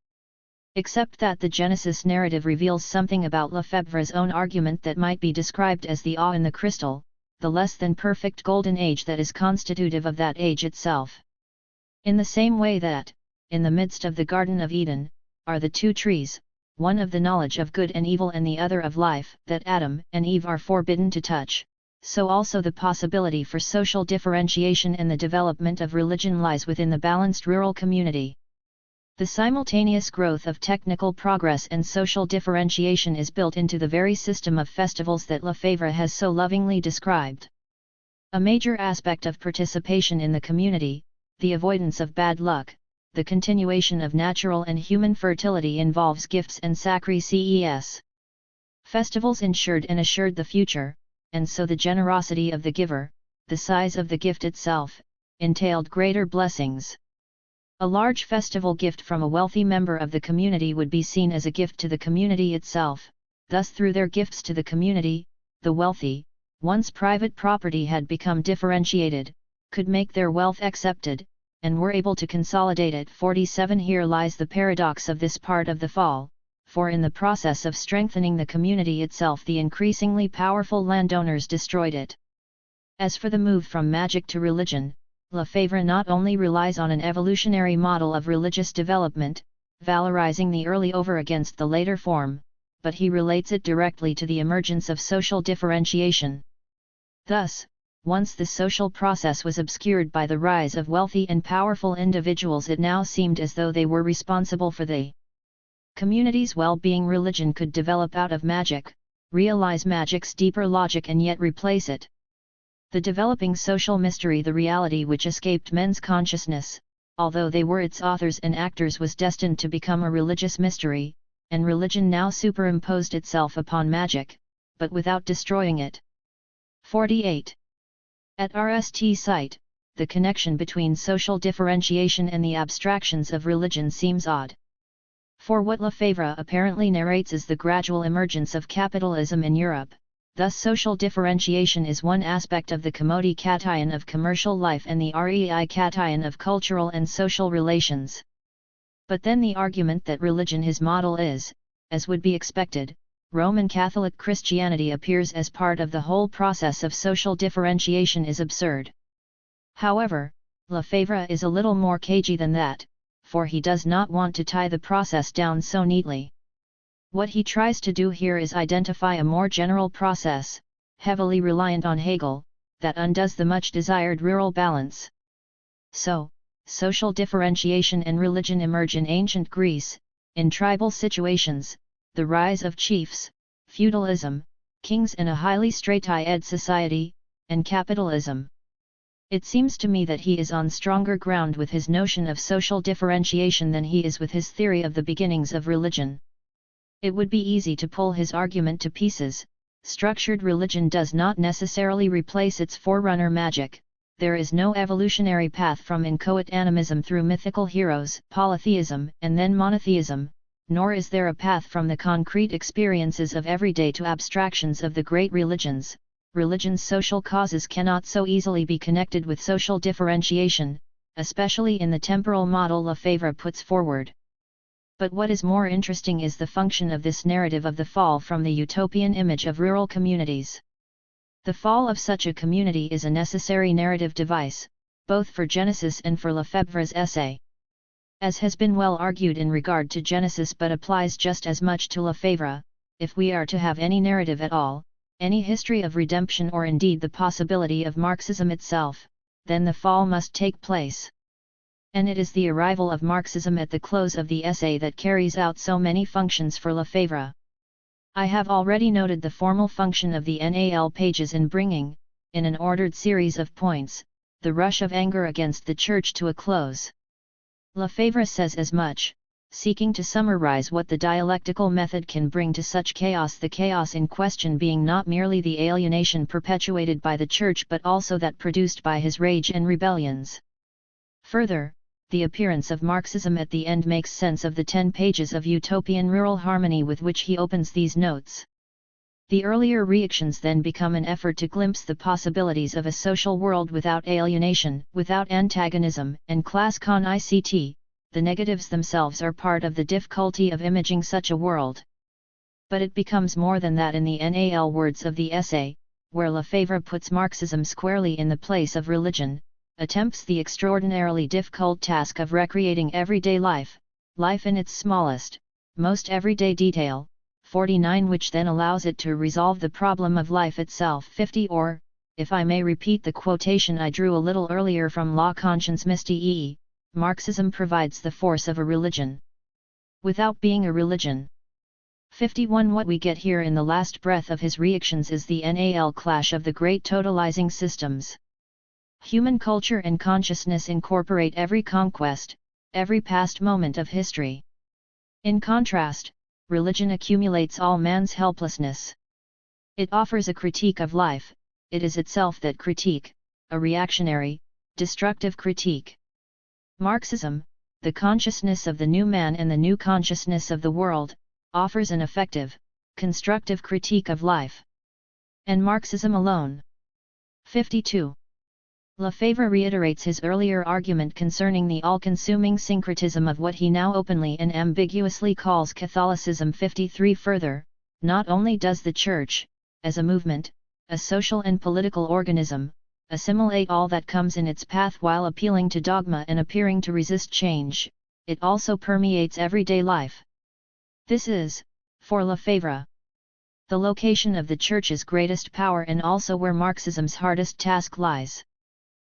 Except that the Genesis narrative reveals something about Lefebvre's own argument that might be described as the awe in the crystal, the less than perfect golden age that is constitutive of that age itself. In the same way that, in the midst of the Garden of Eden, are the 2 trees, one of the knowledge of good and evil and the other of life, that Adam and Eve are forbidden to touch, so also the possibility for social differentiation and the development of religion lies within the balanced rural community. The simultaneous growth of technical progress and social differentiation is built into the very system of festivals that Lefebvre has so lovingly described. A major aspect of participation in the community, the avoidance of bad luck, the continuation of natural and human fertility involves gifts and sacrifices. Festivals ensured and assured the future, and so the generosity of the giver, the size of the gift itself, entailed greater blessings. A large festival gift from a wealthy member of the community would be seen as a gift to the community itself, thus through their gifts to the community, the wealthy, once private property had become differentiated, could make their wealth accepted, and were able to consolidate it. 47 Here lies the paradox of this part of the fall, for in the process of strengthening the community itself the increasingly powerful landowners destroyed it. As for the move from magic to religion, Lefebvre not only relies on an evolutionary model of religious development, valorizing the early over against the later form, but he relates it directly to the emergence of social differentiation. Thus, once the social process was obscured by the rise of wealthy and powerful individuals, it now seemed as though they were responsible for the community's well-being. Religion could develop out of magic, realize magic's deeper logic and yet replace it. The developing social mystery, the reality which escaped men's consciousness, although they were its authors and actors, was destined to become a religious mystery, and religion now superimposed itself upon magic, but without destroying it. 48. At RST site, the connection between social differentiation and the abstractions of religion seems odd. For what Lefebvre apparently narrates is the gradual emergence of capitalism in Europe. Thus social differentiation is one aspect of the commodity cation of commercial life and the rei cation of cultural and social relations. But then the argument that religion his model is, as would be expected, Roman Catholic Christianity appears as part of the whole process of social differentiation is absurd. However, Lefebvre is a little more cagey than that, for he does not want to tie the process down so neatly. What he tries to do here is identify a more general process, heavily reliant on Hegel, that undoes the much desired rural balance. So, social differentiation and religion emerge in ancient Greece, in tribal situations, the rise of chiefs, feudalism, kings and a highly stratified society, and capitalism. It seems to me that he is on stronger ground with his notion of social differentiation than he is with his theory of the beginnings of religion. It would be easy to pull his argument to pieces. Structured religion does not necessarily replace its forerunner magic. There is no evolutionary path from inchoate animism through mythical heroes, polytheism, and then monotheism, nor is there a path from the concrete experiences of everyday to abstractions of the great religions. Religion's social causes cannot so easily be connected with social differentiation, especially in the temporal model Lefebvre puts forward. But what is more interesting is the function of this narrative of the fall from the utopian image of rural communities. The fall of such a community is a necessary narrative device, both for Genesis and for Lefebvre's essay. As has been well argued in regard to Genesis but applies just as much to Lefebvre, if we are to have any narrative at all, any history of redemption or indeed the possibility of Marxism itself, then the fall must take place. And it is the arrival of Marxism at the close of the essay that carries out so many functions for Lefebvre. I have already noted the formal function of the NAL pages in bringing, in an ordered series of points, the rush of anger against the Church to a close. Lefebvre says as much, seeking to summarize what the dialectical method can bring to such chaos, the chaos in question being not merely the alienation perpetuated by the Church but also that produced by his rage and rebellions. Further, the appearance of Marxism at the end makes sense of the 10 pages of utopian rural harmony with which he opens these notes. The earlier reactions then become an effort to glimpse the possibilities of a social world without alienation, without antagonism, and class con-ICT. The negatives themselves are part of the difficulty of imaging such a world. But it becomes more than that in the NAL words of the essay, where Lefebvre puts Marxism squarely in the place of religion, attempts the extraordinarily difficult task of recreating everyday life, life in its smallest, most everyday detail, 49, which then allows it to resolve the problem of life itself. 50 or, if I may repeat the quotation I drew a little earlier from La Conscience Mystique, Marxism provides the force of a religion, without being a religion. 51 What we get here in the last breath of his reactions is the NAL clash of the great totalizing systems. Human culture and consciousness incorporate every conquest, every past moment of history. In contrast, religion accumulates all man's helplessness. It offers a critique of life, it is itself that critique, a reactionary, destructive critique. Marxism, The Consciousness of the New Man and the New Consciousness of the World, offers an effective, constructive critique of life and Marxism alone. 52. Lefebvre reiterates his earlier argument concerning the all-consuming syncretism of what he now openly and ambiguously calls Catholicism. 53. Further, not only does the Church, as a movement, a social and political organism, assimilate all that comes in its path while appealing to dogma and appearing to resist change, it also permeates everyday life. This is, for Lefebvre, the location of the Church's greatest power and also where Marxism's hardest task lies.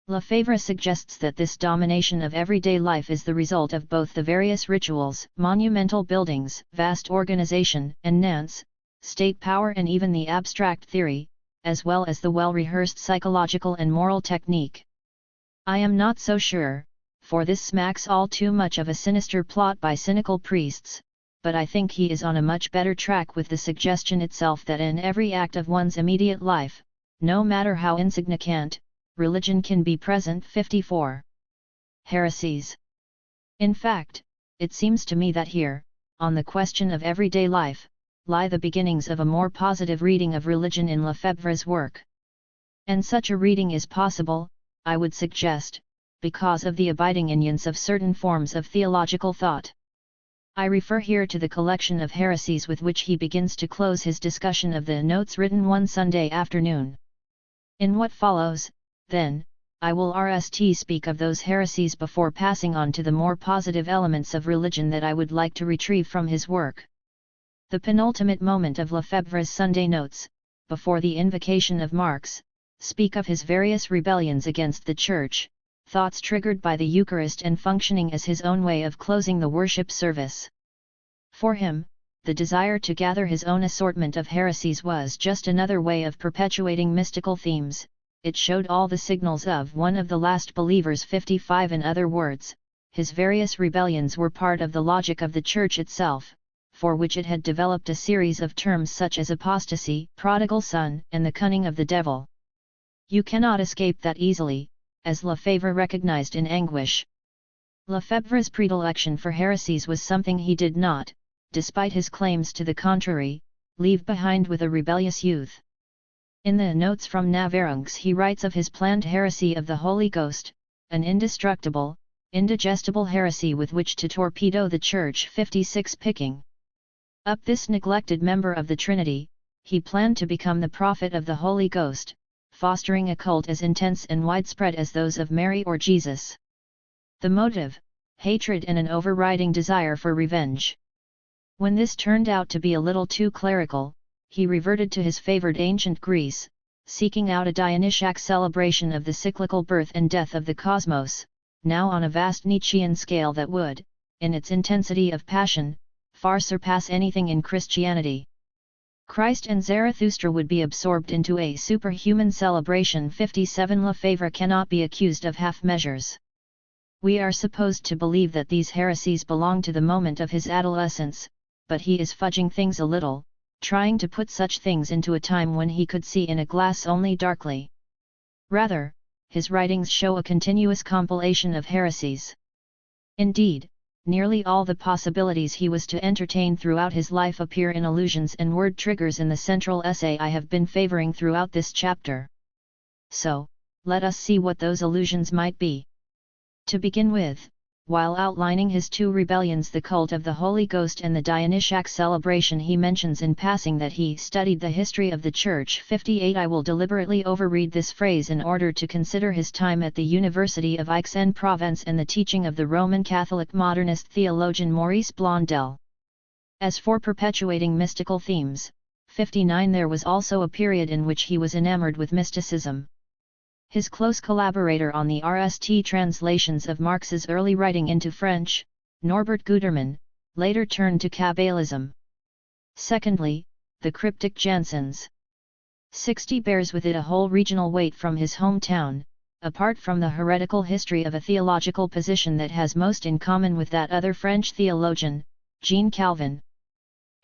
Lefebvre suggests that this domination of everyday life is the result of both the various rituals, monumental buildings, vast organization, and nance, state power, and even the abstract theory, as well as the well-rehearsed psychological and moral technique. I am not so sure, for this smacks all too much of a sinister plot by cynical priests, but I think he is on a much better track with the suggestion itself that in every act of one's immediate life, no matter how insignificant, religion can be present. 54. Heresies. In fact, it seems to me that here, on the question of everyday life, lie the beginnings of a more positive reading of religion in Lefebvre's work. And such a reading is possible, I would suggest, because of the abiding influence of certain forms of theological thought. I refer here to the collection of heresies with which he begins to close his discussion of the notes written one Sunday afternoon. In what follows, then, I will speak of those heresies before passing on to the more positive elements of religion that I would like to retrieve from his work. The penultimate moment of Lefebvre's Sunday notes, before the invocation of Marx, speak of his various rebellions against the Church, thoughts triggered by the Eucharist and functioning as his own way of closing the worship service. For him, the desire to gather his own assortment of heresies was just another way of perpetuating mystical themes. It showed all the signals of one of the last believers. 55. In other words, his various rebellions were part of the logic of the Church itself, for which it had developed a series of terms such as apostasy, prodigal son, and the cunning of the devil. You cannot escape that easily, as Lefebvre recognized in anguish. Lefebvre's predilection for heresies was something he did not, despite his claims to the contrary, leave behind with a rebellious youth. In the Notes from Navarrenx he writes of his planned heresy of the Holy Ghost, an indestructible, indigestible heresy with which to torpedo the Church. 56. Picking up this neglected member of the Trinity, he planned to become the prophet of the Holy Ghost, fostering a cult as intense and widespread as those of Mary or Jesus. The motive, hatred and an overriding desire for revenge. When this turned out to be a little too clerical, he reverted to his favored ancient Greece, seeking out a Dionysiac celebration of the cyclical birth and death of the cosmos, now on a vast Nietzschean scale that would, in its intensity of passion, far surpass anything in Christianity. Christ and Zarathustra would be absorbed into a superhuman celebration. 57. Lefebvre cannot be accused of half measures. We are supposed to believe that these heresies belong to the moment of his adolescence, but he is fudging things a little, trying to put such things into a time when he could see in a glass only darkly. Rather, his writings show a continuous compilation of heresies. Indeed, nearly all the possibilities he was to entertain throughout his life appear in allusions and word triggers in the central essay I have been favoring throughout this chapter. So, let us see what those allusions might be. To begin with, while outlining his two rebellions, the cult of the Holy Ghost and the Dionysiac celebration, he mentions in passing that he studied the history of the Church. 58. I will deliberately overread this phrase in order to consider his time at the University of Aix-en-Provence and the teaching of the Roman Catholic modernist theologian Maurice Blondel. As for perpetuating mystical themes, 59. There was also a period in which he was enamored with mysticism. His close collaborator on the RST translations of Marx's early writing into French, Norbert Gutermann, later turned to Kabbalism. Secondly, the cryptic Janssens. 60 bears with it a whole regional weight from his hometown, apart from the heretical history of a theological position that has most in common with that other French theologian, Jean Calvin.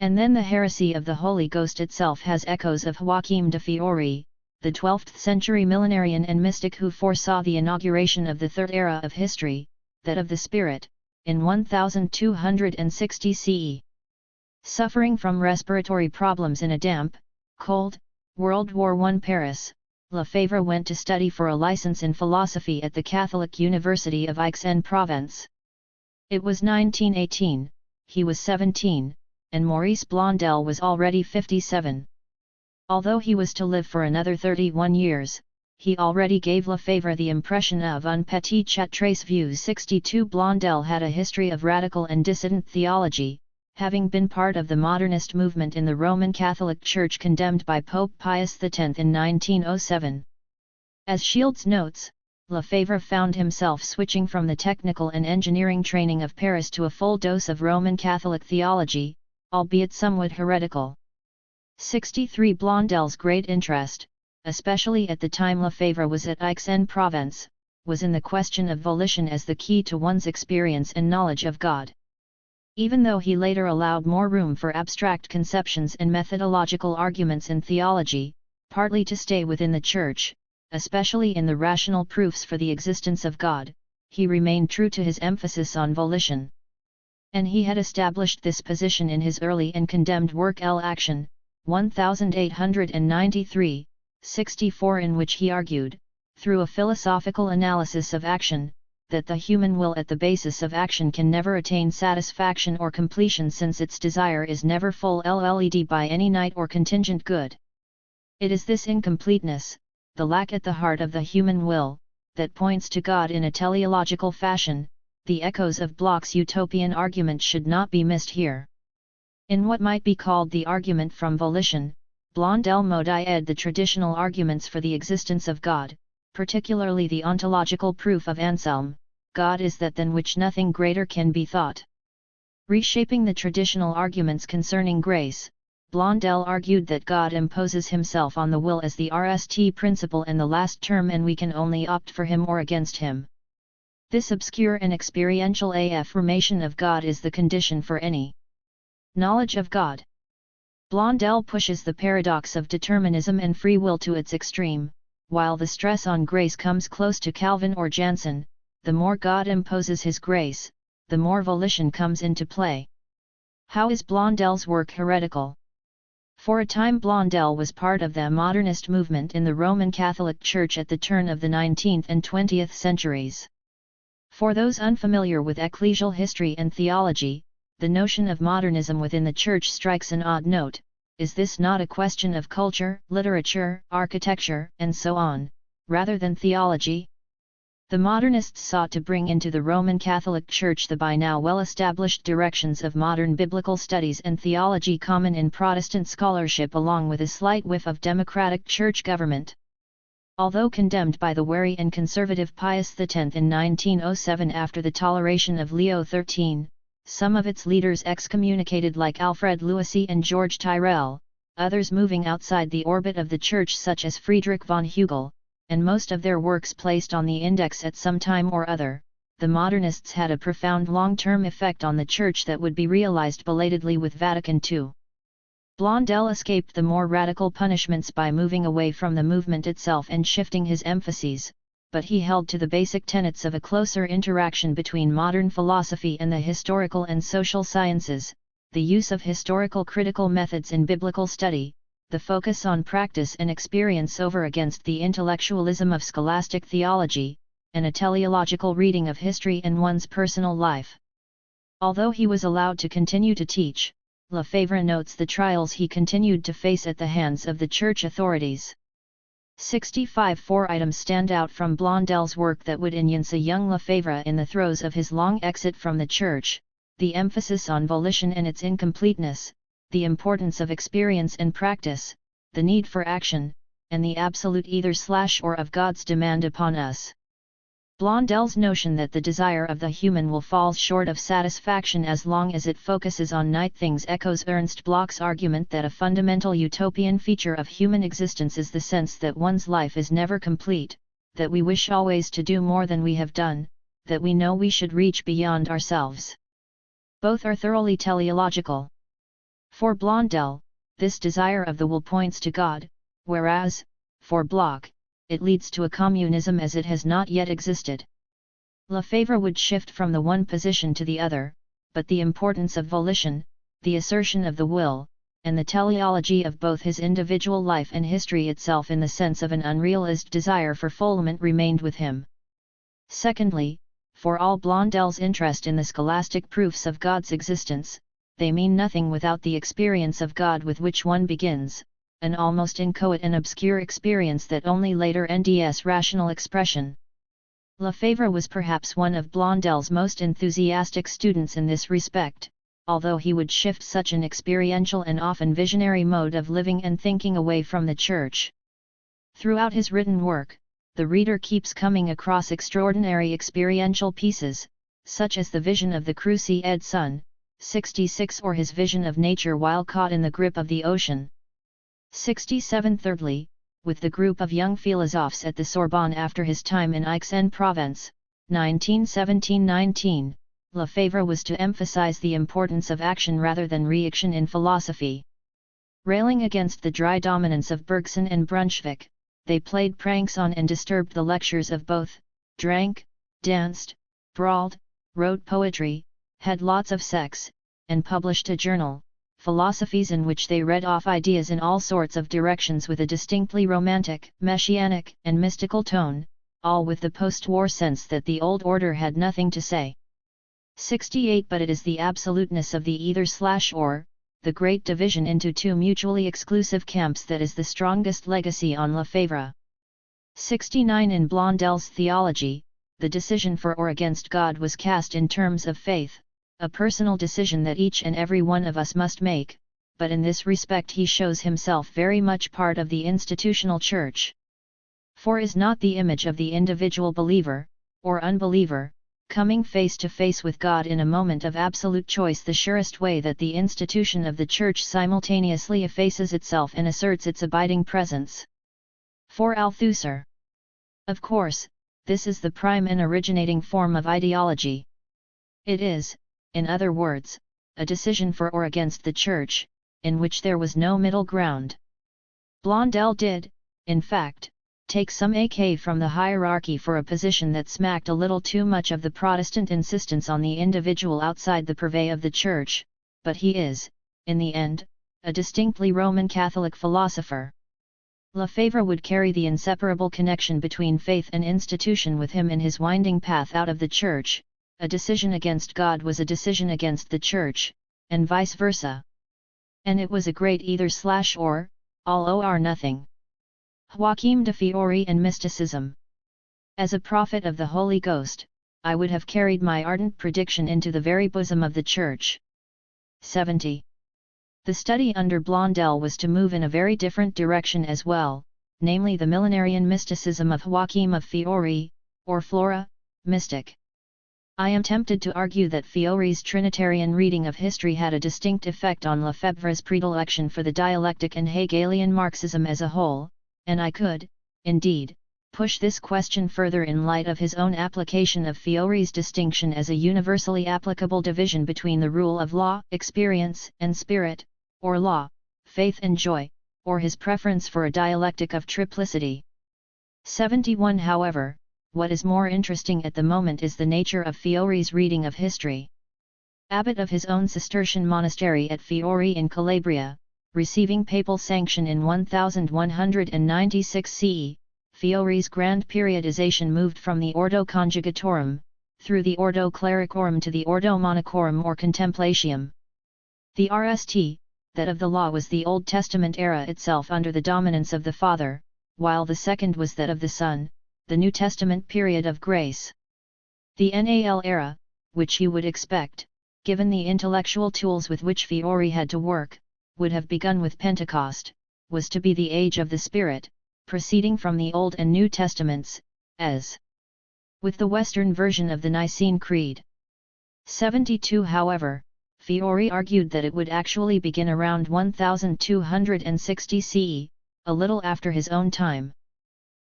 And then the heresy of the Holy Ghost itself has echoes of Joachim de Fiori, the 12th century millenarian and mystic who foresaw the inauguration of the third era of history, that of the Spirit, in 1260 CE. Suffering from respiratory problems in a damp, cold, World War I Paris, Lefebvre went to study for a license in philosophy at the Catholic University of Aix-en-Provence. It was 1918, he was 17, and Maurice Blondel was already 57. Although he was to live for another 31 years, he already gave Lefebvre the impression of un petit chatrace views. 62 Blondel had a history of radical and dissident theology, having been part of the modernist movement in the Roman Catholic Church condemned by Pope Pius X in 1907. As Shields notes, Lefebvre found himself switching from the technical and engineering training of Paris to a full dose of Roman Catholic theology, albeit somewhat heretical. 63 Blondel's great interest, especially at the time Lefebvre was at Aix-en-Provence, was in the question of volition as the key to one's experience and knowledge of God. Even though he later allowed more room for abstract conceptions and methodological arguments in theology, partly to stay within the Church, especially in the rational proofs for the existence of God, he remained true to his emphasis on volition. And he had established this position in his early and condemned work L'Action, 1893, 64, in which he argued, through a philosophical analysis of action, that the human will at the basis of action can never attain satisfaction or completion, since its desire is never full led by any night or contingent good. It is this incompleteness, the lack at the heart of the human will, that points to God in a teleological fashion. The echoes of Bloch's utopian argument should not be missed here. In what might be called the argument from volition, Blondel modified the traditional arguments for the existence of God, particularly the ontological proof of Anselm, God is that than which nothing greater can be thought. Reshaping the traditional arguments concerning grace, Blondel argued that God imposes himself on the will as the RST principle and the last term, and we can only opt for him or against him. This obscure and experiential affirmation of God is the condition for any knowledge of God. Blondel pushes the paradox of determinism and free will to its extreme, while the stress on grace comes close to Calvin or Jansen. The more God imposes his grace, the more volition comes into play. How is Blondel's work heretical? For a time Blondel was part of the modernist movement in the Roman Catholic Church at the turn of the 19th and 20th centuries. For those unfamiliar with ecclesial history and theology, the notion of modernism within the Church strikes an odd note. Is this not a question of culture, literature, architecture, and so on, rather than theology? The modernists sought to bring into the Roman Catholic Church the by now well-established directions of modern biblical studies and theology common in Protestant scholarship, along with a slight whiff of democratic church government. Although condemned by the wary and conservative Pius X in 1907 after the toleration of Leo XIII, some of its leaders excommunicated like Alfred Louisy and George Tyrrell, others moving outside the orbit of the Church such as Friedrich von Hugel, and most of their works placed on the index at some time or other, the modernists had a profound long-term effect on the Church that would be realized belatedly with Vatican II. Blondel escaped the more radical punishments by moving away from the movement itself and shifting his emphases, but he held to the basic tenets of a closer interaction between modern philosophy and the historical and social sciences, the use of historical critical methods in biblical study, the focus on practice and experience over against the intellectualism of scholastic theology, and a teleological reading of history and one's personal life. Although he was allowed to continue to teach, Lefebvre notes the trials he continued to face at the hands of the church authorities. 65 4 items stand out from Blondel's work that would enhance a young Lefebvre in the throes of his long exit from the church: the emphasis on volition and its incompleteness, the importance of experience and practice, the need for action, and the absolute either/or of God's demand upon us. Blondel's notion that the desire of the human will falls short of satisfaction as long as it focuses on night things echoes Ernst Bloch's argument that a fundamental utopian feature of human existence is the sense that one's life is never complete, that we wish always to do more than we have done, that we know we should reach beyond ourselves. Both are thoroughly teleological. For Blondel, this desire of the will points to God, whereas, for Bloch, it leads to a communism as it has not yet existed. Lefebvre would shift from the one position to the other, but the importance of volition, the assertion of the will, and the teleology of both his individual life and history itself in the sense of an unrealized desire for fulfillment remained with him. Secondly, for all Blondel's interest in the scholastic proofs of God's existence, they mean nothing without the experience of God with which one begins, an almost inchoate and obscure experience that only later NDS rational expression. Lefebvre was perhaps one of Blondel's most enthusiastic students in this respect, although he would shift such an experiential and often visionary mode of living and thinking away from the Church. Throughout his written work, the reader keeps coming across extraordinary experiential pieces, such as the vision of the Cruci-ed Sun, 66, or his vision of nature while caught in the grip of the ocean. 67. Thirdly, with the group of young philosophes at the Sorbonne after his time in Aix-en-Provence, 1917-19, Lefebvre was to emphasize the importance of action rather than reaction in philosophy. Railing against the dry dominance of Bergson and Brunswick, they played pranks on and disturbed the lectures of both, drank, danced, brawled, wrote poetry, had lots of sex, and published a journal, Philosophies, in which they read off ideas in all sorts of directions with a distinctly romantic, messianic, and mystical tone, all with the post-war sense that the old order had nothing to say. 68. But it is the absoluteness of the either/or, the great division into two mutually exclusive camps, that is the strongest legacy on Lefebvre. 69. In Blondel's theology, the decision for or against God was cast in terms of faith, a personal decision that each and every one of us must make, but in this respect he shows himself very much part of the institutional Church. For is not the image of the individual believer, or unbeliever, coming face to face with God in a moment of absolute choice the surest way that the institution of the Church simultaneously effaces itself and asserts its abiding presence? For Althusser, of course, this is the prime and originating form of ideology. It is, in other words, a decision for or against the Church, in which there was no middle ground. Blondel did, in fact, take some AK from the hierarchy for a position that smacked a little too much of the Protestant insistence on the individual outside the purvey of the Church, but he is, in the end, a distinctly Roman Catholic philosopher. Lefebvre would carry the inseparable connection between faith and institution with him in his winding path out of the Church. A decision against God was a decision against the Church, and vice versa. And it was a great either/or, all or nothing. Joachim de Fiori and mysticism. As a prophet of the Holy Ghost, I would have carried my ardent prediction into the very bosom of the Church. 70. The study under Blondel was to move in a very different direction as well, namely the millenarian mysticism of Joachim of Fiori, or Flora, mystic. I am tempted to argue that Fiori's Trinitarian reading of history had a distinct effect on Lefebvre's predilection for the dialectic and Hegelian Marxism as a whole, and I could, indeed, push this question further in light of his own application of Fiori's distinction as a universally applicable division between the rule of law, experience, and spirit, or law, faith and joy, or his preference for a dialectic of triplicity. 71. However, what is more interesting at the moment is the nature of Fiori's reading of history. Abbot of his own Cistercian monastery at Fiori in Calabria, receiving papal sanction in 1196 CE, Fiori's grand periodization moved from the Ordo Conjugatorum, through the Ordo Clericorum to the Ordo Monachorum or Contemplatium. The RST, that of the law, was the Old Testament era itself under the dominance of the Father, while the second was that of the Son, the New Testament period of grace. The NAL era, which you would expect, given the intellectual tools with which Fiori had to work, would have begun with Pentecost, was to be the age of the Spirit, proceeding from the Old and New Testaments, as with the Western version of the Nicene Creed. 72. However, Fiori argued that it would actually begin around 1260 CE, a little after his own time.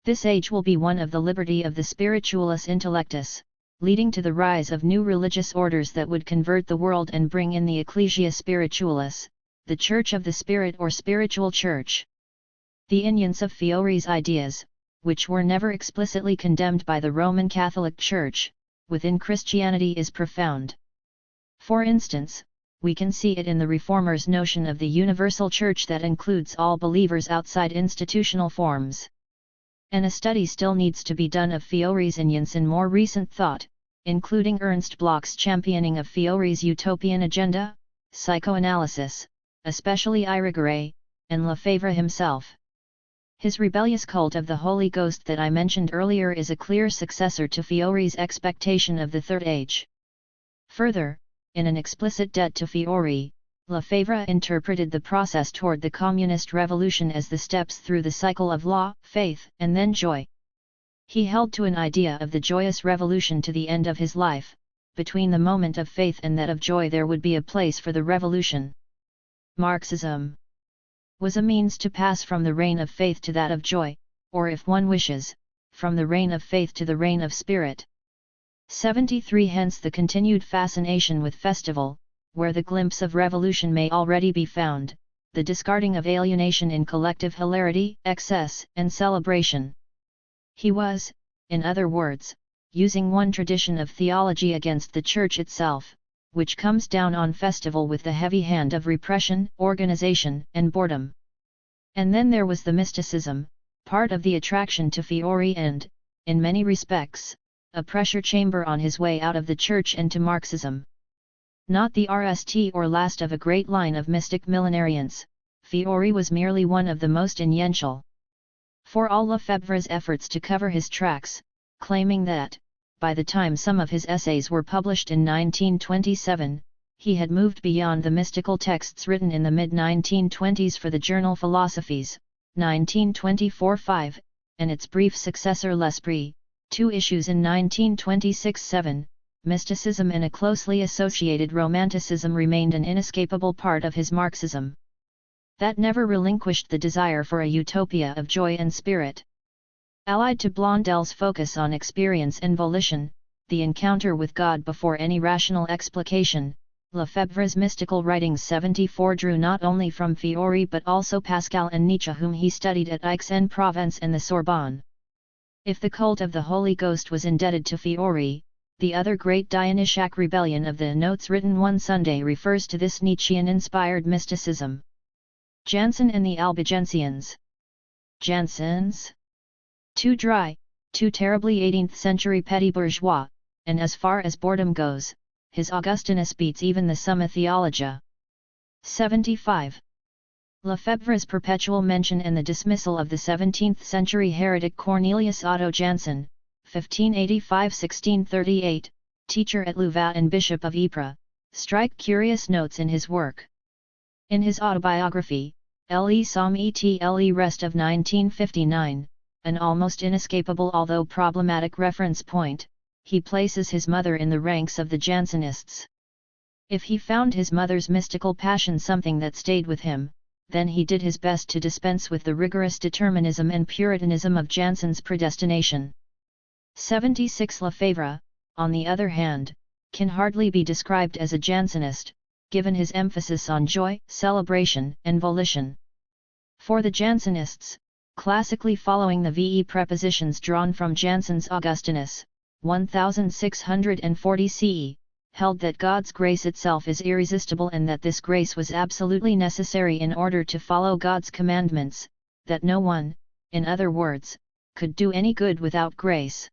This age will be one of the liberty of the spiritualis intellectus, leading to the rise of new religious orders that would convert the world and bring in the ecclesia spiritualis, the Church of the Spirit or spiritual church. The inerrance of Fiori's ideas, which were never explicitly condemned by the Roman Catholic Church, within Christianity is profound. For instance, we can see it in the Reformers' notion of the universal church that includes all believers outside institutional forms. And a study still needs to be done of Fiore's influence in more recent thought, including Ernst Bloch's championing of Fiore's utopian agenda, psychoanalysis, especially Irigaray, and Lefebvre himself. His rebellious cult of the Holy Ghost that I mentioned earlier is a clear successor to Fiore's expectation of the Third Age. Further, in an explicit debt to Fiore, Lefebvre interpreted the process toward the communist revolution as the steps through the cycle of law, faith, and then joy. He held to an idea of the joyous revolution to the end of his life. Between the moment of faith and that of joy there would be a place for the revolution. Marxism was a means to pass from the reign of faith to that of joy, or if one wishes, from the reign of faith to the reign of spirit. 73 Hence the continued fascination with festival, where the glimpse of revolution may already be found, the discarding of alienation in collective hilarity, excess, and celebration. He was, in other words, using one tradition of theology against the Church itself, which comes down on festival with the heavy hand of repression, organization, and boredom. And then there was the mysticism, part of the attraction to Fiore and, in many respects, a pressure chamber on his way out of the Church and to Marxism. Not the RST or last of a great line of mystic millenarians, Fiore was merely one of the most influential. For all Lefebvre's efforts to cover his tracks, claiming that, by the time some of his essays were published in 1927, he had moved beyond the mystical texts written in the mid-1920s for the journal Philosophies, 1924-5, and its brief successor L'Esprit, 2 issues in 1926-7, mysticism and a closely associated romanticism remained an inescapable part of his Marxism. That never relinquished the desire for a utopia of joy and spirit. Allied to Blondel's focus on experience and volition, the encounter with God before any rational explication, Lefebvre's mystical writings 74 drew not only from Fiore but also Pascal and Nietzsche, whom he studied at Aix-en-Provence and the Sorbonne. If the cult of the Holy Ghost was indebted to Fiore, the other great Dionysiac rebellion of the Notes written one Sunday refers to this Nietzschean-inspired mysticism. Jansen and the Albigensians. Jansen's? Too dry, too terribly 18th-century petty bourgeois, and as far as boredom goes, his Augustinus beats even the Summa Theologia. 75. Lefebvre's perpetual mention and the dismissal of the 17th-century heretic Cornelius Otto Jansen, 1585–1638, teacher at Louvain and Bishop of Ypres, strike curious notes in his work. In his autobiography, Le Somme et le Rest of 1959, an almost inescapable although problematic reference point, he places his mother in the ranks of the Jansenists. If he found his mother's mystical passion something that stayed with him, then he did his best to dispense with the rigorous determinism and puritanism of Jansen's predestination. 76 Lefebvre, on the other hand, can hardly be described as a Jansenist, given his emphasis on joy, celebration, and volition. For the Jansenists, classically following the VE prepositions drawn from Jansen's Augustinus, 1640 CE, held that God's grace itself is irresistible and that this grace was absolutely necessary in order to follow God's commandments, that no one, in other words, could do any good without grace.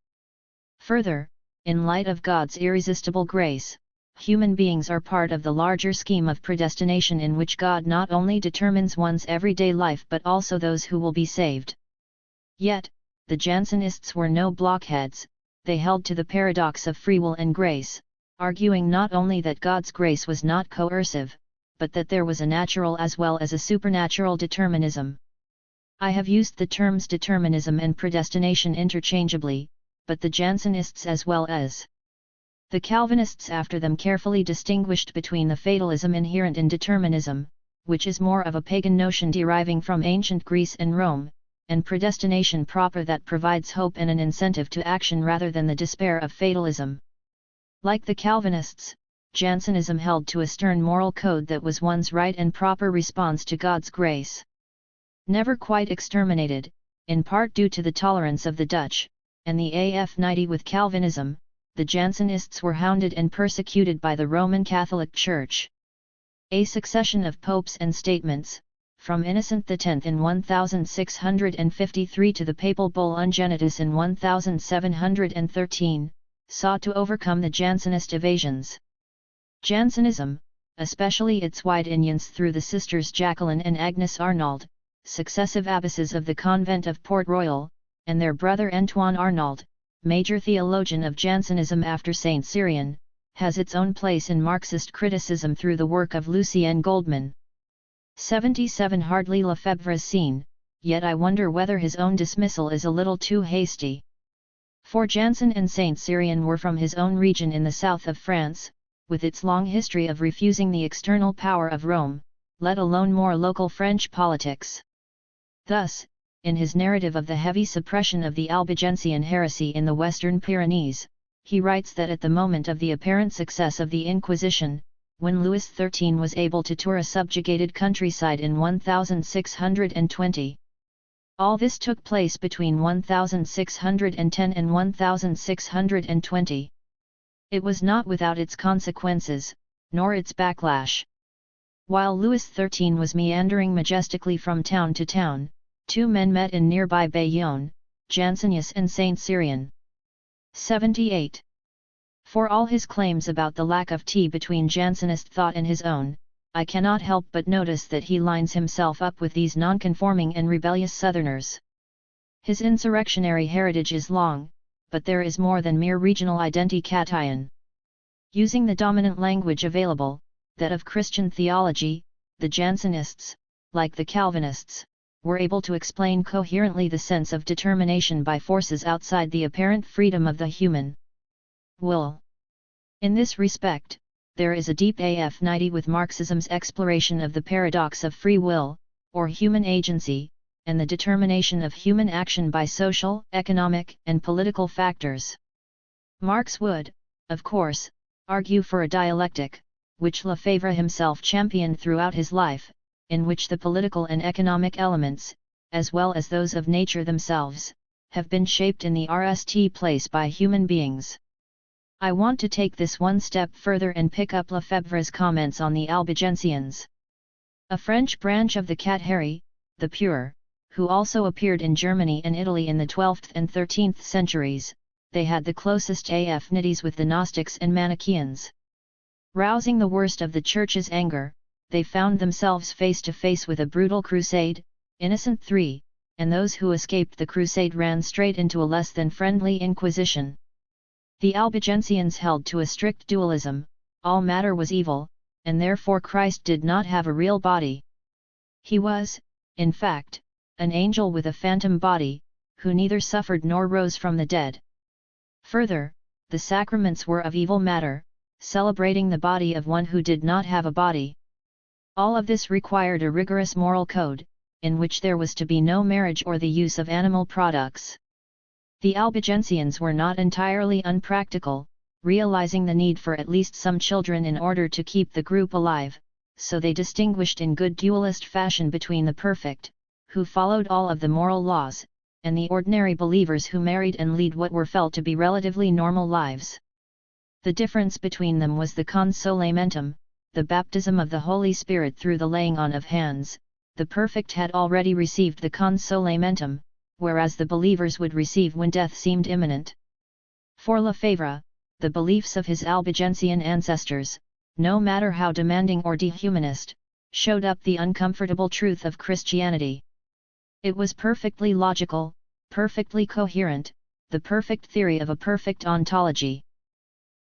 Further, in light of God's irresistible grace, human beings are part of the larger scheme of predestination in which God not only determines one's everyday life but also those who will be saved. Yet, the Jansenists were no blockheads, they held to the paradox of free will and grace, arguing not only that God's grace was not coercive, but that there was a natural as well as a supernatural determinism. I have used the terms determinism and predestination interchangeably, but the Jansenists as well as the Calvinists after them carefully distinguished between the fatalism inherent in determinism, which is more of a pagan notion deriving from ancient Greece and Rome, and predestination proper that provides hope and an incentive to action rather than the despair of fatalism. Like the Calvinists, Jansenism held to a stern moral code that was one's right and proper response to God's grace. Never quite exterminated, in part due to the tolerance of the Dutch, and the AF90 with Calvinism, the Jansenists were hounded and persecuted by the Roman Catholic Church. A succession of popes and statements, from Innocent X in 1653 to the papal bull Ungenitus in 1713, sought to overcome the Jansenist evasions. Jansenism, especially its wide influence through the sisters Jacqueline and Agnes Arnauld, successive abbesses of the convent of Port Royal, and their brother Antoine Arnauld, major theologian of Jansenism after Saint Cyrian, has its own place in Marxist criticism through the work of Lucien Goldman. 77 Hardly Lefebvre's seen, yet I wonder whether his own dismissal is a little too hasty. For Jansen and Saint Cyrian were from his own region in the south of France, with its long history of refusing the external power of Rome, let alone more local French politics. Thus, in his narrative of the heavy suppression of the Albigensian heresy in the Western Pyrenees, he writes that at the moment of the apparent success of the Inquisition, when Louis XIII was able to tour a subjugated countryside in 1620. All this took place between 1610 and 1620. It was not without its consequences, nor its backlash. While Louis XIII was meandering majestically from town to town, two men met in nearby Bayonne, Jansenius and Saint Cyrian. 78. For all his claims about the lack of tea between Jansenist thought and his own, I cannot help but notice that he lines himself up with these nonconforming and rebellious Southerners. His insurrectionary heritage is long, but there is more than mere regional identification. Using the dominant language available, that of Christian theology, the Jansenists, like the Calvinists, were able to explain coherently the sense of determination by forces outside the apparent freedom of the human will. In this respect, there is a deep affinity with Marxism's exploration of the paradox of free will, or human agency, and the determination of human action by social, economic, and political factors. Marx would, of course, argue for a dialectic, which Lefebvre himself championed throughout his life, in which the political and economic elements, as well as those of nature themselves, have been shaped in the RST place by human beings. I want to take this one step further and pick up Lefebvre's comments on the Albigensians. A French branch of the Cathari, the Pure, who also appeared in Germany and Italy in the 12th and 13th centuries, they had the closest affinities with the Gnostics and Manichaeans. Rousing the worst of the Church's anger, they found themselves face to face with a brutal crusade, Innocent III, and those who escaped the crusade ran straight into a less than friendly inquisition. The Albigensians held to a strict dualism: all matter was evil, and therefore Christ did not have a real body. He was, in fact, an angel with a phantom body, who neither suffered nor rose from the dead. Further, the sacraments were of evil matter, celebrating the body of one who did not have a body. All of this required a rigorous moral code, in which there was to be no marriage or the use of animal products. The Albigensians were not entirely unpractical, realizing the need for at least some children in order to keep the group alive, so they distinguished in good dualist fashion between the perfect, who followed all of the moral laws, and the ordinary believers who married and lead what were felt to be relatively normal lives. The difference between them was the consolamentum, the baptism of the Holy Spirit through the laying on of hands. The perfect had already received the consolamentum, whereas the believers would receive when death seemed imminent. For Lefebvre, the beliefs of his Albigensian ancestors, no matter how demanding or dehumanist, showed up the uncomfortable truth of Christianity. It was perfectly logical, perfectly coherent, the perfect theory of a perfect ontology.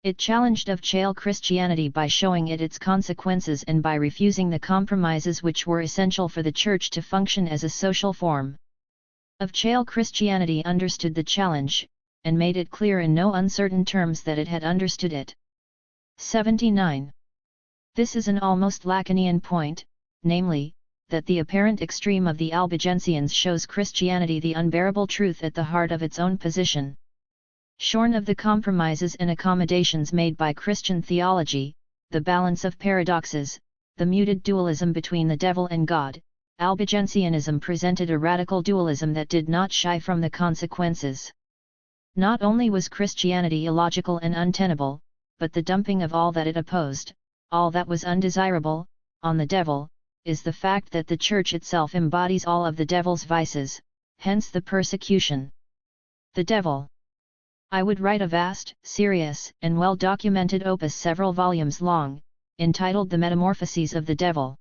It challenged of-chail Christianity by showing it its consequences and by refusing the compromises which were essential for the Church to function as a social form. Of-chail Christianity understood the challenge, and made it clear in no uncertain terms that it had understood it. 79. This is an almost Lacanian point, namely, that the apparent extreme of the Albigensians shows Christianity the unbearable truth at the heart of its own position. Shorn of the compromises and accommodations made by Christian theology, the balance of paradoxes, the muted dualism between the devil and God, Albigensianism presented a radical dualism that did not shy from the consequences. Not only was Christianity illogical and untenable, but the dumping of all that it opposed, all that was undesirable, on the devil, is the fact that the Church itself embodies all of the devil's vices, hence the persecution. The devil. I would write a vast, serious, and well-documented opus several volumes long, entitled The Metamorphoses of the Devil.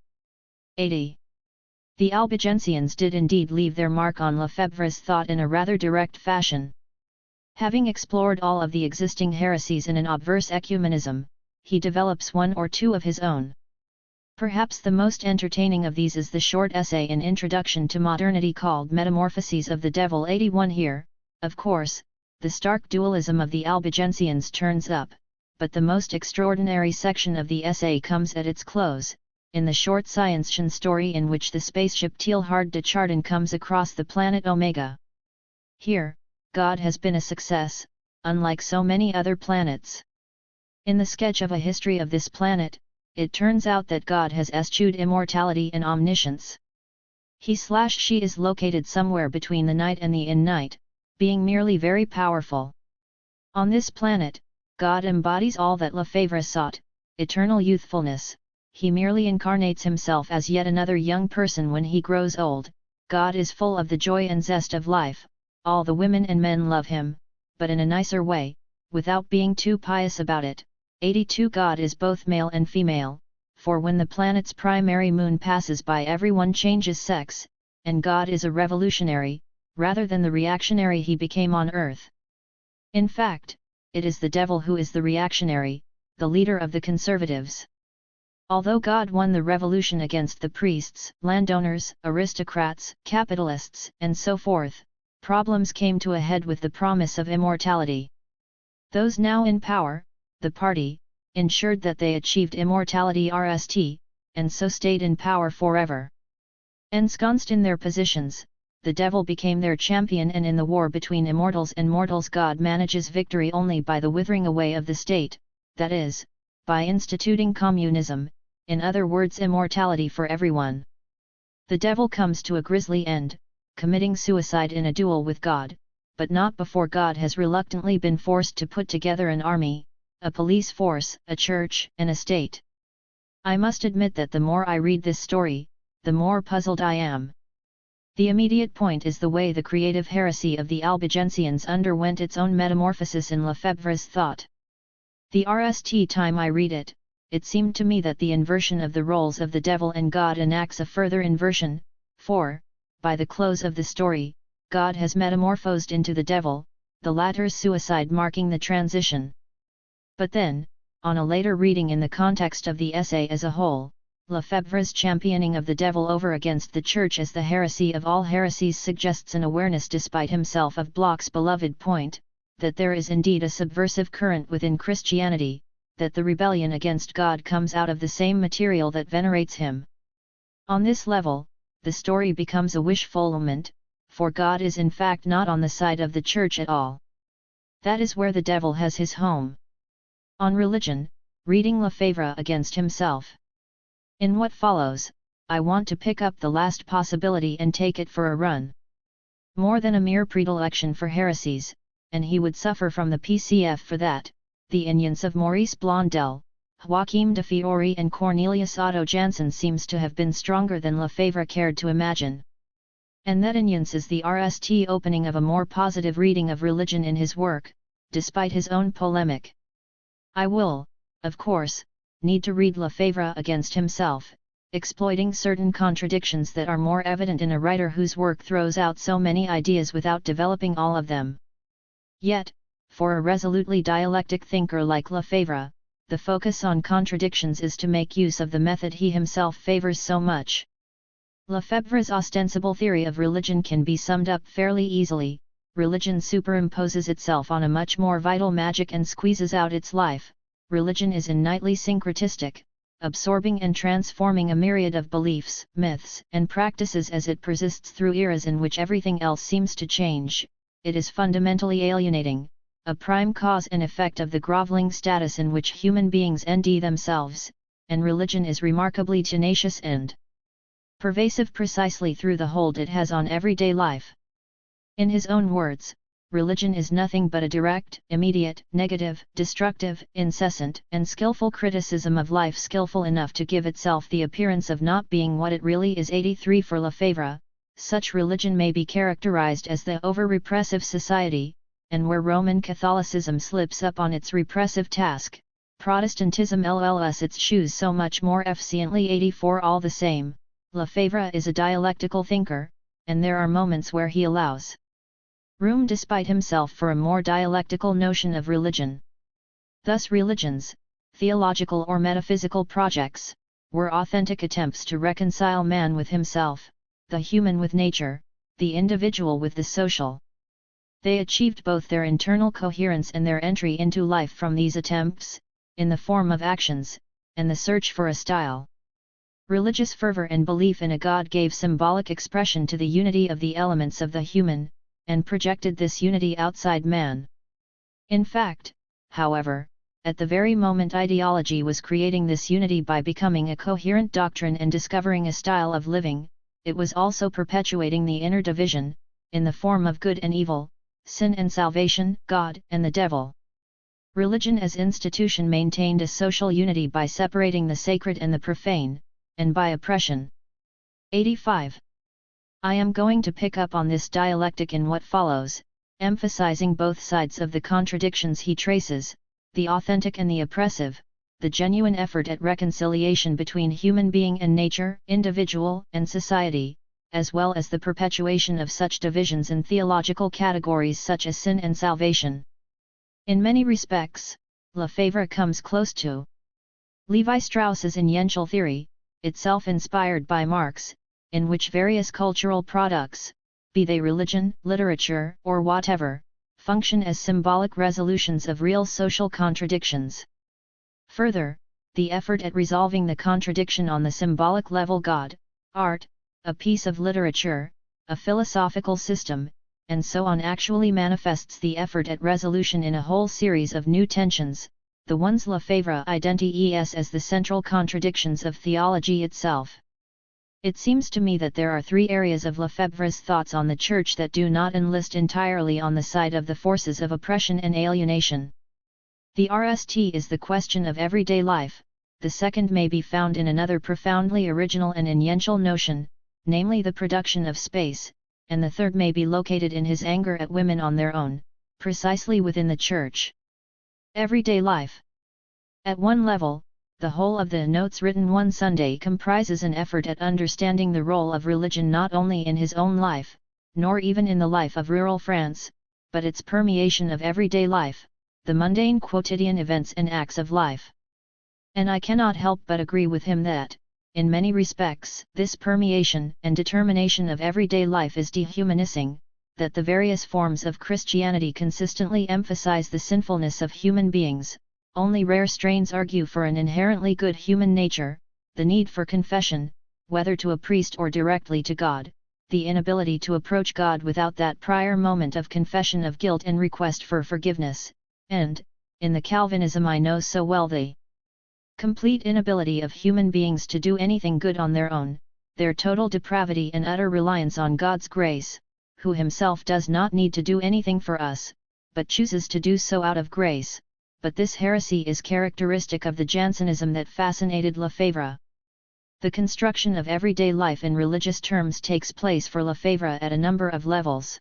80. The Albigensians did indeed leave their mark on Lefebvre's thought in a rather direct fashion. Having explored all of the existing heresies in an obverse ecumenism, he develops one or two of his own. Perhaps the most entertaining of these is the short essay in Introduction to Modernity called Metamorphoses of the Devil. 81. Here, of course, the stark dualism of the Albigensians turns up, but the most extraordinary section of the essay comes at its close, in the short science fiction story in which the spaceship Teilhard de Chardin comes across the planet Omega. Here, God has been a success, unlike so many other planets. In the sketch of a history of this planet, it turns out that God has eschewed immortality and omniscience. He/she is located somewhere between the night and the in-night, being merely very powerful. On this planet, God embodies all that Lefebvre sought, eternal youthfulness. He merely incarnates himself as yet another young person when he grows old. God is full of the joy and zest of life, all the women and men love him, but in a nicer way, without being too pious about it. 82. God is both male and female, for when the planet's primary moon passes by everyone changes sex, and God is a revolutionary, rather than the reactionary he became on Earth. In fact, it is the devil who is the reactionary, the leader of the conservatives. Although God won the revolution against the priests, landowners, aristocrats, capitalists, and so forth, problems came to a head with the promise of immortality. Those now in power, the party, ensured that they achieved immortality RST, and so stayed in power forever. Ensconced in their positions, the devil became their champion, and in the war between immortals and mortals God manages victory only by the withering away of the state, that is, by instituting communism, in other words immortality for everyone. The devil comes to a grisly end, committing suicide in a duel with God, but not before God has reluctantly been forced to put together an army, a police force, a church, and a state. I must admit that the more I read this story, the more puzzled I am. The immediate point is the way the creative heresy of the Albigensians underwent its own metamorphosis in Lefebvre's thought. The RST time I read it, it seemed to me that the inversion of the roles of the devil and God enacts a further inversion, for, by the close of the story, God has metamorphosed into the devil, the latter's suicide marking the transition. But then, on a later reading in the context of the essay as a whole, Lefebvre's championing of the devil over against the Church as the heresy of all heresies suggests an awareness despite himself of Bloch's beloved point, that there is indeed a subversive current within Christianity, that the rebellion against God comes out of the same material that venerates him. On this level, the story becomes a wish fulfillment, for God is in fact not on the side of the Church at all. That is where the devil has his home. On religion, reading Lefebvre against himself. In what follows, I want to pick up the last possibility and take it for a run. More than a mere predilection for heresies, and he would suffer from the PCF for that, the ignorance of Maurice Blondel, Joachim de Fiori and Cornelius Otto Jansen seems to have been stronger than Lefebvre cared to imagine. And that ignorance is the RST opening of a more positive reading of religion in his work, despite his own polemic. I will, of course, need to read Lefebvre against himself, exploiting certain contradictions that are more evident in a writer whose work throws out so many ideas without developing all of them. Yet, for a resolutely dialectic thinker like Lefebvre, the focus on contradictions is to make use of the method he himself favors so much. Lefebvre's ostensible theory of religion can be summed up fairly easily: religion superimposes itself on a much more vital magic and squeezes out its life. Religion is innately syncretistic, absorbing and transforming a myriad of beliefs, myths, and practices as it persists through eras in which everything else seems to change. It is fundamentally alienating, a prime cause and effect of the groveling status in which human beings endy themselves, and religion is remarkably tenacious and pervasive precisely through the hold it has on everyday life. In his own words, religion is nothing but a direct, immediate, negative, destructive, incessant, and skillful criticism of life, skillful enough to give itself the appearance of not being what it really is. 83 For Lefebvre, such religion may be characterized as the over-repressive society, and where Roman Catholicism slips up on its repressive task, Protestantism lls its shoes so much more efficiently. 84 All the same, Lefebvre is a dialectical thinker, and there are moments where he allows room despite himself for a more dialectical notion of religion. Thus religions, theological or metaphysical projects, were authentic attempts to reconcile man with himself, the human with nature, the individual with the social. They achieved both their internal coherence and their entry into life from these attempts, in the form of actions, and the search for a style. Religious fervor and belief in a God gave symbolic expression to the unity of the elements of the human, and projected this unity outside man. In fact, however, at the very moment ideology was creating this unity by becoming a coherent doctrine and discovering a style of living, it was also perpetuating the inner division, in the form of good and evil, sin and salvation, God and the devil. Religion as institution maintained a social unity by separating the sacred and the profane, and by oppression. 85. I am going to pick up on this dialectic in what follows, emphasizing both sides of the contradictions he traces, the authentic and the oppressive, the genuine effort at reconciliation between human being and nature, individual and society, as well as the perpetuation of such divisions in theological categories such as sin and salvation. In many respects, Lefebvre comes close to Levi-Strauss's Inertial theory, itself inspired by Marx, in which various cultural products, be they religion, literature, or whatever, function as symbolic resolutions of real social contradictions. Further, the effort at resolving the contradiction on the symbolic level, God, art, a piece of literature, a philosophical system, and so on, actually manifests the effort at resolution in a whole series of new tensions, the ones Lefebvre identifies as the central contradictions of theology itself. It seems to me that there are three areas of Lefebvre's thoughts on the Church that do not enlist entirely on the side of the forces of oppression and alienation. The first is the question of everyday life, the second may be found in another profoundly original and inertial notion, namely the production of space, and the third may be located in his anger at women on their own, precisely within the Church. Everyday life. At one level, the whole of the Notes written one Sunday comprises an effort at understanding the role of religion not only in his own life, nor even in the life of rural France, but its permeation of everyday life, the mundane quotidian events and acts of life. And I cannot help but agree with him that, in many respects, this permeation and determination of everyday life is dehumanizing, that the various forms of Christianity consistently emphasize the sinfulness of human beings. Only rare strains argue for an inherently good human nature, the need for confession, whether to a priest or directly to God, the inability to approach God without that prior moment of confession of guilt and request for forgiveness, and, in the Calvinism I know so well, the complete inability of human beings to do anything good on their own, their total depravity and utter reliance on God's grace, who himself does not need to do anything for us, but chooses to do so out of grace. But this heresy is characteristic of the Jansenism that fascinated Lefebvre. The construction of everyday life in religious terms takes place for Lefebvre at a number of levels.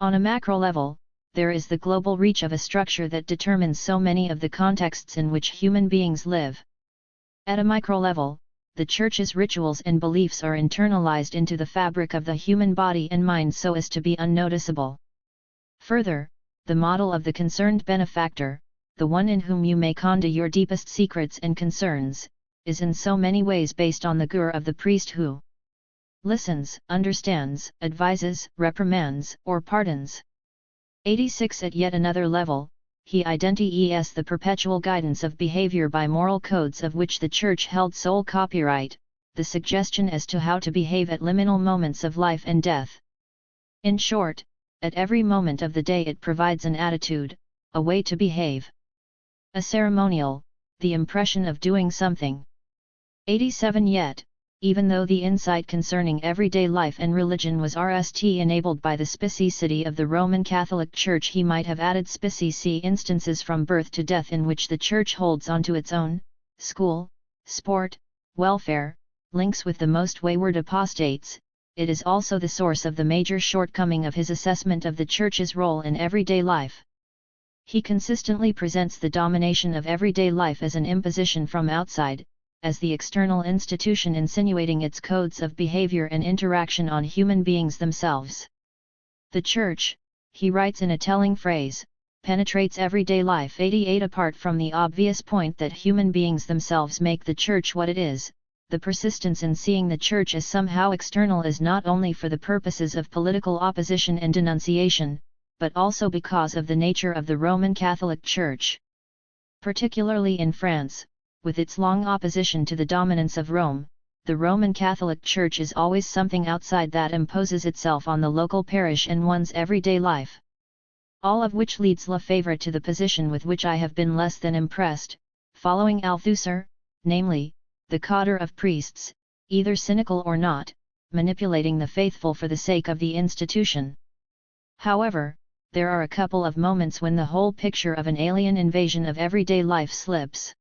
On a macro level, there is the global reach of a structure that determines so many of the contexts in which human beings live. At a micro level, the Church's rituals and beliefs are internalized into the fabric of the human body and mind so as to be unnoticeable. Further, the model of the concerned benefactor, the one in whom you may conda your deepest secrets and concerns, is in so many ways based on the gur of the priest who listens, understands, advises, reprimands, or pardons. 86 At yet another level, he identifies the perpetual guidance of behavior by moral codes of which the Church held sole copyright, the suggestion as to how to behave at liminal moments of life and death. In short, at every moment of the day it provides an attitude, a way to behave. A ceremonial, the impression of doing something. 87 Yet, even though the insight concerning everyday life and religion was enabled by the specificity of the Roman Catholic Church, he might have added specific instances from birth to death in which the Church holds onto its own, school, sport, welfare, links with the most wayward apostates. It is also the source of the major shortcoming of his assessment of the Church's role in everyday life. He consistently presents the domination of everyday life as an imposition from outside, as the external institution insinuating its codes of behavior and interaction on human beings themselves. The Church, he writes in a telling phrase, penetrates everyday life. 88 Apart from the obvious point that human beings themselves make the Church what it is, the persistence in seeing the Church as somehow external is not only for the purposes of political opposition and denunciation, but also because of the nature of the Roman Catholic Church. Particularly in France, with its long opposition to the dominance of Rome, the Roman Catholic Church is always something outside that imposes itself on the local parish and one's everyday life. All of which leads Lefebvre to the position with which I have been less than impressed, following Althusser, namely, the cadre of priests, either cynical or not, manipulating the faithful for the sake of the institution. However, there are a couple of moments when the whole picture of an alien invasion of everyday life slips.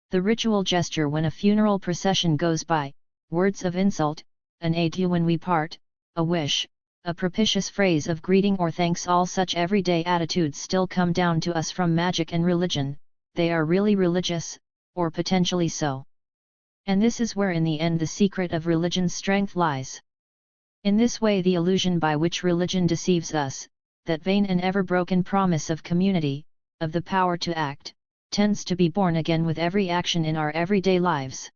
The ritual gesture when a funeral procession goes by, words of insult, an adieu when we part, a wish, a propitious phrase of greeting or thanks, all such everyday attitudes still come down to us from magic and religion. They are really religious, or potentially so. And this is where in the end the secret of religion's strength lies. In this way the illusion by which religion deceives us, that vain and ever-broken promise of community, of the power to act, tends to be born again with every action in our everyday lives.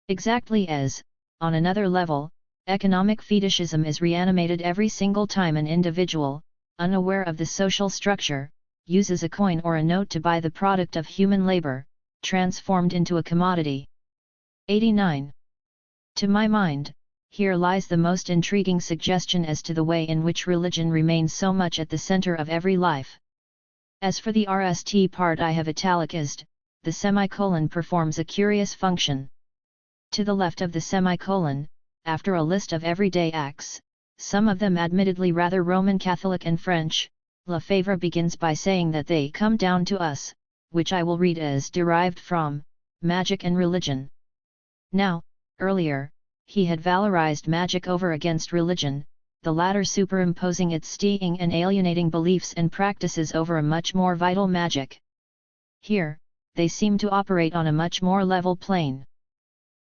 Exactly as, on another level, economic fetishism is reanimated every single time an individual, unaware of the social structure, uses a coin or a note to buy the product of human labor, transformed into a commodity. 89. To my mind, here lies the most intriguing suggestion as to the way in which religion remains so much at the center of every life. As for the RST part I have italicized, the semicolon performs a curious function. To the left of the semicolon, after a list of everyday acts, some of them admittedly rather Roman Catholic and French, Lefebvre begins by saying that they come down to us, which I will read as derived from magic and religion. Now, earlier, he had valorized magic over against religion, the latter superimposing its stinging and alienating beliefs and practices over a much more vital magic. Here, they seem to operate on a much more level plane.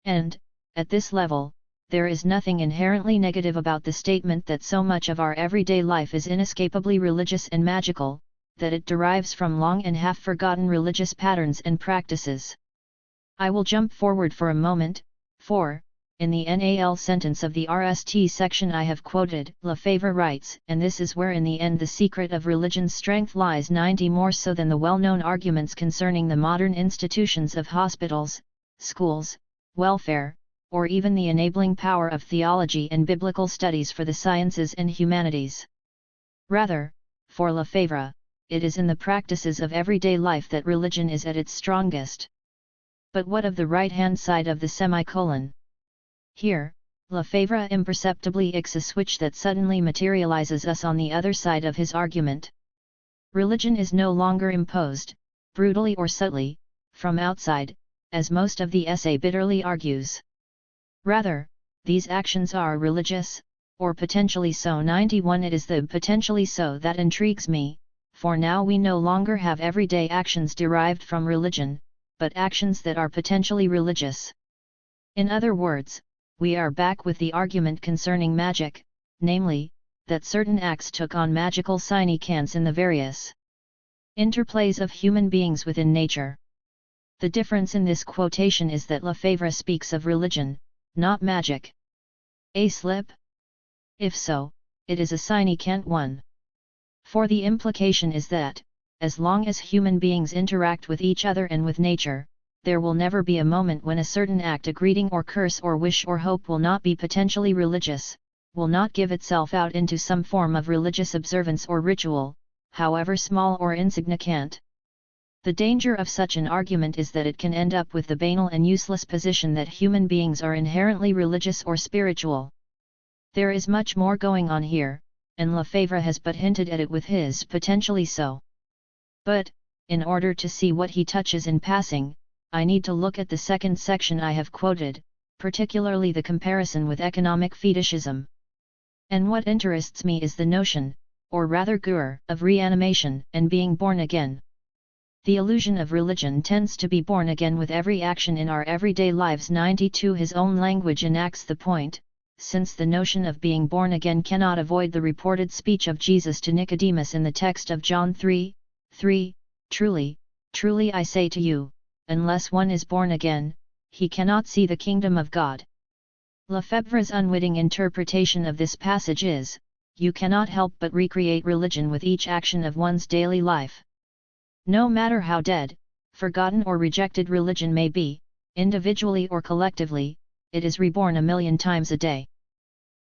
And, at this level, there is nothing inherently negative about the statement that so much of our everyday life is inescapably religious and magical, that it derives from long and half-forgotten religious patterns and practices. I will jump forward for a moment, for, in the NAL sentence of the RST section I have quoted, Lefebvre writes, and this is where in the end the secret of religion's strength lies, 90 more so than the well-known arguments concerning the modern institutions of hospitals, schools, welfare, or even the enabling power of theology and biblical studies for the sciences and humanities. Rather, for Lefebvre, it is in the practices of everyday life that religion is at its strongest. But what of the right-hand side of the semicolon? Here, Lefebvre imperceptibly icks a switch that suddenly materializes us on the other side of his argument. Religion is no longer imposed, brutally or subtly, from outside, as most of the essay bitterly argues. Rather, these actions are religious, or potentially so. 91 It is the potentially so that intrigues me, for now we no longer have everyday actions derived from religion, but actions that are potentially religious. In other words, we are back with the argument concerning magic, namely, that certain acts took on magical significance in the various interplays of human beings within nature. The difference in this quotation is that Lefebvre speaks of religion, not magic. A slip? If so, it is a significant one. For the implication is that, as long as human beings interact with each other and with nature, there will never be a moment when a certain act, a greeting or curse or wish or hope will not be potentially religious, will not give itself out into some form of religious observance or ritual, however small or insignificant. The danger of such an argument is that it can end up with the banal and useless position that human beings are inherently religious or spiritual. There is much more going on here, and Lefebvre has but hinted at it with his potentially so. But, in order to see what he touches in passing, I need to look at the second section I have quoted, particularly the comparison with economic fetishism. And what interests me is the notion, or rather doer, of reanimation and being born again. The illusion of religion tends to be born again with every action in our everyday lives. 92 His own language enacts the point, since the notion of being born again cannot avoid the reported speech of Jesus to Nicodemus in the text of John 3:3, Truly, truly I say to you, unless one is born again, he cannot see the kingdom of God. Lefebvre's unwitting interpretation of this passage is, you cannot help but recreate religion with each action of one's daily life. No matter how dead, forgotten or rejected religion may be, individually or collectively, it is reborn a million times a day.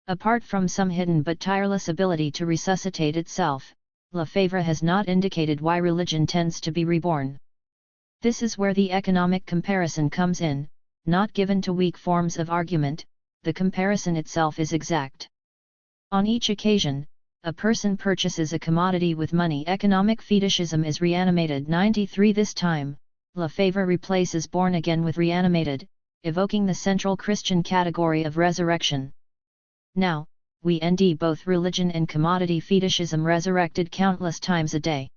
Apart from some hidden but tireless ability to resuscitate itself, Lefebvre has not indicated why religion tends to be reborn. This is where the economic comparison comes in, not given to weak forms of argument, the comparison itself is exact. On each occasion, a person purchases a commodity with money. Economic fetishism is reanimated. 93 This time, Lefebvre replaces born again with reanimated, evoking the central Christian category of resurrection. Now, we ND both religion and commodity fetishism resurrected countless times a day.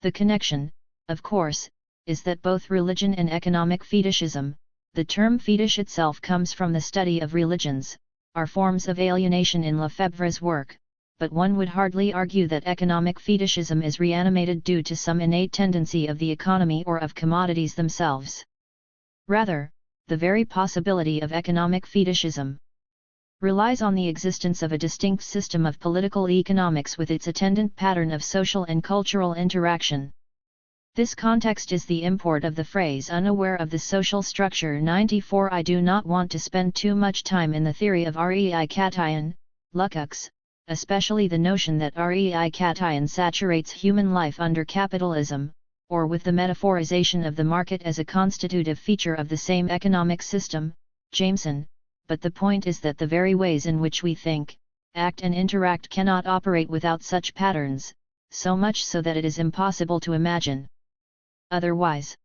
The connection, of course, is that both religion and economic fetishism, the term fetish itself comes from the study of religions, are forms of alienation in Lefebvre's work, but one would hardly argue that economic fetishism is reanimated due to some innate tendency of the economy or of commodities themselves. Rather, the very possibility of economic fetishism relies on the existence of a distinct system of political economics with its attendant pattern of social and cultural interaction. This context is the import of the phrase unaware of the social structure. 94 I do not want to spend too much time in the theory of rei cation, Lukács, especially the notion that rei cation saturates human life under capitalism, or with the metaphorization of the market as a constitutive feature of the same economic system, Jameson, but the point is that the very ways in which we think, act and interact cannot operate without such patterns, so much so that it is impossible to imagine otherwise.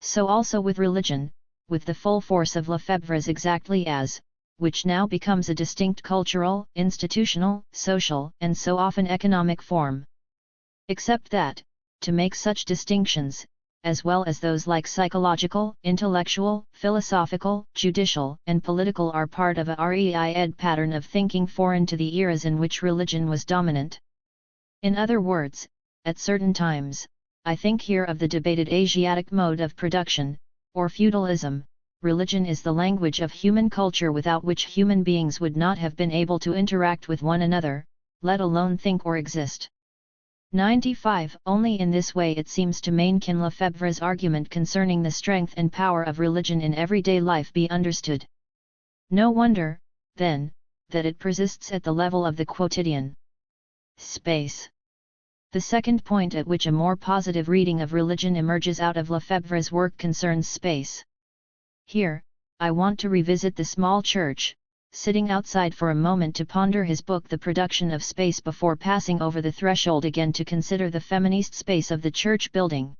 So also with religion, with the full force of Lefebvre's exactly as, which now becomes a distinct cultural, institutional, social, and so often economic form. Except that, to make such distinctions, as well as those like psychological, intellectual, philosophical, judicial, and political are part of a rei-ed pattern of thinking foreign to the eras in which religion was dominant. In other words, at certain times, I think here of the debated Asiatic mode of production, or feudalism, religion is the language of human culture without which human beings would not have been able to interact with one another, let alone think or exist. 95 Only in this way it seems to me can Lefebvre's argument concerning the strength and power of religion in everyday life be understood. No wonder, then, that it persists at the level of the quotidian space. The second point at which a more positive reading of religion emerges out of Lefebvre's work concerns space. Here, I want to revisit the small church, sitting outside for a moment to ponder his book The Production of Space before passing over the threshold again to consider the feminist space of the church building.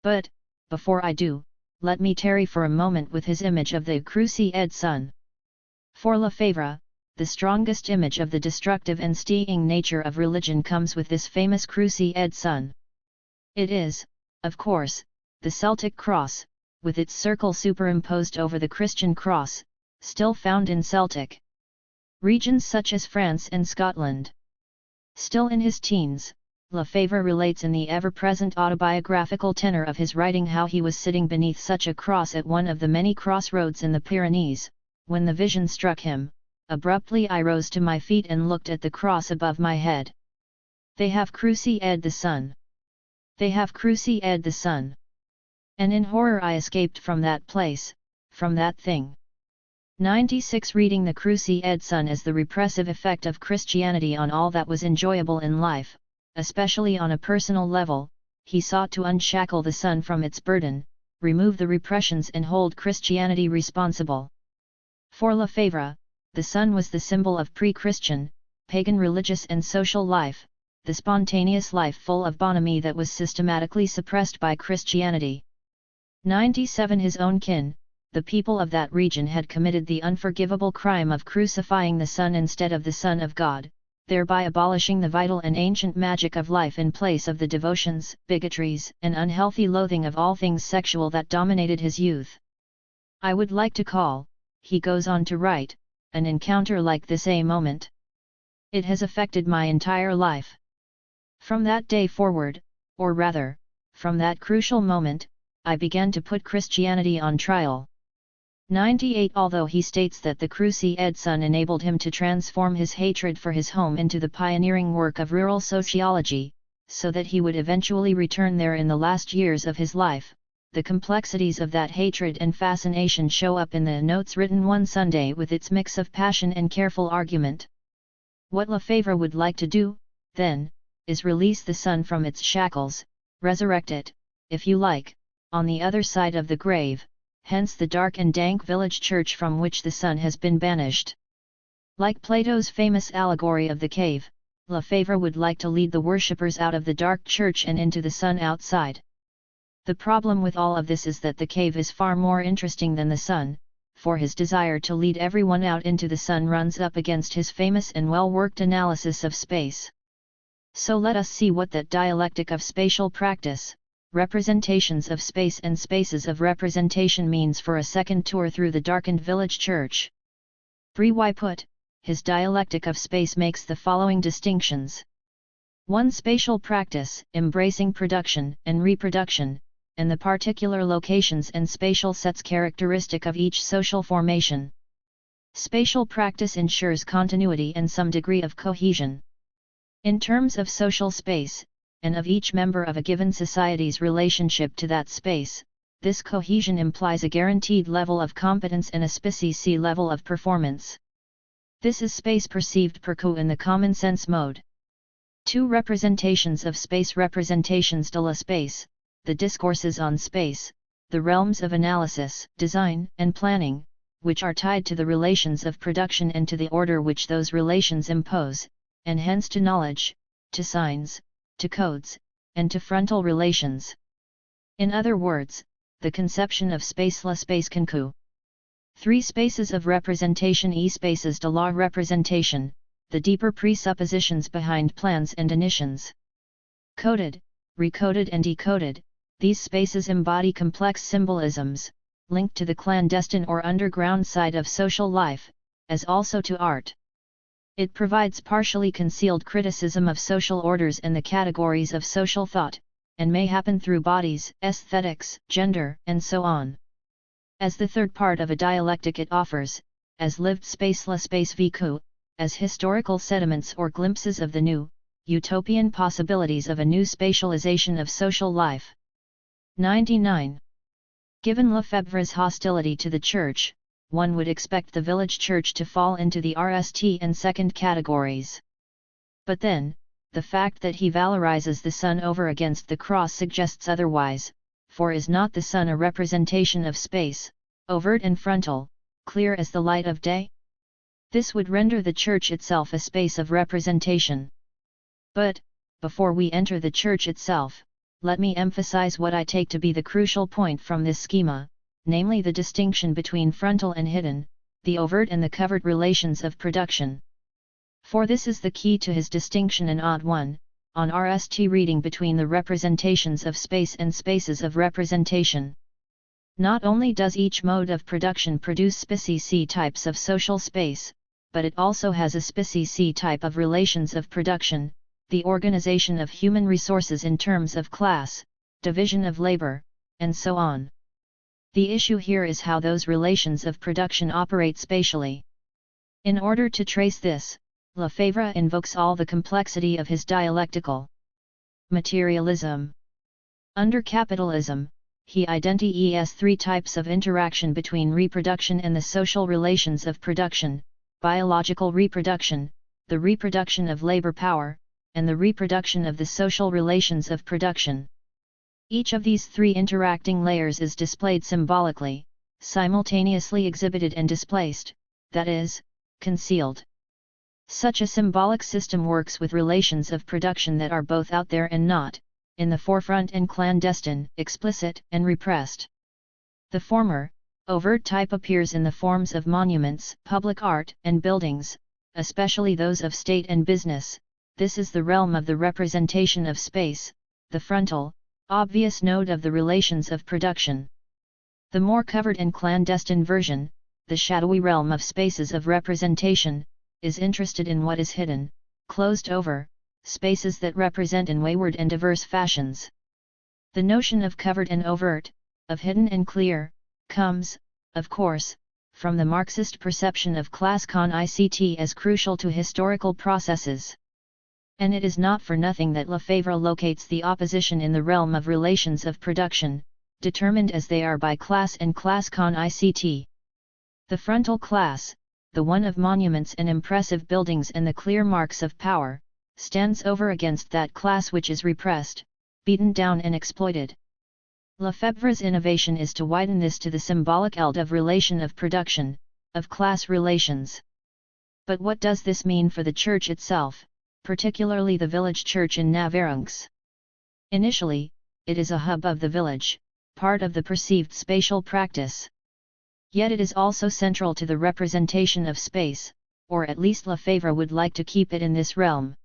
But, before I do, let me tarry for a moment with his image of the cruci-ed sun. For Lefebvre, the strongest image of the destructive and stealing nature of religion comes with this famous cruci-ed sun. It is, of course, the Celtic cross, with its circle superimposed over the Christian cross, still found in Celtic regions such as France and Scotland. Still in his teens, Lefebvre relates in the ever-present autobiographical tenor of his writing how he was sitting beneath such a cross at one of the many crossroads in the Pyrenees, when the vision struck him. Abruptly I rose to my feet and looked at the cross above my head. They have cruci-ed the sun. They have cruci-ed the sun. And in horror I escaped from that place, from that thing. 96 Reading the cruci-ed sun as the repressive effect of Christianity on all that was enjoyable in life, especially on a personal level, he sought to unshackle the Son from its burden, remove the repressions and hold Christianity responsible. For Lefebvre, the Son was the symbol of pre-Christian, pagan religious and social life, the spontaneous life full of bonhomie that was systematically suppressed by Christianity. 97 His own kin, the people of that region, had committed the unforgivable crime of crucifying the Son instead of the Son of God, thereby abolishing the vital and ancient magic of life in place of the devotions, bigotries, and unhealthy loathing of all things sexual that dominated his youth. I would like to call, he goes on to write, an encounter like this a moment. It has affected my entire life. From that day forward, or rather, from that crucial moment, I began to put Christianity on trial. 98 Although he states that the Cruci-ed Son enabled him to transform his hatred for his home into the pioneering work of rural sociology, so that he would eventually return there in the last years of his life, the complexities of that hatred and fascination show up in the notes written one Sunday with its mix of passion and careful argument. What Lefebvre would like to do, then, is release the Son from its shackles, resurrect it, if you like, on the other side of the grave, hence the dark and dank village church from which the Son has been banished. Like Plato's famous allegory of the cave, Lefebvre would like to lead the worshippers out of the dark church and into the sun outside. The problem with all of this is that the cave is far more interesting than the sun, for his desire to lead everyone out into the sun runs up against his famous and well-worked analysis of space. So let us see what that dialectic of spatial practice, representations of space and spaces of representation means for a second tour through the darkened village church. Briouat put, his dialectic of space makes the following distinctions. 1. Spatial practice, embracing production and reproduction, and the particular locations and spatial sets characteristic of each social formation. Spatial practice ensures continuity and some degree of cohesion. In terms of social space, and of each member of a given society's relationship to that space, this cohesion implies a guaranteed level of competence and a species level of performance. This is space perceived per coup in the common sense mode. 2. Representations of space, representations de la space, the discourses on space, the realms of analysis, design, and planning, which are tied to the relations of production and to the order which those relations impose, and hence to knowledge, to signs, to codes, and to frontal relations. In other words, the conception of space la space concoup. 3. Spaces of representation e spaces de la representation, the deeper presuppositions behind plans and initiations. Coded, recoded and decoded, these spaces embody complex symbolisms, linked to the clandestine or underground side of social life, as also to art. It provides partially concealed criticism of social orders and the categories of social thought, and may happen through bodies, aesthetics, gender, and so on. As the third part of a dialectic, it offers, as lived space la space vécu, as historical sediments or glimpses of the new, utopian possibilities of a new spatialization of social life. 99. Given Lefebvre's hostility to the church, one would expect the village church to fall into the RST and second categories. But then, the fact that he valorizes the sun over against the cross suggests otherwise, for is not the sun a representation of space, overt and frontal, clear as the light of day? This would render the church itself a space of representation. But, before we enter the church itself, let me emphasize what I take to be the crucial point from this schema, namely the distinction between frontal and hidden, the overt and the covered relations of production. For this is the key to his distinction an odd one, on RST reading between the representations of space and spaces of representation. Not only does each mode of production produce species types of social space, but it also has a species type of relations of production, the organization of human resources in terms of class, division of labor, and so on. The issue here is how those relations of production operate spatially. In order to trace this, Lefebvre invokes all the complexity of his dialectical materialism. Under capitalism, he identifies three types of interaction between reproduction and the social relations of production: biological reproduction, the reproduction of labor power, and the reproduction of the social relations of production. Each of these three interacting layers is displayed symbolically, simultaneously exhibited and displaced, that is, concealed. Such a symbolic system works with relations of production that are both out there and not, in the forefront and clandestine, explicit and repressed. The former, overt type appears in the forms of monuments, public art, and buildings, especially those of state and business. This is the realm of the representation of space, the frontal, obvious node of the relations of production. The more covered and clandestine version, the shadowy realm of spaces of representation, is interested in what is hidden, closed over, spaces that represent in wayward and diverse fashions. The notion of covered and overt, of hidden and clear, comes, of course, from the Marxist perception of class con-ICT as crucial to historical processes. And it is not for nothing that Lefebvre locates the opposition in the realm of relations of production, determined as they are by class and class con-ICT. The frontal class, the one of monuments and impressive buildings and the clear marks of power, stands over against that class which is repressed, beaten down and exploited. Lefebvre's innovation is to widen this to the symbolic eld of relation of production, of class relations. But what does this mean for the church itself, particularly the village church in Navarrenx? Initially, it is a hub of the village, part of the perceived spatial practice. Yet it is also central to the representation of space, or at least Lefebvre would like to keep it in this realm.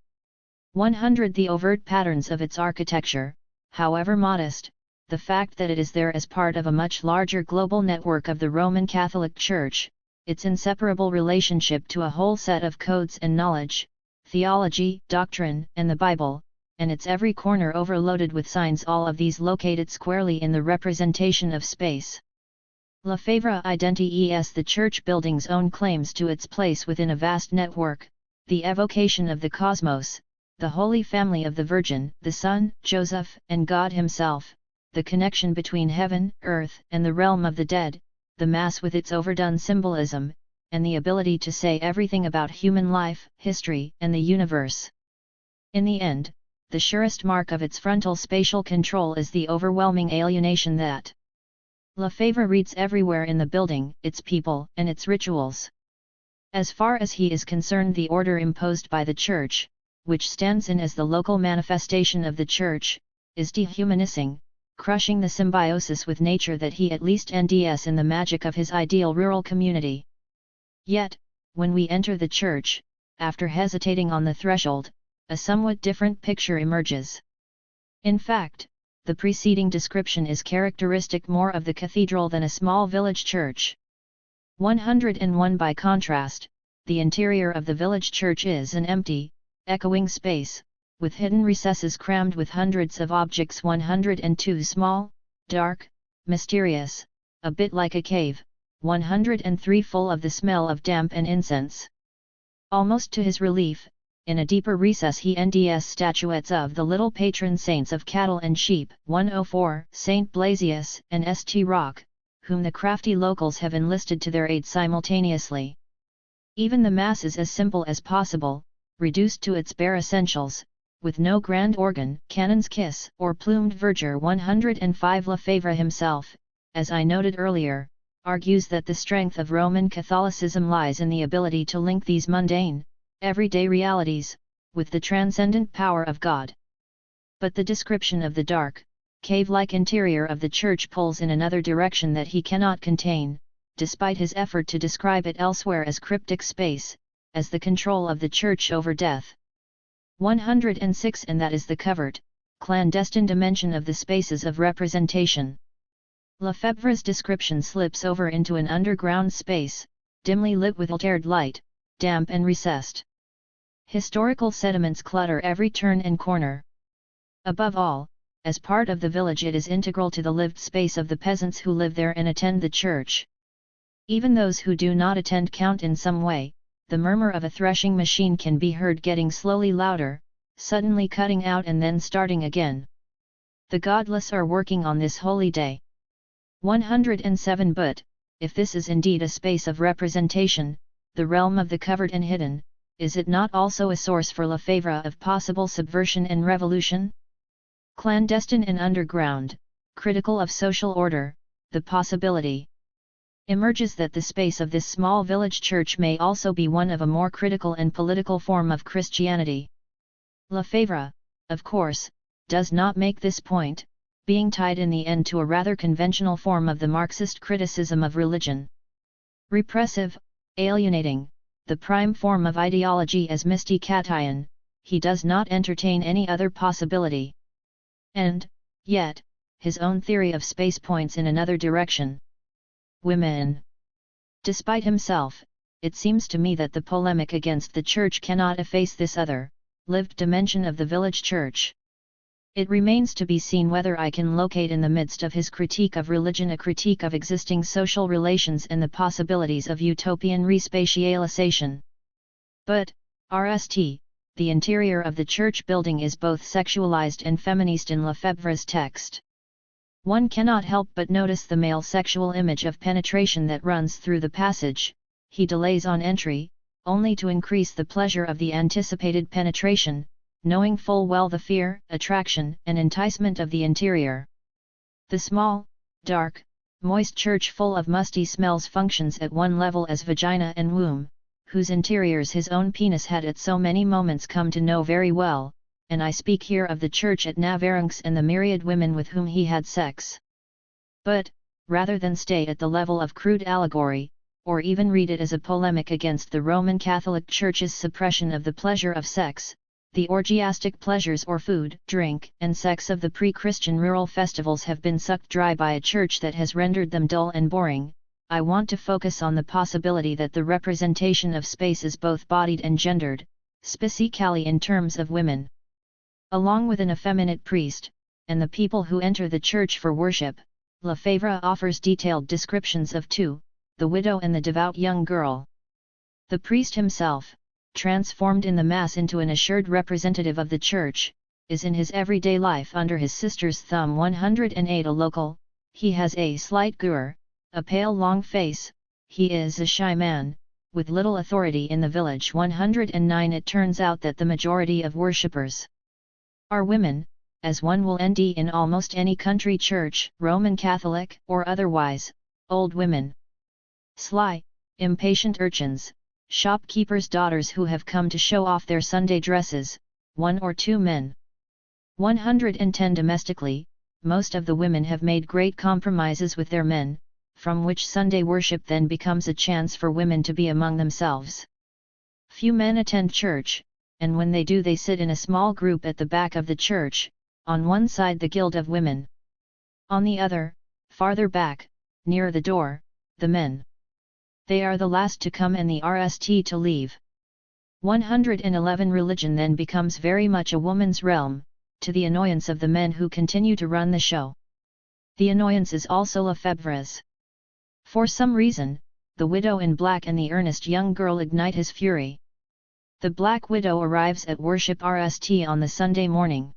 100. The overt patterns of its architecture, however modest, the fact that it is there as part of a much larger global network of the Roman Catholic Church, its inseparable relationship to a whole set of codes and knowledge, theology, doctrine, and the Bible, and its every corner overloaded with signs, all of these located squarely in the representation of space. Lefebvre identifies the church building's own claims to its place within a vast network, the evocation of the cosmos, the Holy Family of the Virgin, the Son, Joseph, and God Himself, the connection between heaven, earth, and the realm of the dead, the Mass with its overdone symbolism, and the ability to say everything about human life, history, and the universe. In the end, the surest mark of its frontal spatial control is the overwhelming alienation that Lefebvre reads everywhere in the building, its people, and its rituals. As far as he is concerned, the order imposed by the Church, which stands in as the local manifestation of the Church, is dehumanizing, crushing the symbiosis with nature that he at least NDS in the magic of his ideal rural community. Yet, when we enter the church, after hesitating on the threshold, a somewhat different picture emerges. In fact, the preceding description is characteristic more of the cathedral than a small village church. 101. By contrast, the interior of the village church is an empty, echoing space, with hidden recesses crammed with hundreds of objects. 102. Small, dark, mysterious, a bit like a cave. 103. Full of the smell of damp and incense. Almost to his relief, in a deeper recess he NDS statuettes of the little patron saints of cattle and sheep. 104. Saint Blasius and St. Roch, whom the crafty locals have enlisted to their aid simultaneously. Even the Mass is as simple as possible, reduced to its bare essentials, with no grand organ, canon's kiss, or plumed verger. 105. Lefebvre himself, as I noted earlier, argues that the strength of Roman Catholicism lies in the ability to link these mundane, everyday realities, with the transcendent power of God. But the description of the dark, cave-like interior of the church pulls in another direction that he cannot contain, despite his effort to describe it elsewhere as cryptic space, as the control of the church over death. 106. And that is the covert, clandestine dimension of the spaces of representation. Lefebvre's description slips over into an underground space, dimly lit with altered light, damp and recessed. Historical sediments clutter every turn and corner. Above all, as part of the village, it is integral to the lived space of the peasants who live there and attend the church. Even those who do not attend count in some way. The murmur of a threshing machine can be heard getting slowly louder, suddenly cutting out and then starting again. The godless are working on this holy day. 107. But, if this is indeed a space of representation, the realm of the covered and hidden, is it not also a source for Lefebvre of possible subversion and revolution? Clandestine and underground, critical of social order, the possibility emerges that the space of this small village church may also be one of a more critical and political form of Christianity. Lefebvre, of course, does not make this point, being tied in the end to a rather conventional form of the Marxist criticism of religion. Repressive, alienating, the prime form of ideology as mysticatian, he does not entertain any other possibility. And, yet, his own theory of space points in another direction. Women. Despite himself, it seems to me that the polemic against the church cannot efface this other, lived dimension of the village church. It remains to be seen whether I can locate in the midst of his critique of religion a critique of existing social relations and the possibilities of utopian respatialization. But, RST, the interior of the church building is both sexualized and feminist in Lefebvre's text. One cannot help but notice the male sexual image of penetration that runs through the passage. He delays on entry, only to increase the pleasure of the anticipated penetration, knowing full well the fear, attraction, and enticement of the interior. The small, dark, moist church full of musty smells functions at one level as vagina and womb, whose interiors his own penis had at so many moments come to know very well, and I speak here of the church at Navarinx and the myriad women with whom he had sex. But, rather than stay at the level of crude allegory, or even read it as a polemic against the Roman Catholic Church's suppression of the pleasure of sex, the orgiastic pleasures or food, drink, and sex of the pre-Christian rural festivals have been sucked dry by a church that has rendered them dull and boring, I want to focus on the possibility that the representation of space is both bodied and gendered, specifically in terms of women. Along with an effeminate priest, and the people who enter the church for worship, Lefebvre offers detailed descriptions of two, the widow and the devout young girl. The priest himself, transformed in the Mass into an assured representative of the church, is in his everyday life under his sister's thumb. 108 A local, he has a slight gour, a pale long face, he is a shy man, with little authority in the village. 109 It turns out that the majority of worshippers are women, as one will end in almost any country church, Roman Catholic or otherwise, old women. Sly, impatient urchins, shopkeepers' daughters who have come to show off their Sunday dresses, one or two men. 110 Domestically, most of the women have made great compromises with their men, from which Sunday worship then becomes a chance for women to be among themselves. Few men attend church, and when they do they sit in a small group at the back of the church, on one side the guild of women. On the other, farther back, near the door, the men. They are the last to come and the RST to leave. 111 Religion then becomes very much a woman's realm, to the annoyance of the men who continue to run the show. The annoyance is also Lefebvre's. For some reason, the widow in black and the earnest young girl ignite his fury. The black widow arrives at worship RST on the Sunday morning.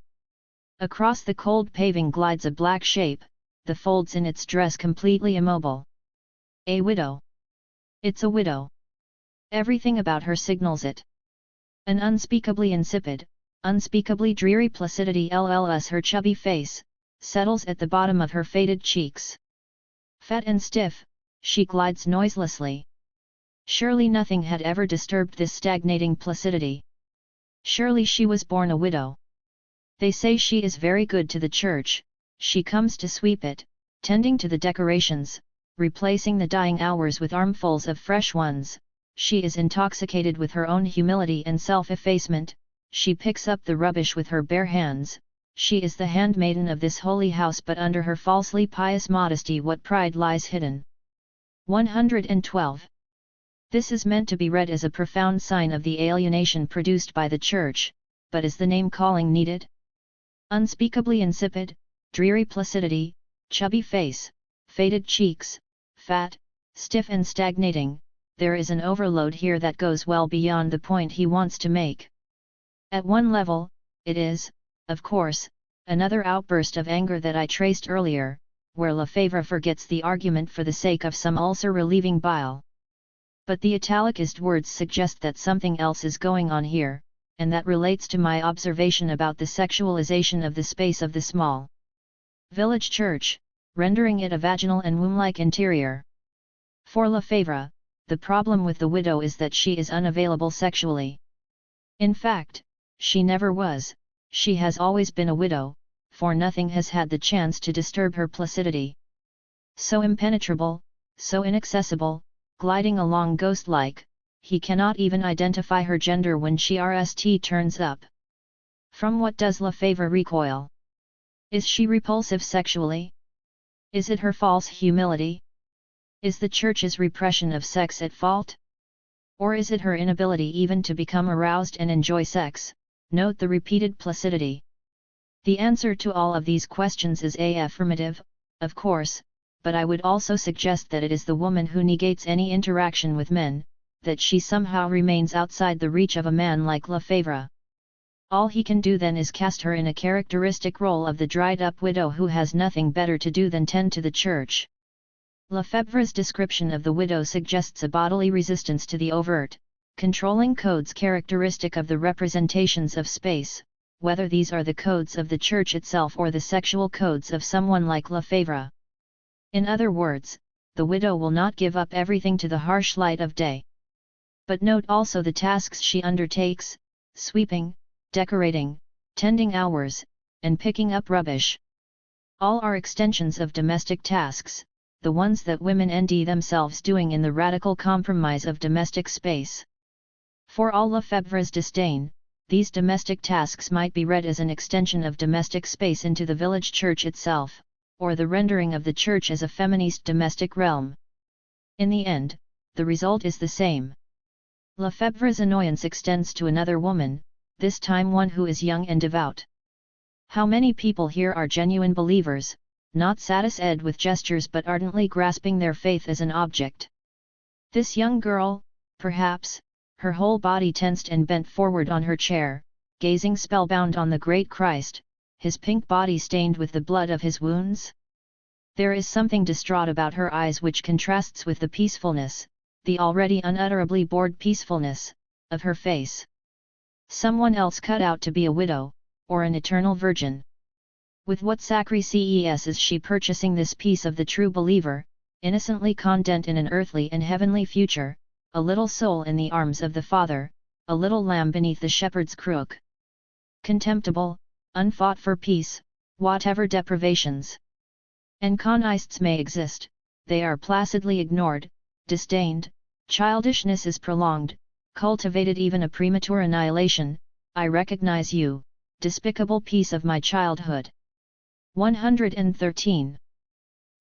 Across the cold paving glides a black shape, the folds in its dress completely immobile. A widow. It's a widow. Everything about her signals it. An unspeakably insipid, unspeakably dreary placidity LLS her chubby face, settles at the bottom of her faded cheeks. Fat and stiff, she glides noiselessly. Surely nothing had ever disturbed this stagnating placidity. Surely she was born a widow. They say she is very good to the church, she comes to sweep it, tending to the decorations, replacing the dying hours with armfuls of fresh ones. She is intoxicated with her own humility and self-effacement, she picks up the rubbish with her bare hands, she is the handmaiden of this holy house, but under her falsely pious modesty what pride lies hidden. 112. This is meant to be read as a profound sign of the alienation produced by the church, but is the name-calling needed? Unspeakably insipid, dreary placidity, chubby face, faded cheeks, fat, stiff and stagnating, there is an overload here that goes well beyond the point he wants to make. At one level, it is, of course, another outburst of anger that I traced earlier, where Lefebvre forgets the argument for the sake of some ulcer-relieving bile. But the italicized words suggest that something else is going on here, and that relates to my observation about the sexualization of the space of the small village church, rendering it a vaginal and womb-like interior. For Lefebvre, the problem with the widow is that she is unavailable sexually. In fact, she never was, she has always been a widow, for nothing has had the chance to disturb her placidity. So impenetrable, so inaccessible, gliding along ghost-like, he cannot even identify her gender when she turns up. From what does Lefebvre recoil? Is she repulsive sexually? Is it her false humility? Is the Church's repression of sex at fault? Or is it her inability even to become aroused and enjoy sex? Note the repeated placidity. The answer to all of these questions is affirmative, of course, but I would also suggest that it is the woman who negates any interaction with men, that she somehow remains outside the reach of a man like Lefebvre. All he can do then is cast her in a characteristic role of the dried-up widow who has nothing better to do than tend to the Church. Lefebvre's description of the widow suggests a bodily resistance to the overt, controlling codes characteristic of the representations of space, whether these are the codes of the Church itself or the sexual codes of someone like Lefebvre. In other words, the widow will not give up everything to the harsh light of day. But note also the tasks she undertakes: sweeping, decorating, tending hours, and picking up rubbish. All are extensions of domestic tasks, the ones that women envy themselves doing in the radical compromise of domestic space. For all Lefebvre's disdain, these domestic tasks might be read as an extension of domestic space into the village church itself, or the rendering of the Church as a feminist domestic realm. In the end, the result is the same. Lefebvre's annoyance extends to another woman, this time one who is young and devout. How many people here are genuine believers, not satisfied with gestures but ardently grasping their faith as an object? This young girl, perhaps, her whole body tensed and bent forward on her chair, gazing spellbound on the great Christ, his pink body stained with the blood of his wounds? There is something distraught about her eyes which contrasts with the peacefulness, the already unutterably bored peacefulness, of her face. Someone else cut out to be a widow, or an eternal virgin. With what sacrifices is she purchasing this piece of the true believer, innocently condemned in an earthly and heavenly future, a little soul in the arms of the Father, a little lamb beneath the shepherd's crook? Contemptible, unfought for peace, whatever deprivations and conists may exist, they are placidly ignored, disdained, childishness is prolonged, cultivated even a premature annihilation. I recognize you, despicable piece of my childhood. 113.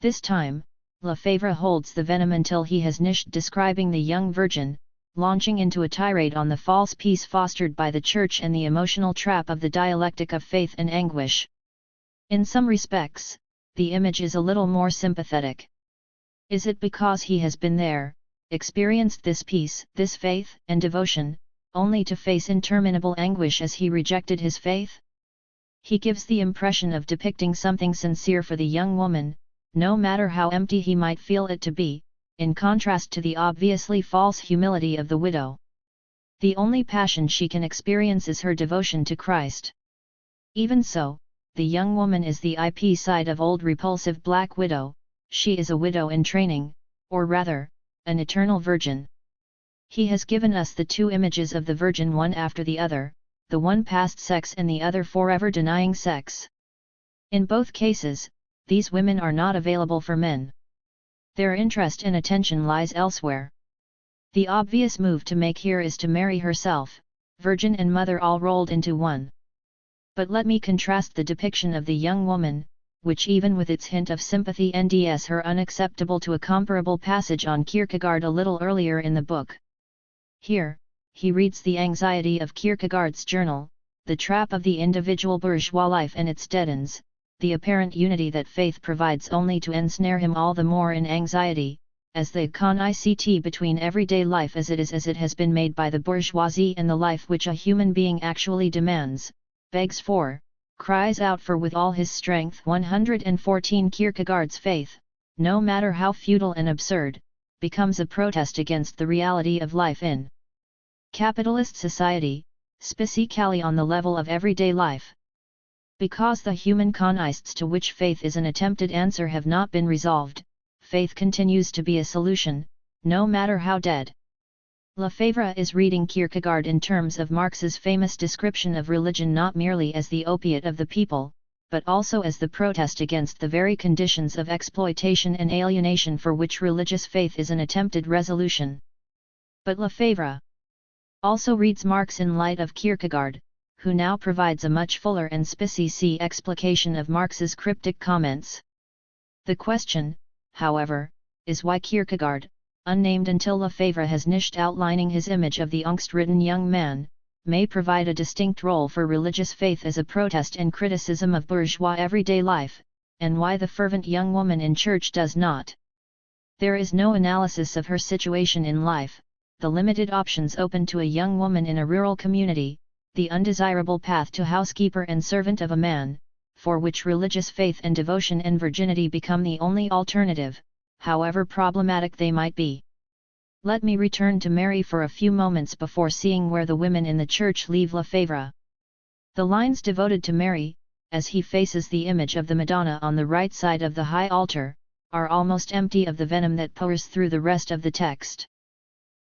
This time, Lefebvre holds the venom until he has finished describing the young virgin, launching into a tirade on the false peace fostered by the Church and the emotional trap of the dialectic of faith and anguish. In some respects, the image is a little more sympathetic. Is it because he has been there, experienced this peace, this faith and devotion, only to face interminable anguish as he rejected his faith? He gives the impression of depicting something sincere for the young woman, no matter how empty he might feel it to be, in contrast to the obviously false humility of the widow. The only passion she can experience is her devotion to Christ. Even so, the young woman is the IP side of old repulsive black widow, she is a widow in training, or rather, an eternal virgin. He has given us the two images of the virgin one after the other, the one past sex and the other forever denying sex. In both cases, these women are not available for men. Their interest and attention lies elsewhere. The obvious move to make here is to marry herself, virgin and mother all rolled into one. But let me contrast the depiction of the young woman, which even with its hint of sympathy nds her unacceptable to a comparable passage on Kierkegaard a little earlier in the book. Here, he reads the anxiety of Kierkegaard's journal, the trap of the individual bourgeois life and its deadens, the apparent unity that faith provides only to ensnare him all the more in anxiety, as the concept between everyday life as it has been made by the bourgeoisie and the life which a human being actually demands, begs for, cries out for with all his strength. 114 Kierkegaard's faith, no matter how futile and absurd, becomes a protest against the reality of life in capitalist society, specifically on the level of everyday life. Because the human contexts to which faith is an attempted answer have not been resolved, faith continues to be a solution, no matter how dead. Lefebvre is reading Kierkegaard in terms of Marx's famous description of religion not merely as the opiate of the people, but also as the protest against the very conditions of exploitation and alienation for which religious faith is an attempted resolution. But Lefebvre also reads Marx in light of Kierkegaard, who now provides a much fuller and specific explication of Marx's cryptic comments. The question, however, is why Kierkegaard, unnamed until Lefebvre has nished outlining his image of the angst-ridden young man, may provide a distinct role for religious faith as a protest and criticism of bourgeois everyday life, and why the fervent young woman in church does not. There is no analysis of her situation in life, the limited options open to a young woman in a rural community, the undesirable path to housekeeper and servant of a man, for which religious faith and devotion and virginity become the only alternative, however problematic they might be. Let me return to Mary for a few moments before seeing where the women in the church leave Lefebvre. The lines devoted to Mary, as he faces the image of the Madonna on the right side of the high altar, are almost empty of the venom that pours through the rest of the text.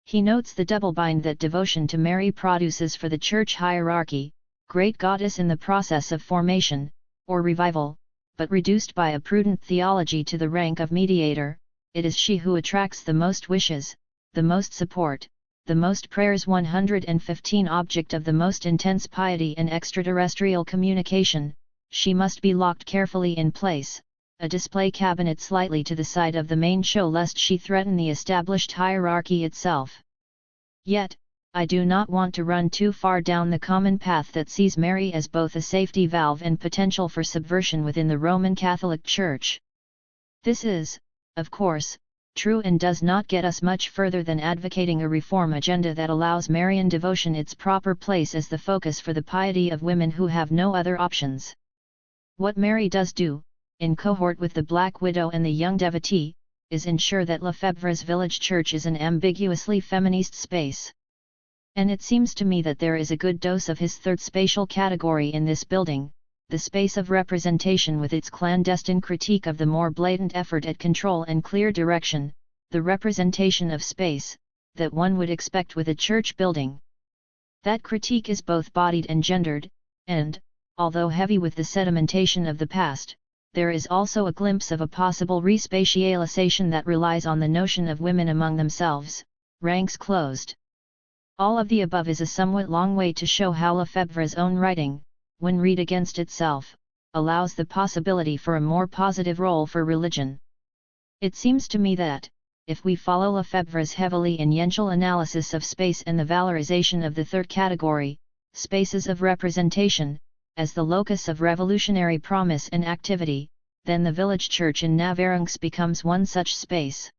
He notes the double bind that devotion to Mary produces for the church hierarchy, great goddess in the process of formation, or revival, but reduced by a prudent theology to the rank of mediator. It is she who attracts the most wishes, the most support, the most prayers. 115 Object of the most intense piety and extraterrestrial communication, she must be locked carefully in place, a display cabinet slightly to the side of the main show lest she threaten the established hierarchy itself. Yet, I do not want to run too far down the common path that sees Mary as both a safety valve and potential for subversion within the Roman Catholic Church. This is, of course, true and does not get us much further than advocating a reform agenda that allows Marian devotion its proper place as the focus for the piety of women who have no other options. What Mary does do, in cohort with the Black Widow and the young devotee, is ensure that Lefebvre's village church is an ambiguously feminist space. And it seems to me that there is a good dose of his third spatial category in this building, the space of representation with its clandestine critique of the more blatant effort at control and clear direction, the representation of space, that one would expect with a church building. That critique is both bodied and gendered, and, although heavy with the sedimentation of the past, there is also a glimpse of a possible respatialization that relies on the notion of women among themselves, ranks closed. All of the above is a somewhat long way to show how Lefebvre's own writing, when read against itself, allows the possibility for a more positive role for religion. It seems to me that, if we follow Lefebvre's heavily ingenious analysis of space and the valorization of the third category, spaces of representation, as the locus of revolutionary promise and activity, then the village church in Navarrenx becomes one such space.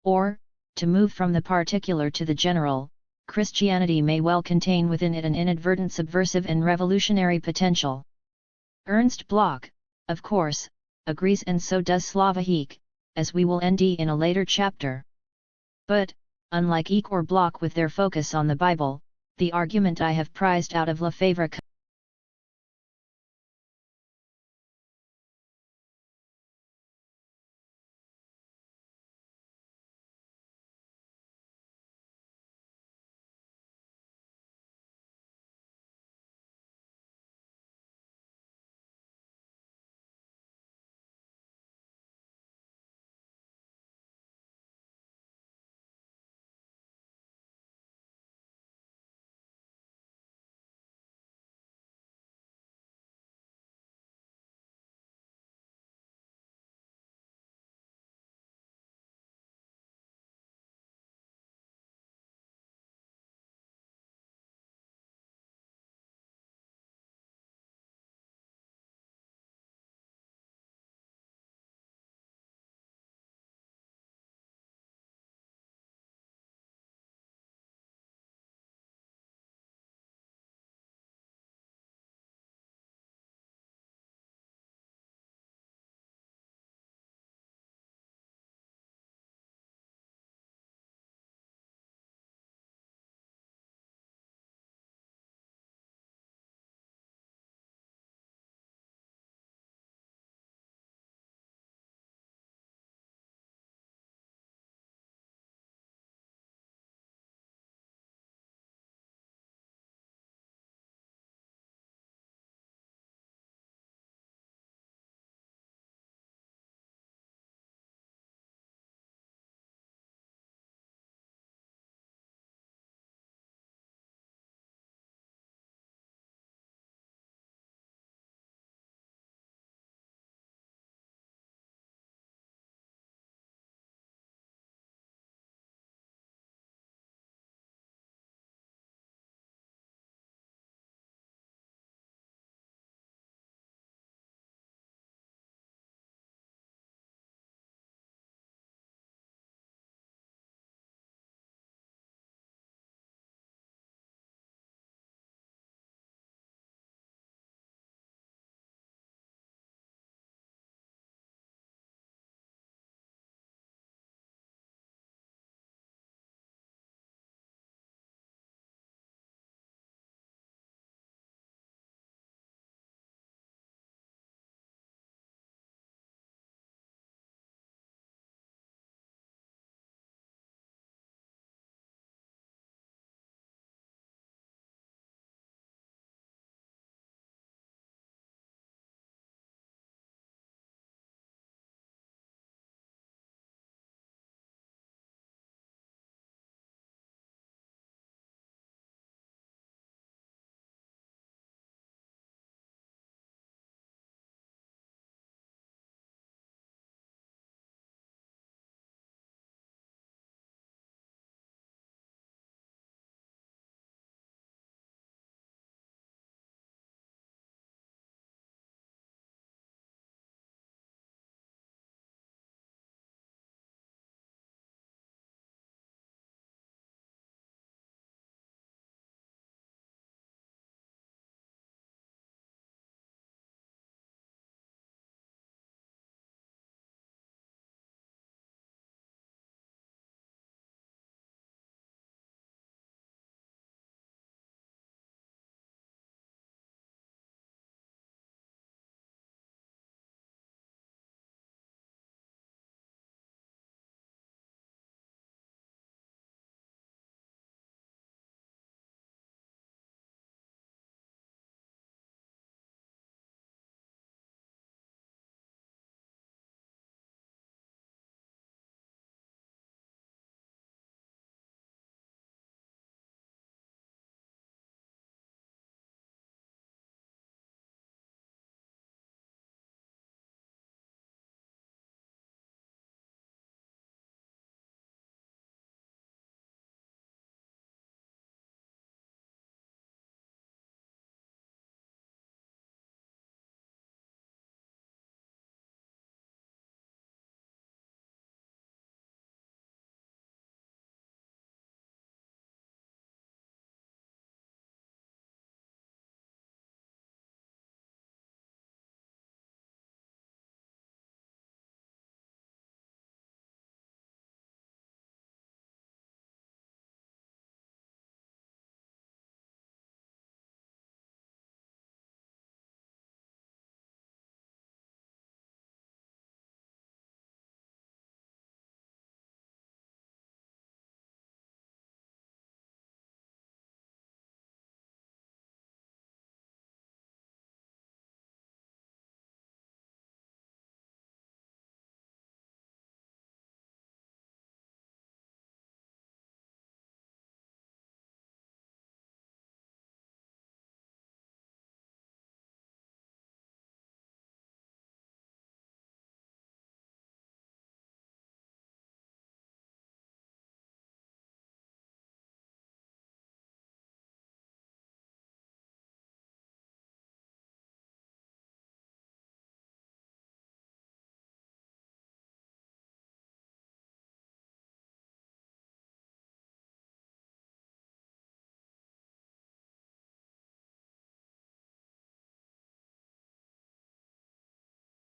Or, to move from the particular to the general, Christianity may well contain within it an inadvertent subversive and revolutionary potential. Ernst Bloch, of course, agrees, and so does Slava Heek, as we will end in a later chapter. But, unlike Eek or Bloch with their focus on the Bible, the argument I have prized out of Lefebvre